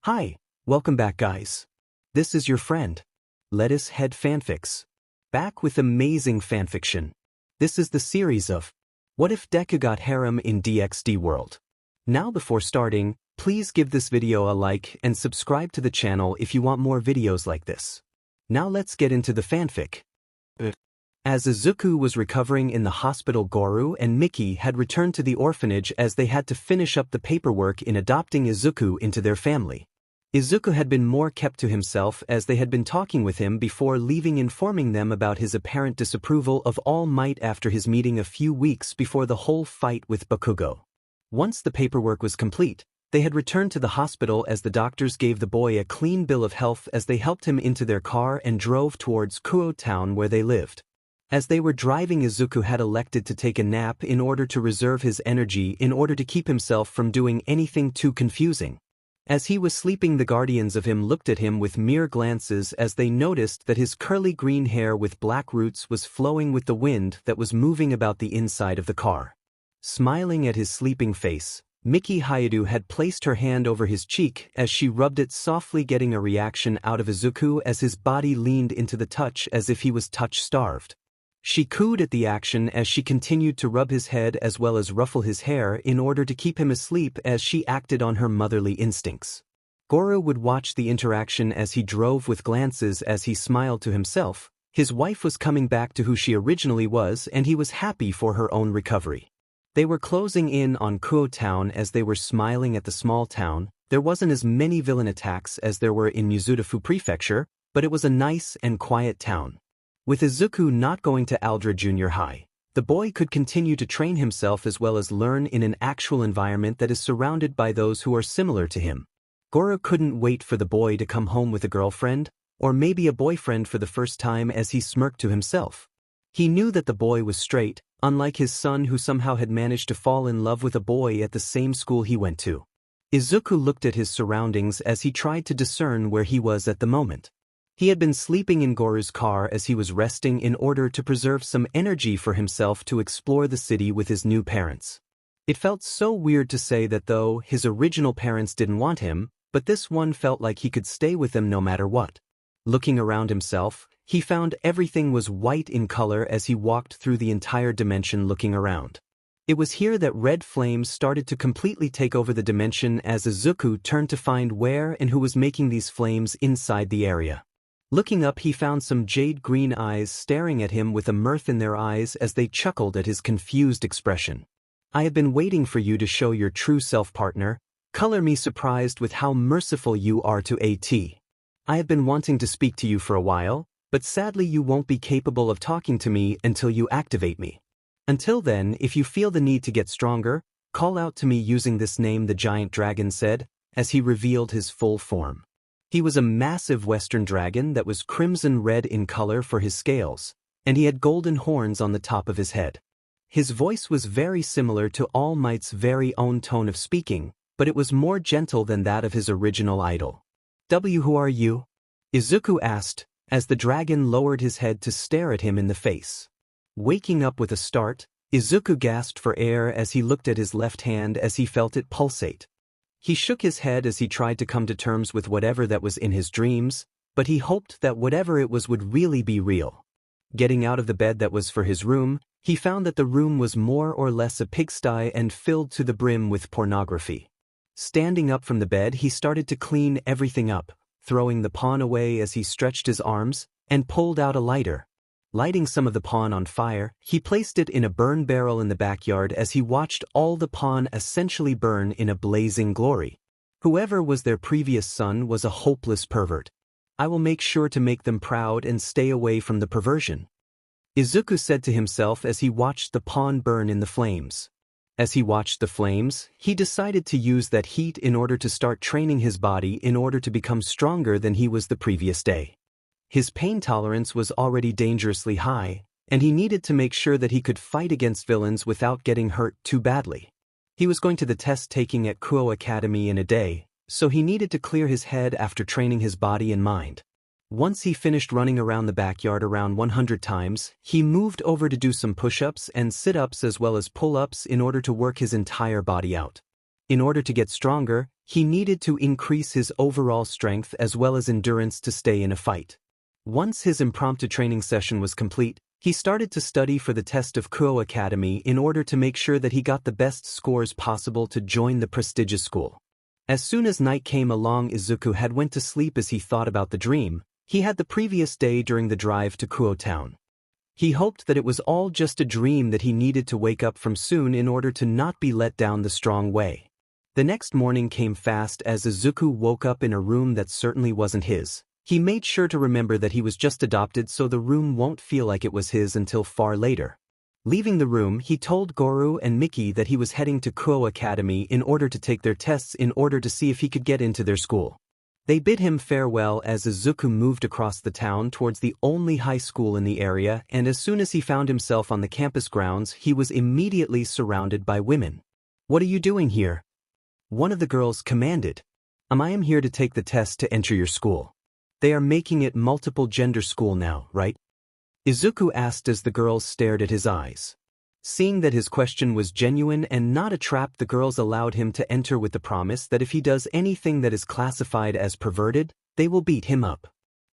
Hi, welcome back guys. This is your friend, Lettuce Head Fanfics. Back with amazing fanfiction. This is the series of What If Deku Got Harem in DXD World. Now before starting, please give this video a like and subscribe to the channel if you want more videos like this. Now let's get into the fanfic. As Izuku was recovering in the hospital, Goru and Miki had returned to the orphanage as they had to finish up the paperwork in adopting Izuku into their family. Izuku had been more kept to himself as they had been talking with him before leaving, informing them about his apparent disapproval of All Might after his meeting a few weeks before the whole fight with Bakugo. Once the paperwork was complete, they had returned to the hospital as the doctors gave the boy a clean bill of health as they helped him into their car and drove towards Kuo town where they lived. As they were driving, Izuku had elected to take a nap in order to reserve his energy in order to keep himself from doing anything too confusing. As he was sleeping, the guardians of him looked at him with mere glances as they noticed that his curly green hair with black roots was flowing with the wind that was moving about the inside of the car. Smiling at his sleeping face, Miki Hyadu had placed her hand over his cheek as she rubbed it softly, getting a reaction out of Izuku as his body leaned into the touch as if he was touch-starved. She cooed at the action as she continued to rub his head as well as ruffle his hair in order to keep him asleep as she acted on her motherly instincts. Goru would watch the interaction as he drove with glances as he smiled to himself. His wife was coming back to who she originally was and he was happy for her own recovery. They were closing in on Kuo town as they were smiling at the small town. There wasn't as many villain attacks as there were in Mizudafu Prefecture, but it was a nice and quiet town. With Izuku not going to Aldra Junior High, the boy could continue to train himself as well as learn in an actual environment that is surrounded by those who are similar to him. Goru couldn't wait for the boy to come home with a girlfriend, or maybe a boyfriend for the first time, as he smirked to himself. He knew that the boy was straight, unlike his son who somehow had managed to fall in love with a boy at the same school he went to. Izuku looked at his surroundings as he tried to discern where he was at the moment. He had been sleeping in Goru's car as he was resting in order to preserve some energy for himself to explore the city with his new parents. It felt so weird to say that though his original parents didn't want him, but this one felt like he could stay with them no matter what. Looking around himself, he found everything was white in color as he walked through the entire dimension looking around. It was here that red flames started to completely take over the dimension as Izuku turned to find where and who was making these flames inside the area. Looking up, he found some jade green eyes staring at him with a mirth in their eyes as they chuckled at his confused expression. "I have been waiting for you to show your true self, partner. Color me surprised with how merciful you are to AT. I have been wanting to speak to you for a while, but sadly you won't be capable of talking to me until you activate me. Until then, if you feel the need to get stronger, call out to me using this name," the giant dragon said, as he revealed his full form. He was a massive western dragon that was crimson red in color for his scales, and he had golden horns on the top of his head. His voice was very similar to All Might's very own tone of speaking, but it was more gentle than that of his original idol. "Who are you?" Izuku asked, as the dragon lowered his head to stare at him in the face. Waking up with a start, Izuku gasped for air as he looked at his left hand as he felt it pulsate. He shook his head as he tried to come to terms with whatever that was in his dreams, but he hoped that whatever it was would really be real. Getting out of the bed that was for his room, he found that the room was more or less a pigsty and filled to the brim with pornography. Standing up from the bed, he started to clean everything up, throwing the pawn away as he stretched his arms and pulled out a lighter. Lighting some of the pawn on fire, he placed it in a burn barrel in the backyard as he watched all the pawn essentially burn in a blazing glory. Whoever was their previous son was a hopeless pervert. "I will make sure to make them proud and stay away from the perversion," Izuku said to himself as he watched the pawn burn in the flames. As he watched the flames, he decided to use that heat in order to start training his body in order to become stronger than he was the previous day. His pain tolerance was already dangerously high, and he needed to make sure that he could fight against villains without getting hurt too badly. He was going to the test taking at Kuo Academy in a day, so he needed to clear his head after training his body and mind. Once he finished running around the backyard around 100 times, he moved over to do some push-ups and sit-ups as well as pull-ups in order to work his entire body out. In order to get stronger, He needed to increase his overall strength as well as endurance to stay in a fight. Once his impromptu training session was complete, he started to study for the test of Kuo Academy in order to make sure that he got the best scores possible to join the prestigious school. As soon as night came along, Izuku had went to sleep as he thought about the dream he had the previous day during the drive to Kuo Town. He hoped that it was all just a dream that he needed to wake up from soon in order to not be let down the strong way. The next morning came fast as Izuku woke up in a room that certainly wasn't his. He made sure to remember that he was just adopted so the room won't feel like it was his until far later. Leaving the room, he told Goru and Miki that he was heading to Kuo Academy in order to take their tests in order to see if he could get into their school. They bid him farewell as Izuku moved across the town towards the only high school in the area, and as soon as he found himself on the campus grounds, he was immediately surrounded by women. "What are you doing here?" One of the girls commanded. I am here to take the test to enter your school. They are making it multiple gender school now, right?" Izuku asked as the girls stared at his eyes. Seeing that his question was genuine and not a trap, the girls allowed him to enter with the promise that if he does anything that is classified as perverted, they will beat him up.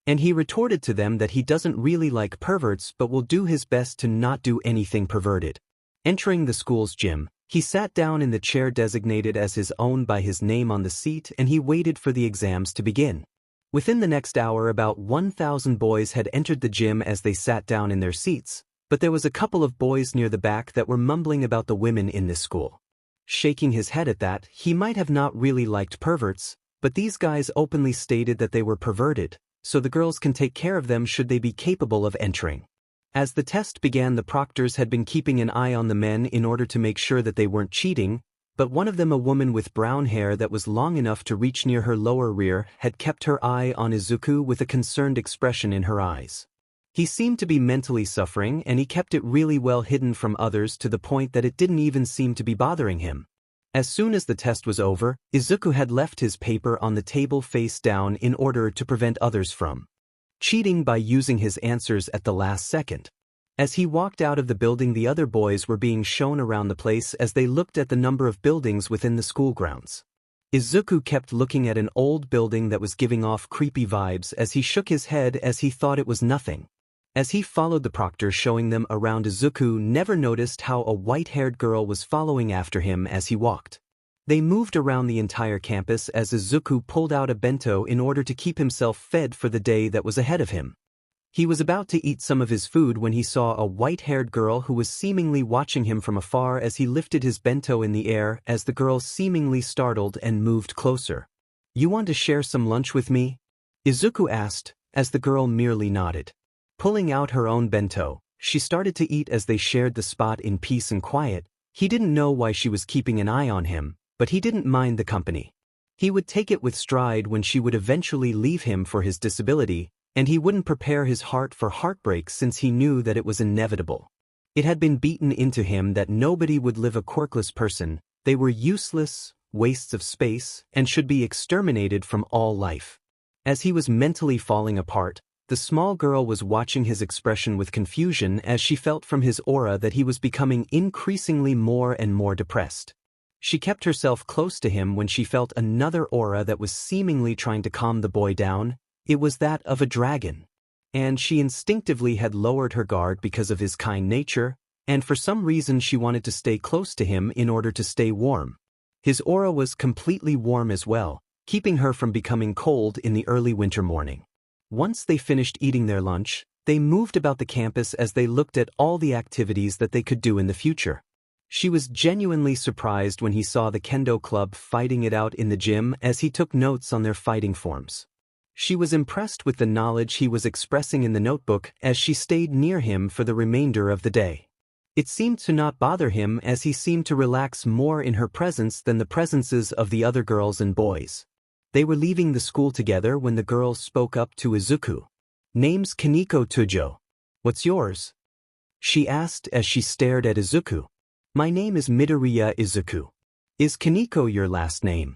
And he retorted to them that he doesn't really like perverts but will do his best to not do anything perverted. Entering the school's gym, he sat down in the chair designated as his own by his name on the seat and he waited for the exams to begin. Within the next hour, about 1,000 boys had entered the gym as they sat down in their seats, but there was a couple of boys near the back that were mumbling about the women in this school. Shaking his head at that, he might have not really liked perverts, but these guys openly stated that they were perverted, so the girls can take care of them should they be capable of entering. As the test began, the proctors had been keeping an eye on the men in order to make sure that they weren't cheating, but one of them, a woman with brown hair that was long enough to reach near her lower rear, had kept her eye on Izuku with a concerned expression in her eyes. He seemed to be mentally suffering and he kept it really well hidden from others to the point that it didn't even seem to be bothering him. As soon as the test was over, Izuku had left his paper on the table face down in order to prevent others from cheating by using his answers at the last second. As he walked out of the building, the other boys were being shown around the place as they looked at the number of buildings within the school grounds. Izuku kept looking at an old building that was giving off creepy vibes as he shook his head as he thought it was nothing. As he followed the proctor showing them around, Izuku never noticed how a white-haired girl was following after him as he walked. They moved around the entire campus as Izuku pulled out a bento in order to keep himself fed for the day that was ahead of him. He was about to eat some of his food when he saw a white-haired girl who was seemingly watching him from afar as he lifted his bento in the air as the girl seemingly startled and moved closer. "You want to share some lunch with me?" Izuku asked, as the girl merely nodded. Pulling out her own bento, she started to eat as they shared the spot in peace and quiet. He didn't know why she was keeping an eye on him, but he didn't mind the company. He would take it with stride when she would eventually leave him for his disability, and he wouldn't prepare his heart for heartbreak since he knew that it was inevitable. It had been beaten into him that nobody would live a quirkless person, they were useless, wastes of space, and should be exterminated from all life. As he was mentally falling apart, the small girl was watching his expression with confusion as she felt from his aura that he was becoming increasingly more and more depressed. She kept herself close to him when she felt another aura that was seemingly trying to calm the boy down. It was that of a dragon. And she instinctively had lowered her guard because of his kind nature, and for some reason she wanted to stay close to him in order to stay warm. His aura was completely warm as well, keeping her from becoming cold in the early winter morning. Once they finished eating their lunch, they moved about the campus as they looked at all the activities that they could do in the future. She was genuinely surprised when he saw the kendo club fighting it out in the gym as he took notes on their fighting forms. She was impressed with the knowledge he was expressing in the notebook as she stayed near him for the remainder of the day. It seemed to not bother him as he seemed to relax more in her presence than the presences of the other girls and boys. They were leaving the school together when the girl spoke up to Izuku. "Name's Kaneko Tujo. What's yours?" she asked as she stared at Izuku. "My name is Midoriya Izuku. Is Kaneko your last name?"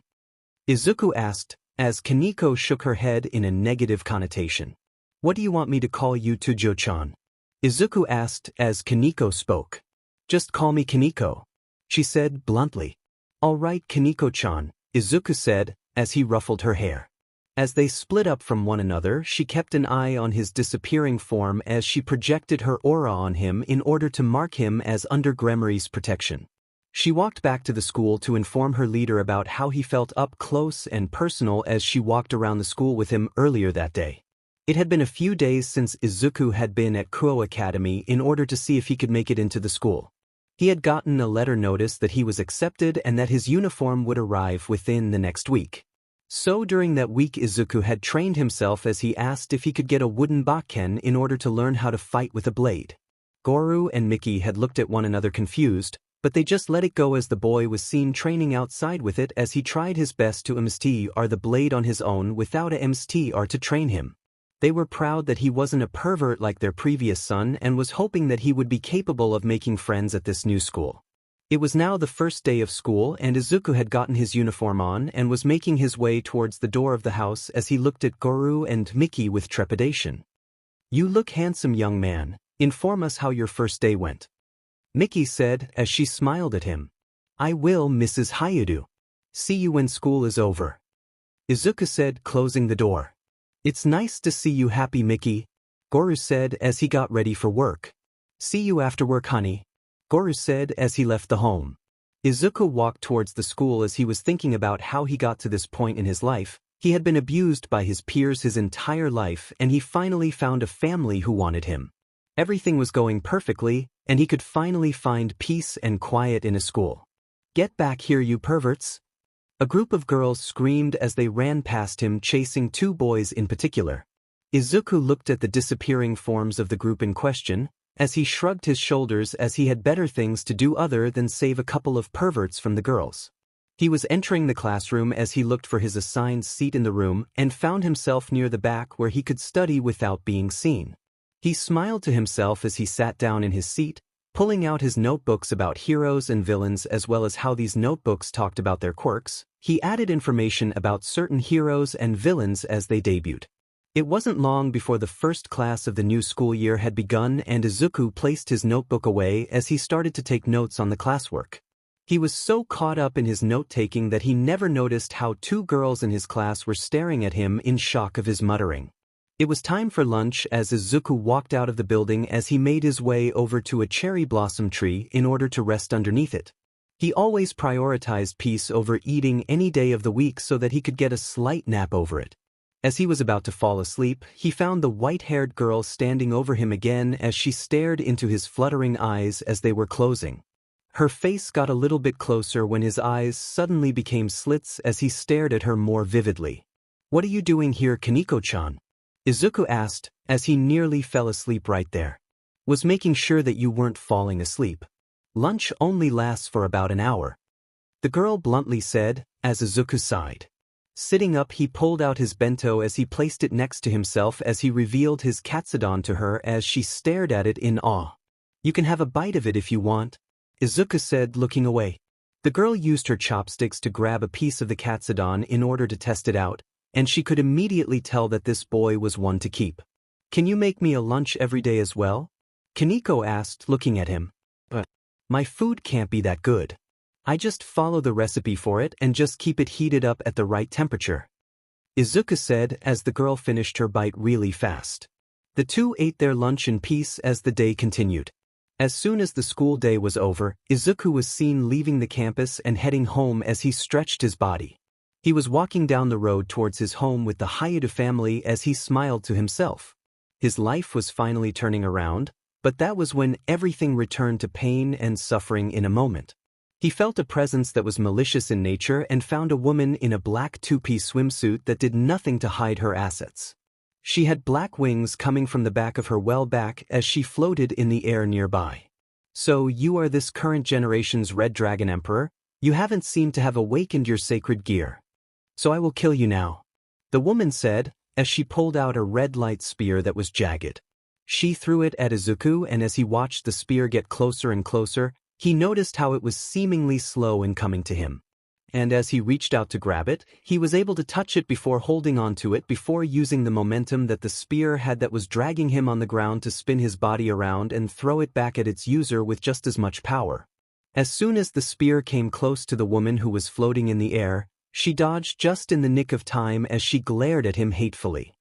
Izuku asked, as Kaneko shook her head in a negative connotation. "What do you want me to call you, Tujo-chan?" Izuku asked as Kaneko spoke. "Just call me Kaneko," she said bluntly. "All right, Kaneko-chan, Izuku said, as he ruffled her hair. As they split up from one another, she kept an eye on his disappearing form as she projected her aura on him in order to mark him as under Gremory's protection. She walked back to the school to inform her leader about how he felt up close and personal as she walked around the school with him earlier that day. It had been a few days since Izuku had been at Kuo Academy in order to see if he could make it into the school. He had gotten a letter notice that he was accepted and that his uniform would arrive within the next week. So during that week Izuku had trained himself as he asked if he could get a wooden bakken in order to learn how to fight with a blade. Goru and Miki had looked at one another confused, but they just let it go as the boy was seen training outside with it as he tried his best to MSTR the blade on his own without a MSTR to train him. They were proud that he wasn't a pervert like their previous son and was hoping that he would be capable of making friends at this new school. It was now the first day of school and Izuku had gotten his uniform on and was making his way towards the door of the house as he looked at Goru and Miki with trepidation. "You look handsome, young man. Inform us how your first day went," Miki said as she smiled at him. "I will, Mrs. Hayadu. See you when school is over," Izuku said, closing the door. "It's nice to see you happy, Miki," Goru said as he got ready for work. "See you after work, honey," Goru said as he left the home. Izuku walked towards the school as he was thinking about how he got to this point in his life. He had been abused by his peers his entire life and he finally found a family who wanted him. Everything was going perfectly, and he could finally find peace and quiet in a school. "Get back here, you perverts!" A group of girls screamed as they ran past him, chasing two boys in particular. Izuku looked at the disappearing forms of the group in question, as he shrugged his shoulders as he had better things to do other than save a couple of perverts from the girls. He was entering the classroom as he looked for his assigned seat in the room and found himself near the back where he could study without being seen. He smiled to himself as he sat down in his seat, pulling out his notebooks about heroes and villains as well as how these notebooks talked about their quirks. He added information about certain heroes and villains as they debuted. It wasn't long before the first class of the new school year had begun and Izuku placed his notebook away as he started to take notes on the classwork. He was so caught up in his note-taking that he never noticed how two girls in his class were staring at him in shock of his muttering. It was time for lunch as Izuku walked out of the building as he made his way over to a cherry blossom tree in order to rest underneath it. He always prioritized peace over eating any day of the week so that he could get a slight nap over it. As he was about to fall asleep, he found the white-haired girl standing over him again as she stared into his fluttering eyes as they were closing. Her face got a little bit closer when his eyes suddenly became slits as he stared at her more vividly. "What are you doing here, Kaneko-chan?" Izuku asked, as he nearly fell asleep right there. "Was making sure that you weren't falling asleep. Lunch only lasts for about an hour," the girl bluntly said, as Izuku sighed. Sitting up, he pulled out his bento as he placed it next to himself as he revealed his katsudon to her as she stared at it in awe. "You can have a bite of it if you want," Izuku said, looking away. The girl used her chopsticks to grab a piece of the katsudon in order to test it out, and she could immediately tell that this boy was one to keep. "Can you make me a lunch every day as well?" Kaneko asked, looking at him. "But my food can't be that good. I just follow the recipe for it and just keep it heated up at the right temperature," Izuku said as the girl finished her bite really fast. The two ate their lunch in peace as the day continued. As soon as the school day was over, Izuku was seen leaving the campus and heading home as he stretched his body. He was walking down the road towards his home with the Hayadu family as he smiled to himself. His life was finally turning around, but that was when everything returned to pain and suffering in a moment. He felt a presence that was malicious in nature and found a woman in a black two-piece swimsuit that did nothing to hide her assets. She had black wings coming from the back of her back as she floated in the air nearby. "So you are this current generation's Red Dragon Emperor? You haven't seemed to have awakened your sacred gear. So I will kill you now," the woman said, as she pulled out a red light spear that was jagged. She threw it at Izuku, and as he watched the spear get closer and closer, he noticed how it was seemingly slow in coming to him. And as he reached out to grab it, he was able to touch it before holding onto it before using the momentum that the spear had that was dragging him on the ground to spin his body around and throw it back at its user with just as much power. As soon as the spear came close to the woman who was floating in the air, She dodged just in the nick of time as she glared at him hatefully.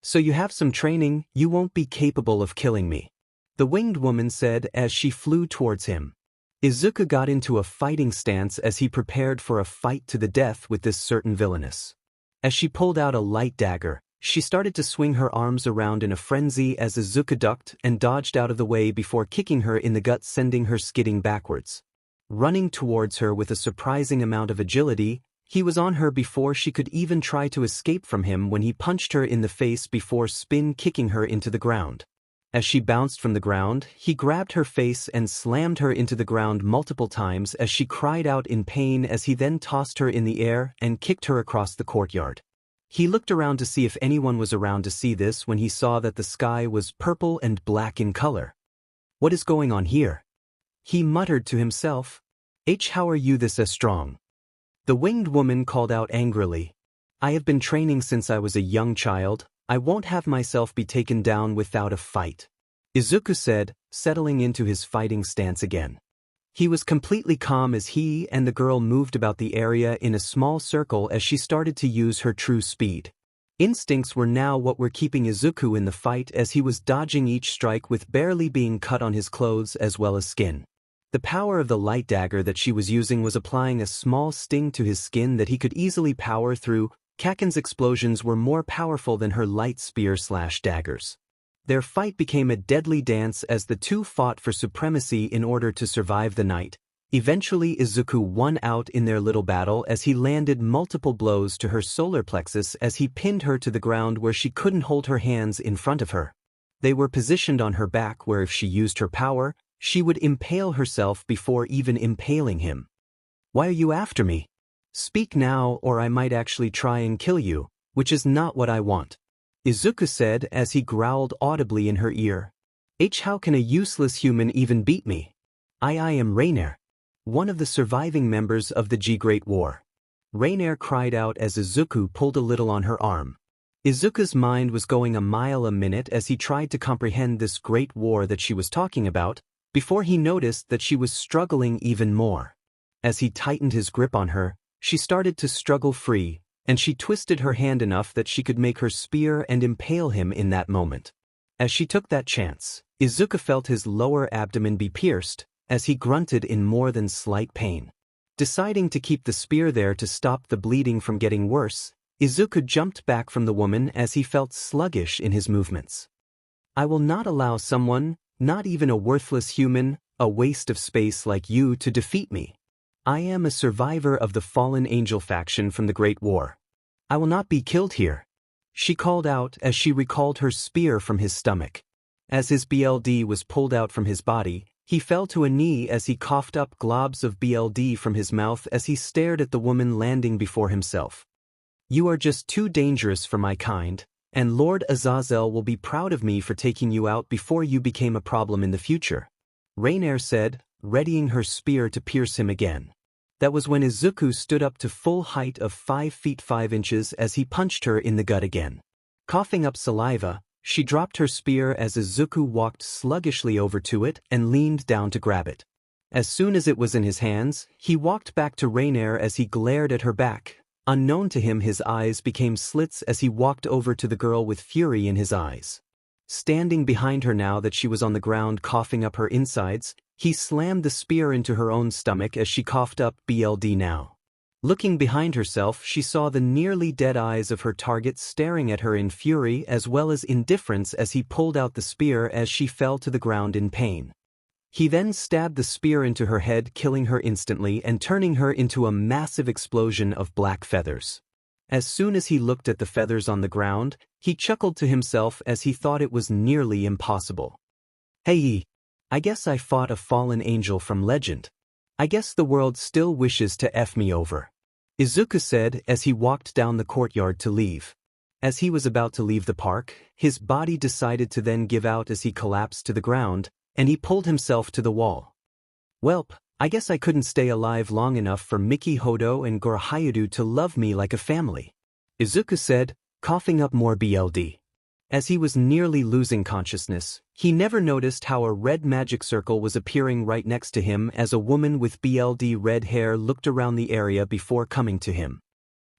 "So you have some training, you won't be capable of killing me," the winged woman said as she flew towards him. Izuku got into a fighting stance as he prepared for a fight to the death with this certain villainess. As she pulled out a light dagger, she started to swing her arms around in a frenzy as Izuku ducked and dodged out of the way before kicking her in the gut, sending her skidding backwards. Running towards her with a surprising amount of agility, he was on her before she could even try to escape from him when he punched her in the face before spin kicking her into the ground. As she bounced from the ground, he grabbed her face and slammed her into the ground multiple times as she cried out in pain as he then tossed her in the air and kicked her across the courtyard. He looked around to see if anyone was around to see this when he saw that the sky was purple and black in color. "What is going on here?" he muttered to himself. How are you this strong?" The winged woman called out angrily. "I have been training since I was a young child. I won't have myself be taken down without a fight," Izuku said, settling into his fighting stance again. He was completely calm as he and the girl moved about the area in a small circle as she started to use her true speed. Instincts were now what were keeping Izuku in the fight as he was dodging each strike with barely being cut on his clothes as well as skin. The power of the light dagger that she was using was applying a small sting to his skin that he could easily power through. Kaken's explosions were more powerful than her light spear/daggers. Their fight became a deadly dance as the two fought for supremacy in order to survive the night. Eventually Izuku won out in their little battle as he landed multiple blows to her solar plexus as he pinned her to the ground where she couldn't hold her hands in front of her. They were positioned on her back where if she used her power, she would impale herself before even impaling him. "Why are you after me? Speak now or I might actually try and kill you, which is not what I want," Izuku said as he growled audibly in her ear. How can a useless human even beat me? I am Rainier, one of the surviving members of the Great War," Rainier cried out as Izuku pulled a little on her arm. Izuku's mind was going a mile a minute as he tried to comprehend this great war that she was talking about, before he noticed that she was struggling even more. As he tightened his grip on her, she started to struggle free, and she twisted her hand enough that she could make her spear and impale him in that moment. As she took that chance, Izuku felt his lower abdomen be pierced, as he grunted in more than slight pain. Deciding to keep the spear there to stop the bleeding from getting worse, Izuku jumped back from the woman as he felt sluggish in his movements. "I will not allow someone, not even a worthless human, a waste of space like you to defeat me. I am a survivor of the fallen angel faction from the Great War. I will not be killed here," she called out as she recalled her spear from his stomach. As his BLD was pulled out from his body, he fell to a knee as he coughed up globs of BLD from his mouth as he stared at the woman landing before himself. "You are just too dangerous for my kind, and Lord Azazel will be proud of me for taking you out before you became a problem in the future," Rainier said, readying her spear to pierce him again. That was when Izuku stood up to full height of 5 feet 5 inches as he punched her in the gut again. Coughing up saliva, she dropped her spear as Izuku walked sluggishly over to it and leaned down to grab it. As soon as it was in his hands, he walked back to Rainier as he glared at her back. Unknown to him, his eyes became slits as he walked over to the girl with fury in his eyes. Standing behind her now that she was on the ground coughing up her insides, he slammed the spear into her own stomach as she coughed up BLD now. Looking behind herself, she saw the nearly dead eyes of her target staring at her in fury as well as indifference as he pulled out the spear as she fell to the ground in pain. He then stabbed the spear into her head, killing her instantly and turning her into a massive explosion of black feathers. As soon as he looked at the feathers on the ground, he chuckled to himself as he thought it was nearly impossible. "Hey, I guess I fought a fallen angel from legend. I guess the world still wishes to F me over," Izuku said as he walked down the courtyard to leave. As he was about to leave the park, his body decided to then give out as he collapsed to the ground, and he pulled himself to the wall. "Welp, I guess I couldn't stay alive long enough for Miki Hodo and Gorahayudu to love me like a family," Izuku said, coughing up more BLD. As he was nearly losing consciousness, he never noticed how a red magic circle was appearing right next to him as a woman with BLD red hair looked around the area before coming to him.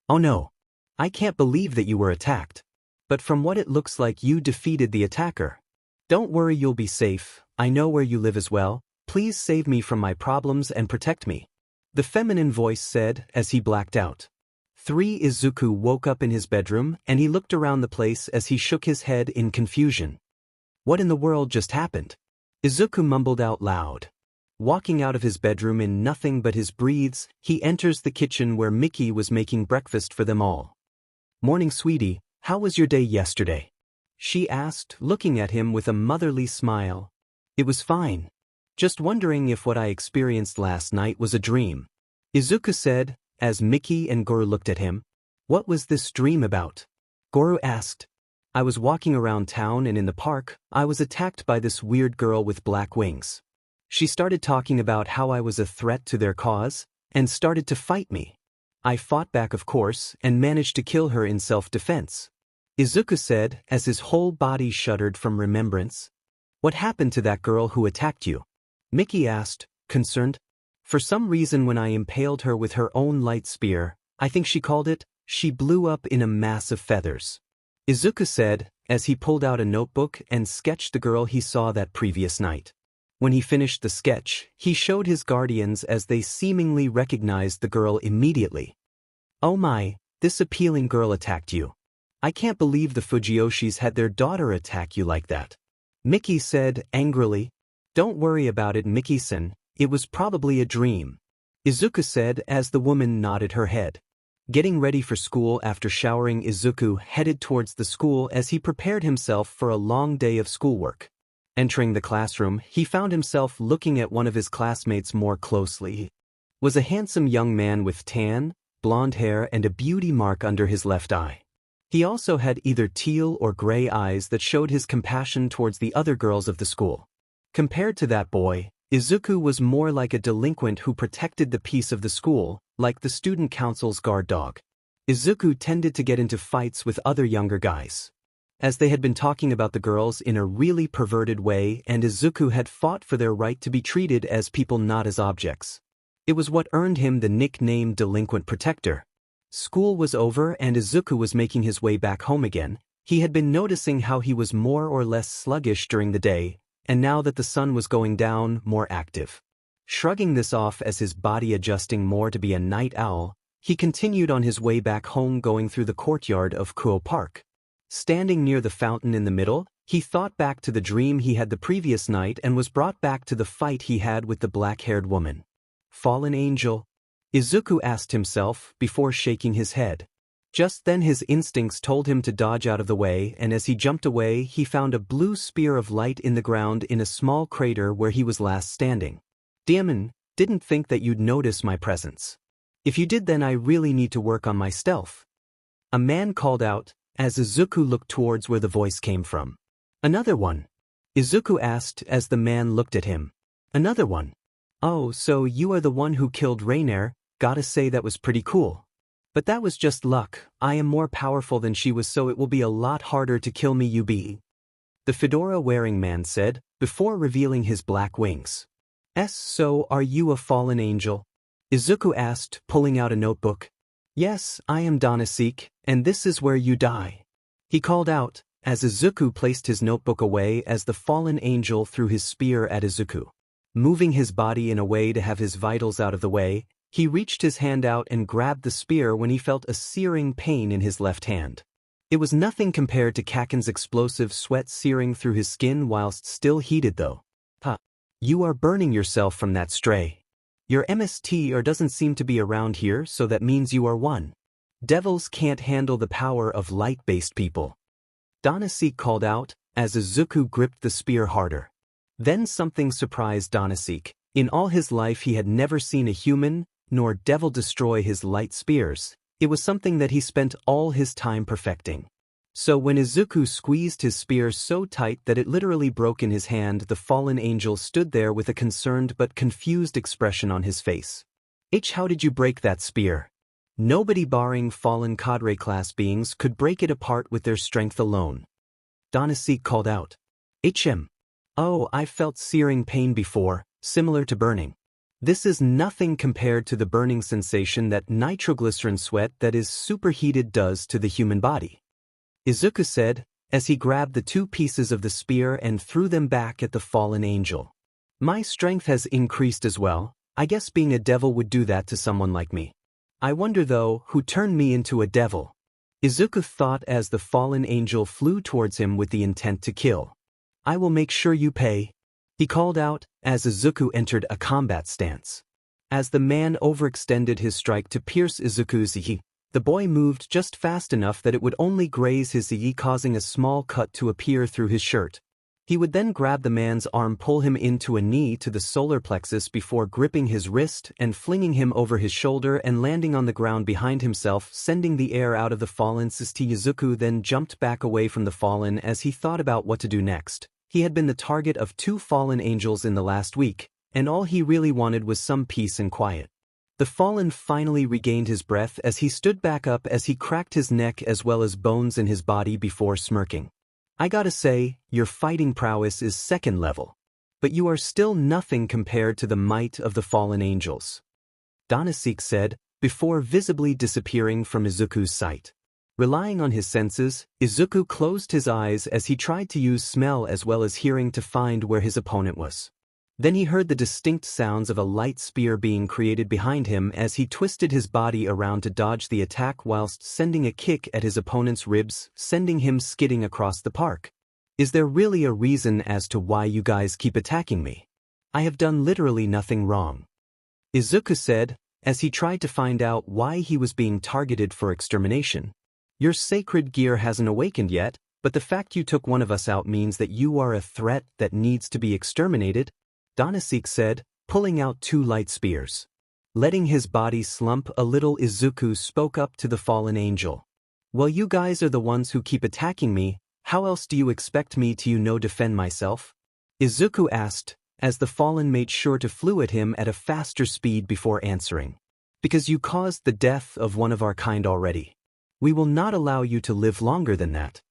Oh no. I can't believe that you were attacked. But from what it looks like you defeated the attacker. Don't worry, you'll be safe. I know where you live as well. Please save me from my problems and protect me. The feminine voice said as he blacked out. 3. Izuku woke up in his bedroom and he looked around the place as he shook his head in confusion. What in the world just happened? Izuku mumbled out loud. Walking out of his bedroom in nothing but his breathes, he enters the kitchen where Mickey was making breakfast for them all. Morning, sweetie, how was your day yesterday? She asked, looking at him with a motherly smile. It was fine. Just wondering if what I experienced last night was a dream. Izuku said, as Mickey and Goro looked at him. What was this dream about? Goro asked. I was walking around town and in the park, I was attacked by this weird girl with black wings. She started talking about how I was a threat to their cause, and started to fight me. I fought back, of course, and managed to kill her in self-defense. Izuku said, as his whole body shuddered from remembrance. What happened to that girl who attacked you? Mickey asked, concerned. For some reason when I impaled her with her own light spear, I think she called it, she blew up in a mass of feathers. Izuku said, as he pulled out a notebook and sketched the girl he saw that previous night. When he finished the sketch, he showed his guardians as they seemingly recognized the girl immediately. Oh my, this appealing girl attacked you. I can't believe the Fujioshis had their daughter attack you like that. Mickey said angrily. Don't worry about it, Mickey-san, it was probably a dream. Izuku said as the woman nodded her head. Getting ready for school after showering, Izuku headed towards the school as he prepared himself for a long day of schoolwork. Entering the classroom, he found himself looking at one of his classmates more closely. He was a handsome young man with tan, blonde hair and a beauty mark under his left eye. He also had either teal or gray eyes that showed his compassion towards the other girls of the school. Compared to that boy, Izuku was more like a delinquent who protected the peace of the school, like the student council's guard dog. Izuku tended to get into fights with other younger guys. As they had been talking about the girls in a really perverted way, and Izuku had fought for their right to be treated as people, not as objects. It was what earned him the nickname Delinquent Protector. School was over and Izuku was making his way back home again. He had been noticing how he was more or less sluggish during the day, and now that the sun was going down, more active. Shrugging this off as his body adjusting more to be a night owl, he continued on his way back home, going through the courtyard of Kuo Park. Standing near the fountain in the middle, he thought back to the dream he had the previous night and was brought back to the fight he had with the black-haired woman. Fallen angel? Izuku asked himself before shaking his head. Just then his instincts told him to dodge out of the way, and as he jumped away he found a blue spear of light in the ground in a small crater where he was last standing. Demon, didn't think that you'd notice my presence. If you did, then I really need to work on my stealth. A man called out, as Izuku looked towards where the voice came from. Another one? Izuku asked as the man looked at him. Another one? Oh, so you are the one who killed Rainier, gotta say that was pretty cool. But that was just luck, I am more powerful than she was, so it will be a lot harder to kill me, Yubi. The fedora-wearing man said, before revealing his black wings. So are you a fallen angel? Izuku asked, pulling out a notebook. Yes, I am Donasek, and this is where you die. He called out, as Izuku placed his notebook away as the fallen angel threw his spear at Izuku. Moving his body in a way to have his vitals out of the way, he reached his hand out and grabbed the spear when he felt a searing pain in his left hand. It was nothing compared to Kaken's explosive sweat searing through his skin whilst still heated though. You are burning yourself from that stray. Your MST or doesn't seem to be around here, so that means you are one. Devils can't handle the power of light-based people. Donasek called out, as Izuku gripped the spear harder. Then something surprised Donasek. In all his life he had never seen a human, nor devil destroy his light spears. It was something that he spent all his time perfecting. So when Izuku squeezed his spear so tight that it literally broke in his hand, the fallen angel stood there with a concerned but confused expression on his face. How did you break that spear? Nobody barring fallen cadre class beings could break it apart with their strength alone. Donasek called out. Oh, I've felt searing pain before, similar to burning. This is nothing compared to the burning sensation that nitroglycerin sweat that is superheated does to the human body. Izuku said, as he grabbed the 2 pieces of the spear and threw them back at the fallen angel. My strength has increased as well. I guess being a devil would do that to someone like me. I wonder though, who turned me into a devil? Izuku thought as the fallen angel flew towards him with the intent to kill. I will make sure you pay, he called out, as Izuku entered a combat stance. As the man overextended his strike to pierce Izuku's eye, the boy moved just fast enough that it would only graze his eye, causing a small cut to appear through his shirt. He would then grab the man's arm, pull him into a knee to the solar plexus before gripping his wrist and flinging him over his shoulder and landing on the ground behind himself, sending the air out of the fallen. Izuku then jumped back away from the fallen as he thought about what to do next. He had been the target of 2 fallen angels in the last week, and all he really wanted was some peace and quiet. The fallen finally regained his breath as he stood back up as he cracked his neck as well as bones in his body before smirking. I gotta say, your fighting prowess is 2nd level. But you are still nothing compared to the might of the fallen angels, Danasik said, before visibly disappearing from Izuku's sight. Relying on his senses, Izuku closed his eyes as he tried to use smell as well as hearing to find where his opponent was. Then he heard the distinct sounds of a light spear being created behind him as he twisted his body around to dodge the attack whilst sending a kick at his opponent's ribs, sending him skidding across the park. Is there really a reason as to why you guys keep attacking me? I have done literally nothing wrong, Izuku said, as he tried to find out why he was being targeted for extermination. Your sacred gear hasn't awakened yet, but the fact you took one of us out means that you are a threat that needs to be exterminated, Danasik said, pulling out 2 light spears. Letting his body slump a little, Izuku spoke up to the fallen angel. Well, you guys are the ones who keep attacking me. How else do you expect me to defend myself? Izuku asked, as the fallen made sure to flew at him at a faster speed before answering. Because you caused the death of one of our kind already. We will not allow you to live longer than that,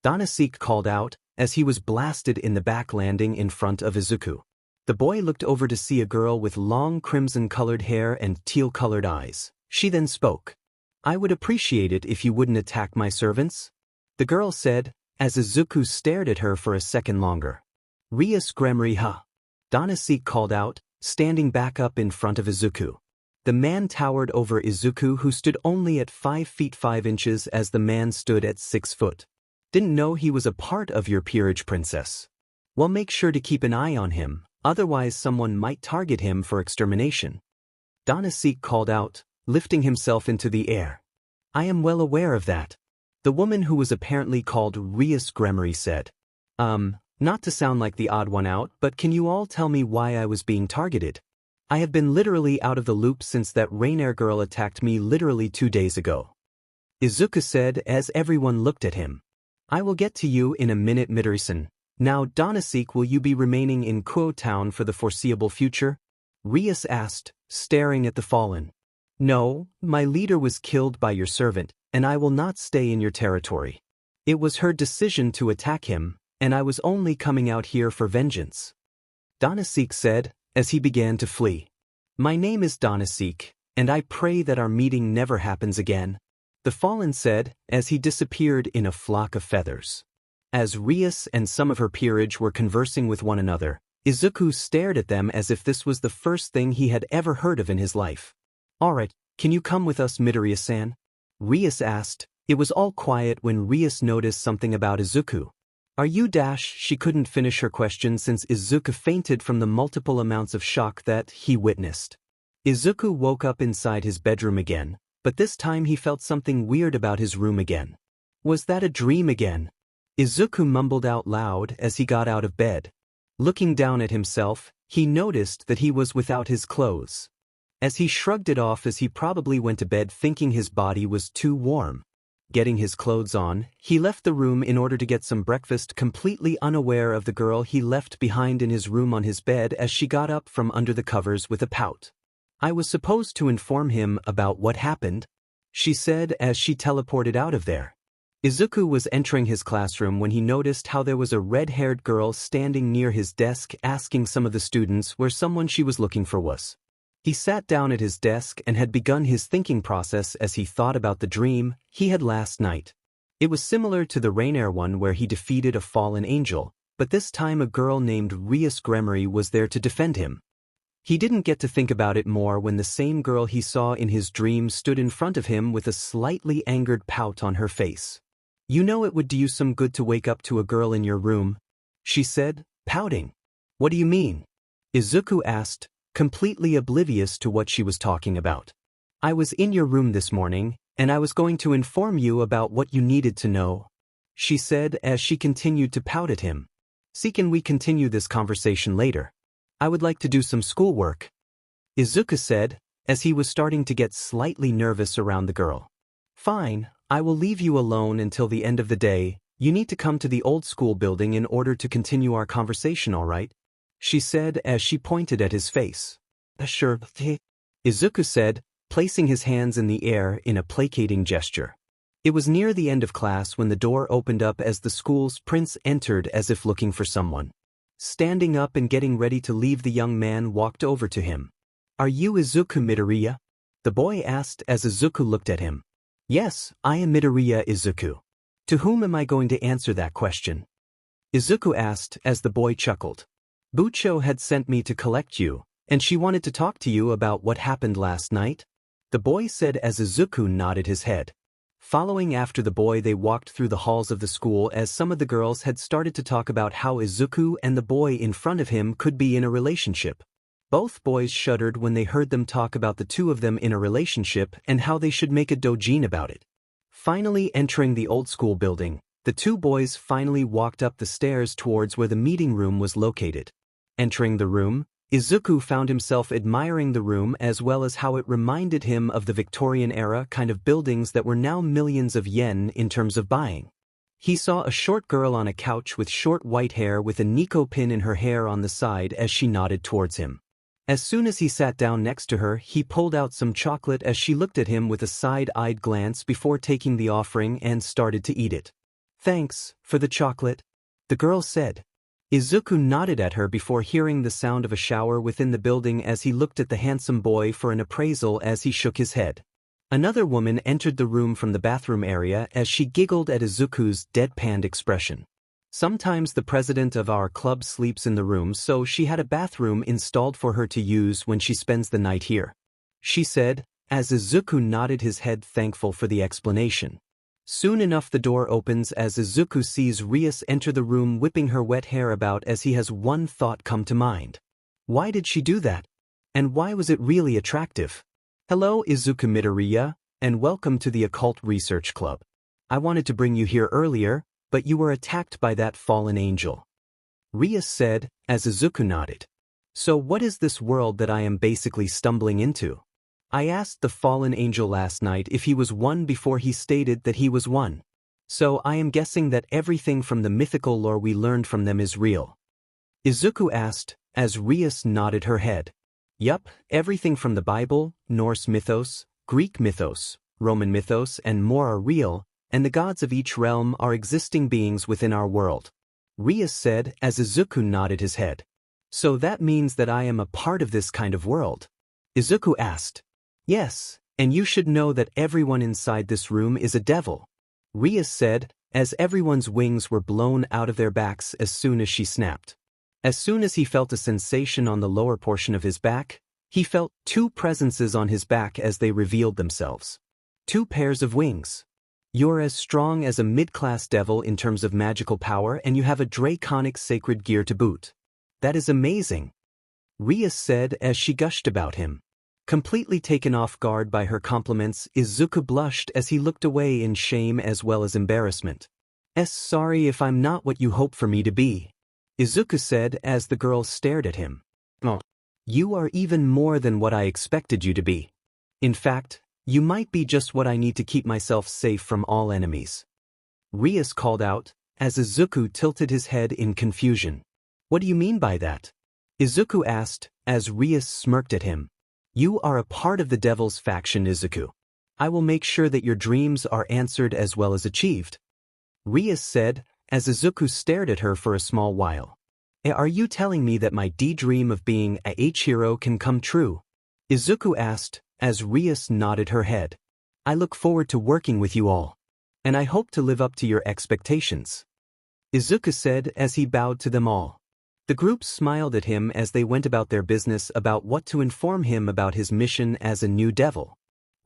Danasik called out, as he was blasted in the back, landing in front of Izuku. The boy looked over to see a girl with long crimson-colored hair and teal-colored eyes. She then spoke. I would appreciate it if you wouldn't attack my servants, the girl said, as Izuku stared at her for a second longer. Rias Gremriha, Danasik called out, standing back up in front of Izuku. The man towered over Izuku, who stood only at 5 feet 5 inches as the man stood at 6 foot. Didn't know he was a part of your peerage, princess. Well, make sure to keep an eye on him, otherwise someone might target him for extermination, Danasik called out, lifting himself into the air. I am well aware of that, the woman who was apparently called Rias Gremory said. Not to sound like the odd one out, but can you all tell me why I was being targeted? I have been literally out of the loop since that Rainair girl attacked me literally 2 days ago, Izuku said as everyone looked at him. I will get to you in a minute, Midori-san. Now, Danasik, will you be remaining in Kuo Town for the foreseeable future? Rias asked, staring at the fallen. No, my leader was killed by your servant, and I will not stay in your territory. It was her decision to attack him, and I was only coming out here for vengeance, Danasik said, as he began to flee. My name is Danasik, and I pray that our meeting never happens again, the fallen said, as he disappeared in a flock of feathers. As Rias and some of her peerage were conversing with one another, Izuku stared at them as if this was the first thing he had ever heard of in his life. Alright, can you come with us, Midoriya-san? Rias asked. It was all quiet when Rias noticed something about Izuku. Are you She couldn't finish her question since Izuku fainted from the multiple amounts of shock that he witnessed. Izuku woke up inside his bedroom again, but this time he felt something weird about his room again. Was that a dream again? Izuku mumbled out loud as he got out of bed. Looking down at himself, he noticed that he was without his clothes. As he shrugged it off, as he probably went to bed thinking his body was too warm. Getting his clothes on, he left the room in order to get some breakfast, completely unaware of the girl he left behind in his room on his bed as she got up from under the covers with a pout. I was supposed to inform him about what happened, she said as she teleported out of there. Izuku was entering his classroom when he noticed how there was a red-haired girl standing near his desk asking some of the students where someone she was looking for was. He sat down at his desk and had begun his thinking process as he thought about the dream he had last night. It was similar to the Rainier one where he defeated a fallen angel, but this time a girl named Rias Gremory was there to defend him. He didn't get to think about it more when the same girl he saw in his dream stood in front of him with a slightly angered pout on her face. "You know it would do you some good to wake up to a girl in your room," she said, pouting. "What do you mean?" Izuku asked, completely oblivious to what she was talking about. "I was in your room this morning, and I was going to inform you about what you needed to know," she said as she continued to pout at him. "Can we continue this conversation later? I would like to do some schoolwork," Izuku said, as he was starting to get slightly nervous around the girl. "Fine, I will leave you alone until the end of the day. You need to come to the old school building in order to continue our conversation, all right?" she said as she pointed at his face. "Sure," Izuku said, placing his hands in the air in a placating gesture. It was near the end of class when the door opened up as the school's prince entered as if looking for someone. Standing up and getting ready to leave, the young man walked over to him. "Are you Izuku Midoriya?" the boy asked as Izuku looked at him. "Yes, I am Midoriya Izuku. To whom am I going to answer that question?" Izuku asked as the boy chuckled. "Bucho had sent me to collect you, and she wanted to talk to you about what happened last night," the boy said as Izuku nodded his head. Following after the boy, they walked through the halls of the school as some of the girls had started to talk about how Izuku and the boy in front of him could be in a relationship. Both boys shuddered when they heard them talk about the two of them in a relationship and how they should make a doujin about it. Finally entering the old school building, the two boys finally walked up the stairs towards where the meeting room was located. Entering the room, Izuku found himself admiring the room as well as how it reminded him of the Victorian era kind of buildings that were now millions of yen in terms of buying. He saw a short girl on a couch with short white hair with a Nico pin in her hair on the side as she nodded towards him. As soon as he sat down next to her, he pulled out some chocolate as she looked at him with a side-eyed glance before taking the offering and started to eat it. "Thanks for the chocolate," the girl said. Izuku nodded at her before hearing the sound of a shower within the building as he looked at the handsome boy for an appraisal as he shook his head. Another woman entered the room from the bathroom area as she giggled at Izuku's deadpanned expression. "Sometimes the president of our club sleeps in the room, so she had a bathroom installed for her to use when she spends the night here," she said, as Izuku nodded his head thankful for the explanation. Soon enough the door opens as Izuku sees Rias enter the room whipping her wet hair about as he has one thought come to mind. Why did she do that? And why was it really attractive? "Hello Izuku Midoriya, and welcome to the Occult Research Club. I wanted to bring you here earlier, but you were attacked by that fallen angel," Rias said, as Izuku nodded. "So what is this world that I am basically stumbling into? I asked the fallen angel last night if he was one before he stated that he was one. So I am guessing that everything from the mythical lore we learned from them is real," Izuku asked, as Rias nodded her head. "Yup, everything from the Bible, Norse mythos, Greek mythos, Roman mythos and more are real, and the gods of each realm are existing beings within our world," Rias said as Izuku nodded his head. "So that means that I am a part of this kind of world?" Izuku asked. "Yes, and you should know that everyone inside this room is a devil," Rias said, as everyone's wings were blown out of their backs as soon as she snapped. As soon as he felt a sensation on the lower portion of his back, he felt two presences on his back as they revealed themselves. Two pairs of wings. "You're as strong as a mid-class devil in terms of magical power, and you have a draconic sacred gear to boot. That is amazing," Rias said as she gushed about him. Completely taken off guard by her compliments, Izuku blushed as he looked away in shame as well as embarrassment. "Sorry if I'm not what you hope for me to be," Izuku said as the girl stared at him. "Oh, you are even more than what I expected you to be. In fact, you might be just what I need to keep myself safe from all enemies," Rias called out, as Izuku tilted his head in confusion. "What do you mean by that?" Izuku asked, as Rias smirked at him. "You are a part of the devil's faction, Izuku. I will make sure that your dreams are answered as well as achieved," Rias said, as Izuku stared at her for a small while. "Are you telling me that my dream of being a hero can come true?" Izuku asked, as Rias nodded her head. I look forward to working with you all. And I hope to live up to your expectations. Izuku said as he bowed to them all. The group smiled at him as they went about their business about what to inform him about his mission as a new devil.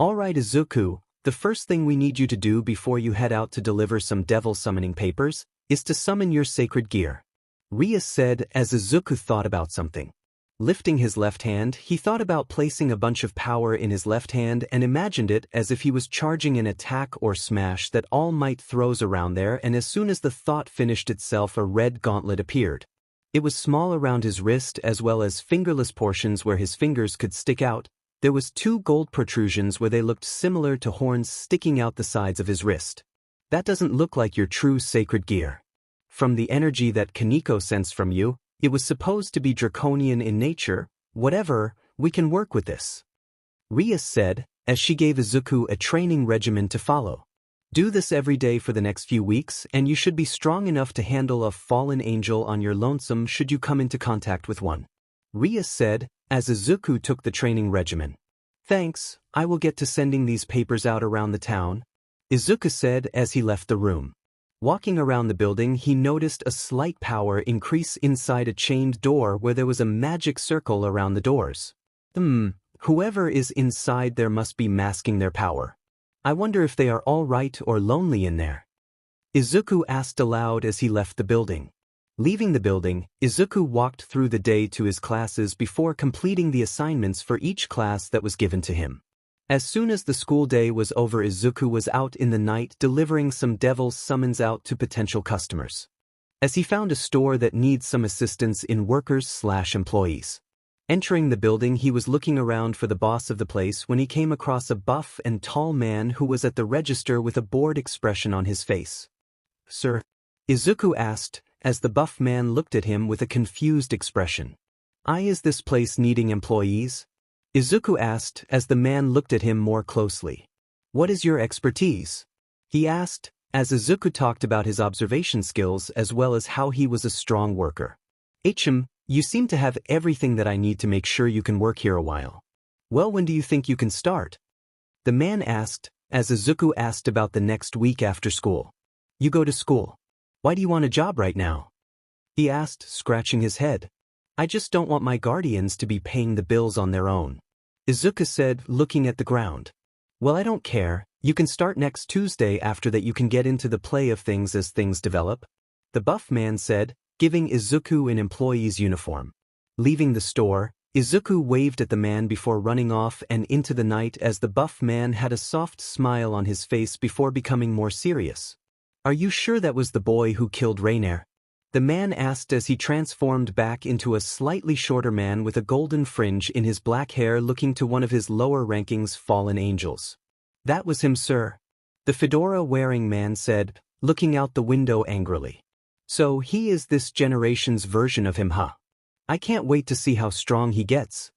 Alright Izuku, the first thing we need you to do before you head out to deliver some devil summoning papers is to summon your sacred gear. Rias said as Izuku thought about something. Lifting his left hand, he thought about placing a bunch of power in his left hand and imagined it as if he was charging an attack or smash that All Might throws around there, and as soon as the thought finished itself a red gauntlet appeared. It was small around his wrist as well as fingerless portions where his fingers could stick out. There was 2 gold protrusions where they looked similar to horns sticking out the sides of his wrist. That doesn't look like your true sacred gear. From the energy that Kaneko sensed from you, it was supposed to be draconian in nature. Whatever, we can work with this. Rias said, as she gave Izuku a training regimen to follow. Do this every day for the next few weeks and you should be strong enough to handle a fallen angel on your lonesome should you come into contact with one. Rias said, as Izuku took the training regimen. Thanks, I will get to sending these papers out around the town. Izuku said as he left the room. Walking around the building, he noticed a slight power increase inside a chained door where there was a magic circle around the doors. Whoever is inside there must be masking their power. I wonder if they are all right or lonely in there. Izuku asked aloud as he left the building. Leaving the building, Izuku walked through the day to his classes before completing the assignments for each class that was given to him. As soon as the school day was over, Izuku was out in the night delivering some devil summons out to potential customers. As he found a store that needs some assistance in workers/employees. Entering the building, he was looking around for the boss of the place when he came across a buff and tall man who was at the register with a bored expression on his face. Sir? Izuku asked, as the buff man looked at him with a confused expression. Is this place needing employees? Izuku asked as the man looked at him more closely. What is your expertise? He asked, as Izuku talked about his observation skills as well as how he was a strong worker. You seem to have everything that I need to make sure you can work here a while. Well, when do you think you can start? The man asked, as Izuku asked about the next week after school. You go to school. Why do you want a job right now? He asked, scratching his head. I just don't want my guardians to be paying the bills on their own. Izuku said, looking at the ground. Well, I don't care. You can start next Tuesday. After that you can get into the play of things as things develop. The buff man said, giving Izuku an employee's uniform. Leaving the store, Izuku waved at the man before running off and into the night as the buff man had a soft smile on his face before becoming more serious. Are you sure that was the boy who killed Rainier? The man asked as he transformed back into a slightly shorter man with a golden fringe in his black hair, looking to one of his lower rankings fallen angels. That was him, sir. The fedora-wearing man said, looking out the window angrily. So he is this generation's version of him, huh? I can't wait to see how strong he gets.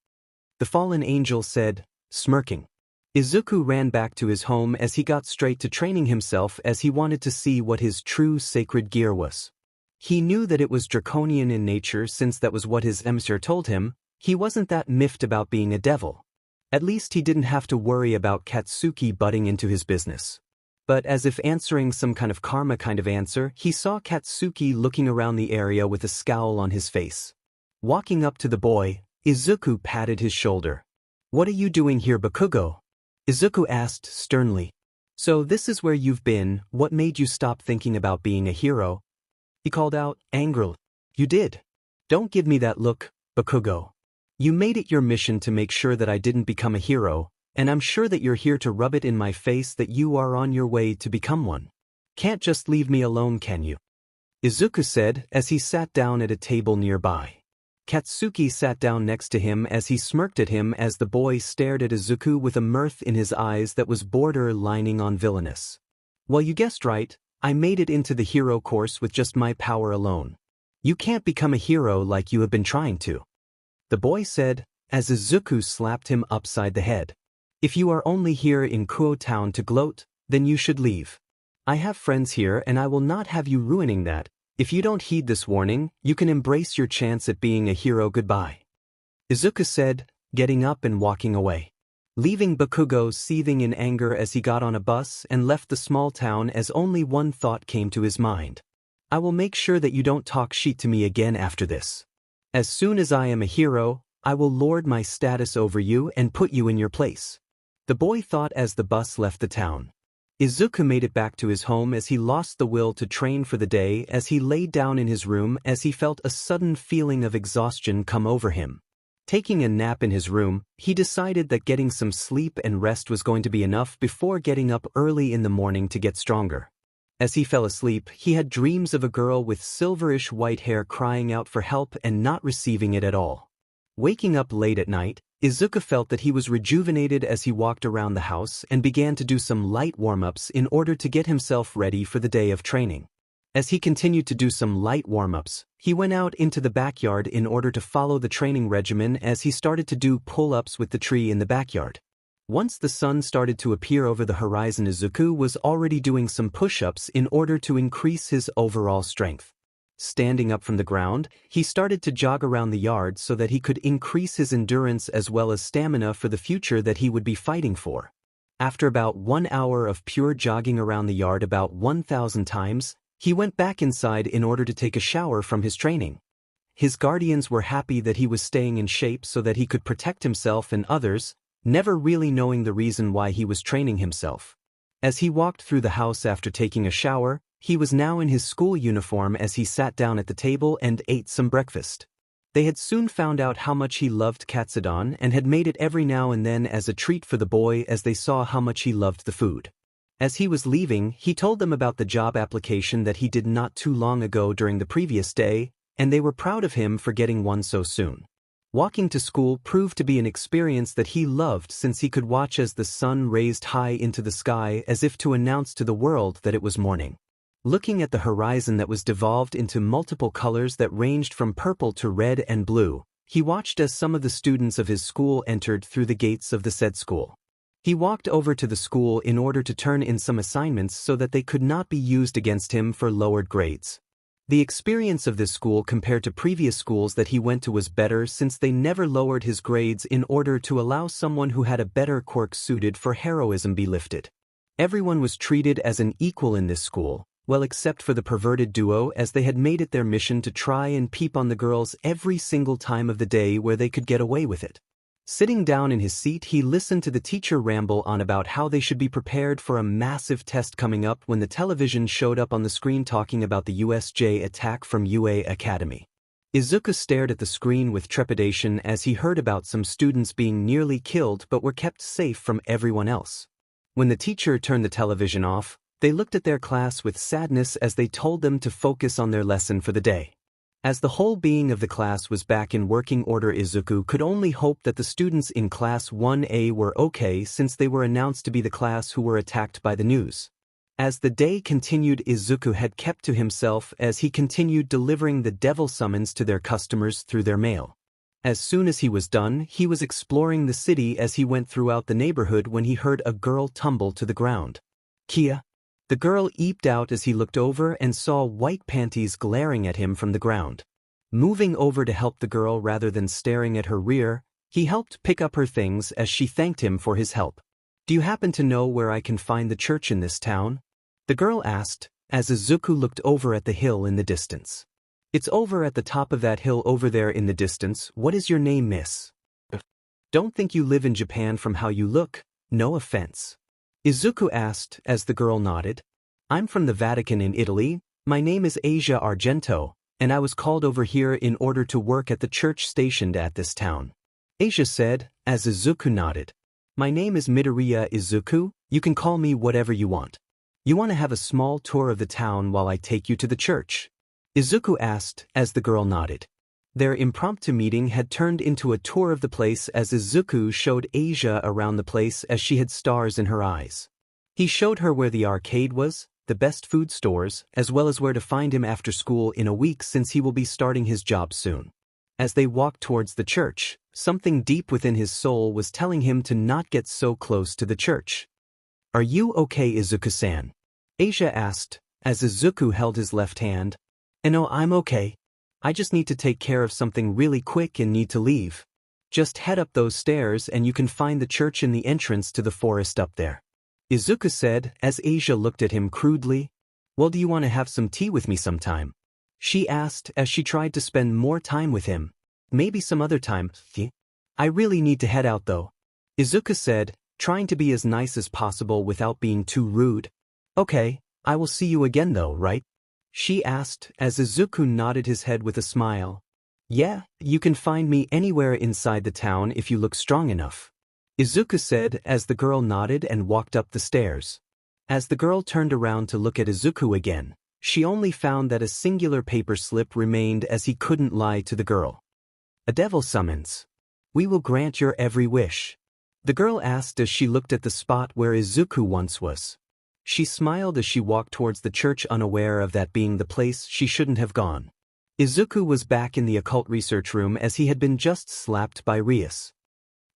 The fallen angel said, smirking. Izuku ran back to his home as he got straight to training himself as he wanted to see what his true sacred gear was. He knew that it was draconian in nature since that was what his emissary told him. He wasn't that miffed about being a devil. At least he didn't have to worry about Katsuki butting into his business. But as if answering some kind of karma kind of answer, he saw Katsuki looking around the area with a scowl on his face. Walking up to the boy, Izuku patted his shoulder. What are you doing here, Bakugo? Izuku asked sternly. So this is where you've been. What made you stop thinking about being a hero? He called out, angrily. You did. Don't give me that look, Bakugo. You made it your mission to make sure that I didn't become a hero, and I'm sure that you're here to rub it in my face that you are on your way to become one. Can't just leave me alone, can you? Izuku said as he sat down at a table nearby. Katsuki sat down next to him as he smirked at him as the boy stared at Izuku with a mirth in his eyes that was border-lining on villainous. Well, you guessed right. I made it into the hero course with just my power alone. You can't become a hero like you have been trying to. The boy said, as Izuku slapped him upside the head. If you are only here in Kuo Town to gloat, then you should leave. I have friends here and I will not have you ruining that. If you don't heed this warning, you can embrace your chance at being a hero goodbye. Izuku said, getting up and walking away. Leaving Bakugo seething in anger as he got on a bus and left the small town as only one thought came to his mind. I will make sure that you don't talk shit to me again after this. As soon as I am a hero, I will lord my status over you and put you in your place. The boy thought as the bus left the town. Izuku made it back to his home as he lost the will to train for the day as he lay down in his room as he felt a sudden feeling of exhaustion come over him. Taking a nap in his room, he decided that getting some sleep and rest was going to be enough before getting up early in the morning to get stronger. As he fell asleep, he had dreams of a girl with silverish white hair crying out for help and not receiving it at all. Waking up late at night, Izuku felt that he was rejuvenated as he walked around the house and began to do some light warm-ups in order to get himself ready for the day of training. As he continued to do some light warm-ups, he went out into the backyard in order to follow the training regimen as he started to do pull-ups with the tree in the backyard. Once the sun started to appear over the horizon, Izuku was already doing some push-ups in order to increase his overall strength. Standing up from the ground, he started to jog around the yard so that he could increase his endurance as well as stamina for the future that he would be fighting for. After about 1 hour of pure jogging around the yard about 1,000 times, he went back inside in order to take a shower from his training. His guardians were happy that he was staying in shape so that he could protect himself and others, never really knowing the reason why he was training himself. As he walked through the house after taking a shower, he was now in his school uniform as he sat down at the table and ate some breakfast. They had soon found out how much he loved katsudon and had made it every now and then as a treat for the boy as they saw how much he loved the food. As he was leaving, he told them about the job application that he did not too long ago during the previous day, and they were proud of him for getting one so soon. Walking to school proved to be an experience that he loved since he could watch as the sun raised high into the sky as if to announce to the world that it was morning. Looking at the horizon that was devolved into multiple colors that ranged from purple to red and blue, he watched as some of the students of his school entered through the gates of the said school. He walked over to the school in order to turn in some assignments so that they could not be used against him for lowered grades. The experience of this school compared to previous schools that he went to was better since they never lowered his grades in order to allow someone who had a better quirk suited for heroism be lifted. Everyone was treated as an equal in this school, well except for the perverted duo as they had made it their mission to try and peep on the girls every single time of the day where they could get away with it. Sitting down in his seat, he listened to the teacher ramble on about how they should be prepared for a massive test coming up when the television showed up on the screen talking about the USJ attack from UA Academy. Izuku stared at the screen with trepidation as he heard about some students being nearly killed but were kept safe from everyone else. When the teacher turned the television off, they looked at their class with sadness as they told them to focus on their lesson for the day. As the whole being of the class was back in working order, Izuku could only hope that the students in Class 1A were okay since they were announced to be the class who were attacked by the news. As the day continued, Izuku had kept to himself as he continued delivering the devil summons to their customers through their mail. As soon as he was done, he was exploring the city as he went throughout the neighborhood when he heard a girl tumble to the ground. Kia. The girl eeped out as he looked over and saw white panties glaring at him from the ground. Moving over to help the girl rather than staring at her rear, he helped pick up her things as she thanked him for his help. "Do you happen to know where I can find the church in this town?" the girl asked, as Izuku looked over at the hill in the distance. "It's over at the top of that hill over there in the distance. What is your name, miss?" "Don't think you live in Japan from how you look, no offense," Izuku asked as the girl nodded. "I'm from the Vatican in Italy. My name is Asia Argento, and I was called over here in order to work at the church stationed at this town," Asia said, as Izuku nodded. "My name is Midoriya Izuku. You can call me whatever you want. You want to have a small tour of the town while I take you to the church?" Izuku asked as the girl nodded. Their impromptu meeting had turned into a tour of the place as Izuku showed Asia around the place as she had stars in her eyes. He showed her where the arcade was, the best food stores, as well as where to find him after school in a week since he will be starting his job soon. As they walked towards the church, something deep within his soul was telling him to not get so close to the church. "Are you okay, Izuku-san?" Asia asked, as Izuku held his left hand. "No, I'm okay. I just need to take care of something really quick and need to leave." Just head up those stairs and you can find the church in the entrance to the forest up there. Izuku said, as Asia looked at him crudely. Well, do you want to have some tea with me sometime? She asked as she tried to spend more time with him. Maybe some other time. I really need to head out though. Izuku said, trying to be as nice as possible without being too rude. Okay, I will see you again though, right? She asked as Izuku nodded his head with a smile. Yeah, you can find me anywhere inside the town if you look strong enough. Izuku said as the girl nodded and walked up the stairs. As the girl turned around to look at Izuku again, she only found that a singular paper slip remained as he couldn't lie to the girl. A devil summons. We will grant your every wish. The girl asked as she looked at the spot where Izuku once was. She smiled as she walked towards the church, unaware of that being the place she shouldn't have gone. Izuku was back in the occult research room as he had been just slapped by Rias.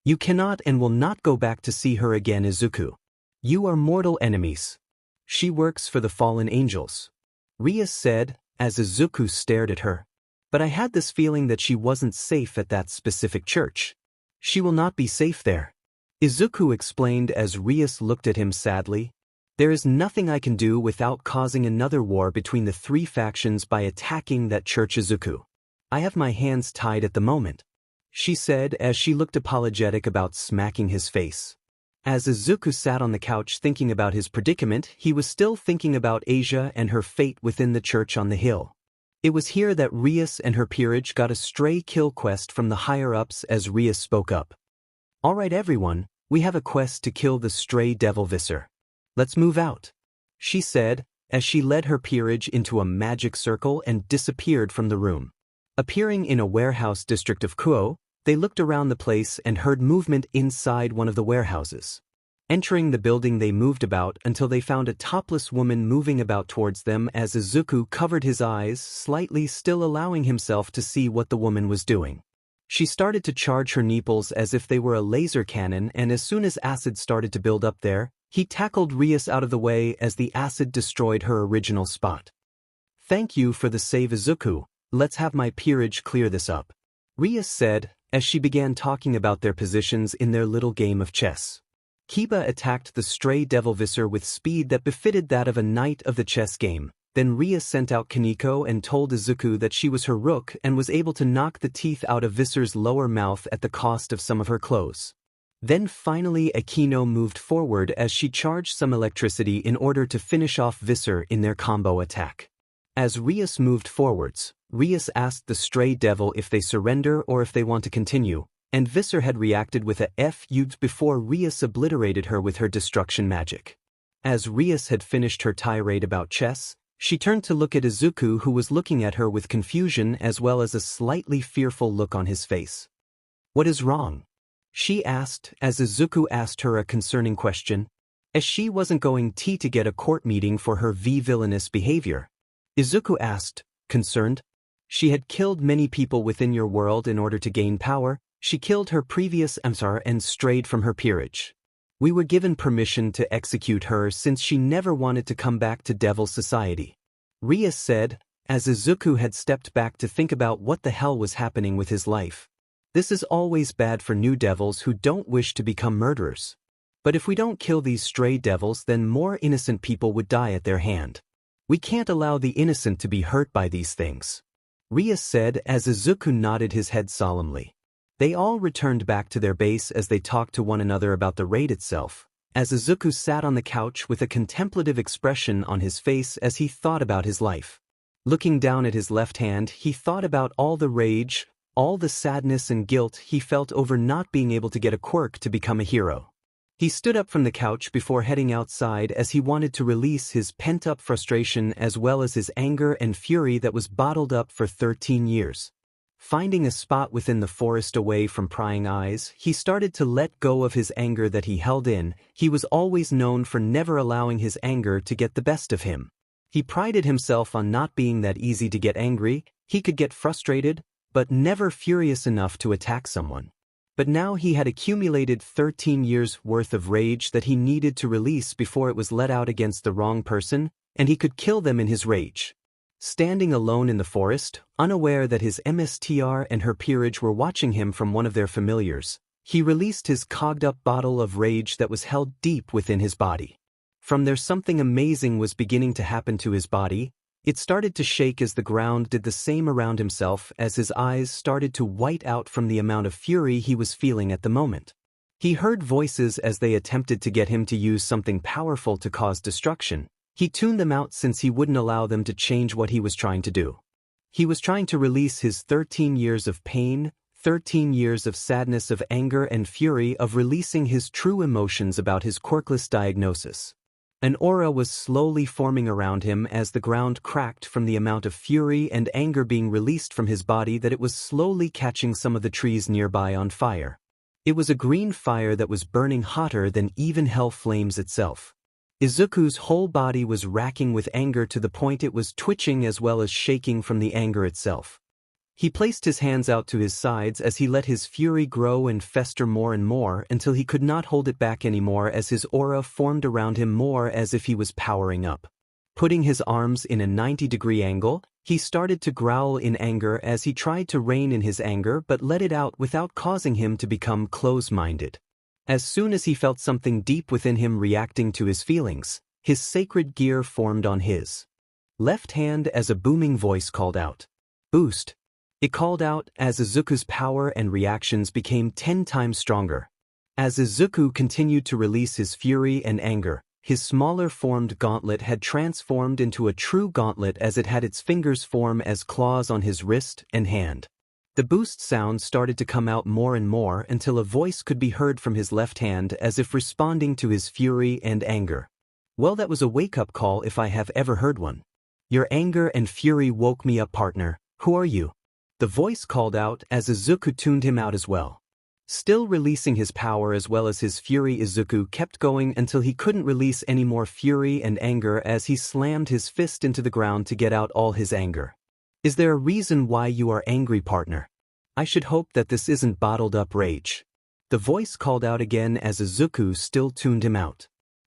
You cannot and will not go back to see her again, Izuku. You are mortal enemies. She works for the fallen angels. Rias said, as Izuku stared at her. But I had this feeling that she wasn't safe at that specific church. She will not be safe there. Izuku explained as Rias looked at him sadly. There is nothing I can do without causing another war between the three factions by attacking that church, Izuku. I have my hands tied at the moment, she said as she looked apologetic about smacking his face. As Izuku sat on the couch thinking about his predicament, he was still thinking about Asia and her fate within the church on the hill. It was here that Rias and her peerage got a stray kill quest from the higher-ups as Rias spoke up. Alright everyone, we have a quest to kill the stray devil visor. Let's move out, she said, as she led her peerage into a magic circle and disappeared from the room. Appearing in a warehouse district of Kuo, they looked around the place and heard movement inside one of the warehouses. Entering the building, they moved about until they found a topless woman moving about towards them as Izuku covered his eyes slightly, still allowing himself to see what the woman was doing. She started to charge her nipples as if they were a laser cannon, and as soon as acid started to build up there, he tackled Rias out of the way as the acid destroyed her original spot. Thank you for the save, Izuku. Let's have my peerage clear this up, Rias said, as she began talking about their positions in their little game of chess. Kiba attacked the stray devil visor with speed that befitted that of a knight of the chess game. Then Rias sent out Kaneko and told Izuku that she was her rook and was able to knock the teeth out of Visor's lower mouth at the cost of some of her clothes. Then finally Akino moved forward as she charged some electricity in order to finish off Visor in their combo attack. As Rias moved forwards, Rias asked the stray devil if they surrender or if they want to continue, and Visor had reacted with a FU before Rias obliterated her with her destruction magic. As Rias had finished her tirade about chess, she turned to look at Izuku, who was looking at her with confusion as well as a slightly fearful look on his face. What is wrong? She asked as Izuku asked her a concerning question, as she wasn't going to get a court meeting for her villainous behavior. Izuku asked, concerned. She had killed many people within your world in order to gain power. She killed her previous Amsar and strayed from her peerage. We were given permission to execute her since she never wanted to come back to Devil Society, Rias said, as Izuku had stepped back to think about what the hell was happening with his life. This is always bad for new devils who don't wish to become murderers. But if we don't kill these stray devils, then more innocent people would die at their hand. We can't allow the innocent to be hurt by these things, Rias said as Izuku nodded his head solemnly. They all returned back to their base as they talked to one another about the raid itself, as Izuku sat on the couch with a contemplative expression on his face as he thought about his life. Looking down at his left hand, he thought about all the rage, all the sadness and guilt he felt over not being able to get a quirk to become a hero. He stood up from the couch before heading outside as he wanted to release his pent-up frustration as well as his anger and fury that was bottled up for 13 years. Finding a spot within the forest away from prying eyes, he started to let go of his anger that he held in. He was always known for never allowing his anger to get the best of him. He prided himself on not being that easy to get angry. He could get frustrated, but never furious enough to attack someone. But now he had accumulated 13 years' worth of rage that he needed to release before it was let out against the wrong person, and he could kill them in his rage. Standing alone in the forest, unaware that his MSTR and her peerage were watching him from one of their familiars, he released his cogged-up bottle of rage that was held deep within his body. From there something amazing was beginning to happen to his body. It started to shake as the ground did the same around himself as his eyes started to white out from the amount of fury he was feeling at the moment. He heard voices as they attempted to get him to use something powerful to cause destruction. He tuned them out since he wouldn't allow them to change what he was trying to do. He was trying to release his 13 years of pain, 13 years of sadness, of anger and fury, of releasing his true emotions about his quirkless diagnosis. An aura was slowly forming around him as the ground cracked from the amount of fury and anger being released from his body that it was slowly catching some of the trees nearby on fire. It was a green fire that was burning hotter than even hell flames itself. Izuku's whole body was racking with anger to the point it was twitching as well as shaking from the anger itself. He placed his hands out to his sides as he let his fury grow and fester more and more until he could not hold it back anymore as his aura formed around him more as if he was powering up. Putting his arms in a 90-degree angle, he started to growl in anger as he tried to rein in his anger but let it out without causing him to become close-minded. As soon as he felt something deep within him reacting to his feelings, his sacred gear formed on his left hand as a booming voice called out, "Boost!" It called out as Izuku's power and reactions became 10 times stronger. As Izuku continued to release his fury and anger, his smaller formed gauntlet had transformed into a true gauntlet as it had its fingers form as claws on his wrist and hand. The boost sound started to come out more and more until a voice could be heard from his left hand as if responding to his fury and anger. Well, that was a wake-up call if I have ever heard one. Your anger and fury woke me up, partner. Who are you? The voice called out as Izuku tuned him out as well. Still releasing his power as well as his fury, Izuku kept going until he couldn't release any more fury and anger as he slammed his fist into the ground to get out all his anger. Is there a reason why you are angry, partner? I should hope that this isn't bottled up rage. The voice called out again as Izuku still tuned him out.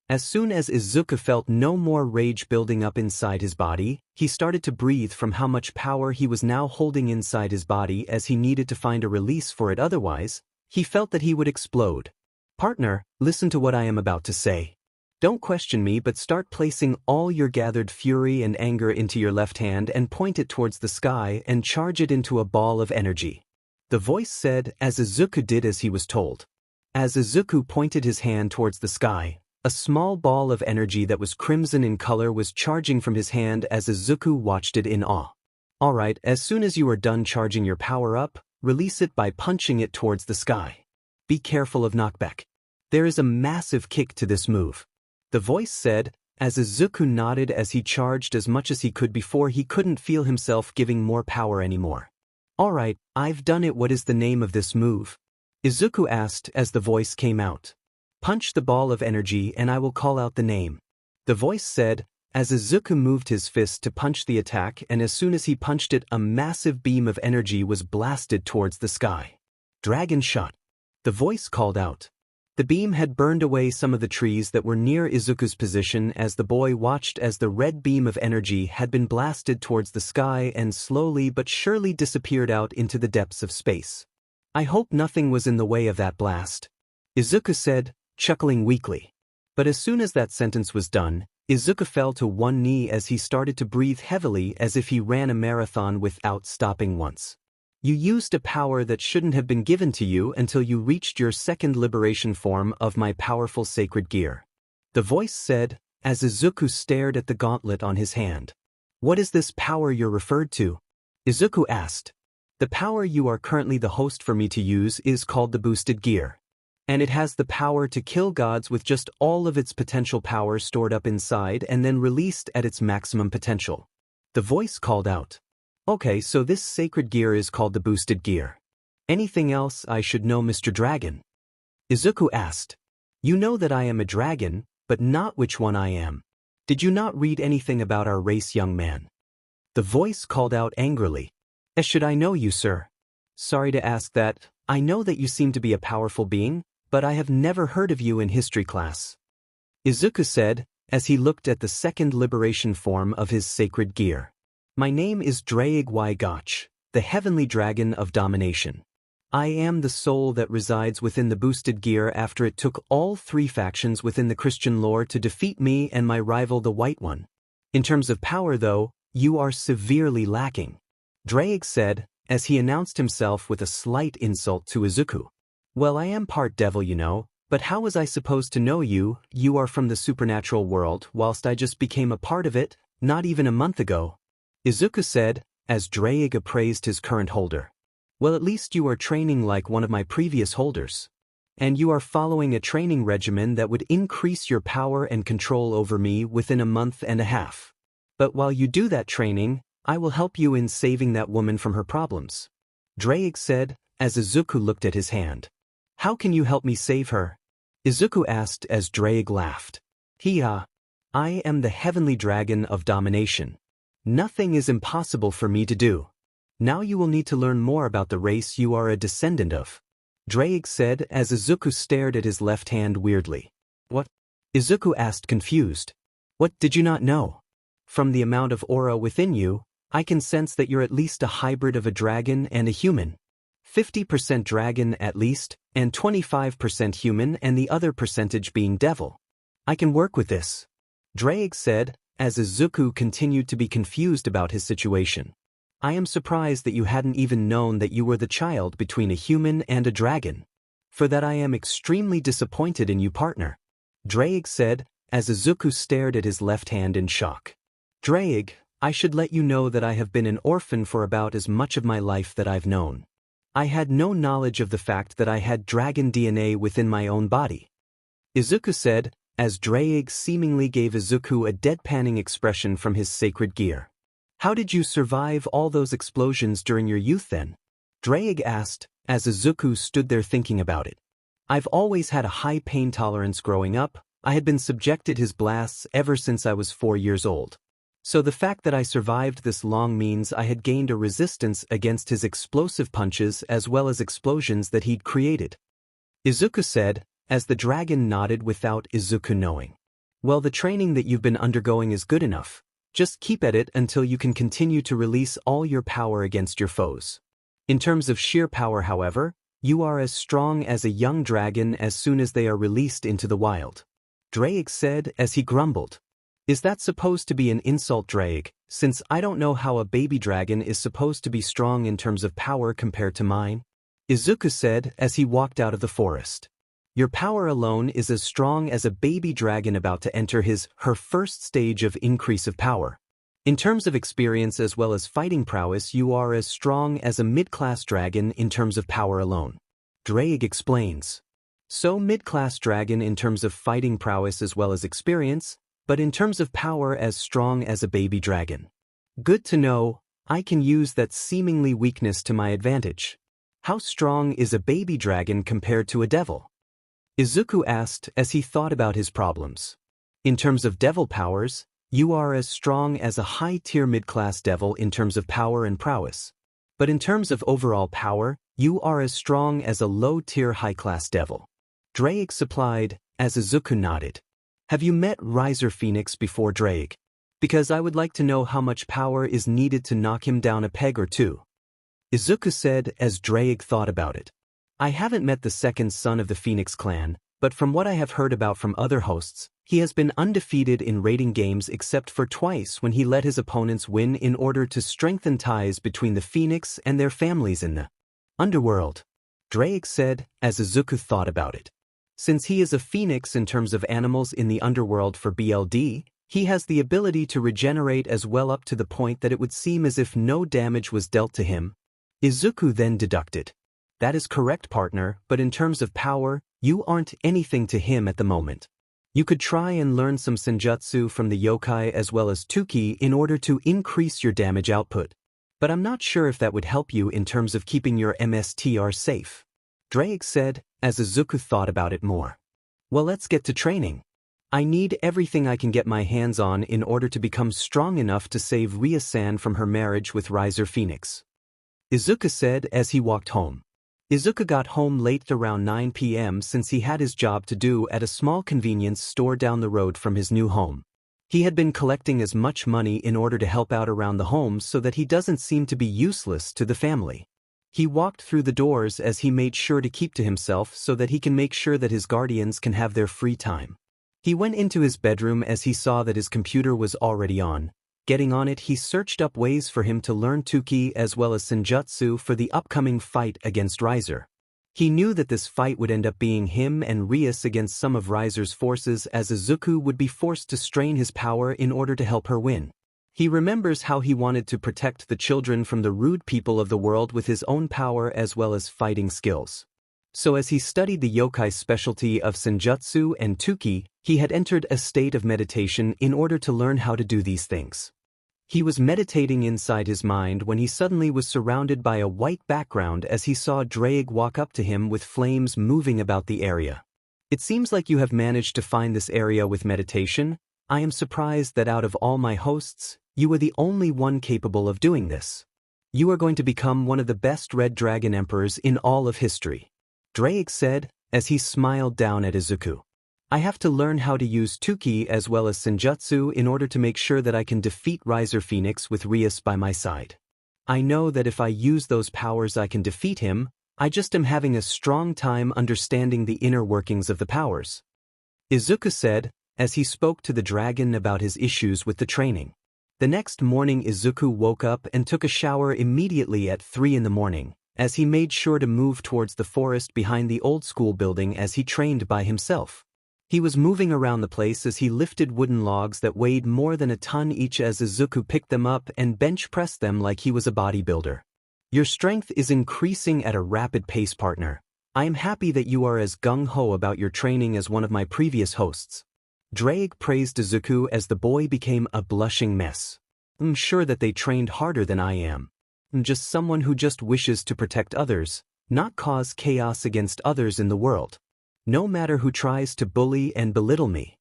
As soon as Izuku felt no more rage building up inside his body, he started to breathe from how much power he was now holding inside his body as he needed to find a release for it, otherwise, he felt that he would explode. Partner, listen to what I am about to say. Don't question me but start placing all your gathered fury and anger into your left hand and point it towards the sky and charge it into a ball of energy. The voice said as Izuku did as he was told. As Izuku pointed his hand towards the sky, a small ball of energy that was crimson in color was charging from his hand as Izuku watched it in awe. Alright, as soon as you are done charging your power up, release it by punching it towards the sky. Be careful of knockback. There is a massive kick to this move. The voice said, as Izuku nodded as he charged as much as he could before he couldn't feel himself giving more power anymore. Alright, I've done it. What is the name of this move? Izuku asked as the voice came out. Punch the ball of energy and I will call out the name. The voice said, as Izuku moved his fist to punch the attack, and as soon as he punched it, a massive beam of energy was blasted towards the sky. Dragon shot. The voice called out. The beam had burned away some of the trees that were near Izuku's position as the boy watched as the red beam of energy had been blasted towards the sky and slowly but surely disappeared out into the depths of space. I hope nothing was in the way of that blast, Izuku said, chuckling weakly. But as soon as that sentence was done, Izuku fell to one knee as he started to breathe heavily as if he ran a marathon without stopping once. You used a power that shouldn't have been given to you until you reached your second liberation form of my powerful sacred gear. The voice said, as Izuku stared at the gauntlet on his hand. What is this power you're referred to? Izuku asked. The power you are currently the host for me to use is called the boosted gear. And it has the power to kill gods with just all of its potential power stored up inside and then released at its maximum potential. The voice called out. Okay, so this sacred gear is called the boosted gear. Anything else I should know, Mr. Dragon? Izuku asked. You know that I am a dragon, but not which one I am. Did you not read anything about our race, young man? The voice called out angrily. As should I know you, sir? Sorry to ask that. I know that you seem to be a powerful being, but I have never heard of you in history class. Izuku said, as he looked at the second liberation form of his sacred gear. My name is Draig Y Gotch, the heavenly dragon of domination. I am the soul that resides within the boosted gear after it took all 3 factions within the Christian lore to defeat me and my rival the White One. In terms of power though, you are severely lacking. Draig said, as he announced himself with a slight insult to Izuku. Well, I am part devil, you know, but how was I supposed to know you? You are from the supernatural world, whilst I just became a part of it, not even a month ago. Izuku said, as Draig appraised his current holder. Well, at least you are training like one of my previous holders. And you are following a training regimen that would increase your power and control over me within a month and a half. But while you do that training, I will help you in saving that woman from her problems. Draig said, as Izuku looked at his hand. How can you help me save her? Izuku asked as Draig laughed. I am the heavenly dragon of domination. Nothing is impossible for me to do. Now you will need to learn more about the race you are a descendant of. Draig said as Izuku stared at his left hand weirdly. What? Izuku asked confused. What did you not know? From the amount of aura within you, I can sense that you're at least a hybrid of a dragon and a human. 50% dragon at least, and 25% human and the other percentage being devil. I can work with this. Draig said, as Izuku continued to be confused about his situation. I am surprised that you hadn't even known that you were the child between a human and a dragon. For that I am extremely disappointed in you, partner. Draig said, as Izuku stared at his left hand in shock. Draig, I should let you know that I have been an orphan for about as much of my life that I've known. I had no knowledge of the fact that I had dragon DNA within my own body. Izuku said, as Draig seemingly gave Izuku a deadpanning expression from his sacred gear. How did you survive all those explosions during your youth then? Draig asked, as Izuku stood there thinking about it. I've always had a high pain tolerance growing up. I had been subjected to his blasts ever since I was 4 years old. So the fact that I survived this long means I had gained a resistance against his explosive punches as well as explosions that he'd created. Izuku said, as the dragon nodded without Izuku knowing. Well, the training that you've been undergoing is good enough. Just keep at it until you can continue to release all your power against your foes. In terms of sheer power, however, you are as strong as a young dragon as soon as they are released into the wild. Draig said as he grumbled. Is that supposed to be an insult, Draig, since I don't know how a baby dragon is supposed to be strong in terms of power compared to mine? Izuku said as he walked out of the forest. Your power alone is as strong as a baby dragon about to enter her first stage of increase of power. In terms of experience as well as fighting prowess, you are as strong as a mid-class dragon in terms of power alone. Draig explains. So mid-class dragon in terms of fighting prowess as well as experience, but in terms of power as strong as a baby dragon. Good to know, I can use that seemingly weakness to my advantage. How strong is a baby dragon compared to a devil? Izuku asked as he thought about his problems. In terms of devil powers, you are as strong as a high-tier mid-class devil in terms of power and prowess. But in terms of overall power, you are as strong as a low-tier high-class devil. Draig supplied, as Izuku nodded. Have you met Riser Phoenix before, Draig? Because I would like to know how much power is needed to knock him down a peg or two. Izuku said as Draig thought about it. I haven't met the second son of the Phoenix clan, but from what I have heard about from other hosts, he has been undefeated in raiding games except for twice when he let his opponents win in order to strengthen ties between the Phoenix and their families in the underworld. Draig said as Izuku thought about it. Since he is a Phoenix in terms of animals in the underworld for BLD, he has the ability to regenerate as well up to the point that it would seem as if no damage was dealt to him. Izuku then deducted. That is correct, partner, but in terms of power, you aren't anything to him at the moment. You could try and learn some senjutsu from the yokai as well as Tuki in order to increase your damage output. But I'm not sure if that would help you in terms of keeping your MSTR safe. Draig said, as Izuku thought about it more. Well, let's get to training. I need everything I can get my hands on in order to become strong enough to save Ria-san from her marriage with Riser Phoenix. Izuku said as he walked home. Izuku got home late around 9 p.m. since he had his job to do at a small convenience store down the road from his new home. He had been collecting as much money in order to help out around the home so that he doesn't seem to be useless to the family. He walked through the doors as he made sure to keep to himself so that he can make sure that his guardians can have their free time. He went into his bedroom as he saw that his computer was already on. Getting on it, he searched up ways for him to learn Tuki as well as Senjutsu for the upcoming fight against Riser. He knew that this fight would end up being him and Rias against some of Riser's forces, as Izuku would be forced to strain his power in order to help her win. He remembers how he wanted to protect the children from the rude people of the world with his own power as well as fighting skills. So as he studied the yokai specialty of Senjutsu and Tuki, he had entered a state of meditation in order to learn how to do these things. He was meditating inside his mind when he suddenly was surrounded by a white background as he saw Drake walk up to him with flames moving about the area. It seems like you have managed to find this area with meditation. I am surprised that out of all my hosts, you are the only one capable of doing this. You are going to become one of the best Red Dragon Emperors in all of history, Drake said, as he smiled down at Izuku. I have to learn how to use Tuki as well as Senjutsu in order to make sure that I can defeat Riser Phoenix with Rias by my side. I know that if I use those powers I can defeat him. I just am having a strong time understanding the inner workings of the powers, Izuku said, as he spoke to the dragon about his issues with the training. The next morning Izuku woke up and took a shower immediately at 3 in the morning, as he made sure to move towards the forest behind the old school building as he trained by himself. He was moving around the place as he lifted wooden logs that weighed more than a ton each as Izuku picked them up and bench pressed them like he was a bodybuilder. Your strength is increasing at a rapid pace, partner. I am happy that you are as gung-ho about your training as one of my previous hosts. Drake praised Izuku as the boy became a blushing mess. I'm sure that they trained harder than I am. I'm just someone who just wishes to protect others, not cause chaos against others in the world. No matter who tries to bully and belittle me,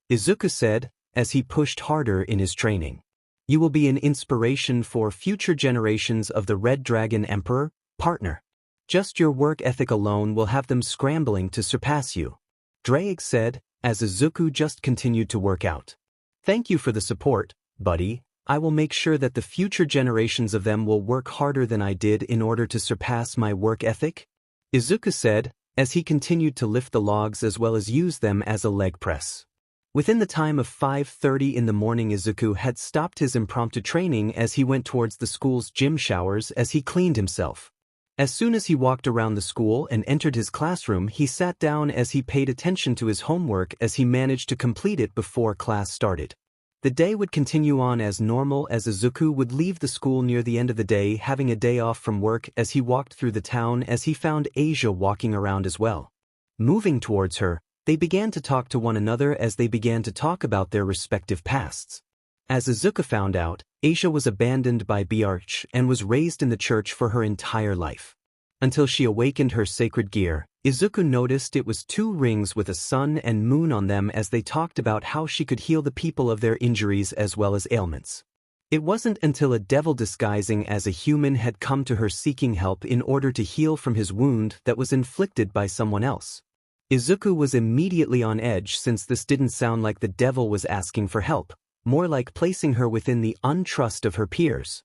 Izuku said, as he pushed harder in his training. You will be an inspiration for future generations of the Red Dragon Emperor, partner. Just your work ethic alone will have them scrambling to surpass you, Drake said, as Izuku just continued to work out. Thank you for the support, buddy. I will make sure that the future generations of them will work harder than I did in order to surpass my work ethic, Izuku said, as he continued to lift the logs as well as use them as a leg press. Within the time of 5:30 in the morning, Izuku had stopped his impromptu training as he went towards the school's gym showers as he cleaned himself. As soon as he walked around the school and entered his classroom, he sat down as he paid attention to his homework as he managed to complete it before class started. The day would continue on as normal as Izuku would leave the school near the end of the day, having a day off from work as he walked through the town as he found Asia walking around as well. Moving towards her, they began to talk to one another as they began to talk about their respective pasts. As Izuku found out, Asia was abandoned by Biarch and was raised in the church for her entire life. Until she awakened her sacred gear, Izuku noticed it was 2 rings with a sun and moon on them as they talked about how she could heal the people of their injuries as well as ailments. It wasn't until a devil disguising as a human had come to her seeking help in order to heal from his wound that was inflicted by someone else. Izuku was immediately on edge since this didn't sound like the devil was asking for help, more like placing her within the untrust of her peers.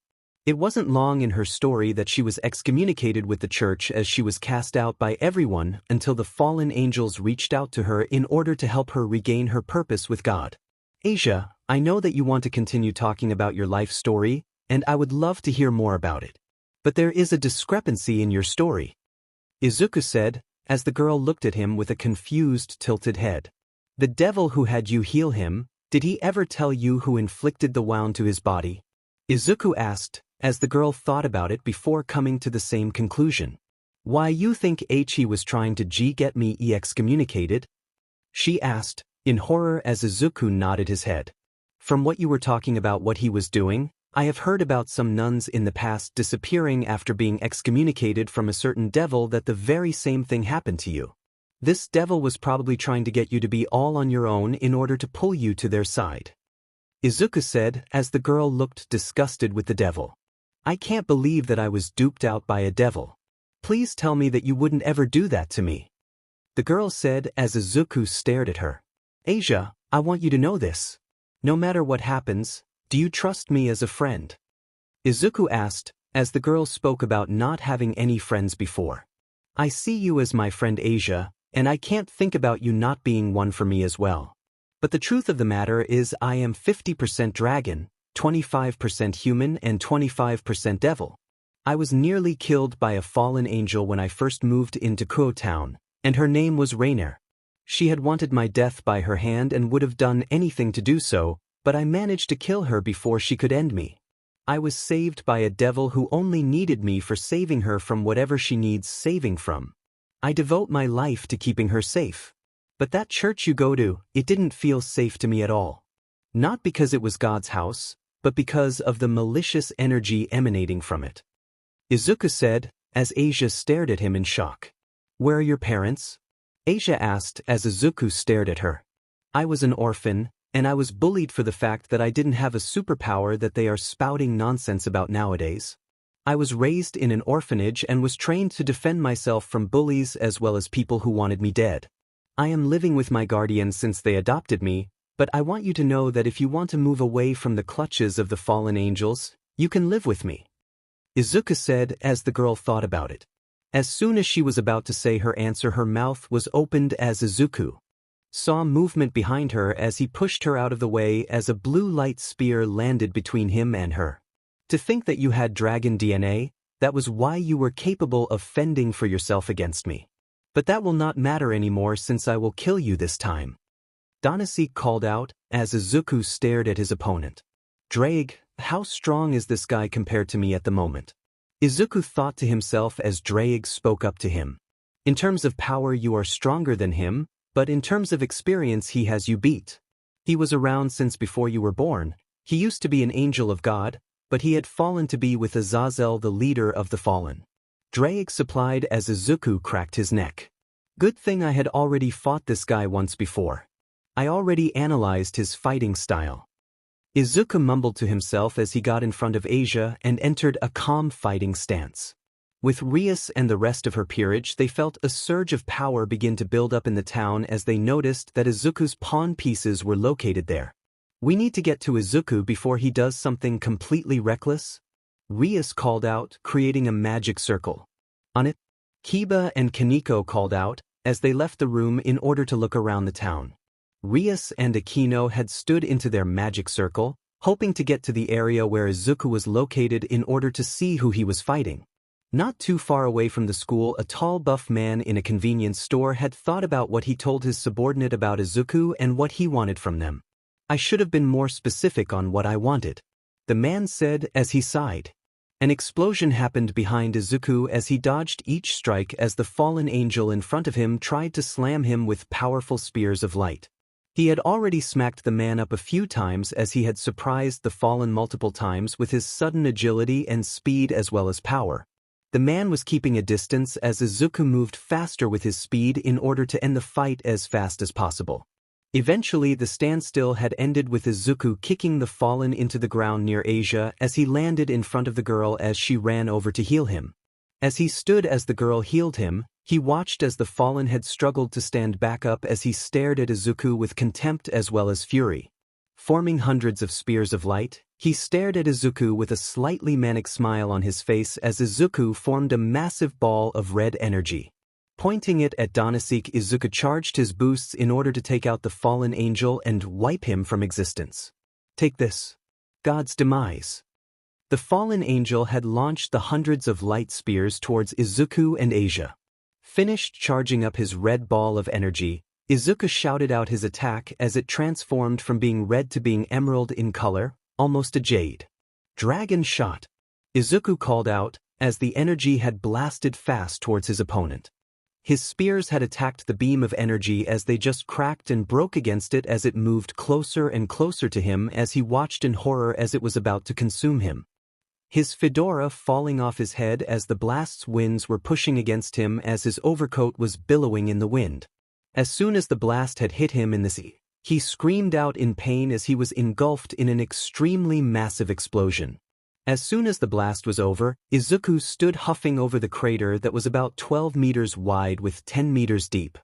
It wasn't long in her story that she was excommunicated with the church as she was cast out by everyone until the fallen angels reached out to her in order to help her regain her purpose with God. Asia, I know that you want to continue talking about your life story, and I would love to hear more about it. But there is a discrepancy in your story, Izuku said, as the girl looked at him with a confused, tilted head. The devil who had you heal him, did he ever tell you who inflicted the wound to his body? Izuku asked, as the girl thought about it before coming to the same conclusion. Why you think he was trying to get me excommunicated? She asked, in horror as Izuku nodded his head. From what you were talking about what he was doing, I have heard about some nuns in the past disappearing after being excommunicated from a certain devil that the very same thing happened to you. This devil was probably trying to get you to be all on your own in order to pull you to their side, Izuku said as the girl looked disgusted with the devil. I can't believe that I was duped out by a devil. Please tell me that you wouldn't ever do that to me, the girl said as Izuku stared at her. Asia, I want you to know this. No matter what happens, do you trust me as a friend? Izuku asked, as the girl spoke about not having any friends before. I see you as my friend Asia, and I can't think about you not being one for me as well. But the truth of the matter is I am 50% dragon, 25% human and 25% devil. I was nearly killed by a fallen angel when I first moved into Kuo Town, and her name was Rainier. She had wanted my death by her hand and would have done anything to do so, but I managed to kill her before she could end me. I was saved by a devil who only needed me for saving her from whatever she needs saving from. I devote my life to keeping her safe. But that church you go to, it didn't feel safe to me at all. Not because it was God's house, but because of the malicious energy emanating from it. Izuku said, as Asia stared at him in shock. Where are your parents? Asia asked as Izuku stared at her. I was an orphan, and I was bullied for the fact that I didn't have a superpower that they are spouting nonsense about nowadays. I was raised in an orphanage and was trained to defend myself from bullies as well as people who wanted me dead. I am living with my guardian since they adopted me, but I want you to know that if you want to move away from the clutches of the fallen angels, you can live with me. Izuku said as the girl thought about it. As soon as she was about to say her answer, her mouth was opened as Izuku saw movement behind her as he pushed her out of the way as a blue light spear landed between him and her. To think that you had dragon DNA, that was why you were capable of fending for yourself against me. But that will not matter anymore since I will kill you this time. Danasik called out as Izuku stared at his opponent. Drake, how strong is this guy compared to me at the moment? Izuku thought to himself as Drake spoke up to him. In terms of power you are stronger than him, but in terms of experience he has you beat. He was around since before you were born. He used to be an angel of God, but he had fallen to be with Azazel, the leader of the fallen. Drake supplied as Izuku cracked his neck. Good thing I had already fought this guy once before. I already analyzed his fighting style. Izuku mumbled to himself as he got in front of Asia and entered a calm fighting stance. With Rias and the rest of her peerage, they felt a surge of power begin to build up in the town as they noticed that Izuku's pawn pieces were located there. We need to get to Izuku before he does something completely reckless. Rias called out, creating a magic circle. On it, Kiba and Kaneko called out as they left the room in order to look around the town. Rias and Akino had stood into their magic circle, hoping to get to the area where Izuku was located in order to see who he was fighting. Not too far away from the school, a tall buff man in a convenience store had thought about what he told his subordinate about Izuku and what he wanted from them. I should have been more specific on what I wanted, the man said as he sighed. An explosion happened behind Izuku as he dodged each strike as the fallen angel in front of him tried to slam him with powerful spears of light. He had already smacked the man up a few times as he had surprised the fallen multiple times with his sudden agility and speed as well as power. The man was keeping a distance as Izuku moved faster with his speed in order to end the fight as fast as possible. Eventually the standstill had ended with Izuku kicking the fallen into the ground near Asia as he landed in front of the girl as she ran over to heal him. As he stood as the girl healed him, he watched as the fallen had struggled to stand back up as he stared at Izuku with contempt as well as fury. Forming hundreds of spears of light, he stared at Izuku with a slightly manic smile on his face as Izuku formed a massive ball of red energy. Pointing it at Danasik, Izuku charged his boosts in order to take out the fallen angel and wipe him from existence. Take this. God's demise. The fallen angel had launched the hundreds of light spears towards Izuku and Asia. Finished charging up his red ball of energy, Izuku shouted out his attack as it transformed from being red to being emerald in color, almost a jade. Dragon shot. Izuku called out, as the energy had blasted fast towards his opponent. His spears had attacked the beam of energy as they just cracked and broke against it as it moved closer and closer to him as he watched in horror as it was about to consume him. His fedora falling off his head as the blast's winds were pushing against him as his overcoat was billowing in the wind. As soon as the blast had hit him in the sea, he screamed out in pain as he was engulfed in an extremely massive explosion. As soon as the blast was over, Izuku stood huffing over the crater that was about 12 meters wide with 10 meters deep.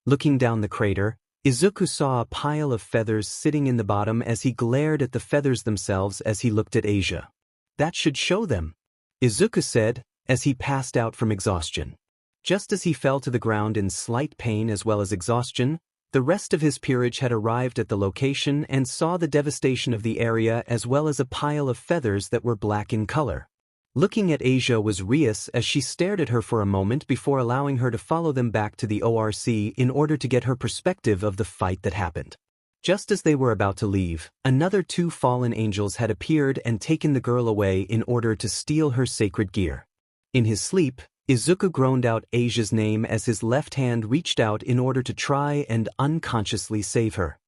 Looking down the crater, Izuku saw a pile of feathers sitting in the bottom as he glared at the feathers themselves as he looked at Asia. That should show them, Izuku said, as he passed out from exhaustion. Just as he fell to the ground in slight pain as well as exhaustion, the rest of his peerage had arrived at the location and saw the devastation of the area as well as a pile of feathers that were black in color. Looking at Asia was Rias as she stared at her for a moment before allowing her to follow them back to the ORC in order to get her perspective of the fight that happened. Just as they were about to leave, another 2 fallen angels had appeared and taken the girl away in order to steal her sacred gear. In his sleep, Izuku groaned out Asia's name as his left hand reached out in order to try and unconsciously save her.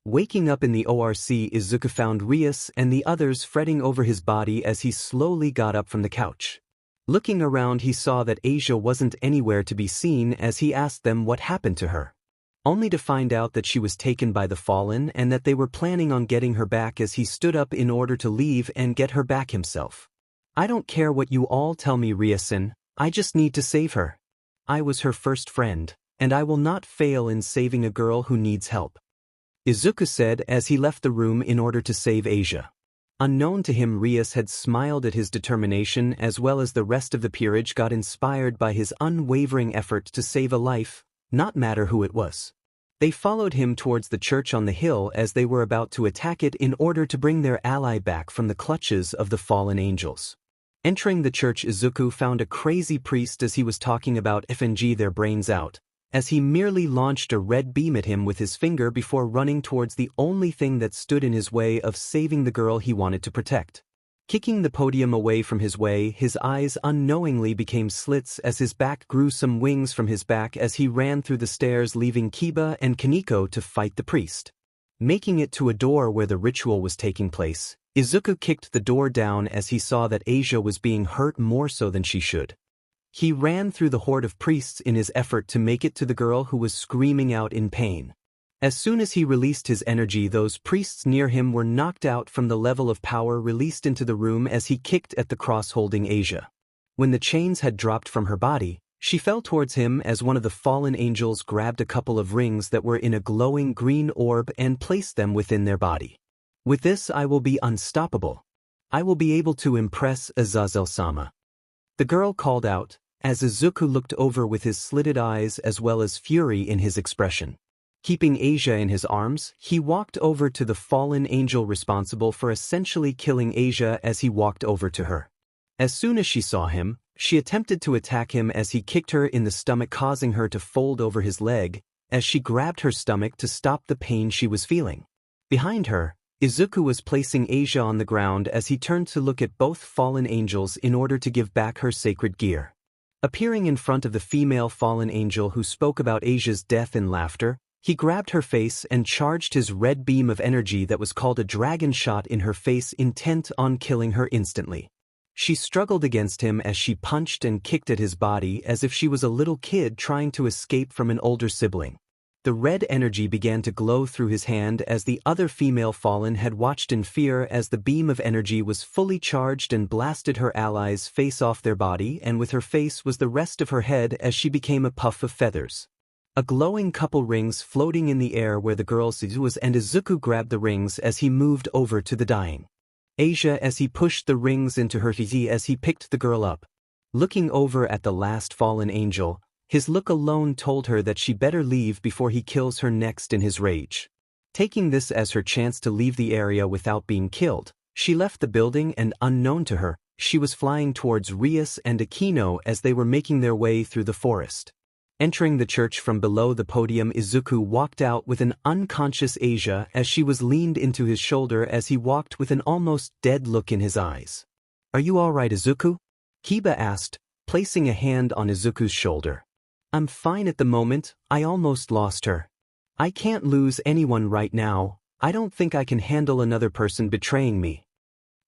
Waking up in the ORC, Izuku found Rias and the others fretting over his body as he slowly got up from the couch. Looking around, he saw that Asia wasn't anywhere to be seen as he asked them what happened to her. Only to find out that she was taken by the Fallen and that they were planning on getting her back as he stood up in order to leave and get her back himself. I don't care what you all tell me, Riasen. I just need to save her. I was her first friend, and I will not fail in saving a girl who needs help, Izuku said as he left the room in order to save Asia. Unknown to him, Rias had smiled at his determination as well as the rest of the peerage got inspired by his unwavering effort to save a life, not matter who it was. They followed him towards the church on the hill as they were about to attack it in order to bring their ally back from the clutches of the fallen angels. Entering the church, Izuku found a crazy priest as he was talking about FNG their brains out, as he merely launched a red beam at him with his finger before running towards the only thing that stood in his way of saving the girl he wanted to protect. Kicking the podium away from his way, his eyes unknowingly became slits as his back grew some wings from his back as he ran through the stairs, leaving Kiba and Kaneko to fight the priest. Making it to a door where the ritual was taking place, Izuku kicked the door down as he saw that Asia was being hurt more so than she should. He ran through the horde of priests in his effort to make it to the girl who was screaming out in pain. As soon as he released his energy, those priests near him were knocked out from the level of power released into the room as he kicked at the cross holding Asia. When the chains had dropped from her body, she fell towards him as one of the fallen angels grabbed a couple of rings that were in a glowing green orb and placed them within their body. With this, I will be unstoppable. I will be able to impress Azazel-sama, the girl called out, as Izuku looked over with his slitted eyes as well as fury in his expression. Keeping Asia in his arms, he walked over to the fallen angel responsible for essentially killing Asia as he walked over to her. As soon as she saw him, she attempted to attack him as he kicked her in the stomach, causing her to fold over his leg as she grabbed her stomach to stop the pain she was feeling. Behind her, Izuku was placing Asia on the ground as he turned to look at both fallen angels in order to give back her sacred gear. Appearing in front of the female fallen angel who spoke about Asia's death in laughter, he grabbed her face and charged his red beam of energy that was called a dragon shot in her face, intent on killing her instantly. She struggled against him as she punched and kicked at his body as if she was a little kid trying to escape from an older sibling. The red energy began to glow through his hand as the other female fallen had watched in fear as the beam of energy was fully charged and blasted her allies' face off their body, and with her face was the rest of her head as she became a puff of feathers. A glowing couple rings floating in the air where the girl was, and Izuku grabbed the rings as he moved over to the dying Asia as he pushed the rings into her as he picked the girl up. Looking over at the last fallen angel, his look alone told her that she better leave before he kills her next in his rage. Taking this as her chance to leave the area without being killed, she left the building and, unknown to her, she was flying towards Rias and Aquino as they were making their way through the forest. Entering the church from below the podium, Izuku walked out with an unconscious Asia as she was leaned into his shoulder as he walked with an almost dead look in his eyes. "Are you all right, Izuku?" Kiba asked, placing a hand on Izuku's shoulder. "I'm fine at the moment. I almost lost her. I can't lose anyone right now. I don't think I can handle another person betraying me,"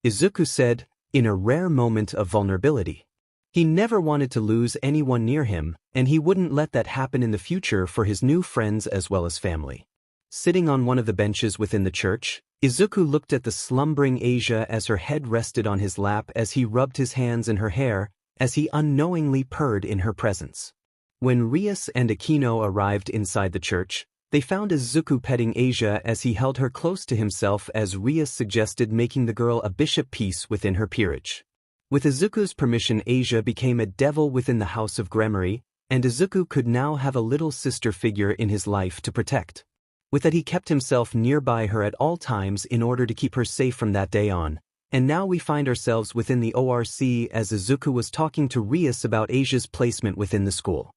Izuku said, in a rare moment of vulnerability. He never wanted to lose anyone near him, and he wouldn't let that happen in the future for his new friends as well as family. Sitting on one of the benches within the church, Izuku looked at the slumbering Asia as her head rested on his lap as he rubbed his hands in her hair, as he unknowingly purred in her presence. When Rias and Aquino arrived inside the church, They found Izuku petting Asia as he held her close to himself as Rias suggested making the girl a bishop piece within her peerage. With Izuku's permission, Asia became a devil within the House of Gremory, and Izuku could now have a little sister figure in his life to protect. With that, he kept himself nearby her at all times in order to keep her safe from that day on. And now we find ourselves within the ORC as Izuku was talking to Rias about Asia's placement within the school.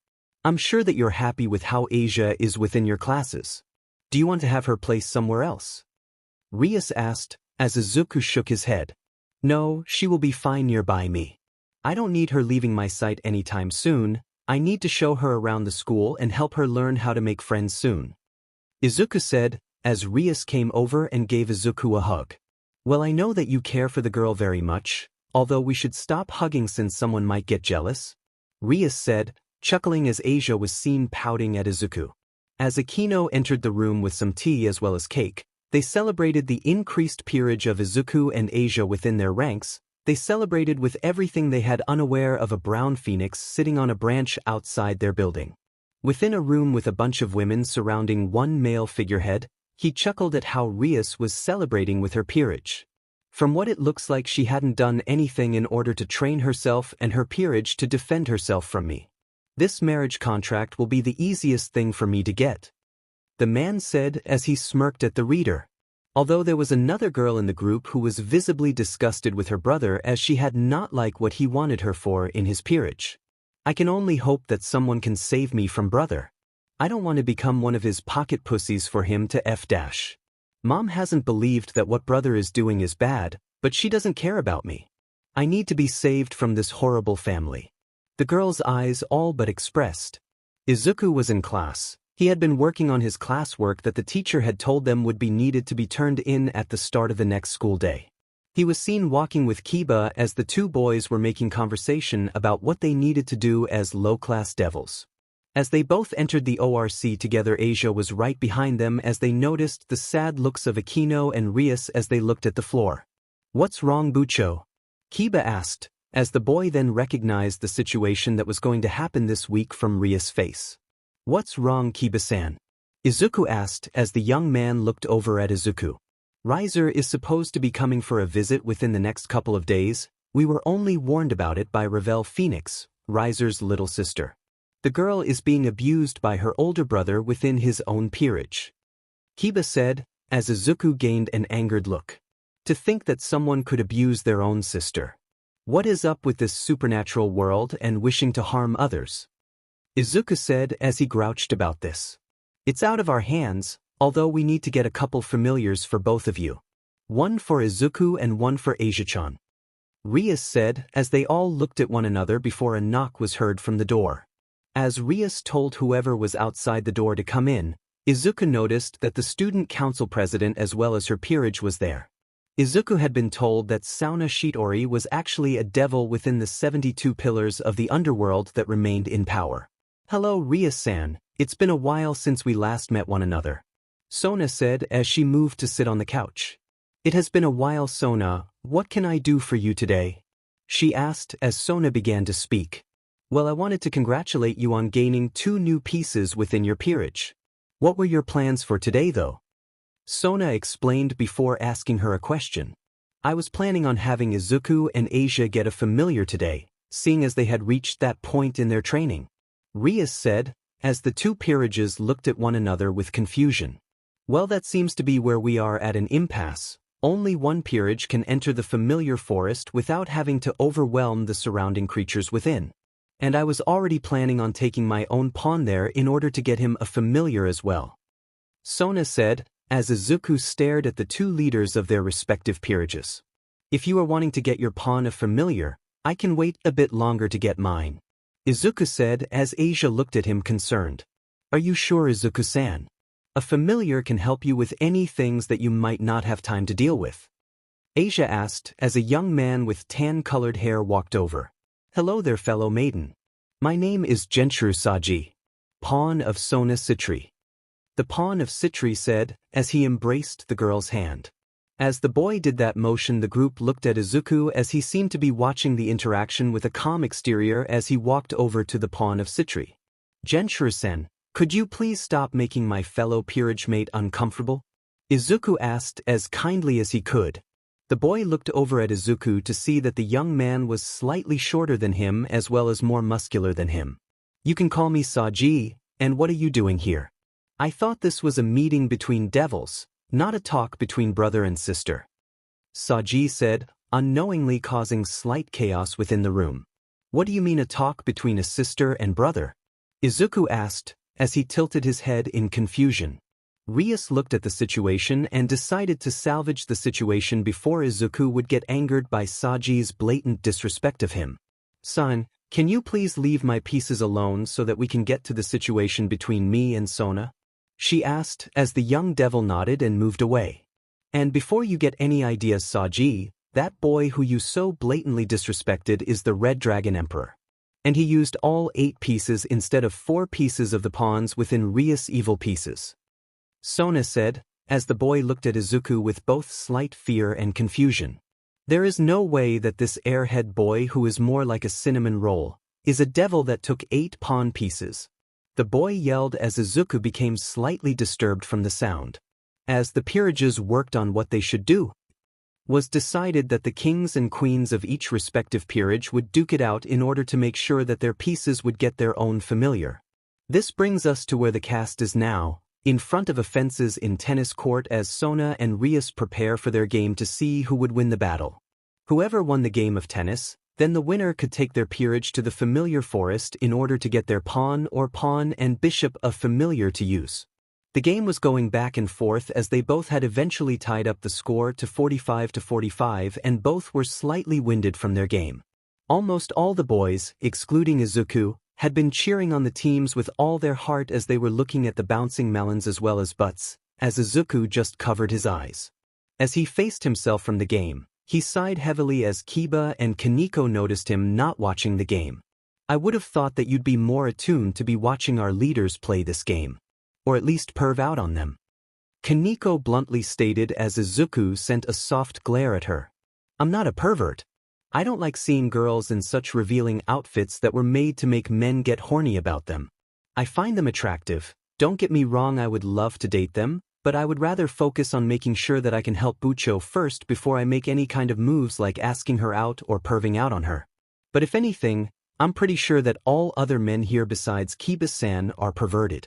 I'm sure that you're happy with how Asia is within your classes. Do you want to have her placed somewhere else? Rias asked, as Izuku shook his head. No, she will be fine nearby me. I don't need her leaving my sight anytime soon. I need to show her around the school and help her learn how to make friends soon. Izuku said, as Rias came over and gave Izuku a hug. Well, I know that you care for the girl very much, although we should stop hugging since someone might get jealous. Rias said, chuckling as Asia was seen pouting at Izuku. As Akino entered the room with some tea as well as cake, they celebrated the increased peerage of Izuku and Asia within their ranks. They celebrated with everything they had, unaware of a brown phoenix sitting on a branch outside their building. Within a room with a bunch of women surrounding one male figurehead, he chuckled at how Rias was celebrating with her peerage. From what it looks like, she hadn't done anything in order to train herself and her peerage to defend herself from me. This marriage contract will be the easiest thing for me to get. The man said as he smirked at the reader. Although there was another girl in the group who was visibly disgusted with her brother as she had not liked what he wanted her for in his peerage. I can only hope that someone can save me from brother. I don't want to become one of his pocket pussies for him to f-. Mom hasn't believed that what brother is doing is bad, but she doesn't care about me. I need to be saved from this horrible family. The girl's eyes all but expressed. Izuku was in class. He had been working on his classwork that the teacher had told them would be needed to be turned in at the start of the next school day. He was seen walking with Kiba as the two boys were making conversation about what they needed to do as low-class devils. As they both entered the ORC together, Asia was right behind them as they noticed the sad looks of Akino and Rias as they looked at the floor. What's wrong, Bucho? Kiba asked, as the boy then recognized the situation that was going to happen this week from Rias' face. What's wrong, Kiba-san? Izuku asked as the young man looked over at Izuku. Riser is supposed to be coming for a visit within the next couple of days. We were only warned about it by Ravel Phoenix, Riser's little sister. The girl is being abused by her older brother within his own peerage. Kiba said, as Izuku gained an angered look. To think that someone could abuse their own sister. What is up with this supernatural world and wishing to harm others? Izuku said as he grouched about this. It's out of our hands, although we need to get a couple familiars for both of you. One for Izuku and one for Asia-chan. Rias said as they all looked at one another before a knock was heard from the door. As Rias told whoever was outside the door to come in, Izuku noticed that the student council president as well as her peerage was there. Izuku had been told that Sauna Shitori was actually a devil within the 72 pillars of the underworld that remained in power. Hello, Rias-san, it's been a while since we last met one another. Sona said as she moved to sit on the couch. It has been a while, Sona. What can I do for you today? She asked as Sona began to speak. Well, I wanted to congratulate you on gaining 2 new pieces within your peerage. What were your plans for today, though? Sona explained before asking her a question. I was planning on having Izuku and Asia get a familiar today, seeing as they had reached that point in their training. Rias said, as the 2 peerages looked at one another with confusion. Well, that seems to be where we are at an impasse. Only one peerage can enter the familiar forest without having to overwhelm the surrounding creatures within. And I was already planning on taking my own pawn there in order to get him a familiar as well. Sona said, as Izuku stared at the 2 leaders of their respective peerages. If you are wanting to get your pawn a familiar, I can wait a bit longer to get mine. Izuku said as Asia looked at him concerned. Are you sure, Izuku-san? A familiar can help you with any things that you might not have time to deal with. Asia asked as a young man with tan-colored hair walked over. Hello there, fellow maiden. My name is Genshuru Saji, pawn of Sona Citri. The pawn of Citri said, as he embraced the girl's hand. As the boy did that motion, the group looked at Izuku as he seemed to be watching the interaction with a calm exterior as he walked over to the pawn of Citri. Genshuru-sen, Could you please stop making my fellow peerage mate uncomfortable? Izuku asked as kindly as he could. The boy looked over at Izuku to see that the young man was slightly shorter than him as well as more muscular than him. You can call me Saji, and what are you doing here? I thought this was a meeting between devils, not a talk between brother and sister. Saji said, unknowingly causing slight chaos within the room. What do you mean a talk between a sister and brother? Izuku asked, as he tilted his head in confusion. Rias looked at the situation and decided to salvage the situation before Izuku would get angered by Saji's blatant disrespect of him. Son, can you please leave my pieces alone so that we can get to the situation between me and Sona? She asked as the young devil nodded and moved away. And before you get any ideas, Saji, that boy who you so blatantly disrespected is the Red Dragon Emperor. And he used all 8 pieces instead of 4 pieces of the pawns within Rias' evil pieces. Sona said, as the boy looked at Izuku with both slight fear and confusion. There is no way that this airhead boy who is more like a cinnamon roll is a devil that took 8 pawn pieces. The boy yelled as Izuku became slightly disturbed from the sound. As the peerages worked on what they should do, was decided that the kings and queens of each respective peerage would duke it out in order to make sure that their pieces would get their own familiar. This brings us to where the cast is now, in front of fences in tennis court as Sona and Rias prepare for their game to see who would win the battle. Whoever won the game of tennis, then the winner could take their peerage to the familiar forest in order to get their pawn and bishop of familiar to use. The game was going back and forth as they both had eventually tied up the score to 45-45 and both were slightly winded from their game. Almost all the boys, excluding Izuku, had been cheering on the teams with all their heart as they were looking at the bouncing melons as well as butts, as Izuku just covered his eyes. As he faced himself from the game, he sighed heavily as Kiba and Kaneko noticed him not watching the game. I would have thought that you'd be more attuned to be watching our leaders play this game. Or at least perv out on them. Kaneko bluntly stated as Izuku sent a soft glare at her. I'm not a pervert. I don't like seeing girls in such revealing outfits that were made to make men get horny about them. I find them attractive, don't get me wrong, I would love to date them, but I would rather focus on making sure that I can help Bucho first before I make any kind of moves like asking her out or perving out on her. But if anything, I'm pretty sure that all other men here besides Kiba-san are perverted.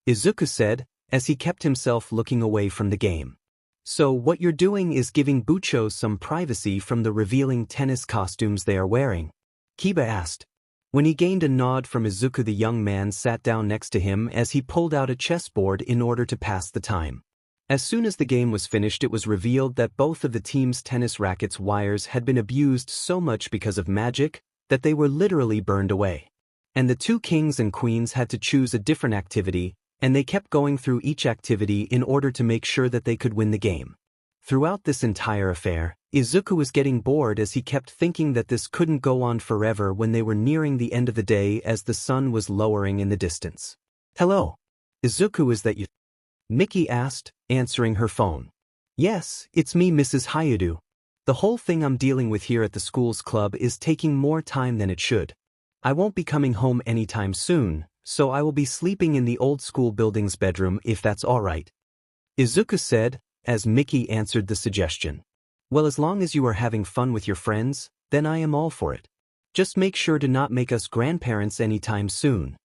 Izuku said, as he kept himself looking away from the game. So what you're doing is giving Bucho some privacy from the revealing tennis costumes they are wearing? Kiba asked. When he gained a nod from Izuku, the young man sat down next to him as he pulled out a chessboard in order to pass the time. As soon as the game was finished, it was revealed that both of the team's tennis rackets' wires had been abused so much because of magic that they were literally burned away. And the 2 kings and queens had to choose a different activity, and they kept going through each activity in order to make sure that they could win the game. Throughout this entire affair, Izuku was getting bored as he kept thinking that this couldn't go on forever when they were nearing the end of the day as the sun was lowering in the distance. Hello. Izuku, is that you? Miki asked, answering her phone. Yes, it's me, Mrs. Hayadu. The whole thing I'm dealing with here at the school's club is taking more time than it should. I won't be coming home anytime soon, so I will be sleeping in the old school building's bedroom if that's alright. Izuku said, as Miki answered the suggestion. Well, as long as you are having fun with your friends, then I am all for it. Just make sure to not make us grandparents anytime soon.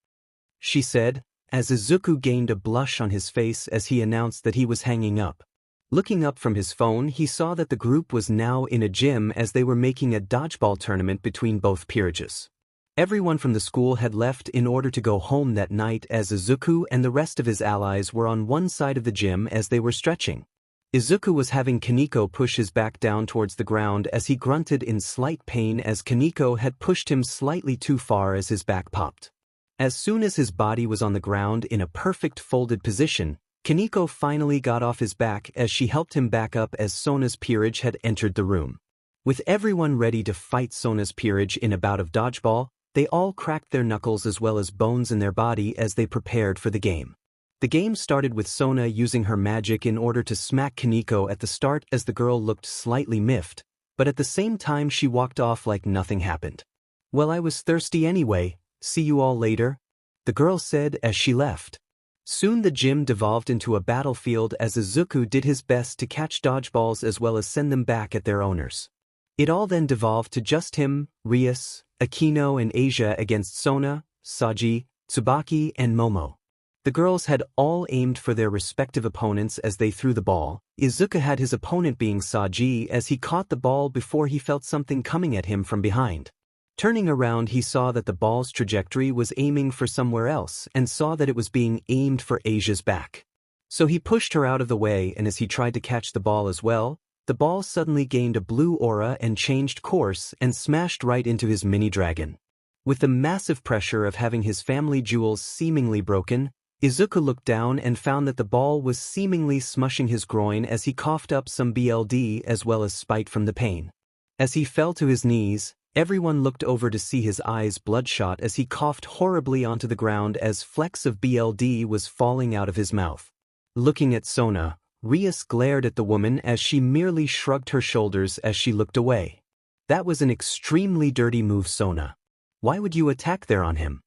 She said, as Izuku gained a blush on his face as he announced that he was hanging up. Looking up from his phone, he saw that the group was now in a gym as they were making a dodgeball tournament between both peerages. Everyone from the school had left in order to go home that night as Izuku and the rest of his allies were on one side of the gym as they were stretching. Izuku was having Kaneko push his back down towards the ground as he grunted in slight pain as Kaneko had pushed him slightly too far as his back popped. As soon as his body was on the ground in a perfect folded position, Kaneko finally got off his back as she helped him back up as Sona's peerage had entered the room. With everyone ready to fight Sona's peerage in a bout of dodgeball, they all cracked their knuckles as well as bones in their body as they prepared for the game. The game started with Sona using her magic in order to smack Kaneko at the start as the girl looked slightly miffed, but at the same time she walked off like nothing happened. Well, I was thirsty anyway, see you all later. the girl said as she left. Soon the gym devolved into a battlefield as Izuku did his best to catch dodgeballs as well as send them back at their owners. It all then devolved to just him, Rias, Akino and Asia against Sona, Saji, Tsubaki and Momo. The girls had all aimed for their respective opponents as they threw the ball. Izuku had his opponent being Saji as he caught the ball before he felt something coming at him from behind. Turning around, he saw that the ball's trajectory was aiming for somewhere else and saw that it was being aimed for Asia's back. So he pushed her out of the way, and as he tried to catch the ball as well, the ball suddenly gained a blue aura and changed course and smashed right into his mini dragon. With the massive pressure of having his family jewels seemingly broken, Izuku looked down and found that the ball was seemingly smushing his groin as he coughed up some BLD as well as spite from the pain. As he fell to his knees, everyone looked over to see his eyes bloodshot as he coughed horribly onto the ground as flecks of BLD was falling out of his mouth. Looking at Sona, Rias glared at the woman as she merely shrugged her shoulders as she looked away. That was an extremely dirty move, Sona. Why would you attack there on him?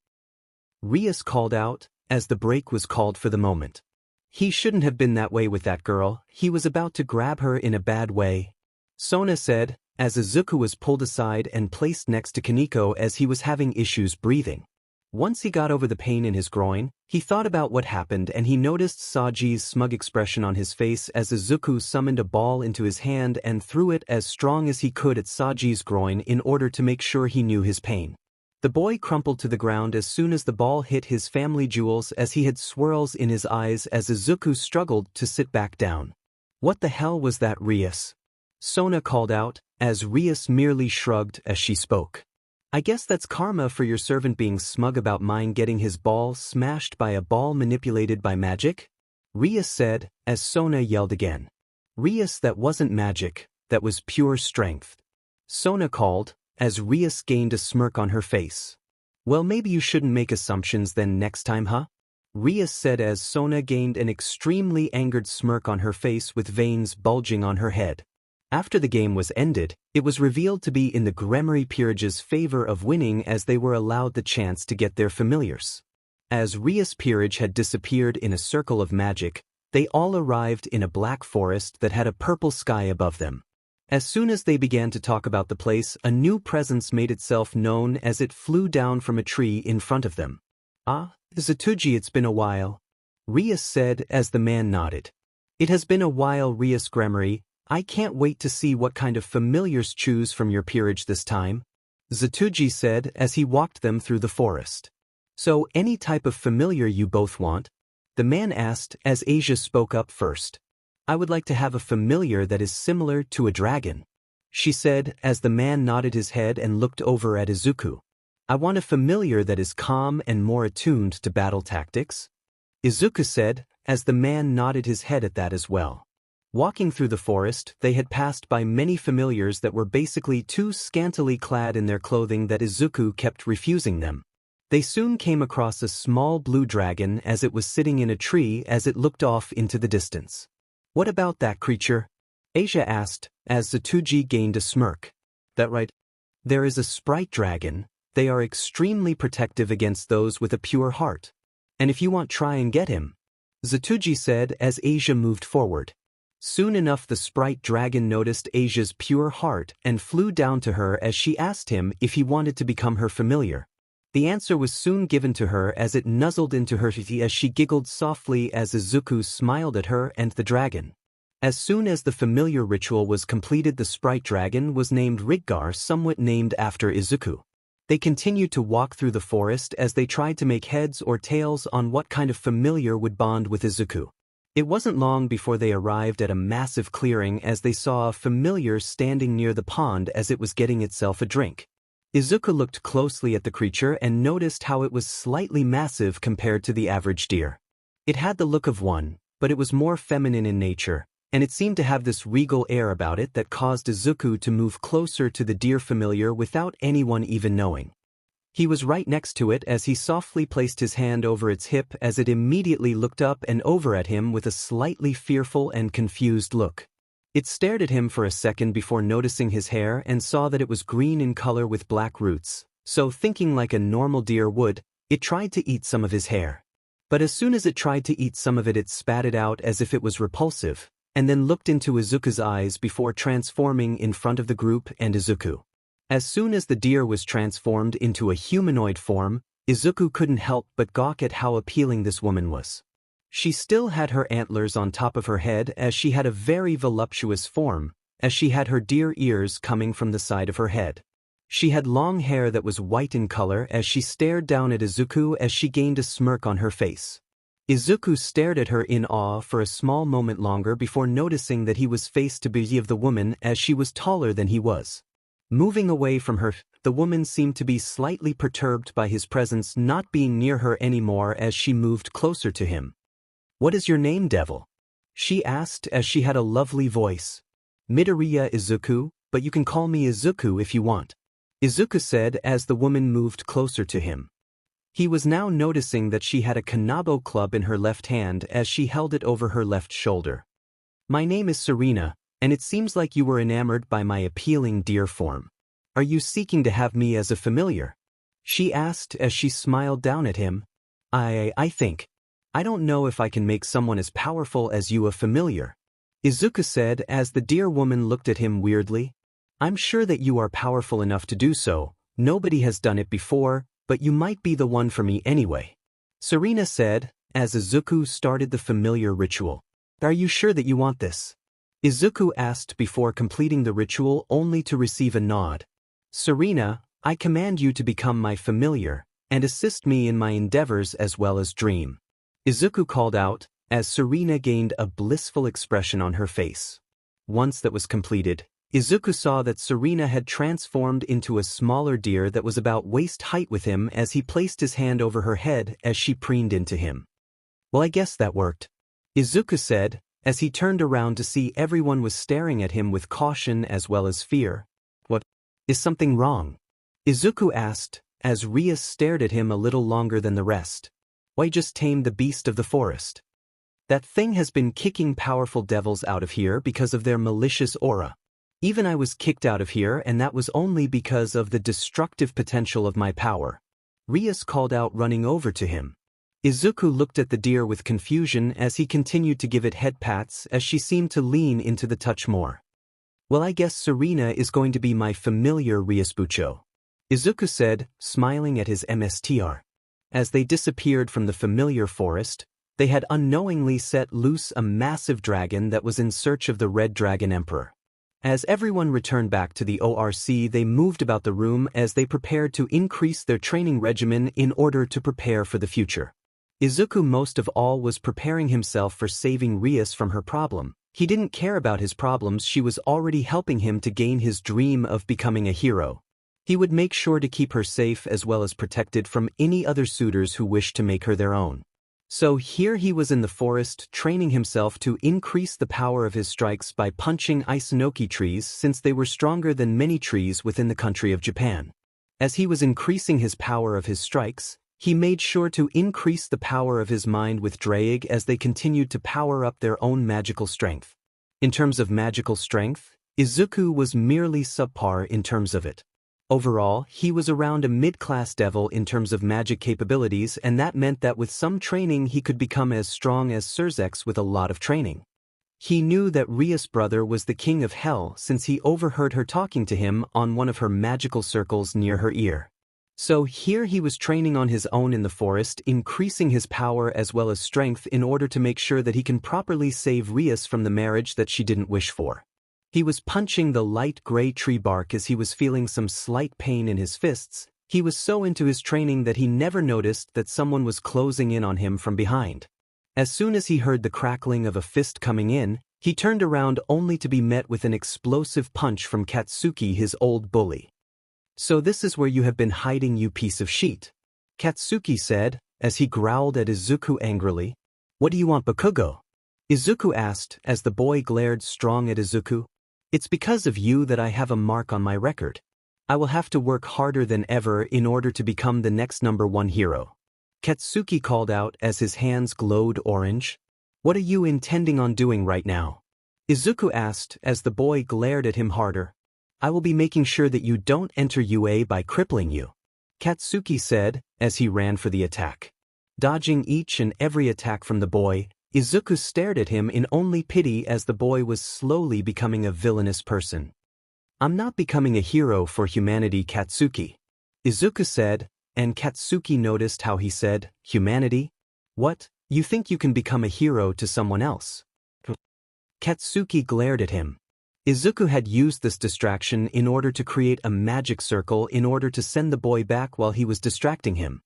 Rias called out, as the break was called for the moment. He shouldn't have been that way with that girl, he was about to grab her in a bad way. Sona said, as Izuku was pulled aside and placed next to Kaneko as he was having issues breathing. Once he got over the pain in his groin, he thought about what happened and he noticed Saji's smug expression on his face as Izuku summoned a ball into his hand and threw it as strong as he could at Saji's groin in order to make sure he knew his pain. The boy crumpled to the ground as soon as the ball hit his family jewels as he had swirls in his eyes as Izuku struggled to sit back down. What the hell was that, Rias? Sona called out, as Rias merely shrugged as she spoke. I guess that's karma for your servant being smug about mine getting his ball smashed by a ball manipulated by magic? Rias said, as Sona yelled again. Rias, that wasn't magic, that was pure strength. Sona called, as Rias gained a smirk on her face. Well, maybe you shouldn't make assumptions then next time, huh? Rias said as Sona gained an extremely angered smirk on her face with veins bulging on her head. After the game was ended, it was revealed to be in the Gremory Peerage's favor of winning as they were allowed the chance to get their familiars. As Rias Peerage had disappeared in a circle of magic, they all arrived in a black forest that had a purple sky above them. As soon as they began to talk about the place, a new presence made itself known as it flew down from a tree in front of them. Ah, Zatuji, it's been a while. Rias said as the man nodded. It has been a while, Rias Gremory. I can't wait to see what kind of familiars choose from your peerage this time. Zatuji said as he walked them through the forest. So, any type of familiar you both want? The man asked as Asia spoke up first. I would like to have a familiar that is similar to a dragon, she said as the man nodded his head and looked over at Izuku. I want a familiar that is calm and more attuned to battle tactics, Izuku said as the man nodded his head at that as well. Walking through the forest, they had passed by many familiars that were basically too scantily clad in their clothing that Izuku kept refusing them. They soon came across a small blue dragon as it was sitting in a tree as it looked off into the distance. What about that creature? Asia asked, as Zatuji gained a smirk. That right? There is a sprite dragon. They are extremely protective against those with a pure heart. And if you want, try and get him, Zatuji said as Asia moved forward. Soon enough the sprite dragon noticed Asia's pure heart and flew down to her as she asked him if he wanted to become her familiar. The answer was soon given to her as it nuzzled into her as she giggled softly as Izuku smiled at her and the dragon. As soon as the familiar ritual was completed, the sprite dragon was named Ridgar, somewhat named after Izuku. They continued to walk through the forest as they tried to make heads or tails on what kind of familiar would bond with Izuku. It wasn't long before they arrived at a massive clearing as they saw a familiar standing near the pond as it was getting itself a drink. Izuku looked closely at the creature and noticed how it was slightly massive compared to the average deer. It had the look of one, but it was more feminine in nature, and it seemed to have this regal air about it that caused Izuku to move closer to the deer familiar without anyone even knowing. He was right next to it as he softly placed his hand over its hip as it immediately looked up and over at him with a slightly fearful and confused look. It stared at him for a second before noticing his hair and saw that it was green in color with black roots, so thinking like a normal deer would, It tried to eat some of his hair. But as soon as it tried to eat some of it, it spat it out as if it was repulsive, and then looked into Izuku's eyes before transforming in front of the group and Izuku. As soon as the deer was transformed into a humanoid form, Izuku couldn't help but gawk at how appealing this woman was. She still had her antlers on top of her head, as she had a very voluptuous form, as she had her deer ears coming from the side of her head. She had long hair that was white in color as she stared down at Izuku as she gained a smirk on her face. Izuku stared at her in awe for a small moment longer before noticing that he was face to beauty of the woman as she was taller than he was. Moving away from her, the woman seemed to be slightly perturbed by his presence not being near her anymore as she moved closer to him. "What is your name, devil?" she asked as she had a lovely voice. "Midoriya Izuku, but you can call me Izuku if you want," Izuku said as the woman moved closer to him. He was now noticing that she had a kanabo club in her left hand as she held it over her left shoulder. "My name is Serena, and it seems like you were enamored by my appealing deer form. Are you seeking to have me as a familiar?" she asked as she smiled down at him. I think. I don't know if I can make someone as powerful as you a familiar," Izuku said as the deer woman looked at him weirdly. "I'm sure that you are powerful enough to do so. Nobody has done it before, but you might be the one for me anyway," Serena said, as Izuku started the familiar ritual. "Are you sure that you want this?" Izuku asked before completing the ritual only to receive a nod. "Serena, I command you to become my familiar, and assist me in my endeavors as well as dream," Izuku called out, as Serena gained a blissful expression on her face. Once that was completed, Izuku saw that Serena had transformed into a smaller deer that was about waist height with him as he placed his hand over her head as she preened into him. "Well, I guess that worked," Izuku said, as he turned around to see everyone was staring at him with caution as well as fear. "What? Is something wrong?" Izuku asked, as Rias stared at him a little longer than the rest. "Why, just tamed the beast of the forest. That thing has been kicking powerful devils out of here because of their malicious aura. Even I was kicked out of here, and that was only because of the destructive potential of my power," Rias called out, running over to him. Izuku looked at the deer with confusion as he continued to give it head pats as she seemed to lean into the touch more. "Well, I guess Serena is going to be my familiar, Riasbucho," Izuku said, smiling at his MSTR. As they disappeared from the familiar forest, they had unknowingly set loose a massive dragon that was in search of the Red Dragon Emperor. As everyone returned back to the ORC, they moved about the room as they prepared to increase their training regimen in order to prepare for the future. Izuku most of all was preparing himself for saving Rias from her problem. He didn't care about his problems, she was already helping him to gain his dream of becoming a hero. He would make sure to keep her safe as well as protected from any other suitors who wished to make her their own. So here he was in the forest training himself to increase the power of his strikes by punching Isunoki trees since they were stronger than many trees within the country of Japan. As he was increasing his power of his strikes, he made sure to increase the power of his mind with Draig as they continued to power up their own magical strength. In terms of magical strength, Izuku was merely subpar in terms of it. Overall, he was around a mid-class devil in terms of magic capabilities, and that meant that with some training he could become as strong as Surzex with a lot of training. He knew that Rias' brother was the king of hell since he overheard her talking to him on one of her magical circles near her ear. So here he was training on his own in the forest, increasing his power as well as strength in order to make sure that he can properly save Rias from the marriage that she didn't wish for. He was punching the light gray tree bark as he was feeling some slight pain in his fists. He was so into his training that he never noticed that someone was closing in on him from behind. As soon as he heard the crackling of a fist coming in, he turned around only to be met with an explosive punch from Katsuki, his old bully. "So this is where you have been hiding, you piece of shit," Katsuki said, as he growled at Izuku angrily. "What do you want, Bakugo?" Izuku asked as the boy glared strong at Izuku. "It's because of you that I have a mark on my record. I will have to work harder than ever in order to become the next #1 hero," Katsuki called out as his hands glowed orange. "What are you intending on doing right now?" Izuku asked as the boy glared at him harder. "I will be making sure that you don't enter UA by crippling you," Katsuki said, as he ran for the attack. Dodging each and every attack from the boy, Izuku stared at him in only pity as the boy was slowly becoming a villainous person. "I'm not becoming a hero for humanity, Katsuki," Izuku said, and Katsuki noticed how he said, "Humanity? What, you think you can become a hero to someone else?" Katsuki glared at him. Izuku had used this distraction in order to create a magic circle in order to send the boy back while he was distracting him.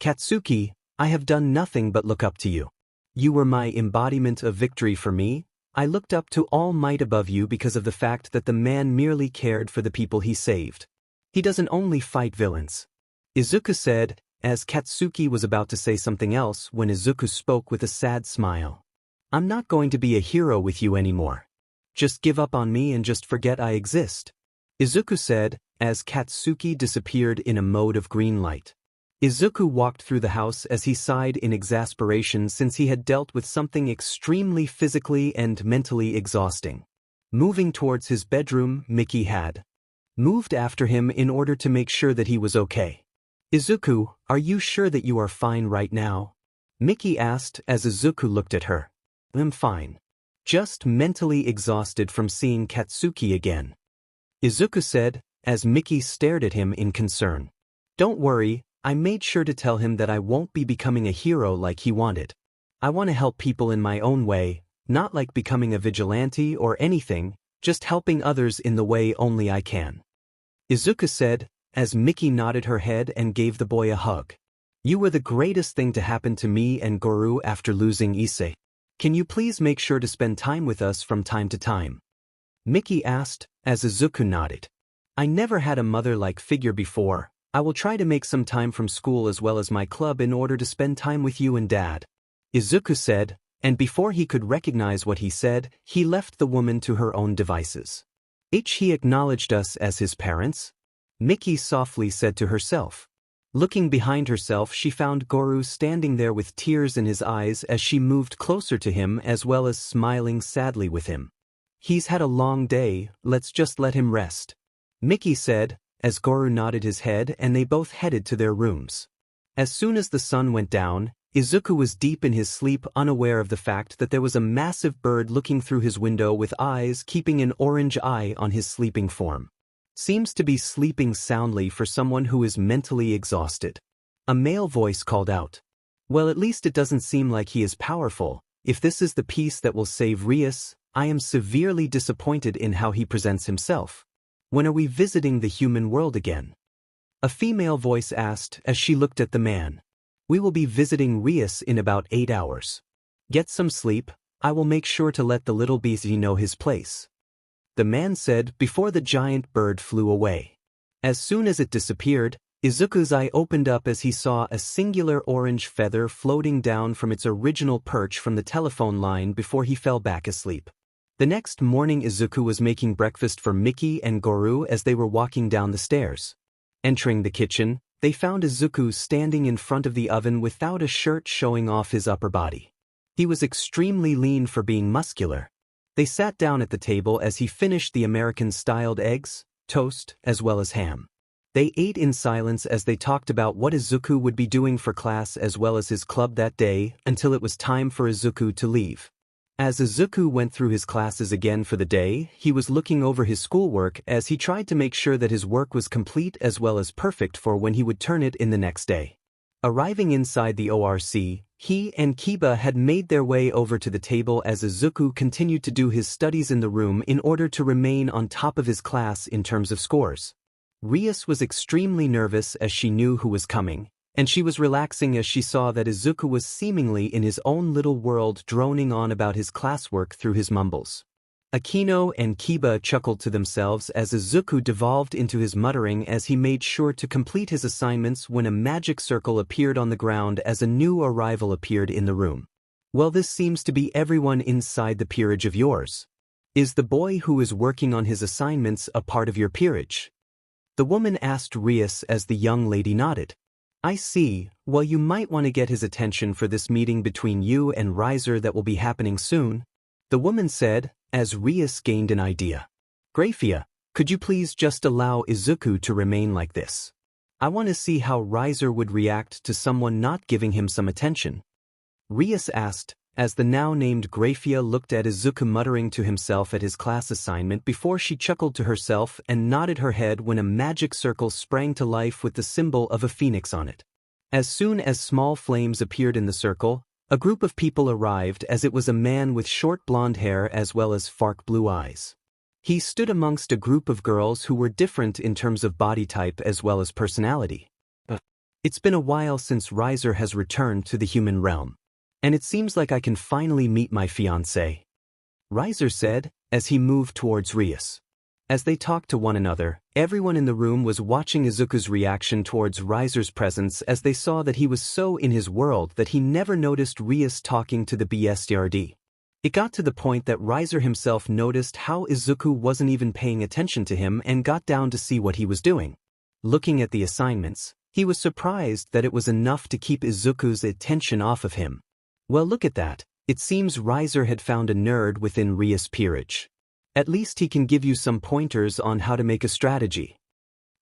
"Katsuki, I have done nothing but look up to you. You were my embodiment of victory for me. I looked up to all might above you because of the fact that the man merely cared for the people he saved. He doesn't only fight villains," Izuku said, as Katsuki was about to say something else when Izuku spoke with a sad smile. "I'm not going to be a hero with you anymore. Just give up on me and just forget I exist," Izuku said, as Katsuki disappeared in a mode of green light. Izuku walked through the house as he sighed in exasperation since he had dealt with something extremely physically and mentally exhausting. Moving towards his bedroom, Miki had moved after him in order to make sure that he was okay. "Izuku, are you sure that you are fine right now?" Miki asked as Izuku looked at her. "I'm fine. Just mentally exhausted from seeing Katsuki again," Izuku said, as Miki stared at him in concern. "Don't worry, I made sure to tell him that I won't be becoming a hero like he wanted. I want to help people in my own way, not like becoming a vigilante or anything, just helping others in the way only I can," Izuku said, as Miki nodded her head and gave the boy a hug. "You were the greatest thing to happen to me and Goru after losing Issei. Can you please make sure to spend time with us from time to time?" Miki asked, as Izuku nodded. "I never had a mother-like figure before. I will try to make some time from school as well as my club in order to spend time with you and Dad," Izuku said, and before he could recognize what he said, he left the woman to her own devices. "He acknowledged us as his parents?" Miki softly said to herself. Looking behind herself, she found Goru standing there with tears in his eyes as she moved closer to him as well as smiling sadly with him. "He's had a long day, let's just let him rest," Miki said, as Goru nodded his head and they both headed to their rooms. As soon as the sun went down, Izuku was deep in his sleep, unaware of the fact that there was a massive bird looking through his window with eyes keeping an orange eye on his sleeping form. "Seems to be sleeping soundly for someone who is mentally exhausted," a male voice called out. "Well, at least it doesn't seem like he is powerful. If this is the piece that will save Rias, I am severely disappointed in how he presents himself. When are we visiting the human world again?" a female voice asked as she looked at the man. "We will be visiting Rias in about 8 hours. Get some sleep, I will make sure to let the little beastie know his place," the man said before the giant bird flew away. As soon as it disappeared, Izuku's eye opened up as he saw a singular orange feather floating down from its original perch from the telephone line before he fell back asleep. The next morning Izuku was making breakfast for Miki and Goru as they were walking down the stairs. Entering the kitchen, they found Izuku standing in front of the oven without a shirt showing off his upper body. He was extremely lean for being muscular. They sat down at the table as he finished the American-styled eggs, toast, as well as ham. They ate in silence as they talked about what Izuku would be doing for class as well as his club that day until it was time for Izuku to leave. As Izuku went through his classes again for the day, he was looking over his schoolwork as he tried to make sure that his work was complete as well as perfect for when he would turn it in the next day. Arriving inside the ORC, he and Kiba had made their way over to the table as Izuku continued to do his studies in the room in order to remain on top of his class in terms of scores. Rias was extremely nervous as she knew who was coming, and she was relaxing as she saw that Izuku was seemingly in his own little world droning on about his classwork through his mumbles. Akino and Kiba chuckled to themselves as Izuku devolved into his muttering as he made sure to complete his assignments when a magic circle appeared on the ground as a new arrival appeared in the room. "Well, this seems to be everyone inside the peerage of yours. Is the boy who is working on his assignments a part of your peerage?" the woman asked Rias as the young lady nodded. "I see. Well, you might want to get his attention for this meeting between you and Riser that will be happening soon," the woman said, as Rias gained an idea. "Grafia, could you please just allow Izuku to remain like this? I want to see how Riser would react to someone not giving him some attention. Rias asked, as the now-named Graphia looked at Izuku muttering to himself at his class assignment before she chuckled to herself and nodded her head when a magic circle sprang to life with the symbol of a phoenix on it. As soon as small flames appeared in the circle, a group of people arrived as it was a man with short blonde hair as well as dark blue eyes. He stood amongst a group of girls who were different in terms of body type as well as personality. It's been a while since Riser has returned to the human realm. And it seems like I can finally meet my fiancé, Riser said, as he moved towards Rias. As they talked to one another, everyone in the room was watching Izuku's reaction towards Riser's presence as they saw that he was so in his world that he never noticed Rias talking to the BSTRD. It got to the point that Riser himself noticed how Izuku wasn't even paying attention to him and got down to see what he was doing. Looking at the assignments, he was surprised that it was enough to keep Izuku's attention off of him. Well, look at that. It seems Riser had found a nerd within Rias' peerage. At least he can give you some pointers on how to make a strategy,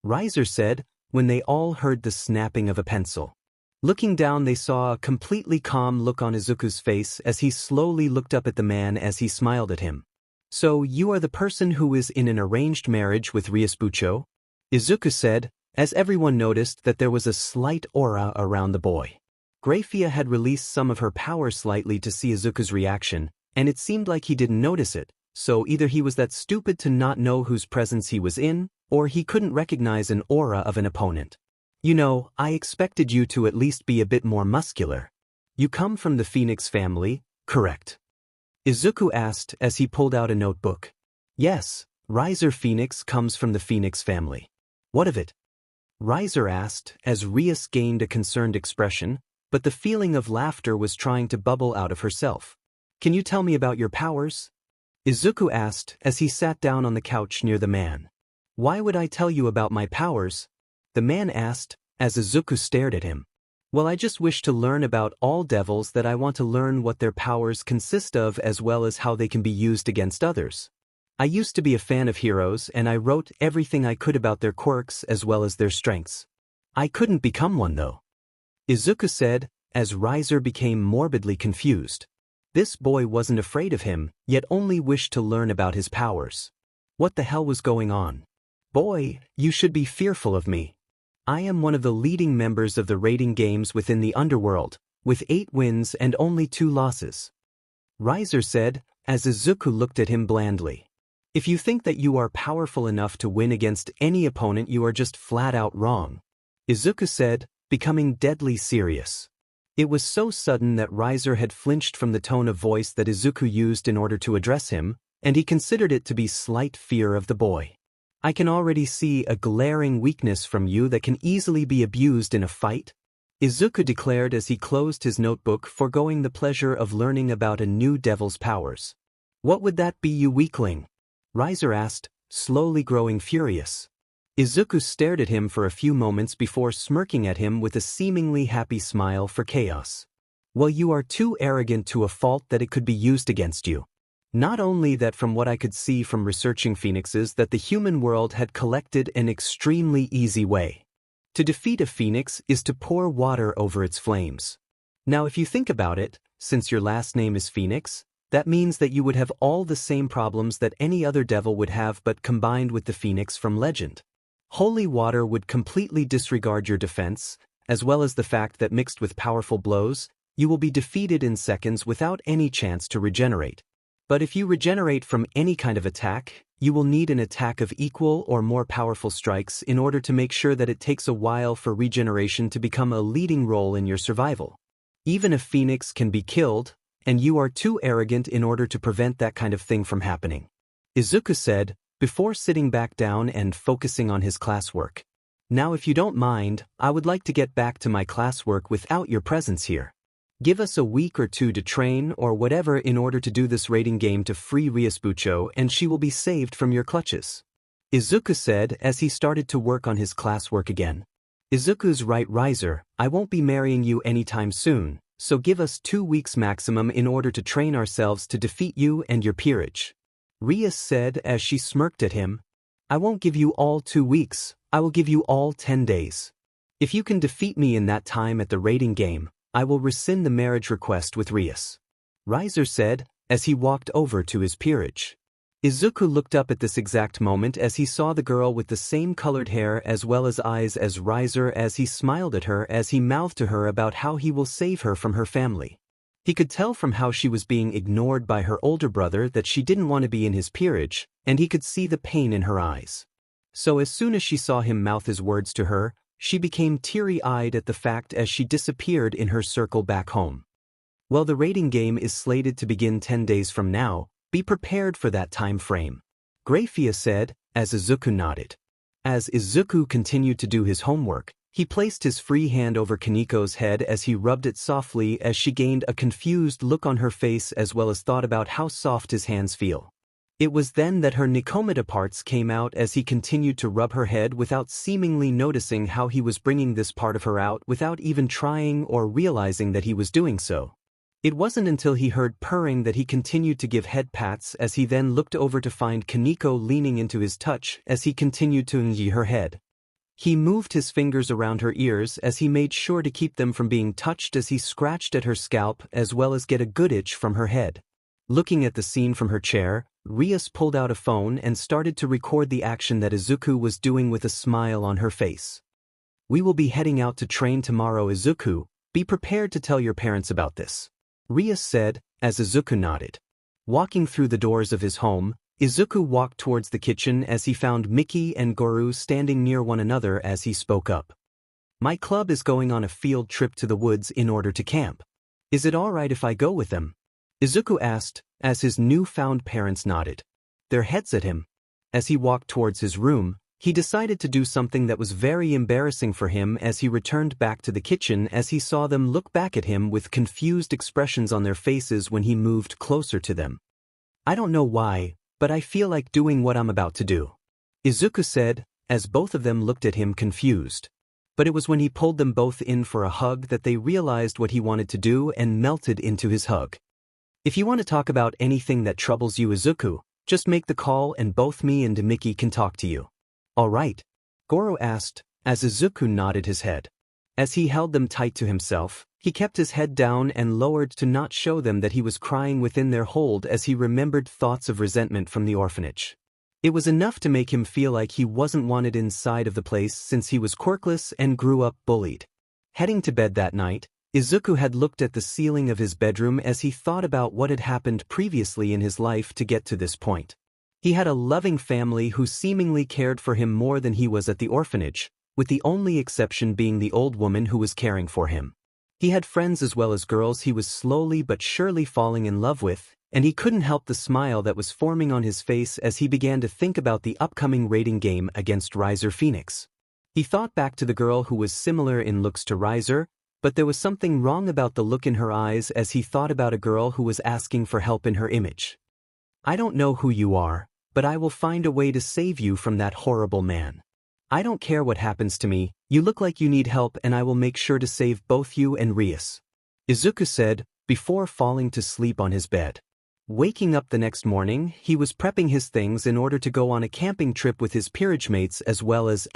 Riser said, when they all heard the snapping of a pencil. Looking down, they saw a completely calm look on Izuku's face as he slowly looked up at the man as he smiled at him. So you are the person who is in an arranged marriage with Rias Bucho? Izuku said, as everyone noticed that there was a slight aura around the boy. Graphia had released some of her power slightly to see Izuku's reaction, and it seemed like he didn't notice it, so either he was that stupid to not know whose presence he was in, or he couldn't recognize an aura of an opponent. You know, I expected you to at least be a bit more muscular. You come from the Phoenix family, correct? Izuku asked as he pulled out a notebook. Yes, Riser Phoenix comes from the Phoenix family. What of it? Riser asked as Rias gained a concerned expression, but the feeling of laughter was trying to bubble out of herself. Can you tell me about your powers? Izuku asked as he sat down on the couch near the man. Why would I tell you about my powers? The man asked, as Izuku stared at him. Well, I just wish to learn about all devils that I want to learn what their powers consist of as well as how they can be used against others. I used to be a fan of heroes and I wrote everything I could about their quirks as well as their strengths. I couldn't become one though, Izuku said, as Riser became morbidly confused. This boy wasn't afraid of him, yet only wished to learn about his powers. What the hell was going on? Boy, you should be fearful of me. I am one of the leading members of the raiding games within the underworld, with 8 wins and only 2 losses. Riser said, as Izuku looked at him blandly. If you think that you are powerful enough to win against any opponent, you are just flat out wrong, Izuku said, becoming deadly serious. It was so sudden that Riser had flinched from the tone of voice that Izuku used in order to address him, and he considered it to be slight fear of the boy. I can already see a glaring weakness from you that can easily be abused in a fight, Izuku declared as he closed his notebook, foregoing the pleasure of learning about a new devil's powers. What would that be, you weakling? Riser asked, slowly growing furious. Izuku stared at him for a few moments before smirking at him with a seemingly happy smile for chaos. Well, you are too arrogant to a fault that it could be used against you. Not only that, from what I could see from researching phoenixes, that the human world had collected an extremely easy way. To defeat a phoenix is to pour water over its flames. Now if you think about it, since your last name is Phoenix, that means that you would have all the same problems that any other devil would have, but combined with the phoenix from legend. Holy water would completely disregard your defense, as well as the fact that mixed with powerful blows, you will be defeated in seconds without any chance to regenerate. But if you regenerate from any kind of attack, you will need an attack of equal or more powerful strikes in order to make sure that it takes a while for regeneration to become a leading role in your survival. Even a phoenix can be killed, and you are too arrogant in order to prevent that kind of thing from happening, Izuku said, before sitting back down and focusing on his classwork. Now if you don't mind, I would like to get back to my classwork without your presence here. Give us a week or 2 to train or whatever in order to do this raiding game to free Riasbucho, and she will be saved from your clutches, Izuku said as he started to work on his classwork again. Izuku's right, Riser, I won't be marrying you anytime soon, so give us 2 weeks maximum in order to train ourselves to defeat you and your peerage, Rias said as she smirked at him. I won't give you all 2 weeks, I will give you all 10 days. If you can defeat me in that time at the rating game, I will rescind the marriage request with Rias. Riser said, as he walked over to his peerage. Izuku looked up at this exact moment as he saw the girl with the same colored hair as well as eyes as Riser as he smiled at her as he mouthed to her about how he will save her from her family. He could tell from how she was being ignored by her older brother that she didn't want to be in his peerage, and he could see the pain in her eyes. So as soon as she saw him mouth his words to her, she became teary-eyed at the fact as she disappeared in her circle back home. Well, the rating game is slated to begin 10 days from now. Be prepared for that time frame. Grafia said, as Izuku nodded. As Izuku continued to do his homework, he placed his free hand over Kaniko's head as he rubbed it softly as she gained a confused look on her face as well as thought about how soft his hands feel. It was then that her Nikomata parts came out as he continued to rub her head without seemingly noticing how he was bringing this part of her out without even trying or realizing that he was doing so. It wasn't until he heard purring that he continued to give head pats as he then looked over to find Kaniko leaning into his touch as he continued to nudge her head. He moved his fingers around her ears as he made sure to keep them from being touched as he scratched at her scalp as well as get a good itch from her head. Looking at the scene from her chair, Rias pulled out a phone and started to record the action that Izuku was doing with a smile on her face. We will be heading out to train tomorrow, Izuku. Be prepared to tell your parents about this. Rias said, as Izuku nodded. Walking through the doors of his home, Izuku walked towards the kitchen as he found Miki and Goru standing near one another as he spoke up. My club is going on a field trip to the woods in order to camp. Is it alright if I go with them? Izuku asked, as his newfound parents nodded their heads at him. As he walked towards his room, he decided to do something that was very embarrassing for him as he returned back to the kitchen as he saw them look back at him with confused expressions on their faces when he moved closer to them. I don't know why, but I feel like doing what I'm about to do, Izuku said, as both of them looked at him confused. But it was when he pulled them both in for a hug that they realized what he wanted to do and melted into his hug. If you want to talk about anything that troubles you, Izuku, just make the call and both me and Miki can talk to you. All right? Goro asked, as Izuku nodded his head. As he held them tight to himself, he kept his head down and lowered to not show them that he was crying within their hold as he remembered thoughts of resentment from the orphanage. It was enough to make him feel like he wasn't wanted inside of the place since he was quirkless and grew up bullied. Heading to bed that night, Izuku had looked at the ceiling of his bedroom as he thought about what had happened previously in his life to get to this point. He had a loving family who seemingly cared for him more than he was at the orphanage, with the only exception being the old woman who was caring for him. He had friends as well as girls he was slowly but surely falling in love with, and he couldn't help the smile that was forming on his face as he began to think about the upcoming rating game against Riser Phoenix. He thought back to the girl who was similar in looks to Riser, but there was something wrong about the look in her eyes as he thought about a girl who was asking for help in her image. I don't know who you are, but I will find a way to save you from that horrible man. I don't care what happens to me, you look like you need help and I will make sure to save both you and Rias, Izuku said, before falling to sleep on his bed. Waking up the next morning, he was prepping his things in order to go on a camping trip with his peerage mates as well as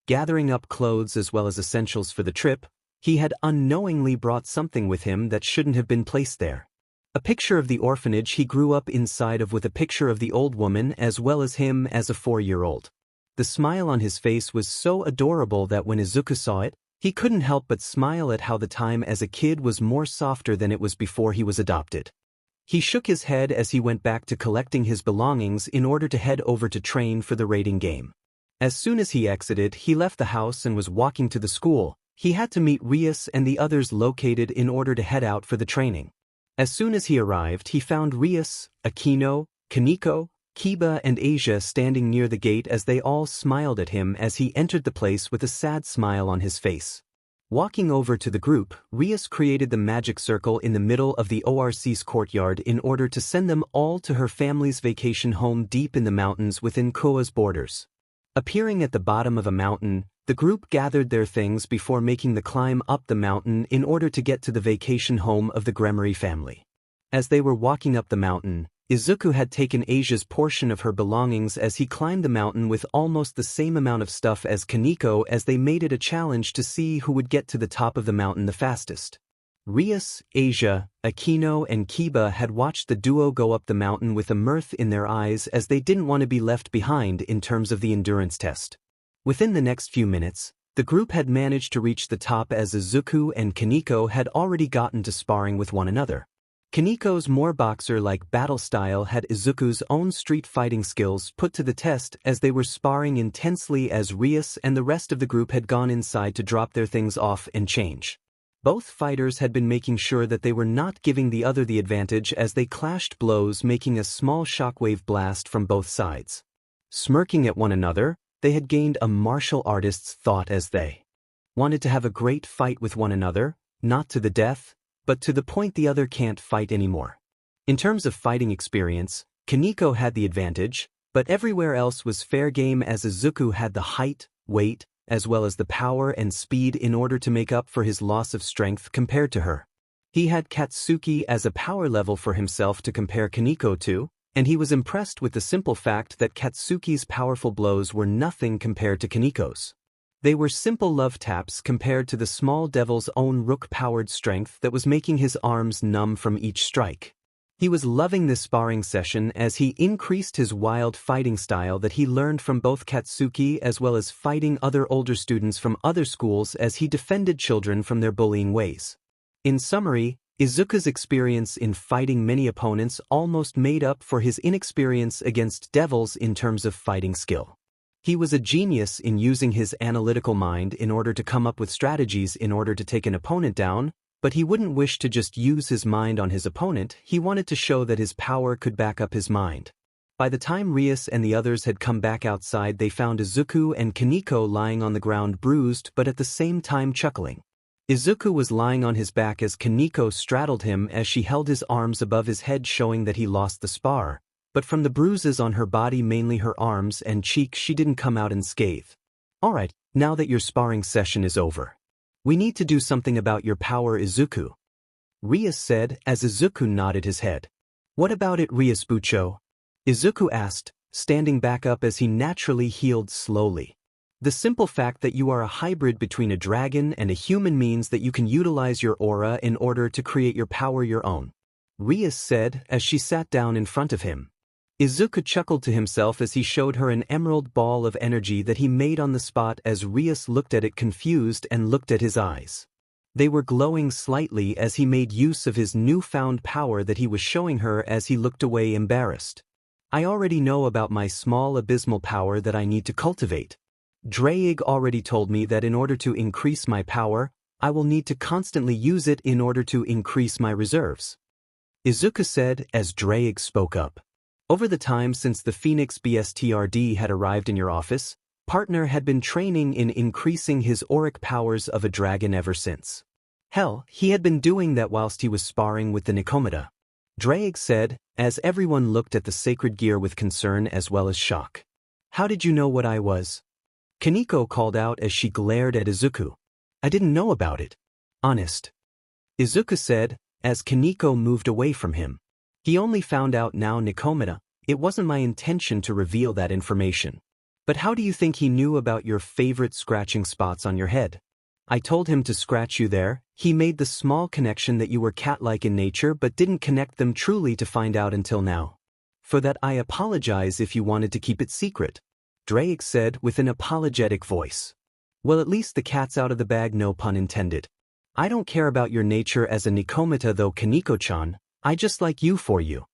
gathering up clothes as well as essentials for the trip. He had unknowingly brought something with him that shouldn't have been placed there. A picture of the orphanage he grew up inside of with a picture of the old woman as well as him as a 4-year-old. The smile on his face was so adorable that when Izuku saw it, he couldn't help but smile at how the time as a kid was more softer than it was before he was adopted. He shook his head as he went back to collecting his belongings in order to head over to train for the rating game. As soon as he exited, he left the house and was walking to the school. He had to meet Rias and the others located in order to head out for the training. As soon as he arrived, he found Rias, Akino, Kaniko, Kiba and Asia standing near the gate as they all smiled at him as he entered the place with a sad smile on his face. Walking over to the group, Rias created the magic circle in the middle of the ORC's courtyard in order to send them all to her family's vacation home deep in the mountains within Koa's borders. Appearing at the bottom of a mountain, the group gathered their things before making the climb up the mountain in order to get to the vacation home of the Gremory family. As they were walking up the mountain, Izuku had taken Asia's portion of her belongings as he climbed the mountain with almost the same amount of stuff as Kaneko, as they made it a challenge to see who would get to the top of the mountain the fastest. Rias, Asia, Akino and Kiba had watched the duo go up the mountain with a mirth in their eyes, as they didn't want to be left behind in terms of the endurance test. Within the next few minutes, the group had managed to reach the top, as Izuku and Kaneko had already gotten to sparring with one another. Kaneko's more boxer-like battle style had Izuku's own street fighting skills put to the test, as they were sparring intensely as Rias and the rest of the group had gone inside to drop their things off and change. Both fighters had been making sure that they were not giving the other the advantage as they clashed blows, making a small shockwave blast from both sides. Smirking at one another, they had gained a martial artist's thought as they wanted to have a great fight with one another, not to the death, but to the point the other can't fight anymore. In terms of fighting experience, Kaneko had the advantage, but everywhere else was fair game, as Izuku had the height, weight, as well as the power and speed in order to make up for his loss of strength compared to her. He had Katsuki as a power level for himself to compare Kaneko to, and he was impressed with the simple fact that Katsuki's powerful blows were nothing compared to Kaneko's. They were simple love taps compared to the small devil's own rook-powered strength that was making his arms numb from each strike. He was loving this sparring session as he increased his wild fighting style that he learned from both Katsuki, as well as fighting other older students from other schools, as he defended children from their bullying ways. In summary, Izuku's experience in fighting many opponents almost made up for his inexperience against devils in terms of fighting skill. He was a genius in using his analytical mind in order to come up with strategies in order to take an opponent down, but he wouldn't wish to just use his mind on his opponent. He wanted to show that his power could back up his mind. By the time Rias and the others had come back outside, they found Izuku and Kaneko lying on the ground, bruised but at the same time chuckling. Izuku was lying on his back as Kaneko straddled him as she held his arms above his head, showing that he lost the spar, but from the bruises on her body, mainly her arms and cheeks, she didn't come out unscathed. "Alright, now that your sparring session is over, we need to do something about your power, Izuku," Rias said as Izuku nodded his head. "What about it, Rias Bucho?" Izuku asked, standing back up as he naturally healed slowly. "The simple fact that you are a hybrid between a dragon and a human means that you can utilize your aura in order to create your power your own," Rias said as she sat down in front of him. Izuku chuckled to himself as he showed her an emerald ball of energy that he made on the spot, as Rias looked at it confused and looked at his eyes. They were glowing slightly as he made use of his newfound power that he was showing her, as he looked away embarrassed. "I already know about my small abysmal power that I need to cultivate. Draig already told me that in order to increase my power, I will need to constantly use it in order to increase my reserves," Izuku said as Draig spoke up. "Over the time since the Phoenix BSTRD had arrived in your office, partner had been training in increasing his auric powers of a dragon ever since. Hell, he had been doing that whilst he was sparring with the Nikomata," Draig said, as everyone looked at the sacred gear with concern as well as shock. "How did you know what I was?" Kaneko called out as she glared at Izuku. "I didn't know about it. Honest," Izuku said, as Kaneko moved away from him. "He only found out now, Nikomata. It wasn't my intention to reveal that information. But how do you think he knew about your favorite scratching spots on your head? I told him to scratch you there. He made the small connection that you were cat-like in nature, but didn't connect them truly to find out until now. For that I apologize if you wanted to keep it secret," Draig said with an apologetic voice. "Well, at least the cat's out of the bag, no pun intended. I don't care about your nature as a Nikomata though, Kaneko-chan. I just like you for you,"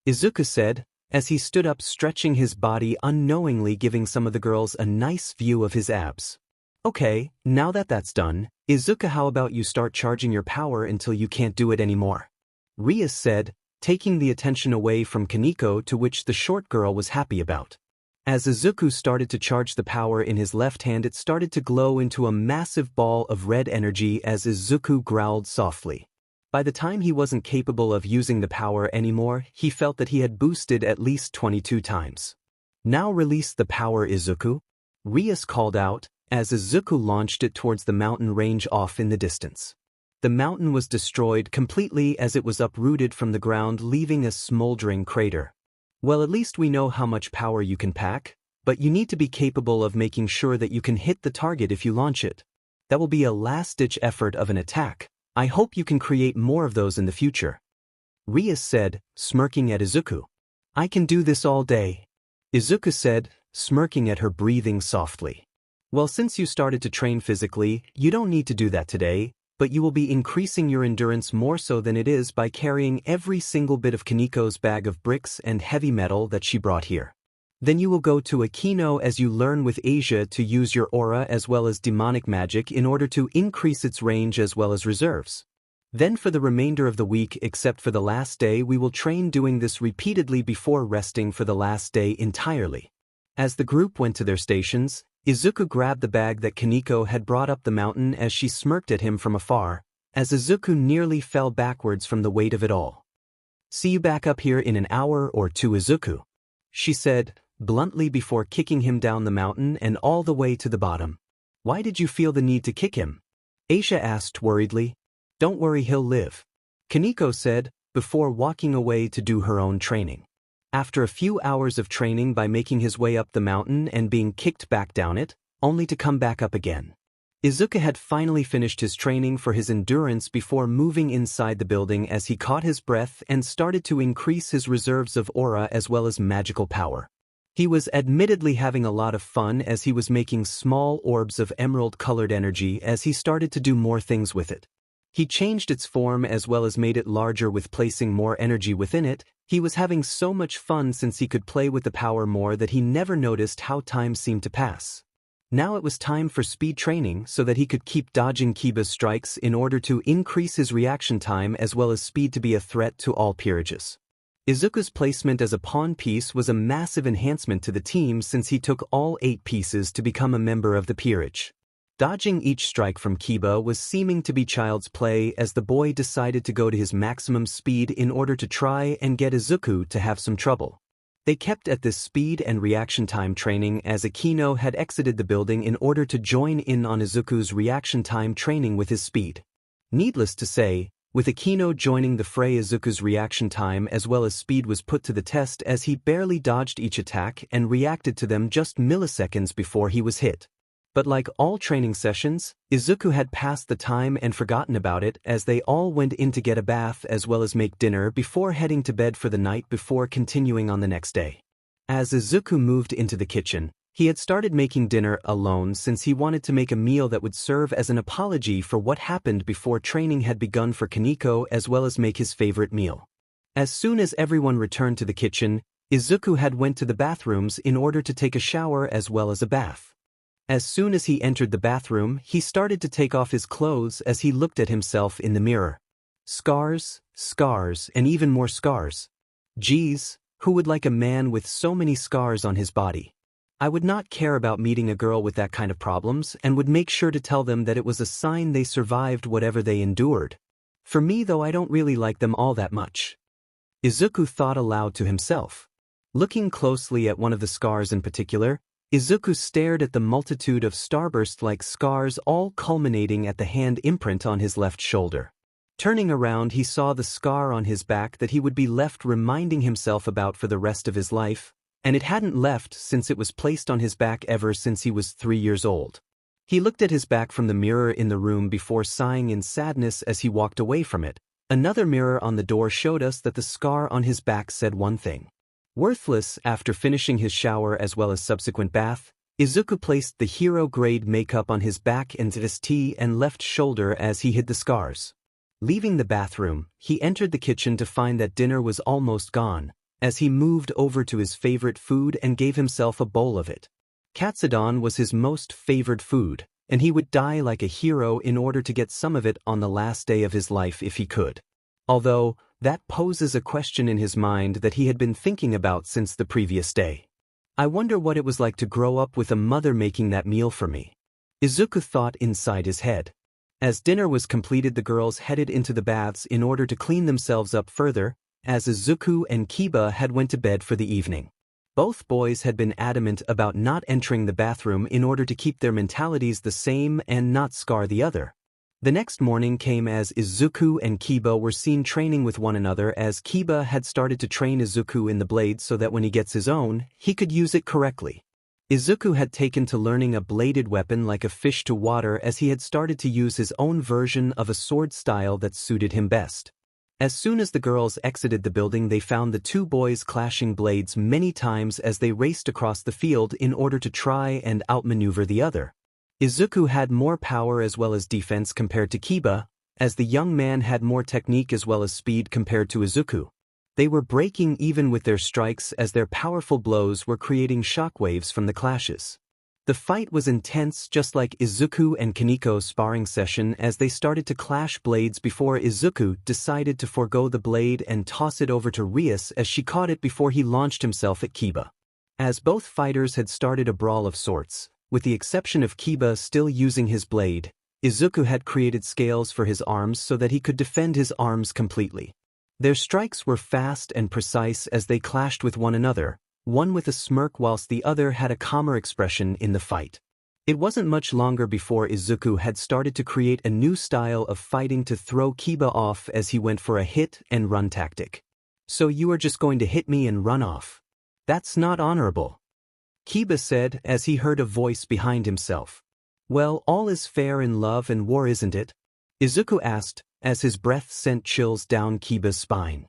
Izuku said, as he stood up, stretching his body, unknowingly giving some of the girls a nice view of his abs. "Okay, now that that's done, Izuku, how about you start charging your power until you can't do it anymore?" Rias said, taking the attention away from Kaneko, to which the short girl was happy about. As Izuku started to charge the power in his left hand, it started to glow into a massive ball of red energy as Izuku growled softly. By the time he wasn't capable of using the power anymore, he felt that he had boosted at least 22 times. "Now release the power, Izuku," Rias called out, as Izuku launched it towards the mountain range off in the distance. The mountain was destroyed completely as it was uprooted from the ground, leaving a smoldering crater. Well, at least we know how much power you can pack, but you need to be capable of making sure that you can hit the target if you launch it. That will be a last-ditch effort of an attack. I hope you can create more of those in the future. Rias said, smirking at Izuku. I can do this all day. Izuku said, smirking at her, breathing softly. Well, since you started to train physically, you don't need to do that today, but you will be increasing your endurance more so than it is by carrying every single bit of Kaniko's bag of bricks and heavy metal that she brought here. Then you will go to Akino as you learn with Asia to use your aura as well as demonic magic in order to increase its range as well as reserves. Then for the remainder of the week except for the last day we will train doing this repeatedly before resting for the last day entirely. As the group went to their stations, Izuku grabbed the bag that Kaniko had brought up the mountain as she smirked at him from afar, as Izuku nearly fell backwards from the weight of it all. See you back up here in an hour or two, Izuku, she said, bluntly, before kicking him down the mountain and all the way to the bottom. Why did you feel the need to kick him? Aisha asked worriedly. Don't worry, he'll live, Kaniko said, before walking away to do her own training. After a few hours of training by making his way up the mountain and being kicked back down it, only to come back up again. Izuku had finally finished his training for his endurance before moving inside the building as he caught his breath and started to increase his reserves of aura as well as magical power. He was admittedly having a lot of fun as he was making small orbs of emerald-colored energy as he started to do more things with it. He changed its form as well as made it larger with placing more energy within it. He was having so much fun since he could play with the power more that he never noticed how time seemed to pass. Now it was time for speed training so that he could keep dodging Kiba's strikes in order to increase his reaction time as well as speed to be a threat to all peerages. Izuku's placement as a pawn piece was a massive enhancement to the team since he took all 8 pieces to become a member of the peerage. Dodging each strike from Kiba was seeming to be child's play as the boy decided to go to his maximum speed in order to try and get Izuku to have some trouble. They kept at this speed and reaction time training as Akino had exited the building in order to join in on Izuku's reaction time training with his speed. Needless to say, with Akino joining the fray, Izuku's reaction time as well as speed was put to the test as he barely dodged each attack and reacted to them just milliseconds before he was hit. But like all training sessions, Izuku had passed the time and forgotten about it as they all went in to get a bath as well as make dinner before heading to bed for the night before continuing on the next day. As Izuku moved into the kitchen, he had started making dinner alone since he wanted to make a meal that would serve as an apology for what happened before training had begun for Kaniko as well as make his favorite meal. As soon as everyone returned to the kitchen, Izuku had went to the bathrooms in order to take a shower as well as a bath. As soon as he entered the bathroom, he started to take off his clothes as he looked at himself in the mirror. Scars, scars, and even more scars. Geez, who would like a man with so many scars on his body? I would not care about meeting a girl with that kind of problems and would make sure to tell them that it was a sign they survived whatever they endured. For me though, I don't really like them all that much. Izuku thought aloud to himself. Looking closely at one of the scars in particular, Izuku stared at the multitude of starburst-like scars all culminating at the hand imprint on his left shoulder. Turning around, he saw the scar on his back that he would be left reminding himself about for the rest of his life, and it hadn't left since it was placed on his back ever since he was 3 years old. He looked at his back from the mirror in the room before sighing in sadness as he walked away from it. Another mirror on the door showed us that the scar on his back said one thing. Worthless. After finishing his shower as well as subsequent bath, Izuku placed the hero-grade makeup on his back and wrist and left shoulder as he hid the scars. Leaving the bathroom, he entered the kitchen to find that dinner was almost gone, as he moved over to his favorite food and gave himself a bowl of it. Katsudon was his most favored food, and he would die like a hero in order to get some of it on the last day of his life if he could. Although, that poses a question in his mind that he had been thinking about since the previous day. I wonder what it was like to grow up with a mother making that meal for me. Izuku thought inside his head. As dinner was completed, the girls headed into the baths in order to clean themselves up further, as Izuku and Kiba had went to bed for the evening. Both boys had been adamant about not entering the bathroom in order to keep their mentalities the same and not scar the other. The next morning came as Izuku and Kiba were seen training with one another, as Kiba had started to train Izuku in the blade so that when he gets his own, he could use it correctly. Izuku had taken to learning a bladed weapon like a fish to water, as he had started to use his own version of a sword style that suited him best. As soon as the girls exited the building, they found the two boys clashing blades many times as they raced across the field in order to try and outmaneuver the other. Izuku had more power as well as defense compared to Kiba, as the young man had more technique as well as speed compared to Izuku. They were breaking even with their strikes, as their powerful blows were creating shockwaves from the clashes. The fight was intense, just like Izuku and Kaniko's sparring session, as they started to clash blades before Izuku decided to forego the blade and toss it over to Rias as she caught it before he launched himself at Kiba. As both fighters had started a brawl of sorts, with the exception of Kiba still using his blade, Izuku had created scales for his arms so that he could defend his arms completely. Their strikes were fast and precise as they clashed with one another, one with a smirk whilst the other had a calmer expression in the fight. It wasn't much longer before Izuku had started to create a new style of fighting to throw Kiba off, as he went for a hit-and-run tactic. "So you are just going to hit me and run off? That's not honorable," Kiba said as he heard a voice behind himself. "Well, all is fair in love and war, isn't it?" Izuku asked, as his breath sent chills down Kiba's spine.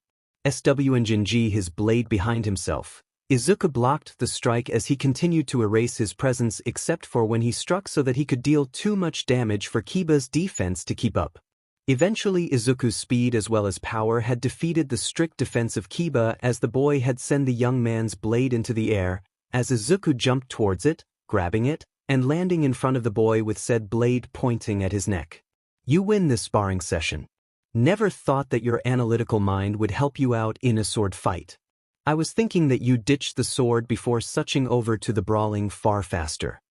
Swing his blade behind himself. Izuku blocked the strike as he continued to erase his presence except for when he struck so that he could deal too much damage for Kiba's defense to keep up. Eventually Izuku's speed as well as power had defeated the strict defense of Kiba, as the boy had sent the young man's blade into the air, as Izuku jumped towards it, grabbing it, and landing in front of the boy with said blade pointing at his neck. "You win this sparring session. Never thought that your analytical mind would help you out in a sword fight. I was thinking that you ditched the sword before switching over to the brawling far faster,"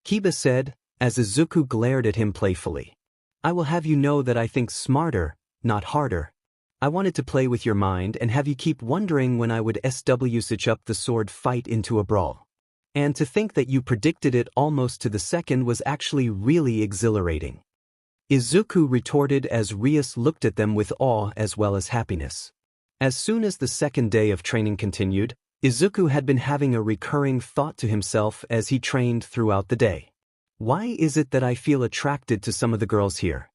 Kiba said, as Izuku glared at him playfully. "I will have you know that I think smarter, not harder. I wanted to play with your mind and have you keep wondering when I would switch up the sword fight into a brawl. And to think that you predicted it almost to the second was actually really exhilarating," Izuku retorted as Rias looked at them with awe as well as happiness. As soon as the second day of training continued, Izuku had been having a recurring thought to himself as he trained throughout the day. "Why is it that I feel attracted to some of the girls here?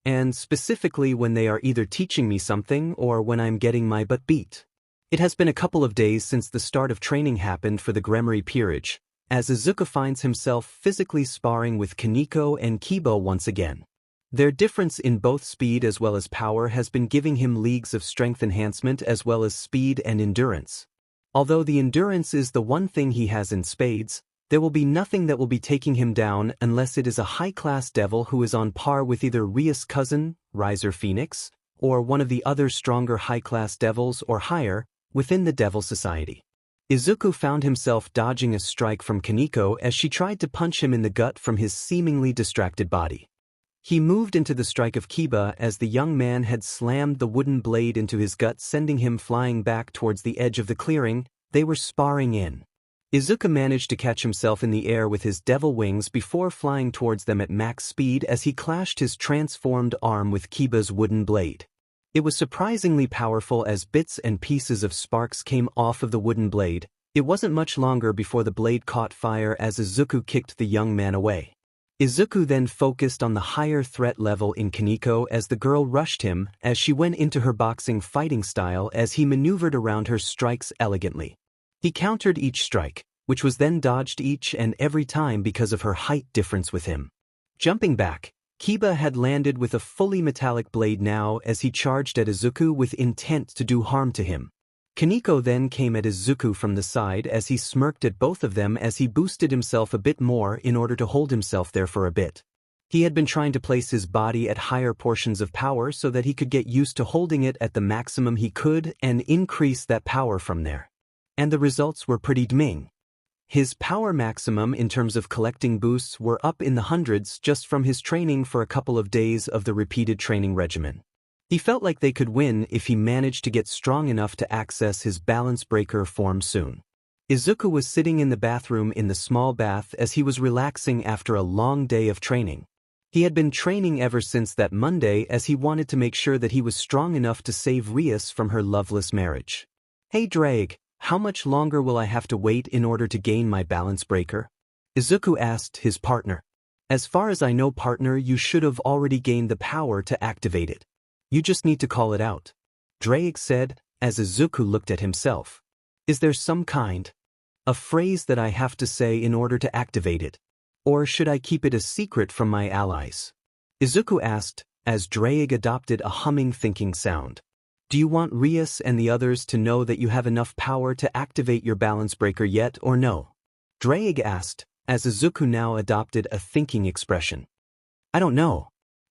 And specifically when they are either teaching me something or when I'm getting my butt beat?" It has been a couple of days since the start of training happened for the Gremory Peerage, as Izuku finds himself physically sparring with Kaniko and Kiba once again. Their difference in both speed as well as power has been giving him leagues of strength enhancement as well as speed and endurance. Although the endurance is the one thing he has in spades, there will be nothing that will be taking him down unless it is a high-class devil who is on par with either Rias' cousin, Riser Phoenix, or one of the other stronger high-class devils or higher within the Devil Society. Izuku found himself dodging a strike from Kaniko as she tried to punch him in the gut from his seemingly distracted body. He moved into the strike of Kiba as the young man had slammed the wooden blade into his gut, sending him flying back towards the edge of the clearing they were sparring in. Izuku managed to catch himself in the air with his devil wings before flying towards them at max speed as he clashed his transformed arm with Kiba's wooden blade. It was surprisingly powerful as bits and pieces of sparks came off of the wooden blade. It wasn't much longer before the blade caught fire as Izuku kicked the young man away. Izuku then focused on the higher threat level in Kaniko as the girl rushed him as she went into her boxing fighting style as he maneuvered around her strikes elegantly. He countered each strike, which was then dodged each and every time because of her height difference with him. Jumping back, Kiba had landed with a fully metallic blade now as he charged at Izuku with intent to do harm to him. Kaniko then came at Izuku from the side as he smirked at both of them as he boosted himself a bit more in order to hold himself there for a bit. He had been trying to place his body at higher portions of power so that he could get used to holding it at the maximum he could and increase that power from there. And the results were pretty damning. His power maximum in terms of collecting boosts were up in the hundreds just from his training for a couple of days of the repeated training regimen. He felt like they could win if he managed to get strong enough to access his balance breaker form soon. Izuku was sitting in the bathroom in the small bath as he was relaxing after a long day of training. He had been training ever since that Monday as he wanted to make sure that he was strong enough to save Rias from her loveless marriage. Hey Drake, how much longer will I have to wait in order to gain my balance breaker? Izuku asked his partner. As far as I know, partner, you should have already gained the power to activate it. You just need to call it out. Drake said, as Izuku looked at himself. Is there some kind of phrase that I have to say in order to activate it? Or should I keep it a secret from my allies? Izuku asked, as Drake adopted a humming thinking sound. Do you want Rias and the others to know that you have enough power to activate your balance breaker yet or no? Drake asked, as Izuku now adopted a thinking expression. I don't know.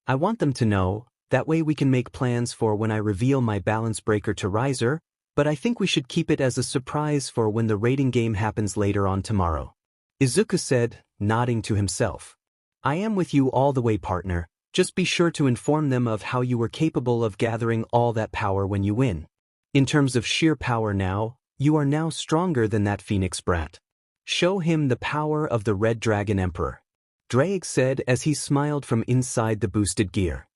I want them to know, that way we can make plans for when I reveal my balance breaker to Riser, but I think we should keep it as a surprise for when the rating game happens later on tomorrow. Izuku said, nodding to himself. I am with you all the way, partner. Just be sure to inform them of how you were capable of gathering all that power when you win. In terms of sheer power now, you are now stronger than that Phoenix brat. Show him the power of the Red Dragon Emperor. Drake said as he smiled from inside the boosted gear.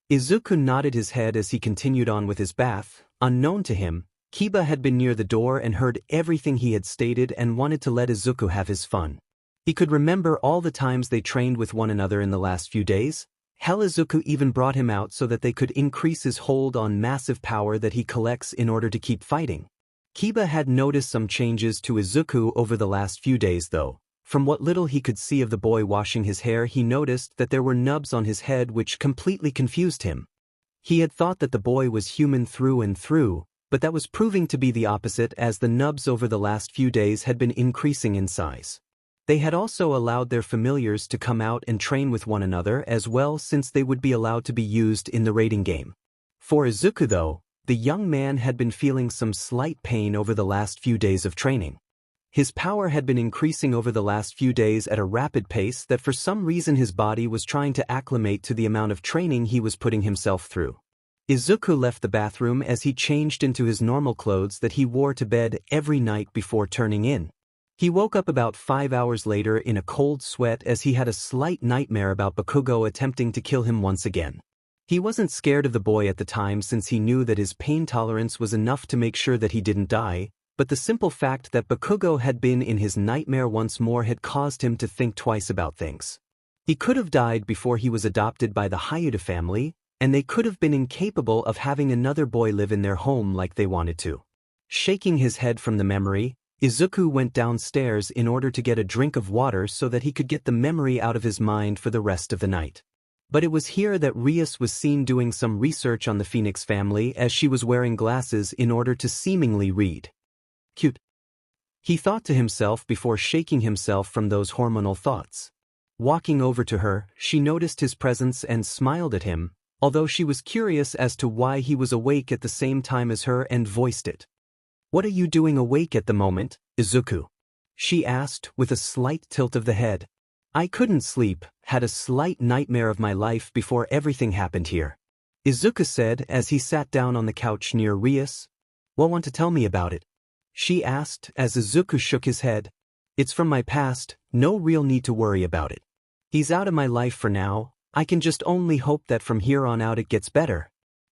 Izuku nodded his head as he continued on with his bath. Unknown to him, Kiba had been near the door and heard everything he had stated and wanted to let Izuku have his fun. He could remember all the times they trained with one another in the last few days. Hell, Izuku even brought him out so that they could increase his hold on massive power that he collects in order to keep fighting. Kiba had noticed some changes to Izuku over the last few days though. From what little he could see of the boy washing his hair, he noticed that there were nubs on his head which completely confused him. He had thought that the boy was human through and through, but that was proving to be the opposite as the nubs over the last few days had been increasing in size. They had also allowed their familiars to come out and train with one another as well, since they would be allowed to be used in the rating game. For Izuku though, the young man had been feeling some slight pain over the last few days of training. His power had been increasing over the last few days at a rapid pace that for some reason his body was trying to acclimate to the amount of training he was putting himself through. Izuku left the bathroom as he changed into his normal clothes that he wore to bed every night before turning in. He woke up about 5 hours later in a cold sweat as he had a slight nightmare about Bakugo attempting to kill him once again. He wasn't scared of the boy at the time since he knew that his pain tolerance was enough to make sure that he didn't die, but the simple fact that Bakugo had been in his nightmare once more had caused him to think twice about things. He could have died before he was adopted by the Hyuta family, and they could have been incapable of having another boy live in their home like they wanted to. Shaking his head from the memory, Izuku went downstairs in order to get a drink of water so that he could get the memory out of his mind for the rest of the night. But it was here that Rias was seen doing some research on the Phoenix family as she was wearing glasses in order to seemingly read. Cute. He thought to himself before shaking himself from those hormonal thoughts. Walking over to her, she noticed his presence and smiled at him, although she was curious as to why he was awake at the same time as her and voiced it. What are you doing awake at the moment, Izuku? She asked with a slight tilt of the head. I couldn't sleep, had a slight nightmare of my life before everything happened here. Izuku said as he sat down on the couch near Rias. Well, want to tell me about it? She asked as Izuku shook his head. It's from my past, no real need to worry about it. He's out of my life for now, I can just only hope that from here on out it gets better.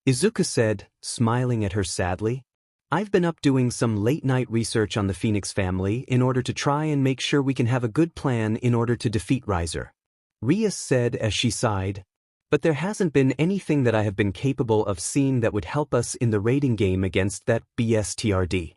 Izuku said, smiling at her sadly. I've been up doing some late-night research on the Phoenix family in order to try and make sure we can have a good plan in order to defeat Riser. Rias said as she sighed. But there hasn't been anything that I have been capable of seeing that would help us in the rating game against that BSTRD.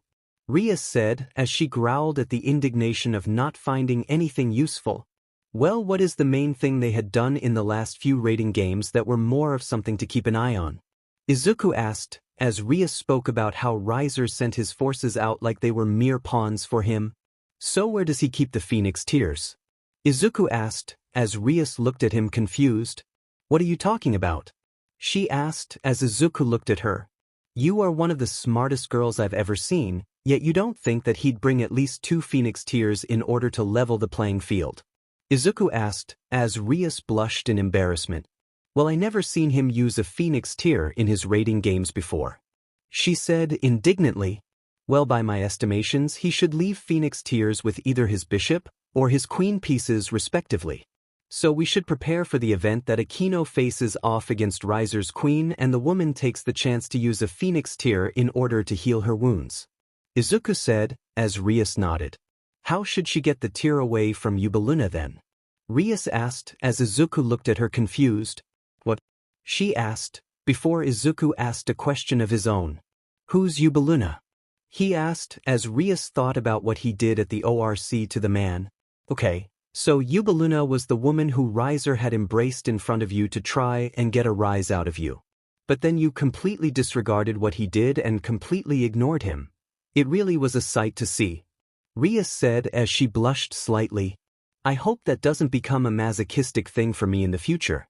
Rias said as she growled at the indignation of not finding anything useful. Well, what is the main thing they had done in the last few rating games that were more of something to keep an eye on? Izuku asked, as Rias spoke about how Riser sent his forces out like they were mere pawns for him. So where does he keep the Phoenix Tears? Izuku asked, as Rias looked at him confused. What are you talking about? She asked as Izuku looked at her. You are one of the smartest girls I've ever seen, yet you don't think that he'd bring at least 2 Phoenix Tears in order to level the playing field? Izuku asked, as Rias blushed in embarrassment. Well, I never seen him use a Phoenix Tear in his rating games before. She said indignantly. Well, by my estimations, he should leave Phoenix Tears with either his bishop or his queen pieces respectively. So we should prepare for the event that Akino faces off against Riser's queen and the woman takes the chance to use a phoenix tear in order to heal her wounds. Izuku said, as Rias nodded. How should she get the tear away from Yubaluna then? Rias asked as Izuku looked at her confused. What? She asked, before Izuku asked a question of his own. Who's Yubaluna? He asked as Rias thought about what he did at the ORC to the man. Okay, so Yubaluna was the woman who Riser had embraced in front of you to try and get a rise out of you. But then you completely disregarded what he did and completely ignored him. It really was a sight to see. Rias said as she blushed slightly. I hope that doesn't become a masochistic thing for me in the future.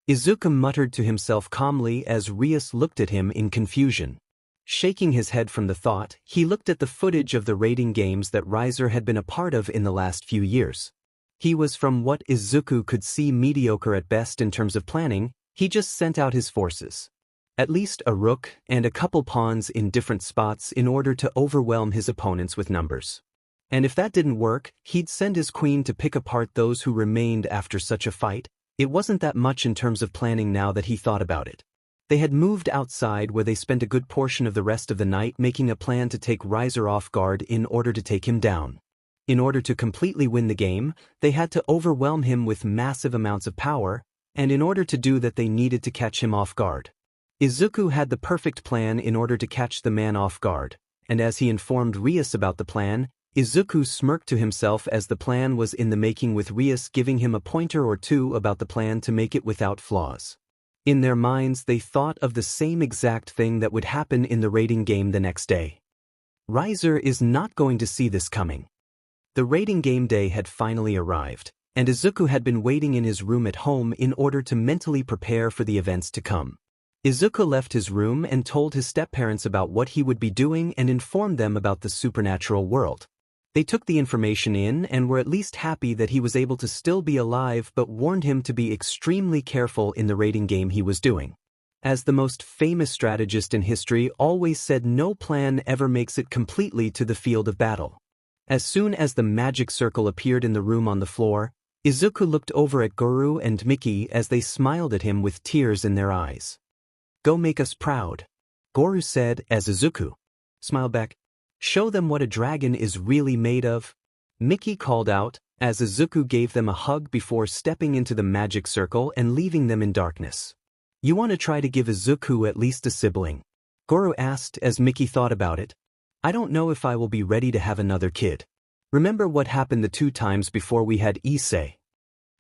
Izuku muttered to himself calmly as Rias looked at him in confusion. Shaking his head from the thought, he looked at the footage of the raiding games that Riser had been a part of in the last few years. He was, from what Izuku could see, mediocre at best in terms of planning. He just sent out his forces. At least a rook and a couple pawns in different spots in order to overwhelm his opponents with numbers. And if that didn't work, he'd send his queen to pick apart those who remained after such a fight. It wasn't that much in terms of planning now that he thought about it. They had moved outside where they spent a good portion of the rest of the night making a plan to take Riser off guard in order to take him down. In order to completely win the game, they had to overwhelm him with massive amounts of power, and in order to do that they needed to catch him off guard. Izuku had the perfect plan in order to catch the man off guard, and as he informed Rias about the plan, Izuku smirked to himself as the plan was in the making, with Rias giving him a pointer or two about the plan to make it without flaws. In their minds they thought of the same exact thing that would happen in the raiding game the next day. Riser is not going to see this coming. The raiding game day had finally arrived, and Izuku had been waiting in his room at home in order to mentally prepare for the events to come. Izuku left his room and told his step-parents about what he would be doing and informed them about the supernatural world. They took the information in and were at least happy that he was able to still be alive, but warned him to be extremely careful in the raiding game he was doing. As the most famous strategist in history always said, no plan ever makes it completely to the field of battle. As soon as the magic circle appeared in the room on the floor, Izuku looked over at Goro and Miki as they smiled at him with tears in their eyes. Go make us proud, Goro said as Izuku smiled back. Show them what a dragon is really made of, Miki called out, as Izuku gave them a hug before stepping into the magic circle and leaving them in darkness. You want to try to give Izuku at least a sibling? Goro asked as Miki thought about it. I don't know if I will be ready to have another kid. Remember what happened the 2 times before we had Issei?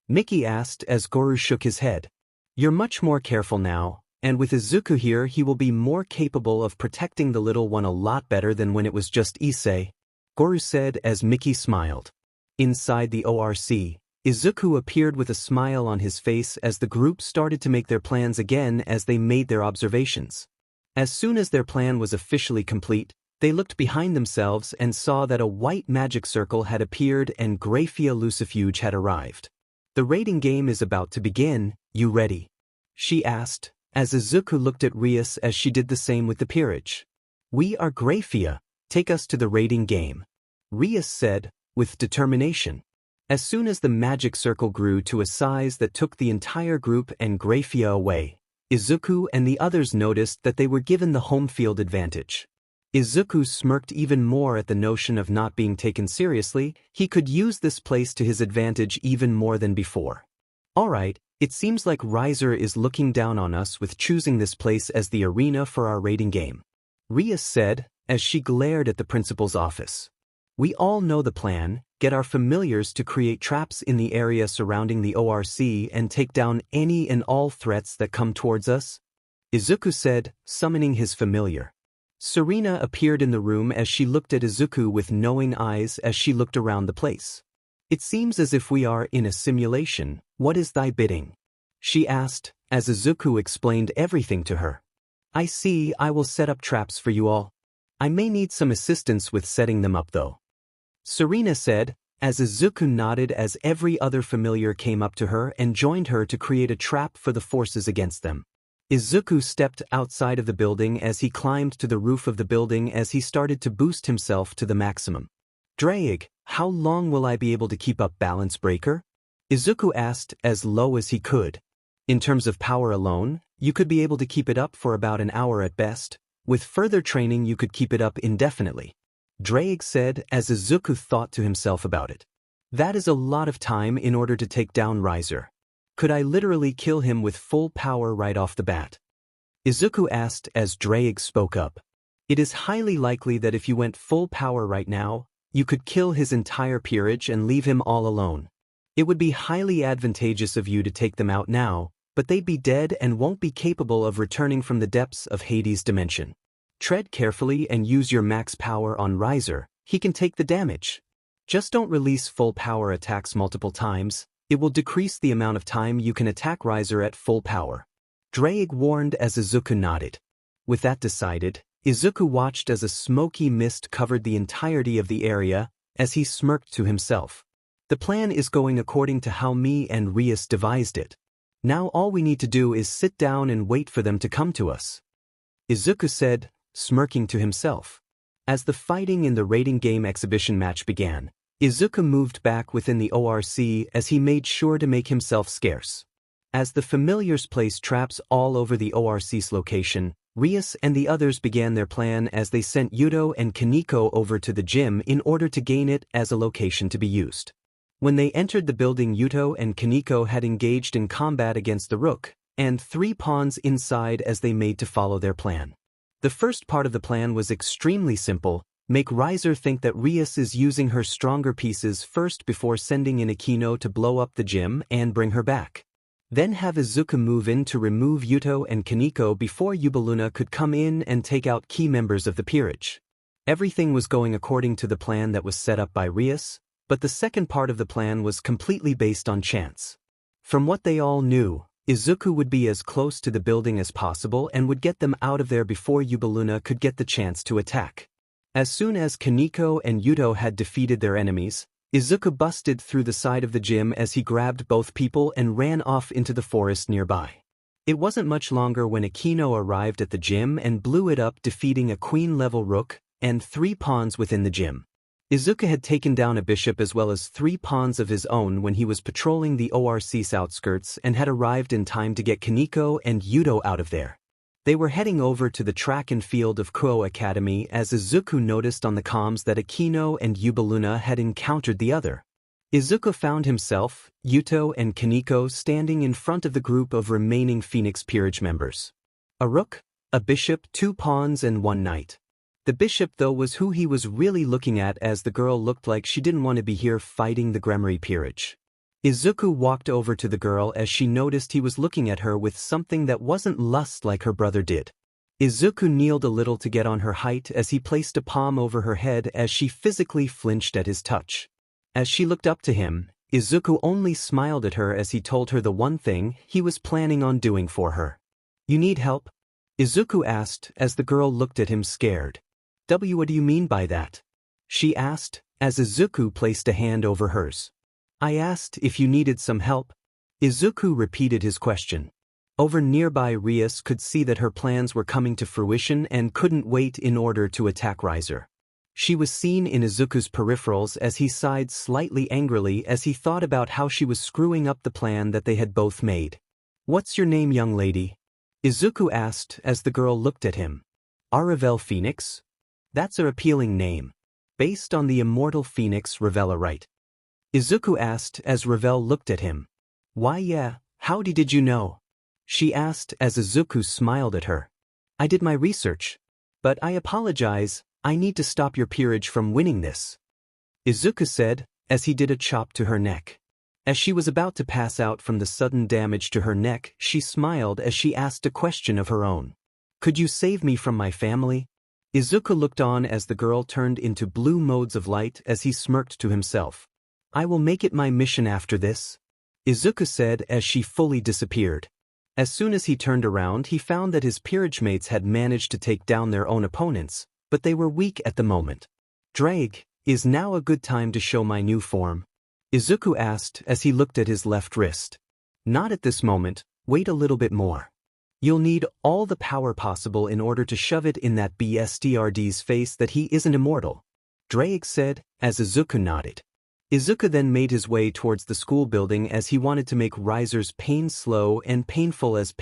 Miki asked as Goro shook his head. You're much more careful now. And with Izuku here, he will be more capable of protecting the little one a lot better than when it was just Issei, Goro said as Miki smiled. Inside the ORC, Izuku appeared with a smile on his face as the group started to make their plans again as they made their observations. As soon as their plan was officially complete, they looked behind themselves and saw that a white magic circle had appeared and Graphia Lucifuge had arrived. The raiding game is about to begin, you ready? She asked, as Izuku looked at Rias as she did the same with the peerage. We are Graphia, take us to the raiding game, Rias said, with determination. As soon as the magic circle grew to a size that took the entire group and Graphia away, Izuku and the others noticed that they were given the home field advantage. Izuku smirked even more at the notion of not being taken seriously. He could use this place to his advantage even more than before. Alright, it seems like Riser is looking down on us with choosing this place as the arena for our raiding game, Rias said, as she glared at the principal's office. We all know the plan, get our familiars to create traps in the area surrounding the ORC and take down any and all threats that come towards us, Izuku said, summoning his familiar. Serena appeared in the room as she looked at Izuku with knowing eyes as she looked around the place. It seems as if we are in a simulation. What is thy bidding? She asked, as Izuku explained everything to her. I see, I will set up traps for you all. I may need some assistance with setting them up though, Serena said, as Izuku nodded as every other familiar came up to her and joined her to create a trap for the forces against them. Izuku stepped outside of the building as he climbed to the roof of the building as he started to boost himself to the maximum. Draig, how long will I be able to keep up Balance Breaker? Izuku asked as low as he could. In terms of power alone, you could be able to keep it up for about an hour at best. With further training you could keep it up indefinitely. Drake said as Izuku thought to himself about it. That is a lot of time in order to take down Riser. Could I literally kill him with full power right off the bat? Izuku asked as Drake spoke up. It is highly likely that if you went full power right now, you could kill his entire peerage and leave him all alone. It would be highly advantageous of you to take them out now, but they'd be dead and won't be capable of returning from the depths of Hades' dimension. Tread carefully and use your max power on Riser, he can take the damage. Just don't release full power attacks multiple times, it will decrease the amount of time you can attack Riser at full power. Drake warned as Izuku nodded. With that decided, Izuku watched as a smoky mist covered the entirety of the area, as he smirked to himself. The plan is going according to how me and Rias devised it. Now all we need to do is sit down and wait for them to come to us. Izuku said, smirking to himself. As the fighting in the rating game exhibition match began, Izuku moved back within the ORC as he made sure to make himself scarce. As the familiars placed traps all over the ORC's location, Rias and the others began their plan as they sent Yuto and Kaneko over to the gym in order to gain it as a location to be used. When they entered the building, Yuto and Kaneko had engaged in combat against the Rook, and 3 pawns inside as they made to follow their plan. The first part of the plan was extremely simple: make Riser think that Rias is using her stronger pieces first before sending in Akino to blow up the gym and bring her back. Then have Izuku move in to remove Yuto and Kaneko before Yubaluna could come in and take out key members of the peerage. Everything was going according to the plan that was set up by Rias, but the second part of the plan was completely based on chance. From what they all knew, Izuku would be as close to the building as possible and would get them out of there before Yubaluna could get the chance to attack. As soon as Kaneko and Yuto had defeated their enemies, Izuku busted through the side of the gym as he grabbed both people and ran off into the forest nearby. It wasn't much longer when Akino arrived at the gym and blew it up, defeating a queen-level rook and 3 pawns within the gym. Izuku had taken down a bishop as well as 3 pawns of his own when he was patrolling the ORC's outskirts and had arrived in time to get Kaneko and Yuto out of there. They were heading over to the track and field of Kuo Academy as Izuku noticed on the comms that Akino and Yubaluna had encountered the other. Izuku found himself, Yuto and Kaneko standing in front of the group of remaining Phoenix Peerage members. A rook, a bishop, 2 pawns and 1 knight. The bishop though was who he was really looking at, as the girl looked like she didn't want to be here fighting the Gremory Peerage. Izuku walked over to the girl as she noticed he was looking at her with something that wasn't lust like her brother did. Izuku kneeled a little to get on her height as he placed a palm over her head as she physically flinched at his touch. As she looked up to him, Izuku only smiled at her as he told her the one thing he was planning on doing for her. "You need help?" Izuku asked as the girl looked at him scared. What do you mean by that?" she asked as Izuku placed a hand over hers. "I asked if you needed some help." Izuku repeated his question. Over nearby, Rias could see that her plans were coming to fruition and couldn't wait in order to attack Riser. She was seen in Izuku's peripherals as he sighed slightly angrily as he thought about how she was screwing up the plan that they had both made. "What's your name, young lady?" Izuku asked as the girl looked at him. "Aravel Phoenix? That's an appealing name. Based on the immortal Phoenix, Ravella, right?" Izuku asked as Ravel looked at him. "Why yeah, how did you know?" she asked as Izuku smiled at her. "I did my research. But I apologize, I need to stop your peerage from winning this," Izuku said as he did a chop to her neck. As she was about to pass out from the sudden damage to her neck, she smiled as she asked a question of her own. "Could you save me from my family?" Izuku looked on as the girl turned into blue modes of light as he smirked to himself. "I will make it my mission after this," Izuku said as she fully disappeared. As soon as he turned around, he found that his peerage mates had managed to take down their own opponents, but they were weak at the moment. "Drake, is now a good time to show my new form?" Izuku asked as he looked at his left wrist. "Not at this moment, wait a little bit more. You'll need all the power possible in order to shove it in that BSTRD's face that he isn't immortal," Drake said as Izuku nodded. Izuku then made his way towards the school building as he wanted to make Riser's pain slow and painful as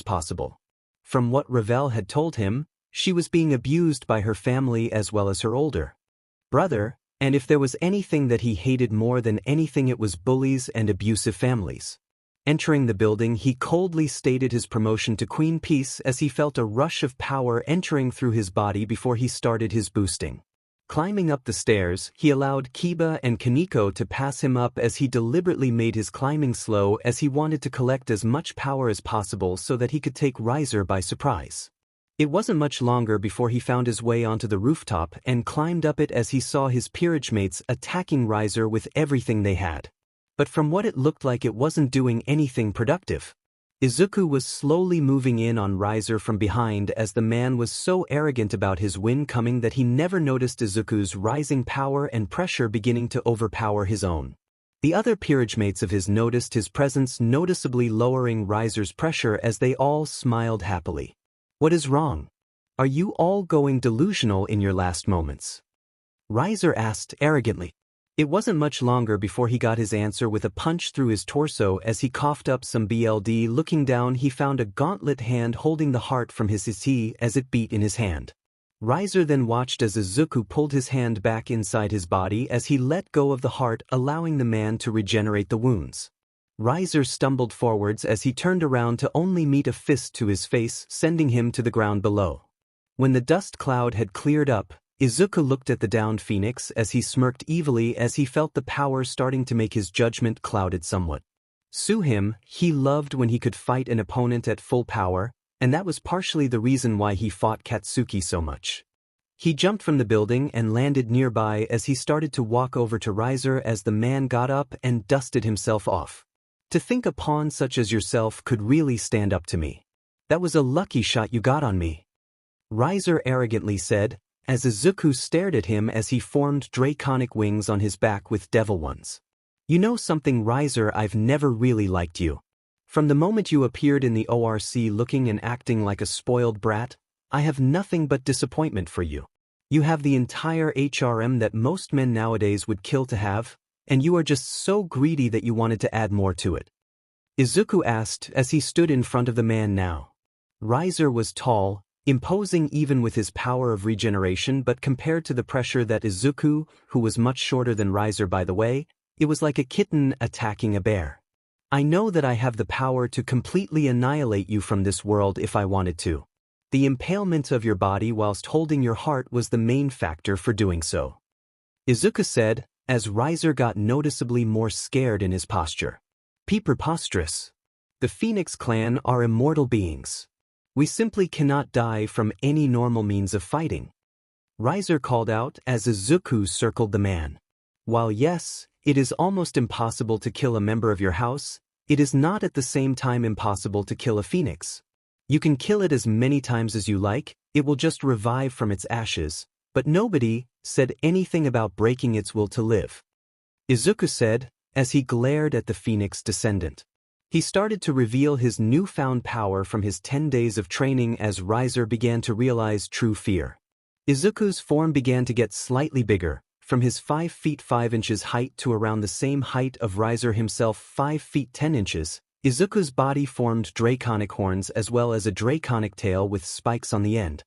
possible. From what Ravel had told him, she was being abused by her family as well as her older brother, and if there was anything that he hated more than anything, it was bullies and abusive families. Entering the building, he coldly stated his promotion to Queen Peace as he felt a rush of power entering through his body before he started his boosting. Climbing up the stairs, he allowed Kiba and Kaneko to pass him up as he deliberately made his climbing slow as he wanted to collect as much power as possible so that he could take Riser by surprise. It wasn't much longer before he found his way onto the rooftop and climbed up it as he saw his peerage mates attacking Riser with everything they had. But from what it looked like, it wasn't doing anything productive. Izuku was slowly moving in on Riser from behind as the man was so arrogant about his win coming that he never noticed Izuku's rising power and pressure beginning to overpower his own. The other peerage mates of his noticed his presence noticeably lowering Riser's pressure as they all smiled happily. "What is wrong? Are you all going delusional in your last moments?" Riser asked arrogantly. It wasn't much longer before he got his answer with a punch through his torso as he coughed up some BLD. Looking down, he found a gauntlet hand holding the heart from his CC as it beat in his hand. Riser then watched as Izuku pulled his hand back inside his body as he let go of the heart, allowing the man to regenerate the wounds. Riser stumbled forwards as he turned around to only meet a fist to his face, sending him to the ground below. When the dust cloud had cleared up, Izuku looked at the downed phoenix as he smirked evilly as he felt the power starting to make his judgment clouded somewhat. Sue him, he loved when he could fight an opponent at full power, and that was partially the reason why he fought Katsuki so much. He jumped from the building and landed nearby as he started to walk over to Riser as the man got up and dusted himself off. "To think a pawn such as yourself could really stand up to me. That was a lucky shot you got on me," Riser arrogantly said, as Izuku stared at him as he formed draconic wings on his back with devil ones. "You know something, Riser, I've never really liked you. From the moment you appeared in the ORC looking and acting like a spoiled brat, I have nothing but disappointment for you. You have the entire HRM that most men nowadays would kill to have, and you are just so greedy that you wanted to add more to it," Izuku asked as he stood in front of the man now. Riser was tall, imposing even with his power of regeneration, but compared to the pressure that Izuku, who was much shorter than Riser by the way, it was like a kitten attacking a bear. "I know that I have the power to completely annihilate you from this world if I wanted to. The impalement of your body whilst holding your heart was the main factor for doing so," Izuku said, as Riser got noticeably more scared in his posture. "Be preposterous. The Phoenix clan are immortal beings. We simply cannot die from any normal means of fighting," Riser called out as Izuku circled the man. "While yes, it is almost impossible to kill a member of your house, it is not at the same time impossible to kill a phoenix. You can kill it as many times as you like, it will just revive from its ashes, but nobody said anything about breaking its will to live," Izuku said, as he glared at the phoenix descendant. He started to reveal his newfound power from his 10 days of training as Riser began to realize true fear. Izuku's form began to get slightly bigger, from his 5 feet 5 inches height to around the same height of Riser himself, 5 feet 10 inches. Izuku's body formed draconic horns as well as a draconic tail with spikes on the end.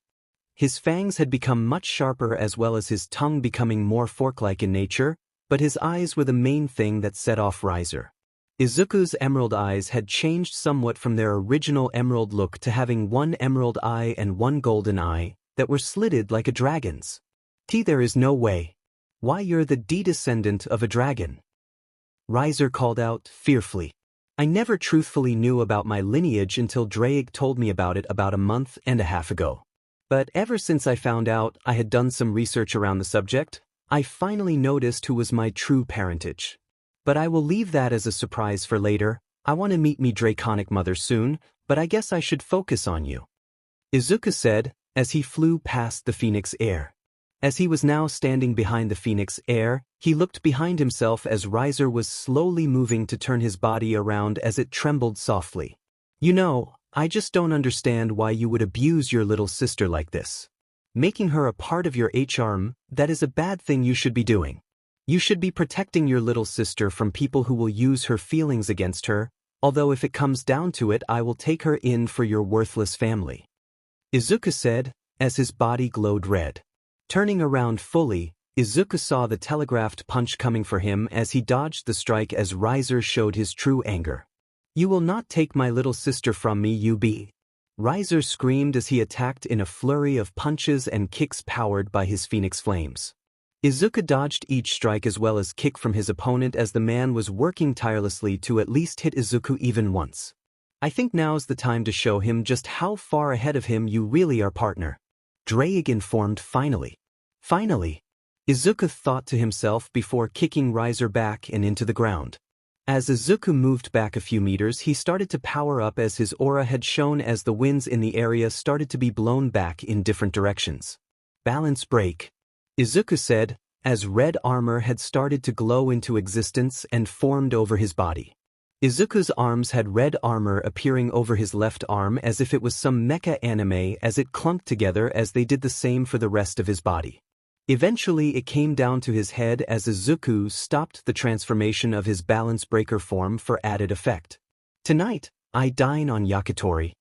His fangs had become much sharper as well as his tongue becoming more fork-like in nature, but his eyes were the main thing that set off Riser. Izuku's emerald eyes had changed somewhat from their original emerald look to having one emerald eye and one golden eye that were slitted like a dragon's. "There is no way. Why, you're the descendant of a dragon," Riser called out fearfully. "I never truthfully knew about my lineage until Drake told me about it about a month and a half ago. But ever since I found out I had done some research around the subject, I finally noticed who was my true parentage. But I will leave that as a surprise for later. I want to meet me draconic mother soon, but I guess I should focus on you," Izuku said, as he flew past the phoenix air. As he was now standing behind the phoenix air, he looked behind himself as Riser was slowly moving to turn his body around as it trembled softly. "You know, I just don't understand why you would abuse your little sister like this. Making her a part of your HRM, that is a bad thing you should be doing. You should be protecting your little sister from people who will use her feelings against her, although if it comes down to it I will take her in for your worthless family. Izuku said, as his body glowed red. Turning around fully, Izuku saw the telegraphed punch coming for him as he dodged the strike as Riser showed his true anger. You will not take my little sister from me, you be. Riser screamed as he attacked in a flurry of punches and kicks powered by his phoenix flames. Izuku dodged each strike as well as kick from his opponent as the man was working tirelessly to at least hit Izuku even once. I think now's the time to show him just how far ahead of him you really are, partner. Drake informed finally. Finally, Izuku thought to himself before kicking Riser back and into the ground. As Izuku moved back a few meters, he started to power up as his aura had shown as the winds in the area started to be blown back in different directions. Balance break, Izuku said, as red armor had started to glow into existence and formed over his body. Izuku's arms had red armor appearing over his left arm as if it was some mecha anime as it clumped together as they did the same for the rest of his body. Eventually it came down to his head as Izuku stopped the transformation of his balance breaker form for added effect. Tonight, I dine on yakitori,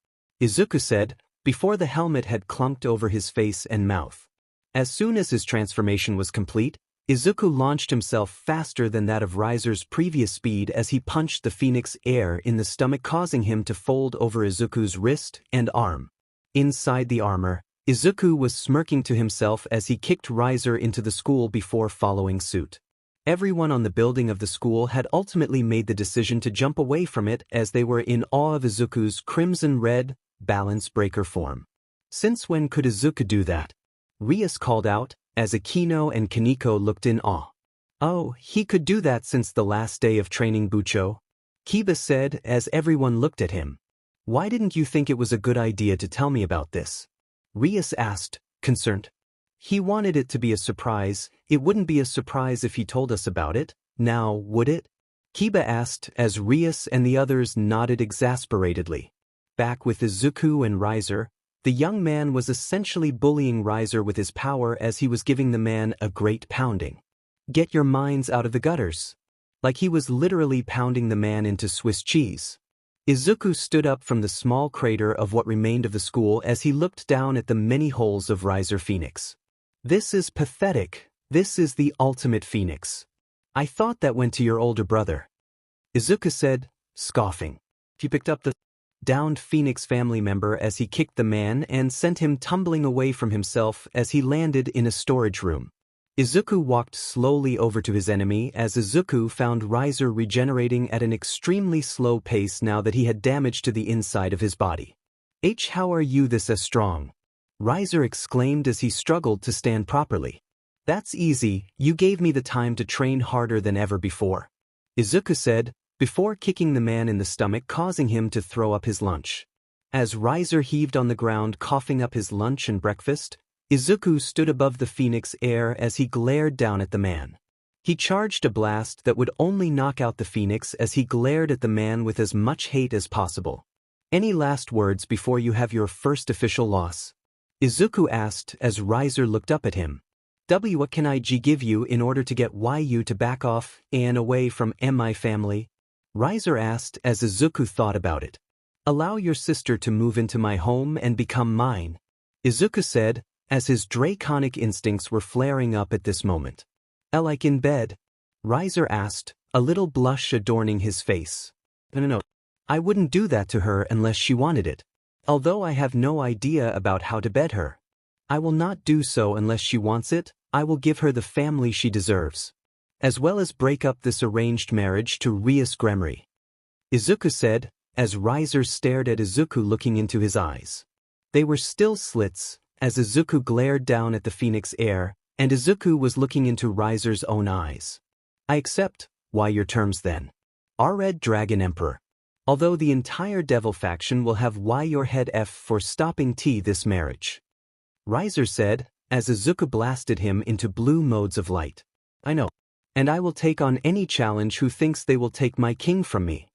Izuku said, before the helmet had clumped over his face and mouth. As soon as his transformation was complete, Izuku launched himself faster than that of Riser's previous speed as he punched the phoenix air in the stomach, causing him to fold over Izuku's wrist and arm. Inside the armor, Izuku was smirking to himself as he kicked Riser into the school before following suit. Everyone on the building of the school had ultimately made the decision to jump away from it as they were in awe of Izuku's crimson-red, balance breaker form. Since when could Izuku do that? Rias called out, as Akino and Kaneko looked in awe. Oh, he could do that since the last day of training, Bucho, Kiba said as everyone looked at him. Why didn't you think it was a good idea to tell me about this? Rias asked, concerned. He wanted it to be a surprise. It wouldn't be a surprise if he told us about it, now would it? Kiba asked as Rias and the others nodded exasperatedly. Back with Izuku and Riser, the young man was essentially bullying Riser with his power as he was giving the man a great pounding. Get your minds out of the gutters. Like he was literally pounding the man into Swiss cheese. Izuku stood up from the small crater of what remained of the school as he looked down at the many holes of Riser Phoenix. This is pathetic. This is the ultimate Phoenix. I thought that went to your older brother, Izuku said, scoffing. He picked up the downed Phoenix family member as he kicked the man and sent him tumbling away from himself as he landed in a storage room. Izuku walked slowly over to his enemy as Izuku found Riser regenerating at an extremely slow pace now that he had damage to the inside of his body. How are you this strong? Riser exclaimed as he struggled to stand properly. That's easy, you gave me the time to train harder than ever before, Izuku said, before kicking the man in the stomach, causing him to throw up his lunch. As Riser heaved on the ground coughing up his lunch and breakfast, Izuku stood above the Phoenix air as he glared down at the man. He charged a blast that would only knock out the Phoenix as he glared at the man with as much hate as possible. Any last words before you have your first official loss? Izuku asked as Riser looked up at him. What can I give you in order to get you to back off and away from my family? Riser asked as Izuku thought about it. Allow your sister to move into my home and become mine, Izuku said, as his draconic instincts were flaring up at this moment. Like in bed? Riser asked, a little blush adorning his face. No. I wouldn't do that to her unless she wanted it. Although I have no idea about how to bed her. I will not do so unless she wants it. I will give her the family she deserves. As well as break up this arranged marriage to Rias Gremory, Izuku said, as Riser stared at Izuku looking into his eyes. They were still slits, as Izuku glared down at the Phoenix air, and Izuku was looking into Riser's own eyes. I accept, your terms then. Our Red Dragon Emperor. Although the entire Devil faction will have your head F for stopping this marriage. Riser said, as Izuku blasted him into blue modes of light. I know. And I will take on any challenge who thinks they will take my king from me,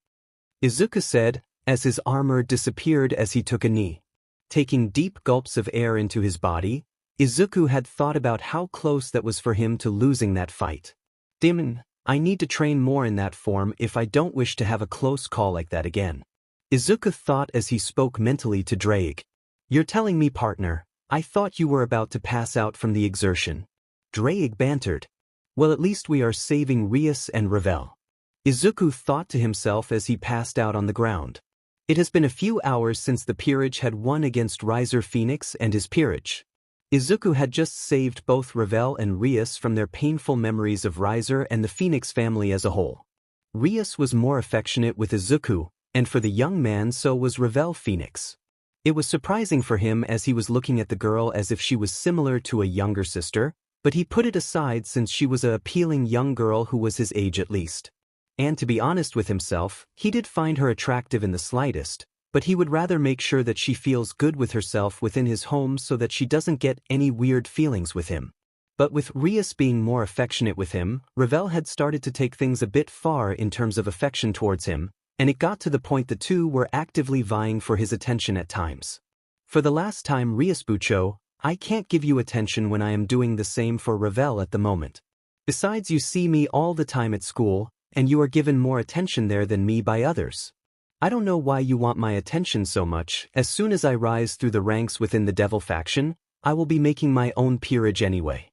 Izuku said, as his armor disappeared as he took a knee. Taking deep gulps of air into his body, Izuku had thought about how close that was for him to losing that fight. Demon, I need to train more in that form if I don't wish to have a close call like that again. Izuku thought as he spoke mentally to Drake. You're telling me, partner, I thought you were about to pass out from the exertion. Drake bantered. Well, at least we are saving Rias and Ravel. Izuku thought to himself as he passed out on the ground. It has been a few hours since the peerage had won against Riser Phoenix and his peerage. Izuku had just saved both Ravel and Rias from their painful memories of Riser and the Phoenix family as a whole. Rias was more affectionate with Izuku, and for the young man so was Ravel Phoenix. It was surprising for him as he was looking at the girl as if she was similar to a younger sister, but he put it aside since she was an appealing young girl who was his age at least. And to be honest with himself, he did find her attractive in the slightest, but he would rather make sure that she feels good with herself within his home so that she doesn't get any weird feelings with him. But with Rias being more affectionate with him, Ravel had started to take things a bit far in terms of affection towards him, and it got to the point the two were actively vying for his attention at times. For the last time, Rias Bucho, I can't give you attention when I am doing the same for Ravel at the moment. Besides, you see me all the time at school, and you are given more attention there than me by others. I don't know why you want my attention so much. As soon as I rise through the ranks within the Devil faction, I will be making my own peerage anyway.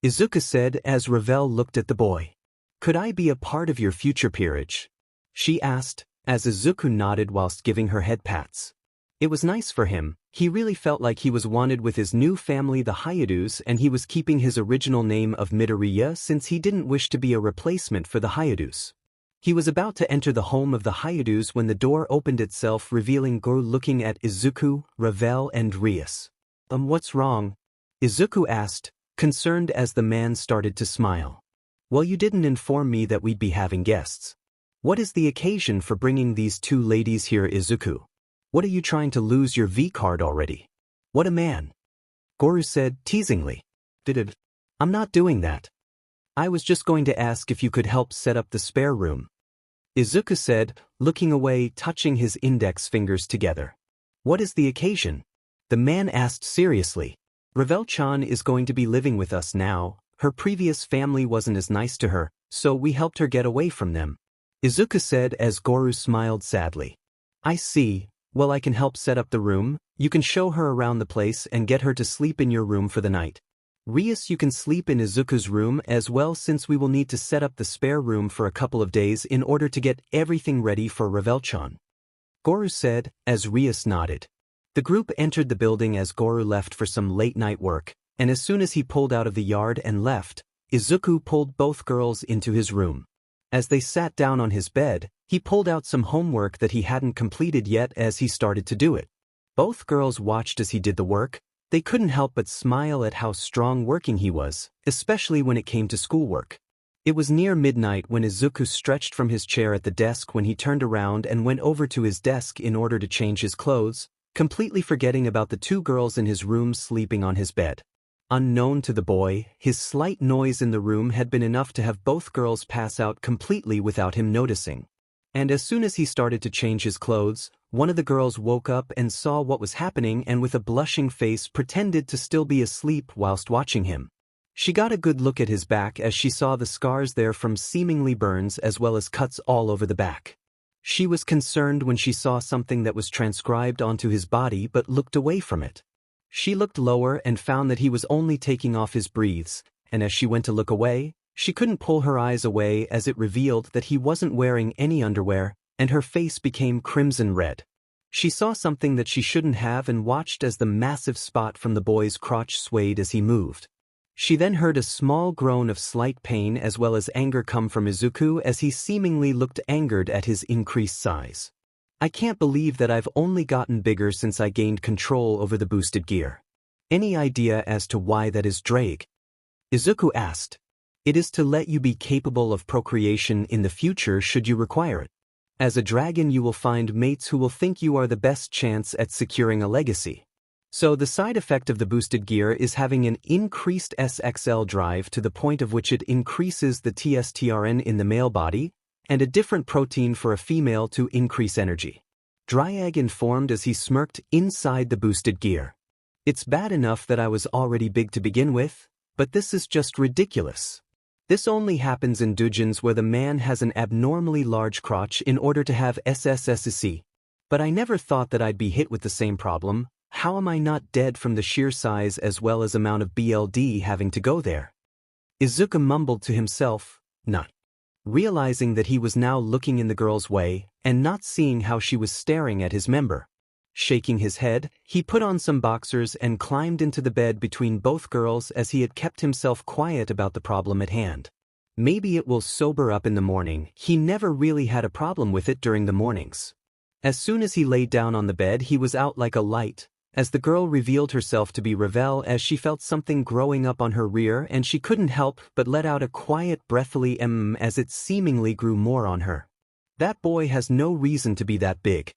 Izuku said as Ravel looked at the boy. Could I be a part of your future peerage? She asked, as Izuku nodded whilst giving her head pats. It was nice for him. He really felt like he was wanted with his new family, the Hyadus, and he was keeping his original name of Midoriya since he didn't wish to be a replacement for the Hyadus. He was about to enter the home of the Hyadus when the door opened itself, revealing Goro looking at Izuku, Ravel, and Rias. What's wrong? Izuku asked, concerned as the man started to smile. Well, you didn't inform me that we'd be having guests. What is the occasion for bringing these two ladies here, Izuku? What are you trying to lose your V-card already? What a man. Goro said teasingly. I'm not doing that. I was just going to ask if you could help set up the spare room. Izuku said, looking away, touching his index fingers together. What is the occasion? The man asked seriously. Ravel-chan is going to be living with us now. Her previous family wasn't as nice to her, so we helped her get away from them. Izuku said as Goro smiled sadly. I see. Well, I can help set up the room. You can show her around the place and get her to sleep in your room for the night. Rias, you can sleep in Izuku's room as well since we will need to set up the spare room for a couple of days in order to get everything ready for Ravel-chan. Goro said, as Rias nodded. The group entered the building as Goro left for some late-night work, and as soon as he pulled out of the yard and left, Izuku pulled both girls into his room. As they sat down on his bed, he pulled out some homework that he hadn't completed yet as he started to do it. Both girls watched as he did the work. They couldn't help but smile at how strong working he was, especially when it came to schoolwork. It was near midnight when Izuku stretched from his chair at the desk when he turned around and went over to his desk in order to change his clothes, completely forgetting about the two girls in his room sleeping on his bed. Unknown to the boy, his slight noise in the room had been enough to have both girls pass out completely without him noticing. And as soon as he started to change his clothes, one of the girls woke up and saw what was happening and with a blushing face pretended to still be asleep whilst watching him. She got a good look at his back as she saw the scars there from seemingly burns as well as cuts all over the back. She was concerned when she saw something that was transcribed onto his body but looked away from it. She looked lower and found that he was only taking off his briefs, and as she went to look away, she couldn't pull her eyes away as it revealed that he wasn't wearing any underwear, and her face became crimson red. She saw something that she shouldn't have and watched as the massive spot from the boy's crotch swayed as he moved. She then heard a small groan of slight pain as well as anger come from Izuku as he seemingly looked angered at his increased size. I can't believe that I've only gotten bigger since I gained control over the boosted gear. Any idea as to why that is, Drake? Izuku asked. It is to let you be capable of procreation in the future should you require it. As a dragon you will find mates who will think you are the best chance at securing a legacy. So the side effect of the boosted gear is having an increased SXL drive to the point of which it increases the testosterone in the male body, and a different protein for a female to increase energy. Dryag informed as he smirked inside the boosted gear. It's bad enough that I was already big to begin with, but this is just ridiculous. This only happens in doujins where the man has an abnormally large crotch in order to have SSSC. But I never thought that I'd be hit with the same problem. How am I not dead from the sheer size as well as amount of BLD having to go there? Izuku mumbled to himself, not realizing that he was now looking in the girl's way and not seeing how she was staring at his member. Shaking his head, he put on some boxers and climbed into the bed between both girls as he had kept himself quiet about the problem at hand. Maybe it will sober up in the morning. He never really had a problem with it during the mornings. As soon as he lay down on the bed, he was out like a light, as the girl revealed herself to be Ravel as she felt something growing up on her rear and she couldn't help but let out a quiet breathly as it seemingly grew more on her. That boy has no reason to be that big.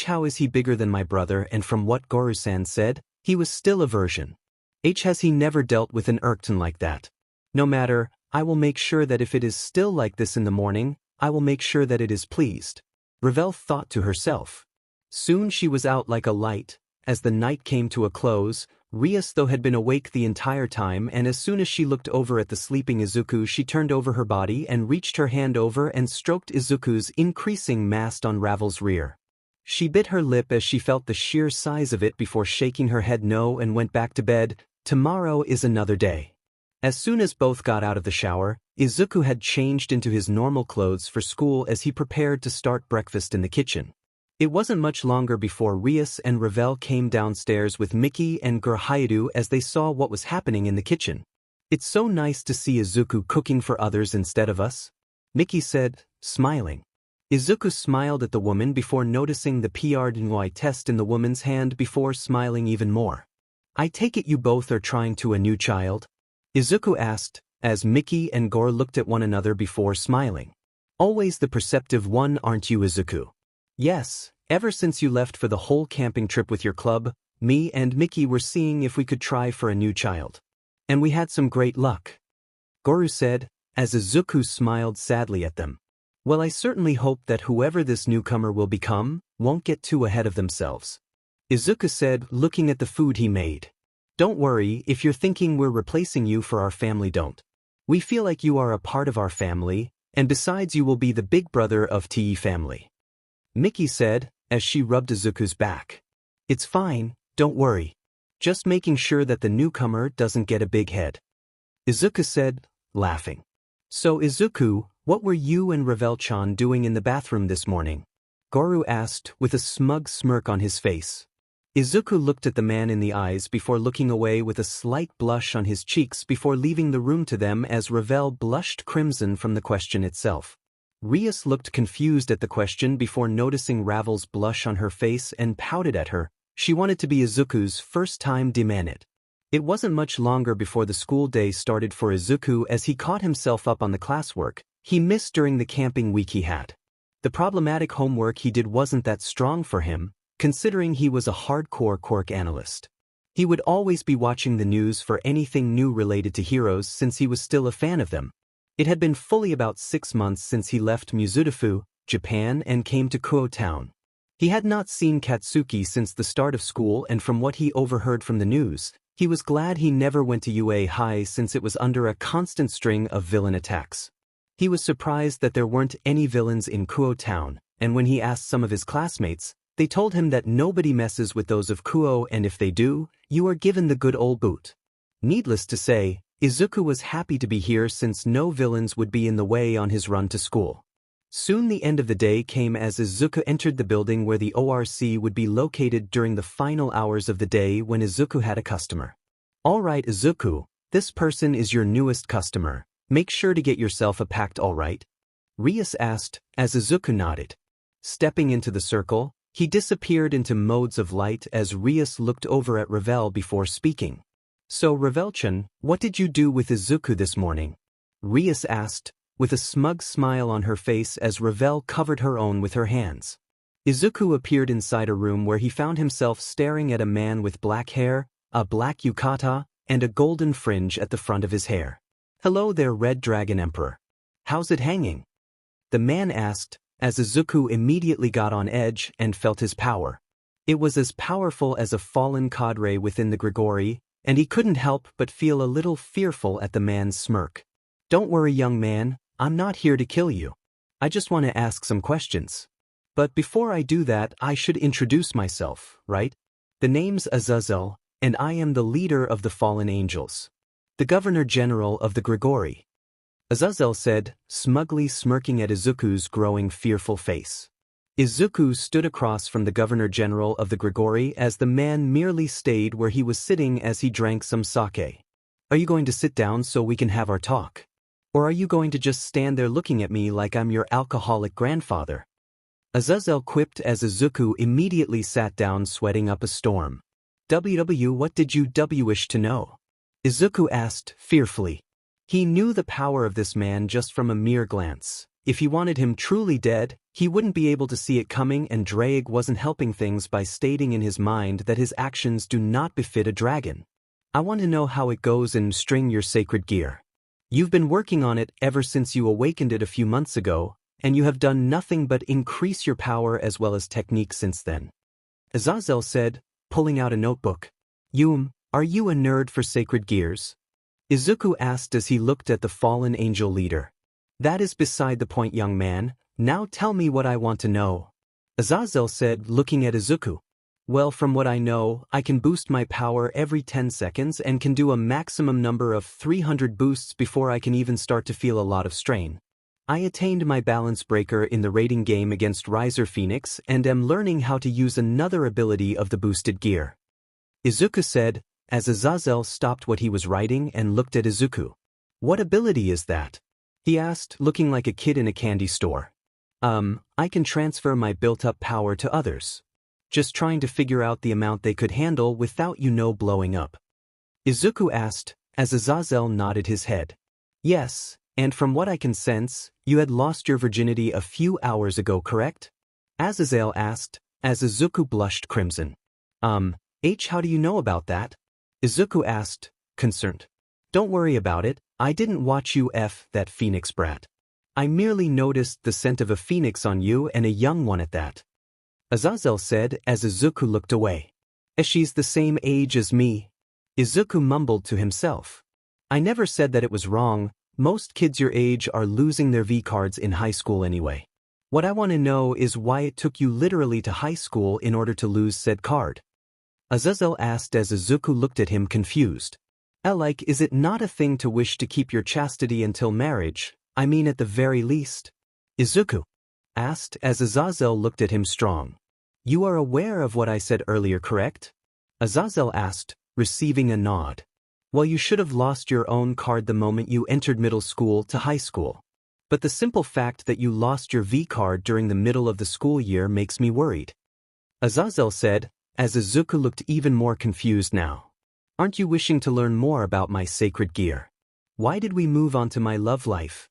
How is he bigger than my brother? And from what Goru-san said, he was still a virgin. Has he never dealt with an Urkton like that? No matter, I will make sure that if it is still like this in the morning, I will make sure that it is pleased. Ravel thought to herself. Soon she was out like a light. As the night came to a close, Rias though had been awake the entire time, and as soon as she looked over at the sleeping Izuku, she turned over her body and reached her hand over and stroked Izuku's increasing mass on Ravel's rear. She bit her lip as she felt the sheer size of it before shaking her head no and went back to bed. Tomorrow is another day. As soon as both got out of the shower, Izuku had changed into his normal clothes for school as he prepared to start breakfast in the kitchen. It wasn't much longer before Rias and Ravel came downstairs with Miki and Gurhaidu as they saw what was happening in the kitchen. It's so nice to see Izuku cooking for others instead of us, Miki said, smiling. Izuku smiled at the woman before noticing the PRDNY test in the woman's hand before smiling even more. I take it you both are trying to a new child? Izuku asked, as Miki and Gore looked at one another before smiling. Always the perceptive one, aren't you, Izuku? Yes, ever since you left for the whole camping trip with your club, me and Miki were seeing if we could try for a new child. And we had some great luck. Goru said, as Izuku smiled sadly at them. Well, I certainly hope that whoever this newcomer will become won't get too ahead of themselves. Izuku said, looking at the food he made. Don't worry, if you're thinking we're replacing you for our family, don't. We feel like you are a part of our family, and besides you will be the big brother of TE family. Miki said, as she rubbed Izuku's back. It's fine, don't worry. Just making sure that the newcomer doesn't get a big head. Izuku said, laughing. So Izuku, what were you and Ravel-chan doing in the bathroom this morning? Goru asked with a smug smirk on his face. Izuku looked at the man in the eyes before looking away with a slight blush on his cheeks before leaving the room to them as Ravel blushed crimson from the question itself. Rias looked confused at the question before noticing Ravel's blush on her face and pouted at her. She wanted to be Izuku's first time demanded. It wasn't much longer before the school day started for Izuku as he caught himself up on the classwork he missed during the camping week he had. The problematic homework he did wasn't that strong for him, considering he was a hardcore quirk analyst. He would always be watching the news for anything new related to heroes since he was still a fan of them. It had been fully about 6 months since he left Mizudafu, Japan and came to Kuo Town. He had not seen Katsuki since the start of school, and from what he overheard from the news, he was glad he never went to UA High since it was under a constant string of villain attacks. He was surprised that there weren't any villains in Kuo Town, and when he asked some of his classmates, they told him that nobody messes with those of Kuo, and if they do, you are given the good old boot. Needless to say, Izuku was happy to be here since no villains would be in the way on his run to school. Soon the end of the day came as Izuku entered the building where the ORC would be located during the final hours of the day when Izuku had a customer. All right, Izuku, this person is your newest customer. Make sure to get yourself a packed, all right? Rias asked, as Izuku nodded. Stepping into the circle, he disappeared into modes of light as Rias looked over at Ravel before speaking. So Ravel-chan, what did you do with Izuku this morning? Rias asked, with a smug smile on her face as Ravel covered her own with her hands. Izuku appeared inside a room where he found himself staring at a man with black hair, a black yukata, and a golden fringe at the front of his hair. Hello there, Red Dragon Emperor. How's it hanging? The man asked, as Izuku immediately got on edge and felt his power. It was as powerful as a fallen cadre within the Grigori, and he couldn't help but feel a little fearful at the man's smirk. Don't worry, young man, I'm not here to kill you. I just want to ask some questions. But before I do that, I should introduce myself, right? The name's Azazel, and I am the leader of the fallen angels. The Governor General of the Grigori. Azazel said, smugly smirking at Izuku's growing fearful face. Izuku stood across from the Governor General of the Grigori as the man merely stayed where he was sitting as he drank some sake. Are you going to sit down so we can have our talk? Or are you going to just stand there looking at me like I'm your alcoholic grandfather? Azazel quipped as Izuku immediately sat down, sweating up a storm. What did you wish to know? Izuku asked, fearfully. He knew the power of this man just from a mere glance. If he wanted him truly dead, he wouldn't be able to see it coming, and Drake wasn't helping things by stating in his mind that his actions do not befit a dragon. I want to know how it goes in string your sacred gear. You've been working on it ever since you awakened it a few months ago, and you have done nothing but increase your power as well as technique since then. Azazel said, pulling out a notebook. Are you a nerd for sacred gears? Izuku asked as he looked at the fallen angel leader. That is beside the point, young man. Now tell me what I want to know. Azazel said, looking at Izuku. Well, from what I know, I can boost my power every 10 seconds and can do a maximum number of 300 boosts before I can even start to feel a lot of strain. I attained my balance breaker in the rating game against Riser Phoenix and am learning how to use another ability of the boosted gear. Izuku said, as Azazel stopped what he was writing and looked at Izuku. What ability is that? He asked, looking like a kid in a candy store. I can transfer my built-up power to others. Just trying to figure out the amount they could handle without blowing up. Izuku asked, as Azazel nodded his head. Yes, and from what I can sense, you had lost your virginity a few hours ago, correct? Azazel asked, as Izuku blushed crimson. How do you know about that? Izuku asked, concerned. Don't worry about it, I didn't watch you that phoenix brat. I merely noticed the scent of a phoenix on you, and a young one at that. Azazel said as Izuku looked away. She's the same age as me. Izuku mumbled to himself. I never said that it was wrong. Most kids your age are losing their V cards in high school anyway. What I want to know is why it took you literally to high school in order to lose said card. Azazel asked as Izuku looked at him confused. Is it not a thing to wish to keep your chastity until marriage, I mean at the very least? Izuku asked as Azazel looked at him strong. You are aware of what I said earlier, correct? Azazel asked, receiving a nod. Well, you should have lost your own card the moment you entered middle school to high school. But the simple fact that you lost your V card during the middle of the school year makes me worried. Azazel said, as Izuku looked even more confused now. Aren't you wishing to learn more about my sacred gear? Why did we move on to my love life?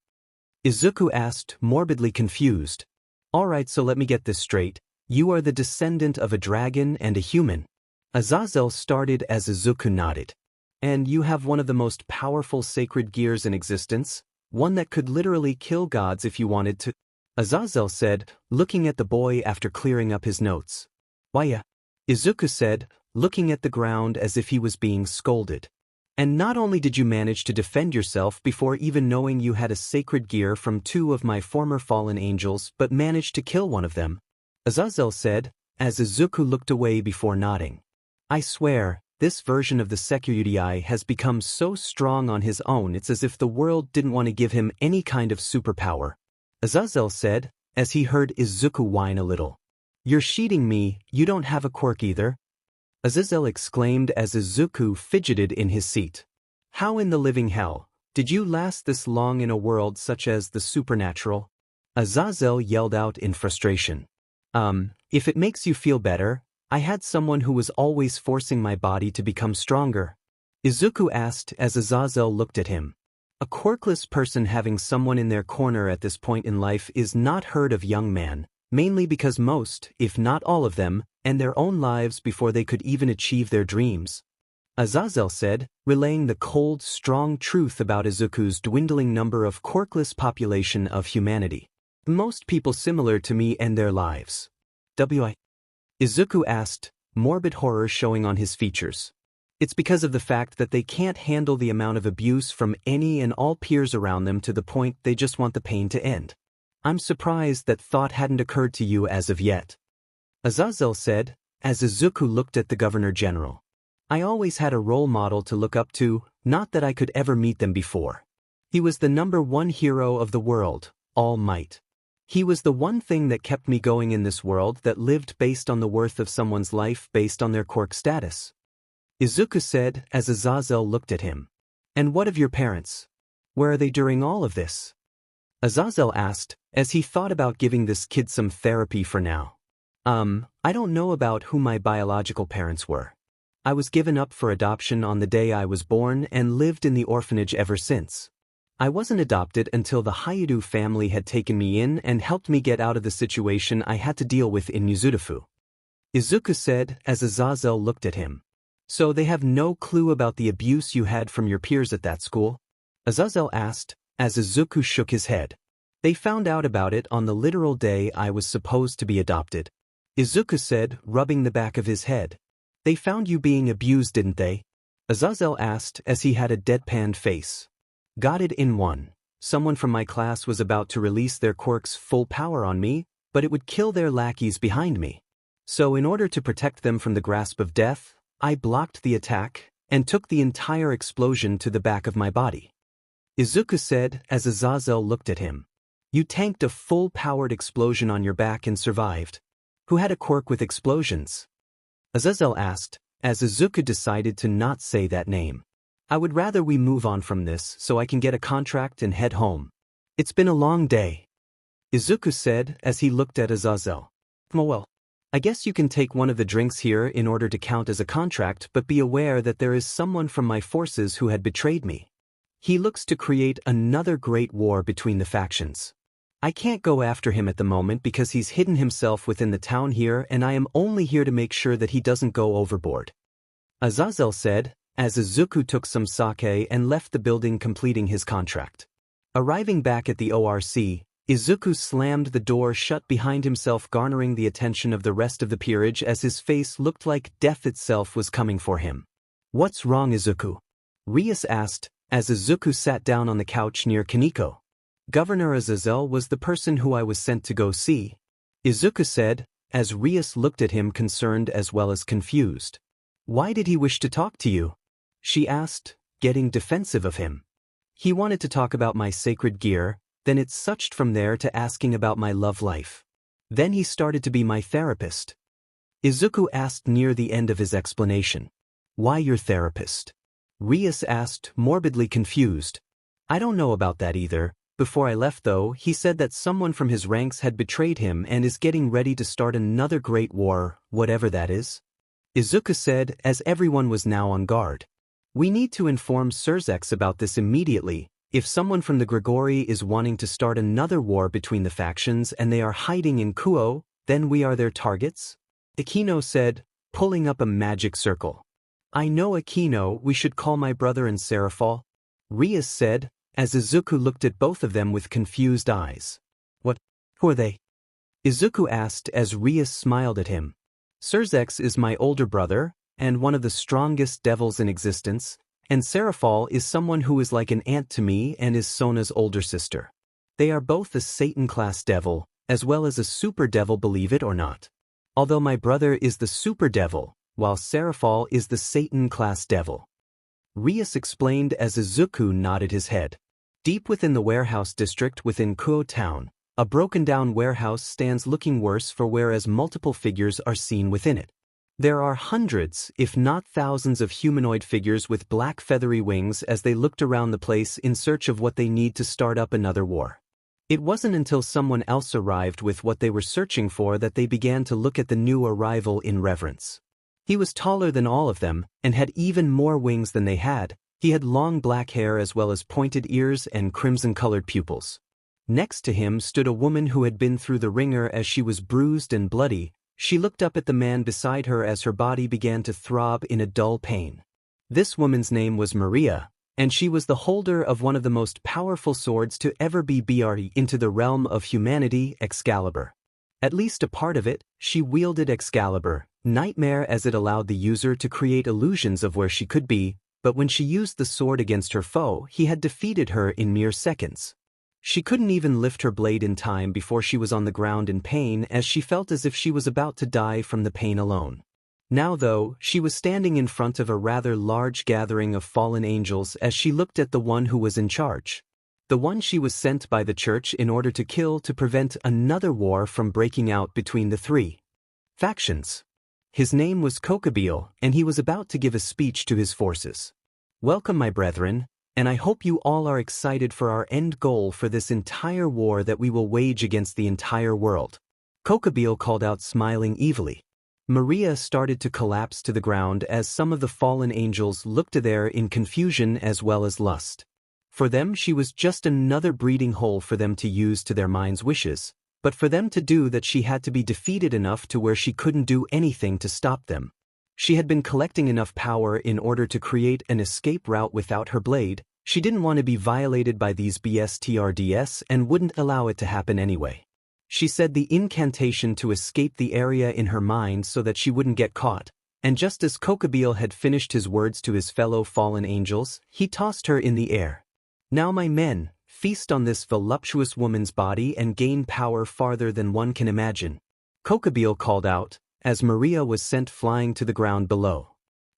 Izuku asked, morbidly confused. Alright, so let me get this straight. You are the descendant of a dragon and a human. Azazel started as Izuku nodded. And you have one of the most powerful sacred gears in existence, one that could literally kill gods if you wanted to. Azazel said, looking at the boy after clearing up his notes. Why, Izuku said, looking at the ground as if he was being scolded. And not only did you manage to defend yourself before even knowing you had a sacred gear from 2 of my former fallen angels, but managed to kill one of them. Azazel said, as Izuku looked away before nodding. I swear, this version of the Security has become so strong on his own it's as if the world didn't want to give him any kind of superpower. Azazel said, as he heard Izuku whine a little. You're cheating me, you don't have a quirk either? Azazel exclaimed as Izuku fidgeted in his seat. How in the living hell did you last this long in a world such as the supernatural? Azazel yelled out in frustration. If it makes you feel better, I had someone who was always forcing my body to become stronger. Izuku asked as Azazel looked at him. A quirkless person having someone in their corner at this point in life is not heard of, young man, mainly because most, if not all of them, end their own lives before they could even achieve their dreams. Azazel said, relaying the cold, strong truth about Izuku's dwindling number of quirkless population of humanity. Most people similar to me end their lives. Izuku asked, morbid horror showing on his features. It's because of the fact that they can't handle the amount of abuse from any and all peers around them to the point they just want the pain to end. I'm surprised that thought hadn't occurred to you as of yet. Azazel said, as Izuku looked at the Governor General. I always had a role model to look up to, not that I could ever meet them before. He was the #1 hero of the world, All Might. He was the one thing that kept me going in this world that lived based on the worth of someone's life based on their quirk status. Izuku said as Azazel looked at him. And what of your parents? Where are they during all of this? Azazel asked, as he thought about giving this kid some therapy for now. I don't know about who my biological parents were. I was given up for adoption on the day I was born and lived in the orphanage ever since. I wasn't adopted until the Hyudu family had taken me in and helped me get out of the situation I had to deal with in Yuzudafu. Izuku said as Azazel looked at him. So they have no clue about the abuse you had from your peers at that school? Azazel asked, as Izuku shook his head. They found out about it on the literal day I was supposed to be adopted. Izuku said, rubbing the back of his head. They found you being abused, didn't they? Azazel asked as he had a deadpanned face. Got it in one. Someone from my class was about to release their quirk's full power on me, but it would kill their lackeys behind me. So in order to protect them from the grasp of death, I blocked the attack and took the entire explosion to the back of my body. Izuku said as Azazel looked at him. You tanked a full-powered explosion on your back and survived. Who had a quirk with explosions? Azazel asked, as Izuku decided to not say that name. I would rather we move on from this so I can get a contract and head home. It's been a long day. Izuku said as he looked at Azazel. Well, I guess you can take one of the drinks here in order to count as a contract, but be aware that there is someone from my forces who had betrayed me. He looks to create another great war between the factions. I can't go after him at the moment because he's hidden himself within the town here and I am only here to make sure that he doesn't go overboard. Azazel said, as Izuku took some sake and left the building completing his contract. Arriving back at the ORC, Izuku slammed the door shut behind himself, garnering the attention of the rest of the peerage as his face looked like death itself was coming for him. What's wrong, Izuku? Rias asked, as Izuku sat down on the couch near Kaneko. Governor Azazel was the person who I was sent to go see, Izuku said, as Rias looked at him concerned as well as confused. Why did he wish to talk to you? She asked, getting defensive of him. He wanted to talk about my sacred gear, then it switched from there to asking about my love life. Then he started to be my therapist. Izuku asked near the end of his explanation. Why your therapist? Rias asked, morbidly confused. I don't know about that either. Before I left though, he said that someone from his ranks had betrayed him and is getting ready to start another great war, whatever that is. Izuku said as everyone was now on guard. We need to inform Surzex about this immediately. If someone from the Grigori is wanting to start another war between the factions and they are hiding in Kuo, then we are their targets? Akino said, pulling up a magic circle. I know Akino, we should call my brother and Serafal. Rias said, as Izuku looked at both of them with confused eyes. What? Who are they? Izuku asked as Rias smiled at him. Surzex is my older brother, and one of the strongest devils in existence, and Serafal is someone who is like an aunt to me and is Sona's older sister. They are both a Satan-class devil, as well as a super devil, believe it or not. Although my brother is the super devil, while Serafal is the Satan-class devil. Rias explained as Izuku nodded his head. Deep within the warehouse district within Kuo town, a broken-down warehouse stands looking worse for whereas multiple figures are seen within it. There are hundreds, if not thousands of humanoid figures with black feathery wings as they looked around the place in search of what they need to start up another war. It wasn't until someone else arrived with what they were searching for that they began to look at the new arrival in reverence. He was taller than all of them and had even more wings than they had. He had long black hair as well as pointed ears and crimson-colored pupils. Next to him stood a woman who had been through the ringer as she was bruised and bloody. She looked up at the man beside her as her body began to throb in a dull pain. This woman's name was Maria, and she was the holder of one of the most powerful swords to ever be brought into the realm of humanity, Excalibur. At least a part of it, she wielded Excalibur, Nightmare as it allowed the user to create illusions of where she could be, but when she used the sword against her foe, he had defeated her in mere seconds. She couldn't even lift her blade in time before she was on the ground in pain, as she felt as if she was about to die from the pain alone. Now though, she was standing in front of a rather large gathering of fallen angels as she looked at the one who was in charge. The one she was sent by the church in order to kill to prevent another war from breaking out between the three factions. His name was Kokabeel, and he was about to give a speech to his forces. Welcome, my brethren, and I hope you all are excited for our end goal for this entire war that we will wage against the entire world. Kokabeel called out, smiling evilly. Maria started to collapse to the ground as some of the fallen angels looked at her in confusion as well as lust. For them, she was just another breeding hole for them to use to their mind's wishes, but for them to do that she had to be defeated enough to where she couldn't do anything to stop them. She had been collecting enough power in order to create an escape route without her blade. She didn't want to be violated by these BSTRDS and wouldn't allow it to happen anyway. She said the incantation to escape the area in her mind so that she wouldn't get caught, and just as Kokabeel had finished his words to his fellow fallen angels, he tossed her in the air. Now my men, feast on this voluptuous woman's body and gain power farther than one can imagine. Kokabeel called out, as Maria was sent flying to the ground below.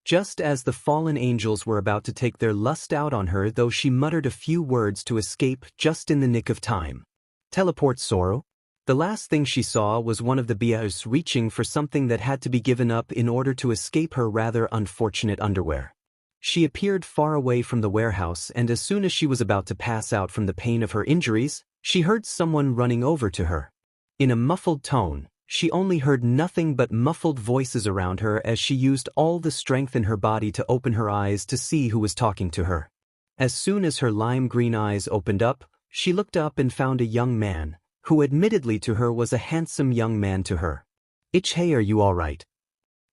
Just as the fallen angels were about to take their lust out on her, though, she muttered a few words to escape just in the nick of time. Teleport sorrow? The last thing she saw was one of the BAs reaching for something that had to be given up in order to escape her rather unfortunate underwear. She appeared far away from the warehouse, and as soon as she was about to pass out from the pain of her injuries, she heard someone running over to her. In a muffled tone, she only heard nothing but muffled voices around her as she used all the strength in her body to open her eyes to see who was talking to her. As soon as her lime green eyes opened up, she looked up and found a young man, who admittedly to her was a handsome young man to her. Hey, are you all right?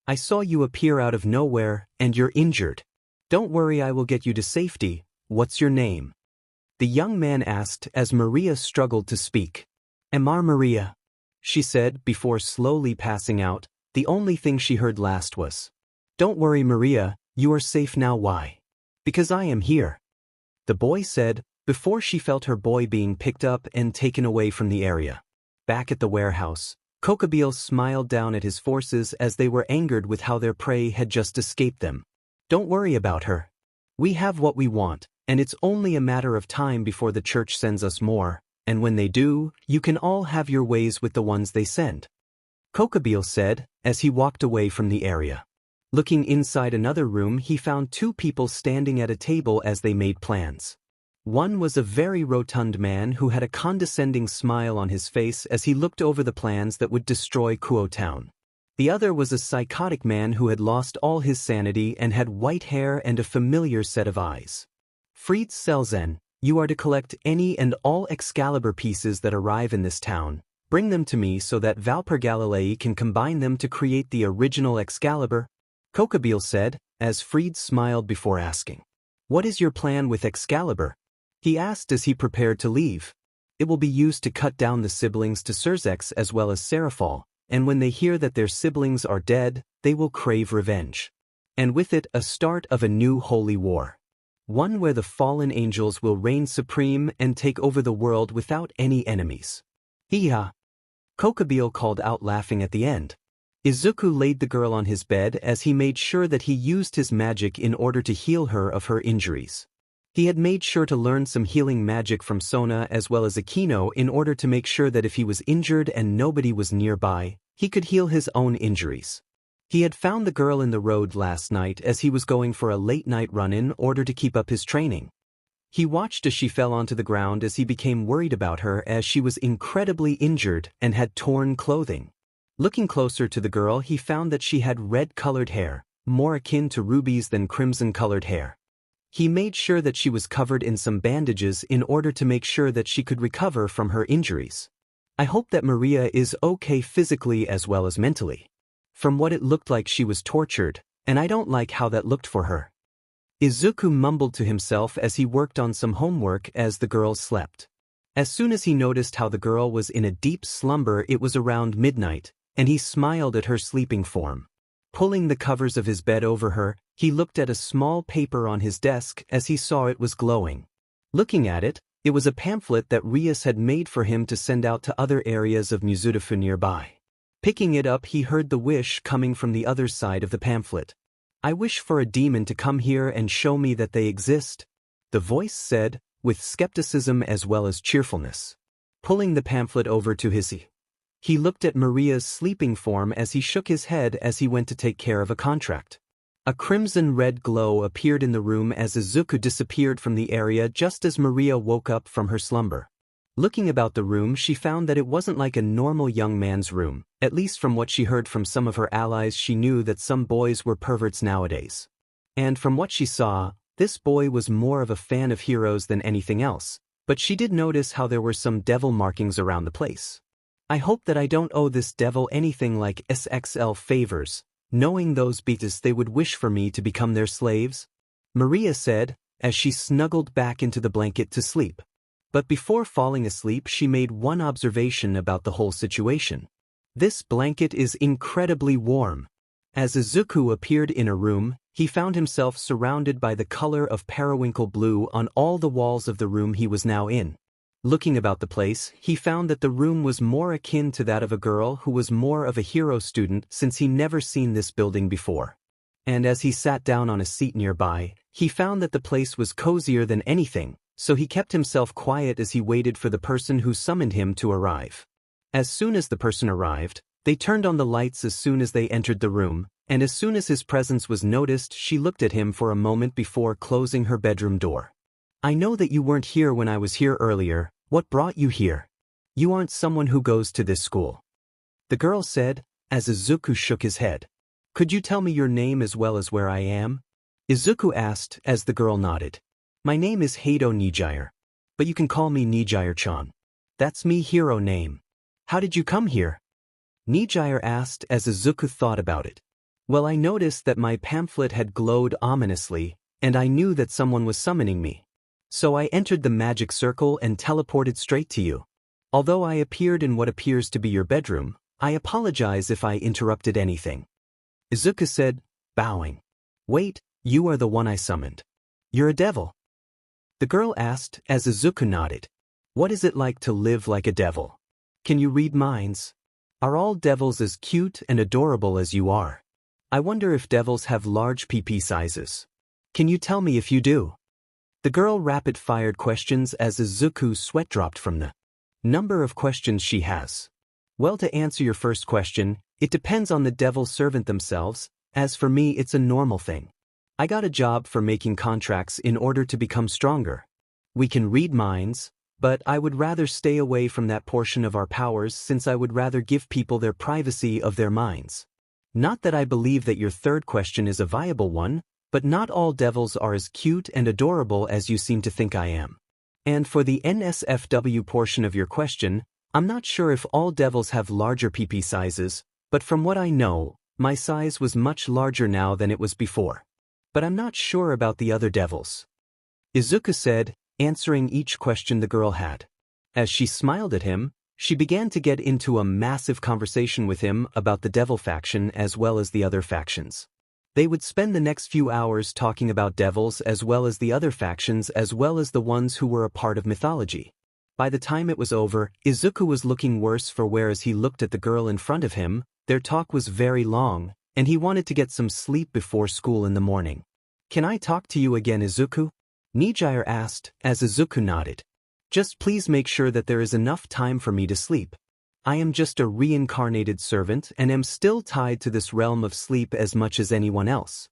I saw you appear out of nowhere, and you're injured. Don't worry, I will get you to safety. What's your name? The young man asked as Maria struggled to speak. Amar Maria, she said before slowly passing out. The only thing she heard last was, Don't worry, Maria, you are safe now. Why? Because I am here, the boy said, before she felt her boy being picked up and taken away from the area. Back at the warehouse, Kokabeel smiled down at his forces as they were angered with how their prey had just escaped them. Don't worry about her. We have what we want, and it's only a matter of time before the church sends us more, and when they do, you can all have your ways with the ones they send. Kokabeel said, as he walked away from the area. Looking inside another room, he found two people standing at a table as they made plans. One was a very rotund man who had a condescending smile on his face as he looked over the plans that would destroy Kuo Town. The other was a psychotic man who had lost all his sanity and had white hair and a familiar set of eyes. Fritz Selzen, you are to collect any and all Excalibur pieces that arrive in this town. Bring them to me so that Valper Galilei can combine them to create the original Excalibur, Kokabeel said, as Fritz smiled before asking. What is your plan with Excalibur? He asked as he prepared to leave. It will be used to cut down the siblings to Surzex as well as Seraphol, and when they hear that their siblings are dead, they will crave revenge. And with it, a start of a new holy war. One where the fallen angels will reign supreme and take over the world without any enemies. Hee-ha! Kokabeel called out, laughing at the end. Izuku laid the girl on his bed as he made sure that he used his magic in order to heal her of her injuries. He had made sure to learn some healing magic from Sona as well as Akino in order to make sure that if he was injured and nobody was nearby, he could heal his own injuries. He had found the girl in the road last night as he was going for a late-night run in order to keep up his training. He watched as she fell onto the ground as he became worried about her as she was incredibly injured and had torn clothing. Looking closer to the girl, he found that she had red-colored hair, more akin to Ruby's than crimson-colored hair. He made sure that she was covered in some bandages in order to make sure that she could recover from her injuries. I hope that Maria is okay physically as well as mentally. From what it looked like, she was tortured, and I don't like how that looked for her. Izuku mumbled to himself as he worked on some homework as the girls slept. As soon as he noticed how the girl was in a deep slumber, it was around midnight, and he smiled at her sleeping form. Pulling the covers of his bed over her, he looked at a small paper on his desk as he saw it was glowing. Looking at it, it was a pamphlet that Rias had made for him to send out to other areas of Mizutofu nearby. Picking it up, he heard the wish coming from the other side of the pamphlet. "I wish for a demon to come here and show me that they exist," the voice said, with skepticism as well as cheerfulness. Pulling the pamphlet over to his he looked at Maria's sleeping form as he shook his head as he went to take care of a contract. A crimson-red glow appeared in the room as Izuku disappeared from the area just as Maria woke up from her slumber. Looking about the room, she found that it wasn't like a normal young man's room. At least from what she heard from some of her allies, she knew that some boys were perverts nowadays. And from what she saw, this boy was more of a fan of heroes than anything else, but she did notice how there were some devil markings around the place. "I hope that I don't owe this devil anything like SXL favors, knowing those because they would wish for me to become their slaves," Maria said, as she snuggled back into the blanket to sleep. But before falling asleep, she made one observation about the whole situation. "This blanket is incredibly warm." As Izuku appeared in a room, he found himself surrounded by the color of periwinkle blue on all the walls of the room he was now in. Looking about the place, he found that the room was more akin to that of a girl who was more of a hero student since he never seen this building before. And as he sat down on a seat nearby, he found that the place was cozier than anything, so he kept himself quiet as he waited for the person who summoned him to arrive. As soon as the person arrived, they turned on the lights as soon as they entered the room, and as soon as his presence was noticed, she looked at him for a moment before closing her bedroom door. "I know that you weren't here when I was here earlier. What brought you here? You aren't someone who goes to this school," the girl said, as Izuku shook his head. "Could you tell me your name as well as where I am?" Izuku asked as the girl nodded. "My name is Hado Nijire, but you can call me Nijire-chan. That's me hero name." "How did you come here?" Nijire asked as Izuku thought about it. "Well, I noticed that my pamphlet had glowed ominously, and I knew that someone was summoning me. So I entered the magic circle and teleported straight to you. Although I appeared in what appears to be your bedroom, I apologize if I interrupted anything," Izuku said, bowing. "Wait, you are the one I summoned. You're a devil?" the girl asked as Izuku nodded. "What is it like to live like a devil? Can you read minds? Are all devils as cute and adorable as you are? I wonder if devils have large PP sizes. Can you tell me if you do?" The girl rapid-fired questions as Izuku's sweat dropped from the number of questions she has. "Well, to answer your first question, it depends on the devil servant themselves. As for me, it's a normal thing. I got a job for making contracts in order to become stronger. We can read minds, but I would rather stay away from that portion of our powers since I would rather give people their privacy of their minds. Not that I believe that your third question is a viable one, but not all devils are as cute and adorable as you seem to think I am. And for the NSFW portion of your question, I'm not sure if all devils have larger PP sizes, but from what I know, my size was much larger now than it was before. But I'm not sure about the other devils," Izuku said, answering each question the girl had. As she smiled at him, she began to get into a massive conversation with him about the devil faction as well as the other factions. They would spend the next few hours talking about devils as well as the other factions as well as the ones who were a part of mythology. By the time it was over, Izuku was looking worse for wear as he looked at the girl in front of him. Their talk was very long, and he wanted to get some sleep before school in the morning. "Can I talk to you again, Izuku?" Nijire asked as Izuku nodded. "Just please make sure that there is enough time for me to sleep. I am just a reincarnated servant and am still tied to this realm of sleep as much as anyone else,"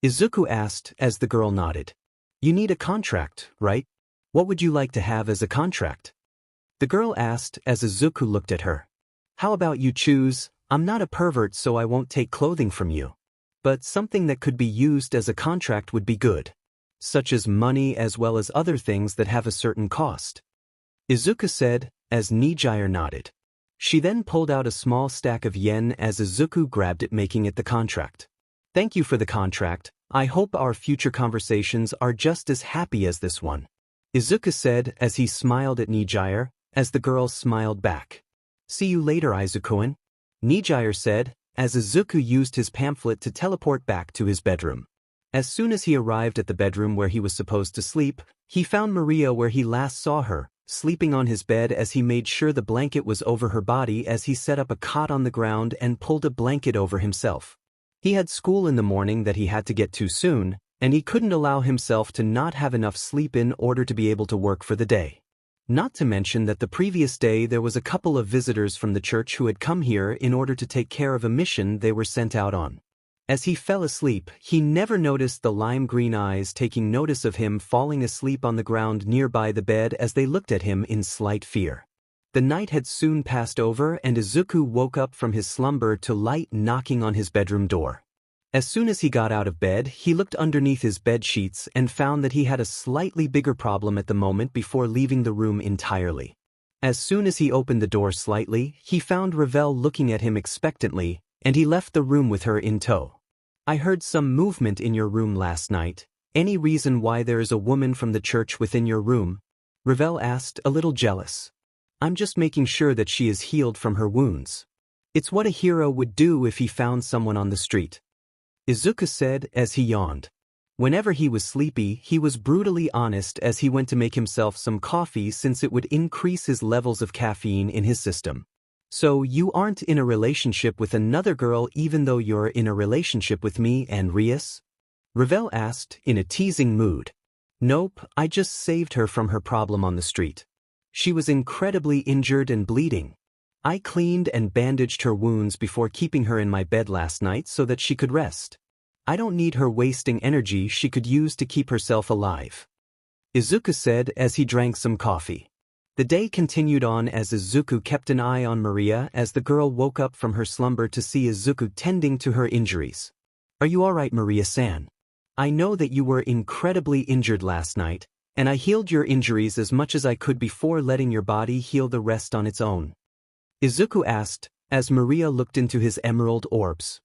Izuku asked as the girl nodded. "You need a contract, right? What would you like to have as a contract?" the girl asked as Izuku looked at her. "How about you choose? I'm not a pervert, so I won't take clothing from you. But something that could be used as a contract would be good. Such as money as well as other things that have a certain cost," Izuku said as Nijire nodded. She then pulled out a small stack of yen as Izuku grabbed it, making it the contract. "Thank you for the contract. I hope our future conversations are just as happy as this one," Izuku said as he smiled at Nijire, as the girl smiled back. "See you later, Izuku-an," Nijire said, as Izuku used his pamphlet to teleport back to his bedroom. As soon as he arrived at the bedroom where he was supposed to sleep, he found Maria where he last saw her, sleeping on his bed as he made sure the blanket was over her body as he set up a cot on the ground and pulled a blanket over himself. He had school in the morning that he had to get to soon, and he couldn't allow himself to not have enough sleep in order to be able to work for the day. Not to mention that the previous day there was a couple of visitors from the church who had come here in order to take care of a mission they were sent out on. As he fell asleep, he never noticed the lime-green eyes taking notice of him falling asleep on the ground nearby the bed as they looked at him in slight fear. The night had soon passed over and Izuku woke up from his slumber to light knocking on his bedroom door. As soon as he got out of bed, he looked underneath his bed sheets and found that he had a slightly bigger problem at the moment before leaving the room entirely. As soon as he opened the door slightly, he found Ravel looking at him expectantly, and he left the room with her in tow. "I heard some movement in your room last night. Any reason why there is a woman from the church within your room?" Ravel asked, a little jealous. "I'm just making sure that she is healed from her wounds. It's what a hero would do if he found someone on the street," Izuku said as he yawned. Whenever he was sleepy, he was brutally honest as he went to make himself some coffee since it would increase his levels of caffeine in his system. "So you aren't in a relationship with another girl even though you're in a relationship with me and Rias?" Ravel asked in a teasing mood. "Nope, I just saved her from her problem on the street. She was incredibly injured and bleeding. I cleaned and bandaged her wounds before keeping her in my bed last night so that she could rest. I don't need her wasting energy she could use to keep herself alive," Izuku said as he drank some coffee. The day continued on as Izuku kept an eye on Maria as the girl woke up from her slumber to see Izuku tending to her injuries. "Are you alright, Maria-san? I know that you were incredibly injured last night, and I healed your injuries as much as I could before letting your body heal the rest on its own," Izuku asked as Maria looked into his emerald orbs.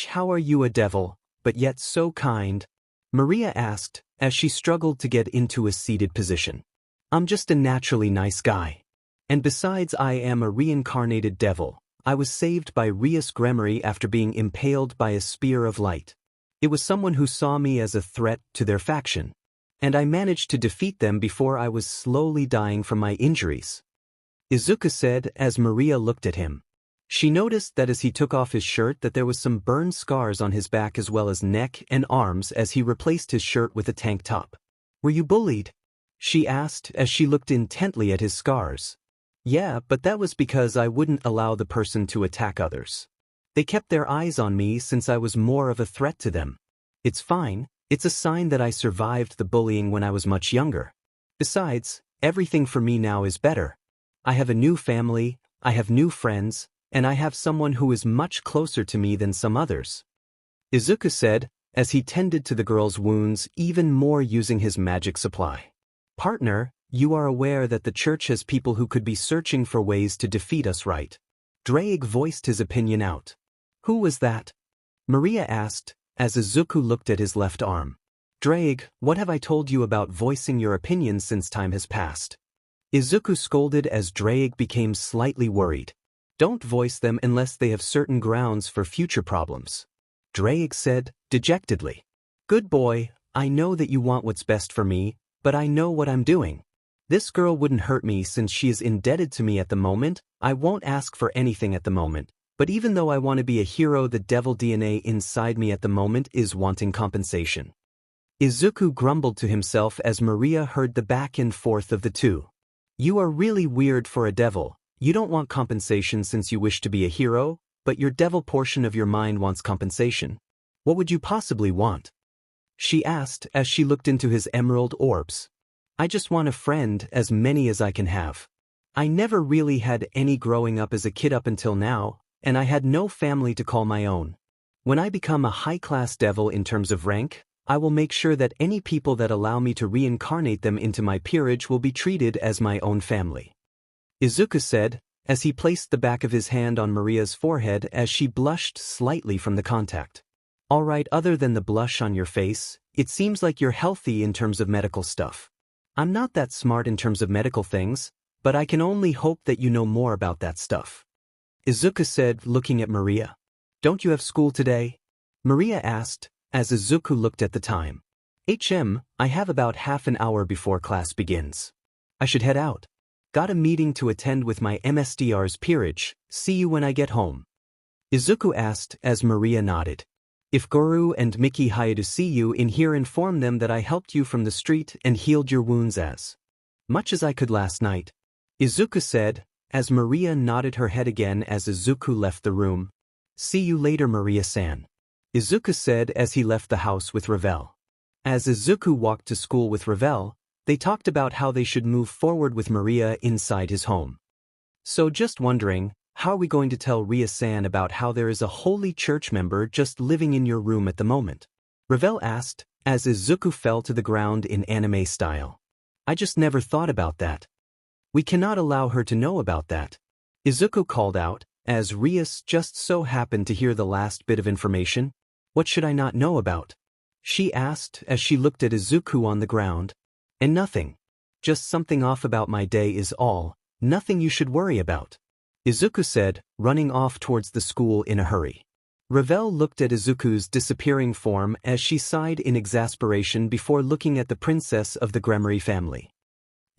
How are you a devil, but yet so kind?" Maria asked as she struggled to get into a seated position. "I'm just a naturally nice guy. And besides I am a reincarnated devil. I was saved by Rias Gremory after being impaled by a spear of light. It was someone who saw me as a threat to their faction. And I managed to defeat them before I was slowly dying from my injuries," Izuku said as Maria looked at him. She noticed that as he took off his shirt that there was some burn scars on his back as well as neck and arms as he replaced his shirt with a tank top. "Were you bullied?" she asked as she looked intently at his scars. "Yeah, but that was because I wouldn't allow the person to attack others. They kept their eyes on me since I was more of a threat to them. It's fine, it's a sign that I survived the bullying when I was much younger. Besides, everything for me now is better. I have a new family, I have new friends, and I have someone who is much closer to me than some others," Izuku said as he tended to the girl's wounds even more using his magic supply. "Partner, you are aware that the church has people who could be searching for ways to defeat us, right?" Drake voiced his opinion out. "Who was that?" Maria asked as Izuku looked at his left arm. "Drake, what have I told you about voicing your opinion since time has passed?" Izuku scolded as Drake became slightly worried. "Don't voice them unless they have certain grounds for future problems," Drake said dejectedly. "Good boy, I know that you want what's best for me, but I know what I'm doing. This girl wouldn't hurt me since she is indebted to me at the moment. I won't ask for anything at the moment, but even though I want to be a hero, the devil DNA inside me at the moment is wanting compensation." Izuku grumbled to himself as Maria heard the back and forth of the two. "You are really weird for a devil. You don't want compensation since you wish to be a hero, but your devil portion of your mind wants compensation. What would you possibly want?" she asked as she looked into his emerald orbs. "I just want a friend, as many as I can have. I never really had any growing up as a kid up until now, and I had no family to call my own. When I become a high-class devil in terms of rank, I will make sure that any people that allow me to reincarnate them into my peerage will be treated as my own family," Izuku said as he placed the back of his hand on Maria's forehead as she blushed slightly from the contact. "Alright, other than the blush on your face, it seems like you're healthy in terms of medical stuff. I'm not that smart in terms of medical things, but I can only hope that you know more about that stuff," Izuku said looking at Maria. Don't you have school today? Maria asked, as Izuku looked at the time. I have about half an hour before class begins. I should head out. Got a meeting to attend with my MSDR's peerage, see you when I get home. Izuku asked as Maria nodded. If Guru and Miki hired to see you in here, inform them that I helped you from the street and healed your wounds as much as I could last night. Izuku said, as Maria nodded her head again as Izuku left the room. See you later, Maria-san. Izuku said as he left the house with Ravel. As Izuku walked to school with Ravel, they talked about how they should move forward with Maria inside his home. So just wondering, how are we going to tell Ria-san about how there is a holy church member just living in your room at the moment? Ravel asked, as Izuku fell to the ground in anime style. I just never thought about that. We cannot allow her to know about that. Izuku called out, as Rias just so happened to hear the last bit of information. What should I not know about? She asked as she looked at Izuku on the ground. And nothing. Just something off about my day is all, nothing you should worry about. Izuku said, running off towards the school in a hurry. Ravel looked at Izuku's disappearing form as she sighed in exasperation before looking at the princess of the Gremory family.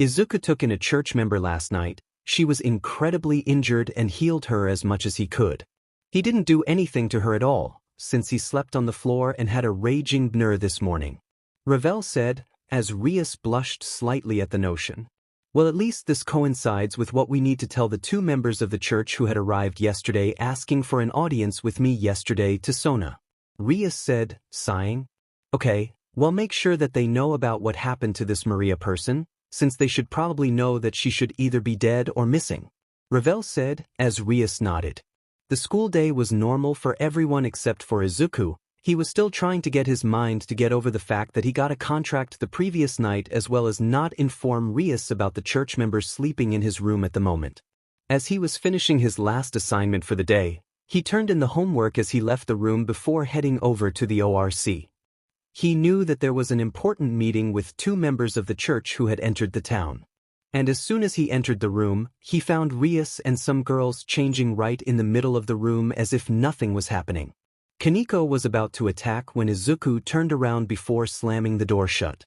Izuku took in a church member last night. She was incredibly injured and healed her as much as he could. He didn't do anything to her at all, since he slept on the floor and had a raging bnur this morning. Ravel said, as Rias blushed slightly at the notion. Well, at least this coincides with what we need to tell the two members of the church who had arrived yesterday asking for an audience with me yesterday to Sona. Rias said, sighing. Okay, well, make sure that they know about what happened to this Maria person, since they should probably know that she should either be dead or missing. Ravel said, as Rias nodded. The school day was normal for everyone except for Izuku. He was still trying to get his mind to get over the fact that he got a contract the previous night as well as not inform Rias about the church member sleeping in his room at the moment. As he was finishing his last assignment for the day, he turned in the homework as he left the room before heading over to the ORC. He knew that there was an important meeting with two members of the church who had entered the town. And as soon as he entered the room, he found Rias and some girls changing right in the middle of the room as if nothing was happening. Kaneko was about to attack when Izuku turned around before slamming the door shut.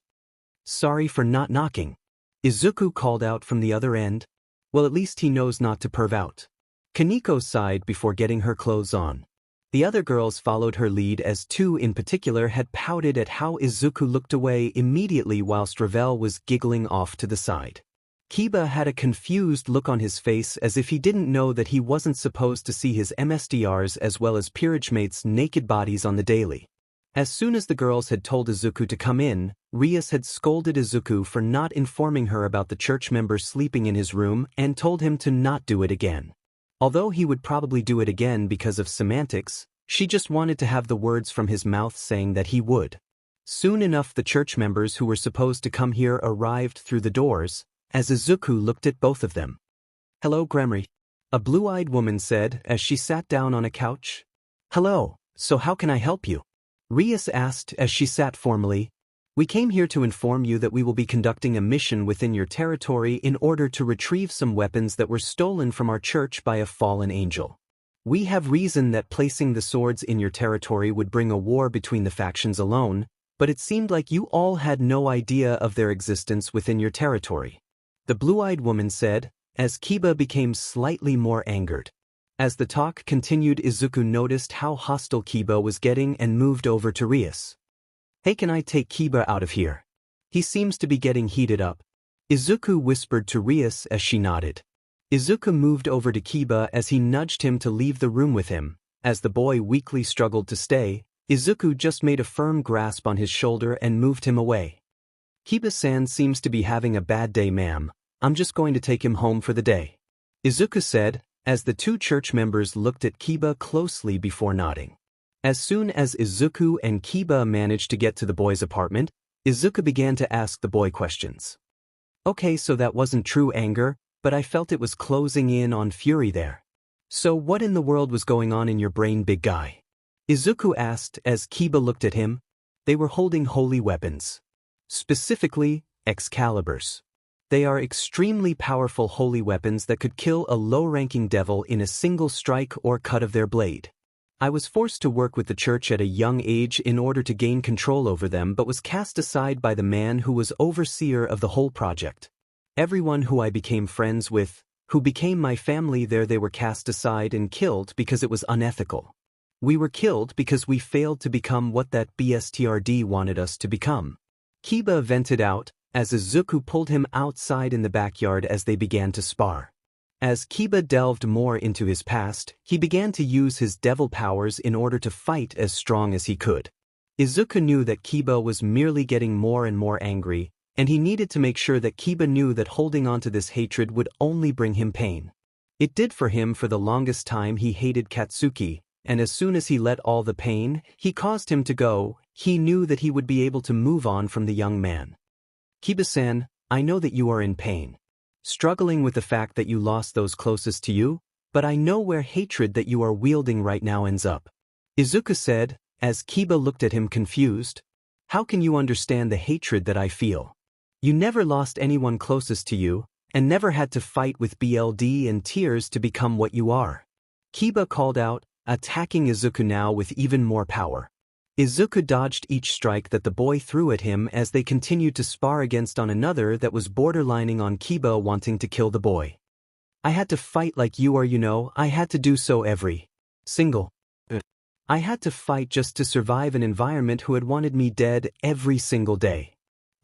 Sorry for not knocking. Izuku called out from the other end. Well, at least he knows not to perv out. Kaneko sighed before getting her clothes on. The other girls followed her lead as two in particular had pouted at how Izuku looked away immediately whilst Ravel was giggling off to the side. Kiba had a confused look on his face as if he didn't know that he wasn't supposed to see his MSDRs as well as peerage mates' naked bodies on the daily. As soon as the girls had told Izuku to come in, Rias had scolded Izuku for not informing her about the church member sleeping in his room and told him to not do it again. Although he would probably do it again because of semantics, she just wanted to have the words from his mouth saying that he would. Soon enough the church members who were supposed to come here arrived through the doors, as Izuku looked at both of them. Hello, Gremory. A blue-eyed woman said as she sat down on a couch. Hello, so how can I help you? Rias asked as she sat formally. We came here to inform you that we will be conducting a mission within your territory in order to retrieve some weapons that were stolen from our church by a fallen angel. We have reasoned that placing the swords in your territory would bring a war between the factions alone, but it seemed like you all had no idea of their existence within your territory. The blue-eyed woman said, as Kiba became slightly more angered. As the talk continued, Izuku noticed how hostile Kiba was getting and moved over to Rias. Hey, can I take Kiba out of here? He seems to be getting heated up. Izuku whispered to Rias as she nodded. Izuku moved over to Kiba as he nudged him to leave the room with him. As the boy weakly struggled to stay, Izuku just made a firm grasp on his shoulder and moved him away. Kiba-san seems to be having a bad day, ma'am. I'm just going to take him home for the day. Izuku said, as the two church members looked at Kiba closely before nodding. As soon as Izuku and Kiba managed to get to the boy's apartment, Izuku began to ask the boy questions. Okay, so that wasn't true anger, but I felt it was closing in on fury there. So what in the world was going on in your brain, big guy? Izuku asked as Kiba looked at him. They were holding holy weapons. Specifically, Excaliburs. They are extremely powerful holy weapons that could kill a low-ranking devil in a single strike or cut of their blade. I was forced to work with the church at a young age in order to gain control over them, but was cast aside by the man who was overseer of the whole project. Everyone who I became friends with, who became my family there, they were cast aside and killed because it was unethical. We were killed because we failed to become what that BSTRD wanted us to become. Kiba vented out, as Izuku pulled him outside in the backyard as they began to spar. As Kiba delved more into his past, he began to use his devil powers in order to fight as strong as he could. Izuku knew that Kiba was merely getting more and more angry, and he needed to make sure that Kiba knew that holding on to this hatred would only bring him pain. It did for him. For the longest time he hated Katsuki, and as soon as he let all the pain he caused him to go, he knew that he would be able to move on from the young man. Kiba-san, I know that you are in pain, struggling with the fact that you lost those closest to you, but I know where hatred that you are wielding right now ends up. Izuku said, as Kiba looked at him confused. How can you understand the hatred that I feel? You never lost anyone closest to you, and never had to fight with BLD and tears to become what you are. Kiba called out, attacking Izuku now with even more power. Izuku dodged each strike that the boy threw at him as they continued to spar against one another that was borderlining on Kiba wanting to kill the boy. I had to fight like you are, you know, I had to do so every single. I had to fight just to survive an environment who had wanted me dead every single day.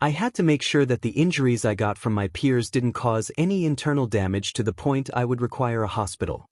I had to make sure that the injuries I got from my peers didn't cause any internal damage to the point I would require a hospital.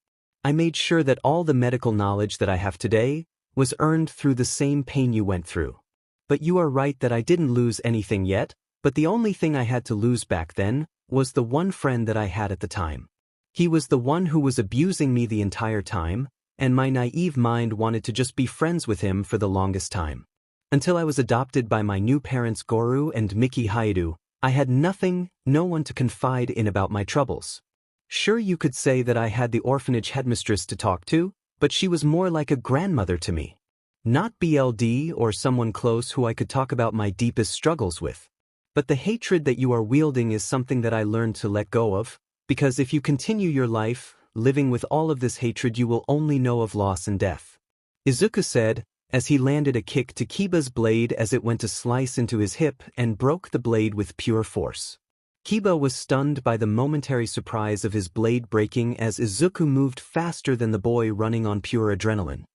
I made sure that all the medical knowledge that I have today was earned through the same pain you went through. But you are right that I didn't lose anything yet, but the only thing I had to lose back then was the one friend that I had at the time. He was the one who was abusing me the entire time, and my naive mind wanted to just be friends with him for the longest time. Until I was adopted by my new parents Goru and Miki Haidu, I had nothing, no one to confide in about my troubles. Sure, you could say that I had the orphanage headmistress to talk to, but she was more like a grandmother to me. Not BLD or someone close who I could talk about my deepest struggles with. But the hatred that you are wielding is something that I learned to let go of, because if you continue your life, living with all of this hatred, you will only know of loss and death. Izuku said, as he landed a kick to Kiba's blade as it went to slice into his hip and broke the blade with pure force. Kiba was stunned by the momentary surprise of his blade breaking as Izuku moved faster than the boy running on pure adrenaline.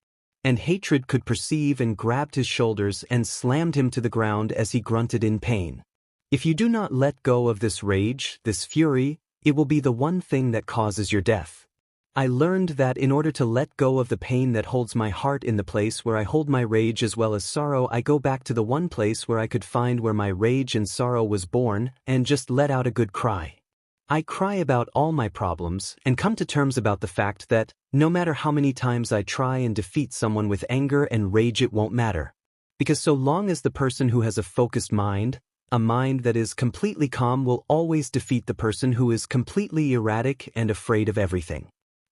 And hatred could perceive and grabbed his shoulders and slammed him to the ground as he grunted in pain. If you do not let go of this rage, this fury, it will be the one thing that causes your death. I learned that in order to let go of the pain that holds my heart in the place where I hold my rage as well as sorrow, I go back to the one place where I could find where my rage and sorrow was born and just let out a good cry. I cry about all my problems and come to terms about the fact that no matter how many times I try and defeat someone with anger and rage, it won't matter. Because so long as the person who has a focused mind, a mind that is completely calm, will always defeat the person who is completely erratic and afraid of everything.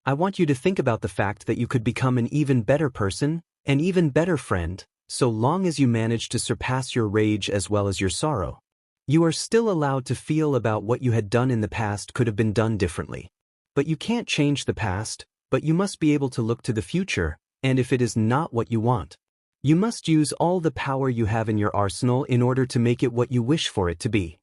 I want you to think about the fact that you could become an even better person, an even better friend, so long as you manage to surpass your rage as well as your sorrow. You are still allowed to feel about what you had done in the past could have been done differently. But you can't change the past, but you must be able to look to the future, and if it is not what you want, you must use all the power you have in your arsenal in order to make it what you wish for it to be.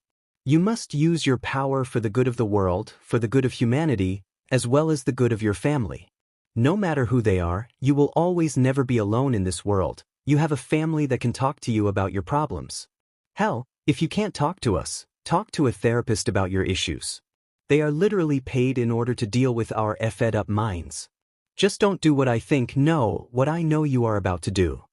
You must use your power for the good of the world, for the good of humanity, as well as the good of your family. No matter who they are, you will always never be alone in this world. You have a family that can talk to you about your problems. Hell, if you can't talk to us, talk to a therapist about your issues. They are literally paid in order to deal with our fed up minds. Just don't do what I think, no, what I know you are about to do.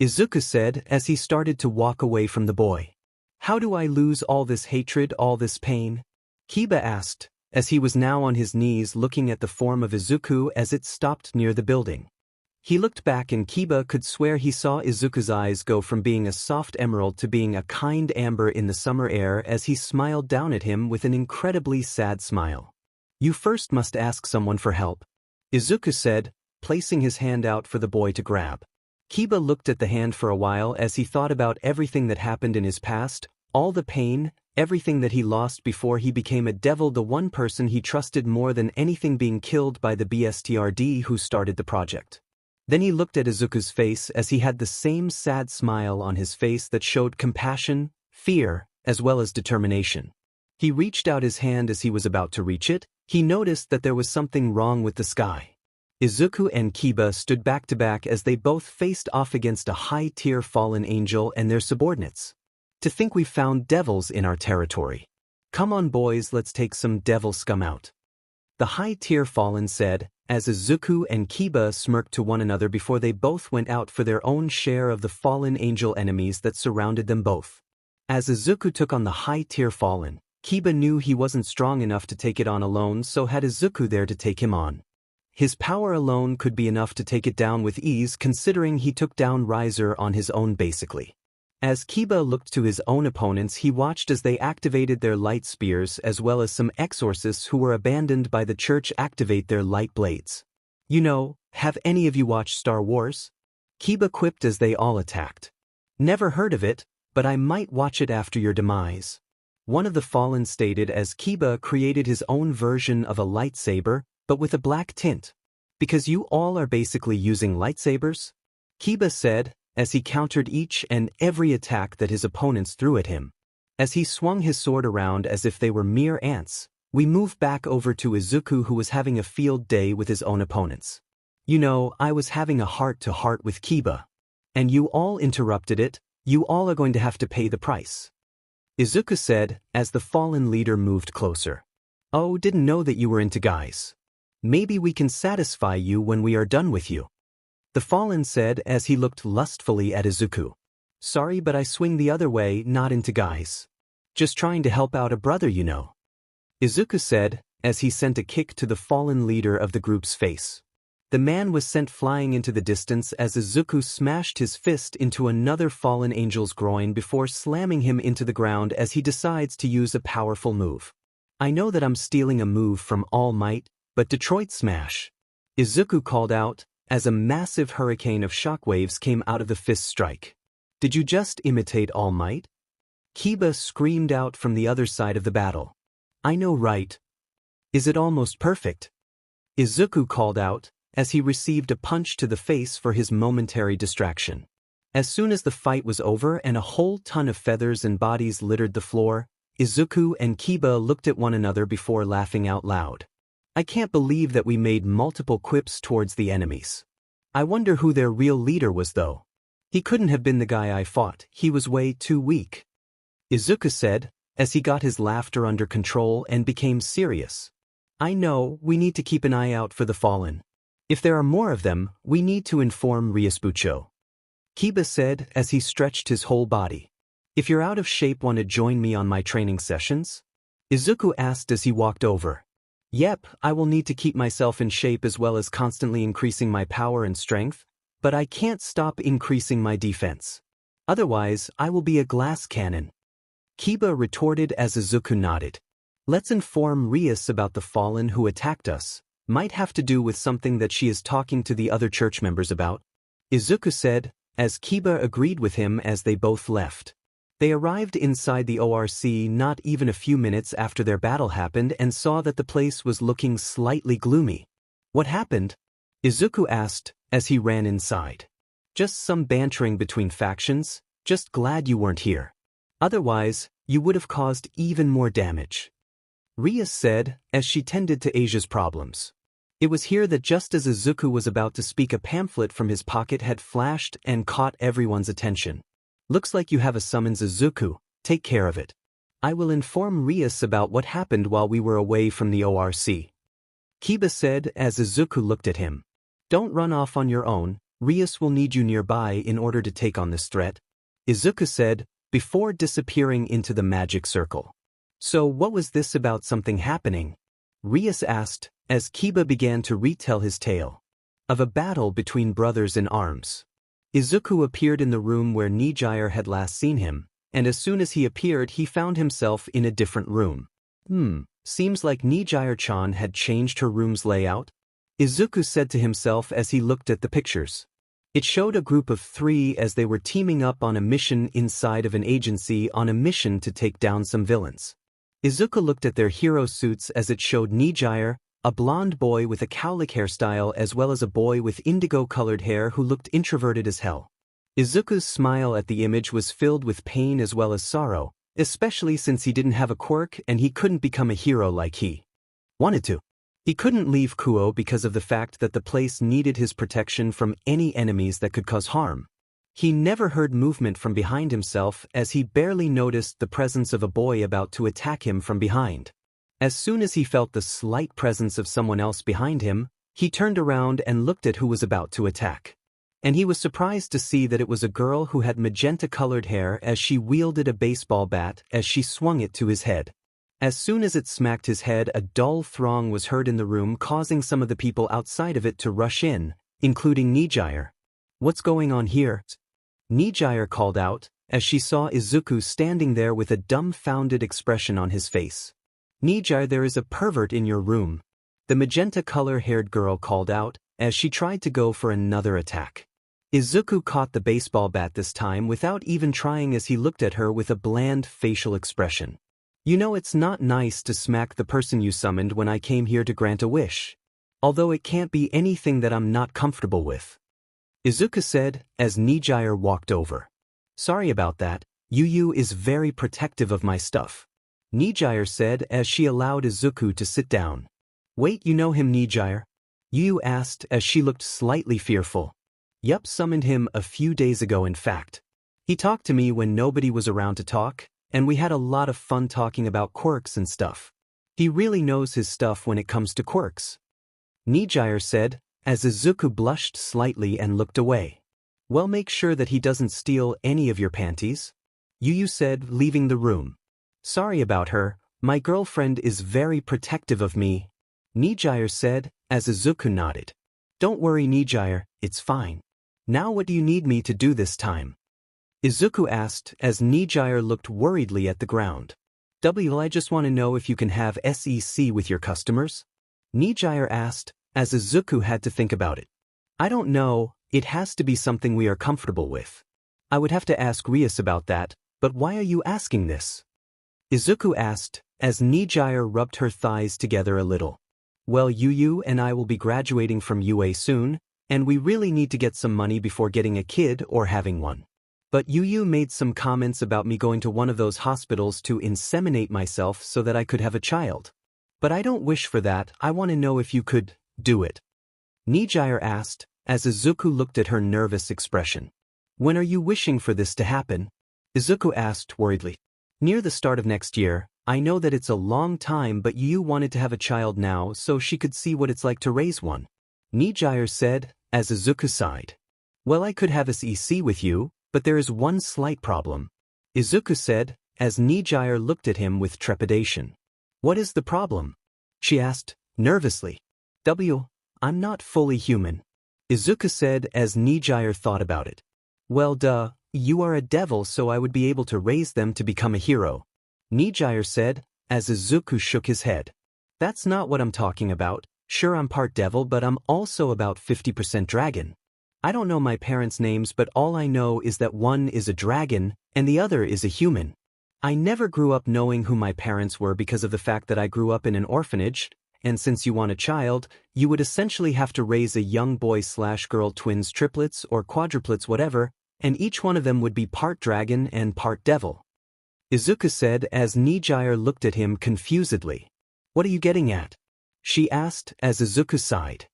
Izuku said as he started to walk away from the boy. How do I lose all this hatred, all this pain? Kiba asked, as he was now on his knees looking at the form of Izuku as it stopped near the building. He looked back and Kiba could swear he saw Izuku's eyes go from being a soft emerald to being a kind amber in the summer air as he smiled down at him with an incredibly sad smile. You first must ask someone for help, Izuku said, placing his hand out for the boy to grab. Kiba looked at the hand for a while as he thought about everything that happened in his past, all the pain, everything that he lost before he became a devil, the one person he trusted more than anything being killed by the BSTRD who started the project. Then he looked at Izuku's face as he had the same sad smile on his face that showed compassion, fear, as well as determination. He reached out his hand as he was about to reach it. He noticed that there was something wrong with the sky. Izuku and Kiba stood back to back as they both faced off against a high-tier fallen angel and their subordinates. To think we found devils in our territory. Come on boys, let's take some devil scum out. The high-tier fallen said, as Izuku and Kiba smirked to one another before they both went out for their own share of the fallen angel enemies that surrounded them both. As Izuku took on the high-tier fallen, Kiba knew he wasn't strong enough to take it on alone, so had Izuku there to take him on. His power alone could be enough to take it down with ease, considering he took down Riser on his own basically. As Kiba looked to his own opponents, he watched as they activated their light spears as well as some exorcists who were abandoned by the church activate their light blades. You know, have any of you watched Star Wars? Kiba quipped as they all attacked. Never heard of it, but I might watch it after your demise. One of the fallen stated as Kiba created his own version of a lightsaber, but with a black tint. Because you all are basically using lightsabers? Kiba said, as he countered each and every attack that his opponents threw at him. As he swung his sword around as if they were mere ants, we moved back over to Izuku, who was having a field day with his own opponents. You know, I was having a heart-to-heart with Kiba. And you all interrupted it. You all are going to have to pay the price. Izuku said, as the fallen leader moved closer. Oh, didn't know that you were into guys. Maybe we can satisfy you when we are done with you. The fallen said as he looked lustfully at Izuku. Sorry, but I swing the other way, not into guys. Just trying to help out a brother, you know. Izuku said, as he sent a kick to the fallen leader of the group's face. The man was sent flying into the distance as Izuku smashed his fist into another fallen angel's groin before slamming him into the ground as he decides to use a powerful move. I know that I'm stealing a move from All Might, but Detroit Smash. Izuku called out, as a massive hurricane of shockwaves came out of the fist strike. Did you just imitate All Might? Kiba screamed out from the other side of the battle. I know, right? Is it almost perfect? Izuku called out, as he received a punch to the face for his momentary distraction. As soon as the fight was over and a whole ton of feathers and bodies littered the floor, Izuku and Kiba looked at one another before laughing out loud. I can't believe that we made multiple quips towards the enemies. I wonder who their real leader was though. He couldn't have been the guy I fought, he was way too weak. Izuku said, as he got his laughter under control and became serious. I know, we need to keep an eye out for the fallen. If there are more of them, we need to inform Ryusbucho. Kiba said as he stretched his whole body. If you're out of shape, want to join me on my training sessions? Izuku asked as he walked over. Yep, I will need to keep myself in shape as well as constantly increasing my power and strength, but I can't stop increasing my defense. Otherwise, I will be a glass cannon. Kiba retorted as Izuku nodded. Let's inform Rias about the fallen who attacked us. Might have to do with something that she is talking to the other church members about. Izuku said, as Kiba agreed with him as they both left. They arrived inside the ORC not even a few minutes after their battle happened and saw that the place was looking slightly gloomy. What happened? Izuku asked as he ran inside. Just some bantering between factions, just glad you weren't here. Otherwise, you would have caused even more damage. Rias said as she tended to Asia's problems. It was here that just as Izuku was about to speak, a pamphlet from his pocket had flashed and caught everyone's attention. Looks like you have a summons, Izuku, take care of it. I will inform Rias about what happened while we were away from the ORC. Kiba said as Izuku looked at him. Don't run off on your own, Rias will need you nearby in order to take on this threat. Izuku said, before disappearing into the magic circle. So what was this about something happening? Rias asked, as Kiba began to retell his tale. Of a battle between brothers in arms. Izuku appeared in the room where Nijire had last seen him, and as soon as he appeared he found himself in a different room. Seems like Nijire-chan had changed her room's layout. Izuku said to himself as he looked at the pictures. It showed a group of 3 as they were teaming up on a mission inside of an agency on a mission to take down some villains. Izuku looked at their hero suits as it showed Nijire, a blonde boy with a cowlick hairstyle as well as a boy with indigo-colored hair who looked introverted as hell. Izuku's smile at the image was filled with pain as well as sorrow, especially since he didn't have a quirk and he couldn't become a hero like he wanted to. He couldn't leave Kuo because of the fact that the place needed his protection from any enemies that could cause harm. He never heard movement from behind himself as he barely noticed the presence of a boy about to attack him from behind. As soon as he felt the slight presence of someone else behind him, he turned around and looked at who was about to attack. And he was surprised to see that it was a girl who had magenta-colored hair as she wielded a baseball bat as she swung it to his head. As soon as it smacked his head, a dull throng was heard in the room, causing some of the people outside of it to rush in, including Nijire. "What's going on here?" Nijire called out, as she saw Izuku standing there with a dumbfounded expression on his face. "Nijire, there is a pervert in your room," the magenta-color-haired girl called out, as she tried to go for another attack. Izuku caught the baseball bat this time without even trying as he looked at her with a bland facial expression. "You know it's not nice to smack the person you summoned when I came here to grant a wish. Although it can't be anything that I'm not comfortable with," Izuku said, as Nijire walked over. "Sorry about that, Yu is very protective of my stuff," Nijire said as she allowed Izuku to sit down. "Wait, you know him, Nijire?" Yu asked as she looked slightly fearful. "Yup, summoned him a few days ago in fact. He talked to me when nobody was around to talk, and we had a lot of fun talking about quirks and stuff. He really knows his stuff when it comes to quirks," Nijire said, as Izuku blushed slightly and looked away. "Well, make sure that he doesn't steal any of your panties," Yu said, leaving the room. "Sorry about her, my girlfriend is very protective of me," Nijire said, as Izuku nodded. "Don't worry, Nijire, it's fine. Now what do you need me to do this time?" Izuku asked as Nijire looked worriedly at the ground. "I just want to know if you can have SEC with your customers?" Nijire asked, as Izuku had to think about it. "I don't know, it has to be something we are comfortable with. I would have to ask Rias about that, but why are you asking this?" Izuku asked, as Nijire rubbed her thighs together a little. "Well, Yu and I will be graduating from UA soon, and we really need to get some money before getting a kid or having one. But Yu made some comments about me going to one of those hospitals to inseminate myself so that I could have a child. But I don't wish for that, I want to know if you could do it," Nijire asked, as Izuku looked at her nervous expression. "When are you wishing for this to happen?" Izuku asked worriedly. "Near the start of next year. I know that it's a long time, but Yu wanted to have a child now so she could see what it's like to raise one," Nijire said, as Izuku sighed. "Well, I could have SEC with you, but there is one slight problem," Izuku said, as Nijire looked at him with trepidation. "What is the problem?" she asked, nervously. "I'm not fully human," Izuku said as Nijire thought about it. "Well, duh, you are a devil, so I would be able to raise them to become a hero," Nijire said, as Izuku shook his head. "That's not what I'm talking about. Sure, I'm part devil, but I'm also about 50% dragon. I don't know my parents' names, but all I know is that one is a dragon and the other is a human. I never grew up knowing who my parents were because of the fact that I grew up in an orphanage, and since you want a child, you would essentially have to raise a young boy/girl twins, triplets or quadruplets, whatever, and each one of them would be part dragon and part devil," Izuku said as Nijire looked at him confusedly. "What are you getting at?" she asked as Izuku sighed.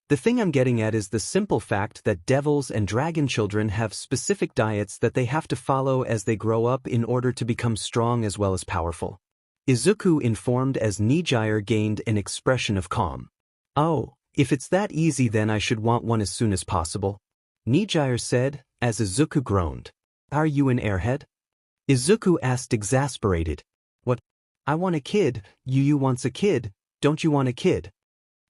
"The thing I'm getting at is the simple fact that devils and dragon children have specific diets that they have to follow as they grow up in order to become strong as well as powerful," Izuku informed as Nijire gained an expression of calm. "Oh, if it's that easy then I should want one as soon as possible," Nijire said, as Izuku groaned. "Are you an airhead?" Izuku asked, exasperated. "What? I want a kid, Yu wants a kid, don't you want a kid?"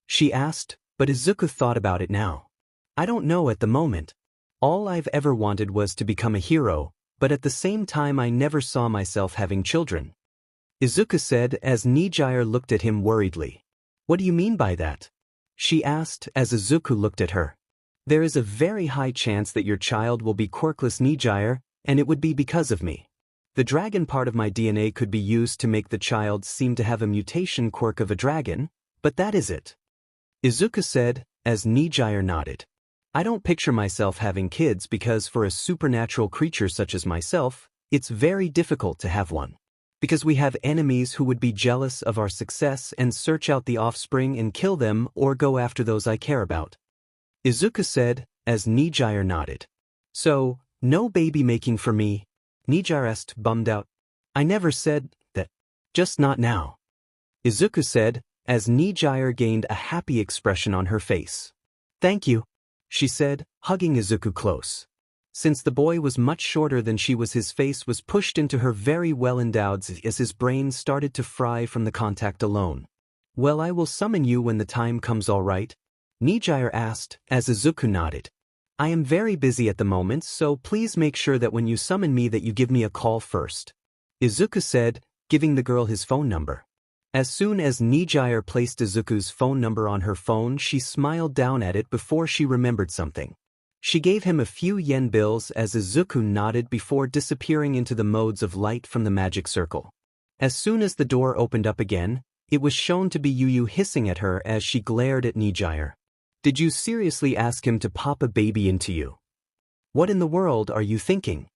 she asked, but Izuku thought about it now. "I don't know at the moment. All I've ever wanted was to become a hero, but at the same time I never saw myself having children," Izuku said as Nijire looked at him worriedly. "What do you mean by that?" she asked as Izuku looked at her. "There is a very high chance that your child will be quirkless, Nijire, and it would be because of me. The dragon part of my DNA could be used to make the child seem to have a mutation quirk of a dragon, But that is it. Izuku said, as Nijire nodded. I don't picture myself having kids because for a supernatural creature such as myself, it's very difficult to have one. Because we have enemies who would be jealous of our success and search out the offspring and kill them or go after those I care about. Izuku said, as Nijire nodded. So, no baby making for me? Nijire asked, bummed out. I never said that. Just not now. Izuku said, as Nijire gained a happy expression on her face. Thank you, she said, hugging Izuku close. Since the boy was much shorter than she was, his face was pushed into her very well endowed as his brain started to fry from the contact alone. Well, I will summon you when the time comes, all right? Nijire asked, as Izuku nodded. I am very busy at the moment, so please make sure that when you summon me that you give me a call first. Izuku said, giving the girl his phone number. As soon as Nijire placed Izuku's phone number on her phone, she smiled down at it before she remembered something. She gave him a few yen bills as Izuku nodded before disappearing into the modes of light from the magic circle. As soon as the door opened up again, it was shown to be Yu hissing at her as she glared at Nijire. Did you seriously ask him to pop a baby into you? What in the world are you thinking?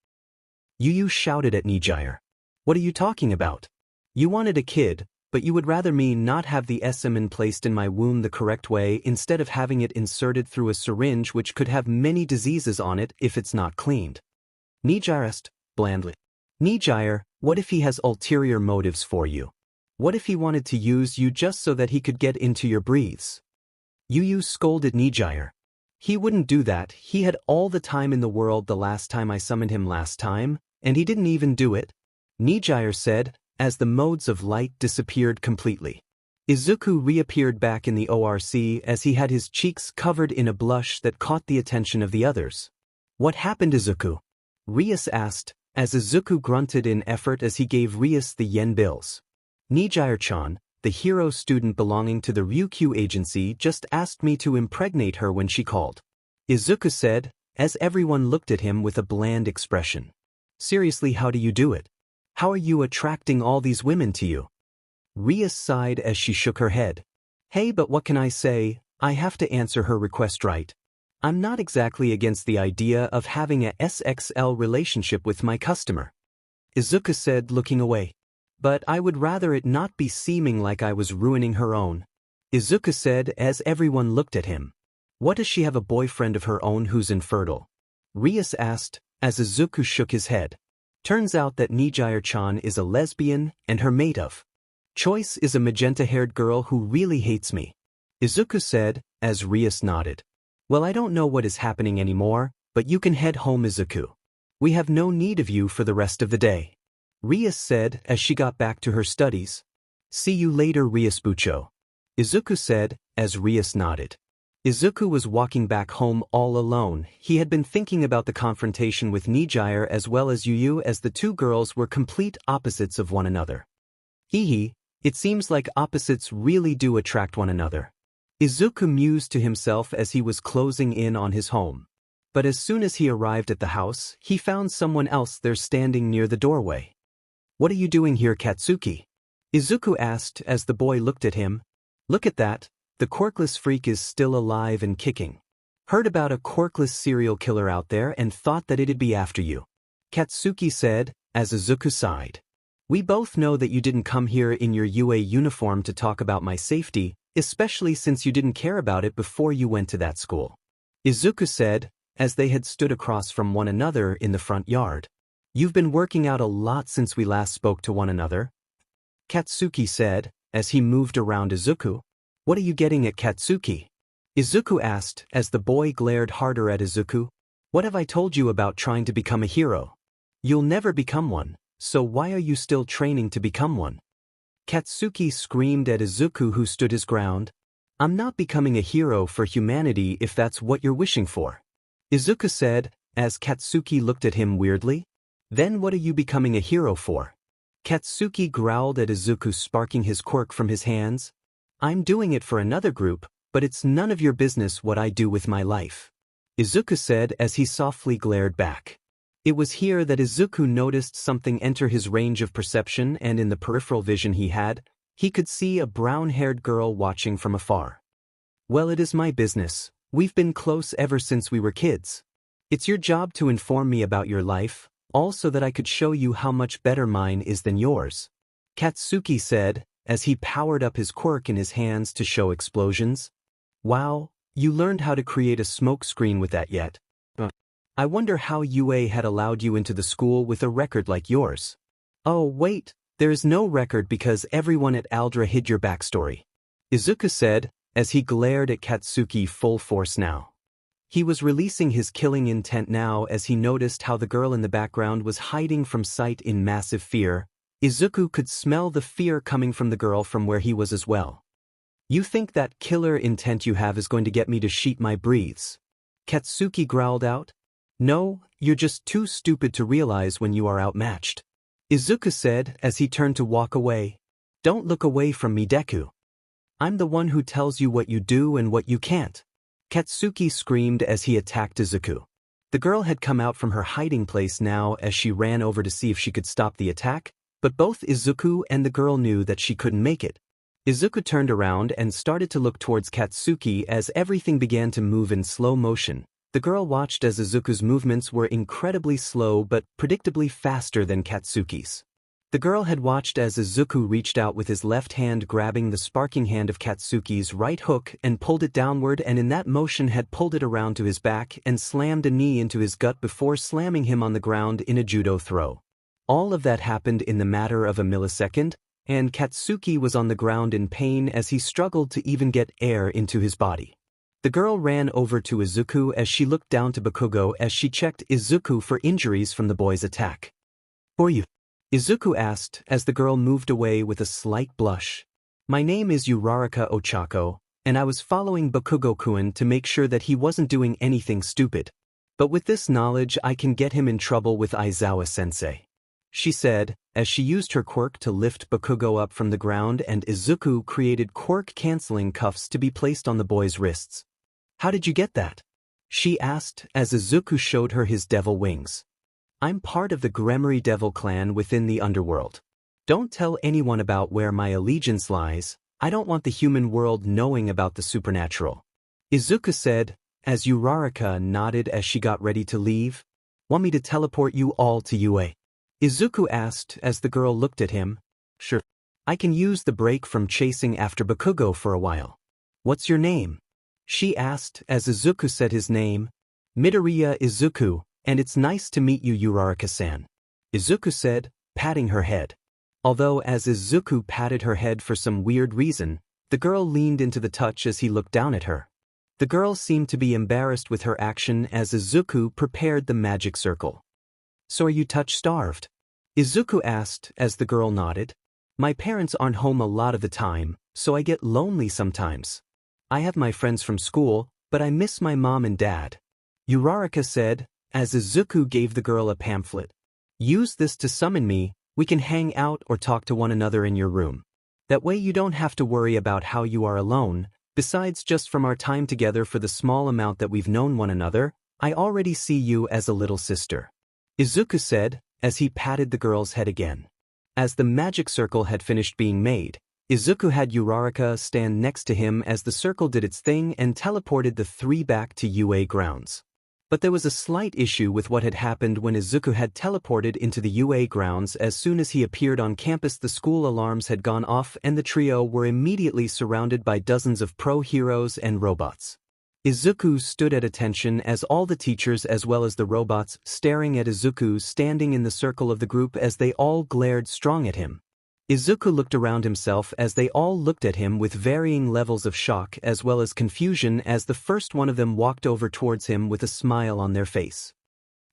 Yu shouted at Nijire. What are you talking about? You wanted a kid, but you would rather me not have the semen placed in my womb the correct way instead of having it inserted through a syringe which could have many diseases on it if it's not cleaned. Nijire asked, blandly. Nijire, what if he has ulterior motives for you? What if he wanted to use you just so that he could get into your breathes? Yu scolded Nijire. He wouldn't do that. He had all the time in the world the last time I summoned him last time, and he didn't even do it. Nijire said, as the modes of light disappeared completely. Izuku reappeared back in the ORC as he had his cheeks covered in a blush that caught the attention of the others. What happened, Izuku? Rias asked, as Izuku grunted in effort as he gave Rias the yen bills. Nijire-chan, the hero student belonging to the Ryukyu agency, just asked me to impregnate her when she called. Izuku said, as everyone looked at him with a bland expression. Seriously, how do you do it? How are you attracting all these women to you? Rias sighed as she shook her head. Hey, but what can I say? I have to answer her request, right? I'm not exactly against the idea of having a SXL relationship with my customer. Izuku said, looking away. But I would rather it not be seeming like I was ruining her own. Izuku said as everyone looked at him. What, does she have a boyfriend of her own who's infertile? Rias asked, as Izuku shook his head. Turns out that Nijire-chan is a lesbian, and her mate of choice is a magenta-haired girl who really hates me. Izuku said, as Rias nodded. Well, I don't know what is happening anymore, but you can head home, Izuku. We have no need of you for the rest of the day. Rias said as she got back to her studies. See you later, Rias Bucho. Izuku said, as Rias nodded. Izuku was walking back home all alone. He had been thinking about the confrontation with Nijire as well as Yu as the two girls were complete opposites of one another. Hehe, it seems like opposites really do attract one another. Izuku mused to himself as he was closing in on his home. But as soon as he arrived at the house, he found someone else there standing near the doorway. What are you doing here, Katsuki? Izuku asked as the boy looked at him. Look at that. The quirkless freak is still alive and kicking. Heard about a quirkless serial killer out there and thought that it'd be after you. Katsuki said, as Izuku sighed. We both know that you didn't come here in your UA uniform to talk about my safety, especially since you didn't care about it before you went to that school. Izuku said, as they had stood across from one another in the front yard. You've been working out a lot since we last spoke to one another. Katsuki said, as he moved around Izuku. What are you getting at, Katsuki? Izuku asked as the boy glared harder at Izuku. What have I told you about trying to become a hero? You'll never become one, so why are you still training to become one? Katsuki screamed at Izuku, who stood his ground. I'm not becoming a hero for humanity if that's what you're wishing for. Izuku said, as Katsuki looked at him weirdly. Then what are you becoming a hero for? Katsuki growled at Izuku, sparking his quirk from his hands. I'm doing it for another group, but it's none of your business what I do with my life. Izuku said as he softly glared back. It was here that Izuku noticed something enter his range of perception, and in the peripheral vision he had, He could see a brown-haired girl watching from afar. Well, it is my business. We've been close ever since we were kids. It's your job to inform me about your life, all so that I could show you how much better mine is than yours. Katsuki said, as he powered up his quirk in his hands to show explosions. Wow, you learned how to create a smoke screen with that yet? I wonder how UA had allowed you into the school with a record like yours. Oh wait, there is no record because everyone at Aldra hid your backstory. Izuku said, as he glared at Katsuki full force now. He was releasing his killing intent now as he noticed how the girl in the background was hiding from sight in massive fear. Izuku could smell the fear coming from the girl from where he was as well. You think that killer intent you have is going to get me to sheet my breathes? Katsuki growled out. No, you're just too stupid to realize when you are outmatched. Izuku said as he turned to walk away. Don't look away from me, Deku. I'm the one who tells you what you do and what you can't. Katsuki screamed as he attacked Izuku. The girl had come out from her hiding place now as she ran over to see if she could stop the attack, but both Izuku and the girl knew that she couldn't make it. Izuku turned around and started to look towards Katsuki as everything began to move in slow motion. The girl watched as Izuku's movements were incredibly slow but predictably faster than Katsuki's. The girl had watched as Izuku reached out with his left hand grabbing the sparking hand of Katsuki's right hook and pulled it downward, and in that motion had pulled it around to his back and slammed a knee into his gut before slamming him on the ground in a judo throw. All of that happened in the matter of a millisecond, and Katsuki was on the ground in pain as he struggled to even get air into his body. The girl ran over to Izuku as she looked down to Bakugo as she checked Izuku for injuries from the boy's attack. "Who are you?" Izuku asked as the girl moved away with a slight blush. "My name is Uraraka Ochako, and I was following Bakugo-kun to make sure that he wasn't doing anything stupid. But with this knowledge I can get him in trouble with Aizawa-sensei," she said, as she used her quirk to lift Bakugo up from the ground, and Izuku created quirk-canceling cuffs to be placed on the boy's wrists. "How did you get that?" she asked as Izuku showed her his devil wings. "I'm part of the Gremory Devil clan within the underworld. Don't tell anyone about where my allegiance lies. I don't want the human world knowing about the supernatural," Izuku said, as Uraraka nodded as she got ready to leave. "Want me to teleport you all to UA?" Izuku asked as the girl looked at him. "Sure. I can use the break from chasing after Bakugo for a while." "What's your name?" she asked as Izuku said his name. "Midoriya Izuku, and it's nice to meet you, Uraraka-san," Izuku said, patting her head. Although as Izuku patted her head for some weird reason, the girl leaned into the touch as he looked down at her. The girl seemed to be embarrassed with her action as Izuku prepared the magic circle. "So are you touch-starved?" Izuku asked as the girl nodded. "My parents aren't home a lot of the time, so I get lonely sometimes. I have my friends from school, but I miss my mom and dad," Uraraka said, as Izuku gave the girl a pamphlet. "Use this to summon me. We can hang out or talk to one another in your room. That way you don't have to worry about how you are alone. Besides, just from our time together for the small amount that we've known one another, I already see you as a little sister," Izuku said, as he patted the girl's head again. As the magic circle had finished being made, Izuku had Uraraka stand next to him as the circle did its thing and teleported the three back to UA grounds. But there was a slight issue with what had happened when Izuku had teleported into the UA grounds. As soon as he appeared on campus, the school alarms had gone off and the trio were immediately surrounded by dozens of pro-heroes and robots. Izuku stood at attention as all the teachers as well as the robots staring at Izuku standing in the circle of the group as they all glared strong at him. Izuku looked around himself as they all looked at him with varying levels of shock as well as confusion as the first one of them walked over towards him with a smile on their face.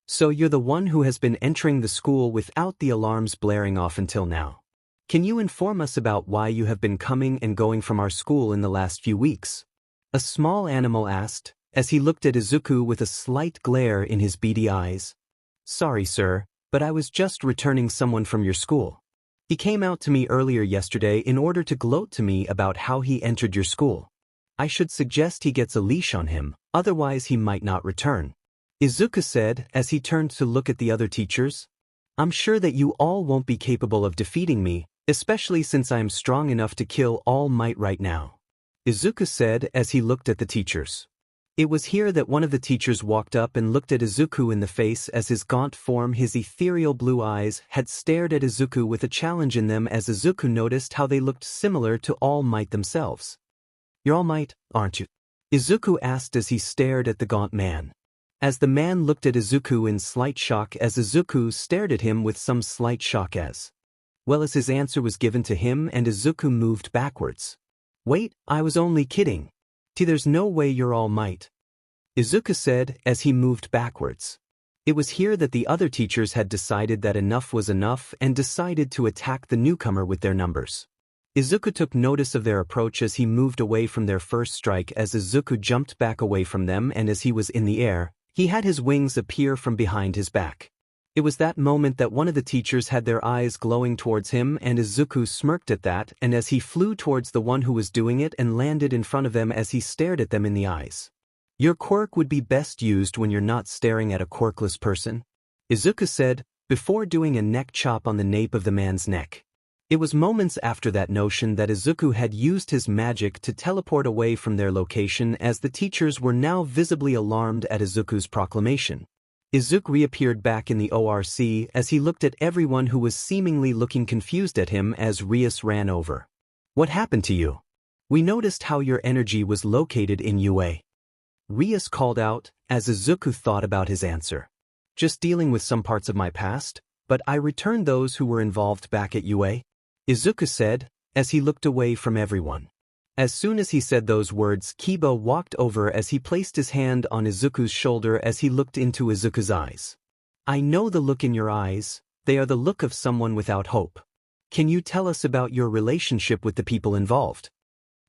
"So you're the one who has been entering the school without the alarms blaring off until now. Can you inform us about why you have been coming and going from our school in the last few weeks?" a small animal asked, as he looked at Izuku with a slight glare in his beady eyes. "Sorry, sir, but I was just returning someone from your school. He came out to me earlier yesterday in order to gloat to me about how he entered your school. I should suggest he gets a leash on him, otherwise he might not return," Izuku said as he turned to look at the other teachers. "I'm sure that you all won't be capable of defeating me, especially since I am strong enough to kill All Might right now," Izuku said as he looked at the teachers. It was here that one of the teachers walked up and looked at Izuku in the face as his gaunt form, his ethereal blue eyes, had stared at Izuku with a challenge in them as Izuku noticed how they looked similar to All Might themselves. "You're All Might, aren't you?" Izuku asked as he stared at the gaunt man. As the man looked at Izuku in slight shock as Izuku stared at him with some slight shock as well as his answer was given to him and Izuku moved backwards. "Wait, I was only kidding. There's no way you're All Might," Izuku said as he moved backwards. It was here that the other teachers had decided that enough was enough and decided to attack the newcomer with their numbers. Izuku took notice of their approach as he moved away from their first strike as Izuku jumped back away from them, and as he was in the air, he had his wings appear from behind his back. It was that moment that one of the teachers had their eyes glowing towards him, and Izuku smirked at that, and as he flew towards the one who was doing it and landed in front of them as he stared at them in the eyes. "Your quirk would be best used when you're not staring at a quirkless person," Izuku said, before doing a neck chop on the nape of the man's neck. It was moments after that notion that Izuku had used his magic to teleport away from their location as the teachers were now visibly alarmed at Izuku's proclamation. Izuku reappeared back in the ORC as he looked at everyone who was seemingly looking confused at him as Rias ran over. "What happened to you? We noticed how your energy was located in UA." Rias called out as Izuku thought about his answer. "Just dealing with some parts of my past, but I returned those who were involved back at UA," Izuku said as he looked away from everyone. As soon as he said those words, Kiba walked over as he placed his hand on Izuku's shoulder as he looked into Izuku's eyes. "I know the look in your eyes, they are the look of someone without hope. Can you tell us about your relationship with the people involved?"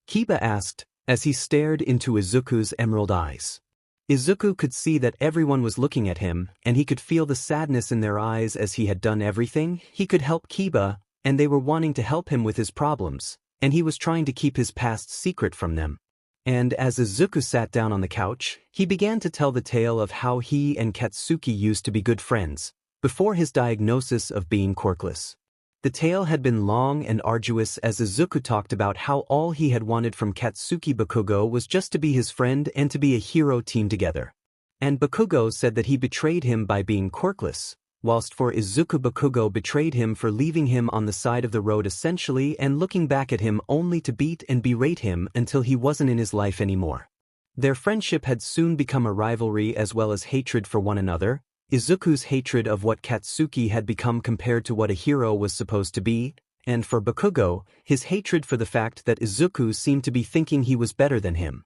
Kiba asked as he stared into Izuku's emerald eyes. Izuku could see that everyone was looking at him, and he could feel the sadness in their eyes as he had done everything he could help Kiba, and they were wanting to help him with his problems, and he was trying to keep his past secret from them. And as Izuku sat down on the couch, he began to tell the tale of how he and Katsuki used to be good friends, before his diagnosis of being quirkless. The tale had been long and arduous as Izuku talked about how all he had wanted from Katsuki Bakugo was just to be his friend and to be a hero team together. And Bakugo said that he betrayed him by being quirkless, whilst for Izuku Bakugo betrayed him for leaving him on the side of the road essentially and looking back at him only to beat and berate him until he wasn't in his life anymore. Their friendship had soon become a rivalry as well as hatred for one another, Izuku's hatred of what Katsuki had become compared to what a hero was supposed to be, and for Bakugo, his hatred for the fact that Izuku seemed to be thinking he was better than him.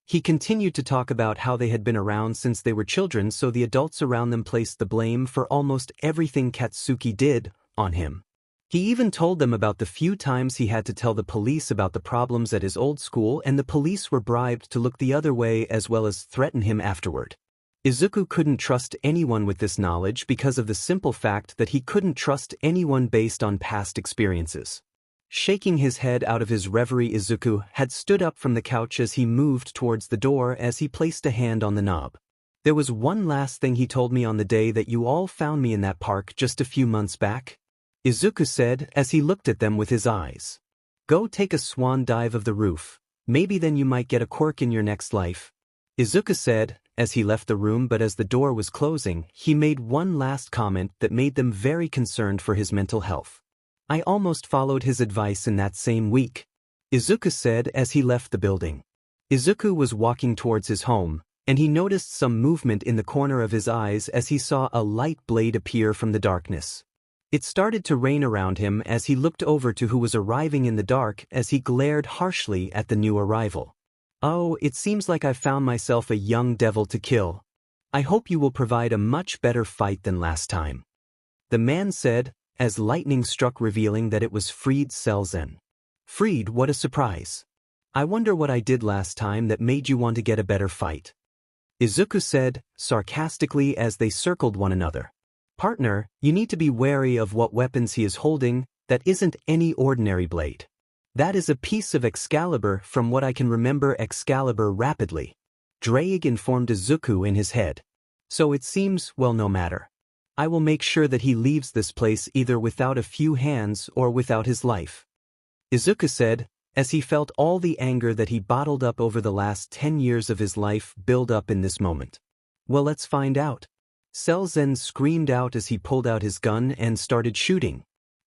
He continued to talk about how they had been around since they were children, so the adults around them placed the blame for almost everything Katsuki did on him. He even told them about the few times he had to tell the police about the problems at his old school, and the police were bribed to look the other way as well as threaten him afterward. Izuku couldn't trust anyone with this knowledge because of the simple fact that he couldn't trust anyone based on past experiences. Shaking his head out of his reverie, Izuku had stood up from the couch as he moved towards the door as he placed a hand on the knob. "There was one last thing he told me on the day that you all found me in that park just a few months back," Izuku said as he looked at them with his eyes. "Go take a swan dive of the roof, maybe then you might get a quirk in your next life," Izuku said as he left the room, but as the door was closing, he made one last comment that made them very concerned for his mental health. "I almost followed his advice in that same week," Izuku said as he left the building. Izuku was walking towards his home, and he noticed some movement in the corner of his eyes as he saw a light blade appear from the darkness. It started to rain around him as he looked over to who was arriving in the dark as he glared harshly at the new arrival. "Oh, it seems like I've found myself a young devil to kill. I hope you will provide a much better fight than last time," the man said, as lightning struck, revealing that it was Fried Selzen. "Fried, what a surprise. I wonder what I did last time that made you want to get a better fight," Izuku said, sarcastically as they circled one another. "Partner, you need to be wary of what weapons he is holding. That isn't any ordinary blade. That is a piece of Excalibur. From what I can remember, Excalibur rapidly," Drake informed Izuku in his head. "So it seems, well, no matter. I will make sure that he leaves this place either without a few hands or without his life. Izuku said, as he felt all the anger that he bottled up over the last 10 years of his life build up in this moment. Well, let's find out. Selzen screamed out as he pulled out his gun and started shooting.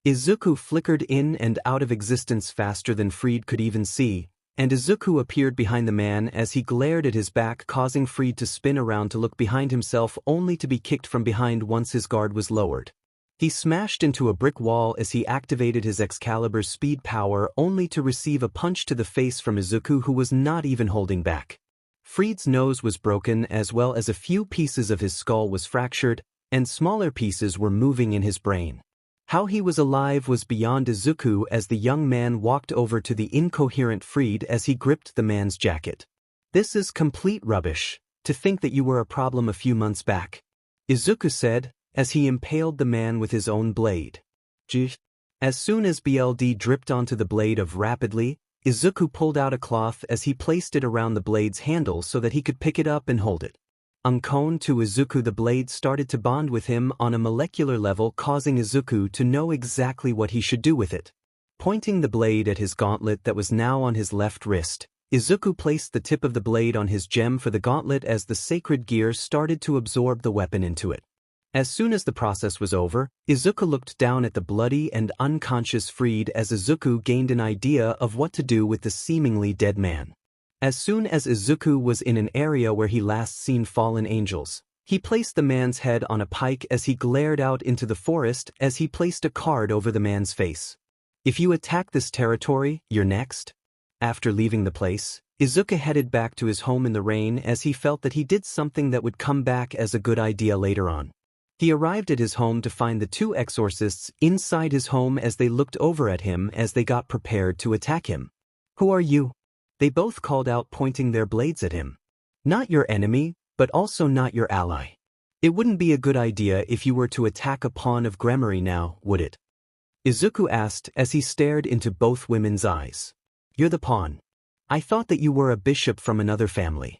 Izuku flickered in and out of existence faster than Freed could even see, and Izuku appeared behind the man as he glared at his back, causing Freed to spin around to look behind himself only to be kicked from behind once his guard was lowered. He smashed into a brick wall as he activated his Excalibur's speed power only to receive a punch to the face from Izuku, who was not even holding back. Freed's nose was broken as well as a few pieces of his skull was fractured, and smaller pieces were moving in his brain. How he was alive was beyond Izuku as the young man walked over to the incoherent Freed as he gripped the man's jacket. This is complete rubbish, to think that you were a problem a few months back, Izuku said, as he impaled the man with his own blade. As soon as BLD dripped onto the blade of rapidly, Izuku pulled out a cloth as he placed it around the blade's handle so that he could pick it up and hold it. Unknown to Izuku, the blade started to bond with him on a molecular level, causing Izuku to know exactly what he should do with it. Pointing the blade at his gauntlet that was now on his left wrist, Izuku placed the tip of the blade on his gem for the gauntlet as the sacred gear started to absorb the weapon into it. As soon as the process was over, Izuku looked down at the bloody and unconscious Freed as Izuku gained an idea of what to do with the seemingly dead man. As soon as Izuku was in an area where he last seen fallen angels, he placed the man's head on a pike as he glared out into the forest as he placed a card over the man's face. If you attack this territory, you're next. After leaving the place, Izuku headed back to his home in the rain as he felt that he did something that would come back as a good idea later on. He arrived at his home to find the two exorcists inside his home as they looked over at him as they got prepared to attack him. Who are you? They both called out, pointing their blades at him. Not your enemy, but also not your ally. It wouldn't be a good idea if you were to attack a pawn of Gremory now, would it? Izuku asked as he stared into both women's eyes. You're the pawn. I thought that you were a bishop from another family.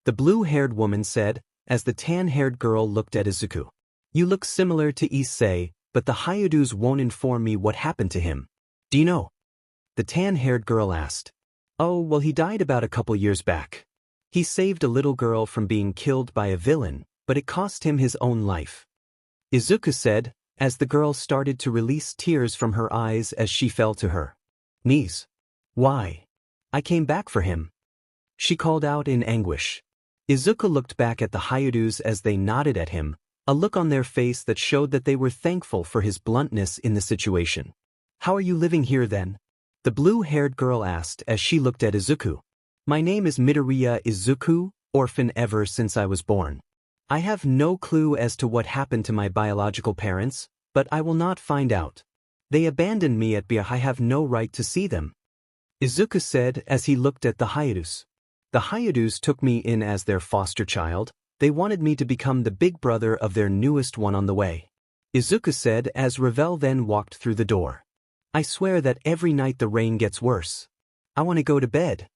The blue-haired woman said, as the tan-haired girl looked at Izuku. You look similar to Issei, but the Hyudus won't inform me what happened to him. Do you know? The tan-haired girl asked. Oh, well, he died about a couple years back. He saved a little girl from being killed by a villain, but it cost him his own life. Izuku said, as the girl started to release tears from her eyes as she fell to her knees. Why? I came back for him, she called out in anguish. Izuku looked back at the Hyudus as they nodded at him, a look on their face that showed that they were thankful for his bluntness in the situation. How are you living here then? The blue-haired girl asked as she looked at Izuku. My name is Midoriya Izuku, orphan ever since I was born. I have no clue as to what happened to my biological parents, but I will not find out. They abandoned me at Bia. I have no right to see them, Izuku said as he looked at the Hyudus. The Hyudus took me in as their foster child. They wanted me to become the big brother of their newest one on the way, Izuku said as Ravel then walked through the door. I swear that every night the rain gets worse. I want to go to bed,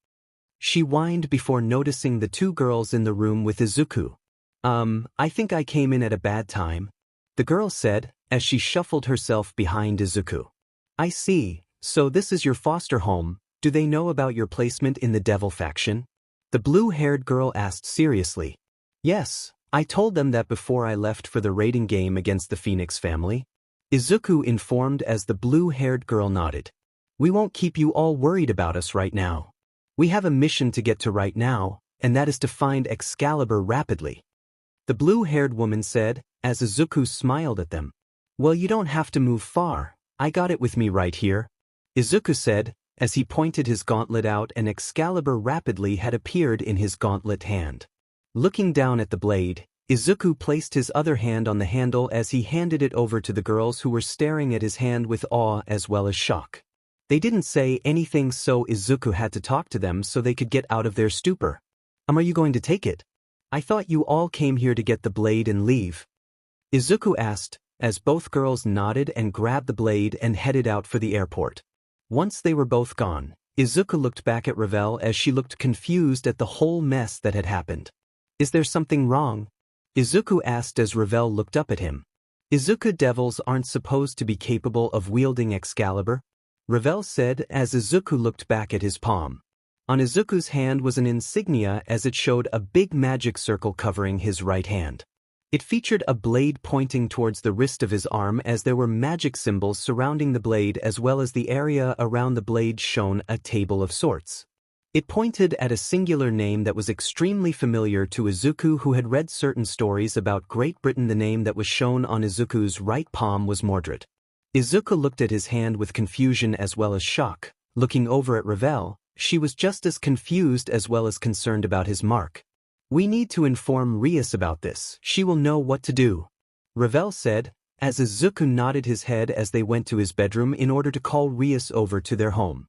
she whined before noticing the two girls in the room with Izuku. I think I came in at a bad time, the girl said as she shuffled herself behind Izuku. I see, so this is your foster home. Do they know about your placement in the devil faction? The blue-haired girl asked seriously. Yes, I told them that before I left for the raiding game against the Phoenix family, Izuku informed as the blue-haired girl nodded. We won't keep you all worried about us right now. We have a mission to get to right now, and that is to find Excalibur rapidly, the blue-haired woman said as Izuku smiled at them. Well, you don't have to move far. I got it with me right here, Izuku said as he pointed his gauntlet out and Excalibur rapidly had appeared in his gauntlet hand. Looking down at the blade, Izuku placed his other hand on the handle as he handed it over to the girls who were staring at his hand with awe as well as shock. They didn't say anything, so Izuku had to talk to them so they could get out of their stupor. Are you going to take it? I thought you all came here to get the blade and leave, Izuku asked, as both girls nodded and grabbed the blade and headed out for the airport. Once they were both gone, Izuku looked back at Ravel as she looked confused at the whole mess that had happened. Is there something wrong? Izuku asked as Ravel looked up at him. Izuku devils aren't supposed to be capable of wielding Excalibur? Ravel said as Izuku looked back at his palm. On Izuku's hand was an insignia as it showed a big magic circle covering his right hand. It featured a blade pointing towards the wrist of his arm as there were magic symbols surrounding the blade as well as the area around the blade shown a table of sorts. It pointed at a singular name that was extremely familiar to Izuku, who had read certain stories about Great Britain. The name that was shown on Izuku's right palm was Mordred. Izuku looked at his hand with confusion as well as shock. Looking over at Ravel, she was just as confused as well as concerned about his mark. "We need to inform Rias about this. She will know what to do," Ravel said, as Izuku nodded his head as they went to his bedroom in order to call Rias over to their home.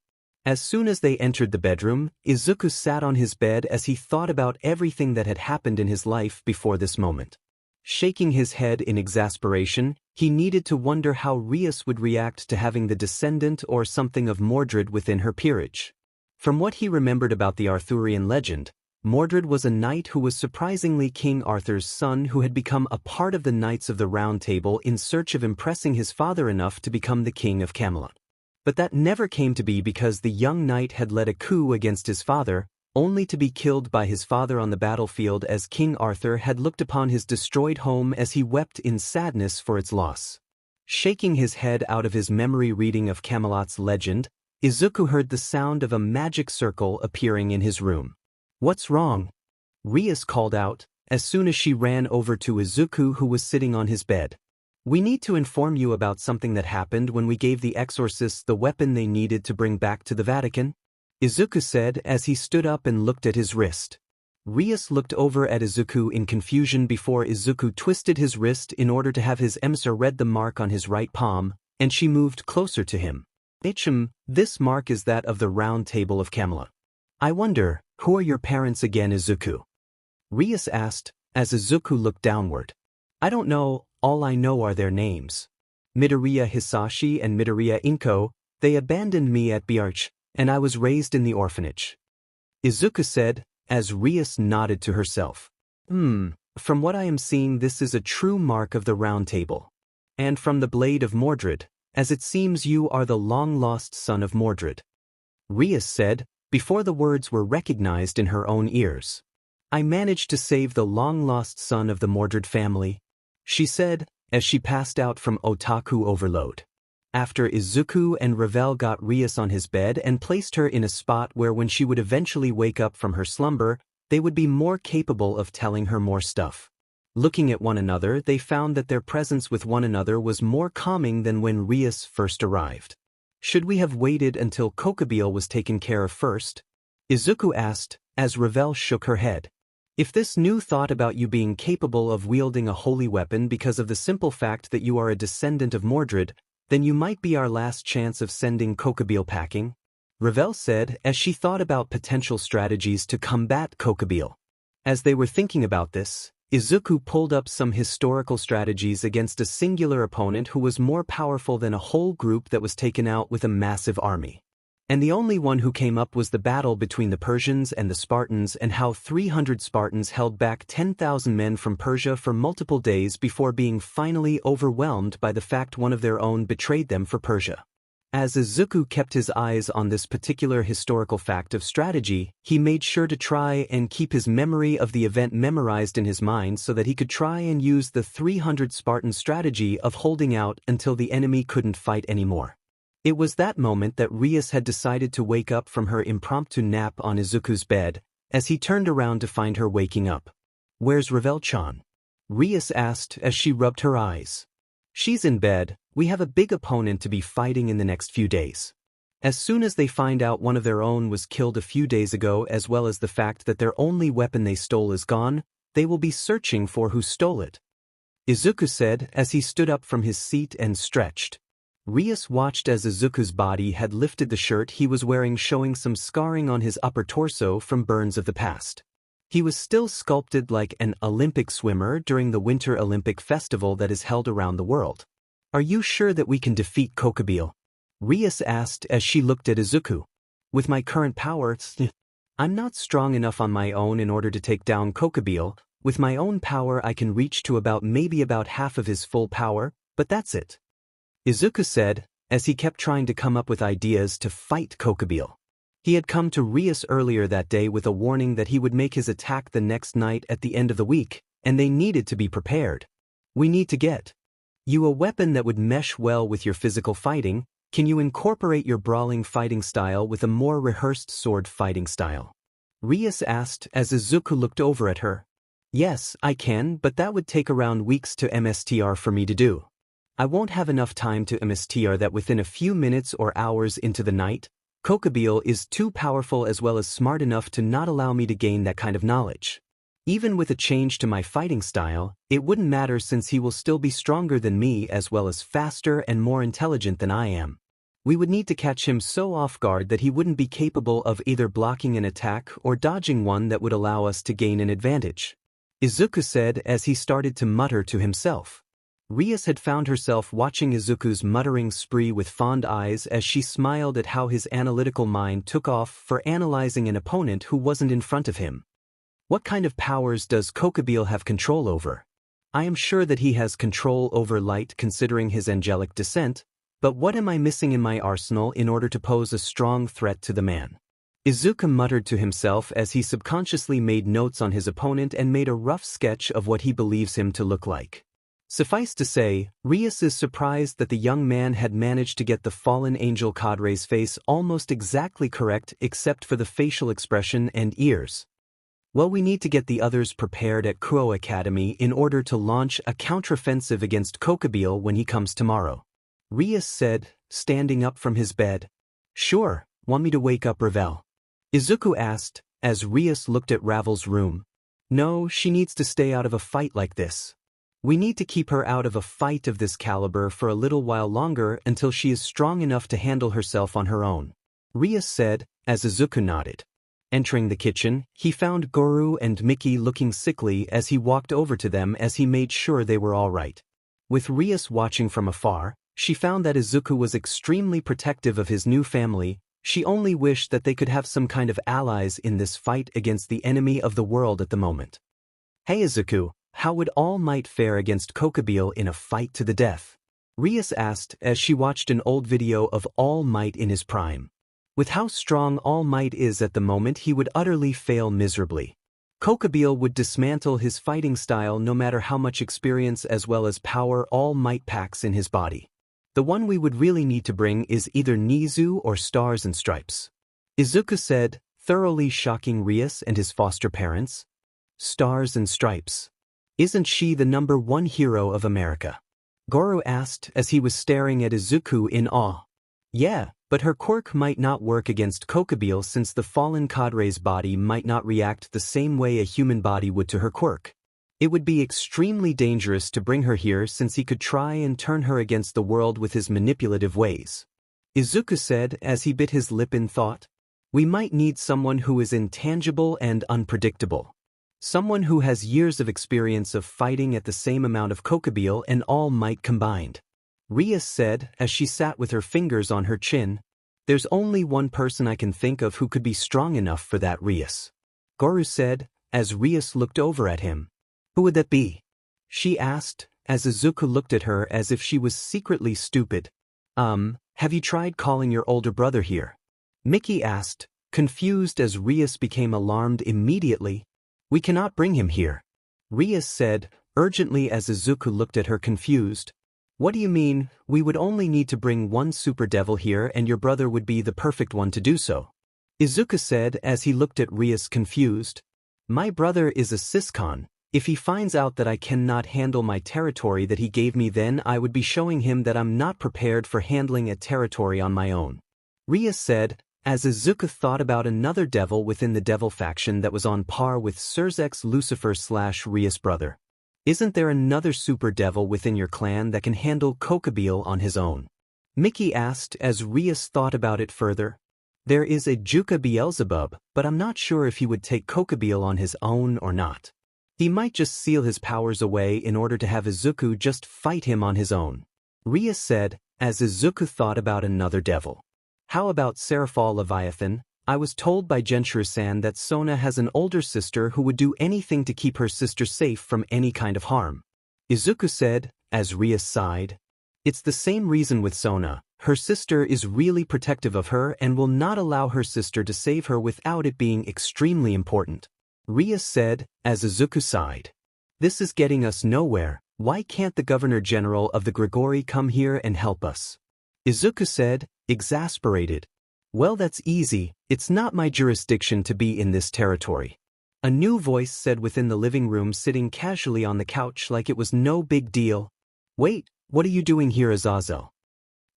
As soon as they entered the bedroom, Izuku sat on his bed as he thought about everything that had happened in his life before this moment. Shaking his head in exasperation, he needed to wonder how Rias would react to having the descendant or something of Mordred within her peerage. From what he remembered about the Arthurian legend, Mordred was a knight who was surprisingly King Arthur's son, who had become a part of the Knights of the Round Table in search of impressing his father enough to become the King of Camelot. But that never came to be because the young knight had led a coup against his father, only to be killed by his father on the battlefield as King Arthur had looked upon his destroyed home as he wept in sadness for its loss. Shaking his head out of his memory reading of Camelot's legend, Izuku heard the sound of a magic circle appearing in his room. "What's wrong?" Rias called out, as soon as she ran over to Izuku, who was sitting on his bed. "We need to inform you about something that happened when we gave the exorcists the weapon they needed to bring back to the Vatican," Izuku said as he stood up and looked at his wrist. Rias looked over at Izuku in confusion before Izuku twisted his wrist in order to have his emissary read the mark on his right palm, and she moved closer to him. This mark is that of the Round Table of Camelot. I wonder, who are your parents again, Izuku?" Rias asked, as Izuku looked downward. "I don't know, all I know are their names. Midoriya Hisashi and Midoriya Inko. They abandoned me at Biarch, and I was raised in the orphanage," Izuku said, as Rias nodded to herself. From what I am seeing, this is a true mark of the Round Table. And from the blade of Mordred, as it seems you are the long-lost son of Mordred," Rias said, before the words were recognized in her own ears. "I managed to save the long-lost son of the Mordred family," she said, as she passed out from otaku overload. After Izuku and Ravel got Rias on his bed and placed her in a spot where when she would eventually wake up from her slumber, they would be more capable of telling her more stuff. Looking at one another, they found that their presence with one another was more calming than when Rias first arrived. "Should we have waited until Kokobile was taken care of first?" Izuku asked, as Ravel shook her head. "If this new thought about you being capable of wielding a holy weapon because of the simple fact that you are a descendant of Mordred, then you might be our last chance of sending Kokobile packing," Ravel said as she thought about potential strategies to combat Kokobile. As they were thinking about this, Izuku pulled up some historical strategies against a singular opponent who was more powerful than a whole group that was taken out with a massive army. And the only one who came up was the battle between the Persians and the Spartans, and how 300 Spartans held back 10,000 men from Persia for multiple days before being finally overwhelmed by the fact one of their own betrayed them for Persia. As Izuku kept his eyes on this particular historical fact of strategy, he made sure to try and keep his memory of the event memorized in his mind so that he could try and use the 300 Spartan strategy of holding out until the enemy couldn't fight anymore. It was that moment that Rias had decided to wake up from her impromptu nap on Izuku's bed, as he turned around to find her waking up. "Where's Ravel-chan?" Rias asked as she rubbed her eyes. "She's in bed. We have a big opponent to be fighting in the next few days. As soon as they find out one of their own was killed a few days ago, as well as the fact that their only weapon they stole is gone, they will be searching for who stole it," Izuku said as he stood up from his seat and stretched. Rias watched as Izuku's body had lifted the shirt he was wearing, showing some scarring on his upper torso from burns of the past. He was still sculpted like an Olympic swimmer during the Winter Olympic Festival that is held around the world. "Are you sure that we can defeat Kokobile?" Rias asked as she looked at Izuku. "With my current power, I'm not strong enough on my own in order to take down Kokobile, With my own power I can reach to maybe about half of his full power, but that's it. Izuku said, as he kept trying to come up with ideas to fight Kokubile. He had come to Rias earlier that day with a warning that he would make his attack the next night at the end of the week, and they needed to be prepared. We need to get you a weapon that would mesh well with your physical fighting. Can you incorporate your brawling fighting style with a more rehearsed sword fighting style? Rias asked as Izuku looked over at her. Yes, I can, but that would take around weeks to MSTR for me to do. I won't have enough time to MSTR that within a few minutes or hours into the night. Kokubile is too powerful as well as smart enough to not allow me to gain that kind of knowledge. Even with a change to my fighting style, it wouldn't matter since he will still be stronger than me as well as faster and more intelligent than I am. We would need to catch him so off guard that he wouldn't be capable of either blocking an attack or dodging one that would allow us to gain an advantage. Izuku said as he started to mutter to himself. Rias had found herself watching Izuku's muttering spree with fond eyes as she smiled at how his analytical mind took off for analyzing an opponent who wasn't in front of him. What kind of powers does Kokubile have control over? I am sure that he has control over light considering his angelic descent, but what am I missing in my arsenal in order to pose a strong threat to the man? Izuku muttered to himself as he subconsciously made notes on his opponent and made a rough sketch of what he believes him to look like. Suffice to say, Rias is surprised that the young man had managed to get the fallen angel cadre's face almost exactly correct except for the facial expression and ears. Well, we need to get the others prepared at Kuo Academy in order to launch a counteroffensive against Kokubile when he comes tomorrow. Rias said, standing up from his bed. Sure, want me to wake up Ravel? Izuku asked, as Rias looked at Ravel's room. No, she needs to stay out of a fight like this. We need to keep her out of a fight of this caliber for a little while longer until she is strong enough to handle herself on her own. Rias said, as Izuku nodded. Entering the kitchen, he found Goru and Miki looking sickly as he walked over to them as he made sure they were all right. With Rias watching from afar, she found that Izuku was extremely protective of his new family. She only wished that they could have some kind of allies in this fight against the enemy of the world at the moment. Hey Izuku, how would All Might fare against Kokubile in a fight to the death? Rias asked as she watched an old video of All Might in his prime. With how strong All Might is at the moment, he would utterly fail miserably. Kokubile would dismantle his fighting style no matter how much experience as well as power All Might packs in his body. The one we would really need to bring is either Nizu or Stars and Stripes. Izuku said, thoroughly shocking Rias and his foster parents. Stars and Stripes. Isn't she the #1 hero of America? Goru asked as he was staring at Izuku in awe. Yeah, but her quirk might not work against Kokubile since the fallen cadre's body might not react the same way a human body would to her quirk. It would be extremely dangerous to bring her here since he could try and turn her against the world with his manipulative ways. Izuku said as he bit his lip in thought. We might need someone who is intangible and unpredictable. Someone who has years of experience of fighting at the same amount of Kokubile and All Might combined. Rias said as she sat with her fingers on her chin. There's only one person I can think of who could be strong enough for that, Rias. Goru said as Rias looked over at him. Who would that be? She asked as Izuku looked at her as if she was secretly stupid. Have you tried calling your older brother here? Miki asked, confused as Rias became alarmed immediately. We cannot bring him here. Rias said, urgently as Izuku looked at her confused. What do you mean, we would only need to bring one super devil here and your brother would be the perfect one to do so? Izuku said as he looked at Rias confused. My brother is a Siscon. If he finds out that I cannot handle my territory that he gave me, then I would be showing him that I'm not prepared for handling a territory on my own. Rias said, as Izuku thought about another devil within the devil faction that was on par with Surzek's Lucifer/Rias brother. Isn't there another super devil within your clan that can handle Kokubile on his own? Miki asked as Rias thought about it further. There is a Juka Beelzebub, but I'm not sure if he would take Kokubile on his own or not. He might just seal his powers away in order to have Izuku just fight him on his own. Rias said, as Izuku thought about another devil. How about Seraphal Leviathan? I was told by Genshiro-san that Sona has an older sister who would do anything to keep her sister safe from any kind of harm. Izuku said, as Ria sighed. It's the same reason with Sona. Her sister is really protective of her and will not allow her sister to save her without it being extremely important. Ria said, as Izuku sighed. This is getting us nowhere. Why can't the Governor General of the Grigori come here and help us? Izuku said, exasperated. Well, that's easy. It's not my jurisdiction to be in this territory. A new voice said within the living room, sitting casually on the couch like it was no big deal. Wait, what are you doing here, Azazel?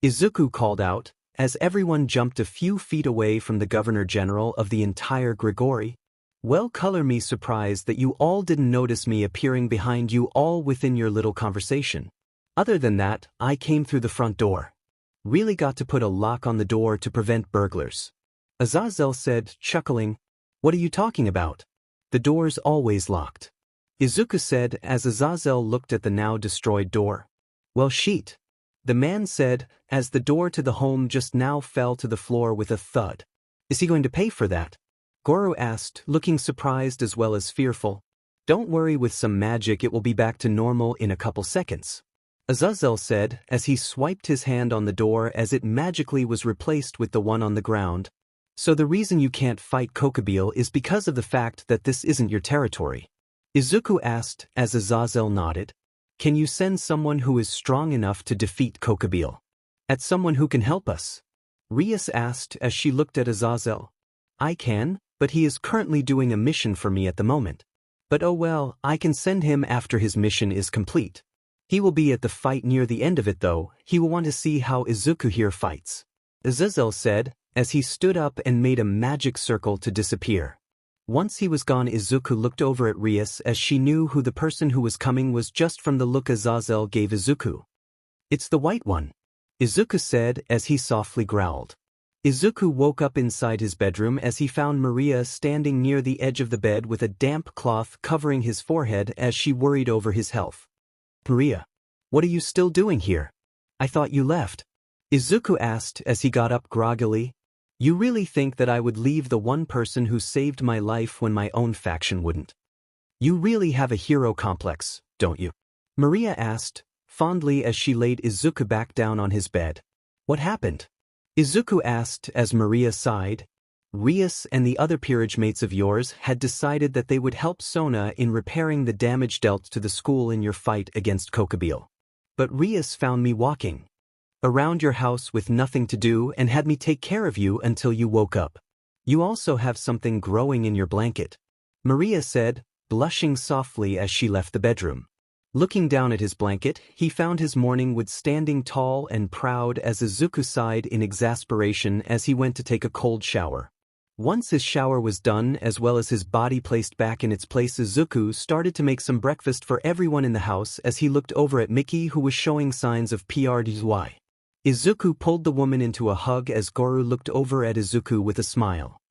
Izuku called out, as everyone jumped a few feet away from the Governor General of the entire Grigori. Well, color me surprised that you all didn't notice me appearing behind you all within your little conversation. Other than that, I came through the front door. Really got to put a lock on the door to prevent burglars. Azazel said, chuckling. What are you talking about? The door's always locked. Izuku said as Azazel looked at the now destroyed door. Well, shit. The man said, as the door to the home just now fell to the floor with a thud. Is he going to pay for that? Goro asked, looking surprised as well as fearful. Don't worry, with some magic it will be back to normal in a couple seconds. Azazel said, as he swiped his hand on the door as it magically was replaced with the one on the ground. So the reason you can't fight Kokobile is because of the fact that this isn't your territory. Izuku asked, as Azazel nodded. Can you send someone who is strong enough to defeat Kokobile? At someone who can help us? Rias asked as she looked at Azazel. I can, but he is currently doing a mission for me at the moment. But oh well, I can send him after his mission is complete. He will be at the fight near the end of it though. He will want to see how Izuku here fights. Azazel said, as he stood up and made a magic circle to disappear. Once he was gone, Izuku looked over at Rias as she knew who the person who was coming was just from the look Azazel gave Izuku. It's the white one, Izuku said as he softly growled. Izuku woke up inside his bedroom as he found Maria standing near the edge of the bed with a damp cloth covering his forehead as she worried over his health. Maria, what are you still doing here? I thought you left. Izuku asked as he got up groggily. You really think that I would leave the one person who saved my life when my own faction wouldn't? You really have a hero complex, don't you? Maria asked, fondly as she laid Izuku back down on his bed. What happened? Izuku asked as Maria sighed. Rias and the other peerage mates of yours had decided that they would help Sona in repairing the damage dealt to the school in your fight against Kokobile. But Rias found me walking around your house with nothing to do and had me take care of you until you woke up. You also have something growing in your blanket, Maria said, blushing softly as she left the bedroom. Looking down at his blanket, he found his morning wood standing tall and proud as Izuku sighed in exasperation as he went to take a cold shower. Once his shower was done as well as his body placed back in its place, Izuku started to make some breakfast for everyone in the house as he looked over at Miki, who was showing signs of PRDY. Izuku pulled the woman into a hug as Goro looked over at Izuku with a smile.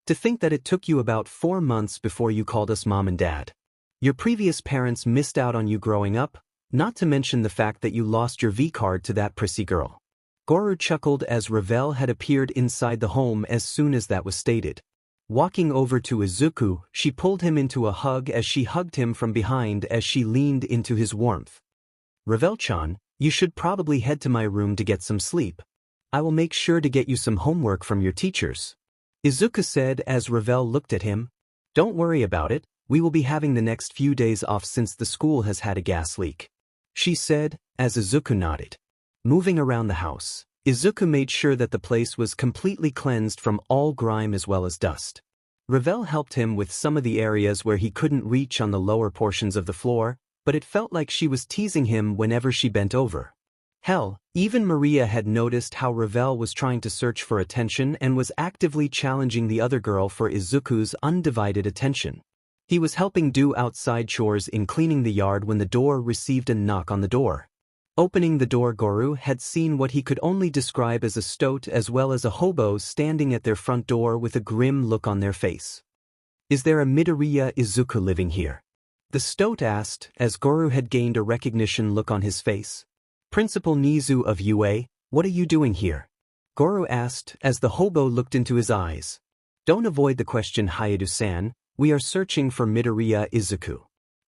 To think that it took you about 4 months before you called us mom and dad. Your previous parents missed out on you growing up, not to mention the fact that you lost your V-card to that prissy girl. Goro chuckled as Ravel had appeared inside the home as soon as that was stated. Walking over to Izuku, she pulled him into a hug as she hugged him from behind as she leaned into his warmth. Ravel-chan, you should probably head to my room to get some sleep. I will make sure to get you some homework from your teachers, Izuku said as Ravel looked at him. Don't worry about it. We will be having the next few days off since the school has had a gas leak, she said, as Izuku nodded. Moving around the house, Izuku made sure that the place was completely cleansed from all grime as well as dust. Ravel helped him with some of the areas where he couldn't reach on the lower portions of the floor, but it felt like she was teasing him whenever she bent over. Hell, even Maria had noticed how Ravel was trying to search for attention and was actively challenging the other girl for Izuku's undivided attention. He was helping do outside chores in cleaning the yard when the door received a knock on the door. Opening the door, Goro had seen what he could only describe as a stoat as well as a hobo standing at their front door with a grim look on their face. Is there a Midoriya Izuku living here? The stoat asked as Goro had gained a recognition look on his face. Principal Nizu of UA, what are you doing here? Goro asked as the hobo looked into his eyes. Don't avoid the question, Hayato-san. We are searching for Midoriya Izuku.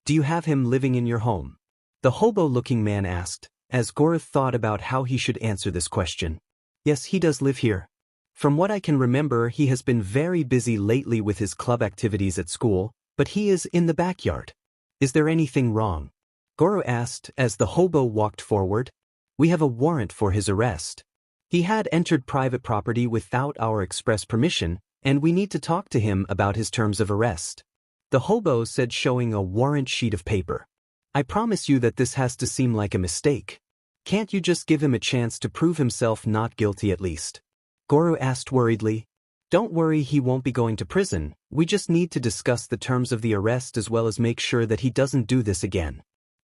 Do you have him living in your home? The hobo-looking man asked, as Goro thought about how he should answer this question. Yes, he does live here. From what I can remember, he has been very busy lately with his club activities at school, but he is in the backyard. Is there anything wrong? Goro asked as the hobo walked forward. We have a warrant for his arrest. He had entered private property without our express permission, and we need to talk to him about his terms of arrest. The hobo said, showing a warrant sheet of paper. I promise you that this has to seem like a mistake. Can't you just give him a chance to prove himself not guilty at least? Goro asked worriedly. Don't worry, he won't be going to prison. We just need to discuss the terms of the arrest as well as make sure that he doesn't do this again.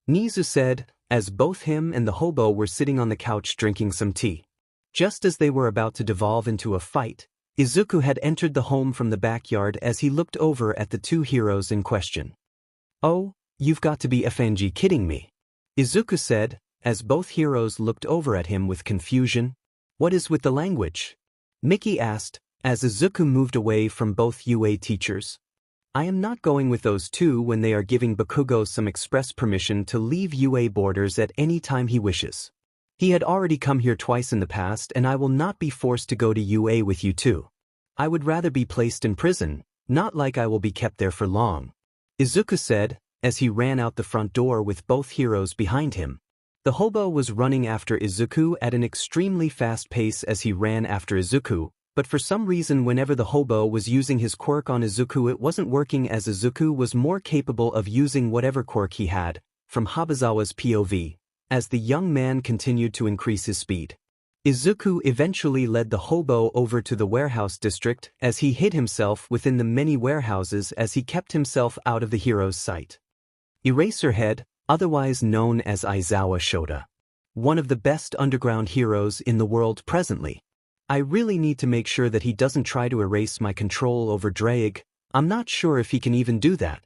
Nizu said, as both him and the hobo were sitting on the couch drinking some tea. Just as they were about to devolve into a fight, Izuku had entered the home from the backyard as he looked over at the two heroes in question. Oh, you've got to be FNG kidding me. Izuku said, as both heroes looked over at him with confusion. What is with the language? Mickey asked, as Izuku moved away from both UA teachers. I am not going with those two when they are giving Bakugo some express permission to leave UA borders at any time he wishes. He had already come here twice in the past, and I will not be forced to go to UA with you too. I would rather be placed in prison, not like I will be kept there for long. Izuku said, as he ran out the front door with both heroes behind him. The hobo was running after Izuku at an extremely fast pace as he ran after Izuku, but for some reason whenever the hobo was using his quirk on Izuku it wasn't working, as Izuku was more capable of using whatever quirk he had, from Habazawa's POV, as the young man continued to increase his speed. Izuku eventually led the hobo over to the warehouse district as he hid himself within the many warehouses as he kept himself out of the hero's sight. Eraserhead, otherwise known as Aizawa Shota, one of the best underground heroes in the world presently. I really need to make sure that he doesn't try to erase my control over Draig. I'm not sure if he can even do that.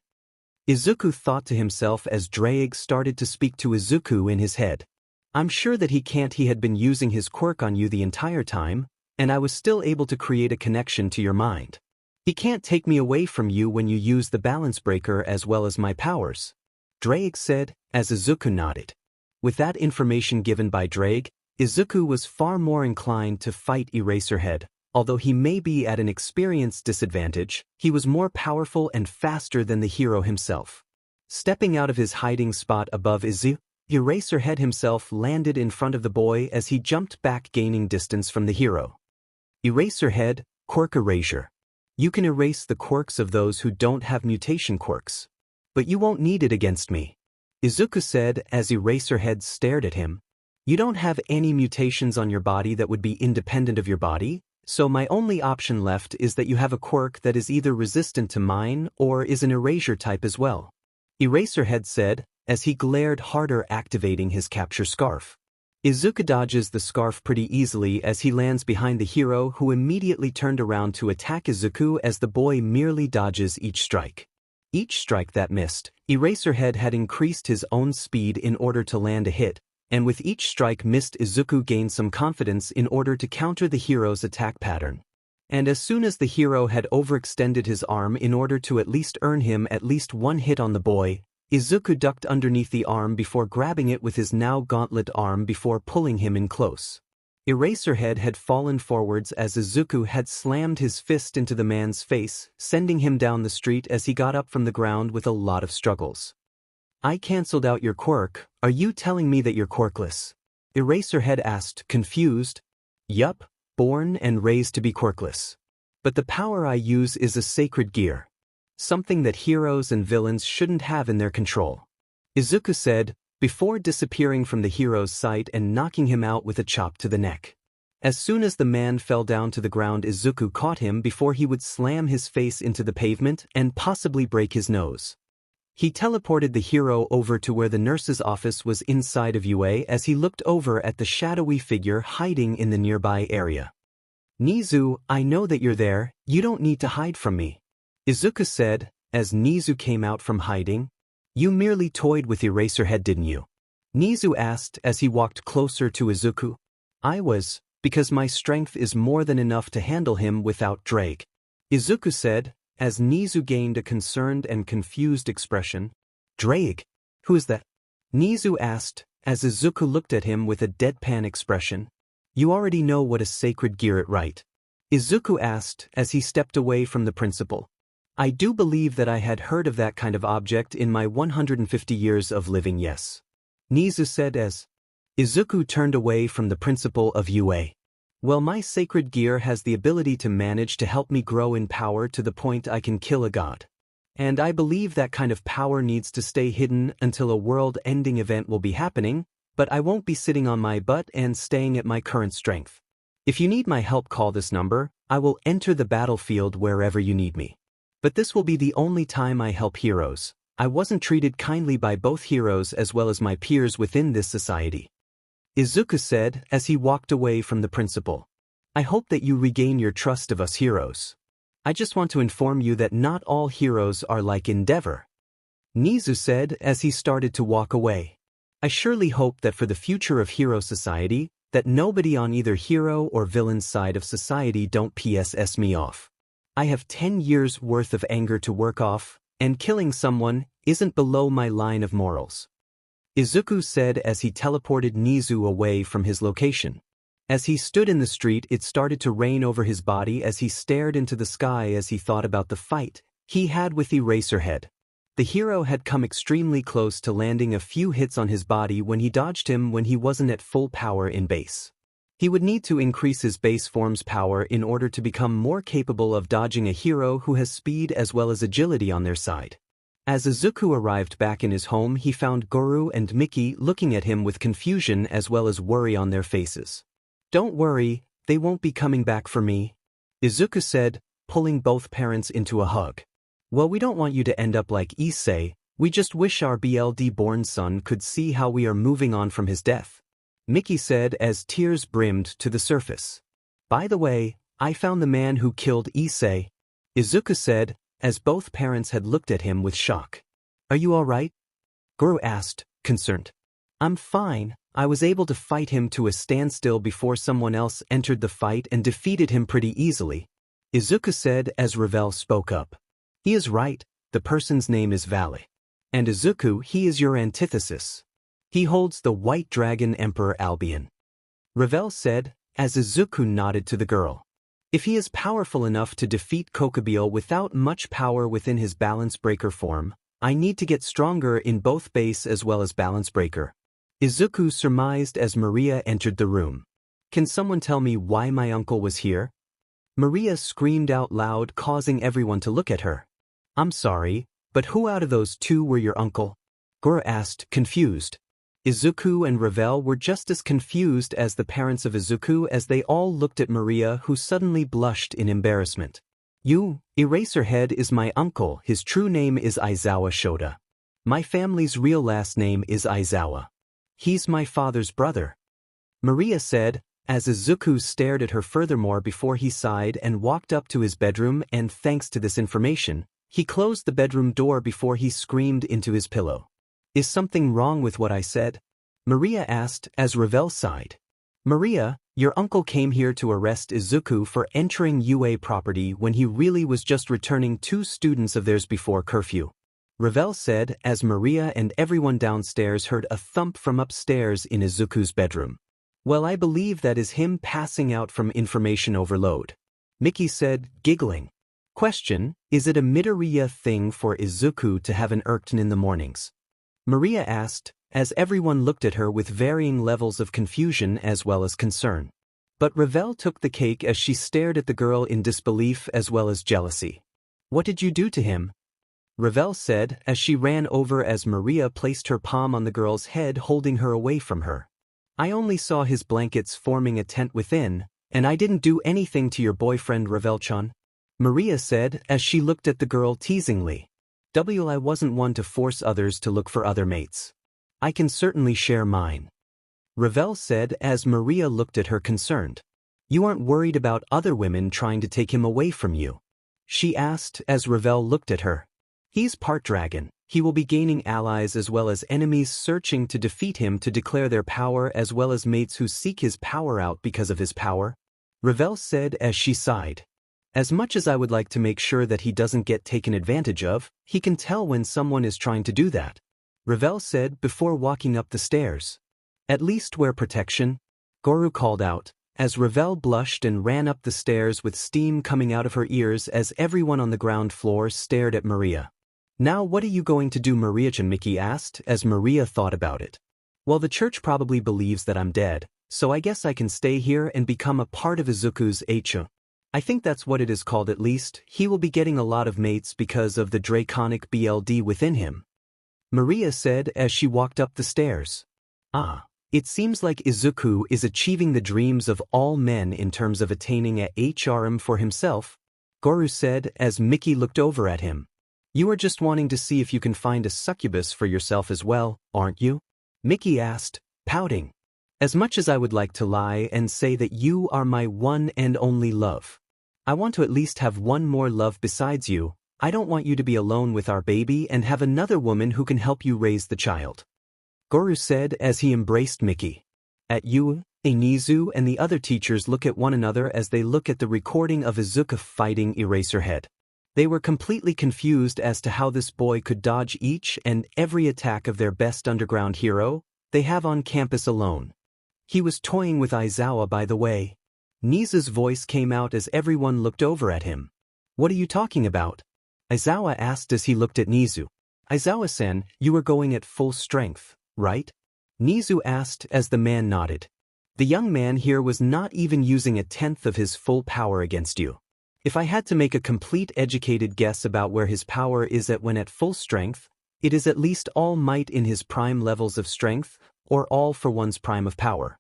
Izuku thought to himself as Draig started to speak to Izuku in his head. I'm sure that he can't. He had been using his quirk on you the entire time, and I was still able to create a connection to your mind. He can't take me away from you when you use the balance breaker as well as my powers. Draig said, as Izuku nodded. With that information given by Draig, Izuku was far more inclined to fight Eraserhead. Although he may be at an experience disadvantage, he was more powerful and faster than the hero himself. Stepping out of his hiding spot above Izuku, Eraserhead himself landed in front of the boy as he jumped back, gaining distance from the hero. Eraserhead, quirk erasure. You can erase the quirks of those who don't have mutation quirks. But you won't need it against me. Izuku said as Eraserhead stared at him. You don't have any mutations on your body that would be independent of your body, so my only option left is that you have a quirk that is either resistant to mine or is an erasure type as well. Eraserhead said, as he glared harder, activating his capture scarf. Izuku dodges the scarf pretty easily as he lands behind the hero, who immediately turned around to attack Izuku as the boy merely dodges each strike. Each strike that missed, Eraserhead had increased his own speed in order to land a hit, and with each strike missed, Izuku gained some confidence in order to counter the hero's attack pattern. And as soon as the hero had overextended his arm in order to at least earn him at least one hit on the boy, Izuku ducked underneath the arm before grabbing it with his now gauntlet arm before pulling him in close. Eraserhead had fallen forwards as Izuku had slammed his fist into the man's face, sending him down the street as he got up from the ground with a lot of struggles. I cancelled out your quirk. Are you telling me that you're quirkless? Eraserhead asked, confused. Yup, born and raised to be quirkless. But the power I use is a sacred gear. Something that heroes and villains shouldn't have in their control. Izuku said, before disappearing from the hero's sight and knocking him out with a chop to the neck. As soon as the man fell down to the ground, Izuku caught him before he would slam his face into the pavement and possibly break his nose. He teleported the hero over to where the nurse's office was inside of UA as he looked over at the shadowy figure hiding in the nearby area. Nizu, I know that you're there, you don't need to hide from me. Izuku said, as Nizu came out from hiding. You merely toyed with Eraserhead, didn't you? Nizu asked as he walked closer to Izuku. I was, because my strength is more than enough to handle him without Draig. Izuku said, as Nizu gained a concerned and confused expression. Drake? Who is that? Nizu asked, as Izuku looked at him with a deadpan expression. You already know what a sacred gear it, right? Izuku asked as he stepped away from the principal. I do believe that I had heard of that kind of object in my 150 years of living, yes. Nizu said as Izuku turned away from the principal of UA. Well, my sacred gear has the ability to manage to help me grow in power to the point I can kill a god. And I believe that kind of power needs to stay hidden until a world-ending event will be happening, but I won't be sitting on my butt and staying at my current strength. If you need my help, call this number. I will enter the battlefield wherever you need me. But this will be the only time I help heroes. I wasn't treated kindly by both heroes as well as my peers within this society. Izuku said as he walked away from the principal. I hope that you regain your trust of us heroes. I just want to inform you that not all heroes are like Endeavor. Nizu said as he started to walk away. I surely hope that for the future of hero society, that nobody on either hero or villain side of society don't PSS me off. I have 10 years worth of anger to work off, and killing someone isn't below my line of morals. Izuku said as he teleported Nizu away from his location. As he stood in the street, it started to rain over his body as he stared into the sky as he thought about the fight he had with Eraserhead. The hero had come extremely close to landing a few hits on his body when he dodged him when he wasn't at full power in base. He would need to increase his base form's power in order to become more capable of dodging a hero who has speed as well as agility on their side. As Izuku arrived back in his home, he found Goro and Miki looking at him with confusion as well as worry on their faces. Don't worry, they won't be coming back for me, Izuku said, pulling both parents into a hug. Well, we don't want you to end up like Issei, we just wish our BLD-born son could see how we are moving on from his death, Miki said as tears brimmed to the surface. By the way, I found the man who killed Issei, Izuku said, as both parents had looked at him with shock. Are you all right? Goro asked, concerned. I'm fine. I was able to fight him to a standstill before someone else entered the fight and defeated him pretty easily, Izuku said as Ravel spoke up. He is right, the person's name is Valley. And Izuku, he is your antithesis. He holds the White Dragon Emperor Albion. Ravel said, as Izuku nodded to the girl. If he is powerful enough to defeat Kokubio without much power within his balance breaker form, I need to get stronger in both base as well as balance breaker, Izuku surmised as Maria entered the room. Can someone tell me why my uncle was here? Maria screamed out loud, causing everyone to look at her. I'm sorry, but who out of those two were your uncle? Goro asked, confused. Izuku and Ravel were just as confused as the parents of Izuku as they all looked at Maria, who suddenly blushed in embarrassment. You, Eraserhead is my uncle. His true name is Aizawa Shota. My family's real last name is Aizawa. He's my father's brother, Maria said, as Izuku stared at her furthermore before he sighed and walked up to his bedroom, and thanks to this information, he closed the bedroom door before he screamed into his pillow. Is something wrong with what I said? Maria asked as Ravel sighed. Maria, your uncle came here to arrest Izuku for entering UA property when he really was just returning 2 students of theirs before curfew, Ravel said as Maria and everyone downstairs heard a thump from upstairs in Izuku's bedroom. Well, I believe that is him passing out from information overload, Miki said, giggling. Question, is it a Midoriya thing for Izuku to have an Urkton in the mornings? Maria asked, as everyone looked at her with varying levels of confusion as well as concern. But Ravel took the cake as she stared at the girl in disbelief as well as jealousy. What did you do to him? Ravel said as she ran over as Maria placed her palm on the girl's head, holding her away from her. I only saw his blankets forming a tent within, and I didn't do anything to your boyfriend Ravel-chan, Maria said as she looked at the girl teasingly. I wasn't one to force others to look for other mates. I can certainly share mine, Ravel said as Maria looked at her concerned. You aren't worried about other women trying to take him away from you? She asked as Ravel looked at her. He's part dragon. He will be gaining allies as well as enemies searching to defeat him to declare their power, as well as mates who seek his power out because of his power, Ravel said as she sighed. As much as I would like to make sure that he doesn't get taken advantage of, he can tell when someone is trying to do that, Ravel said before walking up the stairs. At least wear protection, Goru called out, as Ravel blushed and ran up the stairs with steam coming out of her ears as everyone on the ground floor stared at Maria. Now what are you going to do, Maria-chan? Mickey asked as Maria thought about it. Well, the church probably believes that I'm dead, so I guess I can stay here and become a part of Izuku's H. I think that's what it is called. At least, he will be getting a lot of mates because of the draconic BLD within him, Maria said as she walked up the stairs. Ah, it seems like Izuku is achieving the dreams of all men in terms of attaining a Harem for himself, Goru said as Mickey looked over at him. You are just wanting to see if you can find a succubus for yourself as well, aren't you? Mickey asked, pouting. As much as I would like to lie and say that you are my one and only love, I want to at least have one more love besides you. I don't want you to be alone with our baby and have another woman who can help you raise the child, Goru said as he embraced Mickey. At you, Enizu and the other teachers look at one another as they look at the recording of Izuku fighting Eraserhead. They were completely confused as to how this boy could dodge each and every attack of their best underground hero they have on campus alone. He was toying with Aizawa, by the way. Nizu's voice came out as everyone looked over at him. What are you talking about? Aizawa asked as he looked at Nizu. Aizawa-san, you are going at full strength, right? Nizu asked as the man nodded. The young man here was not even using a tenth of his full power against you. If I had to make a complete educated guess about where his power is at when at full strength, it is at least all might in his prime levels of strength, or all for one's prime of power,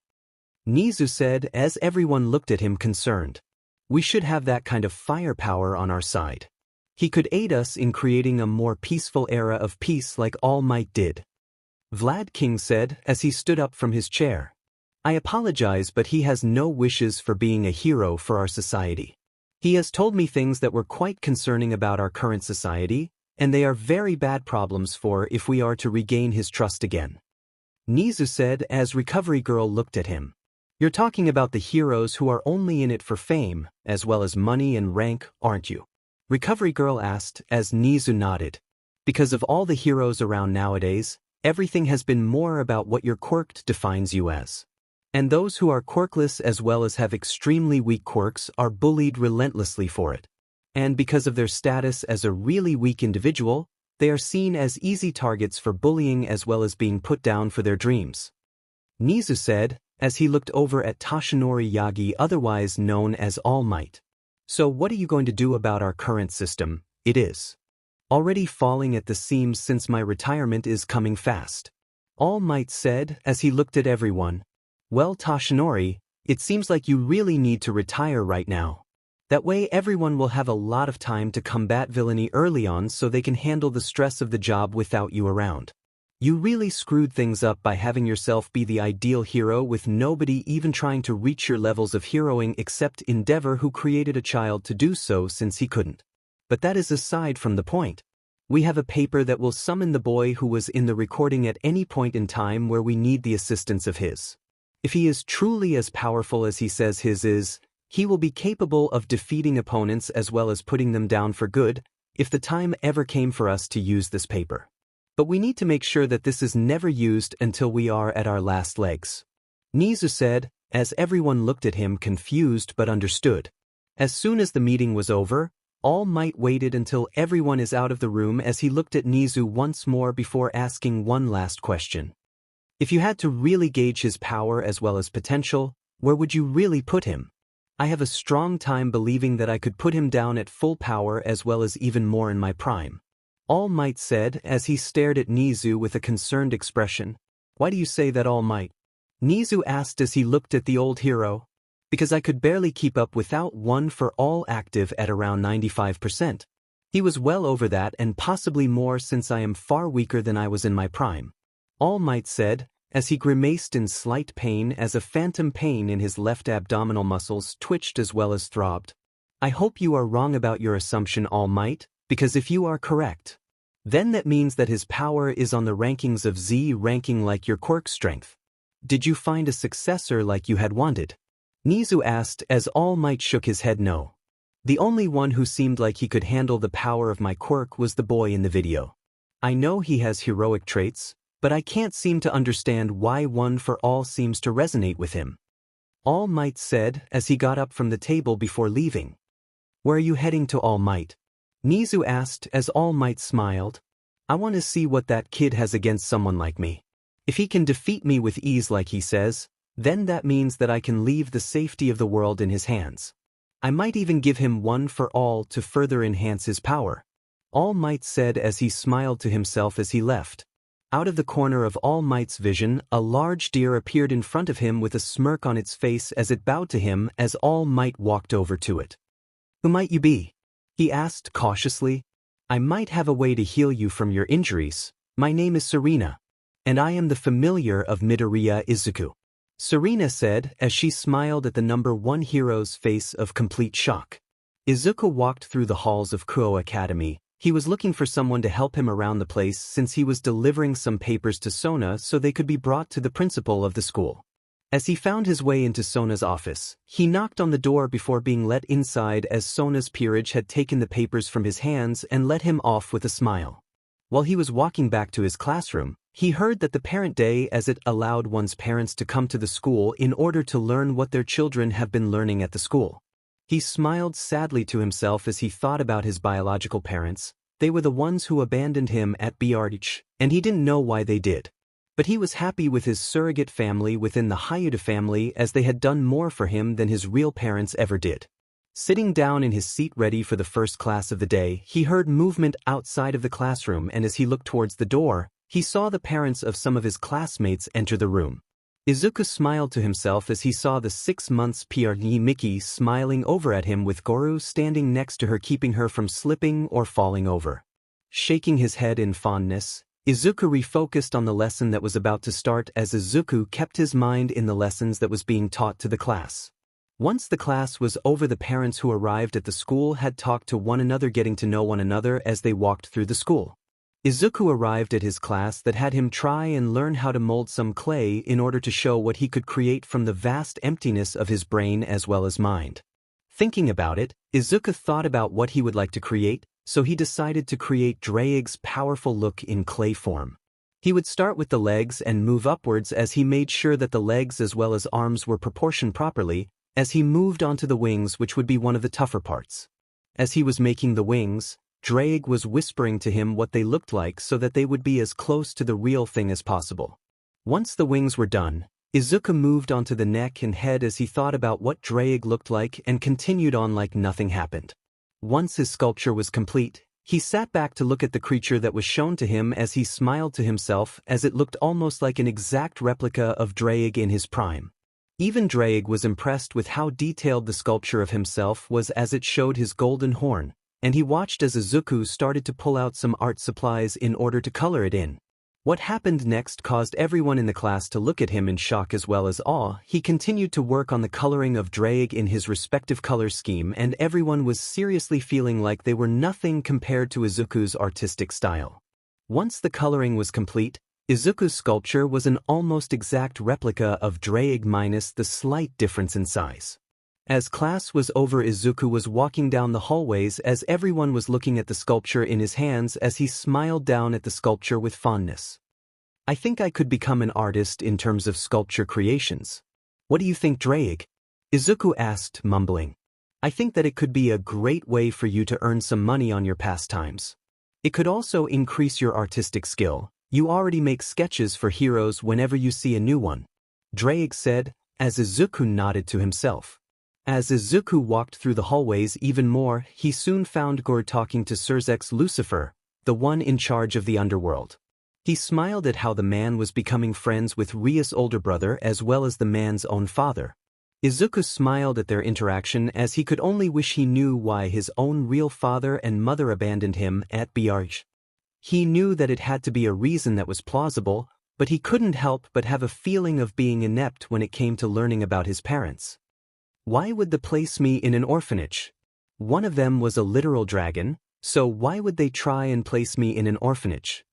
Nizu said as everyone looked at him concerned. We should have that kind of firepower on our side. He could aid us in creating a more peaceful era of peace like All Might did, Vlad King said as he stood up from his chair. I apologize, but he has no wishes for being a hero for our society. He has told me things that were quite concerning about our current society, and they are very bad problems for if we are to regain his trust again, Nizu said as Recovery Girl looked at him. You're talking about the heroes who are only in it for fame, as well as money and rank, aren't you? Recovery Girl asked as Nizu nodded. Because of all the heroes around nowadays, everything has been more about what your quirk defines you as. And those who are quirkless as well as have extremely weak quirks are bullied relentlessly for it. And because of their status as a really weak individual, they are seen as easy targets for bullying as well as being put down for their dreams, Nizu said as he looked over at Toshinori Yagi, otherwise known as All Might. So what are you going to do about our current system? It is already falling at the seams since my retirement is coming fast, All Might said as he looked at everyone. Well, Toshinori, it seems like you really need to retire right now. That way everyone will have a lot of time to combat villainy early on so they can handle the stress of the job without you around. You really screwed things up by having yourself be the ideal hero with nobody even trying to reach your levels of heroing except Endeavor, who created a child to do so since he couldn't. But that is aside from the point. We have a paper that will summon the boy who was in the recording at any point in time where we need the assistance of his. If he is truly as powerful as he says his is, he will be capable of defeating opponents as well as putting them down for good, if the time ever came for us to use this paper. But we need to make sure that this is never used until we are at our last legs, Nizu said, as everyone looked at him confused but understood. As soon as the meeting was over, All Might waited until everyone is out of the room as he looked at Nizu once more before asking one last question. If you had to really gauge his power as well as potential, where would you really put him? I have a strong time believing that I could put him down at full power as well as even more in my prime, All Might said as he stared at Nizu with a concerned expression. Why do you say that, All Might? Nizu asked as he looked at the old hero. Because I could barely keep up without one for all active at around 95%. He was well over that and possibly more since I am far weaker than I was in my prime, All Might said, as he grimaced in slight pain as a phantom pain in his left abdominal muscles twitched as well as throbbed. I hope you are wrong about your assumption, All Might, because if you are correct, then that means that his power is on the rankings of Z ranking like your quirk strength. Did you find a successor like you had wanted? Nizu asked as All Might shook his head no. The only one who seemed like he could handle the power of my quirk was the boy in the video. I know he has heroic traits, but I can't seem to understand why One for All seems to resonate with him. All Might said as he got up from the table before leaving. Where are you heading to, All Might? Nizu asked as All Might smiled. I want to see what that kid has against someone like me. If he can defeat me with ease like he says, then that means that I can leave the safety of the world in his hands. I might even give him One for All to further enhance his power. All Might said as he smiled to himself as he left. Out of the corner of All Might's vision, a large deer appeared in front of him with a smirk on its face as it bowed to him as All Might walked over to it. Who might you be? He asked cautiously. I might have a way to heal you from your injuries. My name is Serena, and I am the familiar of Midoriya Izuku. Serena said as she smiled at the number 1 hero's face of complete shock. Izuku walked through the halls of Kuo Academy. He was looking for someone to help him around the place since he was delivering some papers to Sona so they could be brought to the principal of the school. As he found his way into Sona's office, he knocked on the door before being let inside as Sona's peerage had taken the papers from his hands and let him off with a smile. While he was walking back to his classroom, he heard that the parent day as it allowed one's parents to come to the school in order to learn what their children have been learning at the school. He smiled sadly to himself as he thought about his biological parents. They were the ones who abandoned him at BRH, and he didn't know why they did. But he was happy with his surrogate family within the Hyuga family as they had done more for him than his real parents ever did. Sitting down in his seat ready for the first class of the day, he heard movement outside of the classroom, and as he looked towards the door, he saw the parents of some of his classmates enter the room. Izuku smiled to himself as he saw the 6 months PRE Miki smiling over at him with Goru standing next to her, keeping her from slipping or falling over. Shaking his head in fondness, Izuku refocused on the lesson that was about to start as Izuku kept his mind in the lessons that was being taught to the class. Once the class was over, the parents who arrived at the school had talked to one another, getting to know one another as they walked through the school. Izuku arrived at his class that had him try and learn how to mold some clay in order to show what he could create from the vast emptiness of his brain as well as mind. Thinking about it, Izuku thought about what he would like to create, so he decided to create Draig's powerful look in clay form. He would start with the legs and move upwards as he made sure that the legs as well as arms were proportioned properly, as he moved onto the wings, which would be one of the tougher parts. As he was making the wings, Draig was whispering to him what they looked like so that they would be as close to the real thing as possible. Once the wings were done, Izuku moved onto the neck and head as he thought about what Draig looked like and continued on like nothing happened. Once his sculpture was complete, he sat back to look at the creature that was shown to him as he smiled to himself as it looked almost like an exact replica of Draig in his prime. Even Draig was impressed with how detailed the sculpture of himself was as it showed his golden horn, and he watched as Izuku started to pull out some art supplies in order to color it in. What happened next caused everyone in the class to look at him in shock as well as awe. He continued to work on the coloring of Draig in his respective color scheme, and everyone was seriously feeling like they were nothing compared to Izuku's artistic style. Once the coloring was complete, Izuku's sculpture was an almost exact replica of Draig minus the slight difference in size. As class was over, Izuku was walking down the hallways as everyone was looking at the sculpture in his hands as he smiled down at the sculpture with fondness. I think I could become an artist in terms of sculpture creations. What do you think, Draig? Izuku asked, mumbling. I think that it could be a great way for you to earn some money on your pastimes. It could also increase your artistic skill. You already make sketches for heroes whenever you see a new one, Draig said, as Izuku nodded to himself. As Izuku walked through the hallways even more, he soon found Gor talking to Surzex Lucifer, the one in charge of the underworld. He smiled at how the man was becoming friends with Ria's older brother as well as the man's own father. Izuku smiled at their interaction as he could only wish he knew why his own real father and mother abandoned him at BRH. He knew that it had to be a reason that was plausible, but he couldn't help but have a feeling of being inept when it came to learning about his parents. Why would they place me in an orphanage? One of them was a literal dragon, so why would they try and place me in an orphanage?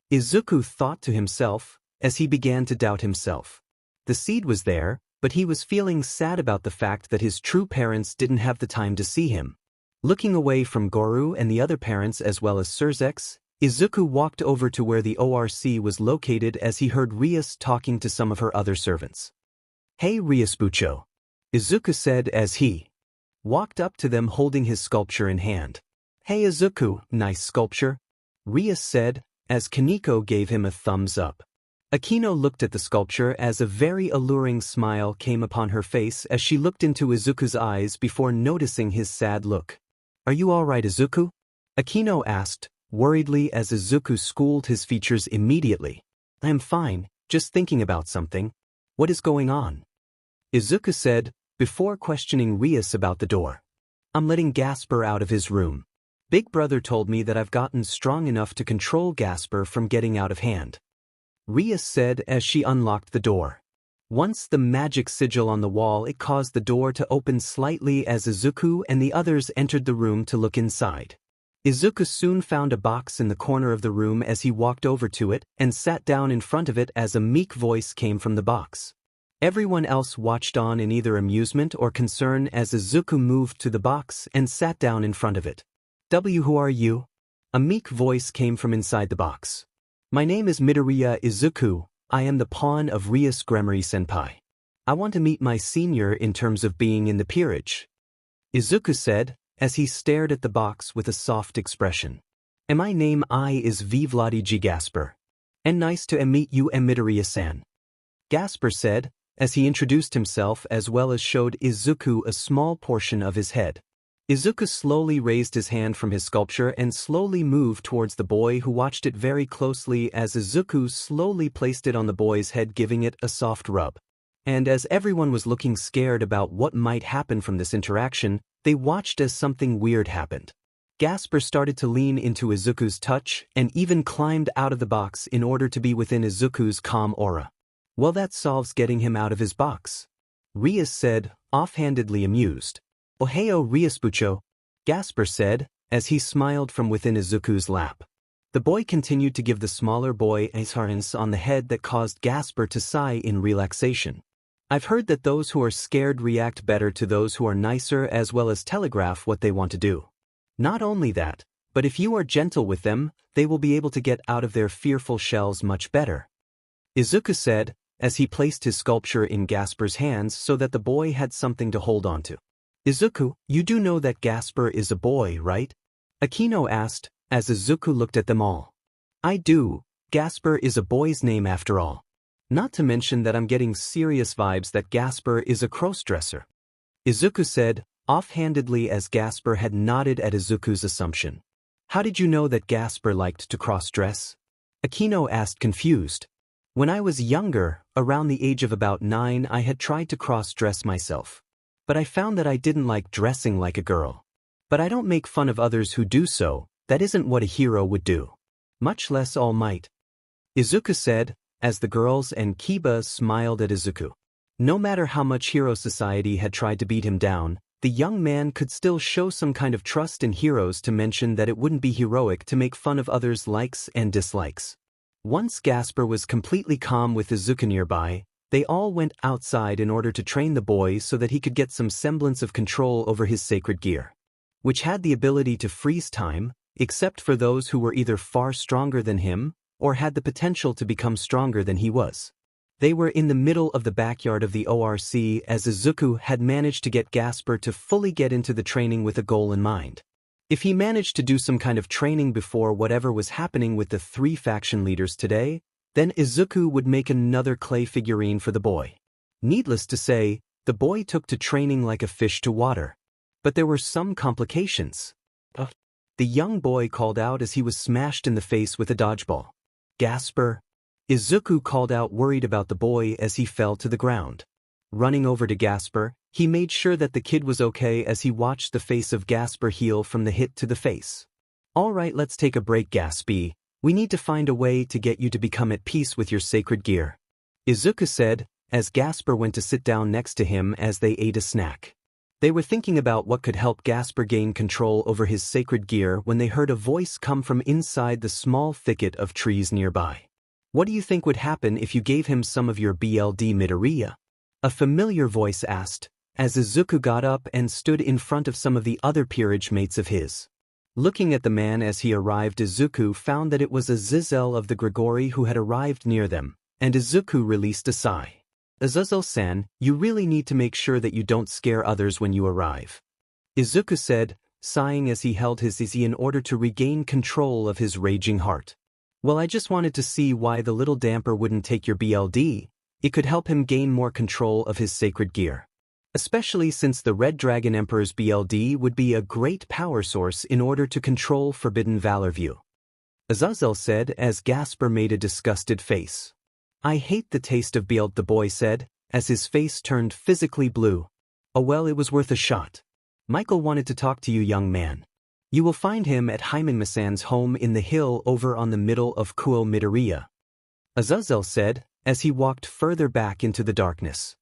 Izuku thought to himself as he began to doubt himself. The seed was there, but he was feeling sad about the fact that his true parents didn't have the time to see him. Looking away from Goru and the other parents as well as Surzex, Izuku walked over to where the ORC was located as he heard Rias talking to some of her other servants. "Hey Riasbucho," Izuku said as he walked up to them holding his sculpture in hand. "Hey Izuku, nice sculpture," Rias said, as Kaneko gave him a thumbs up. Akino looked at the sculpture as a very alluring smile came upon her face as she looked into Izuku's eyes before noticing his sad look. "Are you alright, Izuku?" Akino asked, worriedly as Izuku schooled his features immediately. "I am fine, just thinking about something. What is going on?" Izuku said, before questioning Rias about the door. "I'm letting Gasper out of his room. Big Brother told me that I've gotten strong enough to control Gasper from getting out of hand," Rias said as she unlocked the door. Once the magic sigil on the wall, it caused the door to open slightly as Izuku and the others entered the room to look inside. Izuku soon found a box in the corner of the room as he walked over to it and sat down in front of it as a meek voice came from the box. Everyone else watched on in either amusement or concern as Izuku moved to the box and sat down in front of it. "Who are you?" A meek voice came from inside the box. "My name is Midoriya Izuku. I am the pawn of Rias Gremory-senpai. I want to meet my senior in terms of being in the peerage," Izuku said, as he stared at the box with a soft expression. "And my name is Vladi G. Gasper. And nice to meet you, Midoriya-san," Gasper said, as he introduced himself as well as showed Izuku a small portion of his head. Izuku slowly raised his hand from his sculpture and slowly moved towards the boy, who watched it very closely as Izuku slowly placed it on the boy's head, giving it a soft rub. And as everyone was looking scared about what might happen from this interaction, they watched as something weird happened. Gasper started to lean into Izuku's touch and even climbed out of the box in order to be within Izuku's calm aura. "Well, that solves getting him out of his box," Rias said, offhandedly amused. "Ohio Riasbucho," Gasper said, as he smiled from within Izuku's lap. The boy continued to give the smaller boy a harness on the head that caused Gasper to sigh in relaxation. "I've heard that those who are scared react better to those who are nicer as well as telegraph what they want to do. Not only that, but if you are gentle with them, they will be able to get out of their fearful shells much better," Izuku said, as he placed his sculpture in Gasper's hands so that the boy had something to hold on to. "Izuku, you do know that Gasper is a boy, right?" Akino asked, as Izuku looked at them all. "I do. Gasper is a boy's name after all. Not to mention that I'm getting serious vibes that Gasper is a crossdresser," Izuku said, offhandedly, as Gasper had nodded at Izuku's assumption. "How did you know that Gasper liked to cross-dress?" Akino asked, confused. "When I was younger, around the age of about 9, I had tried to cross-dress myself. But I found that I didn't like dressing like a girl. But I don't make fun of others who do so. That isn't what a hero would do. Much less All Might," Izuku said, as the girls and Kiba smiled at Izuku. No matter how much Hero Society had tried to beat him down, the young man could still show some kind of trust in heroes to mention that it wouldn't be heroic to make fun of others' likes and dislikes. Once Gasper was completely calm with Izuku nearby, they all went outside in order to train the boy so that he could get some semblance of control over his sacred gear, which had the ability to freeze time, except for those who were either far stronger than him or had the potential to become stronger than he was. They were in the middle of the backyard of the ORC as Izuku had managed to get Gasper to fully get into the training with a goal in mind. If he managed to do some kind of training before whatever was happening with the 3 faction leaders today, then Izuku would make another clay figurine for the boy. Needless to say, the boy took to training like a fish to water. But there were some complications. The young boy called out as he was smashed in the face with a dodgeball. "Gasper," Izuku called out, worried about the boy as he fell to the ground. Running over to Gasper, he made sure that the kid was okay as he watched the face of Gasper heal from the hit to the face. "All right, let's take a break, Gaspy. We need to find a way to get you to become at peace with your sacred gear," Izuku said, as Gasper went to sit down next to him as they ate a snack. They were thinking about what could help Gasper gain control over his sacred gear when they heard a voice come from inside the small thicket of trees nearby. "What do you think would happen if you gave him some of your BLD Midoriya?" a familiar voice asked, as Izuku got up and stood in front of some of the other peerage mates of his. Looking at the man as he arrived, Izuku found that it was Azazel of the Grigori who had arrived near them, and Izuku released a sigh. Azazel-san, you really need to make sure that you don't scare others when you arrive. Izuku said, sighing as he held his Izzy in order to regain control of his raging heart. Well, I just wanted to see why the little damper wouldn't take your BLD. It could help him gain more control of his sacred gear. Especially since the Red Dragon Emperor's BLD would be a great power source in order to control Forbidden Valor View. Azazel said as Gasper made a disgusted face. I hate the taste of BLD, the boy said, as his face turned physically blue. Oh well, it was worth a shot. Michael wanted to talk to you, young man. You will find him at Hyman-Masan's home in the hill over on the middle of Kuo Midoriya. Azazel said, as he walked further back into the darkness.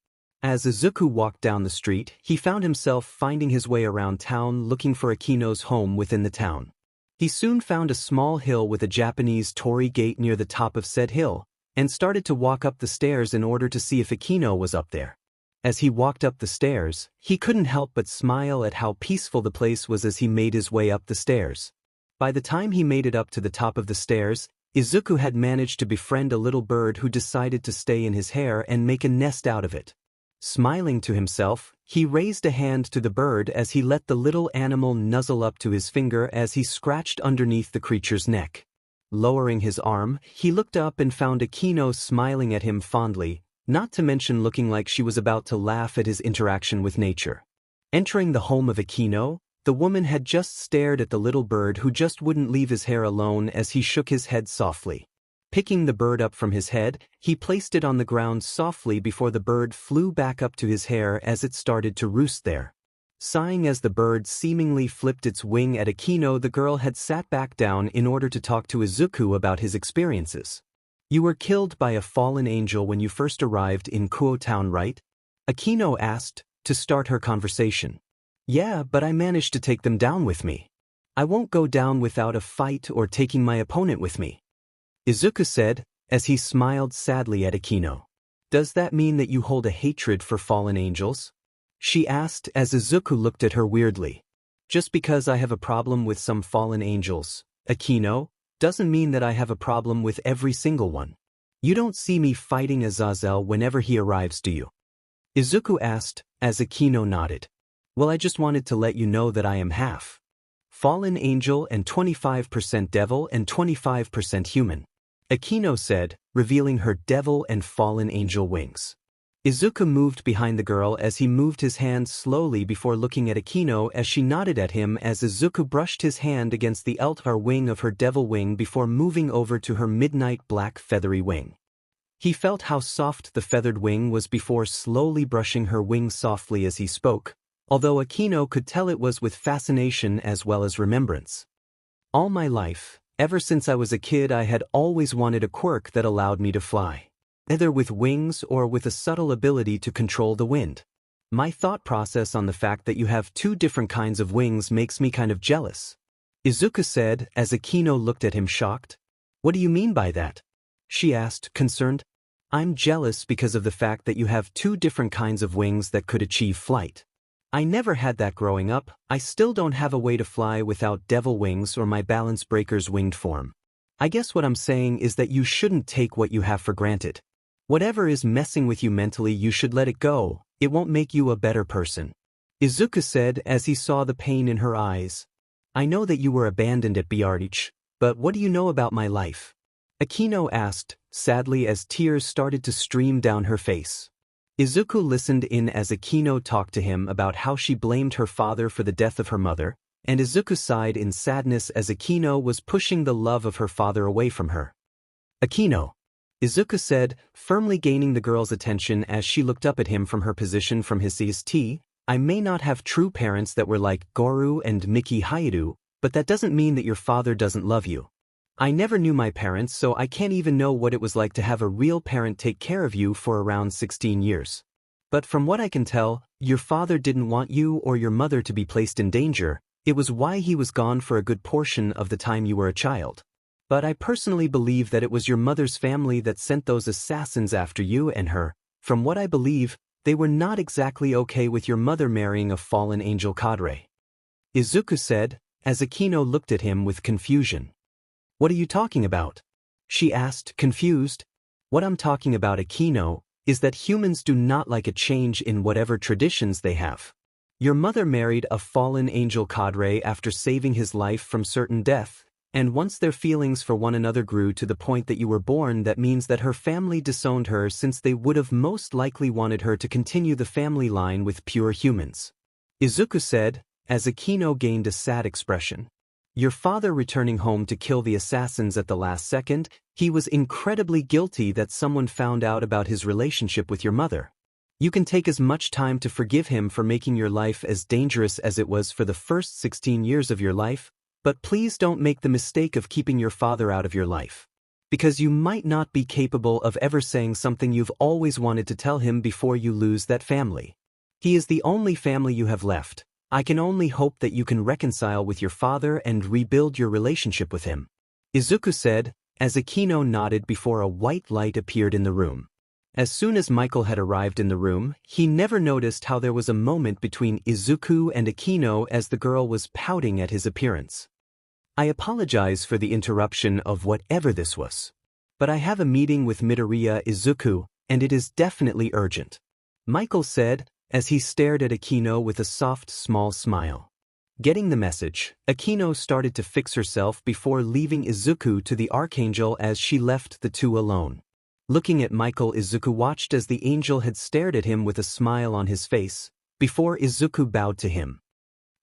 As Izuku walked down the street, he found himself finding his way around town looking for Akino's home within the town. He soon found a small hill with a Japanese torii gate near the top of said hill, and started to walk up the stairs in order to see if Akino was up there. As he walked up the stairs, he couldn't help but smile at how peaceful the place was as he made his way up the stairs. By the time he made it up to the top of the stairs, Izuku had managed to befriend a little bird who decided to stay in his hair and make a nest out of it. Smiling to himself, he raised a hand to the bird as he let the little animal nuzzle up to his finger as he scratched underneath the creature's neck. Lowering his arm, he looked up and found Akino smiling at him fondly, not to mention looking like she was about to laugh at his interaction with nature. Entering the home of Akino, the woman had just stared at the little bird who just wouldn't leave his hair alone as he shook his head softly. Picking the bird up from his head, he placed it on the ground softly before the bird flew back up to his hair as it started to roost there. Sighing as the bird seemingly flipped its wing at Akino, the girl had sat back down in order to talk to Izuku about his experiences. You were killed by a fallen angel when you first arrived in Kuo Town, right? Akino asked, to start her conversation. Yeah, but I managed to take them down with me. I won't go down without a fight or taking my opponent with me. Izuku said, as he smiled sadly at Akino. Does that mean that you hold a hatred for fallen angels? She asked as Izuku looked at her weirdly. Just because I have a problem with some fallen angels, Akino, doesn't mean that I have a problem with every single one. You don't see me fighting Azazel whenever he arrives, do you? Izuku asked, as Akino nodded. Well, I just wanted to let you know that I am half fallen angel and 25% devil and 25% human. Akino said, revealing her devil and fallen angel wings. Izuku moved behind the girl as he moved his hand slowly before looking at Akino as she nodded at him as Izuku brushed his hand against the altar wing of her devil wing before moving over to her midnight black feathery wing. He felt how soft the feathered wing was before slowly brushing her wing softly as he spoke, although Akino could tell it was with fascination as well as remembrance. All my life, ever since I was a kid, I had always wanted a quirk that allowed me to fly. Either with wings or with a subtle ability to control the wind. My thought process on the fact that you have two different kinds of wings makes me kind of jealous. Izuku said as Akino looked at him shocked. What do you mean by that? She asked, concerned. I'm jealous because of the fact that you have two different kinds of wings that could achieve flight. I never had that growing up. I still don't have a way to fly without devil wings or my balance breaker's winged form. I guess what I'm saying is that you shouldn't take what you have for granted. Whatever is messing with you mentally, you should let it go. It won't make you a better person. Izuku said as he saw the pain in her eyes. I know that you were abandoned at Biarritz, but what do you know about my life? Akino asked, sadly as tears started to stream down her face. Izuku listened in as Akino talked to him about how she blamed her father for the death of her mother, and Izuku sighed in sadness as Akino was pushing the love of her father away from her. Akino, Izuku said, firmly gaining the girl's attention as she looked up at him from her position from his CST, I may not have true parents that were like Goru and Miki Haidu, but that doesn't mean that your father doesn't love you. I never knew my parents, so I can't even know what it was like to have a real parent take care of you for around 16 years. But from what I can tell, your father didn't want you or your mother to be placed in danger. It was why he was gone for a good portion of the time you were a child. But I personally believe that it was your mother's family that sent those assassins after you and her. From what I believe, they were not exactly okay with your mother marrying a fallen angel cadre. Izuku said, as Akino looked at him with confusion. What are you talking about? She asked, confused. What I'm talking about, Akino, is that humans do not like a change in whatever traditions they have. Your mother married a fallen angel cadre after saving his life from certain death, and once their feelings for one another grew to the point that you were born, that means that her family disowned her, since they would have most likely wanted her to continue the family line with pure humans. Izuku said, as Akino gained a sad expression. Your father returning home to kill the assassins at the last second, he was incredibly guilty that someone found out about his relationship with your mother. You can take as much time to forgive him for making your life as dangerous as it was for the first 16 years of your life, but please don't make the mistake of keeping your father out of your life. Because you might not be capable of ever saying something you've always wanted to tell him before you lose that family. He is the only family you have left. I can only hope that you can reconcile with your father and rebuild your relationship with him. Izuku said, as Akino nodded before a white light appeared in the room. As soon as Michael had arrived in the room, he never noticed how there was a moment between Izuku and Akino as the girl was pouting at his appearance. I apologize for the interruption of whatever this was. But I have a meeting with Midoriya Izuku, and it is definitely urgent. Michael said, as he stared at Akino with a soft, small smile. Getting the message, Akino started to fix herself before leaving Izuku to the Archangel as she left the two alone. Looking at Michael, Izuku watched as the angel had stared at him with a smile on his face, before Izuku bowed to him.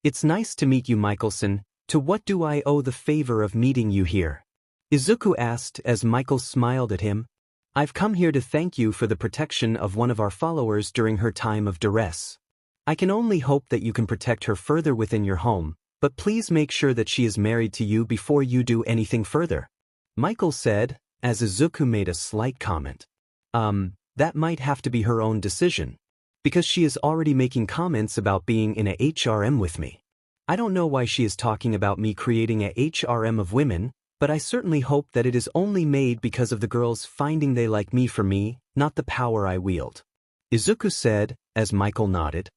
It's nice to meet you, Michael-san. To what do I owe the favor of meeting you here? Izuku asked as Michael smiled at him. I've come here to thank you for the protection of one of our followers during her time of duress. I can only hope that you can protect her further within your home, but please make sure that she is married to you before you do anything further. Michael said, as Izuku made a slight comment. That might have to be her own decision. Because she is already making comments about being in a HRM with me. I don't know why she is talking about me creating a HRM of women, but I certainly hope that it is only made because of the girls finding they like me for me, not the power I wield. Izuku said, as Michael nodded.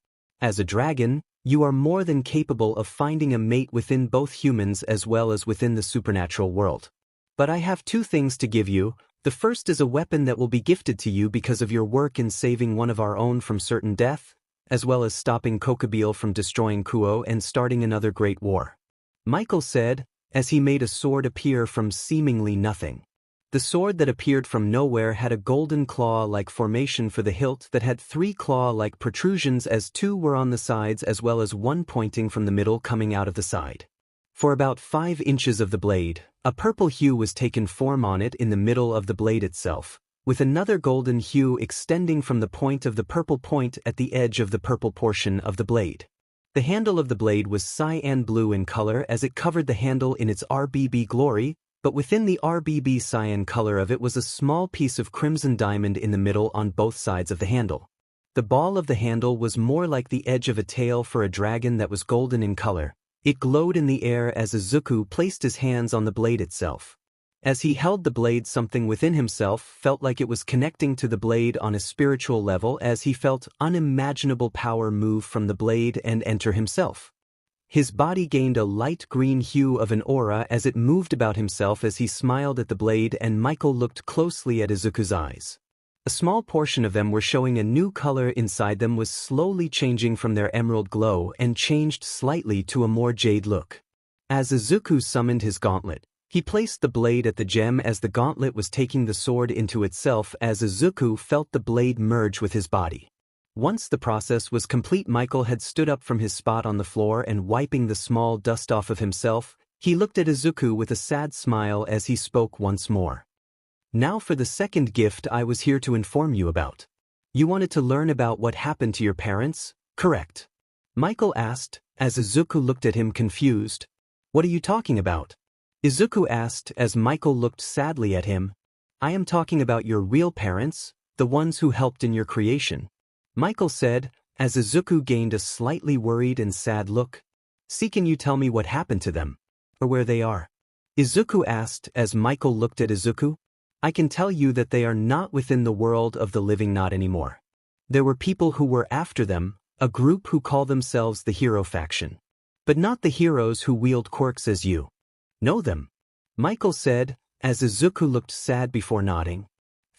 As a dragon, you are more than capable of finding a mate within both humans as well as within the supernatural world. But I have two things to give you. The first is a weapon that will be gifted to you because of your work in saving one of our own from certain death, as well as stopping Kokobile from destroying Kuo and starting another great war. Michael said, as he made a sword appear from seemingly nothing. The sword that appeared from nowhere had a golden claw-like formation for the hilt that had 3 claw-like protrusions, as 2 were on the sides as well as 1 pointing from the middle coming out of the side. For about 5 inches of the blade, a purple hue was taken form on it in the middle of the blade itself, with another golden hue extending from the point of the purple point at the edge of the purple portion of the blade. The handle of the blade was cyan blue in color as it covered the handle in its RBB glory, but within the RBB cyan color of it was a small piece of crimson diamond in the middle on both sides of the handle. The ball of the handle was more like the edge of a tail for a dragon that was golden in color. It glowed in the air as Izuku placed his hands on the blade itself. As he held the blade, something within himself felt like it was connecting to the blade on a spiritual level, as he felt unimaginable power move from the blade and enter himself. His body gained a light green hue of an aura as it moved about himself as he smiled at the blade, and Michael looked closely at Izuku's eyes. A small portion of them were showing a new color inside them, was slowly changing from their emerald glow and changed slightly to a more jade look. As Izuku summoned his gauntlet, he placed the blade at the gem as the gauntlet was taking the sword into itself, as Izuku felt the blade merge with his body. Once the process was complete, Michael had stood up from his spot on the floor and, wiping the small dust off of himself, he looked at Izuku with a sad smile as he spoke once more. Now for the second gift I was here to inform you about. You wanted to learn about what happened to your parents, correct? Michael asked, as Izuku looked at him confused. What are you talking about? Izuku asked as Michael looked sadly at him. I am talking about your real parents, the ones who helped in your creation. Michael said, as Izuku gained a slightly worried and sad look. See, can you tell me what happened to them? Or where they are? Izuku asked as Michael looked at Izuku. I can tell you that they are not within the world of the living, not anymore. There were people who were after them, a group who call themselves the hero faction. But not the heroes who wield quirks as you. Know them? Michael said, as Izuku looked sad before nodding.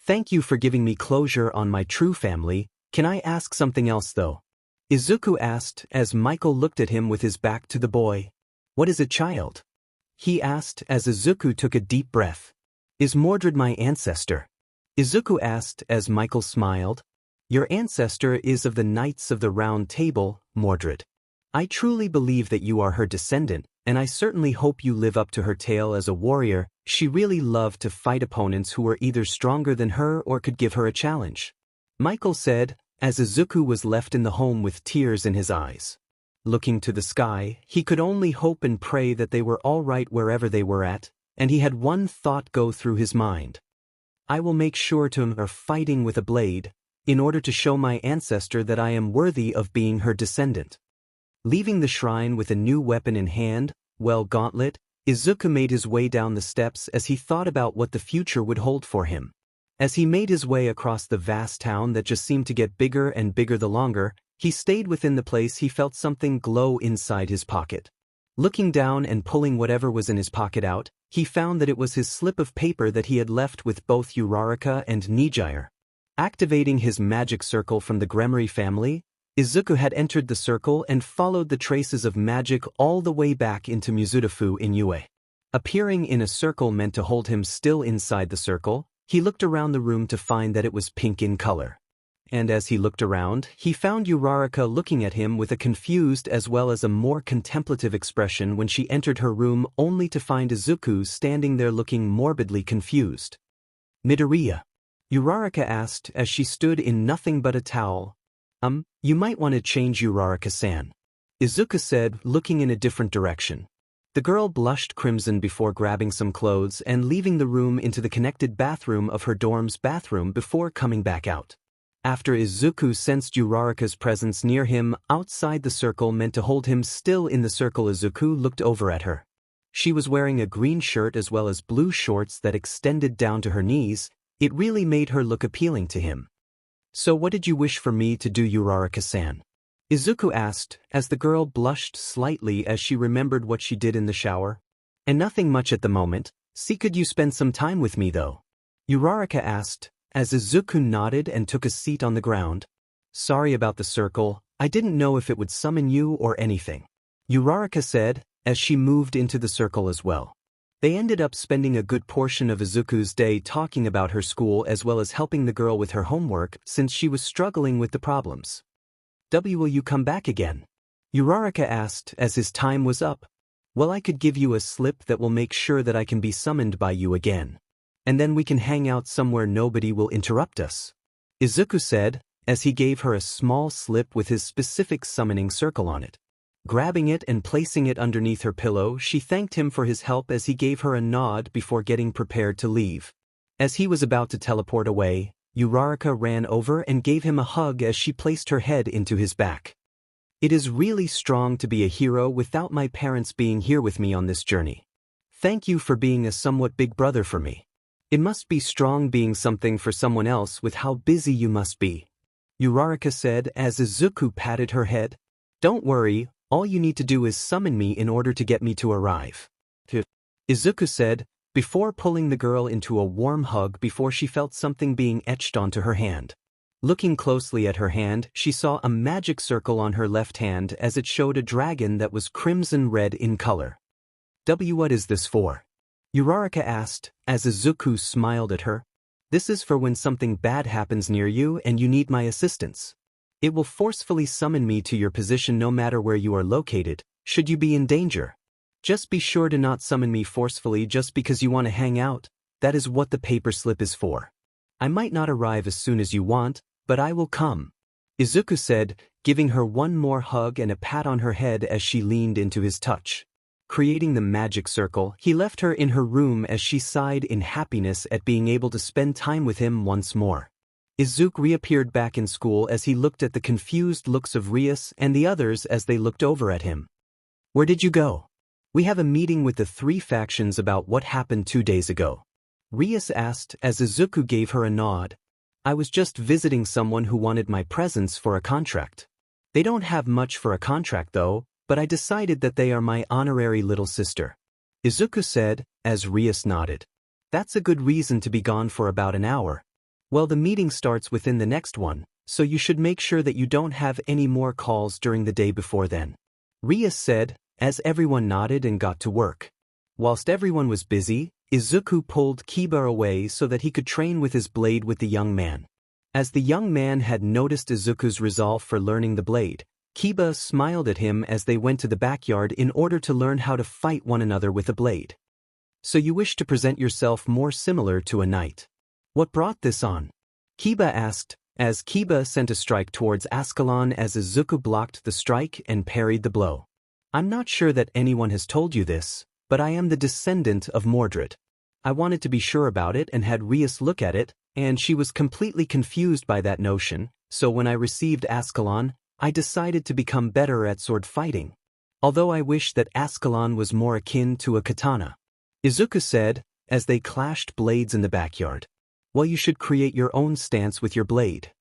Thank you for giving me closure on my true family. Can I ask something else though? Izuku asked as Michael looked at him with his back to the boy. What is it, child? He asked as Izuku took a deep breath. Is Mordred my ancestor? Izuku asked as Michael smiled. Your ancestor is of the Knights of the Round Table, Mordred. I truly believe that you are her descendant, and I certainly hope you live up to her tale as a warrior. She really loved to fight opponents who were either stronger than her or could give her a challenge. Michael said, as Izuku was left in the home with tears in his eyes. Looking to the sky, he could only hope and pray that they were all right wherever they were at, and he had one thought go through his mind. I will make sure to her fighting with a blade, in order to show my ancestor that I am worthy of being her descendant. Leaving the shrine with a new weapon in hand, gauntlet, Izuku made his way down the steps as he thought about what the future would hold for him. As he made his way across the vast town that just seemed to get bigger and bigger the longer, he stayed within the place. He felt something glow inside his pocket. Looking down and pulling whatever was in his pocket out, he found that it was his slip of paper that he had left with both Uraraka and Nijire. Activating his magic circle from the Gremory family, Izuku had entered the circle and followed the traces of magic all the way back into Mizutafu in Yue. Appearing in a circle meant to hold him still inside the circle, he looked around the room to find that it was pink in color. And as he looked around, he found Uraraka looking at him with a confused as well as a more contemplative expression when she entered her room, only to find Izuku standing there looking morbidly confused. Midoriya? Uraraka asked as she stood in nothing but a towel. You might want to change, Uraraka-san. Izuku said, looking in a different direction. The girl blushed crimson before grabbing some clothes and leaving the room into the connected bathroom of her dorm's bathroom before coming back out. After Izuku sensed Uraraka's presence near him, outside the circle meant to hold him still in the circle, Izuku looked over at her. She was wearing a green shirt as well as blue shorts that extended down to her knees. It really made her look appealing to him. So what did you wish for me to do, Uraraka-san? Izuku asked, as the girl blushed slightly as she remembered what she did in the shower. And nothing much at the moment. See, could you spend some time with me though? Uraraka asked, as Izuku nodded and took a seat on the ground. Sorry about the circle, I didn't know if it would summon you or anything. Uraraka said, as she moved into the circle as well. They ended up spending a good portion of Izuku's day talking about her school as well as helping the girl with her homework since she was struggling with the problems. Will you come back again? Uraraka asked as his time was up. Well, I could give you a slip that will make sure that I can be summoned by you again. And then we can hang out somewhere nobody will interrupt us. Izuku said, as he gave her a small slip with his specific summoning circle on it. Grabbing it and placing it underneath her pillow, she thanked him for his help as he gave her a nod before getting prepared to leave. As he was about to teleport away, Uraraka ran over and gave him a hug as she placed her head into his back. It is really strong to be a hero without my parents being here with me on this journey. Thank you for being a somewhat big brother for me. It must be strong being something for someone else with how busy you must be. Uraraka said as Izuku patted her head. Don't worry. All you need to do is summon me in order to get me to arrive. Izuku said, before pulling the girl into a warm hug before she felt something being etched onto her hand. Looking closely at her hand, she saw a magic circle on her left hand as it showed a dragon that was crimson red in color. What is this for? Uraraka asked, as Izuku smiled at her. This is for when something bad happens near you and you need my assistance. It will forcefully summon me to your position no matter where you are located, should you be in danger. Just be sure to not summon me forcefully just because you want to hang out. That is what the paper slip is for. I might not arrive as soon as you want, but I will come. Izuku said, giving her one more hug and a pat on her head as she leaned into his touch. Creating the magic circle, he left her in her room as she sighed in happiness at being able to spend time with him once more. Izuku reappeared back in school as he looked at the confused looks of Rias and the others as they looked over at him. Where did you go? We have a meeting with the 3 factions about what happened 2 days ago. Rias asked as Izuku gave her a nod. I was just visiting someone who wanted my presence for a contract. They don't have much for a contract though, but I decided that they are my honorary little sister. Izuku said, as Rias nodded. That's a good reason to be gone for about an hour. Well, the meeting starts within the next one, so you should make sure that you don't have any more calls during the day before then. Rias said, as everyone nodded and got to work. Whilst everyone was busy, Izuku pulled Kiba away so that he could train with his blade with the young man. As the young man had noticed Izuku's resolve for learning the blade, Kiba smiled at him as they went to the backyard in order to learn how to fight one another with a blade. So you wish to present yourself more similar to a knight. What brought this on? Kiba asked, as Kiba sent a strike towards Ascalon as Izuku blocked the strike and parried the blow. I'm not sure that anyone has told you this, but I am the descendant of Mordred. I wanted to be sure about it and had Rias look at it, and she was completely confused by that notion, so when I received Ascalon, I decided to become better at sword fighting. Although I wish that Ascalon was more akin to a katana. Izuku said, as they clashed blades in the backyard. Well, you should create your own stance with your blade.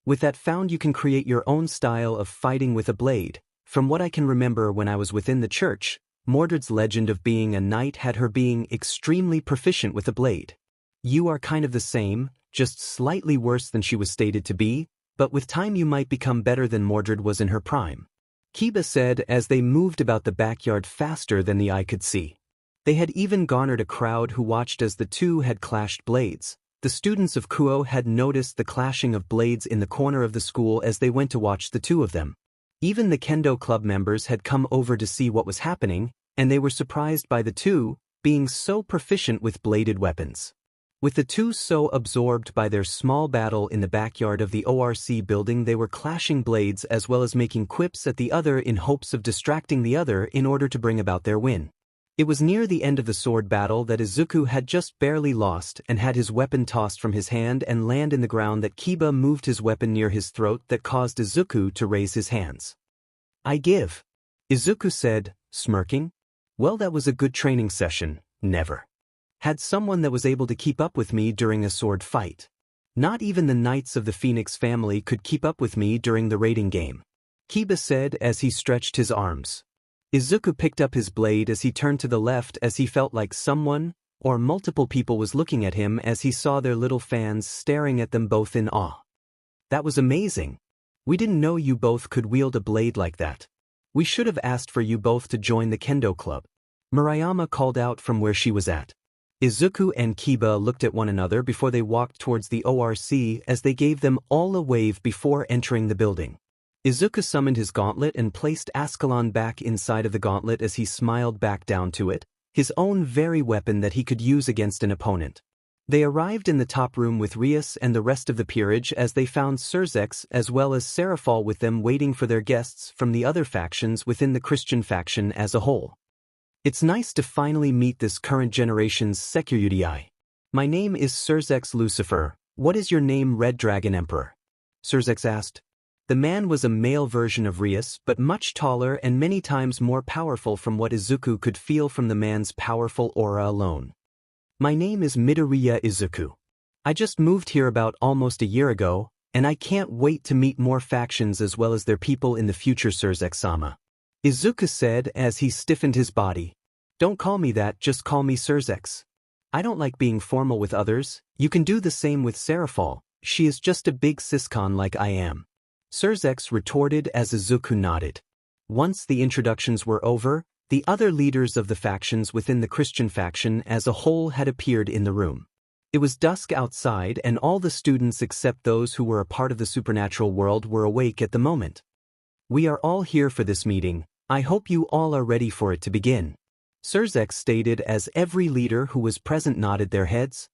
With that found you can create your own style of fighting with a blade. From what I can remember when I was within the church, Mordred's legend of being a knight had her being extremely proficient with a blade. You are kind of the same, just slightly worse than she was stated to be, but with time you might become better than Mordred was in her prime. Kiba said as they moved about the backyard faster than the eye could see. They had even garnered a crowd who watched as the two had clashed blades. The students of Kuo had noticed the clashing of blades in the corner of the school as they went to watch the two of them. Even the Kendo club members had come over to see what was happening, and they were surprised by the two being so proficient with bladed weapons. With the two so absorbed by their small battle in the backyard of the ORC building, they were clashing blades as well as making quips at the other in hopes of distracting the other in order to bring about their win. It was near the end of the sword battle that Izuku had just barely lost and had his weapon tossed from his hand and land in the ground that Kiba moved his weapon near his throat that caused Izuku to raise his hands. I give. Izuku said, smirking. Well, that was a good training session, never. Had someone that was able to keep up with me during a sword fight. Not even the Knights of the Phoenix family could keep up with me during the raiding game. Kiba said as he stretched his arms. Izuku picked up his blade as he turned to the left as he felt like someone, or multiple people was looking at him as he saw their little fans staring at them both in awe. That was amazing. We didn't know you both could wield a blade like that. We should have asked for you both to join the Kendo club. Murayama called out from where she was at. Izuku and Kiba looked at one another before they walked towards the ORC as they gave them all a wave before entering the building. Izuku summoned his gauntlet and placed Ascalon back inside of the gauntlet as he smiled back down to it, his own very weapon that he could use against an opponent. They arrived in the top room with Rias and the rest of the peerage as they found Surzex as well as Seraphol with them waiting for their guests from the other factions within the Christian faction as a whole. It's nice to finally meet this current generation's Securudii. My name is Surzex Lucifer. What is your name, Red Dragon Emperor? Surzex asked. The man was a male version of Rias, but much taller and many times more powerful from what Izuku could feel from the man's powerful aura alone. My name is Midoriya Izuku. I just moved here about almost a year ago, and I can't wait to meet more factions as well as their people in the future, Surzex-sama. Izuku said as he stiffened his body. Don't call me that, just call me Surzex. I don't like being formal with others. You can do the same with Seraphol. She is just a big siscon like I am. Surzex retorted as Izuku nodded. Once the introductions were over, the other leaders of the factions within the Christian faction as a whole had appeared in the room. It was dusk outside and all the students except those who were a part of the supernatural world were awake at the moment. We are all here for this meeting. I hope you all are ready for it to begin. Surzex stated as every leader who was present nodded their heads.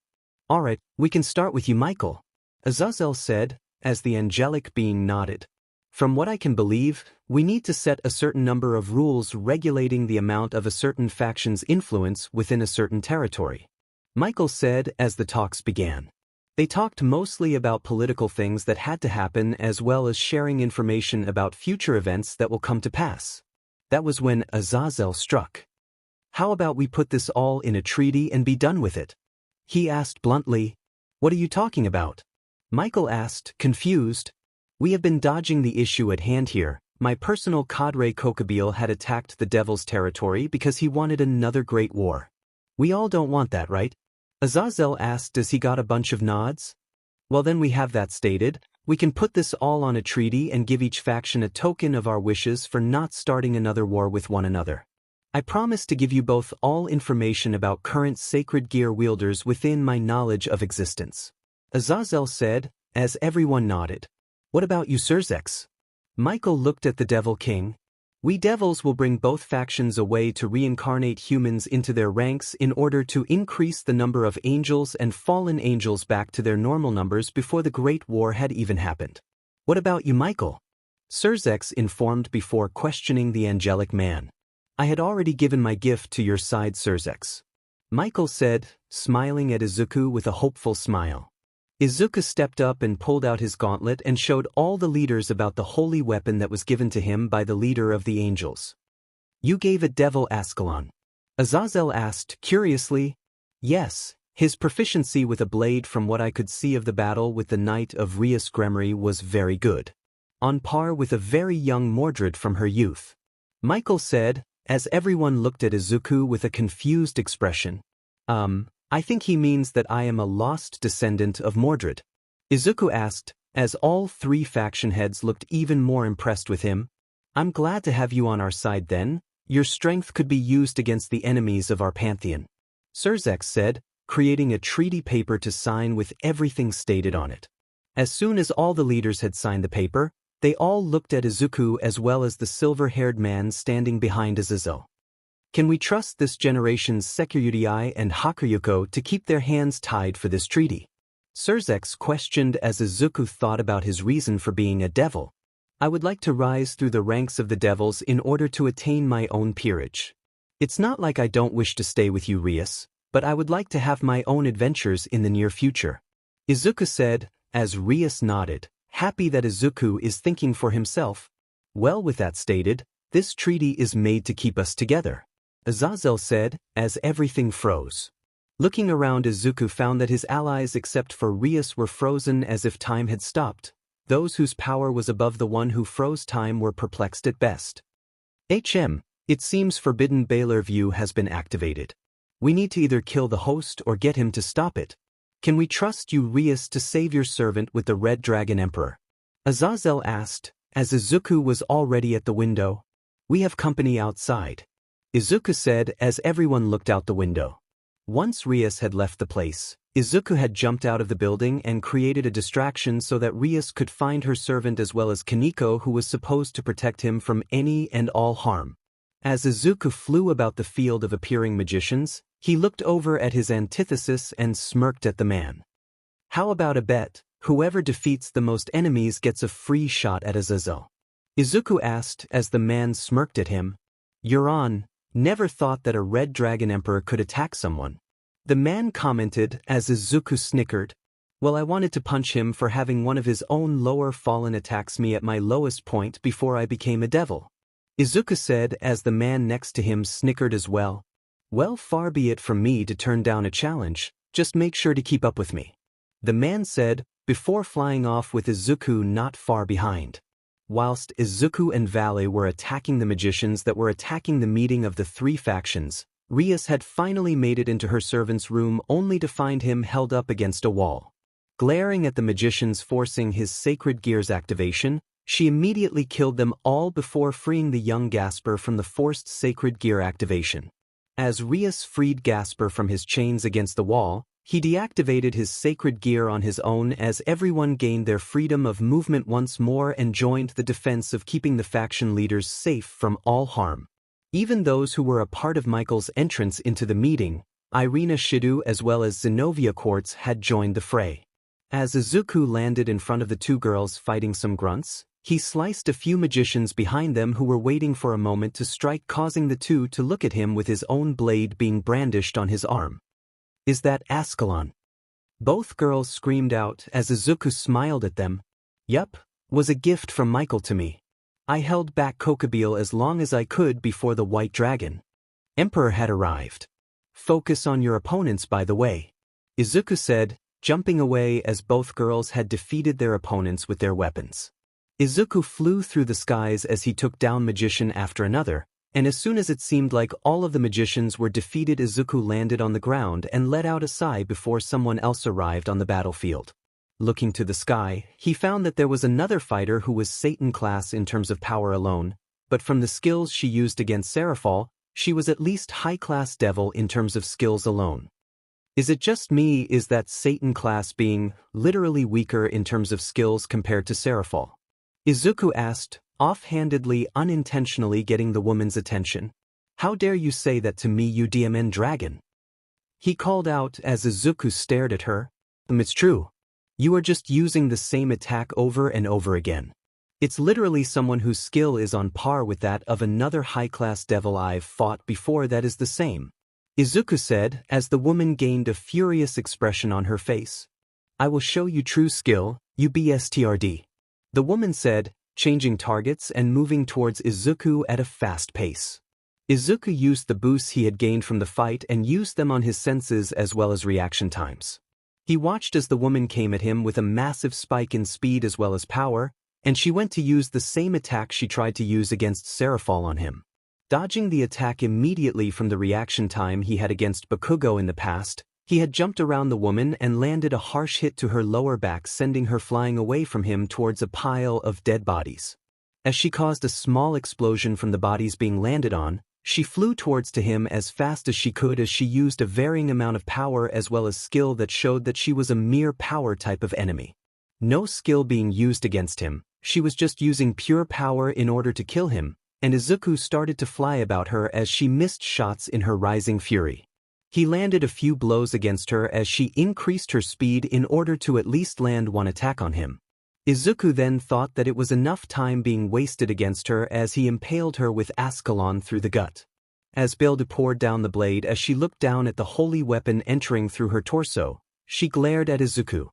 Alright, we can start with you, Michael. Azazel said, as the angelic being nodded. From what I can believe, we need to set a certain number of rules regulating the amount of a certain faction's influence within a certain territory. Michael said as the talks began. They talked mostly about political things that had to happen as well as sharing information about future events that will come to pass. That was when Azazel struck. How about we put this all in a treaty and be done with it? He asked bluntly. What are you talking about? Michael asked, confused. We have been dodging the issue at hand here. My personal cadre Kokabeel had attacked the Devil's territory because he wanted another great war. We all don't want that, right? Azazel asked as he got a bunch of nods. Well, then we have that stated. We can put this all on a treaty and give each faction a token of our wishes for not starting another war with one another. I promise to give you both all information about current sacred gear wielders within my knowledge of existence. Azazel said, as everyone nodded. What about you, Surzex? Michael looked at the Devil King. We devils will bring both factions a way to reincarnate humans into their ranks in order to increase the number of angels and fallen angels back to their normal numbers before the Great War had even happened. What about you, Michael? Surzex informed before questioning the angelic man. I had already given my gift to your side, Surzex. Michael said, smiling at Izuku with a hopeful smile. Izuku stepped up and pulled out his gauntlet and showed all the leaders about the holy weapon that was given to him by the leader of the angels. You gave a devil Ascalon? Azazel asked, curiously. Yes, his proficiency with a blade from what I could see of the battle with the Knight of Rias Gremory was very good. On par with a very young Mordred from her youth. Michael said, as everyone looked at Izuku with a confused expression. I think he means that I am a lost descendant of Mordred. Izuku asked, as all three faction heads looked even more impressed with him. I'm glad to have you on our side then. Your strength could be used against the enemies of our pantheon. Surzex said, creating a treaty paper to sign with everything stated on it. As soon as all the leaders had signed the paper, they all looked at Izuku as well as the silver-haired man standing behind Azazel. Can we trust this generation's Sekyutai and Hakuryuko to keep their hands tied for this treaty? Surzex questioned as Izuku thought about his reason for being a devil. I would like to rise through the ranks of the devils in order to attain my own peerage. It's not like I don't wish to stay with you, Rias, but I would like to have my own adventures in the near future. Izuku said, as Rias nodded, happy that Izuku is thinking for himself. Well, with that stated, this treaty is made to keep us together. Azazel said, as everything froze. Looking around, Izuku found that his allies except for Rias were frozen as if time had stopped. Those whose power was above the one who froze time were perplexed at best. It seems Forbidden Baylor View has been activated. We need to either kill the host or get him to stop it. Can we trust you, Rias, to save your servant with the Red Dragon Emperor? Azazel asked, as Izuku was already at the window. We have company outside. Izuku said as everyone looked out the window. Once Rias had left the place, Izuku had jumped out of the building and created a distraction so that Rias could find her servant as well as Kaneko, who was supposed to protect him from any and all harm. As Izuku flew about the field of appearing magicians, he looked over at his antithesis and smirked at the man. How about a bet? Whoever defeats the most enemies gets a free shot at Azazel. Izuku asked as the man smirked at him. You're on. Never thought that a Red Dragon Emperor could attack someone. The man commented as Izuku snickered. Well, I wanted to punch him for having one of his own lower fallen attacks me at my lowest point before I became a devil. Izuku said as the man next to him snickered as well. Well, far be it from me to turn down a challenge, just make sure to keep up with me. The man said, before flying off with Izuku not far behind. Whilst Izuku and Vale were attacking the magicians that were attacking the meeting of the three factions, Rias had finally made it into her servant's room only to find him held up against a wall. Glaring at the magicians forcing his sacred gear's activation, she immediately killed them all before freeing the young Gasper from the forced sacred gear activation. As Rias freed Gasper from his chains against the wall, he deactivated his sacred gear on his own as everyone gained their freedom of movement once more and joined the defense of keeping the faction leaders safe from all harm. Even those who were a part of Michael's entrance into the meeting, Irina Shidu as well as Zenobia Quartz, had joined the fray. As Izuku landed in front of the two girls fighting some grunts, he sliced a few magicians behind them who were waiting for a moment to strike, causing the two to look at him with his own blade being brandished on his arm. Is that Ascalon? Both girls screamed out as Izuku smiled at them. Yup, was a gift from Michael to me. I held back Kokabeel as long as I could before the White Dragon Emperor had arrived. Focus on your opponents, by the way. Izuku said, jumping away as both girls had defeated their opponents with their weapons. Izuku flew through the skies as he took down magician after another, and as soon as it seemed like all of the magicians were defeated, Izuku landed on the ground and let out a sigh before someone else arrived on the battlefield. Looking to the sky, he found that there was another fighter who was Satan class in terms of power alone, but from the skills she used against Seraphol, she was at least high-class devil in terms of skills alone. Is it just me, is that Satan class being literally weaker in terms of skills compared to Seraphol? Izuku asked, offhandedly, unintentionally getting the woman's attention. How dare you say that to me, you DMN dragon? He called out as Izuku stared at her. It's true. You are just using the same attack over and over again. It's literally someone whose skill is on par with that of another high-class devil I've fought before that is the same. Izuku said as the woman gained a furious expression on her face. I will show you true skill, you BSTRD. The woman said, changing targets and moving towards Izuku at a fast pace. Izuku used the boosts he had gained from the fight and used them on his senses as well as reaction times. He watched as the woman came at him with a massive spike in speed as well as power, and she went to use the same attack she tried to use against Seraphol on him. Dodging the attack immediately from the reaction time he had against Bakugo in the past, he had jumped around the woman and landed a harsh hit to her lower back, sending her flying away from him towards a pile of dead bodies. As she caused a small explosion from the bodies being landed on, she flew towards to him as fast as she could as she used a varying amount of power as well as skill that showed that she was a mere power type of enemy. No skill being used against him, she was just using pure power in order to kill him, and Izuku started to fly about her as she missed shots in her rising fury. He landed a few blows against her as she increased her speed in order to at least land one attack on him. Izuku then thought that it was enough time being wasted against her as he impaled her with Ascalon through the gut. As Beldue poured down the blade as she looked down at the holy weapon entering through her torso, she glared at Izuku.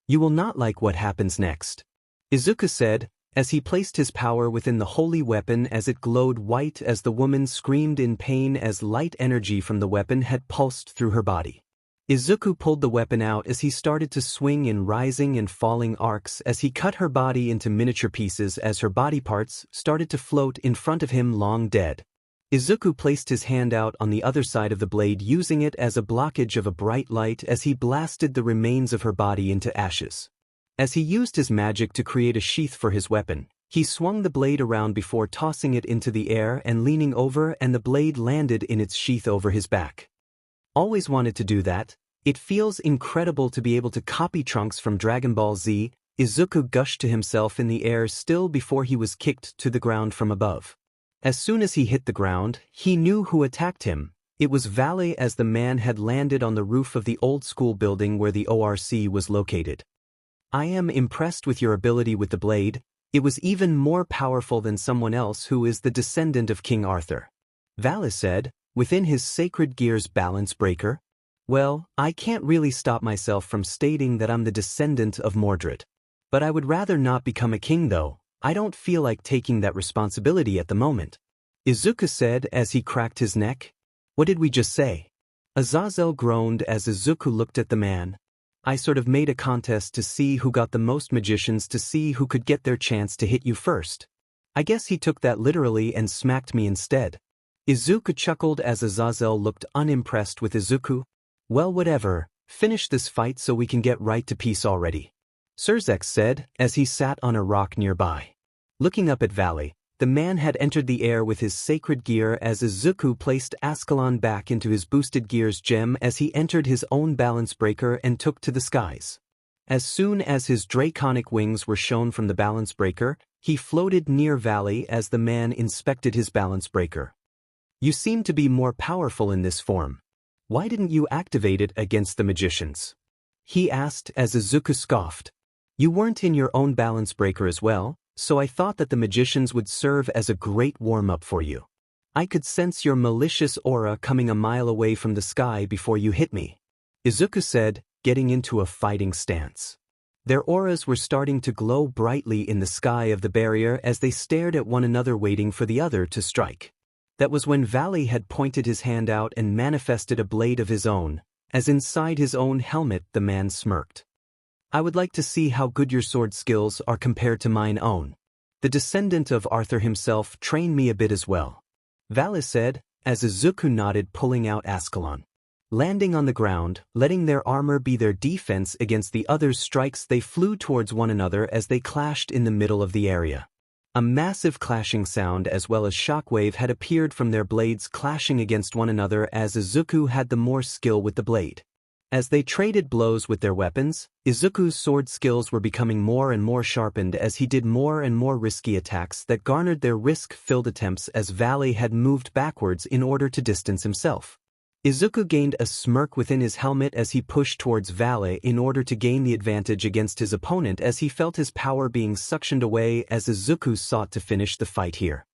You will not like what happens next, Izuku said, as he placed his power within the holy weapon as it glowed white as the woman screamed in pain as light energy from the weapon had pulsed through her body. Izuku pulled the weapon out as he started to swing in rising and falling arcs as he cut her body into miniature pieces as her body parts started to float in front of him long dead. Izuku placed his hand out on the other side of the blade using it as a blockage of a bright light as he blasted the remains of her body into ashes. As he used his magic to create a sheath for his weapon, he swung the blade around before tossing it into the air and leaning over, and the blade landed in its sheath over his back. Always wanted to do that. It feels incredible to be able to copy Trunks from Dragon Ball Z, Izuku gushed to himself in the air still before he was kicked to the ground from above. As soon as he hit the ground, he knew who attacked him. It was Valley as the man had landed on the roof of the old school building where the ORC was located. I am impressed with your ability with the blade. It was even more powerful than someone else who is the descendant of King Arthur. Valley said, within his Sacred Gear's balance breaker. Well, I can't really stop myself from stating that I'm the descendant of Mordred. But I would rather not become a king though. I don't feel like taking that responsibility at the moment, Izuku said as he cracked his neck. What did we just say? Azazel groaned as Izuku looked at the man. I sort of made a contest to see who got the most magicians to see who could get their chance to hit you first. I guess he took that literally and smacked me instead. Izuku chuckled as Azazel looked unimpressed with Izuku. Well, whatever, finish this fight so we can get right to peace already, Surzex said as he sat on a rock nearby. Looking up at Valley, the man had entered the air with his sacred gear as Izuku placed Ascalon back into his boosted gears gem as he entered his own balance breaker and took to the skies. As soon as his draconic wings were shown from the balance breaker, he floated near Valley as the man inspected his balance breaker. You seem to be more powerful in this form. Why didn't you activate it against the magicians? He asked as Izuku scoffed. You weren't in your own balance breaker as well, so I thought that the magicians would serve as a great warm-up for you. I could sense your malicious aura coming a mile away from the sky before you hit me, Izuku said, getting into a fighting stance. Their auras were starting to glow brightly in the sky of the barrier as they stared at one another waiting for the other to strike. That was when Valley had pointed his hand out and manifested a blade of his own, as inside his own helmet the man smirked. I would like to see how good your sword skills are compared to mine own. The descendant of Arthur himself trained me a bit as well. Valis said, as Izuku nodded, pulling out Ascalon. Landing on the ground, letting their armor be their defense against the other's strikes, they flew towards one another as they clashed in the middle of the area. A massive clashing sound as well as shockwave had appeared from their blades clashing against one another as Izuku had the more skill with the blade. As they traded blows with their weapons, Izuku's sword skills were becoming more and more sharpened as he did more and more risky attacks that garnered their risk-filled attempts as Valley had moved backwards in order to distance himself. Izuku gained a smirk within his helmet as he pushed towards Valley in order to gain the advantage against his opponent as he felt his power being suctioned away as Izuku sought to finish the fight here.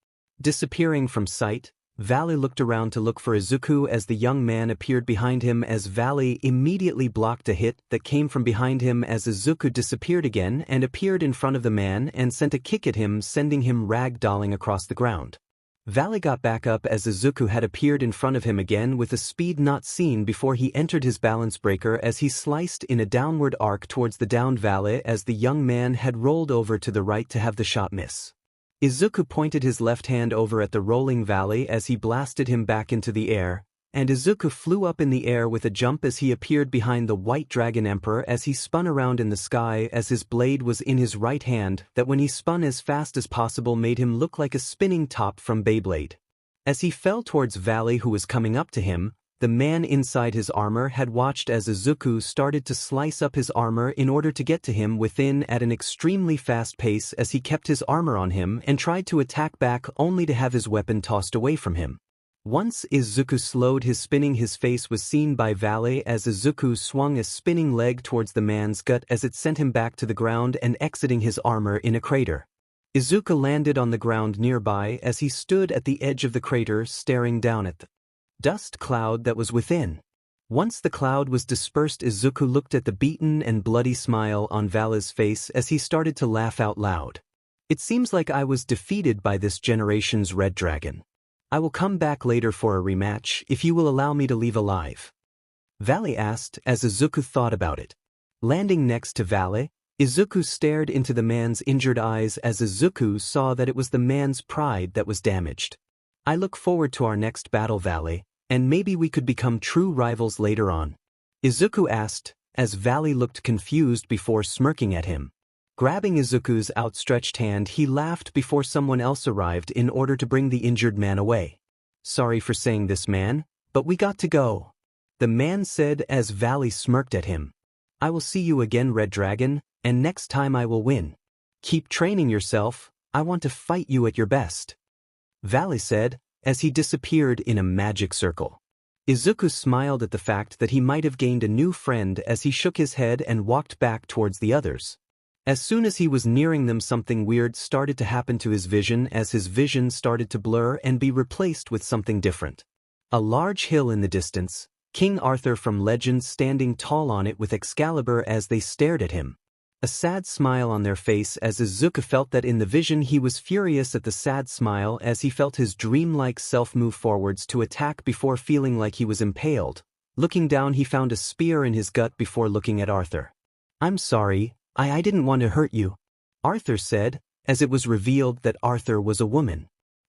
Disappearing from sight, Valley looked around to look for Izuku as the young man appeared behind him as Valley immediately blocked a hit that came from behind him as Izuku disappeared again and appeared in front of the man and sent a kick at him, sending him ragdolling across the ground. Valley got back up as Izuku had appeared in front of him again with a speed not seen before he entered his balance breaker as he sliced in a downward arc towards the downed Valley as the young man had rolled over to the right to have the shot miss. Izuku pointed his left hand over at the rolling Valley as he blasted him back into the air, and Izuku flew up in the air with a jump as he appeared behind the White Dragon Emperor as he spun around in the sky as his blade was in his right hand that when he spun as fast as possible made him look like a spinning top from Beyblade. As he fell towards Valley who was coming up to him, the man inside his armor had watched as Izuku started to slice up his armor in order to get to him within at an extremely fast pace as he kept his armor on him and tried to attack back only to have his weapon tossed away from him. Once Izuku slowed his spinning, his face was seen by Valley as Izuku swung a spinning leg towards the man's gut as it sent him back to the ground and exiting his armor in a crater. Izuku landed on the ground nearby as he stood at the edge of the crater staring down at the dust cloud that was within. Once the cloud was dispersed, Izuku looked at the beaten and bloody smile on Valley's face as he started to laugh out loud. It seems like I was defeated by this generation's red dragon. I will come back later for a rematch if you will allow me to leave alive. Valley asked as Izuku thought about it. Landing next to Valley, Izuku stared into the man's injured eyes as Izuku saw that it was the man's pride that was damaged. I look forward to our next battle, Valley, and maybe we could become true rivals later on. Izuku asked as Valley looked confused before smirking at him. Grabbing Izuku's outstretched hand, he laughed before someone else arrived in order to bring the injured man away. Sorry for saying this, man, but we got to go. The man said as Valley smirked at him. I will see you again, Red Dragon, and next time I will win. Keep training yourself, I want to fight you at your best. Valley said as he disappeared in a magic circle. Izuku smiled at the fact that he might have gained a new friend as he shook his head and walked back towards the others. As soon as he was nearing them, something weird started to happen to his vision as his vision started to blur and be replaced with something different. A large hill in the distance, King Arthur from Legend standing tall on it with Excalibur as they stared at him. A sad smile on their face as Izuku felt that in the vision he was furious at the sad smile as he felt his dreamlike self move forwards to attack before feeling like he was impaled. Looking down, he found a spear in his gut before looking at Arthur. I'm sorry. I didn't want to hurt you, Arthur said, as it was revealed that Arthur was a woman.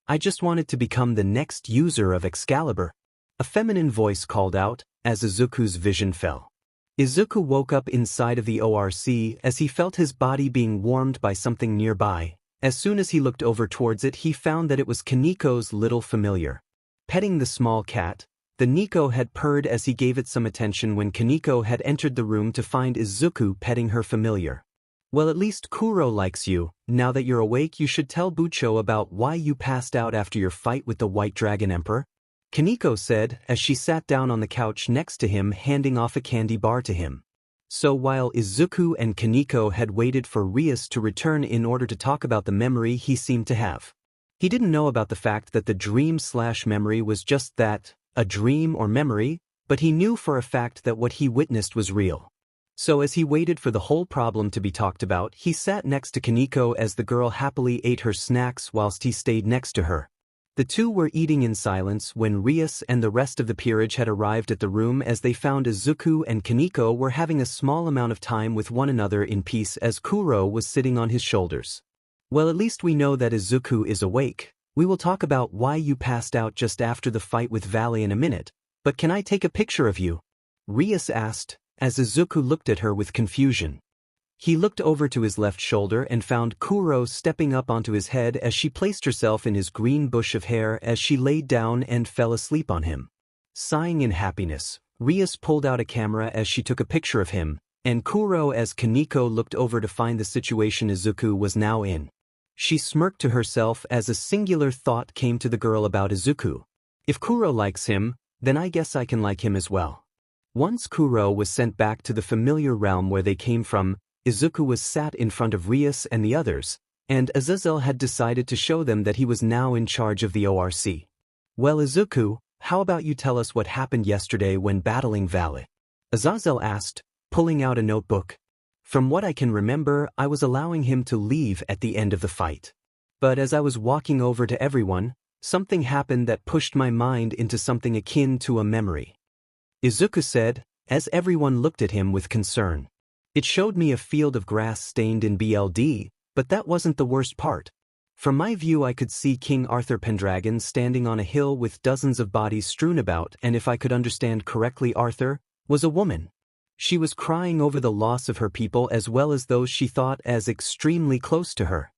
I just wanted to become the next user of Excalibur. A feminine voice called out, as Izuku's vision fell. Izuku woke up inside of the ORC as he felt his body being warmed by something nearby. As soon as he looked over towards it, he found that it was Kaniko's little familiar. Petting the small cat, the Nico had purred as he gave it some attention when Kaniko had entered the room to find Izuku petting her familiar. Well, at least Kuro likes you. Now that you're awake, you should tell Bucho about why you passed out after your fight with the White Dragon Emperor, Kaniko said as she sat down on the couch next to him, handing off a candy bar to him. So while Izuku and Kaniko had waited for Rias to return in order to talk about the memory he seemed to have. He didn't know about the fact that the dream/memory was just that, a dream or memory, but he knew for a fact that what he witnessed was real. So as he waited for the whole problem to be talked about, he sat next to Kaniko as the girl happily ate her snacks whilst he stayed next to her. The two were eating in silence when Rias and the rest of the peerage had arrived at the room, as they found Izuku and Kaneko were having a small amount of time with one another in peace as Kuro was sitting on his shoulders. Well, at least we know that Izuku is awake. We will talk about why you passed out just after the fight with Valley in a minute, but can I take a picture of you? Rias asked, as Izuku looked at her with confusion. He looked over to his left shoulder and found Kuro stepping up onto his head as she placed herself in his green bush of hair as she laid down and fell asleep on him. Sighing in happiness, Rias pulled out a camera as she took a picture of him, and Kuro as Kaneko looked over to find the situation Izuku was now in. She smirked to herself as a singular thought came to the girl about Izuku. If Kuro likes him, then I guess I can like him as well. Once Kuro was sent back to the familiar realm where they came from, Izuku was sat in front of Rias and the others, and Azazel had decided to show them that he was now in charge of the ORC. Well, Izuku, how about you tell us what happened yesterday when battling Valley? Azazel asked, pulling out a notebook. From what I can remember, I was allowing him to leave at the end of the fight. But as I was walking over to everyone, something happened that pushed my mind into something akin to a memory. Izuku said, as everyone looked at him with concern. It showed me a field of grass stained in BLD, but that wasn't the worst part. From my view I could see King Arthur Pendragon standing on a hill with dozens of bodies strewn about, and if I could understand correctly, Arthur was a woman. She was crying over the loss of her people as well as those she thought as extremely close to her.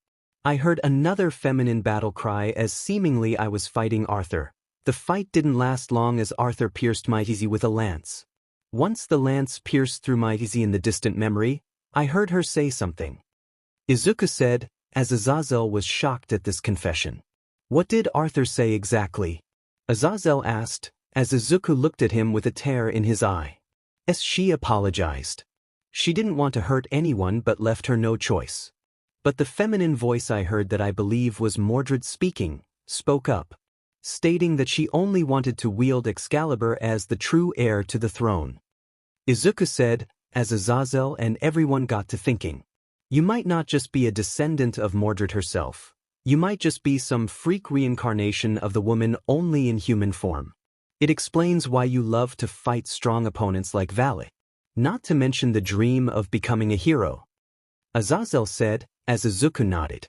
I heard another feminine battle cry as seemingly I was fighting Arthur. The fight didn't last long as Arthur pierced Mighty with a lance. Once the lance pierced through Mighty in the distant memory, I heard her say something. Izuku said, as Azazel was shocked at this confession. What did Arthur say exactly? Azazel asked, as Izuku looked at him with a tear in his eye. She apologized. She didn't want to hurt anyone but left her no choice. But the feminine voice I heard that I believe was Mordred speaking, spoke up, stating that she only wanted to wield Excalibur as the true heir to the throne. Izuku said, as Azazel and everyone got to thinking. You might not just be a descendant of Mordred herself. You might just be some freak reincarnation of the woman only in human form. It explains why you love to fight strong opponents like Valley. Not to mention the dream of becoming a hero. Azazel said, as Izuku nodded.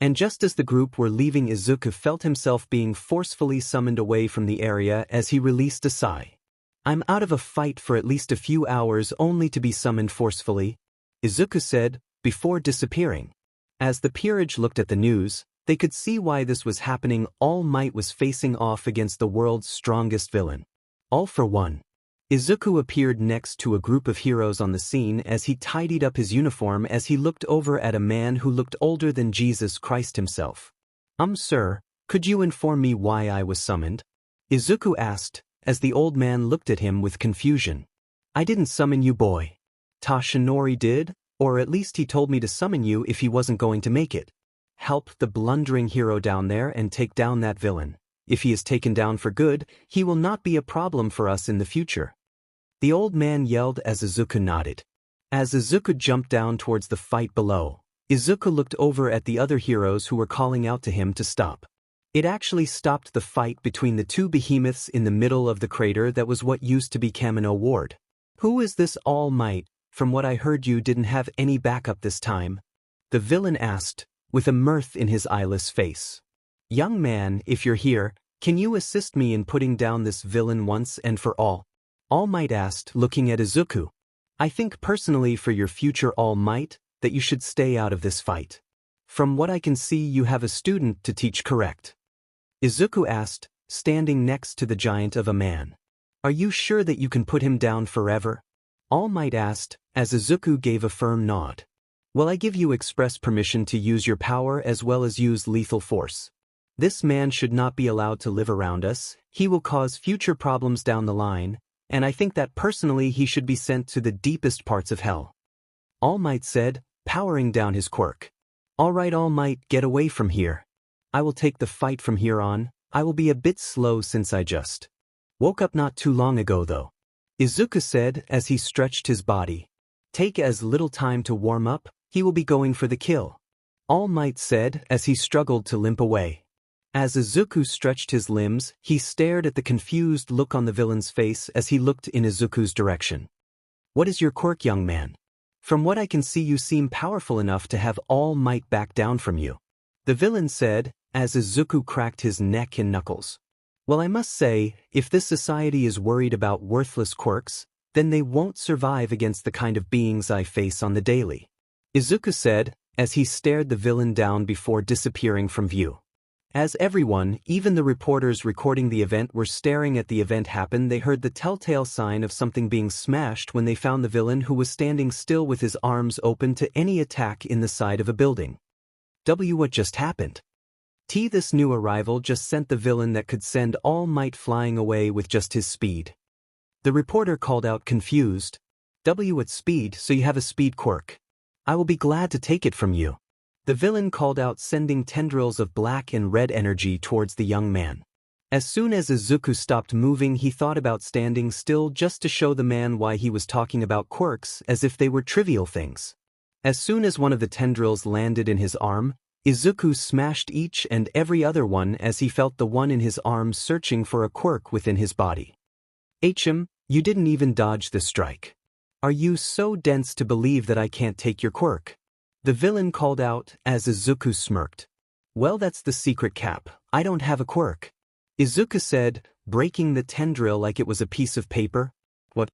And just as the group were leaving, Izuku felt himself being forcefully summoned away from the area as he released a sigh. I'm out of a fight for at least a few hours only to be summoned forcefully, Izuku said, before disappearing. As the peerage looked at the news, they could see why this was happening. All Might was facing off against the world's strongest villain. All for one. Izuku appeared next to a group of heroes on the scene as he tidied up his uniform as he looked over at a man who looked older than Jesus Christ himself. Sir, could you inform me why I was summoned? Izuku asked, as the old man looked at him with confusion. I didn't summon you, boy. Tashinori did, or at least he told me to summon you if he wasn't going to make it. Help the blundering hero down there and take down that villain. If he is taken down for good, he will not be a problem for us in the future. The old man yelled as Izuku nodded. As Izuku jumped down towards the fight below, Izuku looked over at the other heroes who were calling out to him to stop. It actually stopped the fight between the two behemoths in the middle of the crater that was what used to be Kamino Ward. Who is this All Might? From what I heard, you didn't have any backup this time. The villain asked, with a mirth in his eyeless face. Young man, if you're here, can you assist me in putting down this villain once and for all? All Might asked, looking at Izuku. I think personally for your future All Might, that you should stay out of this fight. From what I can see, you have a student to teach, correct? Izuku asked, standing next to the giant of a man. Are you sure that you can put him down forever? All Might asked, as Izuku gave a firm nod. Well, I give you express permission to use your power as well as use lethal force. This man should not be allowed to live around us. He will cause future problems down the line, and I think that personally he should be sent to the deepest parts of hell. All Might said, powering down his quirk. All right, All Might, get away from here. I will take the fight from here on. I will be a bit slow since I just woke up not too long ago though. Izuku said as he stretched his body. Take as little time to warm up, he will be going for the kill. All Might said as he struggled to limp away. As Izuku stretched his limbs, he stared at the confused look on the villain's face as he looked in Izuku's direction. What is your quirk, young man? From what I can see, you seem powerful enough to have All Might back down from you. The villain said, as Izuku cracked his neck and knuckles. Well, I must say, if this society is worried about worthless quirks, then they won't survive against the kind of beings I face on the daily. Izuku said, as he stared the villain down before disappearing from view. As everyone, even the reporters recording the event, were staring at the event happen, they heard the telltale sign of something being smashed when they found the villain, who was standing still with his arms open to any attack in the side of a building. What just happened? This new arrival just sent the villain that could send All Might flying away with just his speed. The reporter called out, confused. What speed? So you have a speed quirk. I will be glad to take it from you. The villain called out, sending tendrils of black and red energy towards the young man. As soon as Izuku stopped moving, he thought about standing still just to show the man why he was talking about quirks as if they were trivial things. As soon as one of the tendrils landed in his arm, Izuku smashed each and every other one as he felt the one in his arm searching for a quirk within his body. You didn't even dodge the strike. Are you so dense to believe that I can't take your quirk? The villain called out as Izuku smirked. Well, that's the secret, Cap. I don't have a quirk. Izuku said, breaking the tendril like it was a piece of paper. What?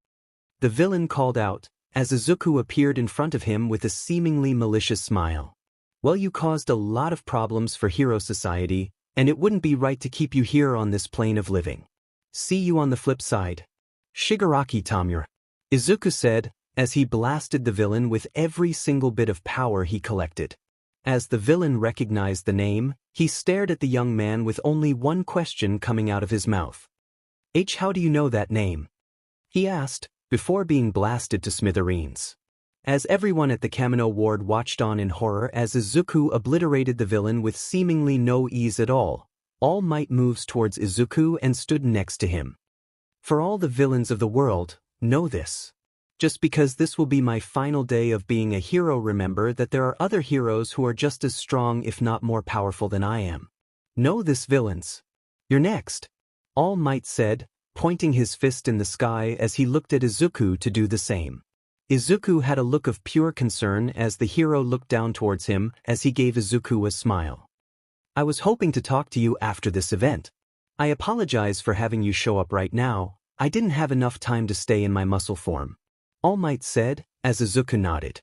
The villain called out as Izuku appeared in front of him with a seemingly malicious smile. Well, you caused a lot of problems for Hero Society, and it wouldn't be right to keep you here on this plane of living. See you on the flip side. Shigaraki Tamura. Izuku said, as he blasted the villain with every single bit of power he collected. As the villain recognized the name, he stared at the young man with only one question coming out of his mouth. How do you know that name? He asked, before being blasted to smithereens. As everyone at the Kamino ward watched on in horror as Izuku obliterated the villain with seemingly no ease at all, All Might moves towards Izuku and stood next to him. For all the villains of the world, know this. Just because this will be my final day of being a hero, remember that there are other heroes who are just as strong if not more powerful than I am. Know this, villains. You're next. All Might said, pointing his fist in the sky as he looked at Izuku to do the same. Izuku had a look of pure concern as the hero looked down towards him as he gave Izuku a smile. I was hoping to talk to you after this event. I apologize for having you show up right now. I didn't have enough time to stay in my muscle form. All Might said, as Izuku nodded.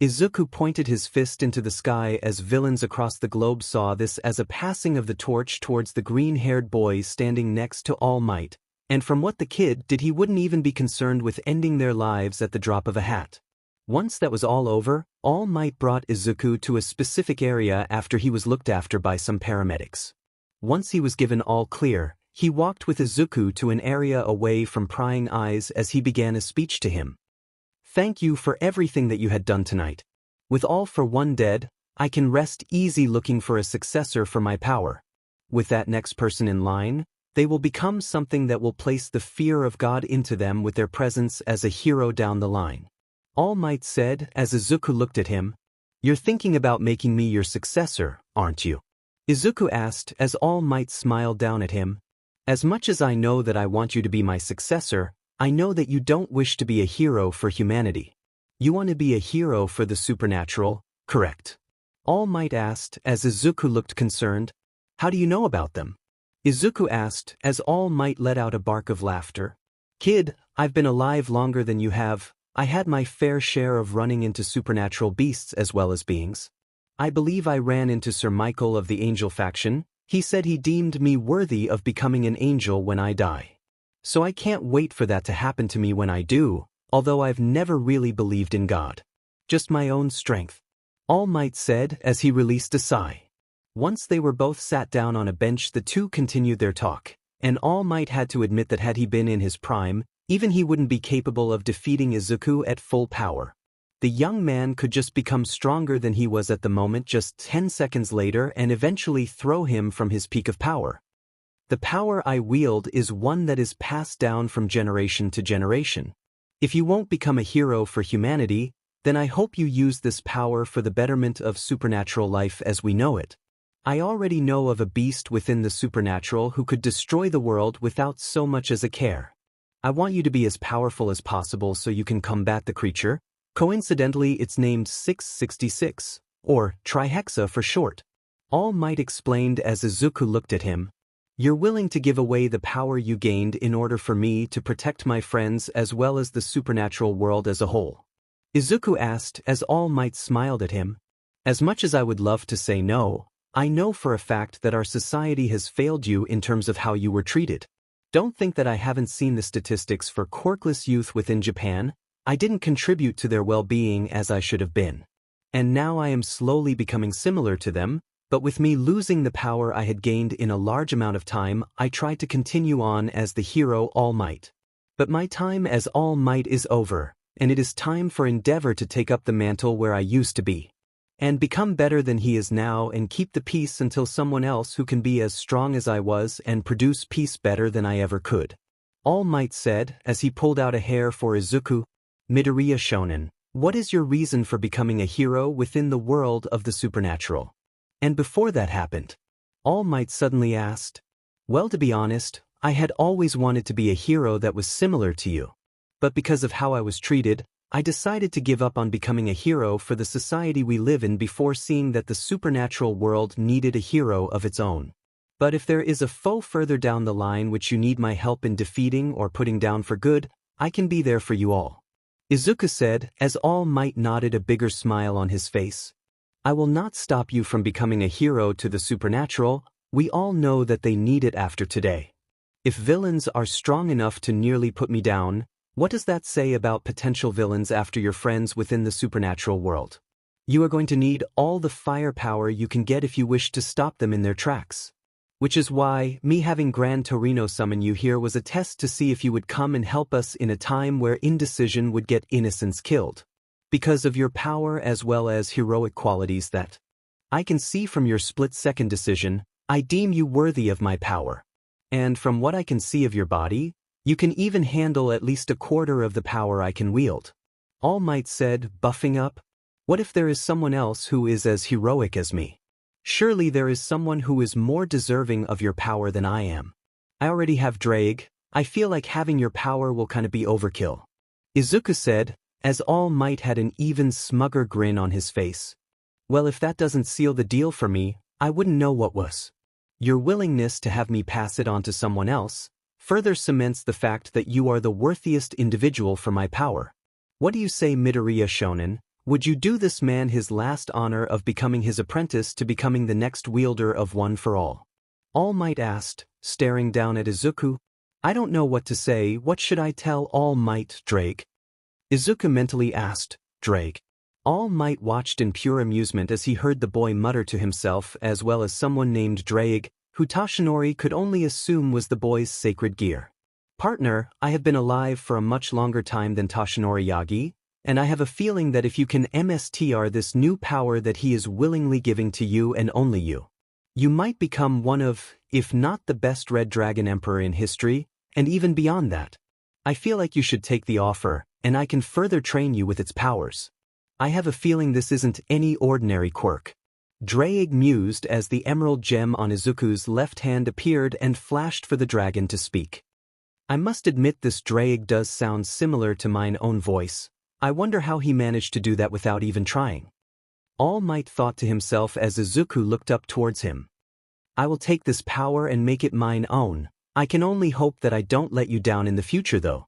Izuku pointed his fist into the sky as villains across the globe saw this as a passing of the torch towards the green-haired boy standing next to All Might, and from what the kid did, he wouldn't even be concerned with ending their lives at the drop of a hat. Once that was all over, All Might brought Izuku to a specific area after he was looked after by some paramedics. Once he was given all clear, he walked with Izuku to an area away from prying eyes as he began a speech to him. Thank you for everything that you had done tonight. With all for one dead, I can rest easy looking for a successor for my power. With that next person in line, they will become something that will place the fear of God into them with their presence as a hero down the line. All Might said as Izuku looked at him. You're thinking about making me your successor, aren't you? Izuku asked as All Might smiled down at him. As much as I know that I want you to be my successor, I know that you don't wish to be a hero for humanity. You want to be a hero for the supernatural, correct? All Might asked as Izuku looked concerned. How do you know about them? Izuku asked as All Might let out a bark of laughter. Kid, I've been alive longer than you have. I had my fair share of running into supernatural beasts as well as beings. I believe I ran into Sir Michael of the Angel faction. He said he deemed me worthy of becoming an angel when I die. So I can't wait for that to happen to me when I do, although I've never really believed in God. Just my own strength. All Might said as he released a sigh. Once they were both sat down on a bench, the two continued their talk, and All Might had to admit that had he been in his prime, even he wouldn't be capable of defeating Izuku at full power. The young man could just become stronger than he was at the moment just 10 seconds later and eventually throw him from his peak of power. The power I wield is one that is passed down from generation to generation. If you won't become a hero for humanity, then I hope you use this power for the betterment of supernatural life as we know it. I already know of a beast within the supernatural who could destroy the world without so much as a care. I want you to be as powerful as possible so you can combat the creature. Coincidentally, it's named 666, or Trihexa for short. All Might explained as Izuku looked at him. You're willing to give away the power you gained in order for me to protect my friends as well as the supernatural world as a whole? Izuku asked as All Might smiled at him. As much as I would love to say no, I know for a fact that our society has failed you in terms of how you were treated. Don't think that I haven't seen the statistics for quirkless youth within Japan. I didn't contribute to their well-being as I should have been. And now I am slowly becoming similar to them, but with me losing the power I had gained in a large amount of time, I tried to continue on as the hero All Might. But my time as All Might is over, and it is time for Endeavor to take up the mantle where I used to be. And become better than he is now and keep the peace until someone else who can be as strong as I was and produce peace better than I ever could. All Might said as he pulled out a hair for Izuku. Midoriya Shonen, what is your reason for becoming a hero within the world of the supernatural? And before that happened, All Might suddenly asked. Well, to be honest, I had always wanted to be a hero that was similar to you. But because of how I was treated, I decided to give up on becoming a hero for the society we live in before seeing that the supernatural world needed a hero of its own. But if there is a foe further down the line which you need my help in defeating or putting down for good, I can be there for you all. Izuku said as All Might nodded, a bigger smile on his face. I will not stop you from becoming a hero to the supernatural. We all know that they need it after today. If villains are strong enough to nearly put me down, what does that say about potential villains after your friends within the supernatural world? You are going to need all the firepower you can get if you wish to stop them in their tracks. Which is why me having Gran Torino summon you here was a test to see if you would come and help us in a time where indecision would get innocents killed. Because of your power as well as heroic qualities that I can see from your split-second decision, I deem you worthy of my power. And from what I can see of your body, you can even handle at least a quarter of the power I can wield. All Might said, buffing up. What if there is someone else who is as heroic as me? Surely there is someone who is more deserving of your power than I am. I already have Drake. I feel like having your power will kind of be overkill. Izuku said, as All Might had an even smugger grin on his face. Well, if that doesn't seal the deal for me, I wouldn't know what was. Your willingness to have me pass it on to someone else further cements the fact that you are the worthiest individual for my power. What do you say, Midoriya Shonen? Would you do this man his last honor of becoming his apprentice to becoming the next wielder of One for All? All Might asked, staring down at Izuku. I don't know what to say. What should I tell All Might, Drake? Izuku mentally asked, Drake. All Might watched in pure amusement as he heard the boy mutter to himself as well as someone named Drake, who Tashinori could only assume was the boy's sacred gear. Partner, I have been alive for a much longer time than Tashinori Yagi, and I have a feeling that if you can MSTR this new power that he is willingly giving to you and only you, you might become one of, if not the best Red Dragon Emperor in history, and even beyond that. I feel like you should take the offer, and I can further train you with its powers. I have a feeling this isn't any ordinary quirk. Drake mused as the emerald gem on Izuku's left hand appeared and flashed for the dragon to speak. I must admit this Drake does sound similar to mine own voice. I wonder how he managed to do that without even trying. All Might thought to himself as Izuku looked up towards him. I will take this power and make it mine own. I can only hope that I don't let you down in the future though.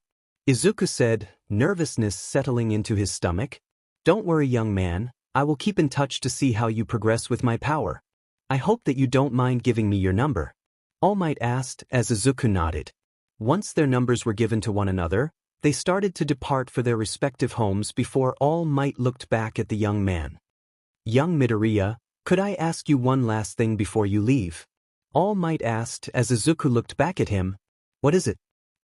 Izuku said, nervousness settling into his stomach. Don't worry, young man. I will keep in touch to see how you progress with my power. I hope that you don't mind giving me your number. All Might asked as Izuku nodded. Once their numbers were given to one another, they started to depart for their respective homes before All Might looked back at the young man. Young Midoriya, could I ask you one last thing before you leave? All Might asked as Izuku looked back at him. What is it?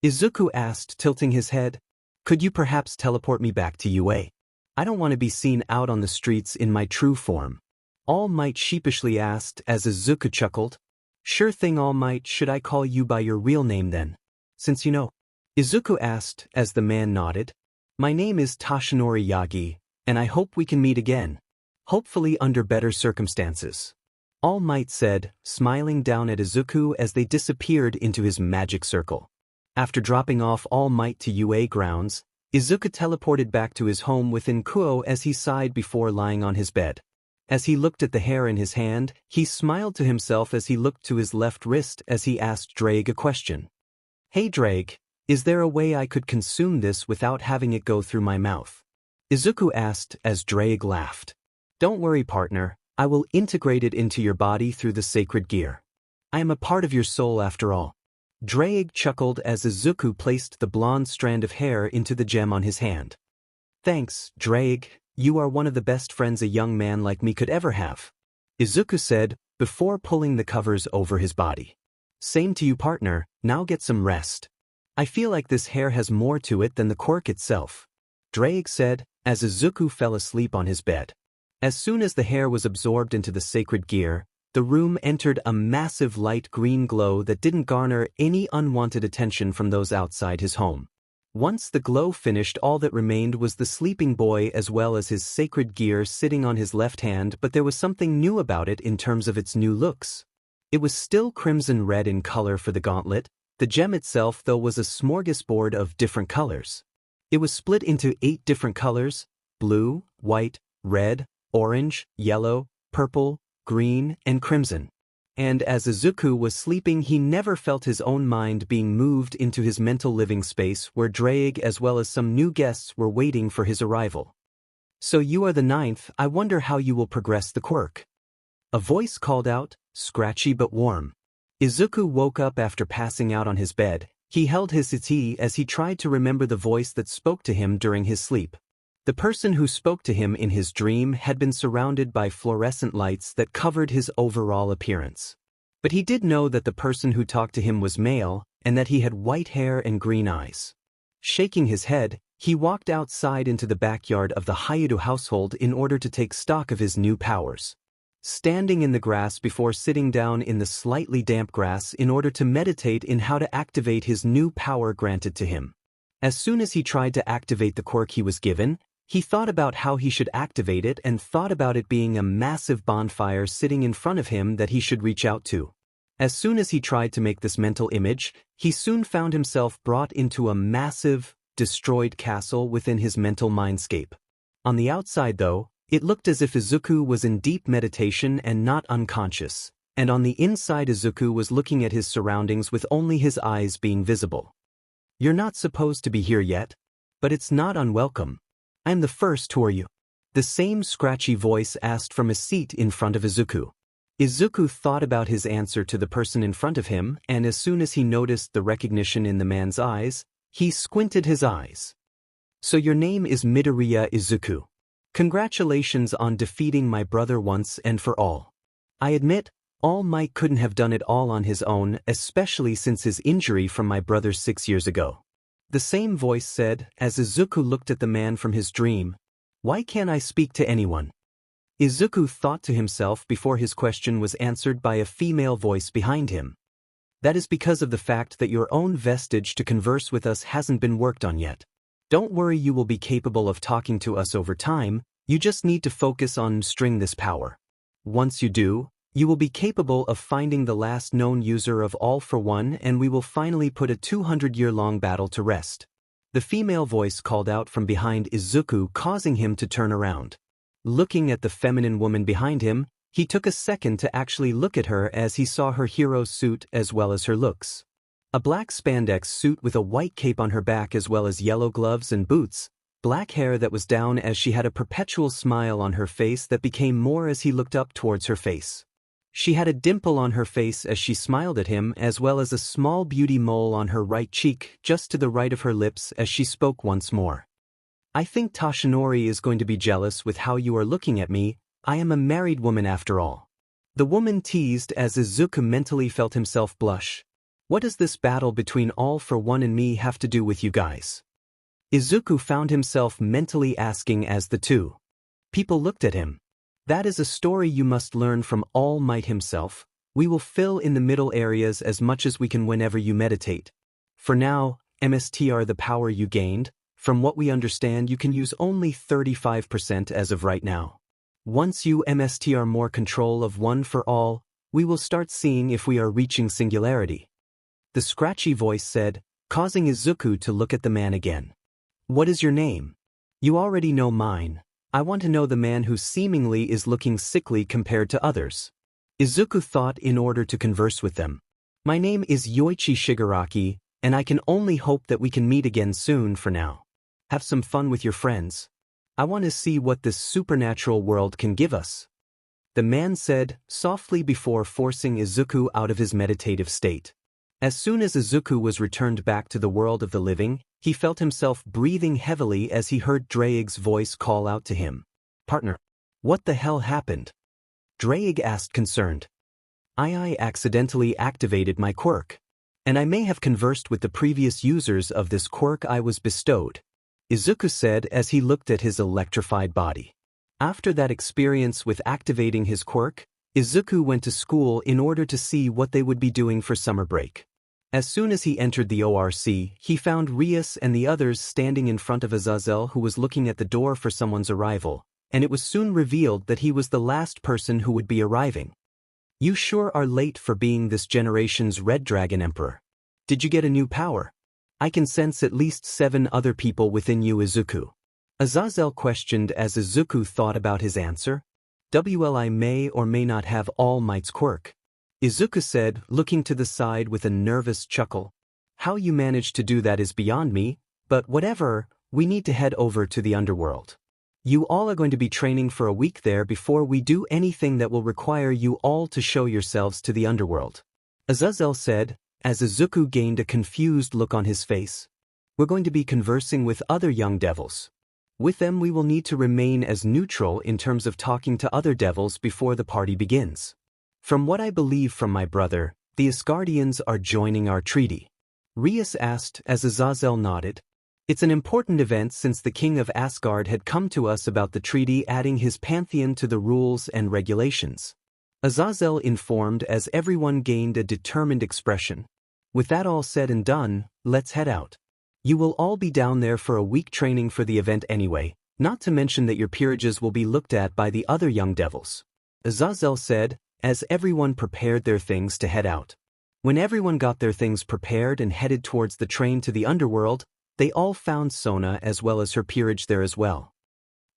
Izuku asked, tilting his head. Could you perhaps teleport me back to UA? I don't want to be seen out on the streets in my true form. All Might sheepishly asked as Izuku chuckled. Sure thing, All Might. Should I call you by your real name then? Since you know. Izuku asked as the man nodded. My name is Tashinori Yagi, and I hope we can meet again. Hopefully under better circumstances. All Might said, smiling down at Izuku as they disappeared into his magic circle. After dropping off All Might to UA grounds, Izuku teleported back to his home within Kuo as he sighed before lying on his bed. As he looked at the hair in his hand, he smiled to himself as he looked to his left wrist as he asked Drake a question. "Hey Drake, is there a way I could consume this without having it go through my mouth?" Izuku asked as Drake laughed. "Don't worry, partner, I will integrate it into your body through the sacred gear. I am a part of your soul after all." Drake chuckled as Izuku placed the blonde strand of hair into the gem on his hand. "Thanks, Drake, you are one of the best friends a young man like me could ever have," Izuku said, before pulling the covers over his body. "Same to you, partner, now get some rest. I feel like this hair has more to it than the quirk itself," Drake said, as Izuku fell asleep on his bed. As soon as the hair was absorbed into the sacred gear, the room entered a massive light green glow that didn't garner any unwanted attention from those outside his home. Once the glow finished, all that remained was the sleeping boy as well as his sacred gear sitting on his left hand, but there was something new about it in terms of its new looks. It was still crimson red in color for the gauntlet. The gem itself, though, was a smorgasbord of different colors. It was split into 8 different colors: blue, white, red, orange, yellow, purple, green, and crimson. And as Izuku was sleeping, he never felt his own mind being moved into his mental living space where Drake as well as some new guests were waiting for his arrival. "So you are the 9th, I wonder how you will progress the quirk." A voice called out, scratchy but warm. Izuku woke up after passing out on his bed. He held his tea as he tried to remember the voice that spoke to him during his sleep. The person who spoke to him in his dream had been surrounded by fluorescent lights that covered his overall appearance. But he did know that the person who talked to him was male, and that he had white hair and green eyes. Shaking his head, he walked outside into the backyard of the Hyudo household in order to take stock of his new powers. Standing in the grass before sitting down in the slightly damp grass in order to meditate in how to activate his new power granted to him. As soon as he tried to activate the quirk he was given, he thought about how he should activate it and thought about it being a massive bonfire sitting in front of him that he should reach out to. As soon as he tried to make this mental image, he soon found himself brought into a massive, destroyed castle within his mental mindscape. On the outside, though, it looked as if Izuku was in deep meditation and not unconscious, and on the inside Izuku was looking at his surroundings with only his eyes being visible. "You're not supposed to be here yet, but it's not unwelcome. I'm the first, who are you?" The same scratchy voice asked from a seat in front of Izuku. Izuku thought about his answer to the person in front of him, and as soon as he noticed the recognition in the man's eyes, he squinted his eyes. "So your name is Midoriya Izuku. Congratulations on defeating my brother once and for all. I admit, All Might couldn't have done it all on his own, especially since his injury from my brother 6 years ago." The same voice said, as Izuku looked at the man from his dream. "Why can't I speak to anyone?" Izuku thought to himself before his question was answered by a female voice behind him. "That is because of the fact that your own vestige to converse with us hasn't been worked on yet. Don't worry, you will be capable of talking to us over time, you just need to focus on string this power. Once you do, you will be capable of finding the last known user of All for One, and we will finally put a 200-year-long battle to rest." The female voice called out from behind Izuku, causing him to turn around. Looking at the feminine woman behind him, he took a second to actually look at her as he saw her hero suit as well as her looks. A black spandex suit with a white cape on her back as well as yellow gloves and boots, black hair that was down as she had a perpetual smile on her face that became more as he looked up towards her face. She had a dimple on her face as she smiled at him as well as a small beauty mole on her right cheek just to the right of her lips as she spoke once more. "I think Toshinori is going to be jealous with how you are looking at me. I am a married woman after all." The woman teased as Izuku mentally felt himself blush. "What does this battle between All for One and me have to do with you guys?" Izuku found himself mentally asking as the two people looked at him. "That is a story you must learn from All Might himself. We will fill in the middle areas as much as we can whenever you meditate. For now, MSTR, the power you gained, from what we understand you can use only 35% as of right now. Once you mstr more control of one for all, we will start seeing if we are reaching singularity. The scratchy voice said, causing Izuku to look at the man again. What is your name? You already know mine. I want to know the man who seemingly is looking sickly compared to others. Izuku thought in order to converse with them. My name is Yoichi Shigaraki, and I can only hope that we can meet again soon for now. Have some fun with your friends. I want to see what this supernatural world can give us. The man said, softly before forcing Izuku out of his meditative state. As soon as Izuku was returned back to the world of the living, he felt himself breathing heavily as he heard Draig's voice call out to him. Partner. What the hell happened? Draig asked concerned. I accidentally activated my quirk. And I may have conversed with the previous users of this quirk I was bestowed, Izuku said as he looked at his electrified body. After that experience with activating his quirk, Izuku went to school in order to see what they would be doing for summer break. As soon as he entered the ORC, he found Rias and the others standing in front of Azazel, who was looking at the door for someone's arrival, and it was soon revealed that he was the last person who would be arriving. You sure are late for being this generation's Red Dragon Emperor. Did you get a new power? I can sense at least 7 other people within you, Izuku. Azazel questioned as Izuku thought about his answer. I may or may not have All Might's quirk. Izuku said, looking to the side with a nervous chuckle. How you managed to do that is beyond me, but whatever, we need to head over to the underworld. You all are going to be training for a week there before we do anything that will require you all to show yourselves to the underworld. Azazel said, as Izuku gained a confused look on his face. We're going to be conversing with other young devils. With them we will need to remain as neutral in terms of talking to other devils before the party begins. From what I believe from my brother, the Asgardians are joining our treaty. Rias asked as Azazel nodded. It's an important event since the king of Asgard had come to us about the treaty, adding his pantheon to the rules and regulations. Azazel informed as everyone gained a determined expression. With that all said and done, let's head out. You will all be down there for a week training for the event anyway, not to mention that your peerages will be looked at by the other young devils. Azazel said, as everyone prepared their things to head out. When everyone got their things prepared and headed towards the train to the underworld, they all found Sona as well as her peerage there as well.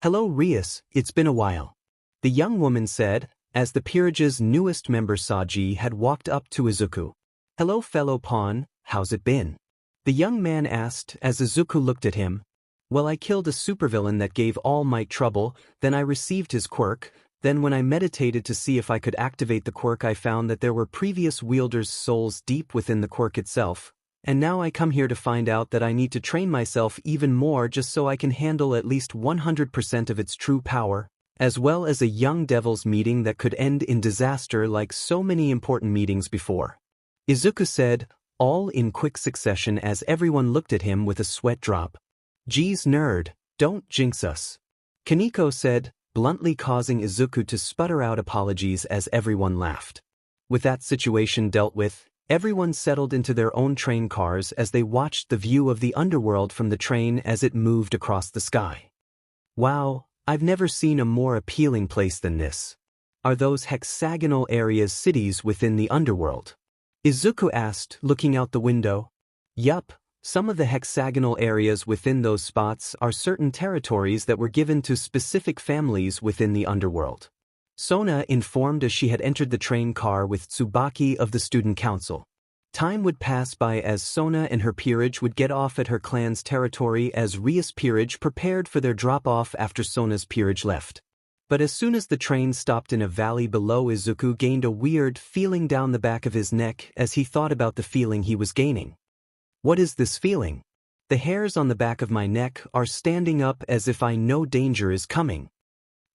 Hello Rias, it's been a while. The young woman said, as the peerage's newest member Saji had walked up to Izuku. Hello fellow pawn, how's it been? The young man asked as Izuku looked at him. Well, I killed a supervillain that gave All Might trouble, then I received his quirk. Then when I meditated to see if I could activate the quirk, I found that there were previous wielders' souls deep within the quirk itself, and now I come here to find out that I need to train myself even more just so I can handle at least 100% of its true power, as well as a young devil's meeting that could end in disaster like so many important meetings before. Izuku said, all in quick succession as everyone looked at him with a sweat drop. Geez nerd, don't jinx us. Kaneko said, bluntly causing Izuku to sputter out apologies as everyone laughed. With that situation dealt with, everyone settled into their own train cars as they watched the view of the underworld from the train as it moved across the sky. Wow, I've never seen a more appealing place than this. Are those hexagonal areas cities within the underworld? Izuku asked, looking out the window. Yup. Some of the hexagonal areas within those spots are certain territories that were given to specific families within the underworld. Sona informed as she had entered the train car with Tsubaki of the student council. Time would pass by as Sona and her peerage would get off at her clan's territory as Rias' peerage prepared for their drop-off after Sona's peerage left. But as soon as the train stopped in a valley below, Izuku gained a weird feeling down the back of his neck as he thought about the feeling he was gaining. What is this feeling? The hairs on the back of my neck are standing up as if I know danger is coming.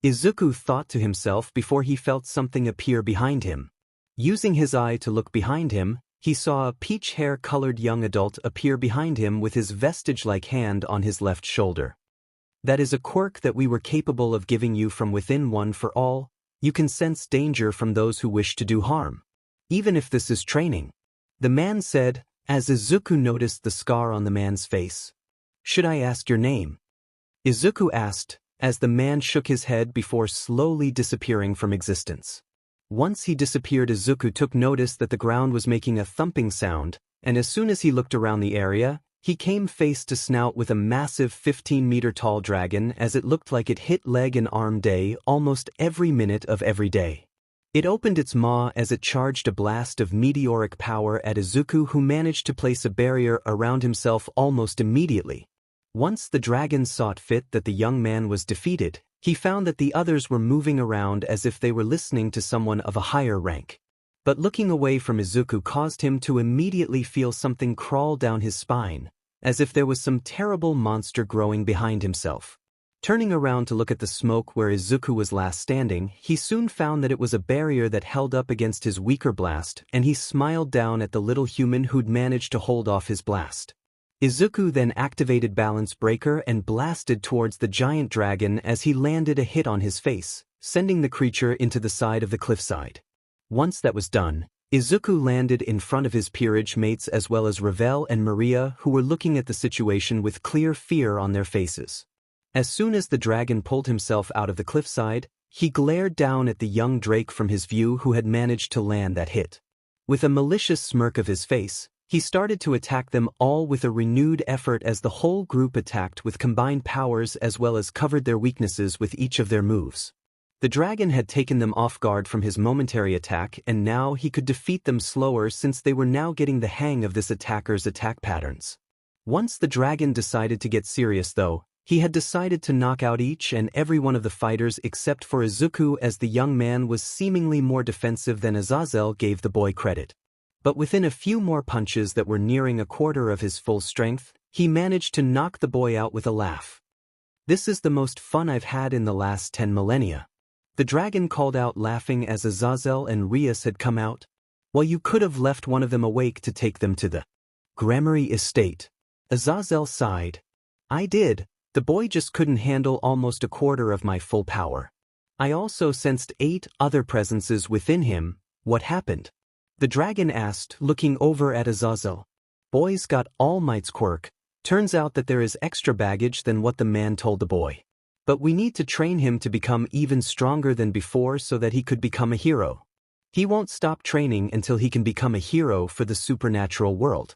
Izuku thought to himself before he felt something appear behind him. Using his eye to look behind him, he saw a peach hair-colored young adult appear behind him with his vestige-like hand on his left shoulder. That is a quirk that we were capable of giving you from within one for all. You can sense danger from those who wish to do harm. Even if this is training. The man said, as Izuku noticed the scar on the man's face. Should I ask your name? Izuku asked, as the man shook his head before slowly disappearing from existence. Once he disappeared, Izuku took notice that the ground was making a thumping sound, and as soon as he looked around the area, he came face to snout with a massive 15-meter-tall dragon as it looked like it hit leg and arm day almost every minute of every day. It opened its maw as it charged a blast of meteoric power at Izuku, who managed to place a barrier around himself almost immediately. Once the dragon saw it fit that the young man was defeated, he found that the others were moving around as if they were listening to someone of a higher rank. But looking away from Izuku caused him to immediately feel something crawl down his spine, as if there was some terrible monster growing behind himself. Turning around to look at the smoke where Izuku was last standing, he soon found that it was a barrier that held up against his weaker blast, and he smiled down at the little human who'd managed to hold off his blast. Izuku then activated Balance Breaker and blasted towards the giant dragon as he landed a hit on his face, sending the creature into the side of the cliffside. Once that was done, Izuku landed in front of his peerage mates as well as Ravel and Maria, who were looking at the situation with clear fear on their faces. As soon as the dragon pulled himself out of the cliffside, he glared down at the young Drake from his view who had managed to land that hit. With a malicious smirk of his face, he started to attack them all with a renewed effort as the whole group attacked with combined powers as well as covered their weaknesses with each of their moves. The dragon had taken them off guard from his momentary attack, and now he could defeat them slower since they were now getting the hang of this attacker's attack patterns. Once the dragon decided to get serious though, he had decided to knock out each and every one of the fighters except for Izuku, as the young man was seemingly more defensive than Azazel gave the boy credit. But within a few more punches that were nearing a quarter of his full strength, he managed to knock the boy out with a laugh. "This is the most fun I've had in the last 10 millennia. The dragon called out, laughing as Azazel and Rias had come out. "Well, you could have left one of them awake to take them to the Grammary estate." Azazel sighed. "I did. The boy just couldn't handle almost a quarter of my full power. I also sensed 8 other presences within him. What happened?" the dragon asked, looking over at Azazel. "Boy's got All Might's quirk. Turns out that there is extra baggage than what the man told the boy. But we need to train him to become even stronger than before so that he could become a hero. He won't stop training until he can become a hero for the supernatural world.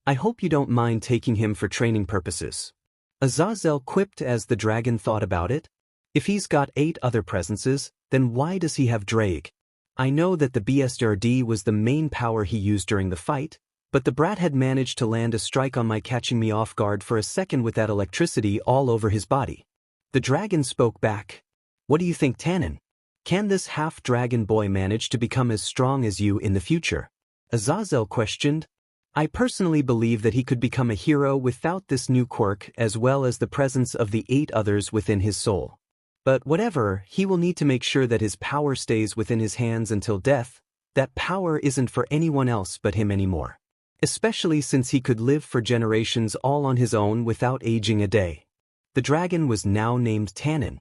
I hope you don't mind taking him for training purposes." Azazel quipped as the dragon thought about it. "If he's got 8 other presences, then why does he have Drake? I know that the BSRD was the main power he used during the fight, but the brat had managed to land a strike on my, catching me off guard for a second with that electricity all over his body." The dragon spoke back. "What do you think, Tannen? Can this half-dragon boy manage to become as strong as you in the future?" Azazel questioned. "I personally believe that he could become a hero without this new quirk as well as the presence of the 8 others within his soul. But whatever, he will need to make sure that his power stays within his hands until death. That power isn't for anyone else but him anymore. Especially since he could live for generations all on his own without aging a day." The dragon was now named Tannen.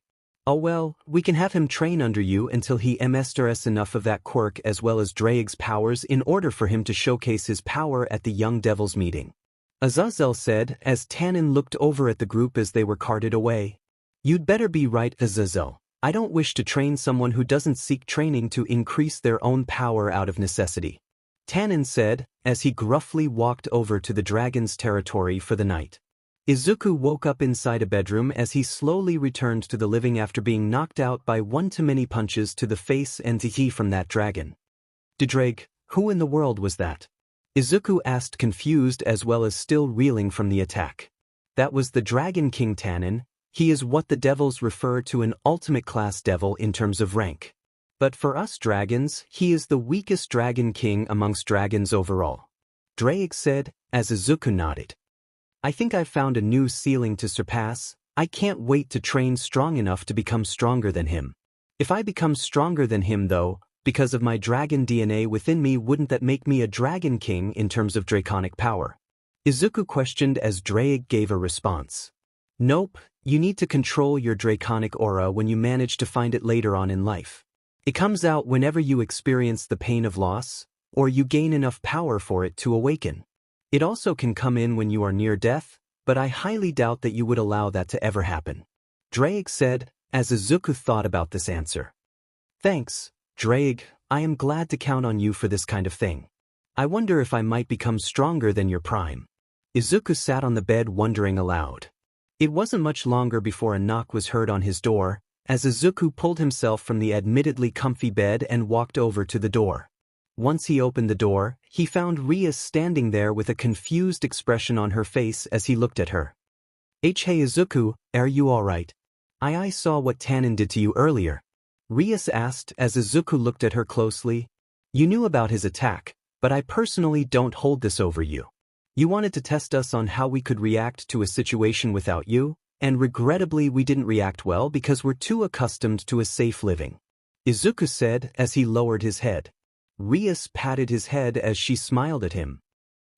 "Oh well, we can have him train under you until he masters enough of that quirk as well as Drake's powers in order for him to showcase his power at the young devil's meeting," Azazel said as Tannen looked over at the group as they were carted away. "You'd better be right, Azazel. I don't wish to train someone who doesn't seek training to increase their own power out of necessity," Tannen said as he gruffly walked over to the dragon's territory for the night. Izuku woke up inside a bedroom as he slowly returned to the living after being knocked out by one too many punches to the face and teeth from that dragon. "Drake, who in the world was that?" Izuku asked, confused as well as still reeling from the attack. "That was the Dragon King Tannen. He is what the devils refer to an ultimate class devil in terms of rank. But for us dragons, he is the weakest dragon king amongst dragons overall," Drake said as Izuku nodded. "I think I've found a new ceiling to surpass. I can't wait to train strong enough to become stronger than him. If I become stronger than him though, because of my dragon DNA within me, wouldn't that make me a dragon king in terms of draconic power?" Izuku questioned as Drake gave a response. "Nope, you need to control your draconic aura when you manage to find it later on in life. It comes out whenever you experience the pain of loss, or you gain enough power for it to awaken. It also can come in when you are near death, but I highly doubt that you would allow that to ever happen." Drake said, as Izuku thought about this answer. Thanks, Drake, I am glad to count on you for this kind of thing. I wonder if I might become stronger than your prime. Izuku sat on the bed wondering aloud. It wasn't much longer before a knock was heard on his door, as Izuku pulled himself from the admittedly comfy bed and walked over to the door. Once he opened the door, he found Rias standing there with a confused expression on her face as he looked at her. Hey Izuku, are you alright? I saw what Tannen did to you earlier. Rias asked as Izuku looked at her closely. You knew about his attack, but I personally don't hold this over you. You wanted to test us on how we could react to a situation without you, and regrettably we didn't react well because we're too accustomed to a safe living. Izuku said as he lowered his head. Rias patted his head as she smiled at him.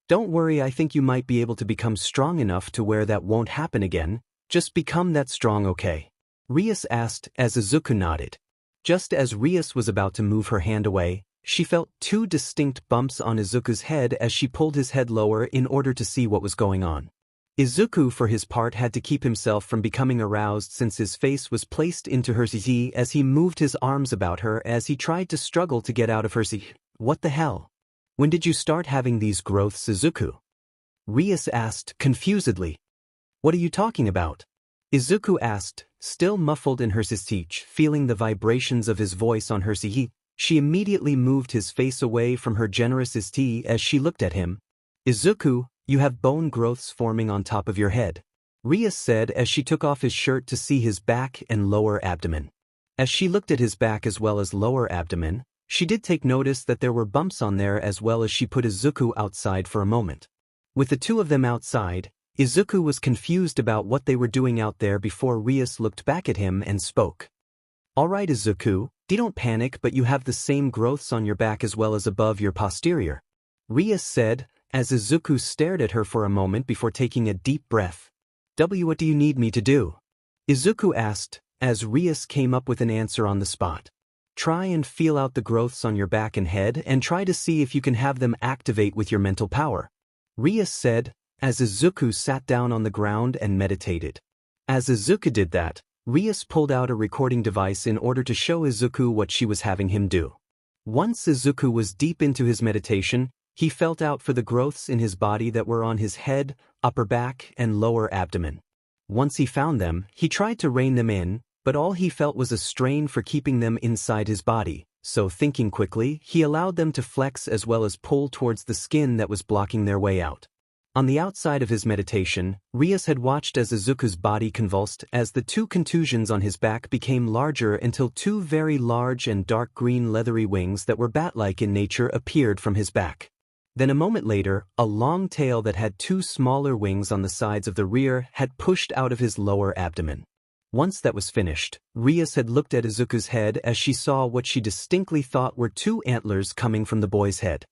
Don't worry, I think you might be able to become strong enough to where that won't happen again. Just become that strong, okay? Rias asked as Izuku nodded. Just as Rias was about to move her hand away, she felt two distinct bumps on Izuku's head as she pulled his head lower in order to see what was going on. Izuku for his part had to keep himself from becoming aroused since his face was placed into her CC as he moved his arms about her as he tried to struggle to get out of her CC. What the hell? When did you start having these growths, Izuku? Rias asked confusedly. What are you talking about? Izuku asked, still muffled in her CC, feeling the vibrations of his voice on her CC. She immediately moved his face away from her generous CC as she looked at him. Izuku, you have bone growths forming on top of your head, Rias said as she took off his shirt to see his back and lower abdomen. As she looked at his back as well as lower abdomen, she did take notice that there were bumps on there as well as she put Izuku outside for a moment. With the two of them outside, Izuku was confused about what they were doing out there before Rias looked back at him and spoke. Alright Izuku, don't panic, but you have the same growths on your back as well as above your posterior, Rias said, as Izuku stared at her for a moment before taking a deep breath. What do you need me to do? Izuku asked, as Rias came up with an answer on the spot. Try and feel out the growths on your back and head and try to see if you can have them activate with your mental power, Rias said, as Izuku sat down on the ground and meditated. As Izuku did that, Rias pulled out a recording device in order to show Izuku what she was having him do. Once Izuku was deep into his meditation, he felt out for the growths in his body that were on his head, upper back, and lower abdomen. Once he found them, he tried to rein them in, but all he felt was a strain for keeping them inside his body, so thinking quickly, he allowed them to flex as well as pull towards the skin that was blocking their way out. On the outside of his meditation, Rias had watched as Izuku's body convulsed as the two contusions on his back became larger until two very large and dark green leathery wings that were bat-like in nature appeared from his back. Then a moment later, a long tail that had two smaller wings on the sides of the rear had pushed out of his lower abdomen. Once that was finished, Rias had looked at Izuku's head as she saw what she distinctly thought were two antlers coming from the boy's head.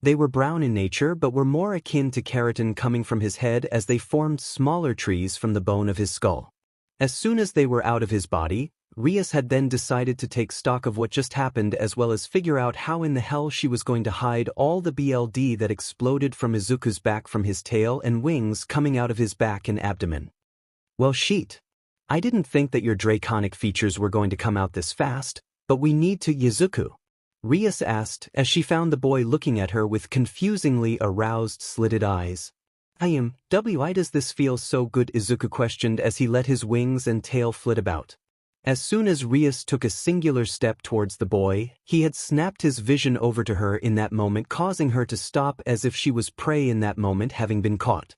They were brown in nature but were more akin to keratin coming from his head as they formed smaller trees from the bone of his skull. As soon as they were out of his body, Rias had then decided to take stock of what just happened as well as figure out how in the hell she was going to hide all the BLD that exploded from Izuku's back from his tail and wings coming out of his back and abdomen. Well shit. I didn't think that your draconic features were going to come out this fast, but we need to Izuku, Rias asked as she found the boy looking at her with confusingly aroused slitted eyes. Why does this feel so good? Izuku questioned as he let his wings and tail flit about. As soon as Rias took a singular step towards the boy, he had snapped his vision over to her in that moment, causing her to stop as if she was prey in that moment, having been caught.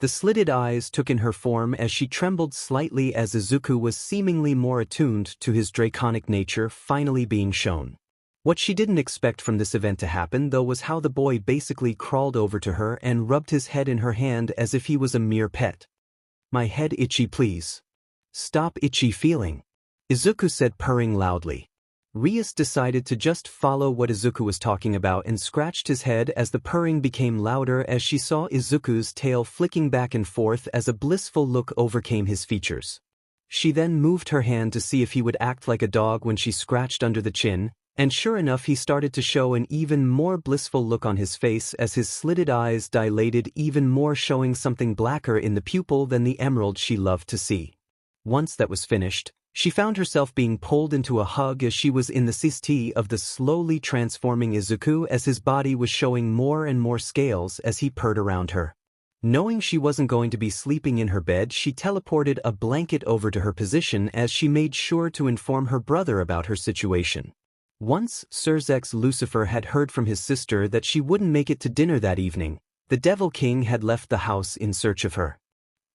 The slitted eyes took in her form as she trembled slightly as Izuku was seemingly more attuned to his draconic nature finally being shown. What she didn't expect from this event to happen though was how the boy basically crawled over to her and rubbed his head in her hand as if he was a mere pet. My head itchy, please. Stop itchy feeling, Izuku said, purring loudly. Rias decided to just follow what Izuku was talking about and scratched his head as the purring became louder as she saw Izuku's tail flicking back and forth as a blissful look overcame his features. She then moved her hand to see if he would act like a dog when she scratched under the chin, and sure enough he started to show an even more blissful look on his face as his slitted eyes dilated even more, showing something blacker in the pupil than the emerald she loved to see. Once that was finished, she found herself being pulled into a hug as she was in the CST of the slowly transforming Izuku as his body was showing more and more scales as he purred around her. Knowing she wasn't going to be sleeping in her bed, she teleported a blanket over to her position as she made sure to inform her brother about her situation. Once Surzek's Lucifer had heard from his sister that she wouldn't make it to dinner that evening, the Devil King had left the house in search of her.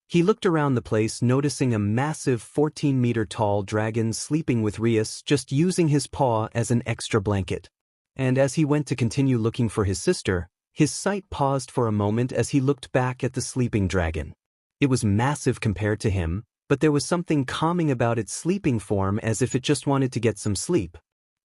He looked around the place, noticing a massive 14-meter-tall dragon sleeping with Rias, just using his paw as an extra blanket. And as he went to continue looking for his sister, his sight paused for a moment as he looked back at the sleeping dragon. It was massive compared to him, but there was something calming about its sleeping form, as if it just wanted to get some sleep.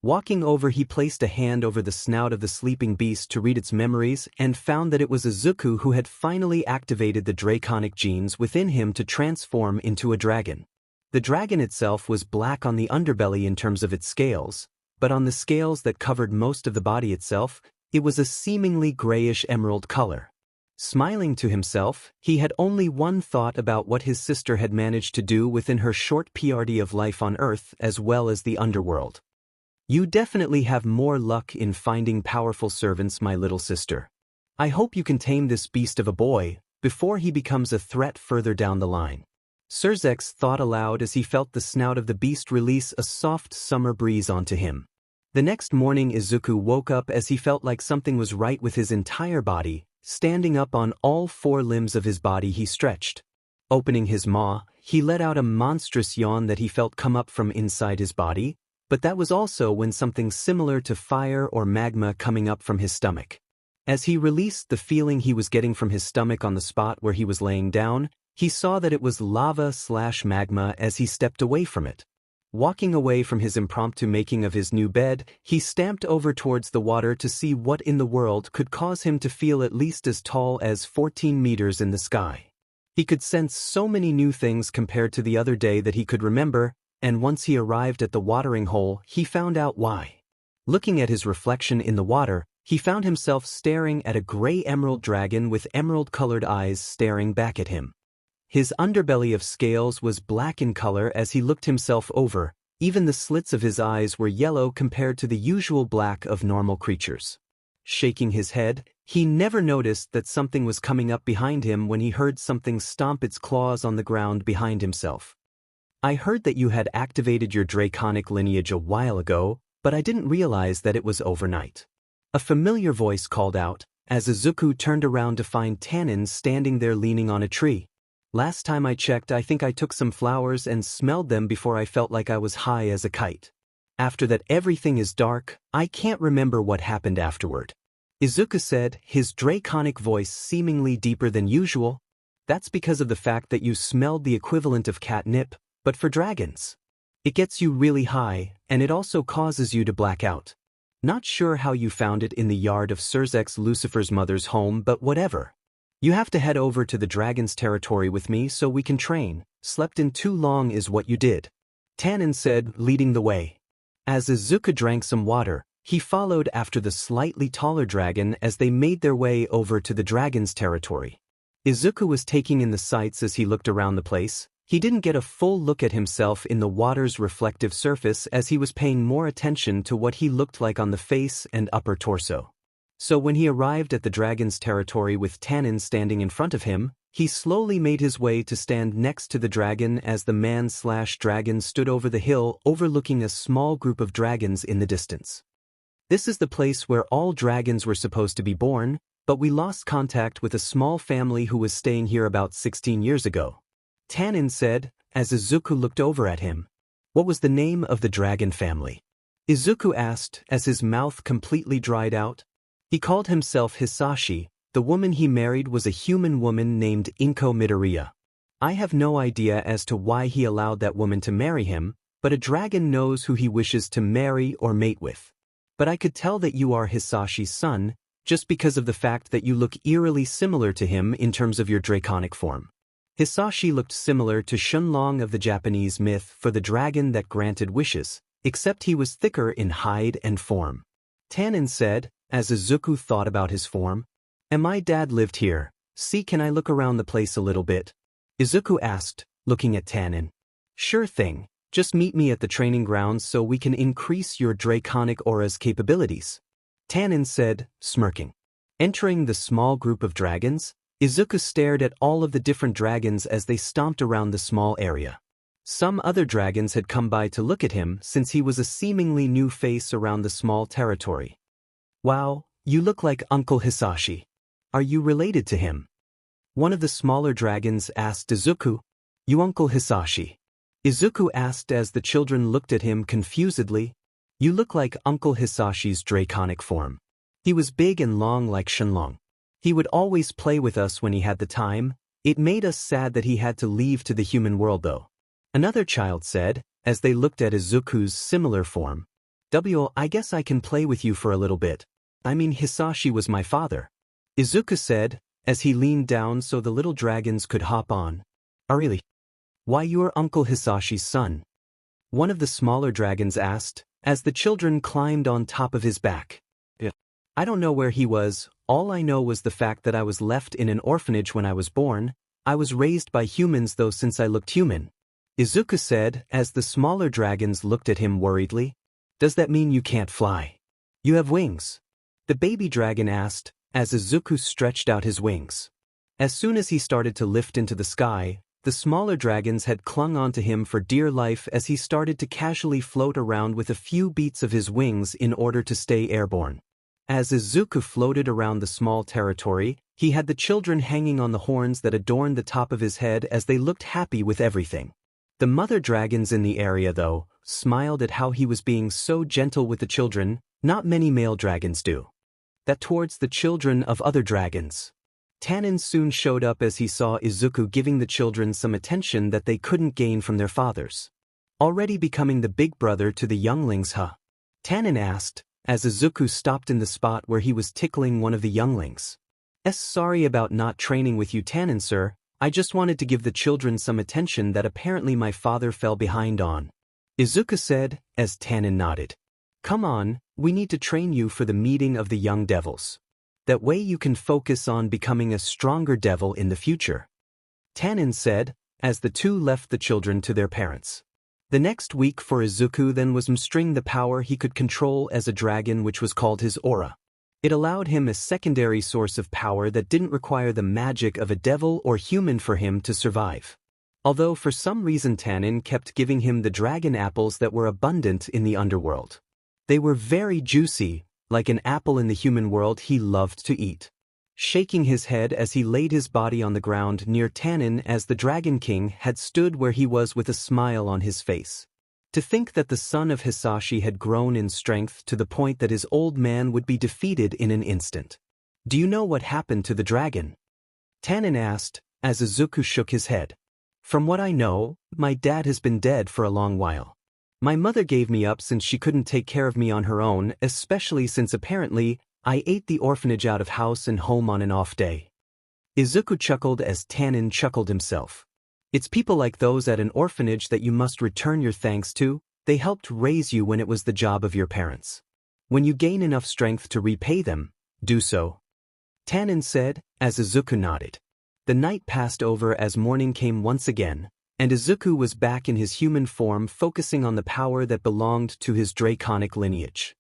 Walking over, he placed a hand over the snout of the sleeping beast to read its memories and found that it was Izuku who had finally activated the draconic genes within him to transform into a dragon. The dragon itself was black on the underbelly in terms of its scales, but on the scales that covered most of the body itself, it was a seemingly grayish emerald color. Smiling to himself, he had only one thought about what his sister had managed to do within her short PRD of life on Earth as well as the underworld. You definitely have more luck in finding powerful servants, my little sister. I hope you can tame this beast of a boy before he becomes a threat further down the line. Surzek thought aloud as he felt the snout of the beast release a soft summer breeze onto him. The next morning, Izuku woke up as he felt like something was right with his entire body. Standing up on all four limbs of his body, he stretched. Opening his maw, he let out a monstrous yawn that he felt come up from inside his body. But that was also when something similar to fire or magma coming up from his stomach. As he released the feeling he was getting from his stomach on the spot where he was laying down, he saw that it was lava/magma as he stepped away from it. Walking away from his impromptu making of his new bed, he stamped over towards the water to see what in the world could cause him to feel at least as tall as 14 meters in the sky. He could sense so many new things compared to the other day that he could remember, and once he arrived at the watering hole, he found out why. Looking at his reflection in the water, he found himself staring at a gray emerald dragon with emerald-colored eyes staring back at him. His underbelly of scales was black in color as he looked himself over. Even the slits of his eyes were yellow compared to the usual black of normal creatures. Shaking his head, he never noticed that something was coming up behind him when he heard something stomp its claws on the ground behind himself. I heard that you had activated your draconic lineage a while ago, but I didn't realize that it was overnight. A familiar voice called out, as Izuku turned around to find Tanin standing there leaning on a tree. Last time I checked, I think I took some flowers and smelled them before I felt like I was high as a kite. After that, everything is dark. I can't remember what happened afterward. Izuku said, his draconic voice seemingly deeper than usual. That's because of the fact that you smelled the equivalent of catnip, but for dragons. It gets you really high, and it also causes you to black out. Not sure how you found it in the yard of Surzek's Lucifer's mother's home, but whatever. You have to head over to the dragon's territory with me so we can train. Slept in too long is what you did. Tanin said, leading the way. As Izuku drank some water, he followed after the slightly taller dragon as they made their way over to the dragon's territory. Izuku was taking in the sights as he looked around the place. He didn't get a full look at himself in the water's reflective surface as he was paying more attention to what he looked like on the face and upper torso. So when he arrived at the dragon's territory with Tanin standing in front of him, he slowly made his way to stand next to the dragon as the man/dragon stood over the hill overlooking a small group of dragons in the distance. This is the place where all dragons were supposed to be born, but we lost contact with a small family who was staying here about 16 years ago. Tanin said, as Izuku looked over at him. What was the name of the dragon family? Izuku asked as his mouth completely dried out. He called himself Hisashi. The woman he married was a human woman named Inko Midoriya. I have no idea as to why he allowed that woman to marry him, but a dragon knows who he wishes to marry or mate with. But I could tell that you are Hisashi's son, just because of the fact that you look eerily similar to him in terms of your draconic form. Hisashi looked similar to Shunlong of the Japanese myth for the dragon that granted wishes, except he was thicker in hide and form. Tanin said, as Izuku thought about his form. And my dad lived here. See, can I look around the place a little bit? Izuku asked, looking at Tanin. Sure thing, just meet me at the training grounds so we can increase your draconic aura's capabilities, Tanin said, smirking. Entering the small group of dragons, Izuku stared at all of the different dragons as they stomped around the small area. Some other dragons had come by to look at him since he was a seemingly new face around the small territory. Wow, you look like Uncle Hisashi. Are you related to him? One of the smaller dragons asked Izuku. You Uncle Hisashi? Izuku asked as the children looked at him confusedly. You look like Uncle Hisashi's draconic form. He was big and long like Shenlong. He would always play with us when he had the time. It made us sad that he had to leave to the human world though. Another child said, as they looked at Izuku's similar form. I guess I can play with you for a little bit. I mean Hisashi was my father. Izuku said, as he leaned down so the little dragons could hop on. Oh really? Why you're Uncle Hisashi's son? One of the smaller dragons asked, as the children climbed on top of his back. Yeah. I don't know where he was, all I know was the fact that I was left in an orphanage when I was born. I was raised by humans though since I looked human. Izuku said, as the smaller dragons looked at him worriedly. Does that mean you can't fly? You have wings? The baby dragon asked, as Izuku stretched out his wings. As soon as he started to lift into the sky, the smaller dragons had clung onto him for dear life as he started to casually float around with a few beats of his wings in order to stay airborne. As Izuku floated around the small territory, he had the children hanging on the horns that adorned the top of his head as they looked happy with everything. The mother dragons in the area, though, smiled at how he was being so gentle with the children. Not many male dragons do that towards the children of other dragons. Tanin soon showed up as he saw Izuku giving the children some attention that they couldn't gain from their fathers. Already becoming the big brother to the younglings, huh? Tanin asked, as Izuku stopped in the spot where he was tickling one of the younglings. Sorry about not training with you, Tanin sir. I just wanted to give the children some attention that apparently my father fell behind on. Izuku said, as Tanin nodded. Come on, we need to train you for the meeting of the young devils. That way you can focus on becoming a stronger devil in the future. Tanin said, as the two left the children to their parents. The next week for Izuku then was mastering the power he could control as a dragon, which was called his aura. It allowed him a secondary source of power that didn't require the magic of a devil or human for him to survive. Although for some reason Tanin kept giving him the dragon apples that were abundant in the underworld. They were very juicy, like an apple in the human world he loved to eat. Shaking his head as he laid his body on the ground near Tanin as the Dragon King had stood where he was with a smile on his face. To think that the son of Hisashi had grown in strength to the point that his old man would be defeated in an instant. Do you know what happened to the dragon? Tanin asked, as Izuku shook his head. From what I know, my dad has been dead for a long while. My mother gave me up since she couldn't take care of me on her own, especially since apparently, I ate the orphanage out of house and home on an off day. Izuku chuckled as Tanin chuckled himself. It's people like those at an orphanage that you must return your thanks to. They helped raise you when it was the job of your parents. When you gain enough strength to repay them, do so. Tanin said, as Izuku nodded. The night passed over as morning came once again, and Izuku was back in his human form focusing on the power that belonged to his draconic lineage.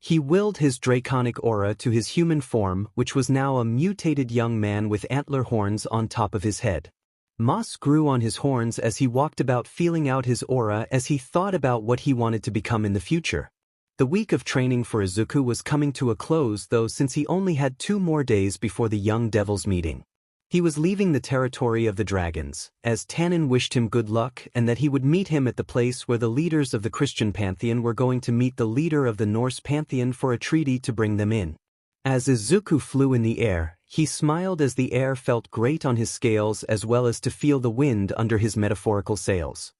He willed his draconic aura to his human form, which was now a mutated young man with antler horns on top of his head. Moss grew on his horns as he walked about feeling out his aura as he thought about what he wanted to become in the future. The week of training for Izuku was coming to a close though since he only had 2 more days before the young devils meeting. He was leaving the territory of the dragons, as Tanin wished him good luck and that he would meet him at the place where the leaders of the Christian pantheon were going to meet the leader of the Norse pantheon for a treaty to bring them in. As Izuku flew in the air, he smiled as the air felt great on his scales as well as to feel the wind under his metaphorical sails.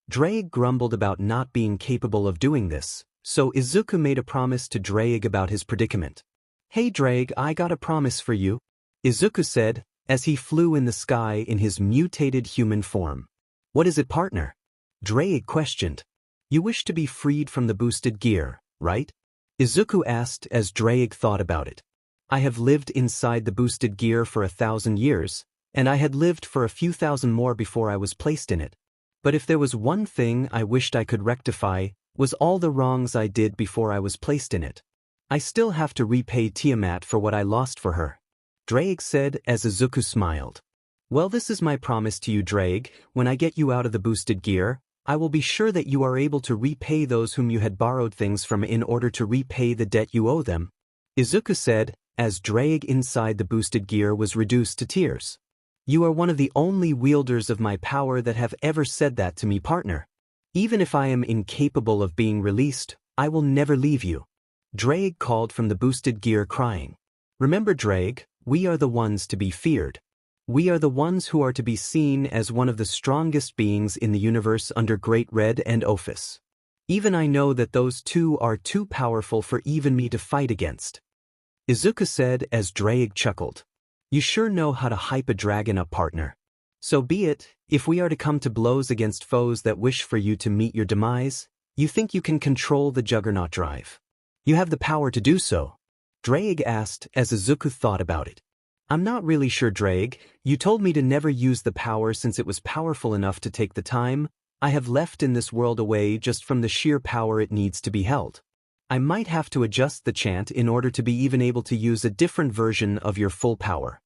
Drake grumbled about not being capable of doing this, so Izuku made a promise to Drake about his predicament. Hey Drake, I got a promise for you, Izuku said, as he flew in the sky in his mutated human form. What is it, partner? Drake questioned. You wish to be freed from the boosted gear, right? Izuku asked as Drake thought about it. I have lived inside the boosted gear for 1,000 years, and I had lived for a few thousand more before I was placed in it. But if there was one thing I wished I could rectify, was all the wrongs I did before I was placed in it. I still have to repay Tiamat for what I lost for her. Drake said as Izuku smiled. Well, this is my promise to you, Drake. When I get you out of the boosted gear, I will be sure that you are able to repay those whom you had borrowed things from in order to repay the debt you owe them. Izuku said, as Drake inside the boosted gear was reduced to tears. You are one of the only wielders of my power that have ever said that to me, partner. Even if I am incapable of being released, I will never leave you. Drake called from the boosted gear crying. Remember, Drake, we are the ones to be feared. We are the ones who are to be seen as one of the strongest beings in the universe under Great Red and Ophis. Even I know that those two are too powerful for even me to fight against. Izuku said as Drake chuckled. You sure know how to hype a dragon up, partner. So be it, if we are to come to blows against foes that wish for you to meet your demise, you think you can control the Juggernaut drive. You have the power to do so. Drake asked as Izuku thought about it. I'm not really sure, Drake. You told me to never use the power since it was powerful enough to take the time I have left in this world away just from the sheer power it needs to be held. I might have to adjust the chant in order to be even able to use a different version of your full power.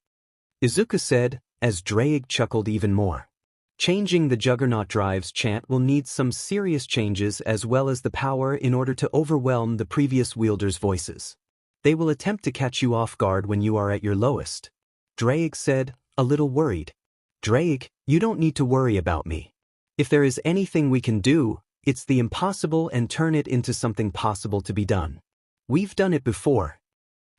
Izuku said, as Drake chuckled even more. Changing the Juggernaut drive's chant will need some serious changes as well as the power in order to overwhelm the previous wielders' voices. They will attempt to catch you off guard when you are at your lowest. Drake said, a little worried. Drake, you don't need to worry about me. If there is anything we can do, it's the impossible and turn it into something possible to be done. We've done it before.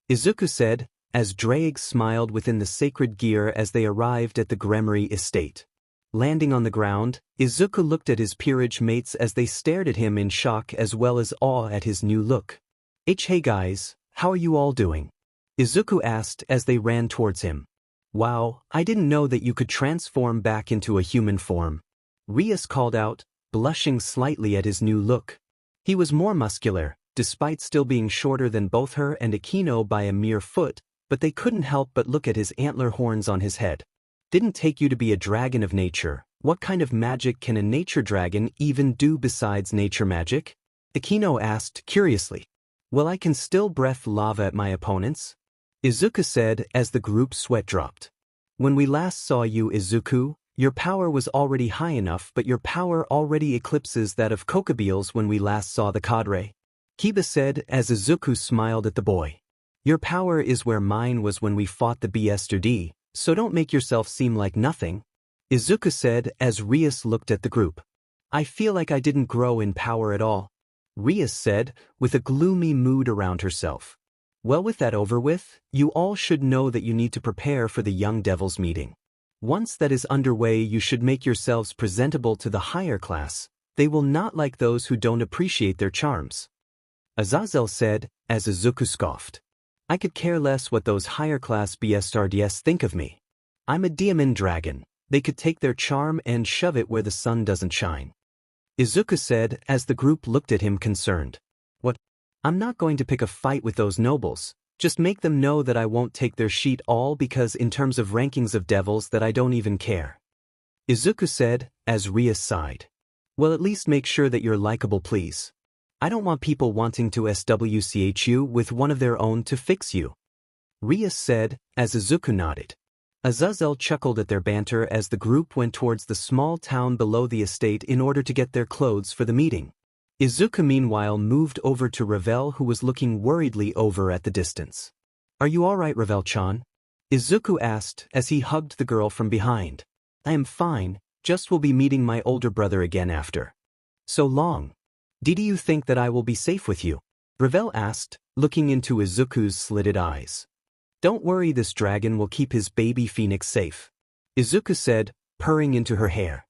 Izuku said, as Drake smiled within the sacred gear as they arrived at the Gremory estate. Landing on the ground, Izuku looked at his peerage mates as they stared at him in shock as well as awe at his new look. Hey guys, how are you all doing? Izuku asked as they ran towards him. Wow, I didn't know that you could transform back into a human form. Rias called out, blushing slightly at his new look. He was more muscular, despite still being shorter than both her and Akino by a mere foot, but they couldn't help but look at his antler horns on his head. Didn't take you to be a dragon of nature. What kind of magic can a nature dragon even do besides nature magic? Akino asked curiously. Well, I can still breath lava at my opponents. Izuku said as the group sweat dropped. When we last saw you, Izuku, your power was already high enough, but your power already eclipses that of Kokobeel's when we last saw the cadre. Kiba said as Izuku smiled at the boy. Your power is where mine was when we fought the BSD, so don't make yourself seem like nothing. Izuku said as Rias looked at the group. I feel like I didn't grow in power at all. Rias said, with a gloomy mood around herself. Well, with that over with, you all should know that you need to prepare for the Young Devils meeting. Once that is underway, you should make yourselves presentable to the higher class. They will not like those who don't appreciate their charms. Azazel said, as Izuku scoffed. I could care less what those higher class BSRDs think of me. I'm a diamond dragon. They could take their charm and shove it where the sun doesn't shine. Izuku said as the group looked at him concerned. What? I'm not going to pick a fight with those nobles. Just make them know that I won't take their sheet all because in terms of rankings of devils that I don't even care. Izuku said as Rias sighed. Well, at least make sure that you're likable, please. I don't want people wanting to SWCH you with one of their own to fix you. Rias said as Izuku nodded. Azazel chuckled at their banter as the group went towards the small town below the estate in order to get their clothes for the meeting. Izuku meanwhile moved over to Ravel, who was looking worriedly over at the distance. Are you alright, Ravel-chan? Izuku asked as he hugged the girl from behind. I am fine, just will be meeting my older brother again after. So long. Do you think that I will be safe with you? Ravel asked, looking into Izuku's slitted eyes. Don't worry, this dragon will keep his baby phoenix safe. Izuku said, purring into her hair.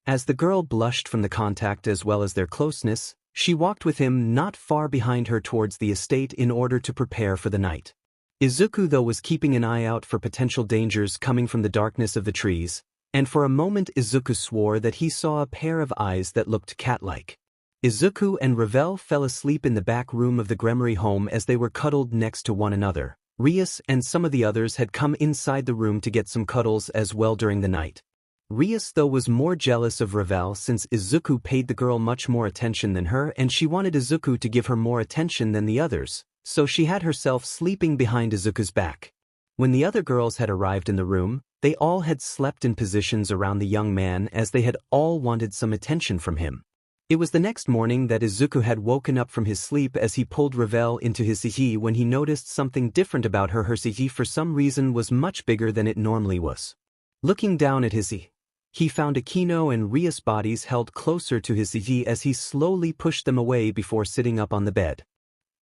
As the girl blushed from the contact as well as their closeness, she walked with him not far behind her towards the estate in order to prepare for the night. Izuku, though, was keeping an eye out for potential dangers coming from the darkness of the trees, and for a moment Izuku swore that he saw a pair of eyes that looked cat-like. Izuku and Ravel fell asleep in the back room of the Gremory home as they were cuddled next to one another. Rias and some of the others had come inside the room to get some cuddles as well during the night. Rias though was more jealous of Ravel since Izuku paid the girl much more attention than her and she wanted Izuku to give her more attention than the others, so she had herself sleeping behind Izuku's back. When the other girls had arrived in the room, they all had slept in positions around the young man as they had all wanted some attention from him. It was the next morning that Izuku had woken up from his sleep as he pulled Ravel into his city when he noticed something different about her. Her city for some reason was much bigger than it normally was. Looking down at his city, he found Akino and Rias' bodies held closer to his city as he slowly pushed them away before sitting up on the bed.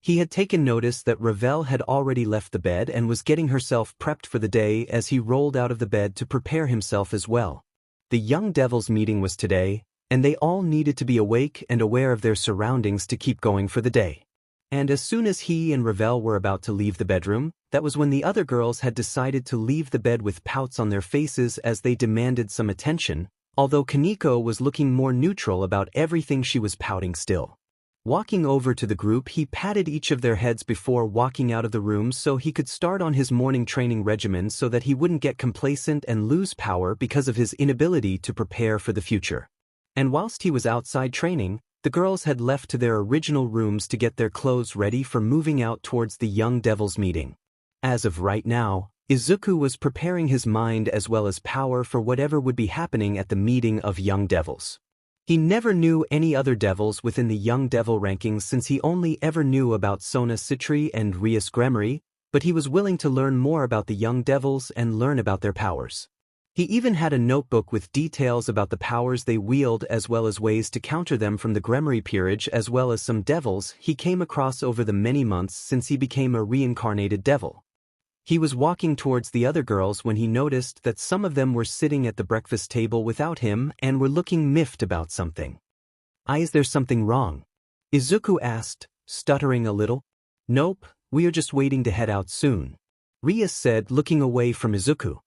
He had taken notice that Ravel had already left the bed and was getting herself prepped for the day as he rolled out of the bed to prepare himself as well. The young devils' meeting was today, and they all needed to be awake and aware of their surroundings to keep going for the day. And as soon as he and Ravel were about to leave the bedroom, that was when the other girls had decided to leave the bed with pouts on their faces as they demanded some attention, although Kaneko was looking more neutral about everything. She was pouting still. Walking over to the group, he patted each of their heads before walking out of the room so he could start on his morning training regimen so that he wouldn't get complacent and lose power because of his inability to prepare for the future. And whilst he was outside training, the girls had left to their original rooms to get their clothes ready for moving out towards the young devils' meeting. As of right now, Izuku was preparing his mind as well as power for whatever would be happening at the meeting of young devils. He never knew any other devils within the young devil rankings since he only ever knew about Sona Citri and Rias Gremory, but he was willing to learn more about the young devils and learn about their powers. He even had a notebook with details about the powers they wield as well as ways to counter them from the Gremory peerage as well as some devils he came across over the many months since he became a reincarnated devil. He was walking towards the other girls when he noticed that some of them were sitting at the breakfast table without him and were looking miffed about something. Is there something wrong? Izuku asked, stuttering a little. Nope, we are just waiting to head out soon, Rias said, looking away from Izuku.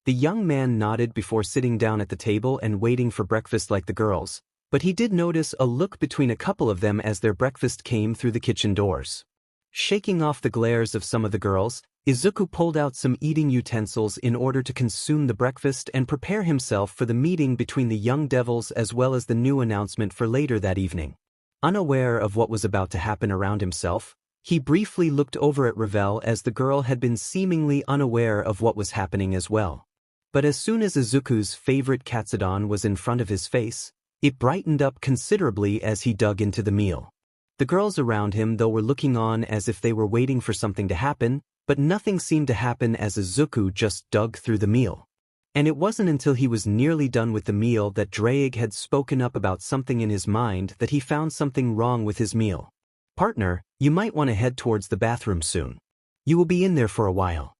The young man nodded before sitting down at the table and waiting for breakfast like the girls, but he did notice a look between a couple of them as their breakfast came through the kitchen doors. Shaking off the glares of some of the girls, Izuku pulled out some eating utensils in order to consume the breakfast and prepare himself for the meeting between the young devils as well as the new announcement for later that evening. Unaware of what was about to happen around himself, he briefly looked over at Ravel as the girl had been seemingly unaware of what was happening as well. But as soon as Izuku's favorite katsudon was in front of his face, it brightened up considerably as he dug into the meal. The girls around him though were looking on as if they were waiting for something to happen, but nothing seemed to happen as Izuku just dug through the meal. And it wasn't until he was nearly done with the meal that Drake had spoken up about something in his mind that he found something wrong with his meal. Partner, you might want to head towards the bathroom soon. You will be in there for a while,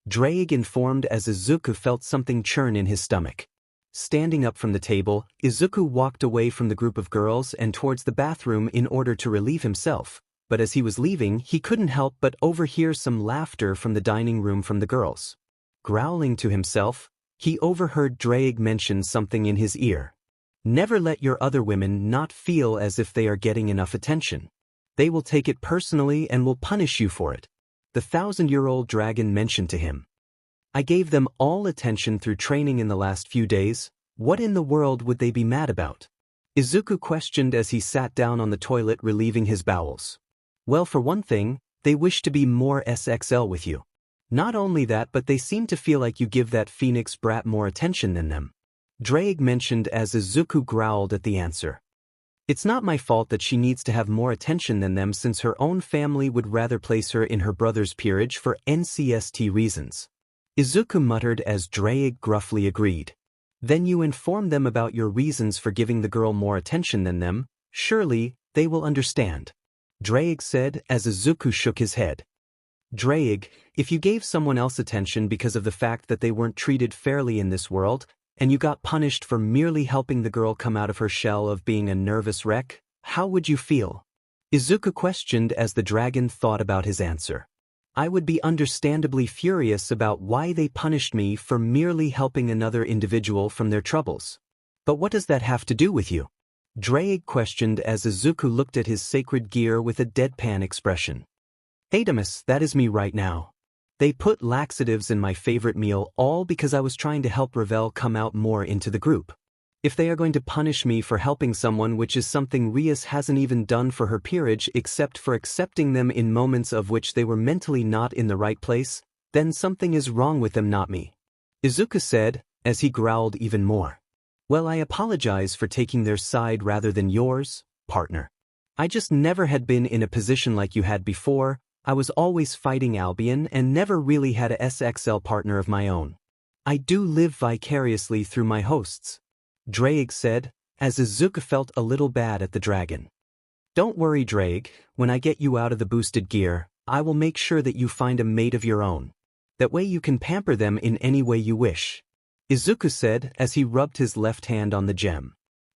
Drake informed as Izuku felt something churn in his stomach. Standing up from the table, Izuku walked away from the group of girls and towards the bathroom in order to relieve himself. But as he was leaving, he couldn't help but overhear some laughter from the dining room from the girls. Growling to himself, he overheard Drake mention something in his ear. Never let your other women not feel as if they are getting enough attention. They will take it personally and will punish you for it, the 1,000-year-old dragon mentioned to him. I gave them all attention through training in the last few days. What in the world would they be mad about? Izuku questioned as he sat down on the toilet relieving his bowels. Well, for one thing, they wish to be more SXL with you. Not only that, but they seem to feel like you give that Phoenix brat more attention than them, Drake mentioned as Izuku growled at the answer. It's not my fault that she needs to have more attention than them since her own family would rather place her in her brother's peerage for NCST reasons, Izuku muttered as Drake gruffly agreed. Then you inform them about your reasons for giving the girl more attention than them. Surely, they will understand, Drake said as Izuku shook his head. Drake, if you gave someone else attention because of the fact that they weren't treated fairly in this world, and you got punished for merely helping the girl come out of her shell of being a nervous wreck, how would you feel? Izuku questioned as the dragon thought about his answer. I would be understandably furious about why they punished me for merely helping another individual from their troubles. But what does that have to do with you? Drake questioned as Izuku looked at his sacred gear with a deadpan expression. Hey Demus, that is me right now. They put laxatives in my favorite meal all because I was trying to help Ravel come out more into the group. If they are going to punish me for helping someone, which is something Rias hasn't even done for her peerage except for accepting them in moments of which they were mentally not in the right place, then something is wrong with them, not me. Izuku said, as he growled even more. Well, I apologize for taking their side rather than yours, partner. I just never had been in a position like you had before. I was always fighting Albion and never really had a SXL partner of my own. I do live vicariously through my hosts, Drake said, as Izuku felt a little bad at the dragon. Don't worry, Drake, when I get you out of the boosted gear, I will make sure that you find a mate of your own. That way you can pamper them in any way you wish, Izuku said as he rubbed his left hand on the gem.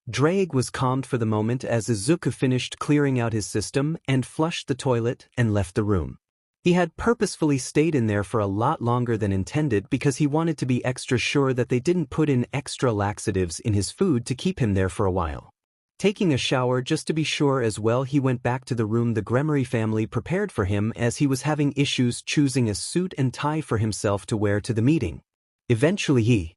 Drake was calmed for the moment as Izuku finished clearing out his system and flushed the toilet and left the room. He had purposefully stayed in there for a lot longer than intended because he wanted to be extra sure that they didn't put in extra laxatives in his food to keep him there for a while. Taking a shower just to be sure as well, he went back to the room the Gremory family prepared for him as he was having issues choosing a suit and tie for himself to wear to the meeting. Eventually he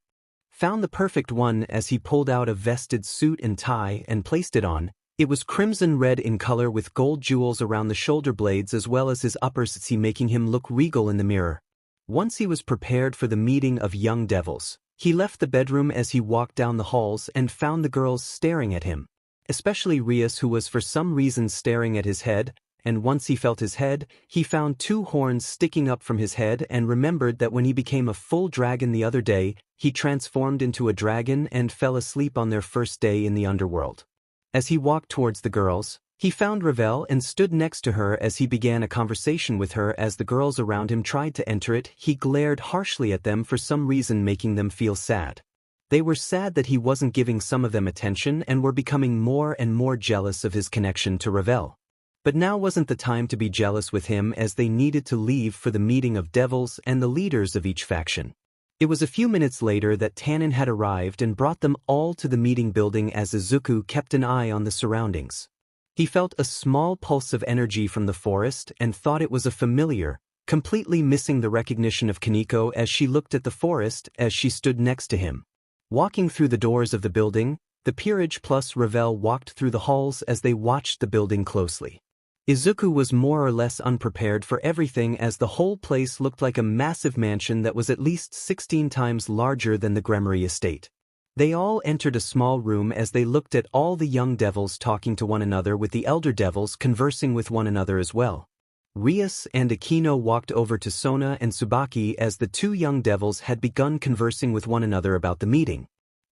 found the perfect one as he pulled out a vested suit and tie and placed it on. It was crimson red in color with gold jewels around the shoulder blades as well as his uppers, making him look regal in the mirror. Once he was prepared for the meeting of young devils, he left the bedroom as he walked down the halls and found the girls staring at him, especially Rias, who was for some reason staring at his head, and once he felt his head, he found two horns sticking up from his head and remembered that when he became a full dragon the other day, he transformed into a dragon and fell asleep on their first day in the underworld. As he walked towards the girls, he found Ravel and stood next to her as he began a conversation with her. As the girls around him tried to enter it, he glared harshly at them for some reason, making them feel sad. They were sad that he wasn't giving some of them attention and were becoming more and more jealous of his connection to Ravel. But now wasn't the time to be jealous with him as they needed to leave for the meeting of devils and the leaders of each faction. It was a few minutes later that Tannen had arrived and brought them all to the meeting building as Izuku kept an eye on the surroundings. He felt a small pulse of energy from the forest and thought it was a familiar, completely missing the recognition of Kaneko as she looked at the forest as she stood next to him. Walking through the doors of the building, the peerage plus Ravel walked through the halls as they watched the building closely. Izuku was more or less unprepared for everything as the whole place looked like a massive mansion that was at least 16 times larger than the Gremory estate. They all entered a small room as they looked at all the young devils talking to one another, with the elder devils conversing with one another as well. Rias and Akino walked over to Sona and Tsubaki as the two young devils had begun conversing with one another about the meeting.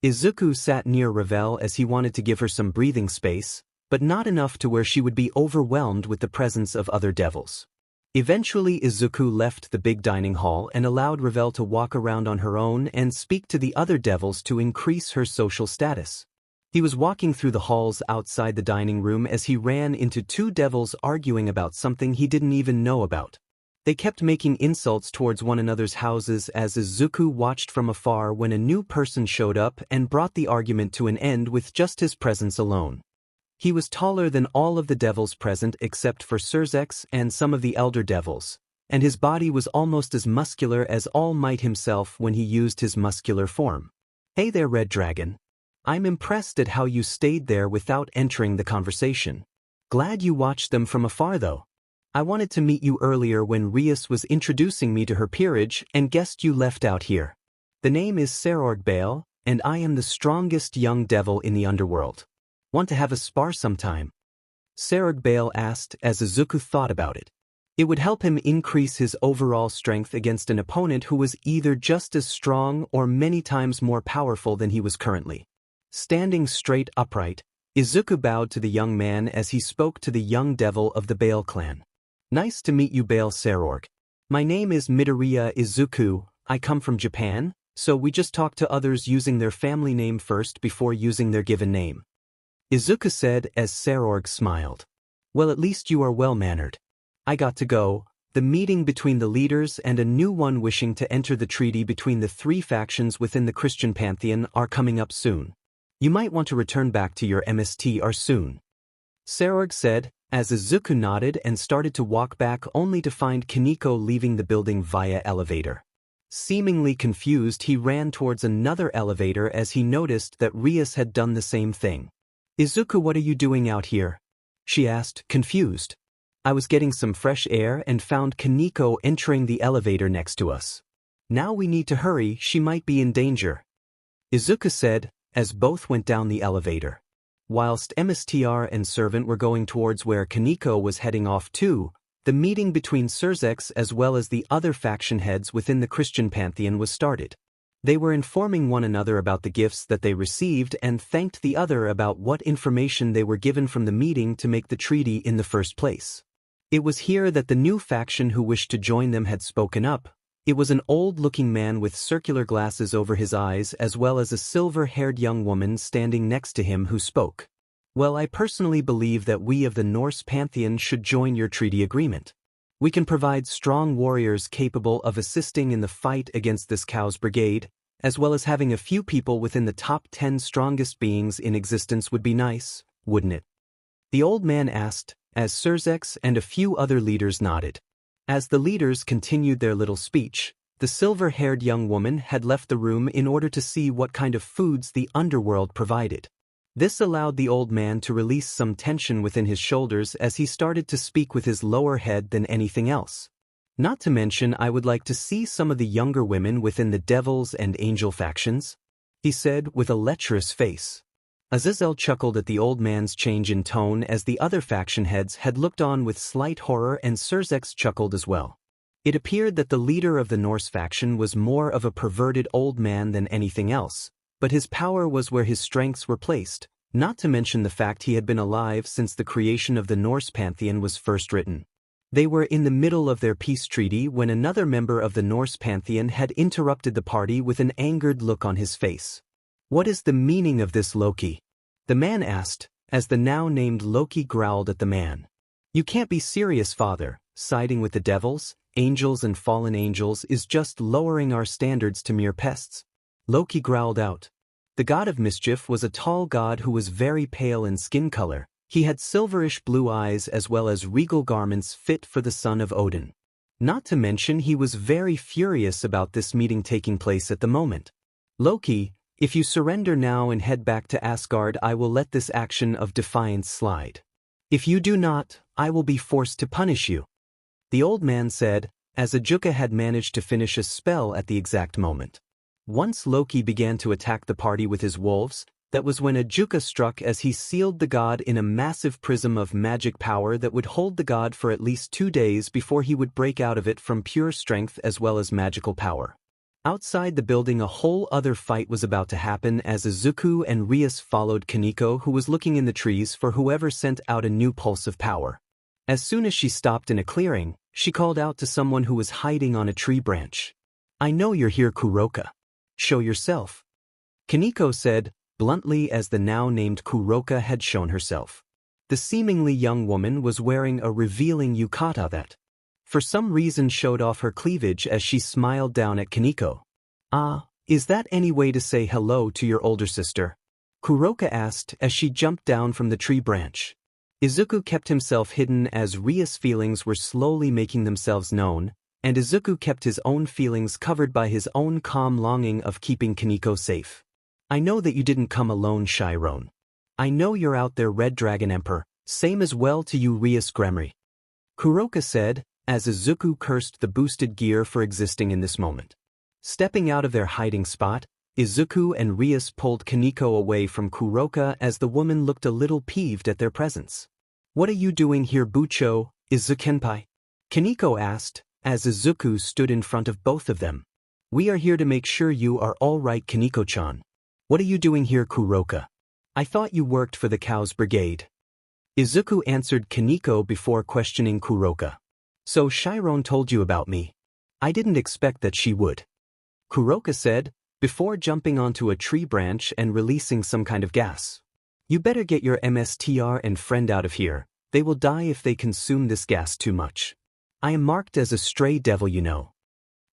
Izuku sat near Ravel as he wanted to give her some breathing space, but not enough to where she would be overwhelmed with the presence of other devils. Eventually Izuku left the big dining hall and allowed Ravel to walk around on her own and speak to the other devils to increase her social status. He was walking through the halls outside the dining room as he ran into two devils arguing about something he didn't even know about. They kept making insults towards one another's houses as Izuku watched from afar when a new person showed up and brought the argument to an end with just his presence alone. He was taller than all of the devils present except for Surzex and some of the elder devils, and his body was almost as muscular as All Might himself when he used his muscular form. Hey there, Red Dragon. I'm impressed at how you stayed there without entering the conversation. Glad you watched them from afar though. I wanted to meet you earlier when Rias was introducing me to her peerage and guessed you left out here. The name is Serorg Bale, and I am the strongest young devil in the underworld. Want to have a spar sometime? Serorg Bale asked as Izuku thought about it. It would help him increase his overall strength against an opponent who was either just as strong or many times more powerful than he was currently. Standing straight upright, Izuku bowed to the young man as he spoke to the young devil of the Bale clan. Nice to meet you, Bale Serorg. My name is Midoriya Izuku. I come from Japan, so we just talk to others using their family name first before using their given name, Izuku said as Serorg smiled. Well, at least you are well-mannered. I got to go. The meeting between the leaders and a new one wishing to enter the treaty between the three factions within the Christian pantheon are coming up soon. You might want to return back to your MSTR soon, Serorg said As Izuku nodded and started to walk back only to find Kaneko leaving the building via elevator. Seemingly confused, he ran towards another elevator as he noticed that Rias had done the same thing. "Izuku, what are you doing out here?" she asked, confused. "I was getting some fresh air and found Kaneko entering the elevator next to us. Now we need to hurry, she might be in danger," Izuku said, as both went down the elevator. Whilst MSTR and Servant were going towards where Kaneko was heading off to, the meeting between Surzex as well as the other faction heads within the Christian pantheon was started. They were informing one another about the gifts that they received and thanked the other about what information they were given from the meeting to make the treaty in the first place. It was here that the new faction who wished to join them had spoken up. It was an old-looking man with circular glasses over his eyes as well as a silver-haired young woman standing next to him who spoke. "Well, I personally believe that we of the Norse pantheon should join your treaty agreement. We can provide strong warriors capable of assisting in the fight against this Chaos Brigade, as well as having a few people within the top 10 strongest beings in existence would be nice, wouldn't it?" The old man asked, as Surzex and a few other leaders nodded. As the leaders continued their little speech, the silver-haired young woman had left the room in order to see what kind of foods the underworld provided. This allowed the old man to release some tension within his shoulders as he started to speak with his lower head than anything else. "Not to mention, I would like to see some of the younger women within the Devils and Angel factions," he said with a lecherous face. Azazel chuckled at the old man's change in tone as the other faction heads had looked on with slight horror, and Surzex chuckled as well. It appeared that the leader of the Norse faction was more of a perverted old man than anything else, but his power was where his strengths were placed, not to mention the fact he had been alive since the creation of the Norse pantheon was first written. They were in the middle of their peace treaty when another member of the Norse pantheon had interrupted the party with an angered look on his face. "What is the meaning of this, Loki?" the man asked, as the now named Loki growled at the man. "You can't be serious, father. Siding with the devils, angels and fallen angels is just lowering our standards to mere pests," Loki growled out. The god of mischief was a tall god who was very pale in skin color. He had silverish blue eyes as well as regal garments fit for the son of Odin. Not to mention, he was very furious about this meeting taking place at the moment. "Loki, if you surrender now and head back to Asgard, I will let this action of defiance slide. If you do not, I will be forced to punish you," the old man said, as Izuku had managed to finish a spell at the exact moment. Once Loki began to attack the party with his wolves, that was when Izuku struck as he sealed the god in a massive prism of magic power that would hold the god for at least 2 days before he would break out of it from pure strength as well as magical power. Outside the building, a whole other fight was about to happen as Izuku and Rias followed Kaneko, who was looking in the trees for whoever sent out a new pulse of power. As soon as she stopped in a clearing, she called out to someone who was hiding on a tree branch. "I know you're here, Kuroka. Show yourself," Kaneko said, bluntly, as the now-named Kuroka had shown herself. The seemingly young woman was wearing a revealing yukata that, for some reason, showed off her cleavage as she smiled down at Kaneko. "Ah, is that any way to say hello to your older sister?" Kuroka asked as she jumped down from the tree branch. Izuku kept himself hidden as Ria's feelings were slowly making themselves known, and Izuku kept his own feelings covered by his own calm longing of keeping Kaneko safe. "I know that you didn't come alone, Chiron. I know you're out there, Red Dragon Emperor. Same as well to you, Rias Gremry," Kuroka said, as Izuku cursed the boosted gear for existing in this moment. Stepping out of their hiding spot, Izuku and Rias pulled Kaneko away from Kuroka as the woman looked a little peeved at their presence. "What are you doing here, Bucho, Izukenpai?" Kaneko asked, as Izuku stood in front of both of them. "We are here to make sure you are all right, Kaneko-chan." "What are you doing here, Kuroka? I thought you worked for the Chaos Brigade." Izuku answered Kaneko before questioning Kuroka. "So Chiron told you about me. I didn't expect that she would," Kuroka said, before jumping onto a tree branch and releasing some kind of gas. "You better get your MSTR and friend out of here. They will die if they consume this gas too much. I am marked as a stray devil, you know,"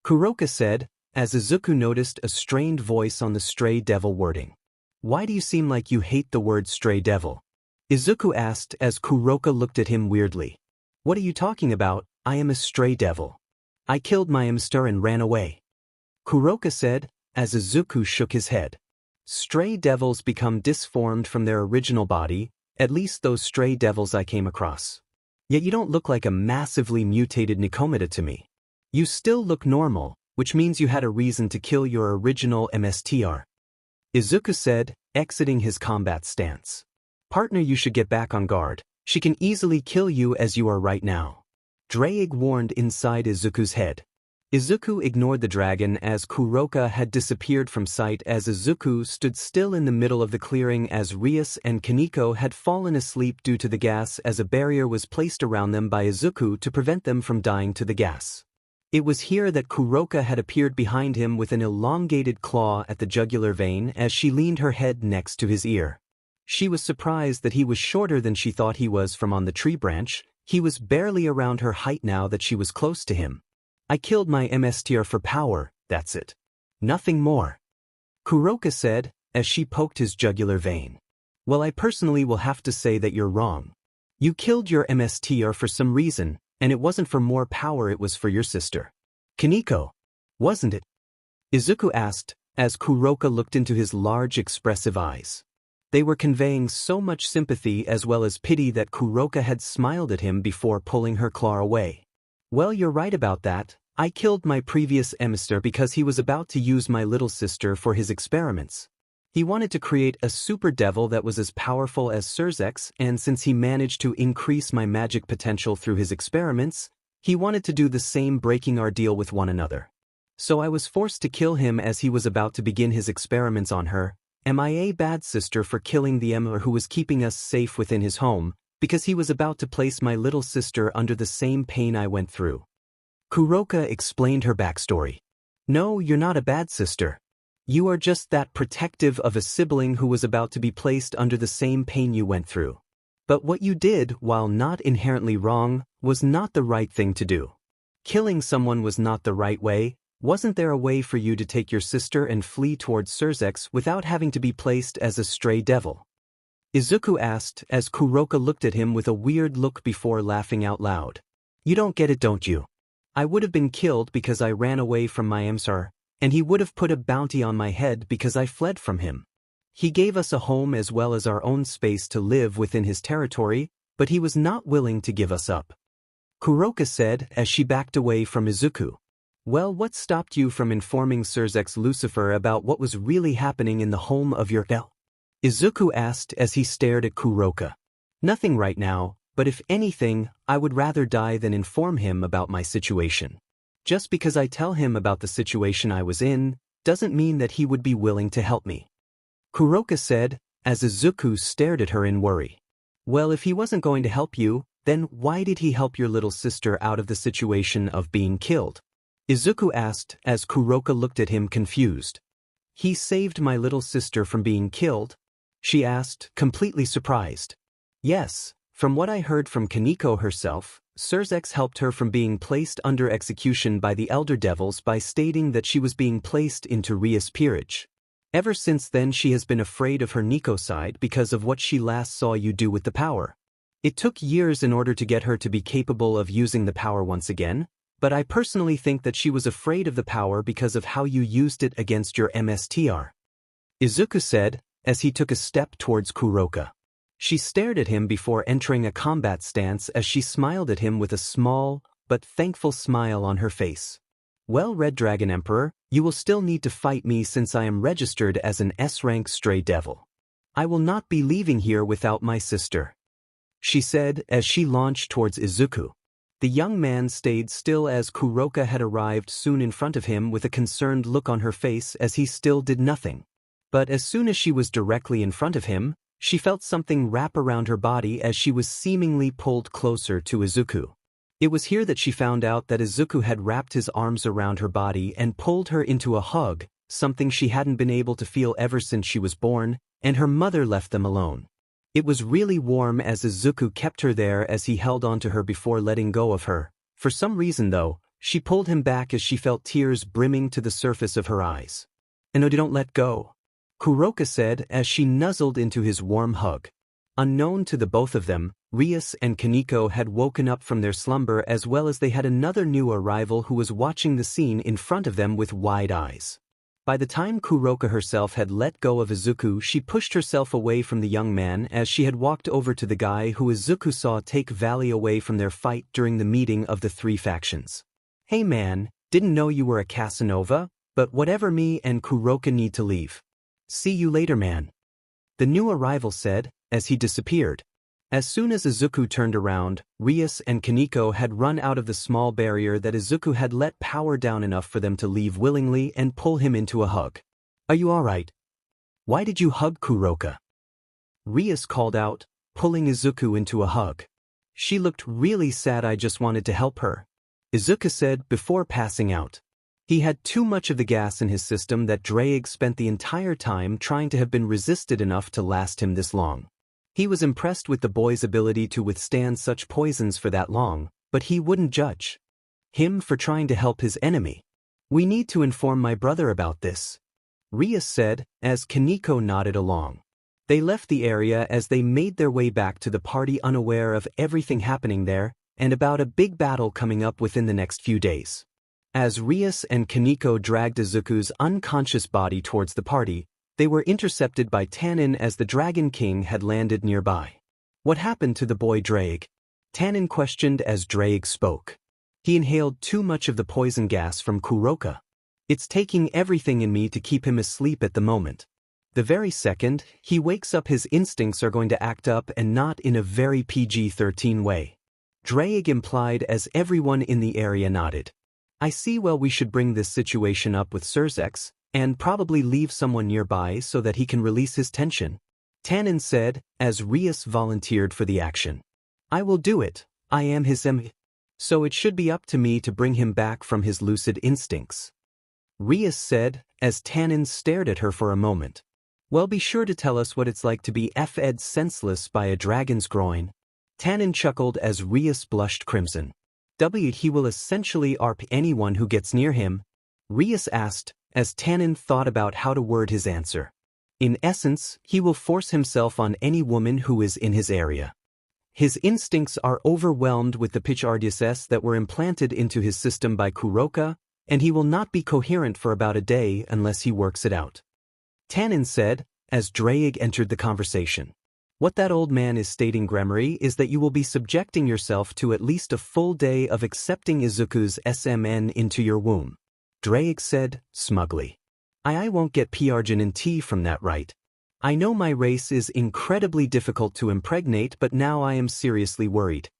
Kuroka said, as Izuku noticed a strained voice on the stray devil wording. "Why do you seem like you hate the word stray devil?" Izuku asked as Kuroka looked at him weirdly. What are you talking about? I am a stray devil. I killed my hamster and ran away. Kuroka said, as Izuku shook his head. Stray devils become disformed from their original body, at least those stray devils I came across. Yet you don't look like a massively mutated Nikomata to me. You still look normal, which means you had a reason to kill your original MSTR. Izuku said, exiting his combat stance. Partner, you should get back on guard. She can easily kill you as you are right now. Drake warned inside Izuku's head. Izuku ignored the dragon as Kuroka had disappeared from sight as Izuku stood still in the middle of the clearing as Rias and Kaneko had fallen asleep due to the gas as a barrier was placed around them by Izuku to prevent them from dying to the gas. It was here that Kuroka had appeared behind him with an elongated claw at the jugular vein as she leaned her head next to his ear. She was surprised that he was shorter than she thought he was from on the tree branch. He was barely around her height now that she was close to him. I killed my MSTR for power, that's it. Nothing more. Kuroka said, as she poked his jugular vein. Well, I personally will have to say that you're wrong. You killed your MSTR for some reason, and it wasn't for more power, it was for your sister. Kaneko, wasn't it? Izuku asked, as Kuroka looked into his large expressive eyes. They were conveying so much sympathy as well as pity that Kuroka had smiled at him before pulling her claw away. Well, you're right about that. I killed my previous emissary because he was about to use my little sister for his experiments. He wanted to create a super devil that was as powerful as Surzex, and since he managed to increase my magic potential through his experiments, he wanted to do the same, breaking our deal with one another. So I was forced to kill him as he was about to begin his experiments on her. Am I a bad sister for killing the emissary who was keeping us safe within his home, because he was about to place my little sister under the same pain I went through? Kuroka explained her backstory. No, you're not a bad sister. You are just that protective of a sibling who was about to be placed under the same pain you went through. But what you did, while not inherently wrong, was not the right thing to do. Killing someone was not the right way. Wasn't there a way for you to take your sister and flee towards Surzex without having to be placed as a stray devil? Izuku asked as Kuroka looked at him with a weird look before laughing out loud. You don't get it, don't you? I would have been killed because I ran away from my emissary, and he would have put a bounty on my head because I fled from him. He gave us a home as well as our own space to live within his territory, but he was not willing to give us up. Kuroka said as she backed away from Izuku. Well, what stopped you from informing Surzex Lucifer about what was really happening in the home of your El? Izuku asked as he stared at Kuroka. Nothing right now, but if anything, I would rather die than inform him about my situation. Just because I tell him about the situation I was in, doesn't mean that he would be willing to help me. Kuroka said, as Izuku stared at her in worry. Well, if he wasn't going to help you, then why did he help your little sister out of the situation of being killed? Izuku asked as Kuroka looked at him confused. He saved my little sister from being killed? She asked, completely surprised. Yes. From what I heard from Kaneko herself, Surzex helped her from being placed under execution by the Elder Devils by stating that she was being placed into Rias' peerage. Ever since then she has been afraid of her Nico side because of what she last saw you do with the power. It took years in order to get her to be capable of using the power once again, but I personally think that she was afraid of the power because of how you used it against your MSTR. Izuku said, as he took a step towards Kuroka. She stared at him before entering a combat stance as she smiled at him with a small, but thankful smile on her face. Well, Red Dragon Emperor, you will still need to fight me since I am registered as an S-rank stray devil. I will not be leaving here without my sister, she said as she launched towards Izuku. The young man stayed still as Kuroka had arrived soon in front of him with a concerned look on her face as he still did nothing. But as soon as she was directly in front of him, she felt something wrap around her body as she was seemingly pulled closer to Izuku. It was here that she found out that Izuku had wrapped his arms around her body and pulled her into a hug, something she hadn't been able to feel ever since she was born, and her mother left them alone. It was really warm as Izuku kept her there as he held onto her before letting go of her. For some reason though, she pulled him back as she felt tears brimming to the surface of her eyes. "No, don't let go," Kuroka said as she nuzzled into his warm hug. Unknown to the both of them, Rias and Kaneko had woken up from their slumber, as well as they had another new arrival who was watching the scene in front of them with wide eyes. By the time Kuroka herself had let go of Izuku, she pushed herself away from the young man as she had walked over to the guy who Izuku saw take Valley away from their fight during the meeting of the three factions. "Hey man, didn't know you were a Casanova, but whatever, me and Kuroka need to leave. See you later man," the new arrival said, as he disappeared. As soon as Izuku turned around, Rias and Kaneko had run out of the small barrier that Izuku had let power down enough for them to leave willingly and pull him into a hug. "Are you alright? Why did you hug Kuroka?" Rias called out, pulling Izuku into a hug. "She looked really sad, I just wanted to help her," Izuku said before passing out. He had too much of the gas in his system that Drake spent the entire time trying to have been resisted enough to last him this long. He was impressed with the boy's ability to withstand such poisons for that long, but he wouldn't judge him for trying to help his enemy. "We need to inform my brother about this," Rias said, as Kaneko nodded along. They left the area as they made their way back to the party, unaware of everything happening there and about a big battle coming up within the next few days. As Rias and Kaneko dragged Izuku's unconscious body towards the party, they were intercepted by Tanin as the Dragon King had landed nearby. "What happened to the boy Drake?" Tanin questioned as Drake spoke. "He inhaled too much of the poison gas from Kuroka. It's taking everything in me to keep him asleep at the moment. The very second he wakes up, his instincts are going to act up, and not in a very PG-13 way," Drake implied as everyone in the area nodded. "I see. Well, we should bring this situation up with Surzex, and probably leave someone nearby so that he can release his tension," Tanin said, as Rias volunteered for the action. "I will do it. I am his so it should be up to me to bring him back from his lucid instincts," Rias said, as Tanin stared at her for a moment. "Well, be sure to tell us what it's like to be fed senseless by a dragon's groin," Tanin chuckled as Rias blushed crimson. "He will essentially ARP anyone who gets near him?" Rias asked, as Tanin thought about how to word his answer. "In essence, he will force himself on any woman who is in his area. His instincts are overwhelmed with the pitchardises that were implanted into his system by Kuroka, and he will not be coherent for about a day unless he works it out," Tanin said, as Drake entered the conversation. "What that old man is stating, Gremory, is that you will be subjecting yourself to at least a full day of accepting Izuku's SMN into your womb," Drake said, smugly. I won't get Piargin and tea from that, right? I know my race is incredibly difficult to impregnate, but now I am seriously worried,"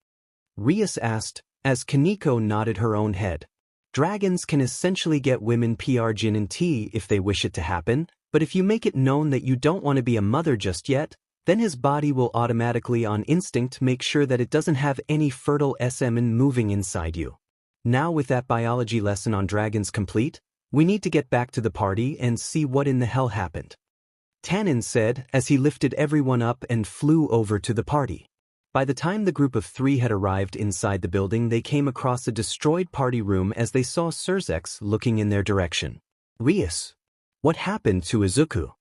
Rias asked, as Kaneko nodded her own head. "Dragons can essentially get women Piargin and tea if they wish it to happen, but if you make it known that you don't want to be a mother just yet, then his body will automatically on instinct make sure that it doesn't have any fertile SMN moving inside you. Now, with that biology lesson on dragons complete, we need to get back to the party and see what in the hell happened," Tanin said as he lifted everyone up and flew over to the party. By the time the group of three had arrived inside the building, they came across a destroyed party room as they saw Surzex looking in their direction. "Rias, what happened to Izuku?"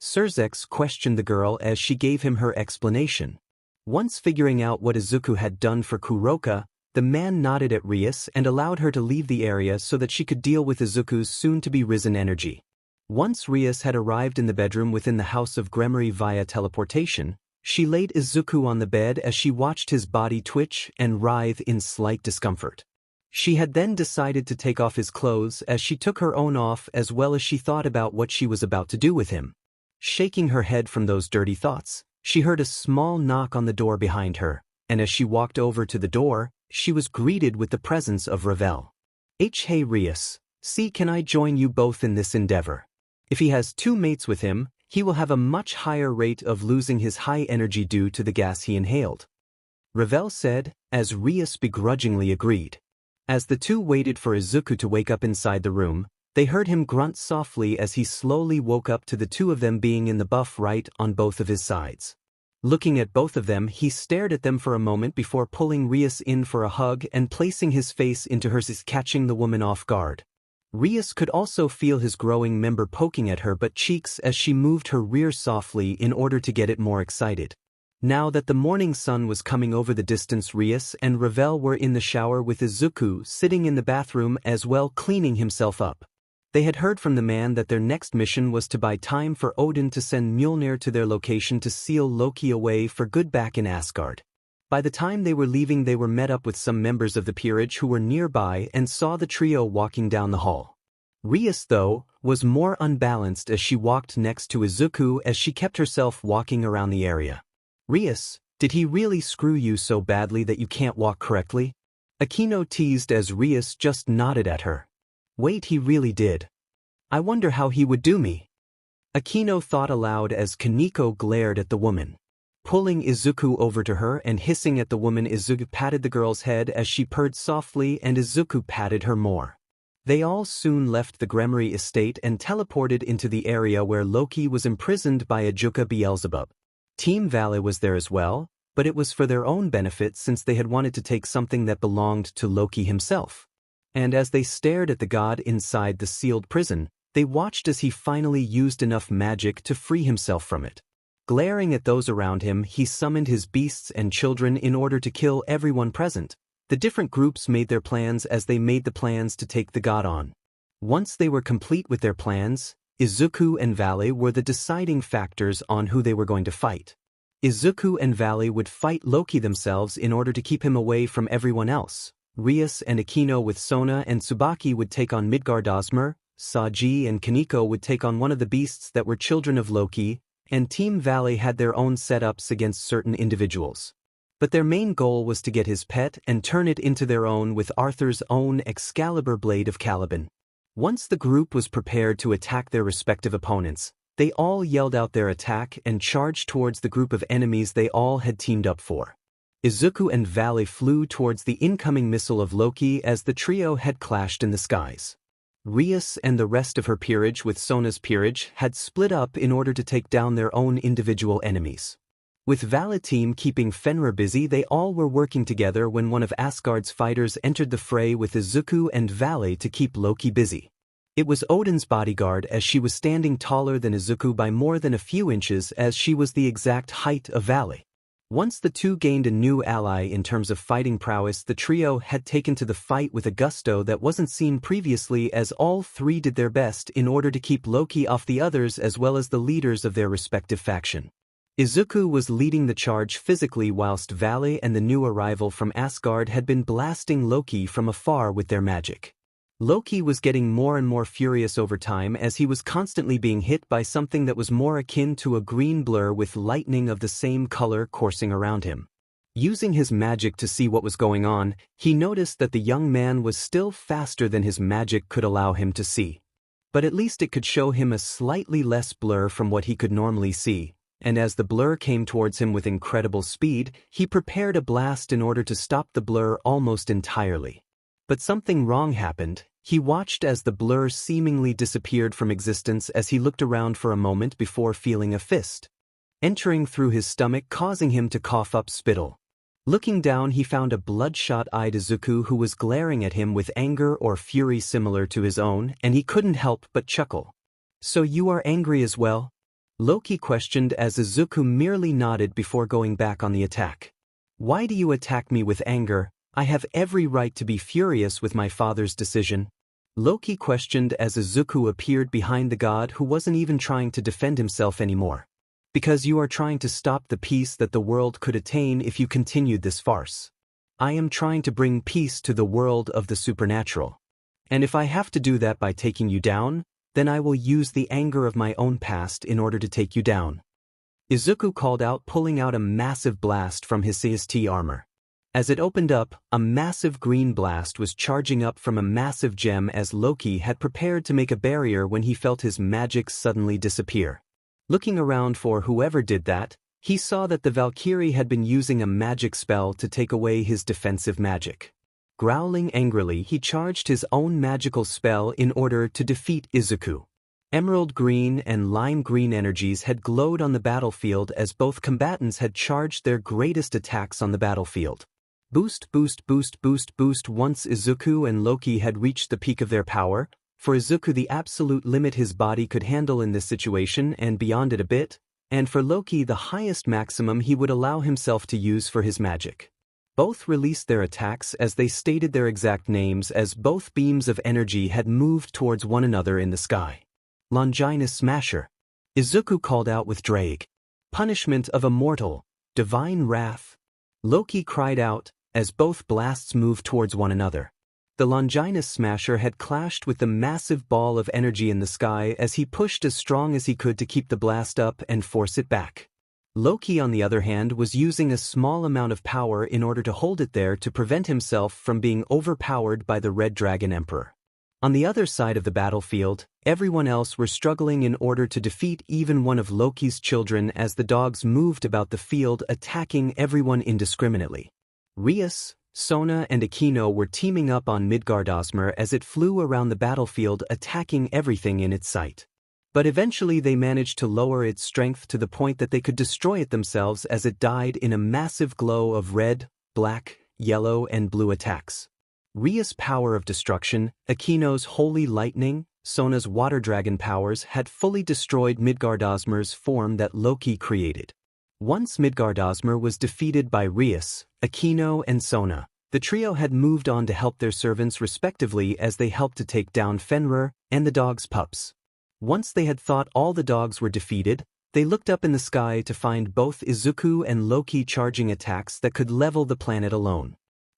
Surzex questioned the girl as she gave him her explanation. Once figuring out what Izuku had done for Kuroka, the man nodded at Rias and allowed her to leave the area so that she could deal with Izuku's soon-to-be-risen energy. Once Rias had arrived in the bedroom within the house of Gremory via teleportation, she laid Izuku on the bed as she watched his body twitch and writhe in slight discomfort. She had then decided to take off his clothes as she took her own off, as well as she thought about what she was about to do with him. Shaking her head from those dirty thoughts, she heard a small knock on the door behind her, and as she walked over to the door, she was greeted with the presence of Ravel. "Hey Rias, see, can I join you both in this endeavor? If he has two mates with him, he will have a much higher rate of losing his high energy due to the gas he inhaled," Ravel said, as Rias begrudgingly agreed. As the two waited for Izuku to wake up inside the room, they heard him grunt softly as he slowly woke up to the two of them being in the buff right on both of his sides. Looking at both of them, he stared at them for a moment before pulling Rias in for a hug and placing his face into hers, catching the woman off guard. Rias could also feel his growing member poking at her butt cheeks as she moved her rear softly in order to get it more excited. Now that the morning sun was coming over the distance, Rias and Ravel were in the shower with Izuku sitting in the bathroom as well, cleaning himself up. They had heard from the man that their next mission was to buy time for Odin to send Mjolnir to their location to seal Loki away for good back in Asgard. By the time they were leaving, they were met up with some members of the peerage who were nearby and saw the trio walking down the hall. Rias, though, was more unbalanced as she walked next to Izuku as she kept herself walking around the area. "Rias, did he really screw you so badly that you can't walk correctly?" Akino teased as Rias just nodded at her. "Wait, he really did. I wonder how he would do me." Akino thought aloud as Kaneko glared at the woman. Pulling Izuku over to her and hissing at the woman, Izuku patted the girl's head as she purred softly, and Izuku patted her more. They all soon left the Gremory estate and teleported into the area where Loki was imprisoned by Ajuka Beelzebub. Team Valley was there as well, but it was for their own benefit since they had wanted to take something that belonged to Loki himself. And as they stared at the god inside the sealed prison, they watched as he finally used enough magic to free himself from it. Glaring at those around him, he summoned his beasts and children in order to kill everyone present. The different groups made their plans as they made the plans to take the god on. Once they were complete with their plans, Izuku and Valley were the deciding factors on who they were going to fight. Izuku and Valley would fight Loki themselves in order to keep him away from everyone else. Rias and Akino with Sona and Tsubaki would take on Midgard Osmer, Saji and Kaneko would take on one of the beasts that were children of Loki, and Team Valley had their own setups against certain individuals. But their main goal was to get his pet and turn it into their own with Arthur's own Excalibur blade of Caliban. Once the group was prepared to attack their respective opponents, they all yelled out their attack and charged towards the group of enemies they all had teamed up for. Izuku and Valley flew towards the incoming missile of Loki as the trio had clashed in the skies. Rias and the rest of her peerage with Sona's peerage had split up in order to take down their own individual enemies. With Valley team keeping Fenrir busy, they all were working together when one of Asgard's fighters entered the fray with Izuku and Valley to keep Loki busy. It was Odin's bodyguard, as she was standing taller than Izuku by more than a few inches, as she was the exact height of Valley. Once the two gained a new ally in terms of fighting prowess, the trio had taken to the fight with a gusto that wasn't seen previously, as all three did their best in order to keep Loki off the others as well as the leaders of their respective faction. Izuku was leading the charge physically, whilst Valley and the new arrival from Asgard had been blasting Loki from afar with their magic. Loki was getting more and more furious over time as he was constantly being hit by something that was more akin to a green blur with lightning of the same color coursing around him. Using his magic to see what was going on, he noticed that the young man was still faster than his magic could allow him to see. But at least it could show him a slightly less blur from what he could normally see. And as the blur came towards him with incredible speed, he prepared a blast in order to stop the blur almost entirely. But something wrong happened. He watched as the blur seemingly disappeared from existence as he looked around for a moment before feeling a fist entering through his stomach, causing him to cough up spittle. Looking down, he found a bloodshot-eyed Izuku who was glaring at him with anger or fury similar to his own, and he couldn't help but chuckle. "So you are angry as well?" Loki questioned as Izuku merely nodded before going back on the attack. "Why do you attack me with anger? I have every right to be furious with my father's decision." Loki questioned as Izuku appeared behind the god, who wasn't even trying to defend himself anymore. "Because you are trying to stop the peace that the world could attain if you continued this farce. I am trying to bring peace to the world of the supernatural. And if I have to do that by taking you down, then I will use the anger of my own past in order to take you down," Izuku called out, pulling out a massive blast from his CST armor. As it opened up, a massive green blast was charging up from a massive gem as Loki had prepared to make a barrier when he felt his magic suddenly disappear. Looking around for whoever did that, he saw that the Valkyrie had been using a magic spell to take away his defensive magic. Growling angrily, he charged his own magical spell in order to defeat Izuku. Emerald green and lime green energies had glowed on the battlefield as both combatants had charged their greatest attacks on the battlefield. Boost, boost, boost, boost, boost. Once Izuku and Loki had reached the peak of their power, for Izuku the absolute limit his body could handle in this situation and beyond it a bit, and for Loki the highest maximum he would allow himself to use for his magic. Both released their attacks as they stated their exact names as both beams of energy had moved towards one another in the sky. Longinus Smasher. Izuku called out with Drake. Punishment of a mortal. Divine wrath. Loki cried out, as both blasts moved towards one another. The Longinus Smasher had clashed with the massive ball of energy in the sky as he pushed as strong as he could to keep the blast up and force it back. Loki, on the other hand, was using a small amount of power in order to hold it there to prevent himself from being overpowered by the Red Dragon Emperor. On the other side of the battlefield, everyone else were struggling in order to defeat even one of Loki's children as the dogs moved about the field attacking everyone indiscriminately. Rias, Sona and Aquino were teaming up on Midgardosmer as it flew around the battlefield attacking everything in its sight. But eventually they managed to lower its strength to the point that they could destroy it themselves as it died in a massive glow of red, black, yellow and blue attacks. Ria's power of destruction, Aquino's holy lightning, Sona's water dragon powers had fully destroyed Midgardosmer's form that Loki created. Once Midgardosmer was defeated by Rias, Aquino and Sona, the trio had moved on to help their servants respectively as they helped to take down Fenrir and the dog's pups. Once they had thought all the dogs were defeated, they looked up in the sky to find both Izuku and Loki charging attacks that could level the planet alone.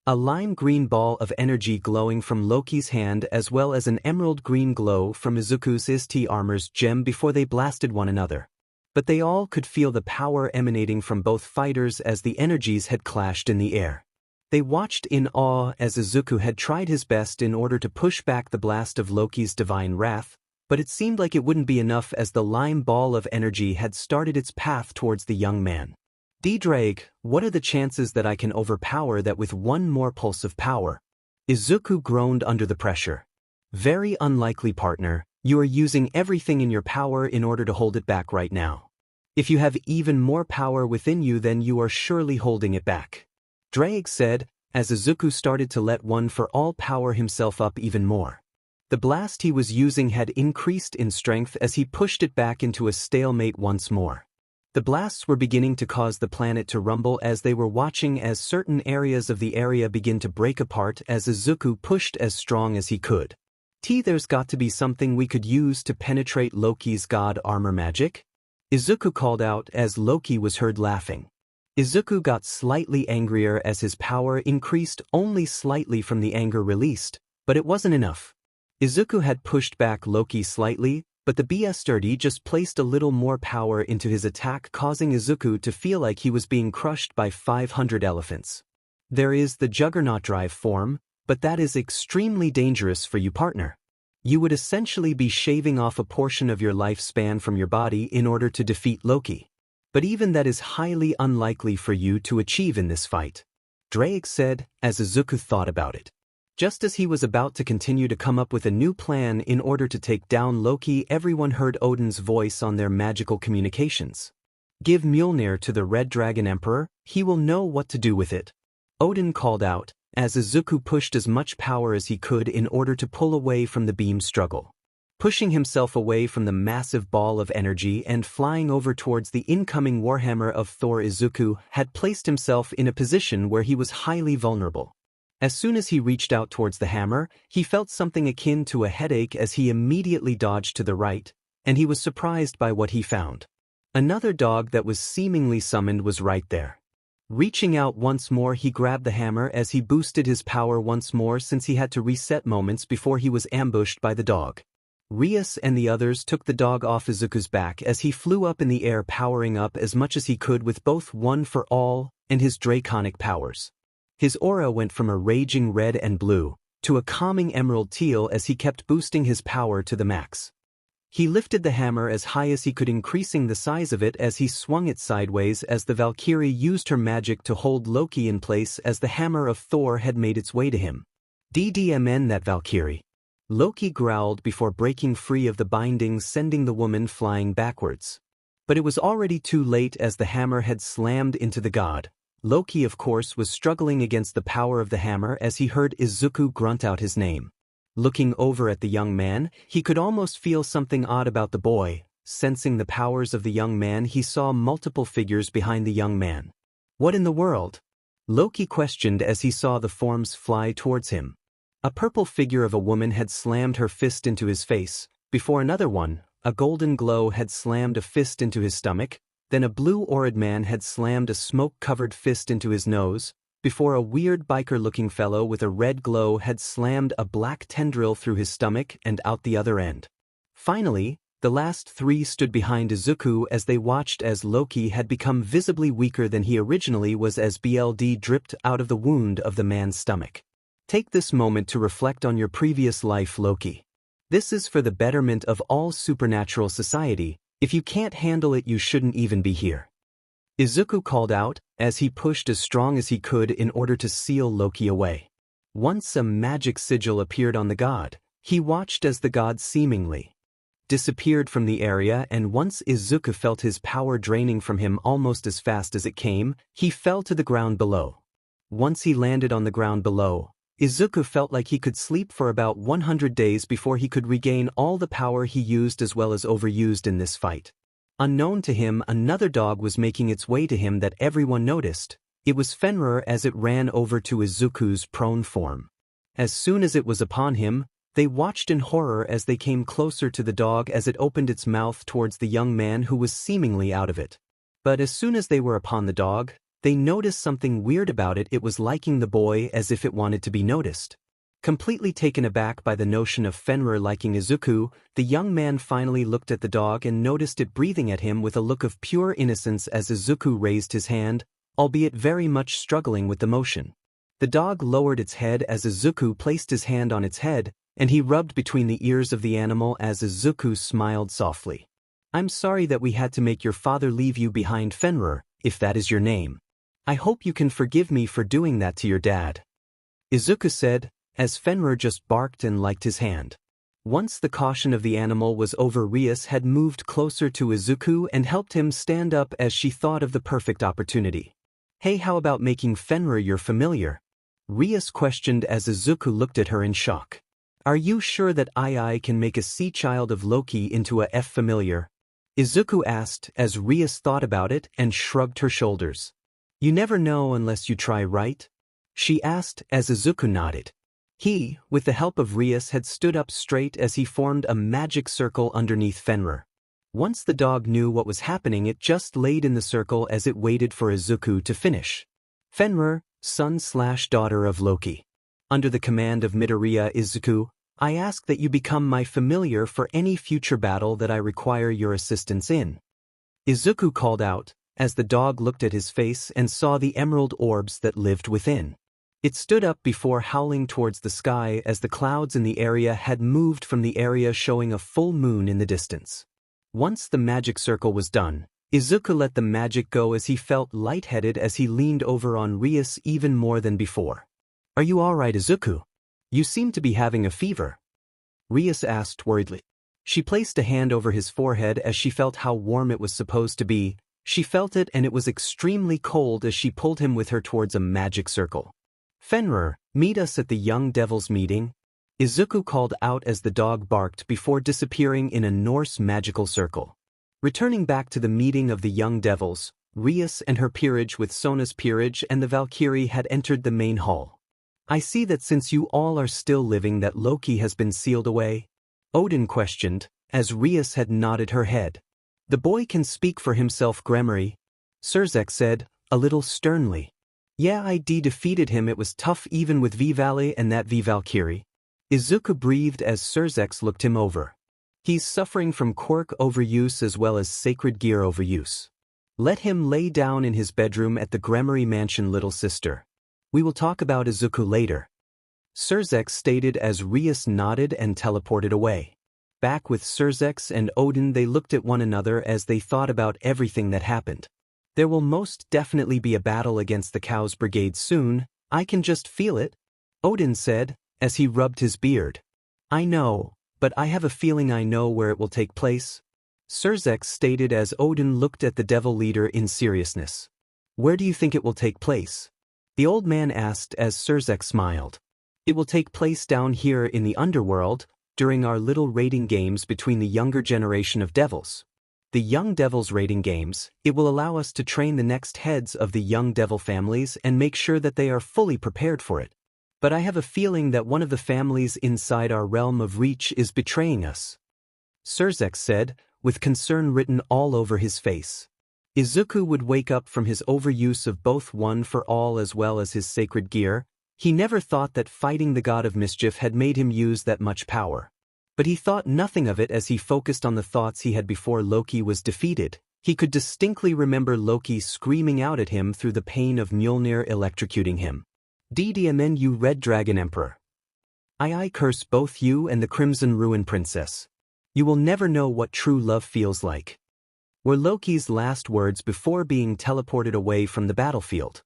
A lime green ball of energy glowing from Loki's hand as well as an emerald green glow from Izuku's ST armor's gem before they blasted one another. But they all could feel the power emanating from both fighters as the energies had clashed in the air. They watched in awe as Izuku had tried his best in order to push back the blast of Loki's divine wrath, but it seemed like it wouldn't be enough as the lime ball of energy had started its path towards the young man. D-Drake, what are the chances that I can overpower that with one more pulse of power? Izuku groaned under the pressure. Very unlikely, partner. You are using everything in your power in order to hold it back right now. If you have even more power within you, then you are surely holding it back. Drake said, as Izuku started to let one for all power himself up even more. The blast he was using had increased in strength as he pushed it back into a stalemate once more. The blasts were beginning to cause the planet to rumble as they were watching as certain areas of the area begin to break apart as Izuku pushed as strong as he could. There's got to be something we could use to penetrate Loki's god armor magic? Izuku called out as Loki was heard laughing. Izuku got slightly angrier as his power increased only slightly from the anger released, but it wasn't enough. Izuku had pushed back Loki slightly, but the BS-30 just placed a little more power into his attack, causing Izuku to feel like he was being crushed by 500 elephants. There is the Juggernaut Drive form, but that is extremely dangerous for you, partner. You would essentially be shaving off a portion of your lifespan from your body in order to defeat Loki. But even that is highly unlikely for you to achieve in this fight, Drake said, as Izuku thought about it. Just as he was about to continue to come up with a new plan in order to take down Loki, everyone heard Odin's voice on their magical communications. Give Mjolnir to the Red Dragon Emperor, he will know what to do with it. Odin called out, as Izuku pushed as much power as he could in order to pull away from the beam struggle. Pushing himself away from the massive ball of energy and flying over towards the incoming Warhammer of Thor, Izuku had placed himself in a position where he was highly vulnerable. As soon as he reached out towards the hammer, he felt something akin to a headache as he immediately dodged to the right, and he was surprised by what he found. Another dog that was seemingly summoned was right there. Reaching out once more, he grabbed the hammer as he boosted his power once more since he had to reset moments before he was ambushed by the dog. Rias and the others took the dog off Izuku's back as he flew up in the air, powering up as much as he could with both One for All and his draconic powers. His aura went from a raging red and blue to a calming emerald teal as he kept boosting his power to the max. He lifted the hammer as high as he could, increasing the size of it as he swung it sideways as the Valkyrie used her magic to hold Loki in place as the hammer of Thor had made its way to him. DDMN that Valkyrie. Loki growled before breaking free of the bindings, sending the woman flying backwards. But it was already too late as the hammer had slammed into the god. Loki, of course, was struggling against the power of the hammer as he heard Izuku grunt out his name. Looking over at the young man, he could almost feel something odd about the boy, Sensing the powers of the young man, he saw multiple figures behind the young man. What in the world? Loki questioned as he saw the forms fly towards him. A purple figure of a woman had slammed her fist into his face, before another one, a golden glow, had slammed a fist into his stomach, then a blue-ored man had slammed a smoke-covered fist into his nose, before a weird biker-looking fellow with a red glow had slammed a black tendril through his stomach and out the other end. Finally, the last three stood behind Izuku as they watched as Loki had become visibly weaker than he originally was as blood dripped out of the wound of the man's stomach. Take this moment to reflect on your previous life, Loki. This is for the betterment of all supernatural society. If you can't handle it, you shouldn't even be here. Izuku called out, as he pushed as strong as he could in order to seal Loki away. Once a magic sigil appeared on the god, he watched as the god seemingly disappeared from the area, and once Izuku felt his power draining from him almost as fast as it came, he fell to the ground below. Once he landed on the ground below, Izuku felt like he could sleep for about 100 days before he could regain all the power he used as well as overused in this fight. Unknown to him, another dog was making its way to him that everyone noticed. It was Fenrir as it ran over to Izuku's prone form. As soon as it was upon him, they watched in horror as they came closer to the dog as it opened its mouth towards the young man who was seemingly out of it. But as soon as they were upon the dog, they noticed something weird about it. It was liking the boy as if it wanted to be noticed. Completely taken aback by the notion of Fenrir liking Izuku, the young man finally looked at the dog and noticed it breathing at him with a look of pure innocence as Izuku raised his hand, albeit very much struggling with the motion. The dog lowered its head as Izuku placed his hand on its head, and he rubbed between the ears of the animal as Izuku smiled softly. I'm sorry that we had to make your father leave you behind, Fenrir, if that is your name. I hope you can forgive me for doing that to your dad. Izuku said, as Fenrir just barked and liked his hand. Once the caution of the animal was over, Rias had moved closer to Izuku and helped him stand up as she thought of the perfect opportunity. Hey, how about making Fenrir your familiar? Rias questioned as Izuku looked at her in shock. Are you sure that I can make a sea child of Loki into a F familiar? Izuku asked as Rias thought about it and shrugged her shoulders. You never know unless you try, right? She asked as Izuku nodded. He, with the help of Rias, had stood up straight as he formed a magic circle underneath Fenrir. Once the dog knew what was happening, it just laid in the circle as it waited for Izuku to finish. Fenrir, son/daughter of Loki. Under the command of Midoriya Izuku, I ask that you become my familiar for any future battle that I require your assistance in. Izuku called out, as the dog looked at his face and saw the emerald orbs that lived within. It stood up before howling towards the sky as the clouds in the area had moved from the area, showing a full moon in the distance. Once the magic circle was done, Izuku let the magic go as he felt lightheaded as he leaned over on Rias even more than before. Are you all right, Izuku? You seem to be having a fever. Rias asked worriedly. She placed a hand over his forehead as she felt how warm it was supposed to be. She felt it, and it was extremely cold as she pulled him with her towards a magic circle. Fenrir, meet us at the young devils meeting, Izuku called out as the dog barked before disappearing in a Norse magical circle. Returning back to the meeting of the young devils, Rias and her peerage with Sona's peerage and the Valkyrie had entered the main hall. I see that since you all are still living that Loki has been sealed away? Odin questioned, as Rias had nodded her head. The boy can speak for himself, Gremory, Surzek said, a little sternly. Yeah, I defeated him. It was tough even with V-Valley and that V-Valkyrie. Izuku breathed as Surzek looked him over. He's suffering from quirk overuse as well as sacred gear overuse. Let him lay down in his bedroom at the Gremory mansion, little sister. We will talk about Izuku later. Surzek stated as Rias nodded and teleported away. Back with Surzek and Odin, they looked at one another as they thought about everything that happened. There will most definitely be a battle against the Cows Brigade soon, I can just feel it, Odin said, as he rubbed his beard. I know, but I have a feeling I know where it will take place, Surzek stated as Odin looked at the devil leader in seriousness. Where do you think it will take place? The old man asked as Surzek smiled. It will take place down here in the underworld, during our little raiding games between the younger generation of devils. the Young Devils rating games. It will allow us to train the next heads of the Young Devil families and make sure that they are fully prepared for it. But I have a feeling that one of the families inside our realm of reach is betraying us, Surzex said, with concern written all over his face. Izuku would wake up from his overuse of both One for All as well as his sacred gear. He never thought that fighting the god of mischief had made him use that much power. But he thought nothing of it as he focused on the thoughts he had before Loki was defeated. He could distinctly remember Loki screaming out at him through the pain of Mjolnir electrocuting him. DDMN, you Red Dragon Emperor. I curse both you and the Crimson Ruin Princess. You will never know what true love feels like, were Loki's last words before being teleported away from the battlefield.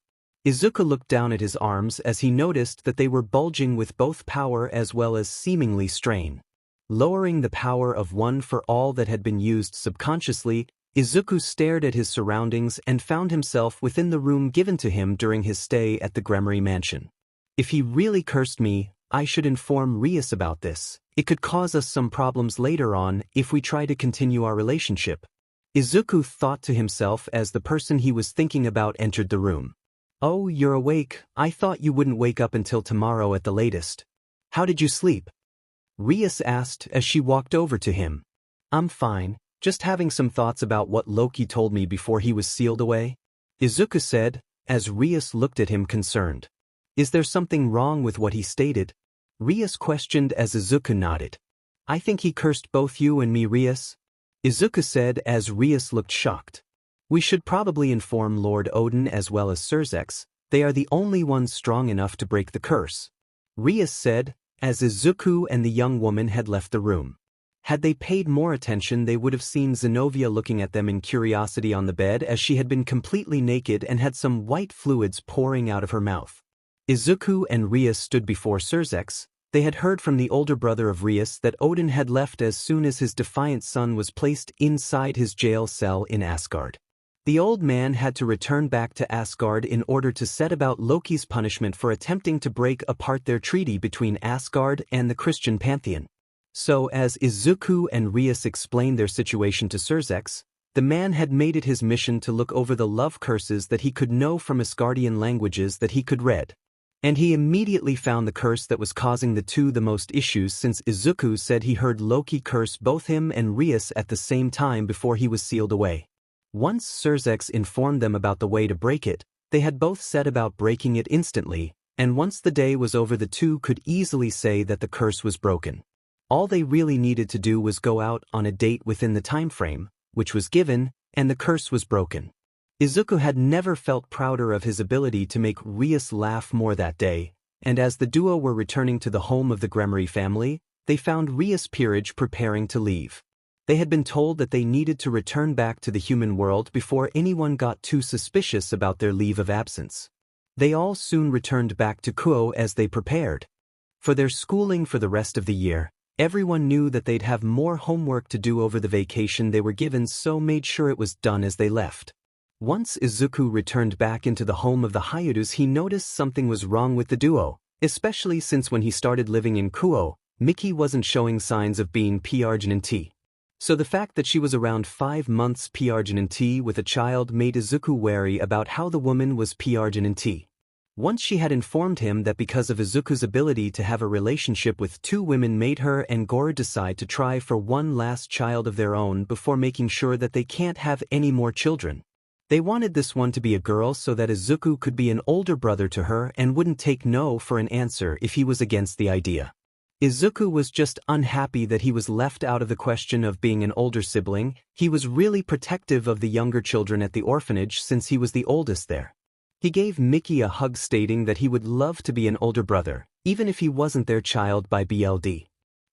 Izuku looked down at his arms as he noticed that they were bulging with both power as well as seemingly strain. Lowering the power of One for All that had been used subconsciously, Izuku stared at his surroundings and found himself within the room given to him during his stay at the Gremory Mansion. If he really cursed me, I should inform Rias about this. It could cause us some problems later on if we try to continue our relationship, Izuku thought to himself as the person he was thinking about entered the room. Oh, you're awake. I thought you wouldn't wake up until tomorrow at the latest. How did you sleep? Rias asked as she walked over to him. I'm fine, just having some thoughts about what Loki told me before he was sealed away, Izuku said, as Rias looked at him concerned. Is there something wrong with what he stated? Rias questioned as Izuku nodded. I think he cursed both you and me, Rias, Izuku said as Rias looked shocked. We should probably inform Lord Odin as well as Surzex. They are the only ones strong enough to break the curse, Rias said, as Izuku and the young woman had left the room. Had they paid more attention, they would have seen Zenobia looking at them in curiosity on the bed as she had been completely naked and had some white fluids pouring out of her mouth. Izuku and Rias stood before Surzex. They had heard from the older brother of Rias that Odin had left as soon as his defiant son was placed inside his jail cell in Asgard. The old man had to return back to Asgard in order to set about Loki's punishment for attempting to break apart their treaty between Asgard and the Christian pantheon. So as Izuku and Rias explained their situation to Surzex, the man had made it his mission to look over the love curses that he could know from Asgardian languages that he could read. And he immediately found the curse that was causing the two the most issues, since Izuku said he heard Loki curse both him and Rias at the same time before he was sealed away. Once Surzex informed them about the way to break it, they had both set about breaking it instantly, and once the day was over the two could easily say that the curse was broken. All they really needed to do was go out on a date within the time frame, which was given, and the curse was broken. Izuku had never felt prouder of his ability to make Rias laugh more that day, and as the duo were returning to the home of the Gremory family, they found Rias Peerage preparing to leave. They had been told that they needed to return back to the human world before anyone got too suspicious about their leave of absence. They all soon returned back to Kuo as they prepared for their schooling for the rest of the year. Everyone knew that they'd have more homework to do over the vacation they were given, so made sure it was done as they left. Once Izuku returned back into the home of the Hyudus, he noticed something was wrong with the duo, especially since when he started living in Kuo, Miki wasn't showing signs of being pregnant. So the fact that she was around 5 months pregnant with a child made Izuku wary about how the woman was pregnant. Once she had informed him that because of Izuku's ability to have a relationship with 2 women made her and Goro decide to try for one last child of their own before making sure that they can't have any more children. They wanted this one to be a girl so that Izuku could be an older brother to her and wouldn't take no for an answer if he was against the idea. Izuku was just unhappy that he was left out of the question of being an older sibling. He was really protective of the younger children at the orphanage since he was the oldest there. He gave Miki a hug stating that he would love to be an older brother, even if he wasn't their child by BLD.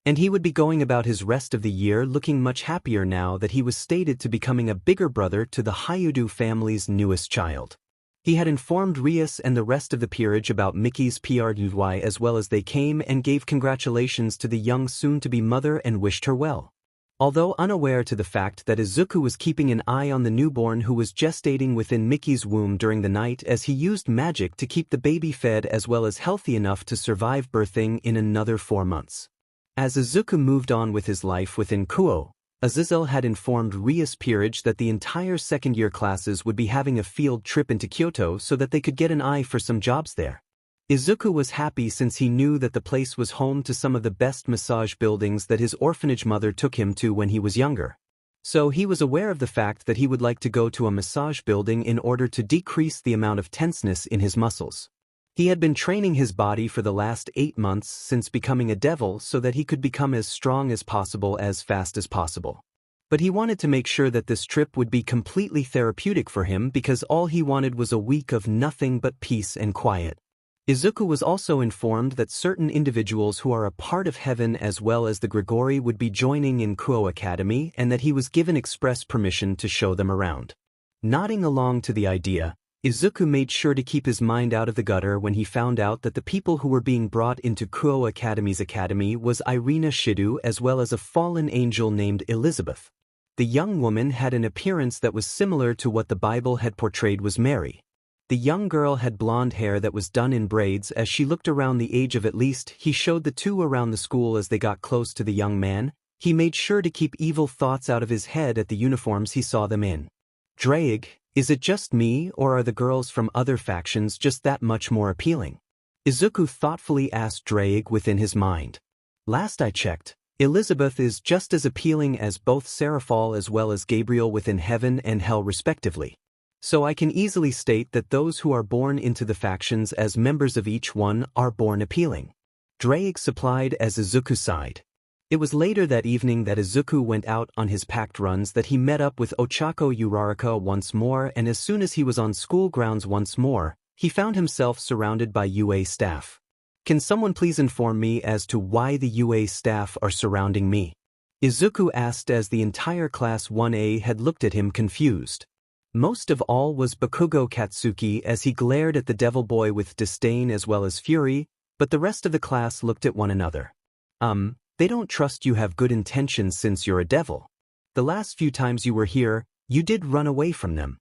And he would be going about his rest of the year looking much happier now that he was stated to becoming a bigger brother to the Hyudu family's newest child. He had informed Rias and the rest of the peerage about Miki's PRY as well as they came and gave congratulations to the young soon-to-be mother and wished her well. Although unaware to the fact that Izuku was keeping an eye on the newborn who was gestating within Miki's womb during the night, as he used magic to keep the baby fed as well as healthy enough to survive birthing in another 4 months. As Izuku moved on with his life within Kuo, Azazel had informed Rias Peerage that the entire second-year classes would be having a field trip into Kyoto so that they could get an eye for some jobs there. Izuku was happy since he knew that the place was home to some of the best massage buildings that his orphanage mother took him to when he was younger. So he was aware of the fact that he would like to go to a massage building in order to decrease the amount of tenseness in his muscles. He had been training his body for the last 8 months since becoming a devil so that he could become as strong as possible as fast as possible. But he wanted to make sure that this trip would be completely therapeutic for him because all he wanted was a week of nothing but peace and quiet. Izuku was also informed that certain individuals who are a part of heaven as well as the Grigori would be joining in Kuo Academy and that he was given express permission to show them around. Nodding along to the idea, Izuku made sure to keep his mind out of the gutter when he found out that the people who were being brought into Kuo Academy's academy was Irina Shidu as well as a fallen angel named Elizabeth. The young woman had an appearance that was similar to what the Bible had portrayed was Mary. The young girl had blonde hair that was done in braids. As she looked around the age of at least, he showed the two around the school as they got close to the young man. He made sure to keep evil thoughts out of his head at the uniforms he saw them in. Drake, is it just me or are the girls from other factions just that much more appealing? Izuku thoughtfully asked Drake within his mind. Last I checked, Elizabeth is just as appealing as both Seraphal as well as Gabriel within heaven and hell respectively. So I can easily state that those who are born into the factions as members of each one are born appealing. Drake supplied as Izuku sighed. It was later that evening that Izuku went out on his packed runs that he met up with Ochako Uraraka once more, and as soon as he was on school grounds once more, he found himself surrounded by UA staff. Can someone please inform me as to why the UA staff are surrounding me? Izuku asked as the entire Class 1A had looked at him confused. Most of all was Bakugo Katsuki as he glared at the devil boy with disdain as well as fury, but the rest of the class looked at one another. They don't trust you have good intentions since you're a devil. The last few times you were here, you did run away from them.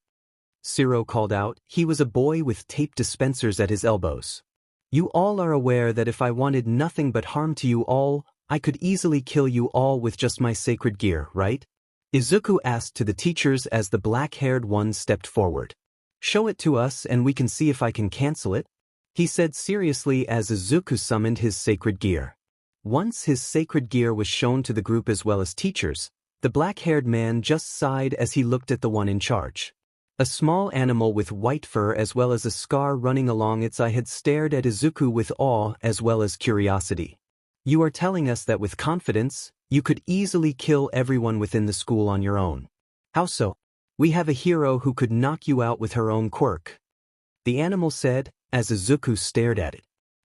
Siro called out. He was a boy with tape dispensers at his elbows. You all are aware that if I wanted nothing but harm to you all, I could easily kill you all with just my sacred gear, right? Izuku asked to the teachers as the black-haired one stepped forward. Show it to us and we can see if I can cancel it, he said seriously as Izuku summoned his sacred gear. Once his sacred gear was shown to the group as well as teachers, the black-haired man just sighed as he looked at the one in charge. A small animal with white fur as well as a scar running along its eye had stared at Izuku with awe as well as curiosity. You are telling us that with confidence, you could easily kill everyone within the school on your own. How so? We have a hero who could knock you out with her own quirk. The animal said, as Izuku stared at it.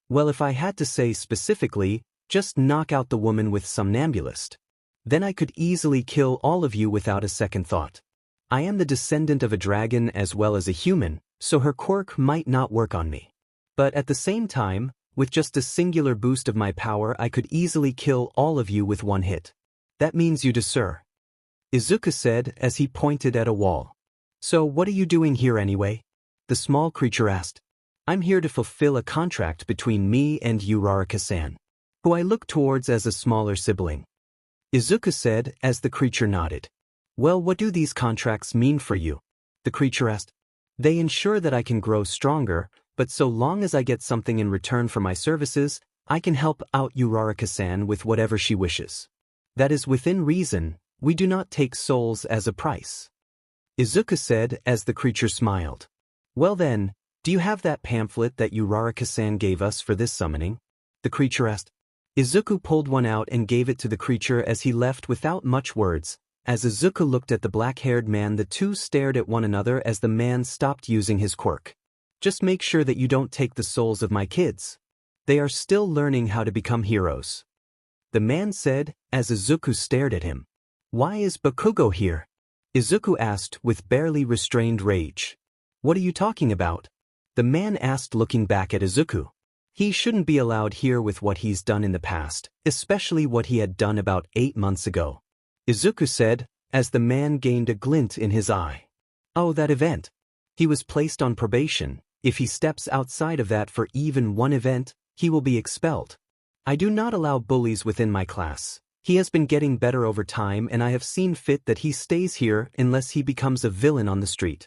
Well, if I had to say specifically, just knock out the woman with somnambulist. Then I could easily kill all of you without a second thought. I am the descendant of a dragon as well as a human, so her quirk might not work on me. But at the same time, with just a singular boost of my power I could easily kill all of you with one hit. That means you do, sir. Izuku said as he pointed at a wall. So what are you doing here anyway? The small creature asked. I'm here to fulfill a contract between me and Uraraka-san, who I look towards as a smaller sibling. Izuku said as the creature nodded. Well, what do these contracts mean for you? The creature asked. They ensure that I can grow stronger, but so long as I get something in return for my services, I can help out Uraraka-san with whatever she wishes. That is within reason. We do not take souls as a price. Izuku said as the creature smiled. Well then, do you have that pamphlet that Uraraka-san gave us for this summoning? The creature asked. Izuku pulled one out and gave it to the creature as he left without much words. As Izuku looked at the black-haired man, the two stared at one another as the man stopped using his quirk. Just make sure that you don't take the souls of my kids. They are still learning how to become heroes. The man said, as Izuku stared at him. Why is Bakugo here? Izuku asked with barely restrained rage. What are you talking about? The man asked looking back at Izuku. He shouldn't be allowed here with what he's done in the past, especially what he had done about 8 months ago. Izuku said, as the man gained a glint in his eye. Oh, that event. He was placed on probation. If he steps outside of that for even one event, he will be expelled. I do not allow bullies within my class. He has been getting better over time and I have seen fit that he stays here unless he becomes a villain on the street.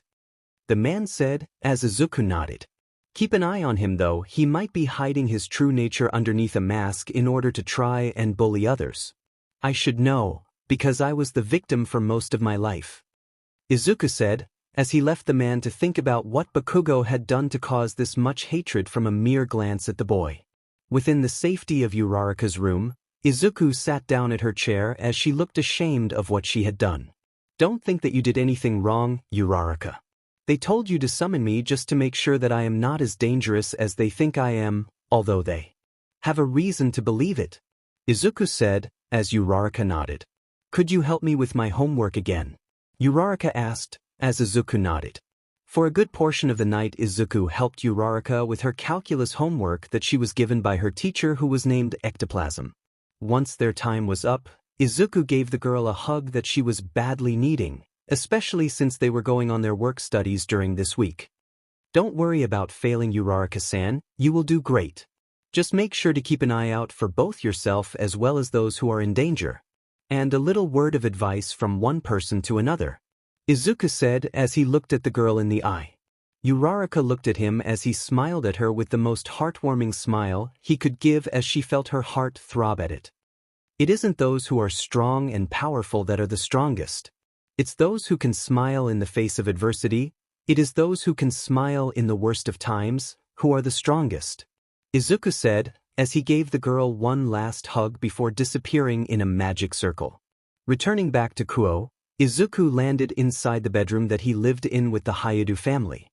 The man said, as Izuku nodded. Keep an eye on him though, he might be hiding his true nature underneath a mask in order to try and bully others. I should know, because I was the victim for most of my life. Izuku said, as he left the man to think about what Bakugo had done to cause this much hatred from a mere glance at the boy. Within the safety of Uraraka's room, Izuku sat down at her chair as she looked ashamed of what she had done. Don't think that you did anything wrong, Uraraka. They told you to summon me just to make sure that I am not as dangerous as they think I am, although they have a reason to believe it. Izuku said, as Uraraka nodded. Could you help me with my homework again? Uraraka asked, as Izuku nodded. For a good portion of the night Izuku helped Uraraka with her calculus homework that she was given by her teacher who was named Ectoplasm. Once their time was up, Izuku gave the girl a hug that she was badly needing, especially since they were going on their work studies during this week. Don't worry about failing, Uraraka-san, you will do great. Just make sure to keep an eye out for both yourself as well as those who are in danger. And a little word of advice from one person to another. Izuku said as he looked at the girl in the eye. Uraraka looked at him as he smiled at her with the most heartwarming smile he could give as she felt her heart throb at it. It isn't those who are strong and powerful that are the strongest. It's those who can smile in the face of adversity. It is those who can smile in the worst of times, who are the strongest. Izuku said, as he gave the girl one last hug before disappearing in a magic circle. Returning back to Kuo, Izuku landed inside the bedroom that he lived in with the Hayadu family.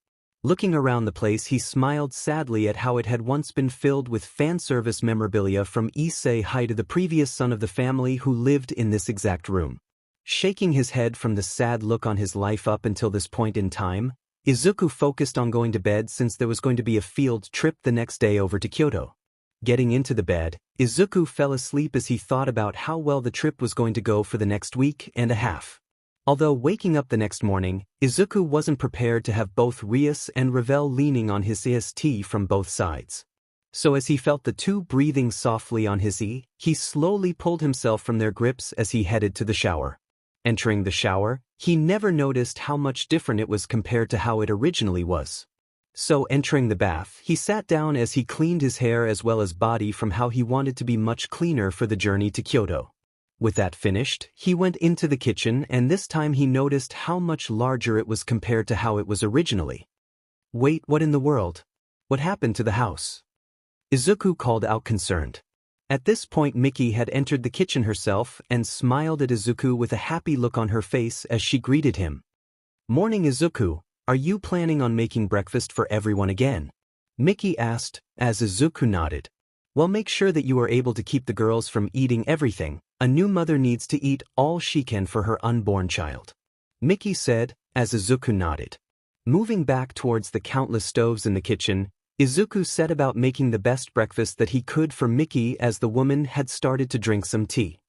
Looking around the place he smiled sadly at how it had once been filled with fan service memorabilia from Issei Haida, the previous son of the family who lived in this exact room. Shaking his head from the sad look on his life up until this point in time, Izuku focused on going to bed since there was going to be a field trip the next day over to Kyoto. Getting into the bed, Izuku fell asleep as he thought about how well the trip was going to go for the next week and a half. Although waking up the next morning, Izuku wasn't prepared to have both Rias and Ravel leaning on his EST from both sides. So as he felt the two breathing softly on his E, he slowly pulled himself from their grips as he headed to the shower. Entering the shower, he never noticed how much different it was compared to how it originally was. So entering the bath, he sat down as he cleaned his hair as well as body from how he wanted to be much cleaner for the journey to Kyoto. With that finished, he went into the kitchen and this time he noticed how much larger it was compared to how it was originally. Wait, what in the world? What happened to the house? Izuku called out concerned. At this point Miki had entered the kitchen herself and smiled at Izuku with a happy look on her face as she greeted him. Morning Izuku, are you planning on making breakfast for everyone again? Miki asked, as Izuku nodded. Well, make sure that you are able to keep the girls from eating everything. A new mother needs to eat all she can for her unborn child. Miki said, as Izuku nodded. Moving back towards the countless stoves in the kitchen, Izuku set about making the best breakfast that he could for Miki as the woman had started to drink some tea.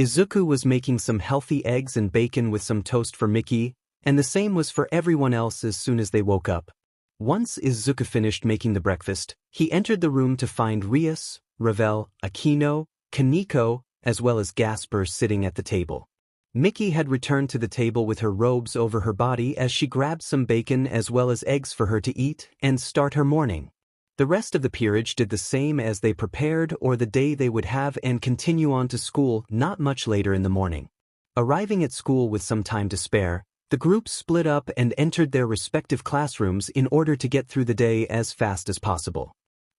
Izuku was making some healthy eggs and bacon with some toast for Miki, and the same was for everyone else as soon as they woke up. Once Izuku finished making the breakfast, he entered the room to find Rias, Ravel, Akino, Kaneko, as well as Gasper sitting at the table. Miki had returned to the table with her robes over her body as she grabbed some bacon as well as eggs for her to eat and start her morning. The rest of the peerage did the same as they prepared or the day they would have and continue on to school not much later in the morning. Arriving at school with some time to spare, the group split up and entered their respective classrooms in order to get through the day as fast as possible.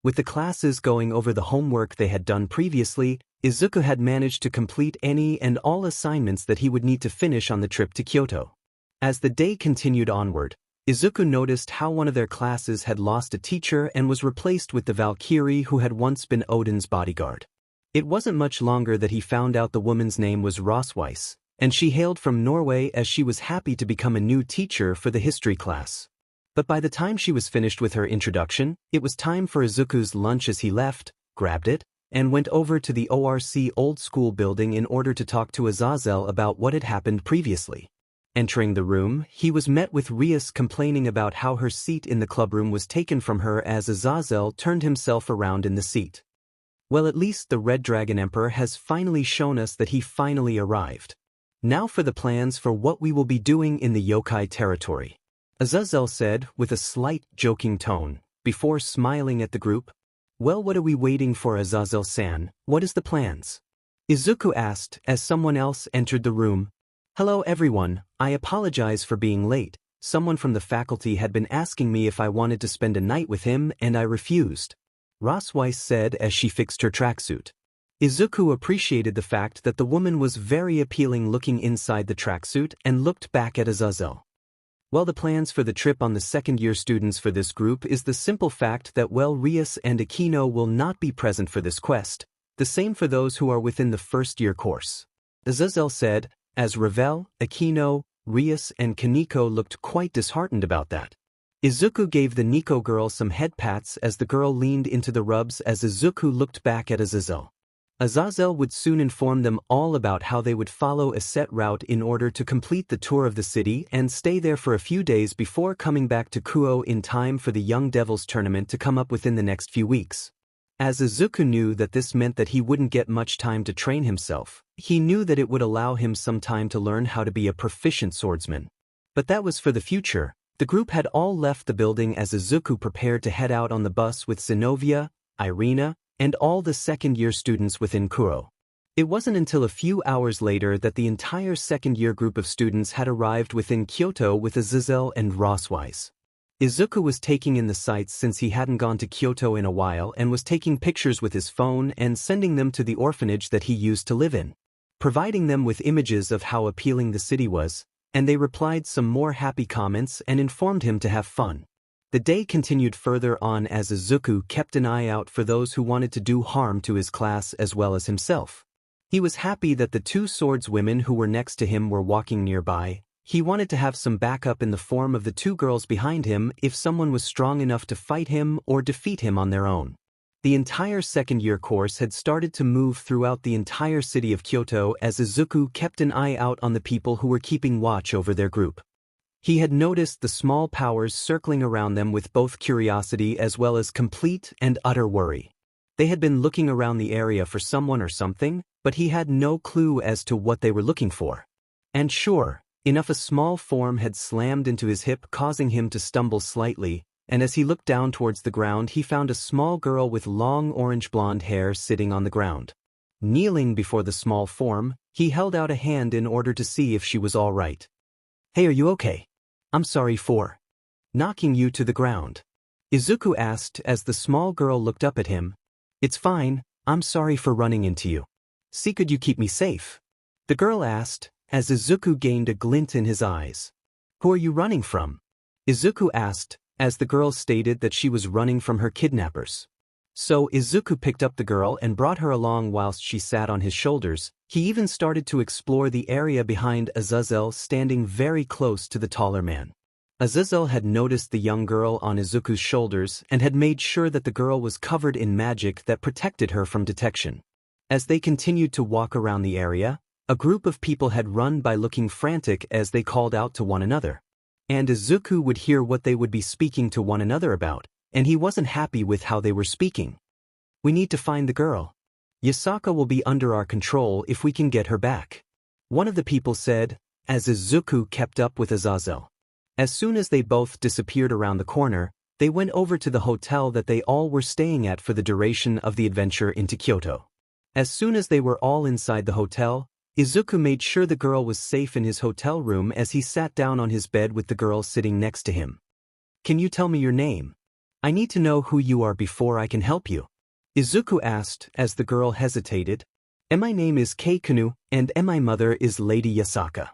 With the classes going over the homework they had done previously, Izuku had managed to complete any and all assignments that he would need to finish on the trip to Kyoto. As the day continued onward, Izuku noticed how one of their classes had lost a teacher and was replaced with the Valkyrie who had once been Odin's bodyguard. It wasn't much longer that he found out the woman's name was Rosweiss, and she hailed from Norway as she was happy to become a new teacher for the history class. But by the time she was finished with her introduction, it was time for Izuku's lunch as he left, grabbed it, and went over to the ORC old school building in order to talk to Azazel about what had happened previously. Entering the room, he was met with Rias complaining about how her seat in the clubroom was taken from her as Azazel turned himself around in the seat. Well, at least the Red Dragon Emperor has finally shown us that he finally arrived. Now for the plans for what we will be doing in the yokai territory. Azazel said, with a slight joking tone, before smiling at the group. Well, what are we waiting for, Azazel-san? What is the plans? Izuku asked as someone else entered the room. Hello everyone, I apologize for being late. Someone from the faculty had been asking me if I wanted to spend a night with him and I refused. Rosweiss said as she fixed her tracksuit. Izuku appreciated the fact that the woman was very appealing looking inside the tracksuit and looked back at Azazel. Well, the plans for the trip on the second-year students for this group is the simple fact that Rias and Aquino will not be present for this quest, the same for those who are within the first-year course. Azazel said, as Ravel, Aquino, Rias and Kaneko looked quite disheartened about that. Izuku gave the Nico girl some head pats as the girl leaned into the rubs as Izuku looked back at Azazel. Azazel would soon inform them all about how they would follow a set route in order to complete the tour of the city and stay there for a few days before coming back to Kuo in time for the Young Devils tournament to come up within the next few weeks. As Izuku knew that this meant that he wouldn't get much time to train himself, he knew that it would allow him some time to learn how to be a proficient swordsman. But that was for the future. The group had all left the building as Izuku prepared to head out on the bus with Zenobia, Irina, and all the second-year students within Kuo. It wasn't until a few hours later that the entire second-year group of students had arrived within Kyoto with Azazel and Rosweiss. Izuku was taking in the sights since he hadn't gone to Kyoto in a while and was taking pictures with his phone and sending them to the orphanage that he used to live in, providing them with images of how appealing the city was, and they replied some more happy comments and informed him to have fun. The day continued further on as Izuku kept an eye out for those who wanted to do harm to his class as well as himself. He was happy that the two swordswomen who were next to him were walking nearby. He wanted to have some backup in the form of the two girls behind him if someone was strong enough to fight him or defeat him on their own. The entire second-year course had started to move throughout the entire city of Kyoto as Izuku kept an eye out on the people who were keeping watch over their group. He had noticed the small powers circling around them with both curiosity as well as complete and utter worry. They had been looking around the area for someone or something, but he had no clue as to what they were looking for. And sure enough, a small form had slammed into his hip, causing him to stumble slightly, and as he looked down towards the ground he found a small girl with long orange blonde hair sitting on the ground. Kneeling before the small form, he held out a hand in order to see if she was all right. Hey, are you okay? I'm sorry for knocking you to the ground, Izuku asked as the small girl looked up at him. It's fine, I'm sorry for running into you. See, could you keep me safe? The girl asked, as Izuku gained a glint in his eyes. Who are you running from? Izuku asked, as the girl stated that she was running from her kidnappers. So Izuku picked up the girl and brought her along whilst she sat on his shoulders. He even started to explore the area behind Azazel, standing very close to the taller man. Azazel had noticed the young girl on Izuku's shoulders and had made sure that the girl was covered in magic that protected her from detection. As they continued to walk around the area, a group of people had run by looking frantic as they called out to one another. And Izuku would hear what they would be speaking to one another about, and he wasn't happy with how they were speaking. We need to find the girl. Yasaka will be under our control if we can get her back, one of the people said, as Izuku kept up with Azazel. As soon as they both disappeared around the corner, they went over to the hotel that they all were staying at for the duration of the adventure into Kyoto. As soon as they were all inside the hotel, Izuku made sure the girl was safe in his hotel room as he sat down on his bed with the girl sitting next to him. Can you tell me your name? I need to know who you are before I can help you, Izuku asked as the girl hesitated. My name is Keikunu, and my mother is Lady Yasaka.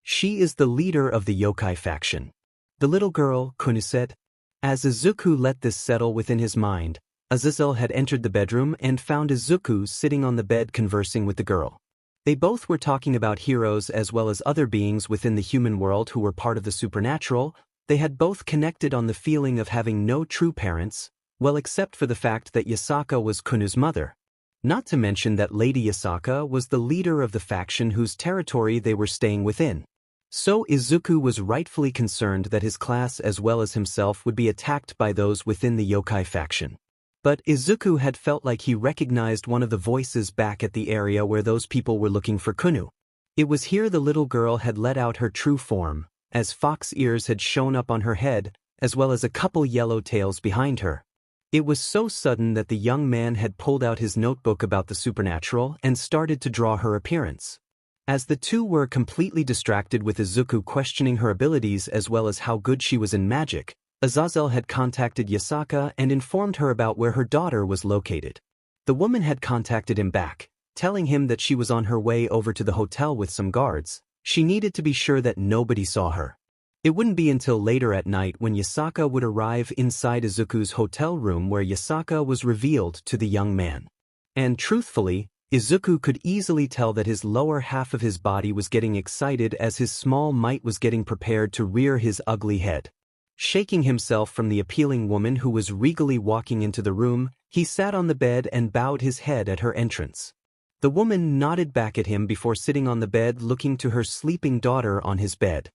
She is the leader of the yokai faction, the little girl, Kunu said. As Izuku let this settle within his mind, Azazel had entered the bedroom and found Izuku sitting on the bed conversing with the girl. They both were talking about heroes as well as other beings within the human world who were part of the supernatural. They had both connected on the feeling of having no true parents, well, except for the fact that Yasaka was Kunu's mother. Not to mention that Lady Yasaka was the leader of the faction whose territory they were staying within. So Izuku was rightfully concerned that his class as well as himself would be attacked by those within the yokai faction. But Izuku had felt like he recognized one of the voices back at the area where those people were looking for Kunu. It was here the little girl had let out her true form, as fox ears had shown up on her head, as well as a couple yellow tails behind her. It was so sudden that the young man had pulled out his notebook about the supernatural and started to draw her appearance. As the two were completely distracted with Izuku questioning her abilities as well as how good she was in magic, Azazel had contacted Yasaka and informed her about where her daughter was located. The woman had contacted him back, telling him that she was on her way over to the hotel with some guards. She needed to be sure that nobody saw her. It wouldn't be until later at night when Yasaka would arrive inside Izuku's hotel room where Yasaka was revealed to the young man. And truthfully, Izuku could easily tell that his lower half of his body was getting excited as his small mite was getting prepared to rear his ugly head. Shaking himself from the appealing woman who was regally walking into the room, he sat on the bed and bowed his head at her entrance. The woman nodded back at him before sitting on the bed looking to her sleeping daughter on his bed.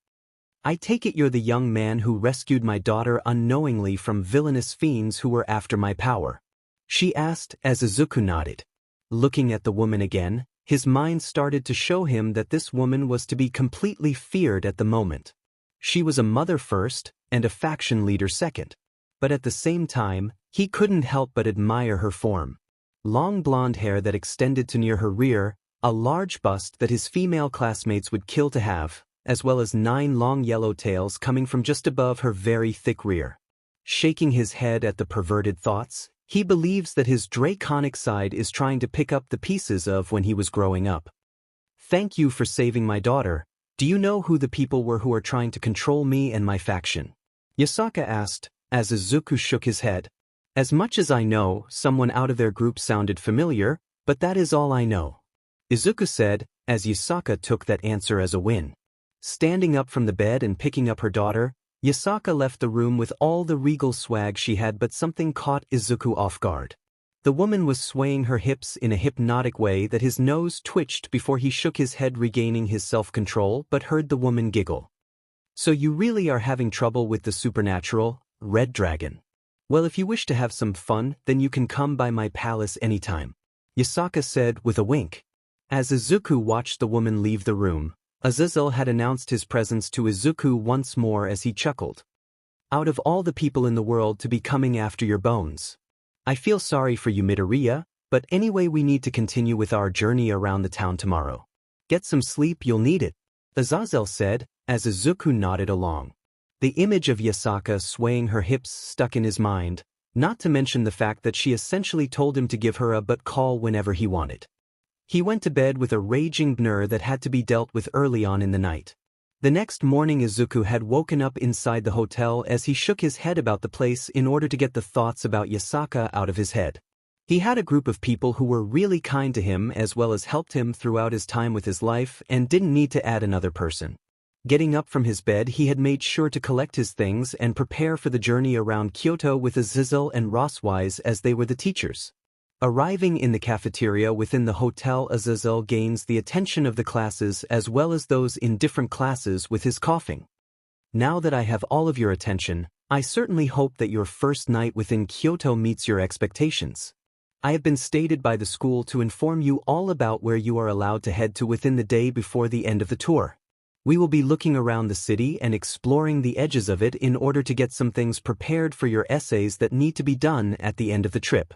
"I take it you're the young man who rescued my daughter unknowingly from villainous fiends who were after my power?" she asked as Izuku nodded. Looking at the woman again, his mind started to show him that this woman was to be completely feared at the moment. She was a mother first, and a faction leader second. But at the same time, he couldn't help but admire her form. Long blonde hair that extended to near her rear, a large bust that his female classmates would kill to have, as well as 9 long yellow tails coming from just above her very thick rear. Shaking his head at the perverted thoughts, he believes that his draconic side is trying to pick up the pieces of when he was growing up. "Thank you for saving my daughter. Do you know who the people were who are trying to control me and my faction?" Yasaka asked, as Izuku shook his head. "As much as I know, someone out of their group sounded familiar, but that is all I know," Izuku said, as Yasaka took that answer as a win. Standing up from the bed and picking up her daughter, Yasaka left the room with all the regal swag she had, but something caught Izuku off guard. The woman was swaying her hips in a hypnotic way that his nose twitched before he shook his head, regaining his self-control, but heard the woman giggle. "So you really are having trouble with the supernatural, Red Dragon? Well, if you wish to have some fun, then you can come by my palace anytime," Yasaka said with a wink. As Izuku watched the woman leave the room, Azazel had announced his presence to Izuku once more as he chuckled. "Out of all the people in the world to be coming after your bones. I feel sorry for you, Midoriya, but anyway we need to continue with our journey around the town tomorrow. Get some sleep, you'll need it," Azazel said, as Izuku nodded along. The image of Yasaka swaying her hips stuck in his mind, not to mention the fact that she essentially told him to give her a butt call whenever he wanted. He went to bed with a raging bnur that had to be dealt with early on in the night. The next morning Izuku had woken up inside the hotel as he shook his head about the place in order to get the thoughts about Yasaka out of his head. He had a group of people who were really kind to him as well as helped him throughout his time with his life and didn't need to add another person. Getting up from his bed, he had made sure to collect his things and prepare for the journey around Kyoto with Azazel and Rosswise as they were the teachers. Arriving in the cafeteria within the hotel, Azazel gains the attention of the classes as well as those in different classes with his coughing. "Now that I have all of your attention, I certainly hope that your first night within Kyoto meets your expectations. I have been stated by the school to inform you all about where you are allowed to head to within the day before the end of the tour. We will be looking around the city and exploring the edges of it in order to get some things prepared for your essays that need to be done at the end of the trip.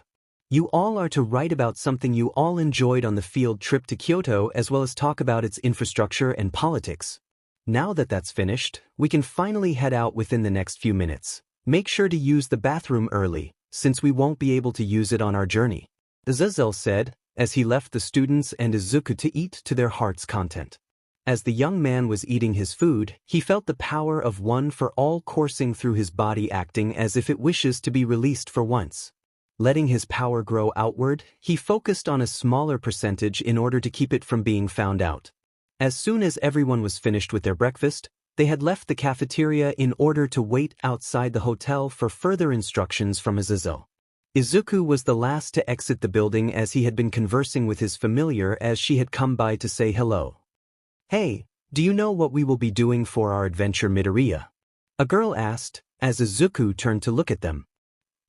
You all are to write about something you all enjoyed on the field trip to Kyoto as well as talk about its infrastructure and politics. Now that that's finished, we can finally head out within the next few minutes. Make sure to use the bathroom early, since we won't be able to use it on our journey," Azazel said, as he left the students and Izuku to eat to their heart's content. As the young man was eating his food, he felt the power of one for all coursing through his body, acting as if it wishes to be released for once. Letting his power grow outward, he focused on a smaller percentage in order to keep it from being found out. As soon as everyone was finished with their breakfast, they had left the cafeteria in order to wait outside the hotel for further instructions from Azazel. Izuku was the last to exit the building as he had been conversing with his familiar as she had come by to say hello. "Hey, do you know what we will be doing for our adventure, Midoriya?" a girl asked, as Izuku turned to look at them.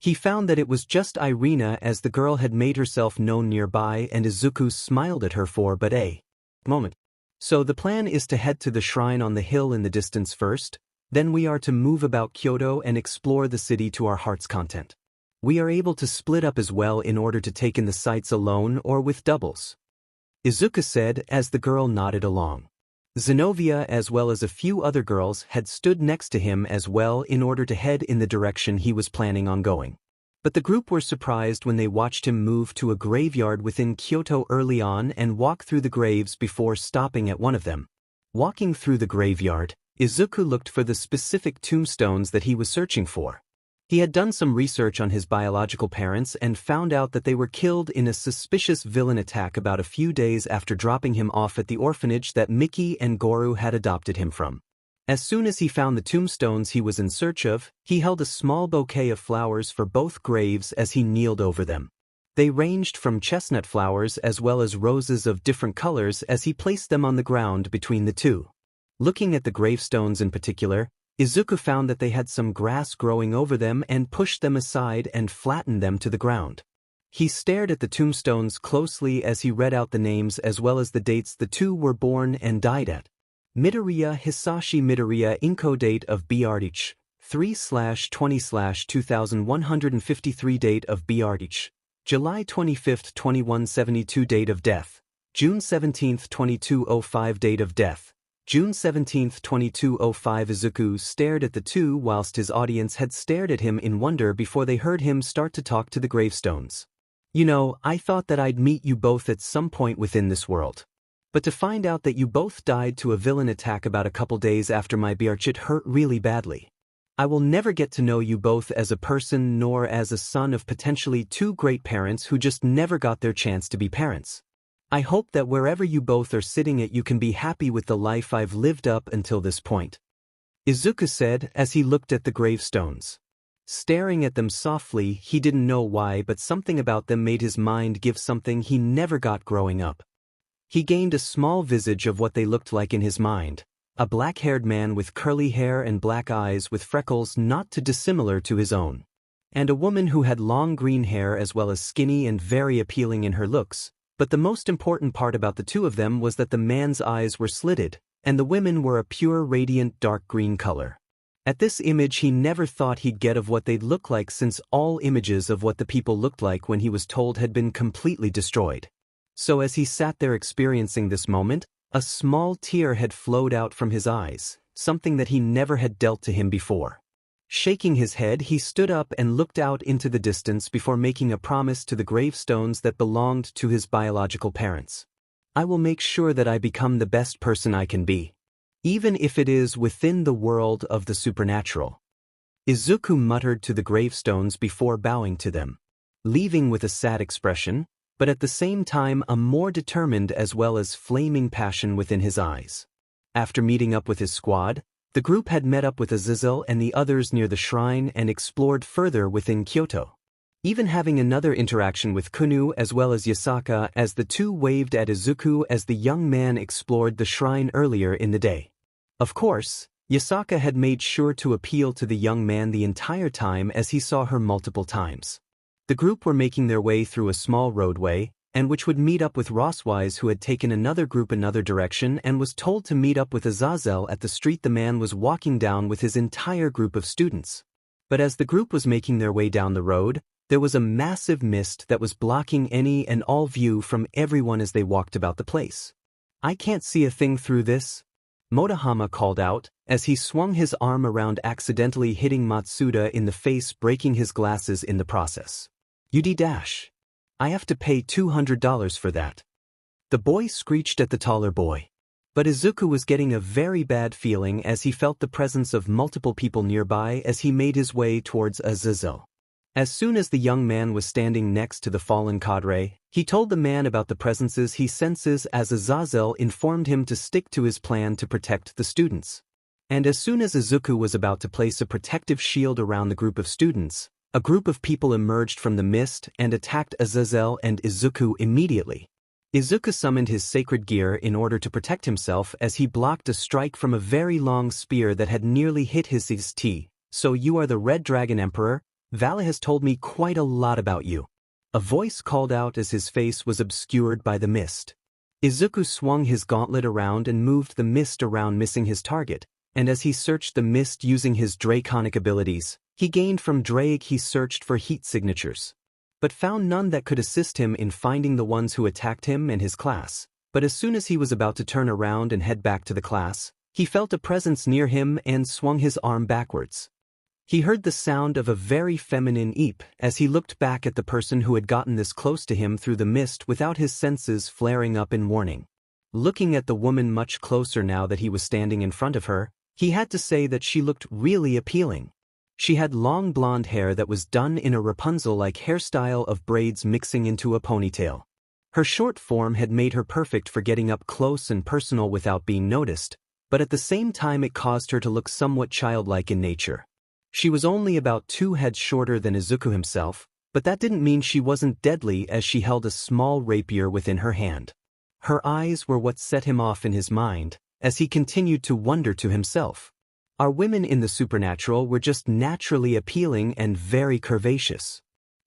He found that it was just Irina, as the girl had made herself known nearby, and Izuku smiled at her for but a moment. So the plan is to head to the shrine on the hill in the distance first, then we are to move about Kyoto and explore the city to our heart's content. We are able to split up as well in order to take in the sights alone or with doubles, Izuku said as the girl nodded along. Zenobia as well as a few other girls had stood next to him as well in order to head in the direction he was planning on going. But the group were surprised when they watched him move to a graveyard within Kyoto early on and walk through the graves before stopping at one of them. Walking through the graveyard, Izuku looked for the specific tombstones that he was searching for. He had done some research on his biological parents and found out that they were killed in a suspicious villain attack about a few days after dropping him off at the orphanage that Miki and Goru had adopted him from. As soon as he found the tombstones he was in search of, he held a small bouquet of flowers for both graves as he kneeled over them. They ranged from chestnut flowers as well as roses of different colors as he placed them on the ground between the two. Looking at the gravestones in particular, Izuku found that they had some grass growing over them and pushed them aside and flattened them to the ground. He stared at the tombstones closely as he read out the names as well as the dates the two were born and died at. Midoriya Hisashi Midoriya Inko date of birth 3/20/2153 date of birth, July 25, 2172 date of death, June 17, 2205 date of death, June 17, 2205. Izuku stared at the two whilst his audience had stared at him in wonder before they heard him start to talk to the gravestones. You know, I thought that I'd meet you both at some point within this world. But to find out that you both died to a villain attack about a couple days after my birth, it hurt really badly. I will never get to know you both as a person nor as a son of potentially two great parents who just never got their chance to be parents. I hope that wherever you both are sitting at you can be happy with the life I've lived up until this point, Izuku said as he looked at the gravestones. Staring at them softly, he didn't know why, but something about them made his mind give something he never got growing up. He gained a small visage of what they looked like in his mind, a black-haired man with curly hair and black eyes with freckles not too dissimilar to his own, and a woman who had long green hair as well as skinny and very appealing in her looks. But the most important part about the two of them was that the man's eyes were slitted, and the women were a pure radiant dark green color. At this image he never thought he'd get of what they'd look like, since all images of what the people looked like when he was told had been completely destroyed. So as he sat there experiencing this moment, a small tear had flowed out from his eyes, something that he never had dealt to him before. Shaking his head, he stood up and looked out into the distance before making a promise to the gravestones that belonged to his biological parents. I will make sure that I become the best person I can be, even if it is within the world of the supernatural. Izuku muttered to the gravestones before bowing to them, leaving with a sad expression, but at the same time a more determined as well as flaming passion within his eyes. After meeting up with his squad, the group had met up with Azazel and the others near the shrine and explored further within Kyoto, even having another interaction with Kunu as well as Yasaka as the two waved at Izuku as the young man explored the shrine earlier in the day. Of course, Yasaka had made sure to appeal to the young man the entire time as he saw her multiple times. The group were making their way through a small roadway, and which would meet up with Rosswise, who had taken another group another direction and was told to meet up with Azazel at the street the man was walking down with his entire group of students. But as the group was making their way down the road, there was a massive mist that was blocking any and all view from everyone as they walked about the place. I can't see a thing through this, Motohama called out, as he swung his arm around, accidentally hitting Matsuda in the face, breaking his glasses in the process. UD-. I have to pay $200 for that. The boy screeched at the taller boy. But Izuku was getting a very bad feeling as he felt the presence of multiple people nearby as he made his way towards Azazel. As soon as the young man was standing next to the fallen cadre, he told the man about the presences he senses as Azazel informed him to stick to his plan to protect the students. And as soon as Izuku was about to place a protective shield around the group of students, a group of people emerged from the mist and attacked Azazel and Izuku immediately. Izuku summoned his sacred gear in order to protect himself as he blocked a strike from a very long spear that had nearly hit his T. So you are the Red Dragon Emperor? Vala has told me quite a lot about you. A voice called out as his face was obscured by the mist. Izuku swung his gauntlet around and moved the mist around, missing his target, and as he searched the mist using his draconic abilities, he gained from Drake. He searched for heat signatures, but found none that could assist him in finding the ones who attacked him and his class. But as soon as he was about to turn around and head back to the class, he felt a presence near him and swung his arm backwards. He heard the sound of a very feminine eep as he looked back at the person who had gotten this close to him through the mist without his senses flaring up in warning. Looking at the woman much closer now that he was standing in front of her, he had to say that she looked really appealing. She had long blonde hair that was done in a Rapunzel-like hairstyle of braids mixing into a ponytail. Her short form had made her perfect for getting up close and personal without being noticed, but at the same time it caused her to look somewhat childlike in nature. She was only about 2 heads shorter than Izuku himself, but that didn't mean she wasn't deadly as she held a small rapier within her hand. Her eyes were what set him off in his mind, as he continued to wonder to himself. Our women in the supernatural were just naturally appealing and very curvaceous.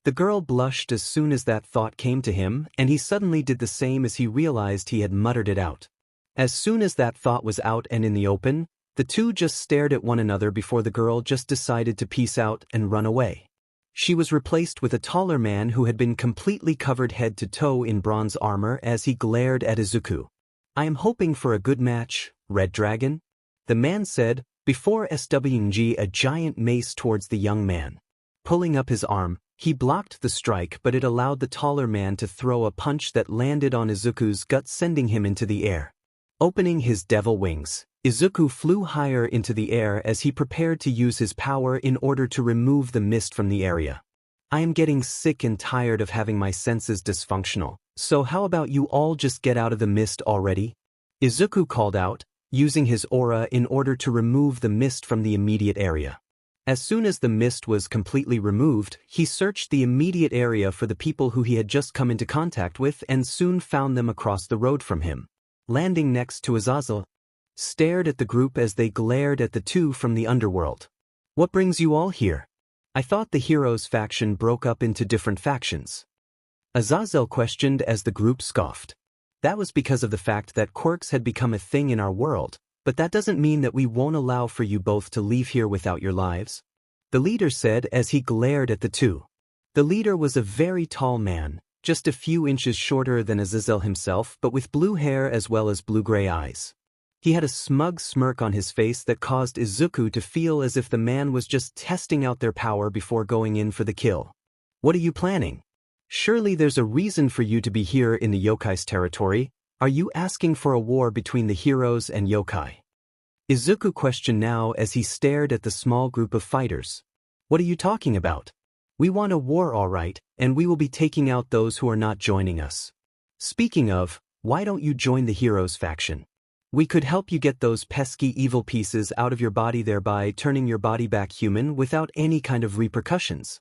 The girl blushed as soon as that thought came to him, and he suddenly did the same as he realized he had muttered it out. As soon as that thought was out and in the open, the two just stared at one another before the girl just decided to peace out and run away. She was replaced with a taller man who had been completely covered head to toe in bronze armor as he glared at Izuku. "I am hoping for a good match, Red Dragon," the man said, before swinging a giant mace towards the young man. Pulling up his arm, he blocked the strike, but it allowed the taller man to throw a punch that landed on Izuku's gut, sending him into the air. Opening his devil wings, Izuku flew higher into the air as he prepared to use his power in order to remove the mist from the area. "I am getting sick and tired of having my senses dysfunctional, so how about you all just get out of the mist already?" Izuku called out, using his aura in order to remove the mist from the immediate area. As soon as the mist was completely removed, he searched the immediate area for the people who he had just come into contact with and soon found them across the road from him. Landing next to Azazel, stared at the group as they glared at the two from the underworld. "What brings you all here? I thought the heroes faction broke up into different factions." Azazel questioned as the group scoffed. "That was because of the fact that quirks had become a thing in our world, but that doesn't mean that we won't allow for you both to leave here without your lives," the leader said as he glared at the two. The leader was a very tall man, just a few inches shorter than Azazel himself, but with blue hair as well as blue-gray eyes. He had a smug smirk on his face that caused Izuku to feel as if the man was just testing out their power before going in for the kill. "What are you planning? Surely there's a reason for you to be here in the yokai's territory. Are you asking for a war between the heroes and yokai?" Izuku questioned now as he stared at the small group of fighters. "What are you talking about? We want a war, all right, and we will be taking out those who are not joining us. Speaking of, why don't you join the heroes faction? We could help you get those pesky evil pieces out of your body, thereby turning your body back human without any kind of repercussions,"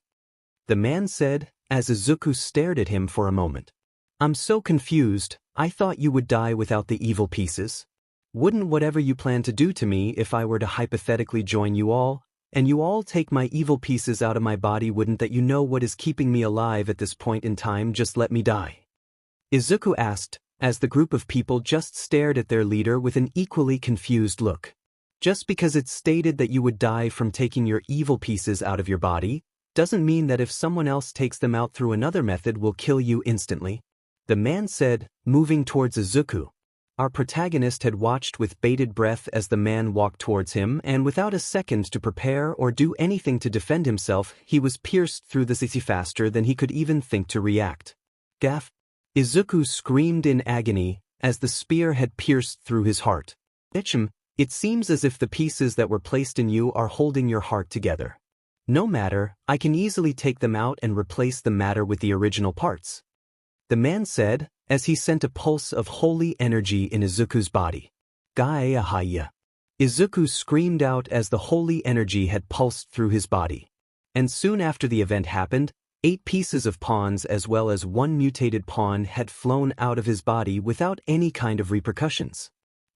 the man said, as Izuku stared at him for a moment. "I'm so confused. I thought you would die without the evil pieces. Wouldn't whatever you plan to do to me if I were to hypothetically join you all, and you all take my evil pieces out of my body, wouldn't that you know what is keeping me alive at this point in time just let me die?" Izuku asked, as the group of people just stared at their leader with an equally confused look. "Just because it's stated that you would die from taking your evil pieces out of your body, doesn't mean that if someone else takes them out through another method will kill you instantly," the man said, moving towards Izuku. Our protagonist had watched with bated breath as the man walked towards him, and without a second to prepare or do anything to defend himself, he was pierced through the city faster than he could even think to react. "Gaff!" Izuku screamed in agony as the spear had pierced through his heart. "Ichim, it seems as if the pieces that were placed in you are holding your heart together. No matter, I can easily take them out and replace the matter with the original parts," the man said, as he sent a pulse of holy energy in Izuku's body. "Gaia Haya!" Izuku screamed out as the holy energy had pulsed through his body. And soon after the event happened, 8 pieces of pawns as well as 1 mutated pawn had flown out of his body without any kind of repercussions.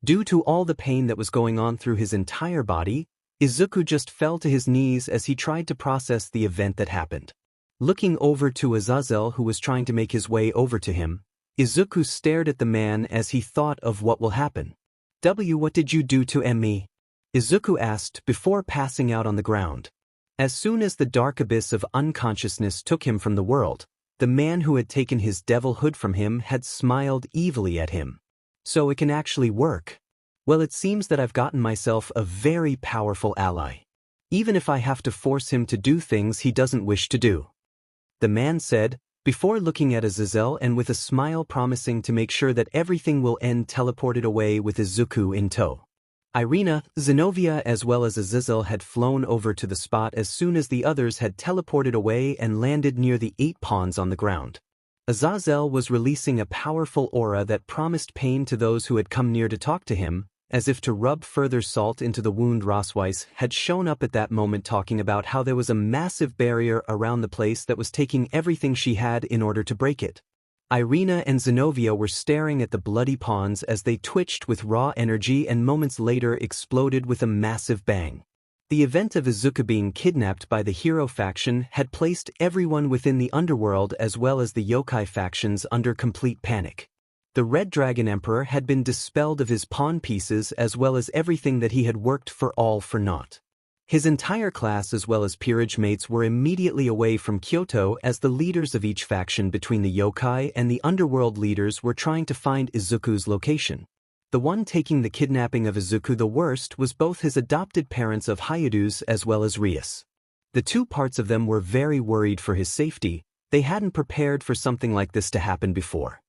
Due to all the pain that was going on through his entire body, Izuku just fell to his knees as he tried to process the event that happened. Looking over to Azazel, who was trying to make his way over to him, Izuku stared at the man as he thought of what will happen. What did you do to me? Izuku asked before passing out on the ground. As soon as the dark abyss of unconsciousness took him from the world, the man who had taken his devilhood from him had smiled evilly at him. So it can actually work. Well, it seems that I've gotten myself a very powerful ally. Even if I have to force him to do things he doesn't wish to do. The man said, before looking at Azazel and with a smile promising to make sure that everything will end, teleported away with Izuku in tow. Irina, Zenobia as well as Azazel had flown over to the spot as soon as the others had teleported away and landed near the 8 pawns on the ground. Azazel was releasing a powerful aura that promised pain to those who had come near to talk to him, as if to rub further salt into the wound. Rosweiss had shown up at that moment talking about how there was a massive barrier around the place that was taking everything she had in order to break it. Irina and Zenobia were staring at the bloody pawns as they twitched with raw energy and moments later exploded with a massive bang. The event of Izuku being kidnapped by the hero faction had placed everyone within the underworld as well as the yokai factions under complete panic. The Red Dragon Emperor had been dispelled of his pawn pieces as well as everything that he had worked for all for naught. His entire class as well as peerage mates were immediately away from Kyoto as the leaders of each faction between the yokai and the underworld leaders were trying to find Izuku's location. The one taking the kidnapping of Izuku the worst was both his adopted parents of Hyudu's as well as Rias. The two parts of them were very worried for his safety. They hadn't prepared for something like this to happen before.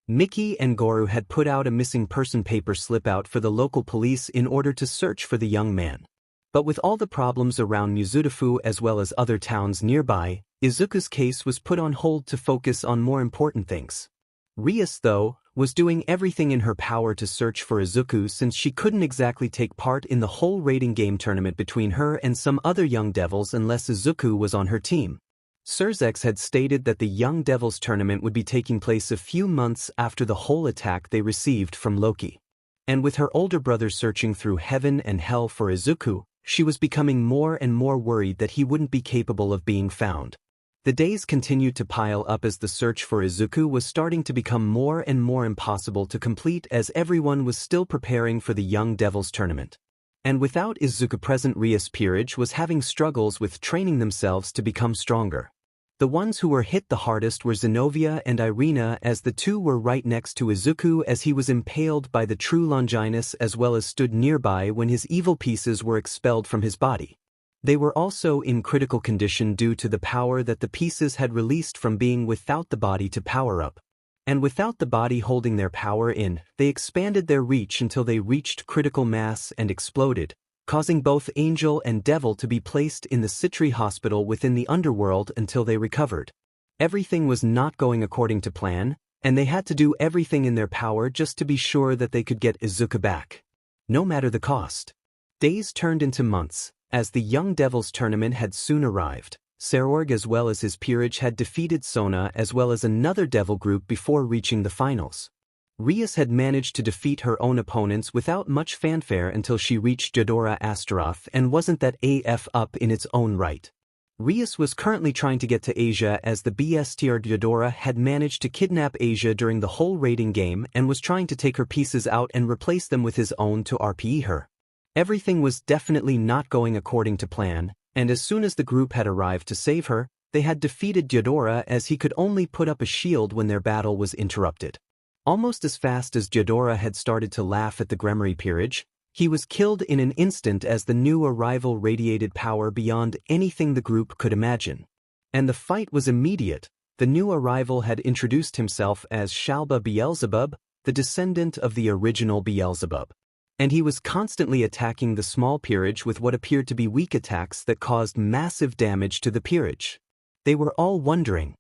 Mickey and Goru had put out a missing person paper slip out for the local police in order to search for the young man. But with all the problems around Mizudafu as well as other towns nearby, Izuku's case was put on hold to focus on more important things. Rias, though, was doing everything in her power to search for Izuku since she couldn't exactly take part in the whole raiding game tournament between her and some other young devils unless Izuku was on her team. Surzex had stated that the Young Devils tournament would be taking place a few months after the whole attack they received from Loki. And with her older brother searching through heaven and hell for Izuku, she was becoming more and more worried that he wouldn't be capable of being found. The days continued to pile up as the search for Izuku was starting to become more and more impossible to complete as everyone was still preparing for the Young Devils tournament. And without Izuku present, Rias' peerage was having struggles with training themselves to become stronger. The ones who were hit the hardest were Zenobia and Irina, as the two were right next to Izuku as he was impaled by the true Longinus as well as stood nearby when his evil pieces were expelled from his body. They were also in critical condition due to the power that the pieces had released from being without the body to power up. And without the body holding their power in, they expanded their reach until they reached critical mass and exploded, causing both Angel and Devil to be placed in the Citri hospital within the underworld until they recovered. Everything was not going according to plan, and they had to do everything in their power just to be sure that they could get Izuku back, no matter the cost. Days turned into months, as the Young Devils tournament had soon arrived. Serorg as well as his peerage had defeated Sona as well as another devil group before reaching the finals. Rias had managed to defeat her own opponents without much fanfare until she reached Yodora Astaroth and wasn't that AF up in its own right. Rias was currently trying to get to Asia as the BSTR Yodora had managed to kidnap Asia during the whole raiding game and was trying to take her pieces out and replace them with his own to RPE her. Everything was definitely not going according to plan, and as soon as the group had arrived to save her, they had defeated Yodora as he could only put up a shield when their battle was interrupted. Almost as fast as Yodora had started to laugh at the Gremory peerage, he was killed in an instant as the new arrival radiated power beyond anything the group could imagine. And the fight was immediate. The new arrival had introduced himself as Shalba Beelzebub, the descendant of the original Beelzebub. And he was constantly attacking the small peerage with what appeared to be weak attacks that caused massive damage to the peerage. They were all wondering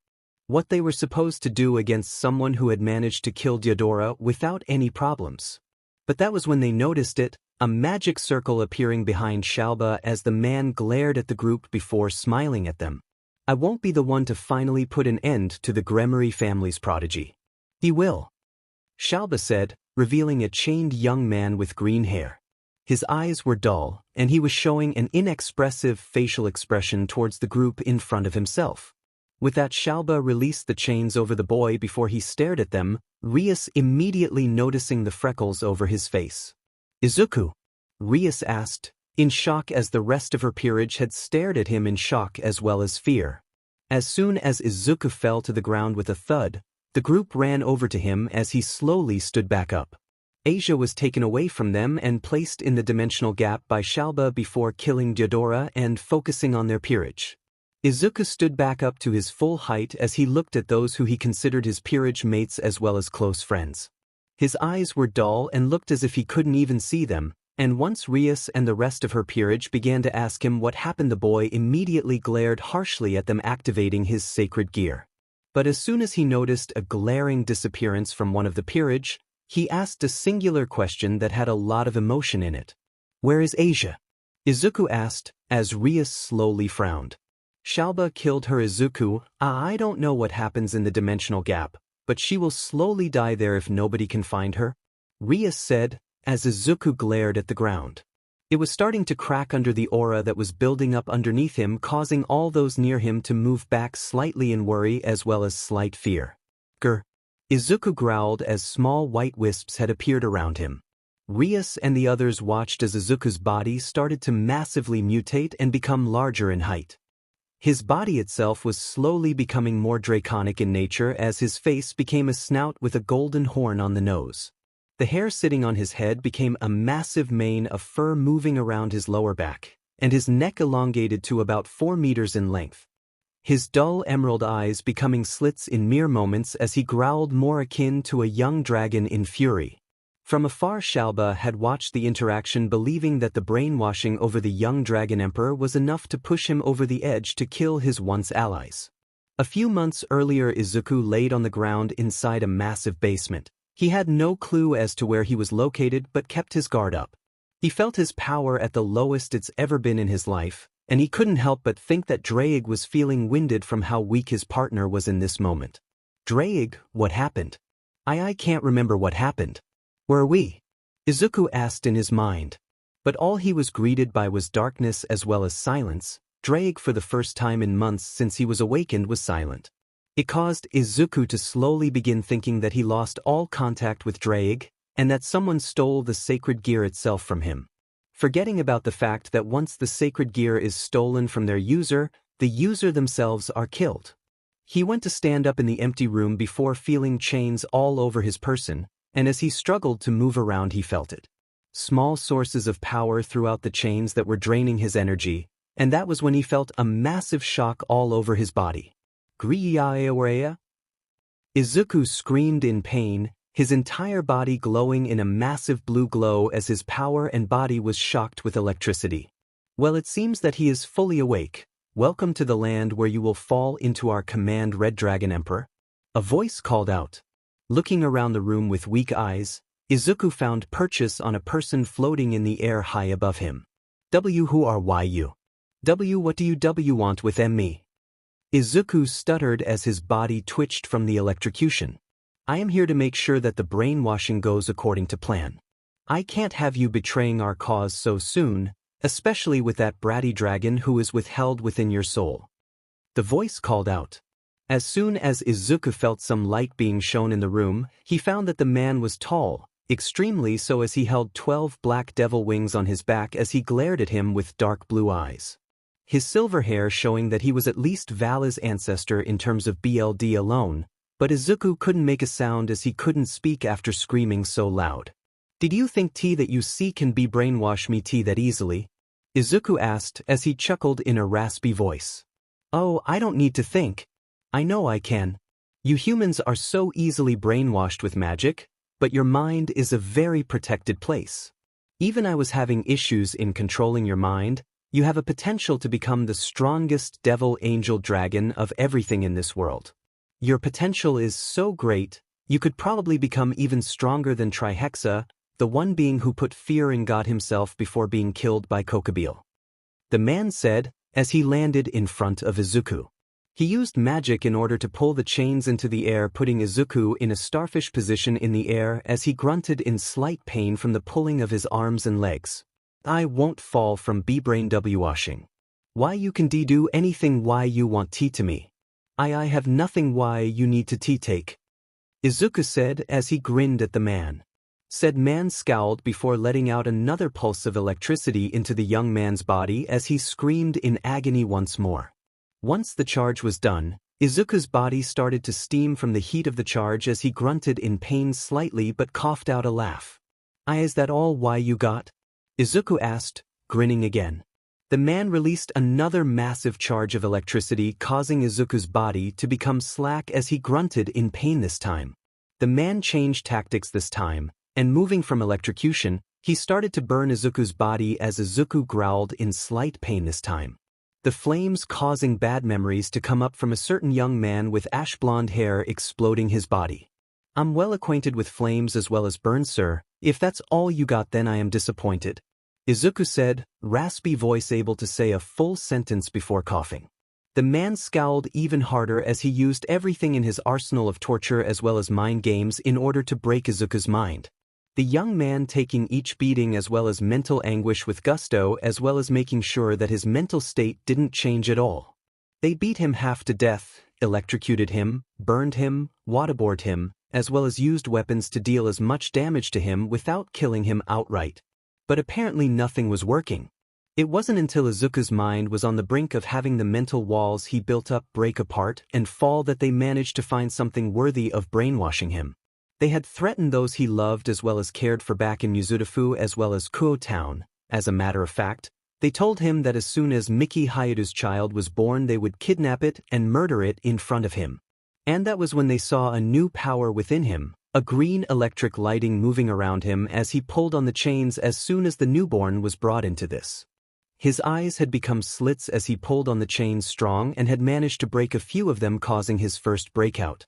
what they were supposed to do against someone who had managed to kill Yodora without any problems. But that was when they noticed it, a magic circle appearing behind Shalba as the man glared at the group before smiling at them. I won't be the one to finally put an end to the Gremory family's prodigy. He will, Shalba said, revealing a chained young man with green hair. His eyes were dull, and he was showing an inexpressive facial expression towards the group in front of himself. With that, Shalba released the chains over the boy before he stared at them, Rias immediately noticing the freckles over his face. "Izuku?" Rias asked, in shock as the rest of her peerage had stared at him in shock as well as fear. As soon as Izuku fell to the ground with a thud, the group ran over to him as he slowly stood back up. Asia was taken away from them and placed in the dimensional gap by Shalba before killing Deodora and focusing on their peerage. Izuku stood back up to his full height as he looked at those who he considered his peerage mates as well as close friends. His eyes were dull and looked as if he couldn't even see them, and once Rias and the rest of her peerage began to ask him what happened, the boy immediately glared harshly at them, activating his sacred gear. But as soon as he noticed a glaring disappearance from one of the peerage, he asked a singular question that had a lot of emotion in it. "Where is Asia?" Izuku asked, as Rias slowly frowned. "Shalba killed her, Izuku. I don't know what happens in the dimensional gap, but she will slowly die there if nobody can find her," Rias said, as Izuku glared at the ground. It was starting to crack under the aura that was building up underneath him, causing all those near him to move back slightly in worry as well as slight fear. "Grr." Izuku growled as small white wisps had appeared around him. Rias and the others watched as Izuku's body started to massively mutate and become larger in height. His body itself was slowly becoming more draconic in nature as his face became a snout with a golden horn on the nose. The hair sitting on his head became a massive mane of fur moving around his lower back, and his neck elongated to about 4 meters in length. His dull emerald eyes becoming slits in mere moments as he growled, more akin to a young dragon in fury. From afar, Shalba had watched the interaction, believing that the brainwashing over the young dragon emperor was enough to push him over the edge to kill his once allies. A few months earlier, Izuku laid on the ground inside a massive basement. He had no clue as to where he was located but kept his guard up. He felt his power at the lowest it's ever been in his life, and he couldn't help but think that Draig was feeling winded from how weak his partner was in this moment. "Draig, what happened?" I can't remember what happened. "Where are we?" Izuku asked in his mind. But all he was greeted by was darkness as well as silence. Draig, for the first time in months since he was awakened, was silent. It caused Izuku to slowly begin thinking that he lost all contact with Draig, and that someone stole the sacred gear itself from him. Forgetting about the fact that once the sacred gear is stolen from their user, the user themselves are killed. He went to stand up in the empty room before feeling chains all over his person, and as he struggled to move around he felt it. Small sources of power throughout the chains that were draining his energy, and that was when he felt a massive shock all over his body. "Griyaeorea?" Izuku screamed in pain, his entire body glowing in a massive blue glow as his power and body was shocked with electricity. "Well, it seems that he is fully awake. Welcome to the land where you will fall into our command, Red Dragon Emperor," a voice called out. Looking around the room with weak eyes, Izuku found purchase on a person floating in the air high above him. Who are you? What do you want with me?" Izuku stuttered as his body twitched from the electrocution. "I am here to make sure that the brainwashing goes according to plan. I can't have you betraying our cause so soon, especially with that bratty dragon who is withheld within your soul," the voice called out. As soon as Izuku felt some light being shown in the room, he found that the man was tall, extremely so, as he held 12 black devil wings on his back as he glared at him with dark blue eyes. His silver hair showing that he was at least Vala's ancestor in terms of BLD alone, but Izuku couldn't make a sound as he couldn't speak after screaming so loud. "Did you think that you see can be brainwash me that easily?" Izuku asked as he chuckled in a raspy voice. "Oh, I don't need to think. I know I can. You humans are so easily brainwashed with magic, but your mind is a very protected place. Even I was having issues in controlling your mind. You have a potential to become the strongest devil angel dragon of everything in this world. Your potential is so great, you could probably become even stronger than Trihexa, the one being who put fear in God himself before being killed by Kokobile," the man said as he landed in front of Izuku. He used magic in order to pull the chains into the air, putting Izuku in a starfish position in the air as he grunted in slight pain from the pulling of his arms and legs. I won't fall from B-brain W-washing. Why you can do anything why you want tea to me. I have nothing why you need to tea take. Izuku said as he grinned at the man. Said man scowled before letting out another pulse of electricity into the young man's body as he screamed in agony once more. Once the charge was done, Izuku's body started to steam from the heat of the charge as he grunted in pain slightly but coughed out a laugh. Is that all why you got? Izuku asked, grinning again. The man released another massive charge of electricity, causing Izuku's body to become slack as he grunted in pain this time. The man changed tactics this time, and moving from electrocution, he started to burn Izuku's body as Izuku growled in slight pain this time. The flames causing bad memories to come up from a certain young man with ash blonde hair exploding his body. I'm well acquainted with flames as well as burns, sir. If that's all you got, then I am disappointed. Izuku said, raspy voice able to say a full sentence before coughing. The man scowled even harder as he used everything in his arsenal of torture as well as mind games in order to break Izuku's mind. The young man taking each beating as well as mental anguish with gusto as well as making sure that his mental state didn't change at all. They beat him half to death, electrocuted him, burned him, waterboarded him, as well as used weapons to deal as much damage to him without killing him outright. But apparently nothing was working. It wasn't until Izuku's mind was on the brink of having the mental walls he built up break apart and fall that they managed to find something worthy of brainwashing him. They had threatened those he loved as well as cared for back in Mizudafu as well as Kuo Town. As a matter of fact, they told him that as soon as Miki Hayato's child was born they would kidnap it and murder it in front of him. And that was when they saw a new power within him. A green electric lighting moving around him as he pulled on the chains as soon as the newborn was brought into this. His eyes had become slits as he pulled on the chains strong and had managed to break a few of them, causing his first breakout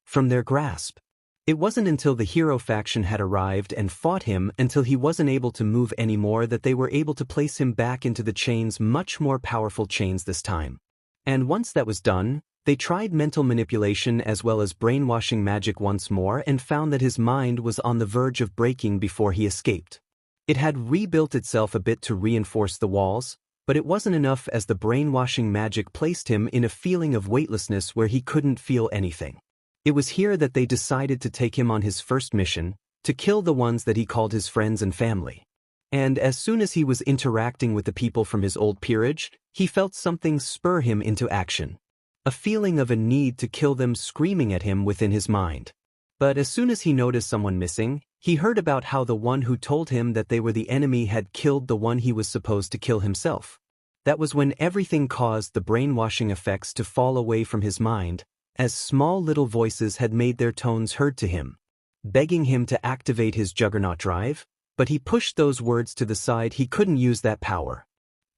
from their grasp. It wasn't until the hero faction had arrived and fought him until he wasn't able to move anymore that they were able to place him back into the chains, much more powerful chains this time. And once that was done, they tried mental manipulation as well as brainwashing magic once more and found that his mind was on the verge of breaking before he escaped. It had rebuilt itself a bit to reinforce the walls, but it wasn't enough as the brainwashing magic placed him in a feeling of weightlessness where he couldn't feel anything. It was here that they decided to take him on his first mission, to kill the ones that he called his friends and family. And as soon as he was interacting with the people from his old peerage, he felt something spur him into action. A feeling of a need to kill them screaming at him within his mind. But as soon as he noticed someone missing, he heard about how the one who told him that they were the enemy had killed the one he was supposed to kill himself. That was when everything caused the brainwashing effects to fall away from his mind, as small little voices had made their tones heard to him, begging him to activate his juggernaut drive, but he pushed those words to the side. He couldn't use that power.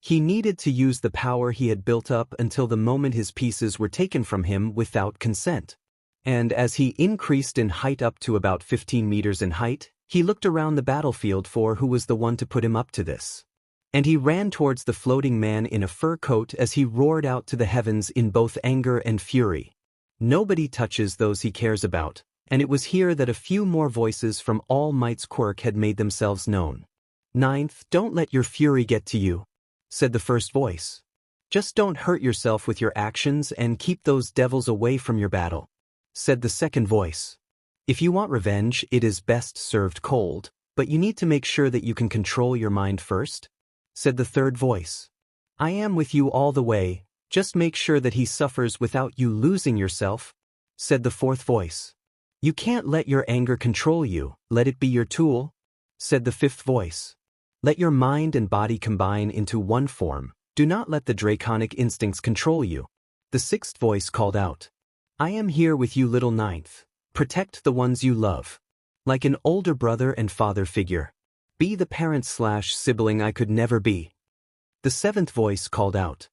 He needed to use the power he had built up until the moment his pieces were taken from him without consent. And as he increased in height up to about 15 meters in height, he looked around the battlefield for who was the one to put him up to this. And he ran towards the floating man in a fur coat as he roared out to the heavens in both anger and fury. Nobody touches those he cares about, and it was here that a few more voices from All Might's quirk had made themselves known. Ninth, don't let your fury get to you, said the first voice. Just don't hurt yourself with your actions and keep those devils away from your battle, said the second voice. If you want revenge, it is best served cold, but you need to make sure that you can control your mind first, said the third voice. I am with you all the way, just make sure that he suffers without you losing yourself, said the fourth voice. You can't let your anger control you, let it be your tool, said the fifth voice. Let your mind and body combine into one form, do not let the draconic instincts control you, the sixth voice called out. I am here with you, little ninth. Protect the ones you love. Like an older brother and father figure. Be the parent/sibling I could never be. The seventh voice called out.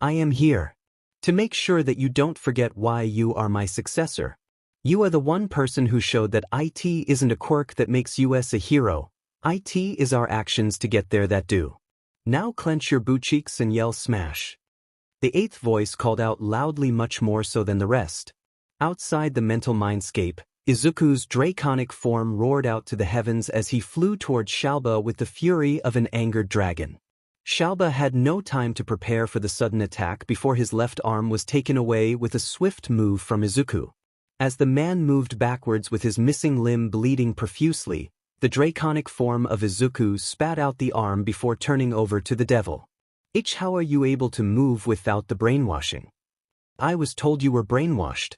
I am here. To make sure that you don't forget why you are my successor. You are the one person who showed that IT isn't a quirk that makes us a hero. IT is our actions to get there that do. Now clench your boot cheeks and yell smash. The eighth voice called out loudly, much more so than the rest. Outside the mental mindscape, Izuku's draconic form roared out to the heavens as he flew towards Shalba with the fury of an angered dragon. Shalba had no time to prepare for the sudden attack before his left arm was taken away with a swift move from Izuku. As the man moved backwards with his missing limb bleeding profusely, the draconic form of Izuku spat out the arm before turning over to the devil. How are you able to move without the brainwashing? I was told you were brainwashed.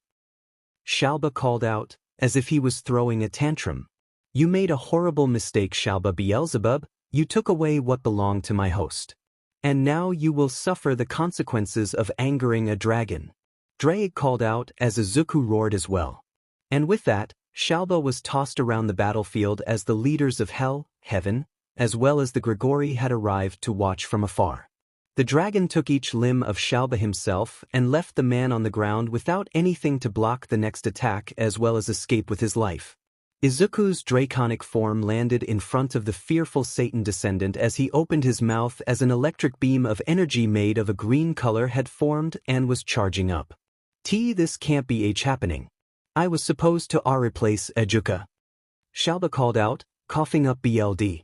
Shalba called out, as if he was throwing a tantrum. You made a horrible mistake, Shalba Beelzebub. You took away what belonged to my host. And now you will suffer the consequences of angering a dragon. Drake called out as Izuku roared as well. And with that, Shalba was tossed around the battlefield as the leaders of Hell, Heaven, as well as the Grigori had arrived to watch from afar. The dragon took each limb of Shalba himself and left the man on the ground without anything to block the next attack as well as escape with his life. Izuku's draconic form landed in front of the fearful Satan descendant as he opened his mouth as an electric beam of energy made of a green color had formed and was charging up. This can't be happening. I was supposed to replace Izuku. Shalba called out, coughing up BLD.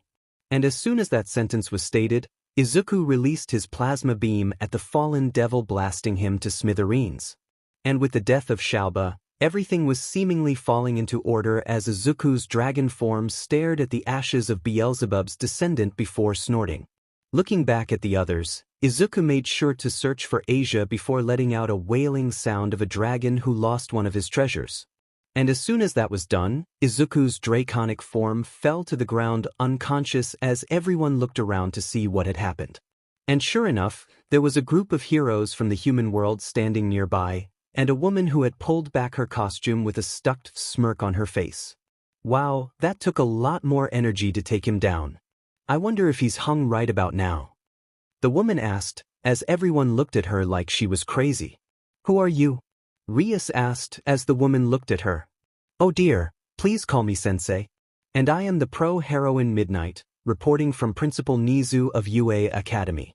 And as soon as that sentence was stated, Izuku released his plasma beam at the fallen devil, blasting him to smithereens. And with the death of Shalba, everything was seemingly falling into order as Izuku's dragon form stared at the ashes of Beelzebub's descendant before snorting. Looking back at the others, Izuku made sure to search for Asia before letting out a wailing sound of a dragon who lost one of his treasures. And as soon as that was done, Izuku's draconic form fell to the ground unconscious as everyone looked around to see what had happened. And sure enough, there was a group of heroes from the human world standing nearby, and a woman who had pulled back her costume with a stuck smirk on her face. Wow, that took a lot more energy to take him down. I wonder if he's hung right about now. The woman asked, as everyone looked at her like she was crazy. Who are you? Rias asked as the woman looked at her. Oh dear, please call me Sensei. And I am the pro-heroine Midnight, reporting from Principal Nizu of UA Academy.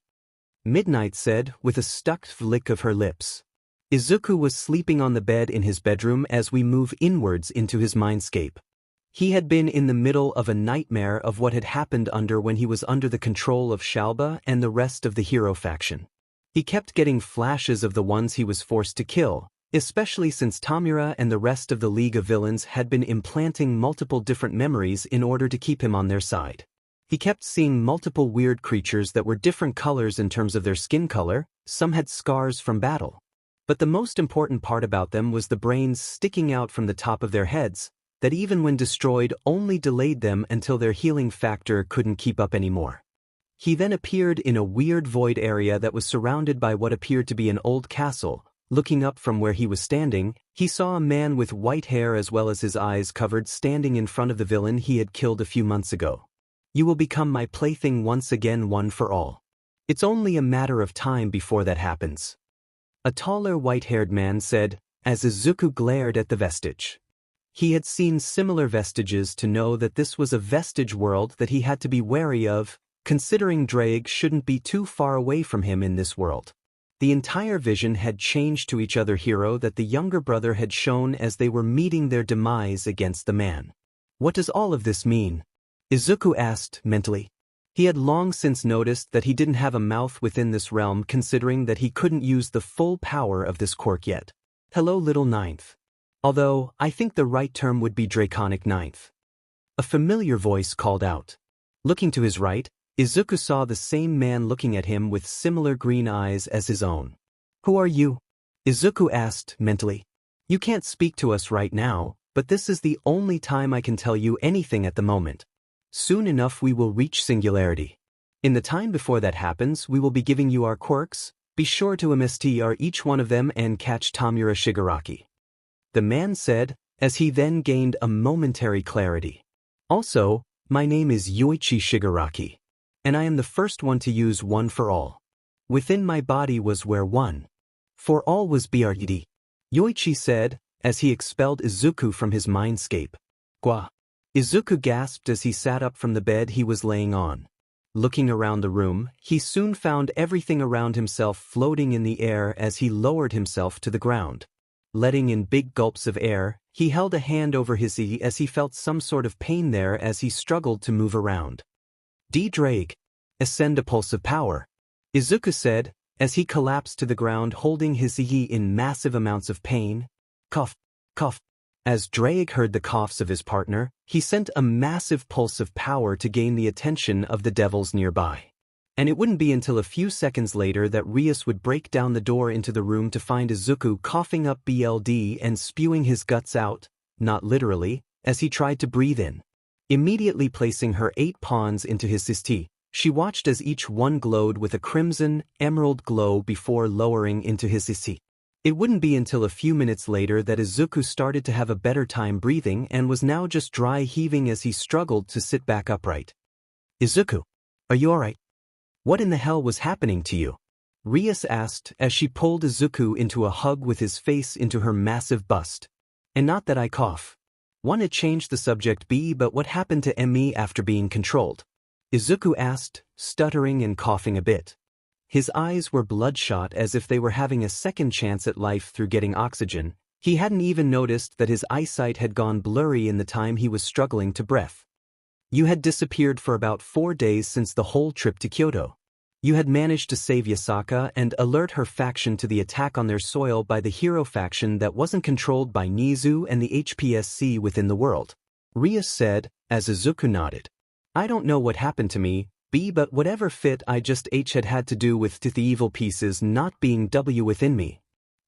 Midnight said with a stuck lick of her lips. Izuku was sleeping on the bed in his bedroom as we move inwards into his mindscape. He had been in the middle of a nightmare of what had happened when he was under the control of Shalba and the rest of the hero faction. He kept getting flashes of the ones he was forced to kill, especially since Tamura and the rest of the League of Villains had been implanting multiple different memories in order to keep him on their side. He kept seeing multiple weird creatures that were different colors in terms of their skin color, some had scars from battle. But the most important part about them was the brains sticking out from the top of their heads, that even when destroyed only delayed them until their healing factor couldn't keep up anymore. He then appeared in a weird void area that was surrounded by what appeared to be an old castle. Looking up from where he was standing, he saw a man with white hair as well as his eyes covered standing in front of the villain he had killed a few months ago. You will become my plaything once again, one for all. It's only a matter of time before that happens. A taller white-haired man said, as Izuku glared at the vestige. He had seen similar vestiges to know that this was a vestige world that he had to be wary of, considering Drake shouldn't be too far away from him in this world. The entire vision had changed to each other hero that the younger brother had shown as they were meeting their demise against the man. What does all of this mean? Izuku asked mentally. He had long since noticed that he didn't have a mouth within this realm, considering that he couldn't use the full power of this quirk yet. Hello, little ninth. Although, I think the right term would be draconic ninth. A familiar voice called out. Looking to his right, Izuku saw the same man looking at him with similar green eyes as his own. Who are you? Izuku asked mentally. You can't speak to us right now, but this is the only time I can tell you anything at the moment. Soon enough we will reach singularity. In the time before that happens, we will be giving you our quirks. Be sure to MSTR each one of them and catch Tamura Shigaraki. The man said, as he then gained a momentary clarity. Also, my name is Yoichi Shigaraki. And I am the first one to use one for all. Within my body was where one for all was BRD. Yoichi said, as he expelled Izuku from his mindscape. Gwa. Izuku gasped as he sat up from the bed he was laying on. Looking around the room, he soon found everything around himself floating in the air as he lowered himself to the ground. Letting in big gulps of air, He held a hand over his eye as he felt some sort of pain there as he struggled to move around. D-Drake. Ascend a pulse of power. Izuku said, as he collapsed to the ground holding his eye in massive amounts of pain. Cough, cough. As Drake heard the coughs of his partner, he sent a massive pulse of power to gain the attention of the devils nearby. And it wouldn't be until a few seconds later that Rias would break down the door into the room to find Izuku coughing up blood and spewing his guts out, not literally, as he tried to breathe in. Immediately placing her 8 pawns into his sisti, she watched as each one glowed with a crimson, emerald glow before lowering into his sisti. It wouldn't be until a few minutes later that Izuku started to have a better time breathing and was now just dry heaving as he struggled to sit back upright. Izuku, are you alright? What in the hell was happening to you? Rias asked as she pulled Izuku into a hug with his face into her massive bust. And not that I cough. Wanna change the subject but what happened to me after being controlled? Izuku asked, stuttering and coughing a bit. His eyes were bloodshot as if they were having a second chance at life through getting oxygen. He hadn't even noticed that his eyesight had gone blurry in the time he was struggling to breathe. You had disappeared for about 4 days since the whole trip to Kyoto. You had managed to save Yasaka and alert her faction to the attack on their soil by the hero faction that wasn't controlled by Nizu and the HPSC within the world. Rias said, as Izuku nodded. I don't know what happened to me, but whatever fit I just had to do with the evil pieces not being within me.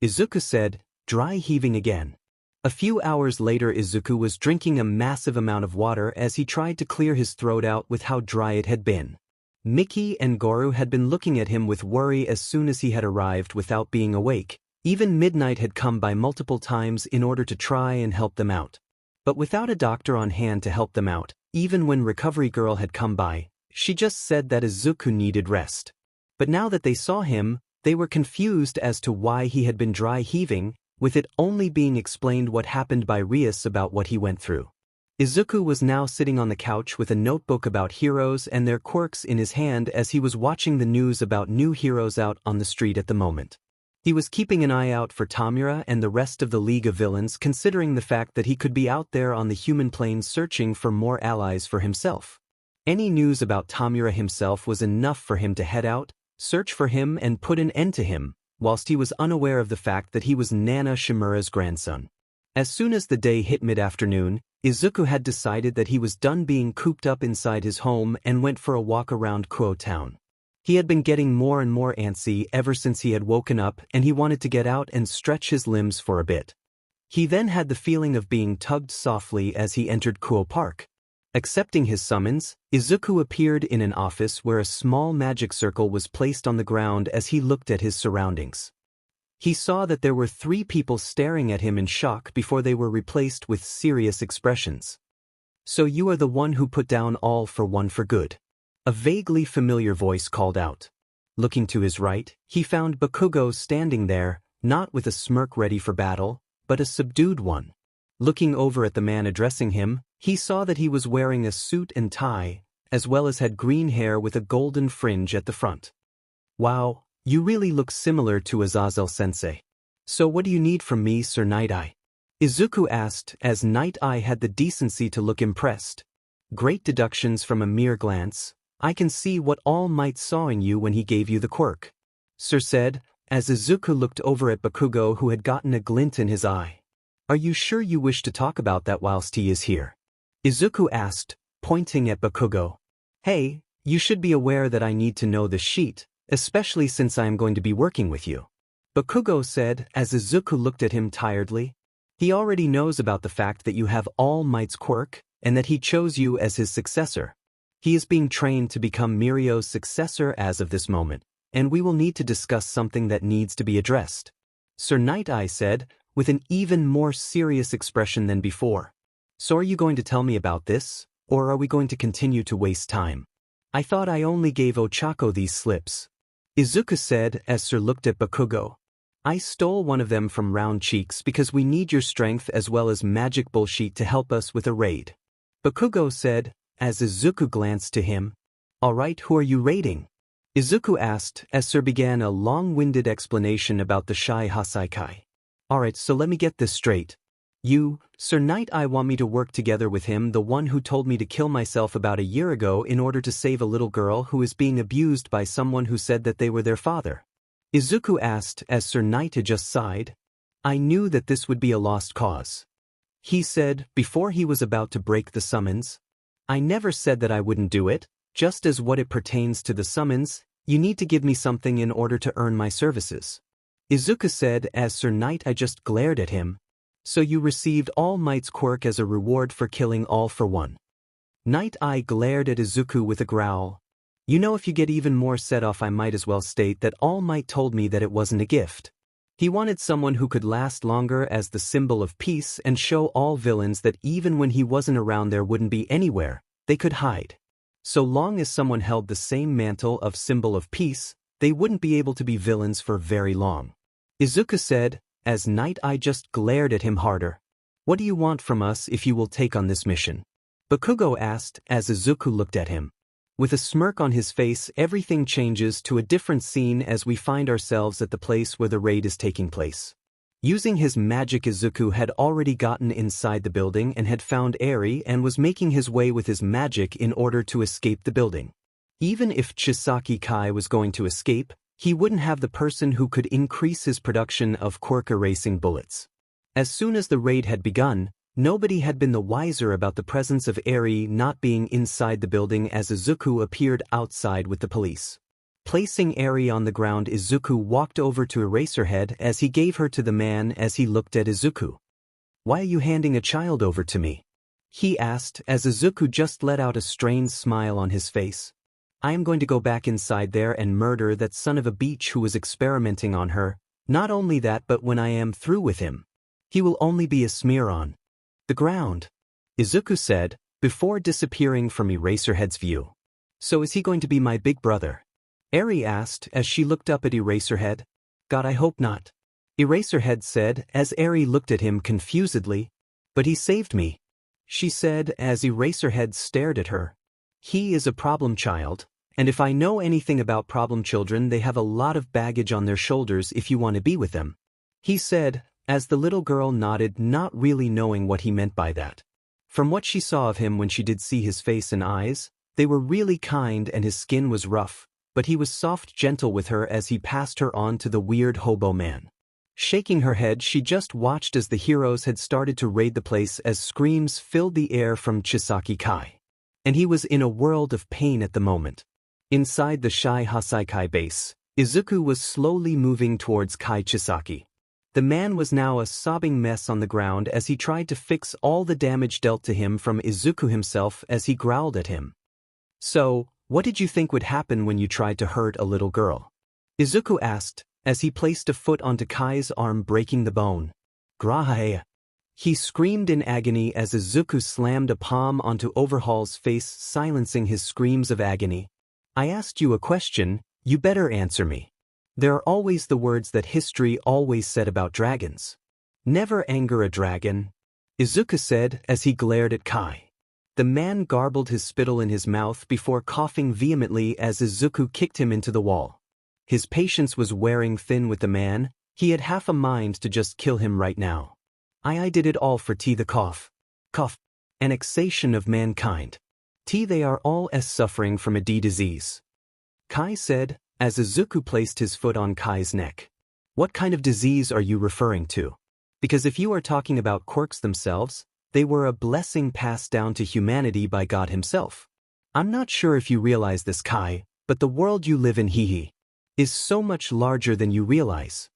Izuku said, dry heaving again. A few hours later Izuku was drinking a massive amount of water as he tried to clear his throat out with how dry it had been. Miki and Goru had been looking at him with worry as soon as he had arrived without being awake. Even Midnight had come by multiple times in order to try and help them out. But without a doctor on hand to help them out, even when Recovery Girl had come by, she just said that Izuku needed rest. But now that they saw him, they were confused as to why he had been dry heaving, with it only being explained what happened by Rias about what he went through. Izuku was now sitting on the couch with a notebook about heroes and their quirks in his hand as he was watching the news about new heroes out on the street at the moment. He was keeping an eye out for Tamura and the rest of the League of Villains, considering the fact that he could be out there on the human plane searching for more allies for himself. Any news about Tamura himself was enough for him to head out, search for him and put an end to him, whilst he was unaware of the fact that he was Nana Shimura's grandson. As soon as the day hit mid-afternoon, Izuku had decided that he was done being cooped up inside his home and went for a walk around Kuo Town. He had been getting more and more antsy ever since he had woken up and he wanted to get out and stretch his limbs for a bit. He then had the feeling of being tugged softly as he entered Kuo Park. Accepting his summons, Izuku appeared in an office where a small magic circle was placed on the ground as he looked at his surroundings. He saw that there were 3 people staring at him in shock before they were replaced with serious expressions. So you are the one who put down all for one for good. A vaguely familiar voice called out. Looking to his right, he found Bakugo standing there, not with a smirk ready for battle, but a subdued one. Looking over at the man addressing him, he saw that he was wearing a suit and tie, as well as had green hair with a golden fringe at the front. Wow, you really look similar to Azazel-sensei. So what do you need from me, Sir Night-Eye? Izuku asked, as Night-Eye had the decency to look impressed. Great deductions from a mere glance. I can see what All Might saw in you when he gave you the quirk. Sir said, as Izuku looked over at Bakugo who had gotten a glint in his eye. Are you sure you wish to talk about that whilst he is here? Izuku asked, pointing at Bakugo. Hey, you should be aware that I need to know the sheet, especially since I am going to be working with you. Bakugo said, as Izuku looked at him tiredly. He already knows about the fact that you have All Might's quirk, and that he chose you as his successor. He is being trained to become Mirio's successor as of this moment, and we will need to discuss something that needs to be addressed. Sir Night-Eye said, with an even more serious expression than before. So are you going to tell me about this, or are we going to continue to waste time? I thought I only gave Ochako these slips. Izuku said as Sir looked at Bakugo. I stole one of them from Round Cheeks because we need your strength as well as magic bullshit to help us with a raid. Bakugo said, as Izuku glanced to him. Alright, who are you raiding? Izuku asked as Sir began a long-winded explanation about the Shai Hasaikai. Alright, so let me get this straight. You, Sir Knight, I want me to work together with him, the one who told me to kill myself about a year ago in order to save a little girl who is being abused by someone who said that they were their father. Izuku asked as Sir Knight had just sighed. I knew that this would be a lost cause. He said, before he was about to break the summons. I never said that I wouldn't do it, just as what it pertains to the summons, you need to give me something in order to earn my services. Izuku said as Sir Knight I just glared at him. So you received All Might's quirk as a reward for killing All for One. Knight I glared at Izuku with a growl. You know, if you get even more set off, I might as well state that All Might told me that it wasn't a gift. He wanted someone who could last longer as the symbol of peace and show all villains that even when he wasn't around there wouldn't be anywhere they could hide. So long as someone held the same mantle of symbol of peace, they wouldn't be able to be villains for very long. Izuku said, as Knight I just glared at him harder. What do you want from us if you will take on this mission? Bakugo asked as Izuku looked at him. With a smirk on his face, everything changes to a different scene as we find ourselves at the place where the raid is taking place. Using his magic, Izuku had already gotten inside the building and had found Eri and was making his way with his magic in order to escape the building. Even if Chisaki Kai was going to escape, he wouldn't have the person who could increase his production of quirk erasing bullets. As soon as the raid had begun, nobody had been the wiser about the presence of Eri not being inside the building as Izuku appeared outside with the police. Placing Eri on the ground, Izuku walked over to Eraserhead as he gave her to the man as he looked at Izuku. Why are you handing a child over to me? He asked as Izuku just let out a strained smile on his face. I am going to go back inside there and murder that son of a bitch who was experimenting on her. Not only that, but when I am through with him, he will only be a smear on the ground, Izuku said, before disappearing from Eraserhead's view. So is he going to be my big brother? Eri asked as she looked up at Eraserhead. God, I hope not. Eraserhead said as Eri looked at him confusedly. But he saved me, she said as Eraserhead stared at her. He is a problem child, and if I know anything about problem children, they have a lot of baggage on their shoulders if you want to be with them, he said, as the little girl nodded, not really knowing what he meant by that. From what she saw of him when she did see his face and eyes, they were really kind and his skin was rough, but he was soft, gentle with her as he passed her on to the weird hobo man. Shaking her head, she just watched as the heroes had started to raid the place as screams filled the air from Chisaki Kai. And he was in a world of pain at the moment. Inside the Shai Hasaikai base, Izuku was slowly moving towards Kai Chisaki. The man was now a sobbing mess on the ground as he tried to fix all the damage dealt to him from Izuku himself as he growled at him. So, what did you think would happen when you tried to hurt a little girl? Izuku asked, as he placed a foot onto Kai's arm, breaking the bone. Grahaya. He screamed in agony as Izuku slammed a palm onto Overhaul's face, silencing his screams of agony. I asked you a question, you better answer me. There are always the words that history always said about dragons. Never anger a dragon, Izuku said as he glared at Kai. The man garbled his spittle in his mouth before coughing vehemently as Izuku kicked him into the wall. His patience was wearing thin with the man. He had half a mind to just kill him right now. I did it all for the cough, an exation of mankind. They are all suffering from a disease. Kai said, as Izuku placed his foot on Kai's neck. What kind of disease are you referring to? Because if you are talking about quirks themselves, they were a blessing passed down to humanity by God himself. I'm not sure if you realize this, Kai, but the world you live in, is so much larger than you realize.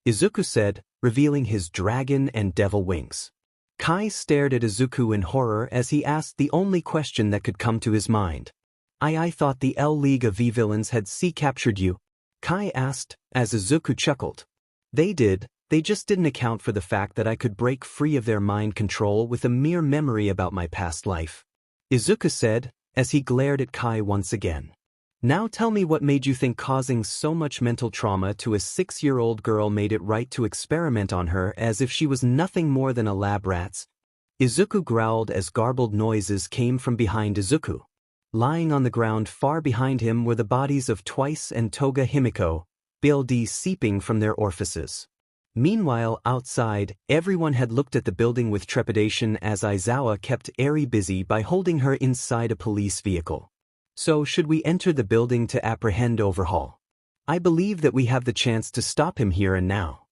Izuku said, revealing his dragon and devil wings. Kai stared at Izuku in horror as he asked the only question that could come to his mind. I thought the L League of V-Villains had captured you, Kai asked, as Izuku chuckled. They did, they just didn't account for the fact that I could break free of their mind control with a mere memory about my past life, Izuku said, as he glared at Kai once again. Now tell me what made you think causing so much mental trauma to a 6-year-old girl made it right to experiment on her as if she was nothing more than a lab rat? Izuku growled as garbled noises came from behind Izuku. Lying on the ground far behind him were the bodies of Twice and Toga Himiko, BLD seeping from their orifices. Meanwhile, outside, everyone had looked at the building with trepidation as Aizawa kept Eri busy by holding her inside a police vehicle. So should we enter the building to apprehend Overhaul? I believe that we have the chance to stop him here and now.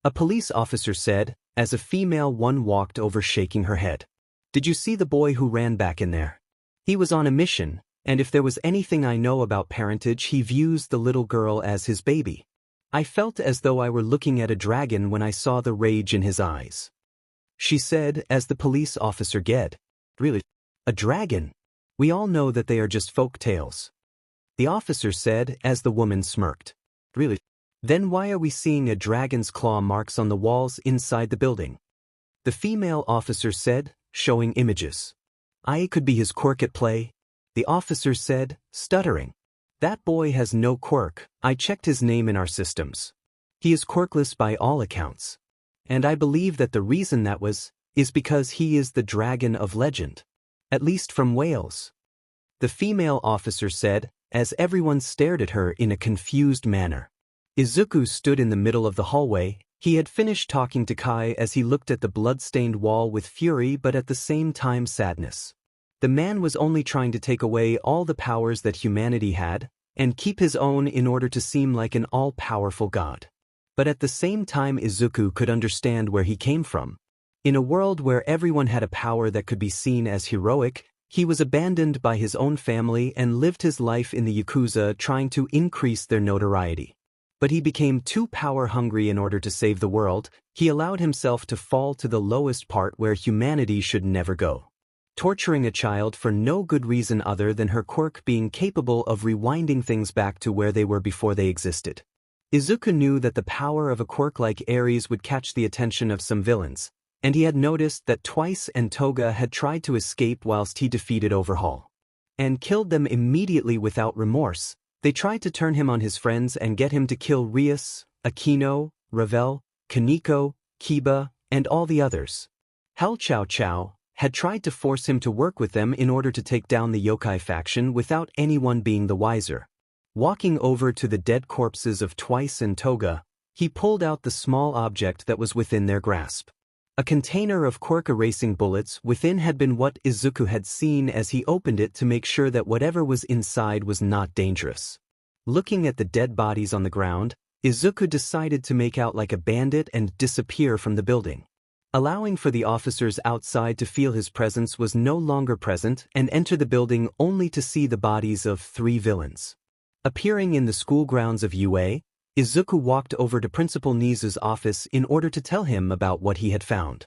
A police officer said, as a female one walked over shaking her head. Did you see the boy who ran back in there? He was on a mission, and if there was anything I know about parentage, he views the little girl as his baby. I felt as though I were looking at a dragon when I saw the rage in his eyes. She said, as the police officer said, Really? A dragon? We all know that they are just folk tales. The officer said, as the woman smirked. Really? Then why are we seeing a dragon's claw marks on the walls inside the building? The female officer said, showing images. I could be his quirk at play. The officer said, stuttering. That boy has no quirk. I checked his name in our systems. He is quirkless by all accounts. And I believe that the reason that is because he is the dragon of legend. At least from Wales. The female officer said, as everyone stared at her in a confused manner. Izuku stood in the middle of the hallway. He had finished talking to Kai as he looked at the blood-stained wall with fury but at the same time sadness. The man was only trying to take away all the powers that humanity had, and keep his own in order to seem like an all-powerful god. But at the same time Izuku could understand where he came from. In a world where everyone had a power that could be seen as heroic, he was abandoned by his own family and lived his life in the Yakuza trying to increase their notoriety. But he became too power-hungry in order to save the world. He allowed himself to fall to the lowest part where humanity should never go. Torturing a child for no good reason other than her quirk being capable of rewinding things back to where they were before they existed. Izuku knew that the power of a quirk like Ares would catch the attention of some villains, and he had noticed that Twice and Toga had tried to escape whilst he defeated Overhaul. And killed them immediately without remorse. They tried to turn him on his friends and get him to kill Rias, Aquino, Ravel, Kaneko, Kiba, and all the others. Hell Chow Chow had tried to force him to work with them in order to take down the yokai faction without anyone being the wiser. Walking over to the dead corpses of Twice and Toga, he pulled out the small object that was within their grasp. A container of quirk erasing bullets within had been what Izuku had seen as he opened it to make sure that whatever was inside was not dangerous. Looking at the dead bodies on the ground, Izuku decided to make out like a bandit and disappear from the building. Allowing for the officers outside to feel his presence was no longer present and enter the building only to see the bodies of 3 villains. Appearing in the school grounds of UA, Izuku walked over to Principal Nizu's office in order to tell him about what he had found.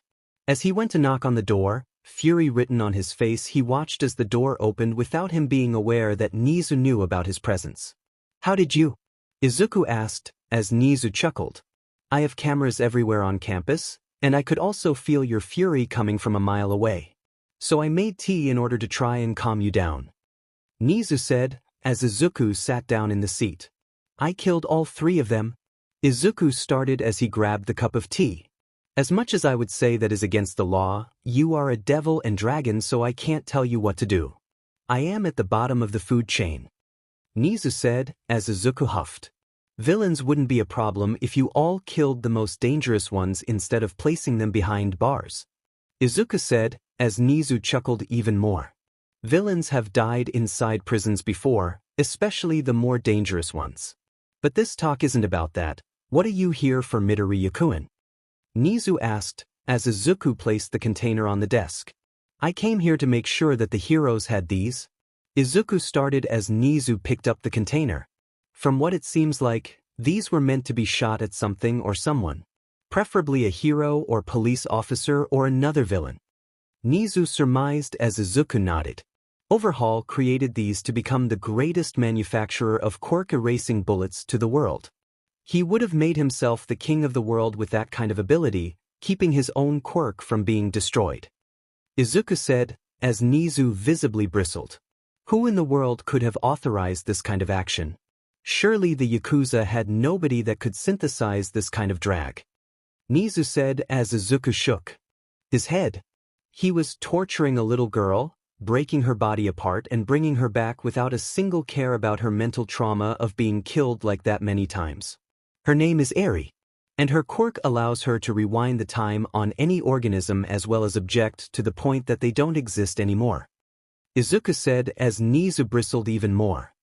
As he went to knock on the door, fury written on his face, he watched as the door opened without him being aware that Nizu knew about his presence. How did you? Izuku asked, as Nizu chuckled. I have cameras everywhere on campus, and I could also feel your fury coming from a mile away. So I made tea in order to try and calm you down. Nizu said, as Izuku sat down in the seat. I killed all 3 of them. Izuku started as he grabbed the cup of tea. As much as I would say that is against the law, you are a devil and dragon, so I can't tell you what to do. I am at the bottom of the food chain. Nizu said, as Izuku huffed. Villains wouldn't be a problem if you all killed the most dangerous ones instead of placing them behind bars. Izuku said, as Nizu chuckled even more. Villains have died inside prisons before, especially the more dangerous ones. But this talk isn't about that. What are you here for, Midori Yakuin? Nizu asked, as Izuku placed the container on the desk. I came here to make sure that the heroes had these. Izuku started as Nizu picked up the container. From what it seems like, these were meant to be shot at something or someone. Preferably a hero or police officer or another villain. Nizu surmised as Izuku nodded. Overhaul created these to become the greatest manufacturer of quirk erasing bullets to the world. He would have made himself the king of the world with that kind of ability, keeping his own quirk from being destroyed. Izuku said, as Nizu visibly bristled. Who in the world could have authorized this kind of action? Surely the Yakuza had nobody that could synthesize this kind of drag. Nizu said as Izuku shook his head. He was torturing a little girl, breaking her body apart and bringing her back without a single care about her mental trauma of being killed like that many times. Her name is Eri. And her quirk allows her to rewind the time on any organism as well as object to the point that they don't exist anymore. Izuku said as Nizu bristled even more.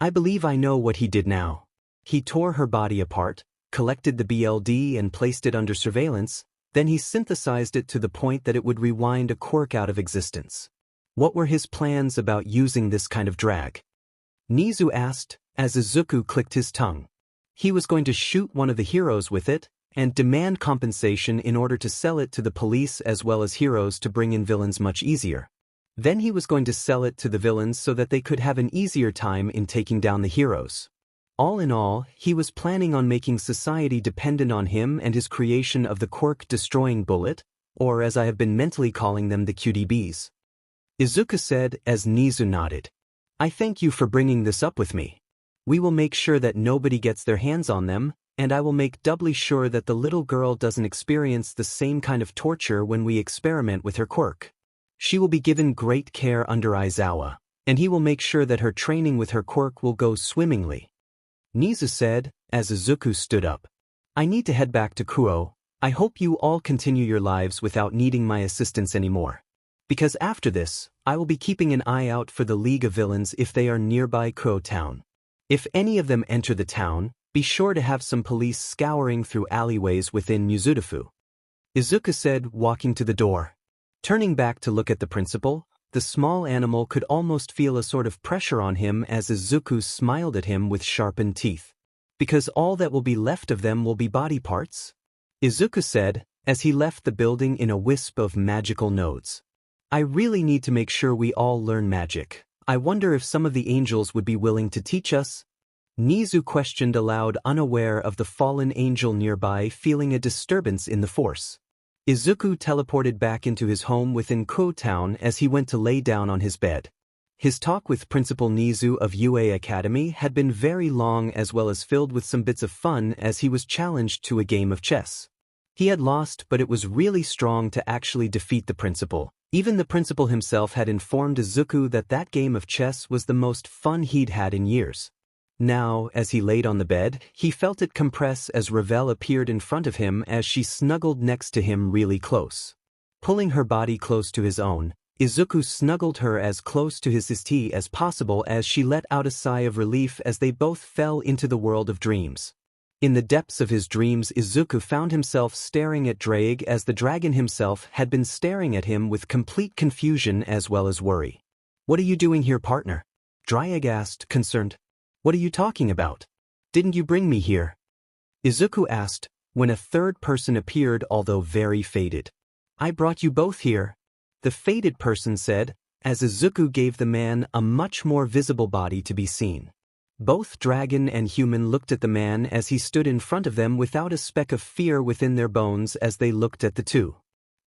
I believe I know what he did now. He tore her body apart, collected the BLD and placed it under surveillance, then he synthesized it to the point that it would rewind a quirk out of existence. What were his plans about using this kind of drag? Nizu asked, as Izuku clicked his tongue. He was going to shoot one of the heroes with it, and demand compensation in order to sell it to the police as well as heroes to bring in villains much easier. Then he was going to sell it to the villains so that they could have an easier time in taking down the heroes. All in all, he was planning on making society dependent on him and his creation of the quirk-destroying bullet, or as I have been mentally calling them, the QDBs. Izuku said as Nizu nodded. I thank you for bringing this up with me. We will make sure that nobody gets their hands on them, and I will make doubly sure that the little girl doesn't experience the same kind of torture when we experiment with her quirk. She will be given great care under Aizawa, and he will make sure that her training with her quirk will go swimmingly. Nizu said, as Izuku stood up. I need to head back to Kuo. I hope you all continue your lives without needing my assistance anymore. Because after this, I will be keeping an eye out for the League of Villains if they are nearby Kuo town. If any of them enter the town, be sure to have some police scouring through alleyways within Mizudafu. Izuku said, walking to the door. Turning back to look at the principal, the small animal could almost feel a sort of pressure on him as Izuku smiled at him with sharpened teeth. Because all that will be left of them will be body parts? Izuku said, as he left the building in a wisp of magical nodes. I really need to make sure we all learn magic. I wonder if some of the angels would be willing to teach us? Nizu questioned aloud, unaware of the fallen angel nearby feeling a disturbance in the force. Izuku teleported back into his home within Kuo town as he went to lay down on his bed. His talk with Principal Nizu of UA Academy had been very long as well as filled with some bits of fun as he was challenged to a game of chess. He had lost, but it was really strong to actually defeat the principal. Even the principal himself had informed Izuku that that game of chess was the most fun he'd had in years. Now, as he laid on the bed, he felt it compress as Ravel appeared in front of him as she snuggled next to him really close. Pulling her body close to his own, Izuku snuggled her as close to his tea as possible as she let out a sigh of relief as they both fell into the world of dreams. In the depths of his dreams, Izuku found himself staring at Drake as the dragon himself had been staring at him with complete confusion as well as worry. What are you doing here, partner? Drake asked, concerned. What are you talking about? Didn't you bring me here? Izuku asked, when a third person appeared, although very faded. I brought you both here, the faded person said, as Izuku gave the man a much more visible body to be seen. Both dragon and human looked at the man as he stood in front of them without a speck of fear within their bones as they looked at the two.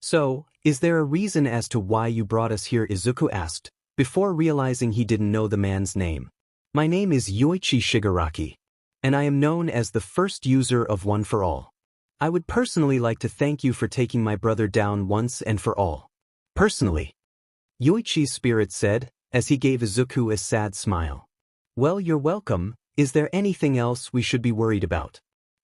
So, is there a reason as to why you brought us here? Izuku asked, before realizing he didn't know the man's name. My name is Yoichi Shigaraki, and I am known as the first user of One for All. I would personally like to thank you for taking my brother down once and for all. Personally, Yoichi's spirit said, as he gave Izuku a sad smile. Well, you're welcome. Is there anything else we should be worried about?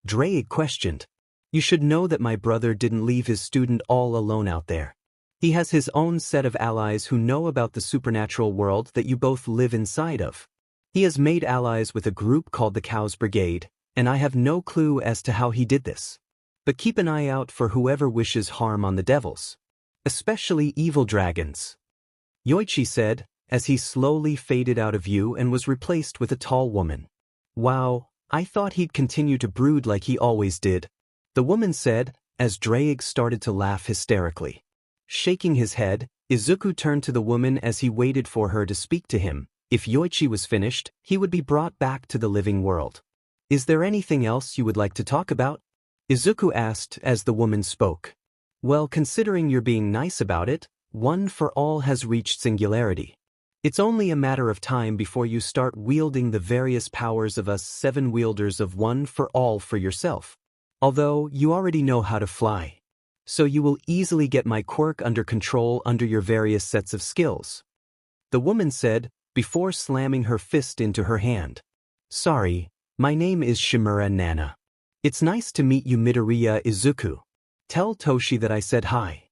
Drake questioned. You should know that my brother didn't leave his student all alone out there. He has his own set of allies who know about the supernatural world that you both live inside of. He has made allies with a group called the Cows Brigade, and I have no clue as to how he did this. But keep an eye out for whoever wishes harm on the devils. Especially evil dragons. Yoichi said, as he slowly faded out of view and was replaced with a tall woman. Wow, I thought he'd continue to brood like he always did. The woman said, as Drake started to laugh hysterically. Shaking his head, Izuku turned to the woman as he waited for her to speak to him. If Yoichi was finished, he would be brought back to the living world. Is there anything else you would like to talk about? Izuku asked as the woman spoke. Well, considering you're being nice about it, One for All has reached singularity. It's only a matter of time before you start wielding the various powers of us 7 wielders of One for All for yourself. Although, you already know how to fly. So you will easily get my quirk under control under your various sets of skills. The woman said, before slamming her fist into her hand. Sorry, my name is Shimura Nana. It's nice to meet you, Midoriya Izuku. Tell Toshi that I said hi.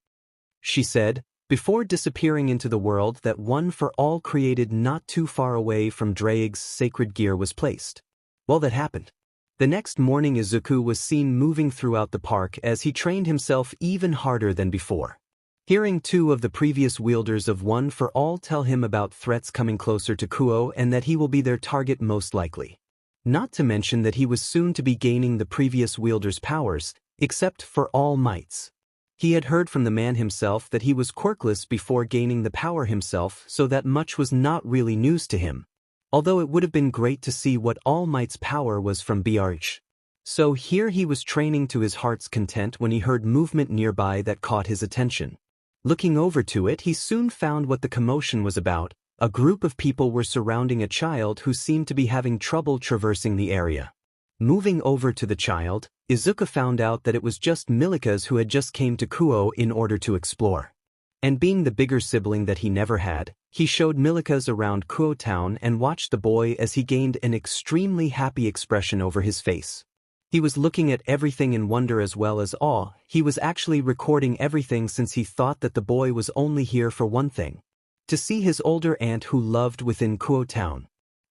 She said, before disappearing into the world that One for All created not too far away from Drake's sacred gear was placed. Well, that happened. The next morning Izuku was seen moving throughout the park as he trained himself even harder than before. Hearing two of the previous wielders of One for All tell him about threats coming closer to Kuo and that he will be their target most likely. Not to mention that he was soon to be gaining the previous wielder's powers, except for All Mights. He had heard from the man himself that he was quirkless before gaining the power himself, so that much was not really news to him. Although it would have been great to see what All Might's power was from BRH. So here he was training to his heart's content when he heard movement nearby that caught his attention. Looking over to it, he soon found what the commotion was about. A group of people were surrounding a child who seemed to be having trouble traversing the area. Moving over to the child, Izuku found out that it was just Milika's who had just came to Kuo in order to explore. And being the bigger sibling that he never had, he showed Milika's around Kuo town and watched the boy as he gained an extremely happy expression over his face. He was looking at everything in wonder as well as awe. He was actually recording everything since he thought that the boy was only here for one thing. To see his older aunt who loved within Kuo town.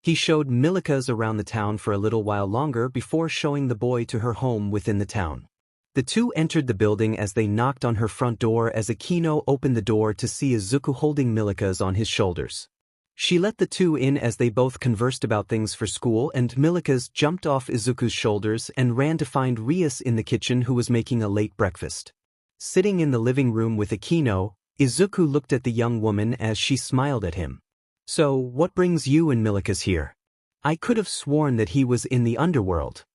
He showed Milika's around the town for a little while longer before showing the boy to her home within the town. The two entered the building as they knocked on her front door as Akino opened the door to see Izuku holding Milika's on his shoulders. She let the two in as they both conversed about things for school, and Milika's jumped off Izuku's shoulders and ran to find Rias in the kitchen who was making a late breakfast. Sitting in the living room with Akino, Izuku looked at the young woman as she smiled at him. So, what brings you and Milika's here? I could have sworn that he was in the underworld.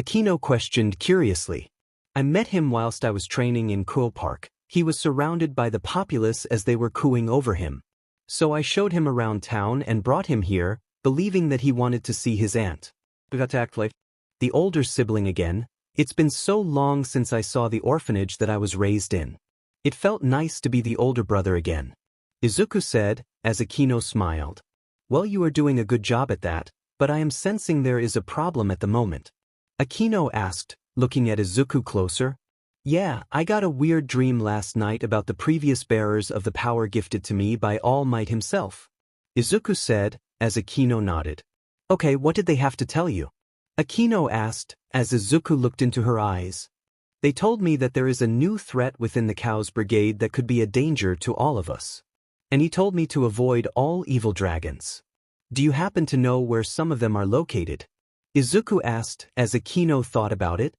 Akino questioned curiously. I met him whilst I was training in Kuo Park. He was surrounded by the populace as they were cooing over him. So I showed him around town and brought him here, believing that he wanted to see his aunt. The older sibling again. It's been so long since I saw the orphanage that I was raised in. It felt nice to be the older brother again. Izuku said, as Akino smiled. Well, you are doing a good job at that, but I am sensing there is a problem at the moment. Akino asked, looking at Izuku closer. Yeah, I got a weird dream last night about the previous bearers of the power gifted to me by All Might himself. Izuku said, as Akino nodded. Okay, what did they have to tell you? Akino asked, as Izuku looked into her eyes. They told me that there is a new threat within the Cows Brigade that could be a danger to all of us. And he told me to avoid all evil dragons. Do you happen to know where some of them are located? Izuku asked, as Akino thought about it.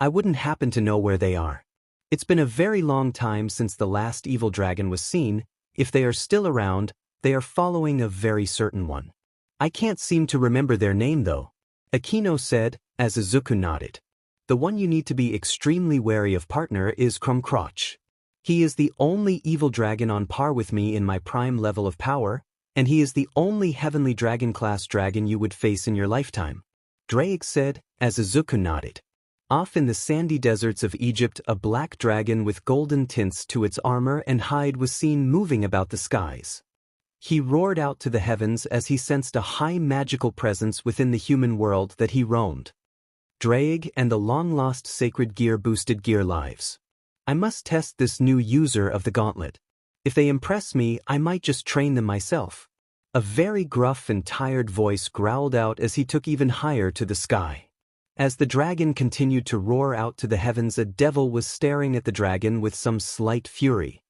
I wouldn't happen to know where they are. It's been a very long time since the last evil dragon was seen. If they are still around, they are following a very certain one. I can't seem to remember their name though. Akino said, as Izuku nodded. The one you need to be extremely wary of, partner, is Crumcrotch. He is the only evil dragon on par with me in my prime level of power, and he is the only heavenly dragon-class dragon you would face in your lifetime. Drake said, as Izuku nodded. Off in the sandy deserts of Egypt, a black dragon with golden tints to its armor and hide was seen moving about the skies. He roared out to the heavens as he sensed a high magical presence within the human world that he roamed. Drake and the long-lost sacred gear boosted gear lives. I must test this new user of the gauntlet. If they impress me, I might just train them myself. A very gruff and tired voice growled out as he took even higher to the sky. As the dragon continued to roar out to the heavens, a devil was staring at the dragon with some slight fury.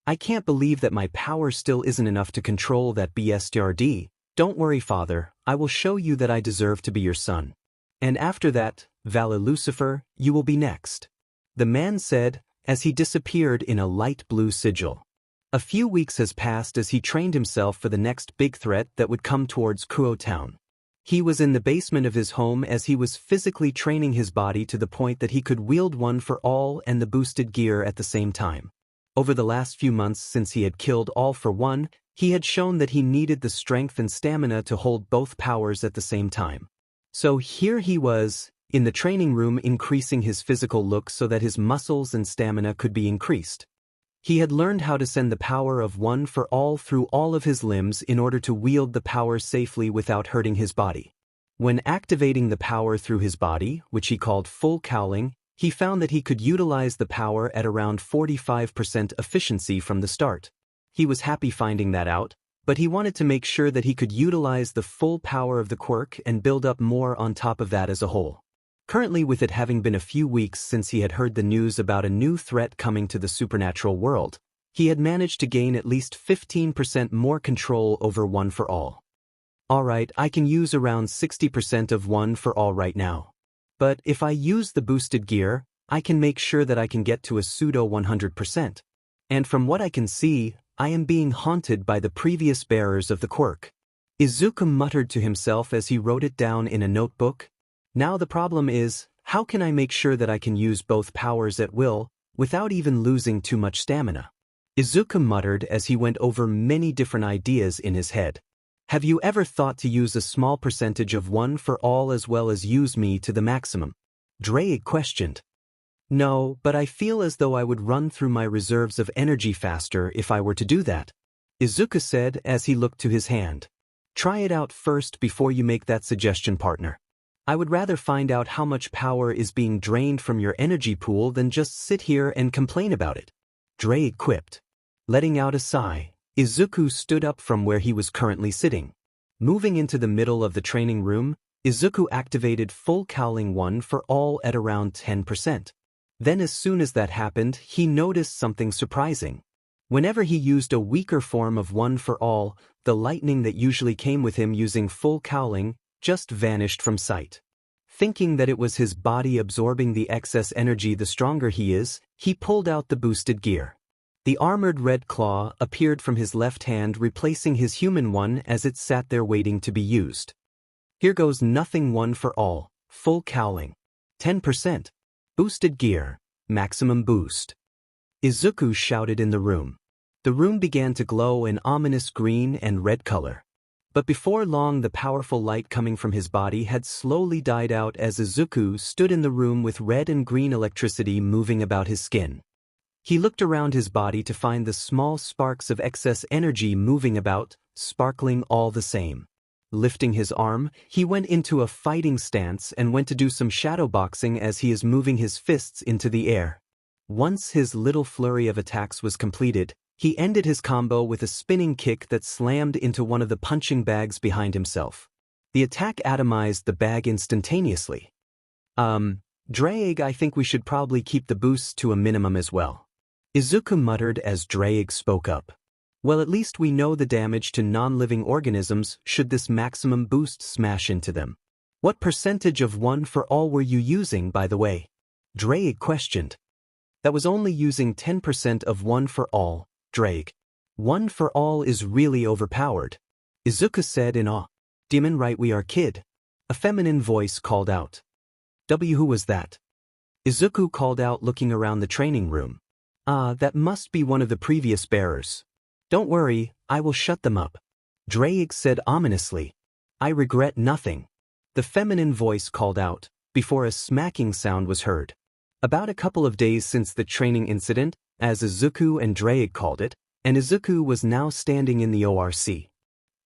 I can't believe that my power still isn't enough to control that BSTRD. Don't worry, father, I will show you that I deserve to be your son. And after that, Vala Lucifer, you will be next. The man said, as he disappeared in a light blue sigil. A few weeks has passed as he trained himself for the next big threat that would come towards Kuo town. He was in the basement of his home as he was physically training his body to the point that he could wield One for All and the boosted gear at the same time. Over the last few months since he had killed All for One, he had shown that he needed the strength and stamina to hold both powers at the same time. So here he was, in the training room, increasing his physical look so that his muscles and stamina could be increased. He had learned how to send the power of One for All through all of his limbs in order to wield the power safely without hurting his body. When activating the power through his body, which he called full cowling, he found that he could utilize the power at around 45% efficiency from the start. He was happy finding that out, but he wanted to make sure that he could utilize the full power of the quirk and build up more on top of that as a whole. Currently, with it having been a few weeks since he had heard the news about a new threat coming to the supernatural world, he had managed to gain at least 15% more control over One for All. Alright, I can use around 60% of One for All right now. But if I use the boosted gear, I can make sure that I can get to a pseudo 100%. And from what I can see, I am being haunted by the previous bearers of the quirk. Izuku muttered to himself as he wrote it down in a notebook. Now the problem is, how can I make sure that I can use both powers at will, without even losing too much stamina? Izuku muttered as he went over many different ideas in his head. Have you ever thought to use a small percentage of One for All as well as use me to the maximum? Drake questioned. No, but I feel as though I would run through my reserves of energy faster if I were to do that, Izuku said as he looked to his hand. Try it out first before you make that suggestion, partner. I would rather find out how much power is being drained from your energy pool than just sit here and complain about it, Drake quipped. Letting out a sigh, Izuku stood up from where he was currently sitting. Moving into the middle of the training room, Izuku activated full cowling One for All at around 10%. Then as soon as that happened, he noticed something surprising. Whenever he used a weaker form of One for All, the lightning that usually came with him using full cowling just vanished from sight. Thinking that it was his body absorbing the excess energy the stronger he is, he pulled out the boosted gear. The armored red claw appeared from his left hand, replacing his human one as it sat there waiting to be used. Here goes nothing. One for All, full cowling. 10%. Boosted gear, maximum boost. Izuku shouted in the room. The room began to glow an ominous green and red color. But before long the powerful light coming from his body had slowly died out as Izuku stood in the room with red and green electricity moving about his skin. He looked around his body to find the small sparks of excess energy moving about, sparkling all the same. Lifting his arm, he went into a fighting stance and went to do some shadow boxing as he is moving his fists into the air. Once his little flurry of attacks was completed, he ended his combo with a spinning kick that slammed into one of the punching bags behind himself. The attack atomized the bag instantaneously. Drake, I think we should probably keep the boosts to a minimum as well, Izuku muttered as Drake spoke up. Well, at least we know the damage to non-living organisms should this maximum boost smash into them. What percentage of One for All were you using, by the way? Drake questioned. That was only using 10% of One for All, Drake. One for All is really overpowered, Izuku said in awe. Demon right we are, kid. A feminine voice called out. Who was that? Izuku called out, looking around the training room. That must be one of the previous bearers. Don't worry, I will shut them up, Drake said ominously. I regret nothing, the feminine voice called out, before a smacking sound was heard. About a couple of days since the training incident, as Izuku and Drake called it, and Izuku was now standing in the ORC.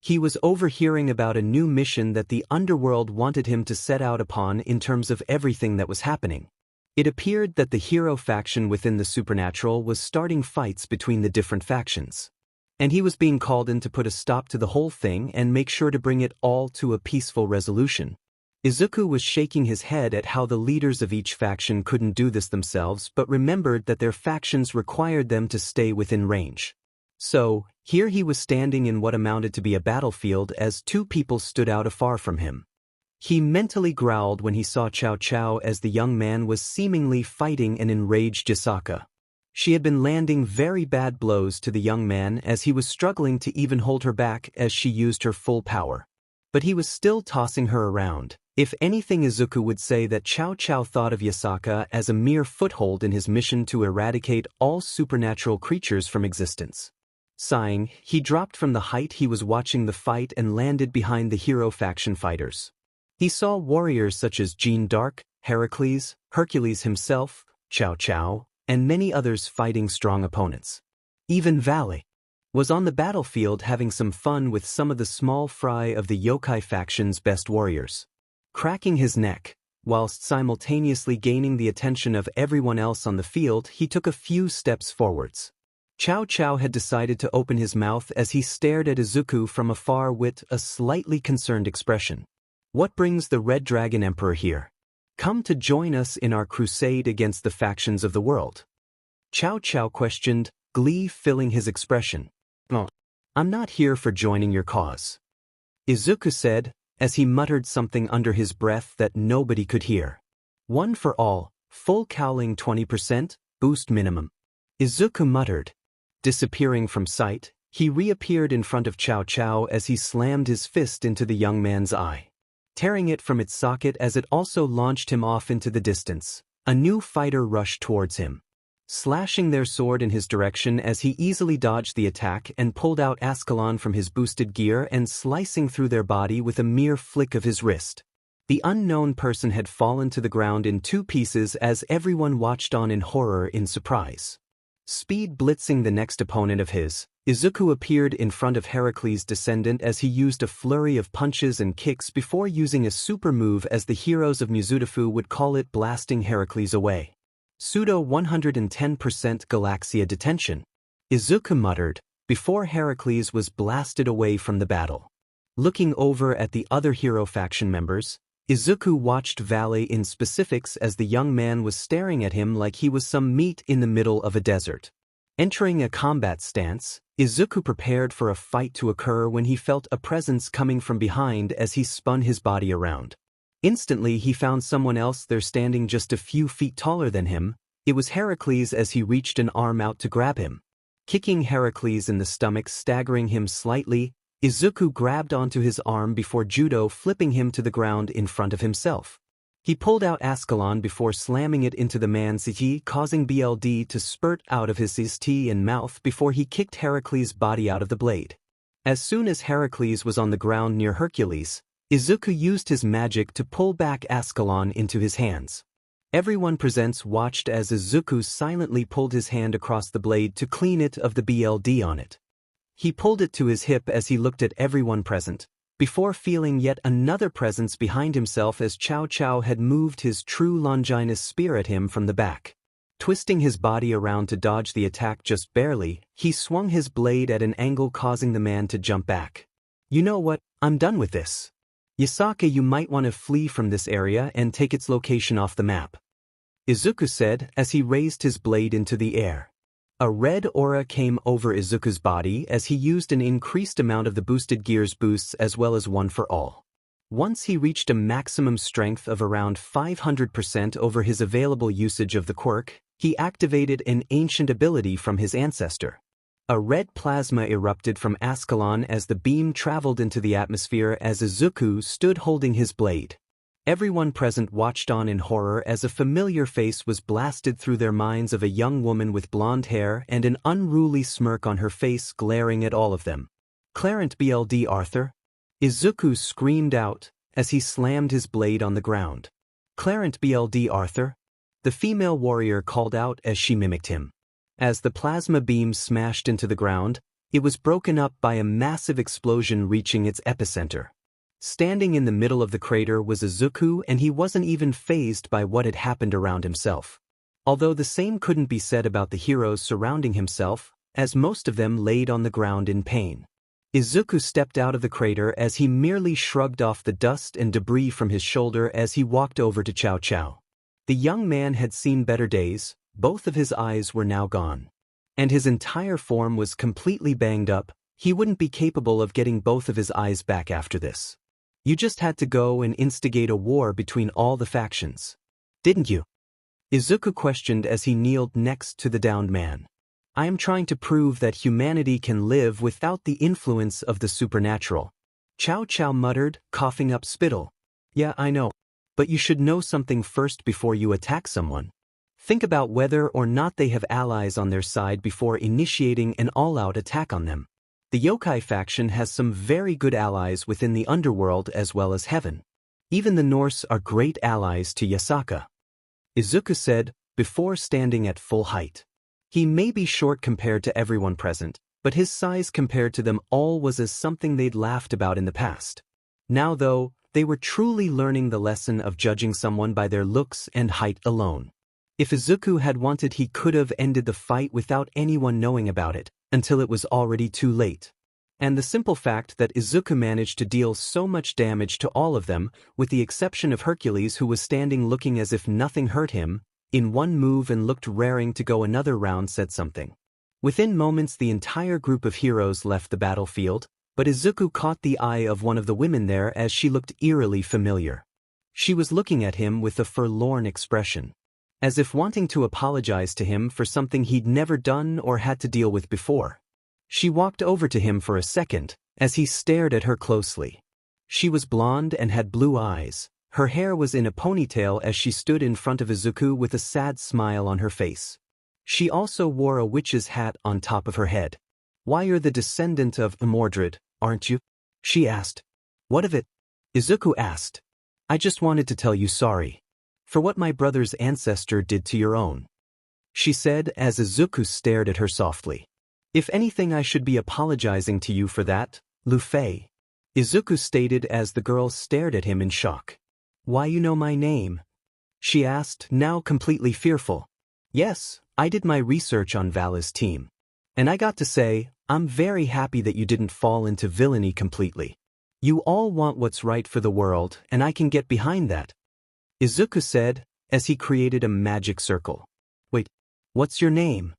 He was overhearing about a new mission that the underworld wanted him to set out upon in terms of everything that was happening. It appeared that the hero faction within the supernatural was starting fights between the different factions. And he was being called in to put a stop to the whole thing and make sure to bring it all to a peaceful resolution. Izuku was shaking his head at how the leaders of each faction couldn't do this themselves but remembered that their factions required them to stay within range. So, here he was standing in what amounted to be a battlefield as two people stood out afar from him. He mentally growled when he saw Cao Cao as the young man was seemingly fighting an enraged Yasaka. She had been landing very bad blows to the young man as he was struggling to even hold her back as she used her full power. But he was still tossing her around. If anything, Izuku would say that Cao Cao thought of Yasaka as a mere foothold in his mission to eradicate all supernatural creatures from existence. Sighing, he dropped from the height he was watching the fight and landed behind the hero faction fighters. He saw warriors such as Jeanne d'Arc, Heracles, Hercules himself, Cao Cao, and many others fighting strong opponents. Even Valley was on the battlefield having some fun with some of the small fry of the yokai faction's best warriors. cracking his neck. Whilst simultaneously gaining the attention of everyone else on the field, he took a few steps forwards. Cao Cao had decided to open his mouth as he stared at Izuku from afar with a slightly concerned expression. What brings the Red Dragon Emperor here? Come to join us in our crusade against the factions of the world? Cao Cao questioned, glee filling his expression. Oh, I'm not here for joining your cause, Izuku said, as he muttered something under his breath that nobody could hear. One for all, full cowling 20%, boost minimum. Izuku muttered. Disappearing from sight, he reappeared in front of Cao Cao as he slammed his fist into the young man's eye, tearing it from its socket as it also launched him off into the distance. A new fighter rushed towards him, slashing their sword in his direction as he easily dodged the attack and pulled out Ascalon from his boosted gear and slicing through their body with a mere flick of his wrist. The unknown person had fallen to the ground in 2 pieces as everyone watched on in horror in surprise. Speed blitzing the next opponent of his, Izuku appeared in front of Heracles' descendant as he used a flurry of punches and kicks before using a super move, as the heroes of Muzutafu would call it, blasting Heracles away. Pseudo 110% Galaxia detention, Izuku muttered, before Heracles was blasted away from the battle. Looking over at the other hero faction members, Izuku watched Valet in specifics as the young man was staring at him like he was some meat in the middle of a desert. Entering a combat stance, Izuku prepared for a fight to occur when he felt a presence coming from behind as he spun his body around. Instantly he found someone else there standing just a few feet taller than him. It was Heracles as he reached an arm out to grab him. Kicking Heracles in the stomach, staggering him slightly, Izuku grabbed onto his arm before judo flipping him to the ground in front of himself. He pulled out Ascalon before slamming it into the man's tea, causing BLD to spurt out of his tea and mouth before he kicked Heracles' body out of the blade. As soon as Heracles was on the ground near Hercules, Izuku used his magic to pull back Ascalon into his hands. Everyone present watched as Izuku silently pulled his hand across the blade to clean it of the BLD on it. He pulled it to his hip as he looked at everyone present, before feeling yet another presence behind himself as Cao Cao had moved his true Longinus spear at him from the back. Twisting his body around to dodge the attack just barely, he swung his blade at an angle, causing the man to jump back. You know what, I'm done with this. Yasaka, you might want to flee from this area and take its location off the map, Izuku said as he raised his blade into the air. A red aura came over Izuku's body as he used an increased amount of the boosted gear's boosts as well as one for all. Once he reached a maximum strength of around 500% over his available usage of the quirk, he activated an ancient ability from his ancestor. A red plasma erupted from Ascalon as the beam traveled into the atmosphere as Izuku stood holding his blade. Everyone present watched on in horror as a familiar face was blasted through their minds of a young woman with blonde hair and an unruly smirk on her face glaring at all of them. Clarent BLD Arthur? Izuku screamed out as he slammed his blade on the ground. Clarent BLD Arthur? The female warrior called out as she mimicked him. As the plasma beam smashed into the ground, it was broken up by a massive explosion reaching its epicenter. Standing in the middle of the crater was Izuku, and he wasn't even fazed by what had happened around himself. Although the same couldn't be said about the heroes surrounding himself, as most of them laid on the ground in pain. Izuku stepped out of the crater as he merely shrugged off the dust and debris from his shoulder as he walked over to Cao Cao. The young man had seen better days, both of his eyes were now gone. And his entire form was completely banged up. He wouldn't be capable of getting both of his eyes back after this. You just had to go and instigate a war between all the factions, didn't you? Izuku questioned as he kneeled next to the downed man. I am trying to prove that humanity can live without the influence of the supernatural, Cao Cao muttered, coughing up spittle. Yeah, I know. But you should know something first before you attack someone. Think about whether or not they have allies on their side before initiating an all-out attack on them. The yokai faction has some very good allies within the underworld as well as heaven. Even the Norse are great allies to Yasaka, Izuku said, before standing at full height. He may be short compared to everyone present, but his size compared to them all was as something they'd laughed about in the past. Now though, They were truly learning the lesson of judging someone by their looks and height alone. If Izuku had wanted, he could have ended the fight without anyone knowing about it, until it was already too late. And the simple fact that Izuku managed to deal so much damage to all of them, with the exception of Hercules, who was standing looking as if nothing hurt him, in one move and looked raring to go another round, said something. Within moments the entire group of heroes left the battlefield, but Izuku caught the eye of one of the women there as she looked eerily familiar. She was looking at him with a forlorn expression, as if wanting to apologize to him for something he'd never done or had to deal with before. She walked over to him for a second, as he stared at her closely. She was blonde and had blue eyes. Her hair was in a ponytail as she stood in front of Izuku with a sad smile on her face. She also wore a witch's hat on top of her head. "Why, you're the descendant of Mordred, aren't you?" she asked. "What of it?" Izuku asked. "I just wanted to tell you sorry for what my brother's ancestor did to your own," she said as Izuku stared at her softly. "If anything, I should be apologizing to you for that, Luffy," Izuku stated as the girl stared at him in shock. "Why, you know my name?" she asked, now completely fearful. "Yes, I did my research on Vala's team. And I got to say, I'm very happy that you didn't fall into villainy completely. You all want what's right for the world, and I can get behind that," Izuku said, as he created a magic circle. "Wait, what's your name?"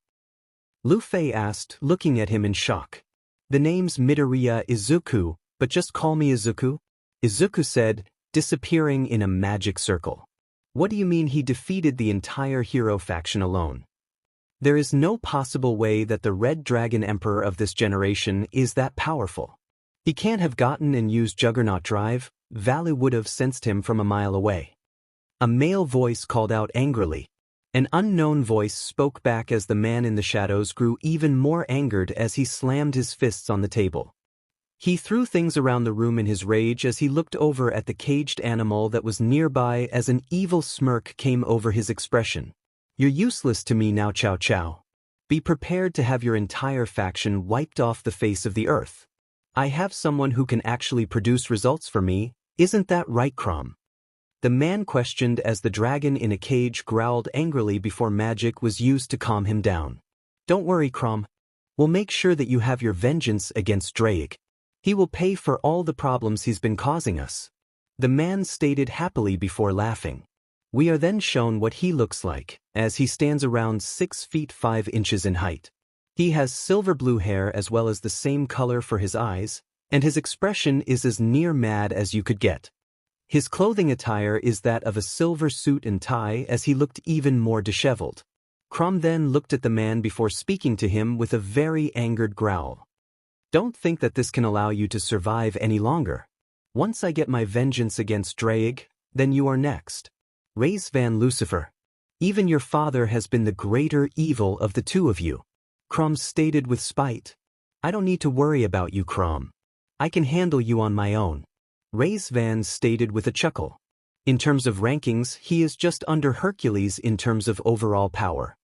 Luffy asked, looking at him in shock. "The name's Midoriya Izuku, but just call me Izuku," Izuku said, disappearing in a magic circle. "What do you mean he defeated the entire hero faction alone? There is no possible way that the Red Dragon Emperor of this generation is that powerful. He can't have gotten and used Juggernaut Drive. Vala would have sensed him from a mile away." A male voice called out angrily. An unknown voice spoke back as the man in the shadows grew even more angered as he slammed his fists on the table. He threw things around the room in his rage as he looked over at the caged animal that was nearby as an evil smirk came over his expression. "You're useless to me now, Chow Chow. Be prepared to have your entire faction wiped off the face of the earth. I have someone who can actually produce results for me, isn't that right, Crom?" The man questioned as the dragon in a cage growled angrily before magic was used to calm him down. "Don't worry, Crom. We'll make sure that you have your vengeance against Drake. He will pay for all the problems he's been causing us," the man stated happily before laughing. We are then shown what he looks like, as he stands around 6 feet 5 inches in height. He has silver blue hair as well as the same color for his eyes, and his expression is as near mad as you could get. His clothing attire is that of a silver suit and tie as he looked even more disheveled. Crom then looked at the man before speaking to him with a very angered growl. "Don't think that this can allow you to survive any longer. Once I get my vengeance against Drake, then you are next. Raise Van Lucifer. Even your father has been the greater evil of the two of you," Crom stated with spite. "I don't need to worry about you, Crom. I can handle you on my own," Raise Van stated with a chuckle. In terms of rankings, he is just under Hercules in terms of overall power.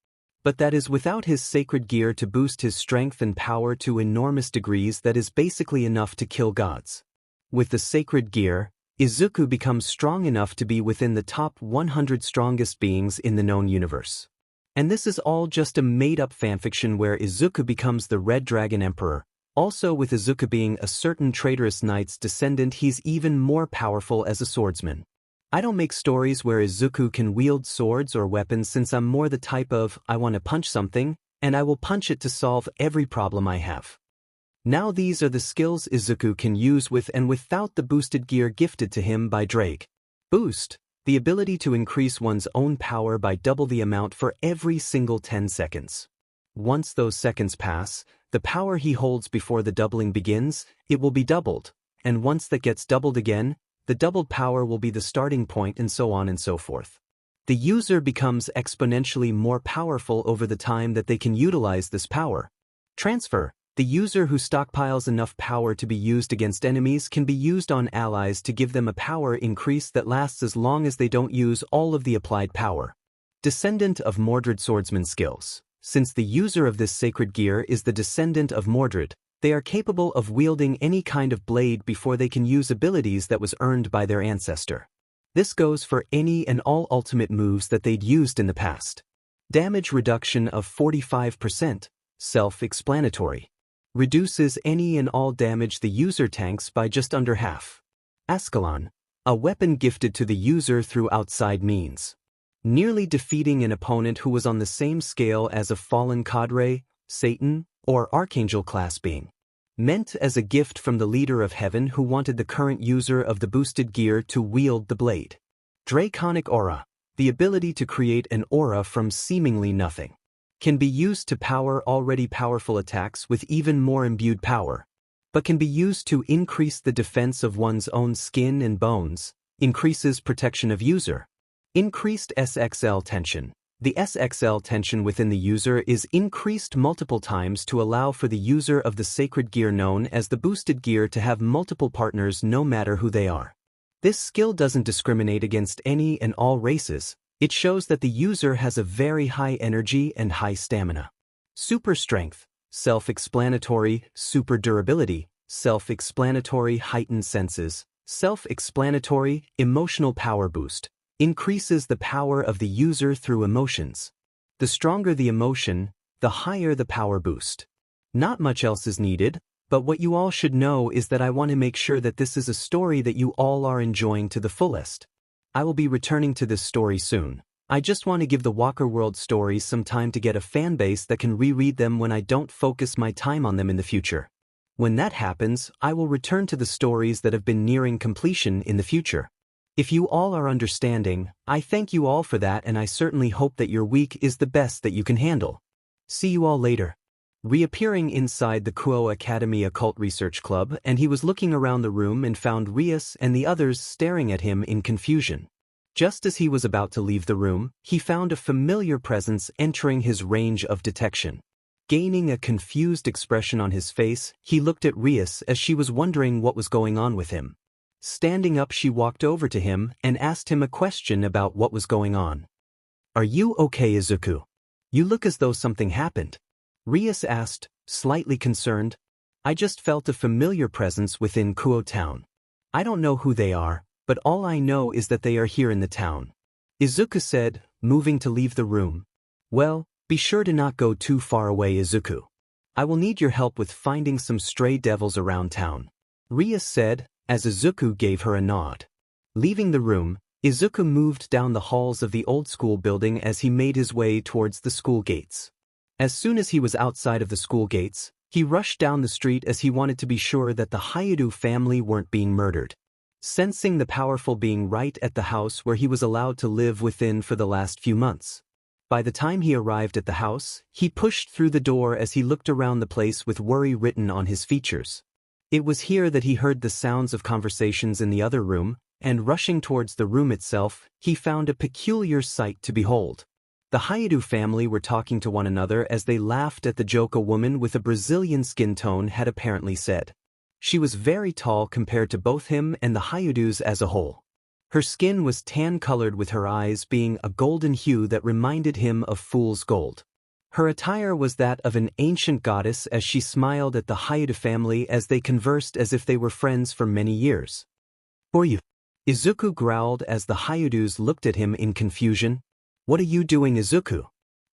But that is without his sacred gear to boost his strength and power to enormous degrees that is basically enough to kill gods. With the sacred gear, Izuku becomes strong enough to be within the top 100 strongest beings in the known universe. And this is all just a made-up fanfiction where Izuku becomes the Red Dragon Emperor. Also, with Izuku being a certain traitorous knight's descendant, he's even more powerful as a swordsman. I don't make stories where Izuku can wield swords or weapons since I'm more the type of, I want to punch something, and I will punch it to solve every problem I have. Now these are the skills Izuku can use with and without the boosted gear gifted to him by Drake. Boost, the ability to increase one's own power by double the amount for every single 10 seconds. Once those seconds pass, the power he holds before the doubling begins, it will be doubled, and once that gets doubled again, the doubled power will be the starting point, and so on and so forth. The user becomes exponentially more powerful over the time that they can utilize this power. Transfer, the user who stockpiles enough power to be used against enemies can be used on allies to give them a power increase that lasts as long as they don't use all of the applied power. Descendant of Mordred swordsman skills. Since the user of this sacred gear is the descendant of Mordred, They are capable of wielding any kind of blade before they can use abilities that was earned by their ancestor. This goes for any and all ultimate moves that they'd used in the past. Damage reduction of 45%, self-explanatory. Reduces any and all damage the user tanks by just under half. Ascalon, a weapon gifted to the user through outside means. Nearly defeating an opponent who was on the same scale as a fallen cadre, Satan, or Archangel class being. Meant as a gift from the leader of heaven who wanted the current user of the boosted gear to wield the blade. Draconic aura, the ability to create an aura from seemingly nothing. Can be used to power already powerful attacks with even more imbued power, but can be used to increase the defense of one's own skin and bones, increases protection of user. Increased SXL tension. The SXL tension within the user is increased multiple times to allow for the user of the sacred gear known as the boosted gear to have multiple partners no matter who they are. This skill doesn't discriminate against any and all races. It shows that the user has a very high energy and high stamina. Super strength, self-explanatory, super durability, self-explanatory heightened senses, self-explanatory emotional power boost. Increases the power of the user through emotions. The stronger the emotion, the higher the power boost. Not much else is needed, but what you all should know is that I want to make sure that this is a story that you all are enjoying to the fullest. I will be returning to this story soon. I just want to give the Walker World stories some time to get a fan base that can reread them when I don't focus my time on them in the future. When that happens, I will return to the stories that have been nearing completion in the future. If you all are understanding, I thank you all for that, and I certainly hope that your week is the best that you can handle. See you all later. Reappearing inside the Kuo Academy Occult Research Club, and he was looking around the room and found Rias and the others staring at him in confusion. Just as he was about to leave the room, he found a familiar presence entering his range of detection. Gaining a confused expression on his face, he looked at Rias as she was wondering what was going on with him. Standing up, she walked over to him and asked him a question about what was going on. "Are you okay, Izuku? You look as though something happened." Rias asked, slightly concerned. "I just felt a familiar presence within Kuo town. I don't know who they are, but all I know is that they are here in the town," Izuku said, moving to leave the room. "Well, be sure to not go too far away, Izuku. I will need your help with finding some stray devils around town," Rias said, as Izuku gave her a nod. Leaving the room, Izuku moved down the halls of the old school building as he made his way towards the school gates. As soon as he was outside of the school gates, he rushed down the street as he wanted to be sure that the Hyudu family weren't being murdered. Sensing the powerful being right at the house where he was allowed to live within for the last few months. By the time he arrived at the house, he pushed through the door as he looked around the place with worry written on his features. It was here that he heard the sounds of conversations in the other room, and rushing towards the room itself, he found a peculiar sight to behold. The Hyudu family were talking to one another as they laughed at the joke a woman with a Brazilian skin tone had apparently said. She was very tall compared to both him and the Hyudus as a whole. Her skin was tan-colored with her eyes being a golden hue that reminded him of fool's gold. Her attire was that of an ancient goddess as she smiled at the Hyudu family as they conversed as if they were friends for many years. "For you," Izuku growled as the Hyudus looked at him in confusion. "What are you doing, Izuku?"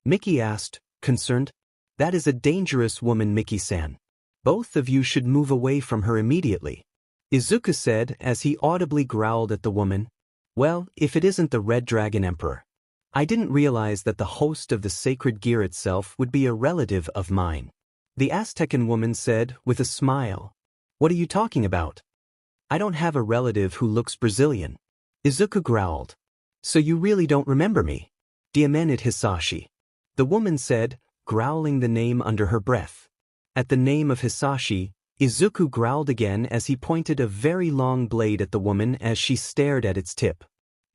Miki asked, concerned. "That is a dangerous woman, Miki-san. Both of you should move away from her immediately," Izuku said as he audibly growled at the woman. "Well, if it isn't the Red Dragon Emperor. I didn't realize that the host of the sacred gear itself would be a relative of mine," the Aztecan woman said with a smile. "What are you talking about?" "I don't have a relative who looks Brazilian," Izuku growled. "So you really don't remember me?" "Diamante Hisashi," the woman said, growling the name under her breath. At the name of Hisashi, Izuku growled again as he pointed a very long blade at the woman as she stared at its tip.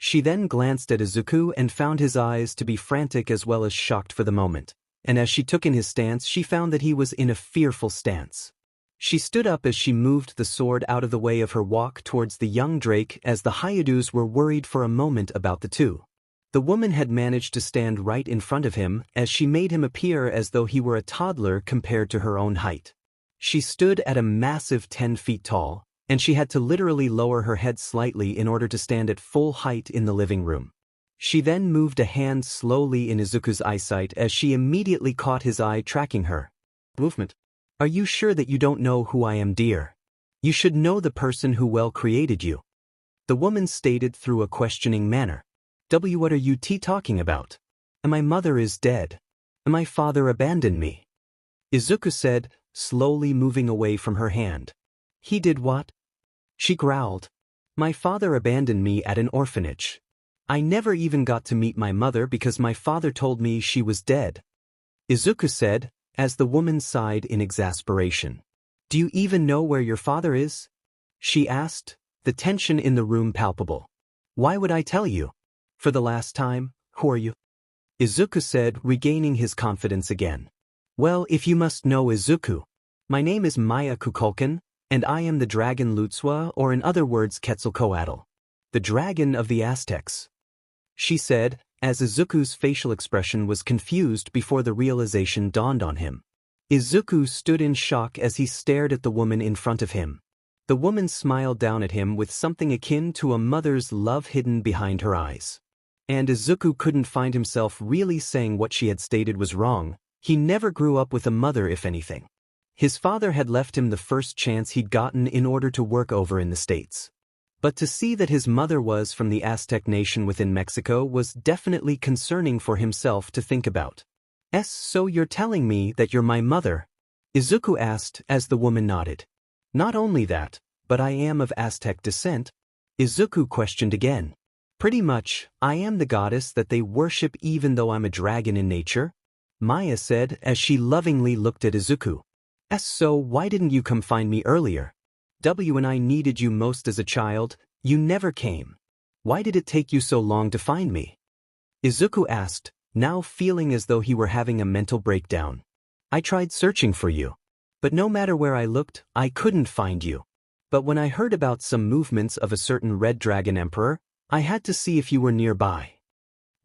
She then glanced at Izuku and found his eyes to be frantic as well as shocked for the moment, and as she took in his stance she found that he was in a fearful stance. She stood up as she moved the sword out of the way of her walk towards the young Drake as the Hyudus were worried for a moment about the two. The woman had managed to stand right in front of him as she made him appear as though he were a toddler compared to her own height. She stood at a massive 10 feet tall, and she had to literally lower her head slightly in order to stand at full height in the living room. She then moved a hand slowly in Izuku's eyesight as she immediately caught his eye tracking her movement. Are you sure that you don't know who I am, dear? You should know the person who well created you. The woman stated through a questioning manner. What are you talking about? And my mother is dead. And my father abandoned me. Izuku said, slowly moving away from her hand. He did what? She growled. My father abandoned me at an orphanage. I never even got to meet my mother because my father told me she was dead. Izuku said, as the woman sighed in exasperation. Do you even know where your father is? She asked, the tension in the room palpable. Why would I tell you? For the last time, who are you? Izuku said, regaining his confidence again. Well, if you must know, Izuku. My name is Maya Kukulkan, and I am the dragon Lutsua, or in other words Quetzalcoatl. The dragon of the Aztecs. She said, as Izuku's facial expression was confused before the realization dawned on him. Izuku stood in shock as he stared at the woman in front of him. The woman smiled down at him with something akin to a mother's love hidden behind her eyes. And Izuku couldn't find himself really saying what she had stated was wrong. He never grew up with a mother, if anything. His father had left him the first chance he'd gotten in order to work over in the States. But to see that his mother was from the Aztec nation within Mexico was definitely concerning for himself to think about. So you're telling me that you're my mother? Izuku asked as the woman nodded. Not only that, but I am of Aztec descent? Izuku questioned again. Pretty much, I am the goddess that they worship even though I'm a dragon in nature, Maya said as she lovingly looked at Izuku. So why didn't you come find me earlier? When I needed you most as a child, you never came. Why did it take you so long to find me? Izuku asked, now feeling as though he were having a mental breakdown. I tried searching for you. But no matter where I looked, I couldn't find you. But when I heard about some movements of a certain red dragon emperor, I had to see if you were nearby.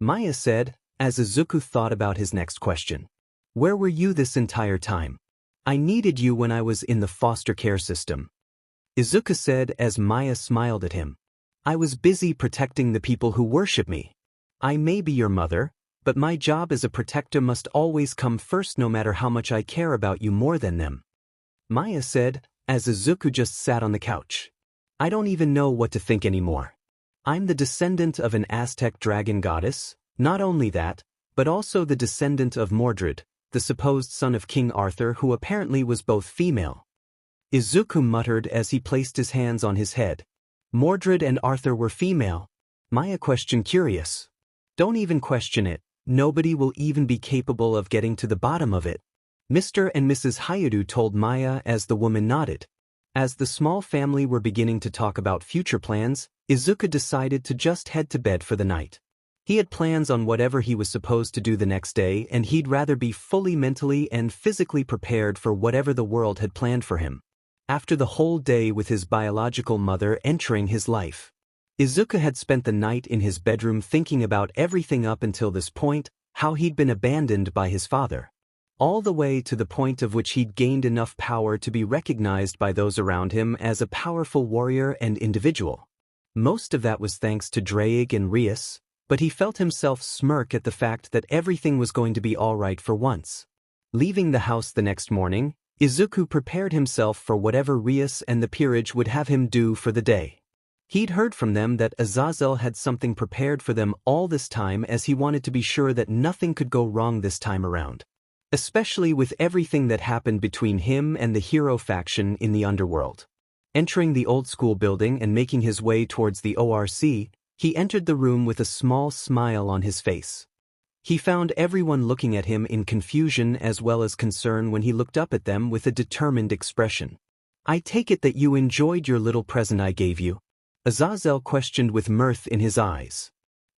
Maya said, as Izuku thought about his next question. Where were you this entire time? I needed you when I was in the foster care system. Izuku said as Maya smiled at him. I was busy protecting the people who worship me. I may be your mother, but my job as a protector must always come first no matter how much I care about you more than them. Maya said, as Izuku just sat on the couch. I don't even know what to think anymore. I'm the descendant of an Aztec dragon goddess, not only that, but also the descendant of Mordred, the supposed son of King Arthur who apparently was both female. Izuku muttered as he placed his hands on his head. Mordred and Arthur were female? Maya questioned, curious. Don't even question it, nobody will even be capable of getting to the bottom of it. Mr. and Mrs. Hayadu told Maya as the woman nodded. As the small family were beginning to talk about future plans, Izuku decided to just head to bed for the night. He had plans on whatever he was supposed to do the next day, and he'd rather be fully mentally and physically prepared for whatever the world had planned for him. After the whole day with his biological mother entering his life, Izuku had spent the night in his bedroom thinking about everything up until this point, how he'd been abandoned by his father. All the way to the point of which he'd gained enough power to be recognized by those around him as a powerful warrior and individual. Most of that was thanks to Draig and Rias, but he felt himself smirk at the fact that everything was going to be all right for once. Leaving the house the next morning, Izuku prepared himself for whatever Rias and the peerage would have him do for the day. He'd heard from them that Azazel had something prepared for them all this time, as he wanted to be sure that nothing could go wrong this time around. Especially with everything that happened between him and the hero faction in the underworld. Entering the old school building and making his way towards the ORC, he entered the room with a small smile on his face. He found everyone looking at him in confusion as well as concern when he looked up at them with a determined expression. I take it that you enjoyed your little present I gave you? Azazel questioned with mirth in his eyes.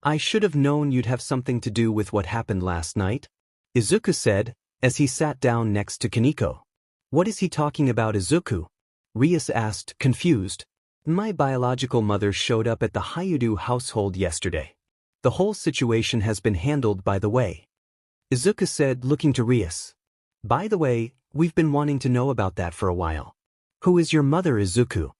I should have known you'd have something to do with what happened last night, Izuku said, as he sat down next to Kaneko. What is he talking about, Izuku? Rias asked, confused. My biological mother showed up at the Hayadu household yesterday. The whole situation has been handled, by the way, Izuku said, looking to Rias. By the way, we've been wanting to know about that for a while. Who is your mother, Izuku?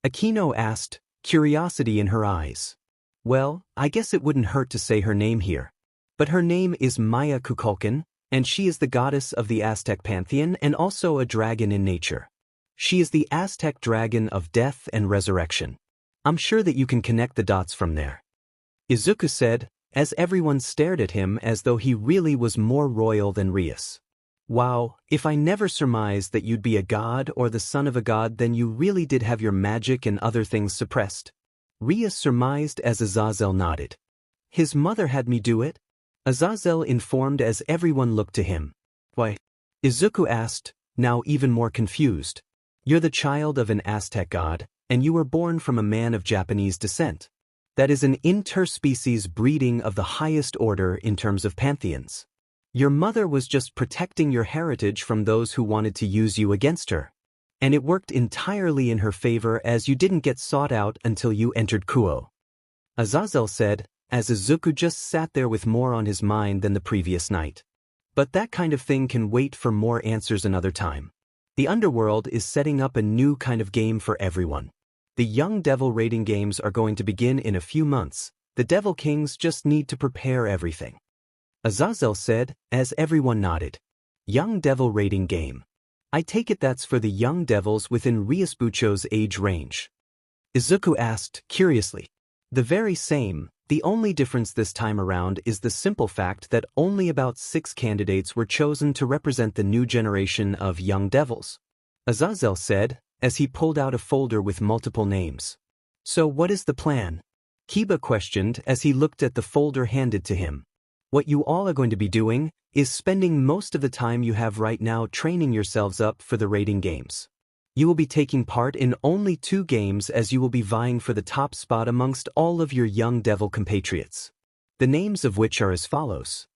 Akino asked, curiosity in her eyes. Well, I guess it wouldn't hurt to say her name here. But her name is Maya Kukulkan, and she is the goddess of the Aztec pantheon and also a dragon in nature. She is the Aztec dragon of death and resurrection. I'm sure that you can connect the dots from there. Izuku said, as everyone stared at him as though he really was more royal than Rias. Wow, if I never surmised that you'd be a god or the son of a god, then you really did have your magic and other things suppressed. Rias surmised as Azazel nodded. His mother had me do it? Azazel informed as everyone looked to him. Why? Izuku asked, now even more confused. You're the child of an Aztec god, and you were born from a man of Japanese descent. That is an interspecies breeding of the highest order in terms of pantheons. Your mother was just protecting your heritage from those who wanted to use you against her. And it worked entirely in her favor as you didn't get sought out until you entered Kuo. Azazel said, as Izuku just sat there with more on his mind than the previous night. But that kind of thing can wait for more answers another time. The underworld is setting up a new kind of game for everyone. The Young Devil raiding games are going to begin in a few months. The Devil Kings just need to prepare everything. Azazel said, as everyone nodded. Young Devil raiding game. I take it that's for the young devils within Ryusubucho's age range. Izuku asked, curiously. The very same, the only difference this time around is the simple fact that only about 6 candidates were chosen to represent the new generation of young devils. Azazel said, as he pulled out a folder with multiple names. So what is the plan? Kiba questioned as he looked at the folder handed to him. What you all are going to be doing is spending most of the time you have right now training yourselves up for the raiding games. You will be taking part in only 2 games as you will be vying for the top spot amongst all of your young devil compatriots. The names of which are as follows.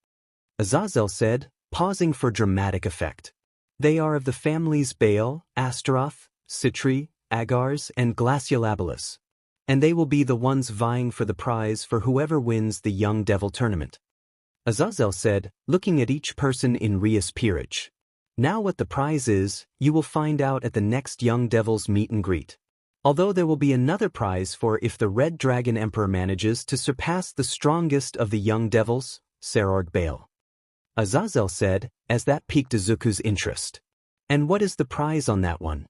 Azazel said, pausing for dramatic effect. They are of the families Baal, Astaroth, Citri, Agars, and Glaciolabilis. And they will be the ones vying for the prize for whoever wins the Young Devil tournament. Azazel said, looking at each person in Rias' peerage. Now what the prize is, you will find out at the next Young Devils meet and greet. Although there will be another prize for if the Red Dragon Emperor manages to surpass the strongest of the Young Devils, Serorg Baal. Azazel said, as that piqued Izuku's interest. And what is the prize on that one?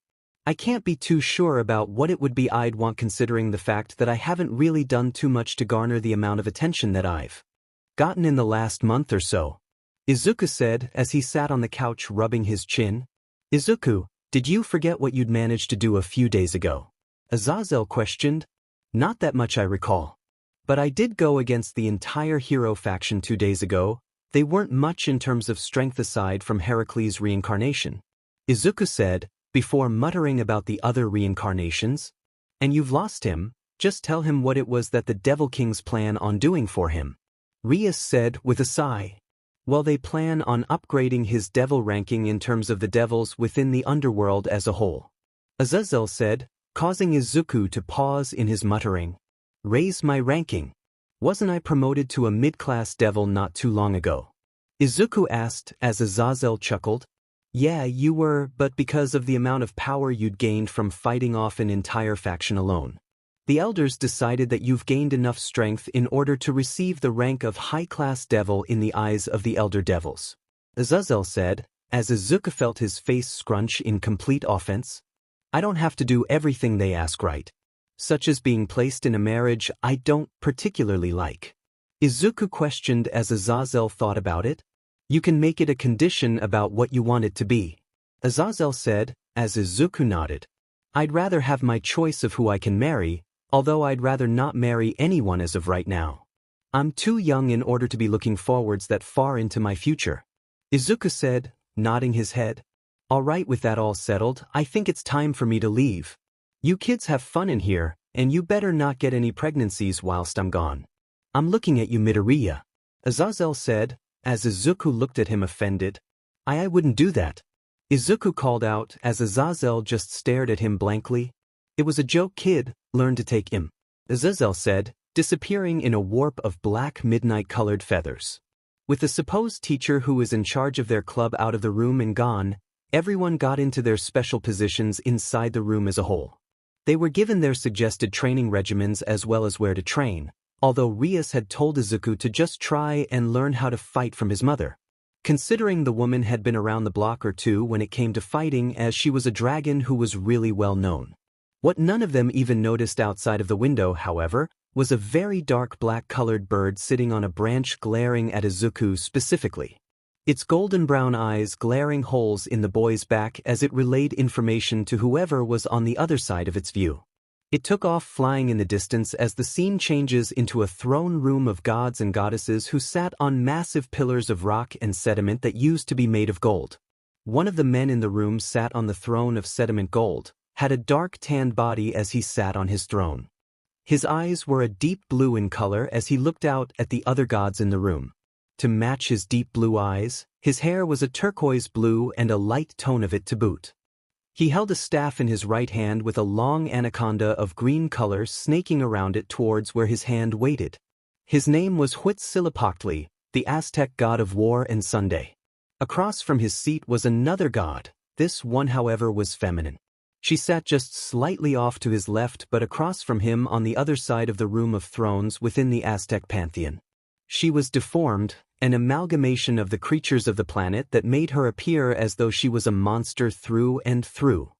I can't be too sure about what it would be. I'd want, considering the fact that I haven't really done too much to garner the amount of attention that I've gotten in the last month or so. Izuku said as he sat on the couch rubbing his chin. Izuku, did you forget what you'd managed to do a few days ago? Azazel questioned. Not that much I recall. But I did go against the entire hero faction 2 days ago. They weren't much in terms of strength aside from Heracles' reincarnation. Izuku said, before muttering about the other reincarnations. And you've lost him, just tell him what it was that the Devil Kings plan on doing for him. Rias said with a sigh. Well, they plan on upgrading his devil ranking in terms of the devils within the underworld as a whole. Azazel said, causing Izuku to pause in his muttering. Raise my ranking. Wasn't I promoted to a mid-class devil not too long ago? Izuku asked as Azazel chuckled. Yeah, you were, but because of the amount of power you'd gained from fighting off an entire faction alone. The elders decided that you've gained enough strength in order to receive the rank of high-class devil in the eyes of the elder devils. Azazel said, as Izuku felt his face scrunch in complete offense. I don't have to do everything they ask, right? Such as being placed in a marriage I don't particularly like. Izuku questioned as Azazel thought about it. You can make it a condition about what you want it to be. Azazel said, as Izuku nodded. I'd rather have my choice of who I can marry, although I'd rather not marry anyone as of right now. I'm too young in order to be looking forwards that far into my future. Izuku said, nodding his head. All right, with that all settled, I think it's time for me to leave. You kids have fun in here, and you better not get any pregnancies whilst I'm gone. I'm looking at you, Midoriya. Azazel said, as Izuku looked at him offended. I wouldn't do that. Izuku called out as Azazel just stared at him blankly. It was a joke, kid, learn to take him. Azazel said, disappearing in a warp of black midnight-colored feathers. With the supposed teacher who was in charge of their club out of the room and gone, everyone got into their special positions inside the room as a whole. They were given their suggested training regimens as well as where to train, although Rias had told Izuku to just try and learn how to fight from his mother. Considering the woman had been around the block or two when it came to fighting, as she was a dragon who was really well known. What none of them even noticed outside of the window, however, was a very dark black-colored bird sitting on a branch glaring at Izuku specifically. Its golden-brown eyes glaring holes in the boy's back as it relayed information to whoever was on the other side of its view. It took off flying in the distance as the scene changes into a throne room of gods and goddesses who sat on massive pillars of rock and sediment that used to be made of gold. One of the men in the room sat on the throne of sediment gold, had a dark tanned body as he sat on his throne. His eyes were a deep blue in color as he looked out at the other gods in the room. To match his deep blue eyes, his hair was a turquoise blue and a light tone of it to boot. He held a staff in his right hand with a long anaconda of green color snaking around it towards where his hand waited. His name was Huitzilopochtli, the Aztec god of war and Sunday. Across from his seat was another god. This one, however, was feminine. She sat just slightly off to his left but across from him on the other side of the room of thrones within the Aztec pantheon. She was deformed, an amalgamation of the creatures of the planet that made her appear as though she was a monster through and through.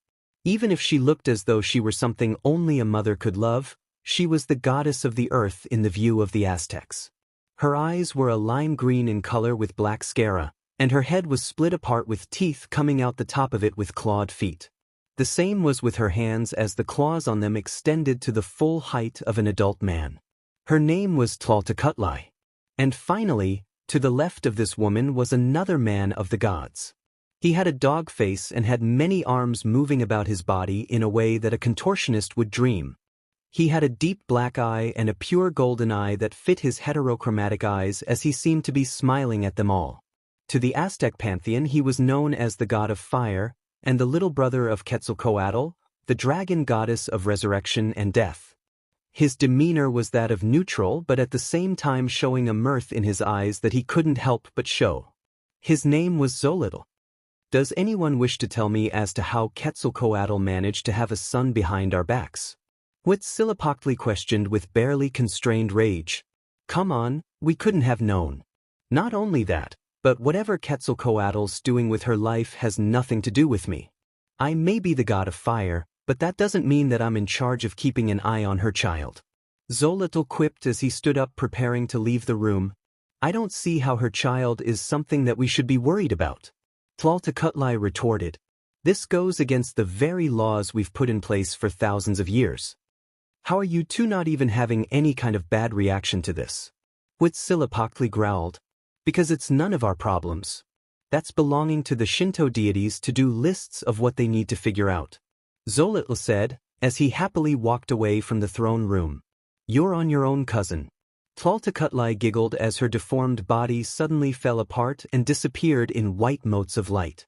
Even if she looked as though she were something only a mother could love, she was the goddess of the earth in the view of the Aztecs. Her eyes were a lime green in color with black sclera, and her head was split apart with teeth coming out the top of it with clawed feet. The same was with her hands as the claws on them extended to the full height of an adult man. Her name was Tlaltecutli. And finally, to the left of this woman was another man of the gods. He had a dog face and had many arms moving about his body in a way that a contortionist would dream. He had a deep black eye and a pure golden eye that fit his heterochromatic eyes as he seemed to be smiling at them all. To the Aztec pantheon he was known as the god of fire, and the little brother of Quetzalcoatl, the dragon goddess of resurrection and death. His demeanor was that of neutral but at the same time showing a mirth in his eyes that he couldn't help but show. His name was Xolotl. Does anyone wish to tell me as to how Quetzalcoatl managed to have a son behind our backs? Huitzilopochtli questioned with barely constrained rage. Come on, we couldn't have known. Not only that, but whatever Quetzalcoatl's doing with her life has nothing to do with me. I may be the god of fire, but that doesn't mean that I'm in charge of keeping an eye on her child. Xolotl quipped as he stood up preparing to leave the room. I don't see how her child is something that we should be worried about. Tlaltecutli retorted. This goes against the very laws we've put in place for thousands of years. How are you two not even having any kind of bad reaction to this? Huitzilopochtli growled. Because it's none of our problems. That's belonging to the Shinto deities to do lists of what they need to figure out. Xolotl said, as he happily walked away from the throne room. You're on your own, cousin. Tlaltecutli giggled as her deformed body suddenly fell apart and disappeared in white motes of light.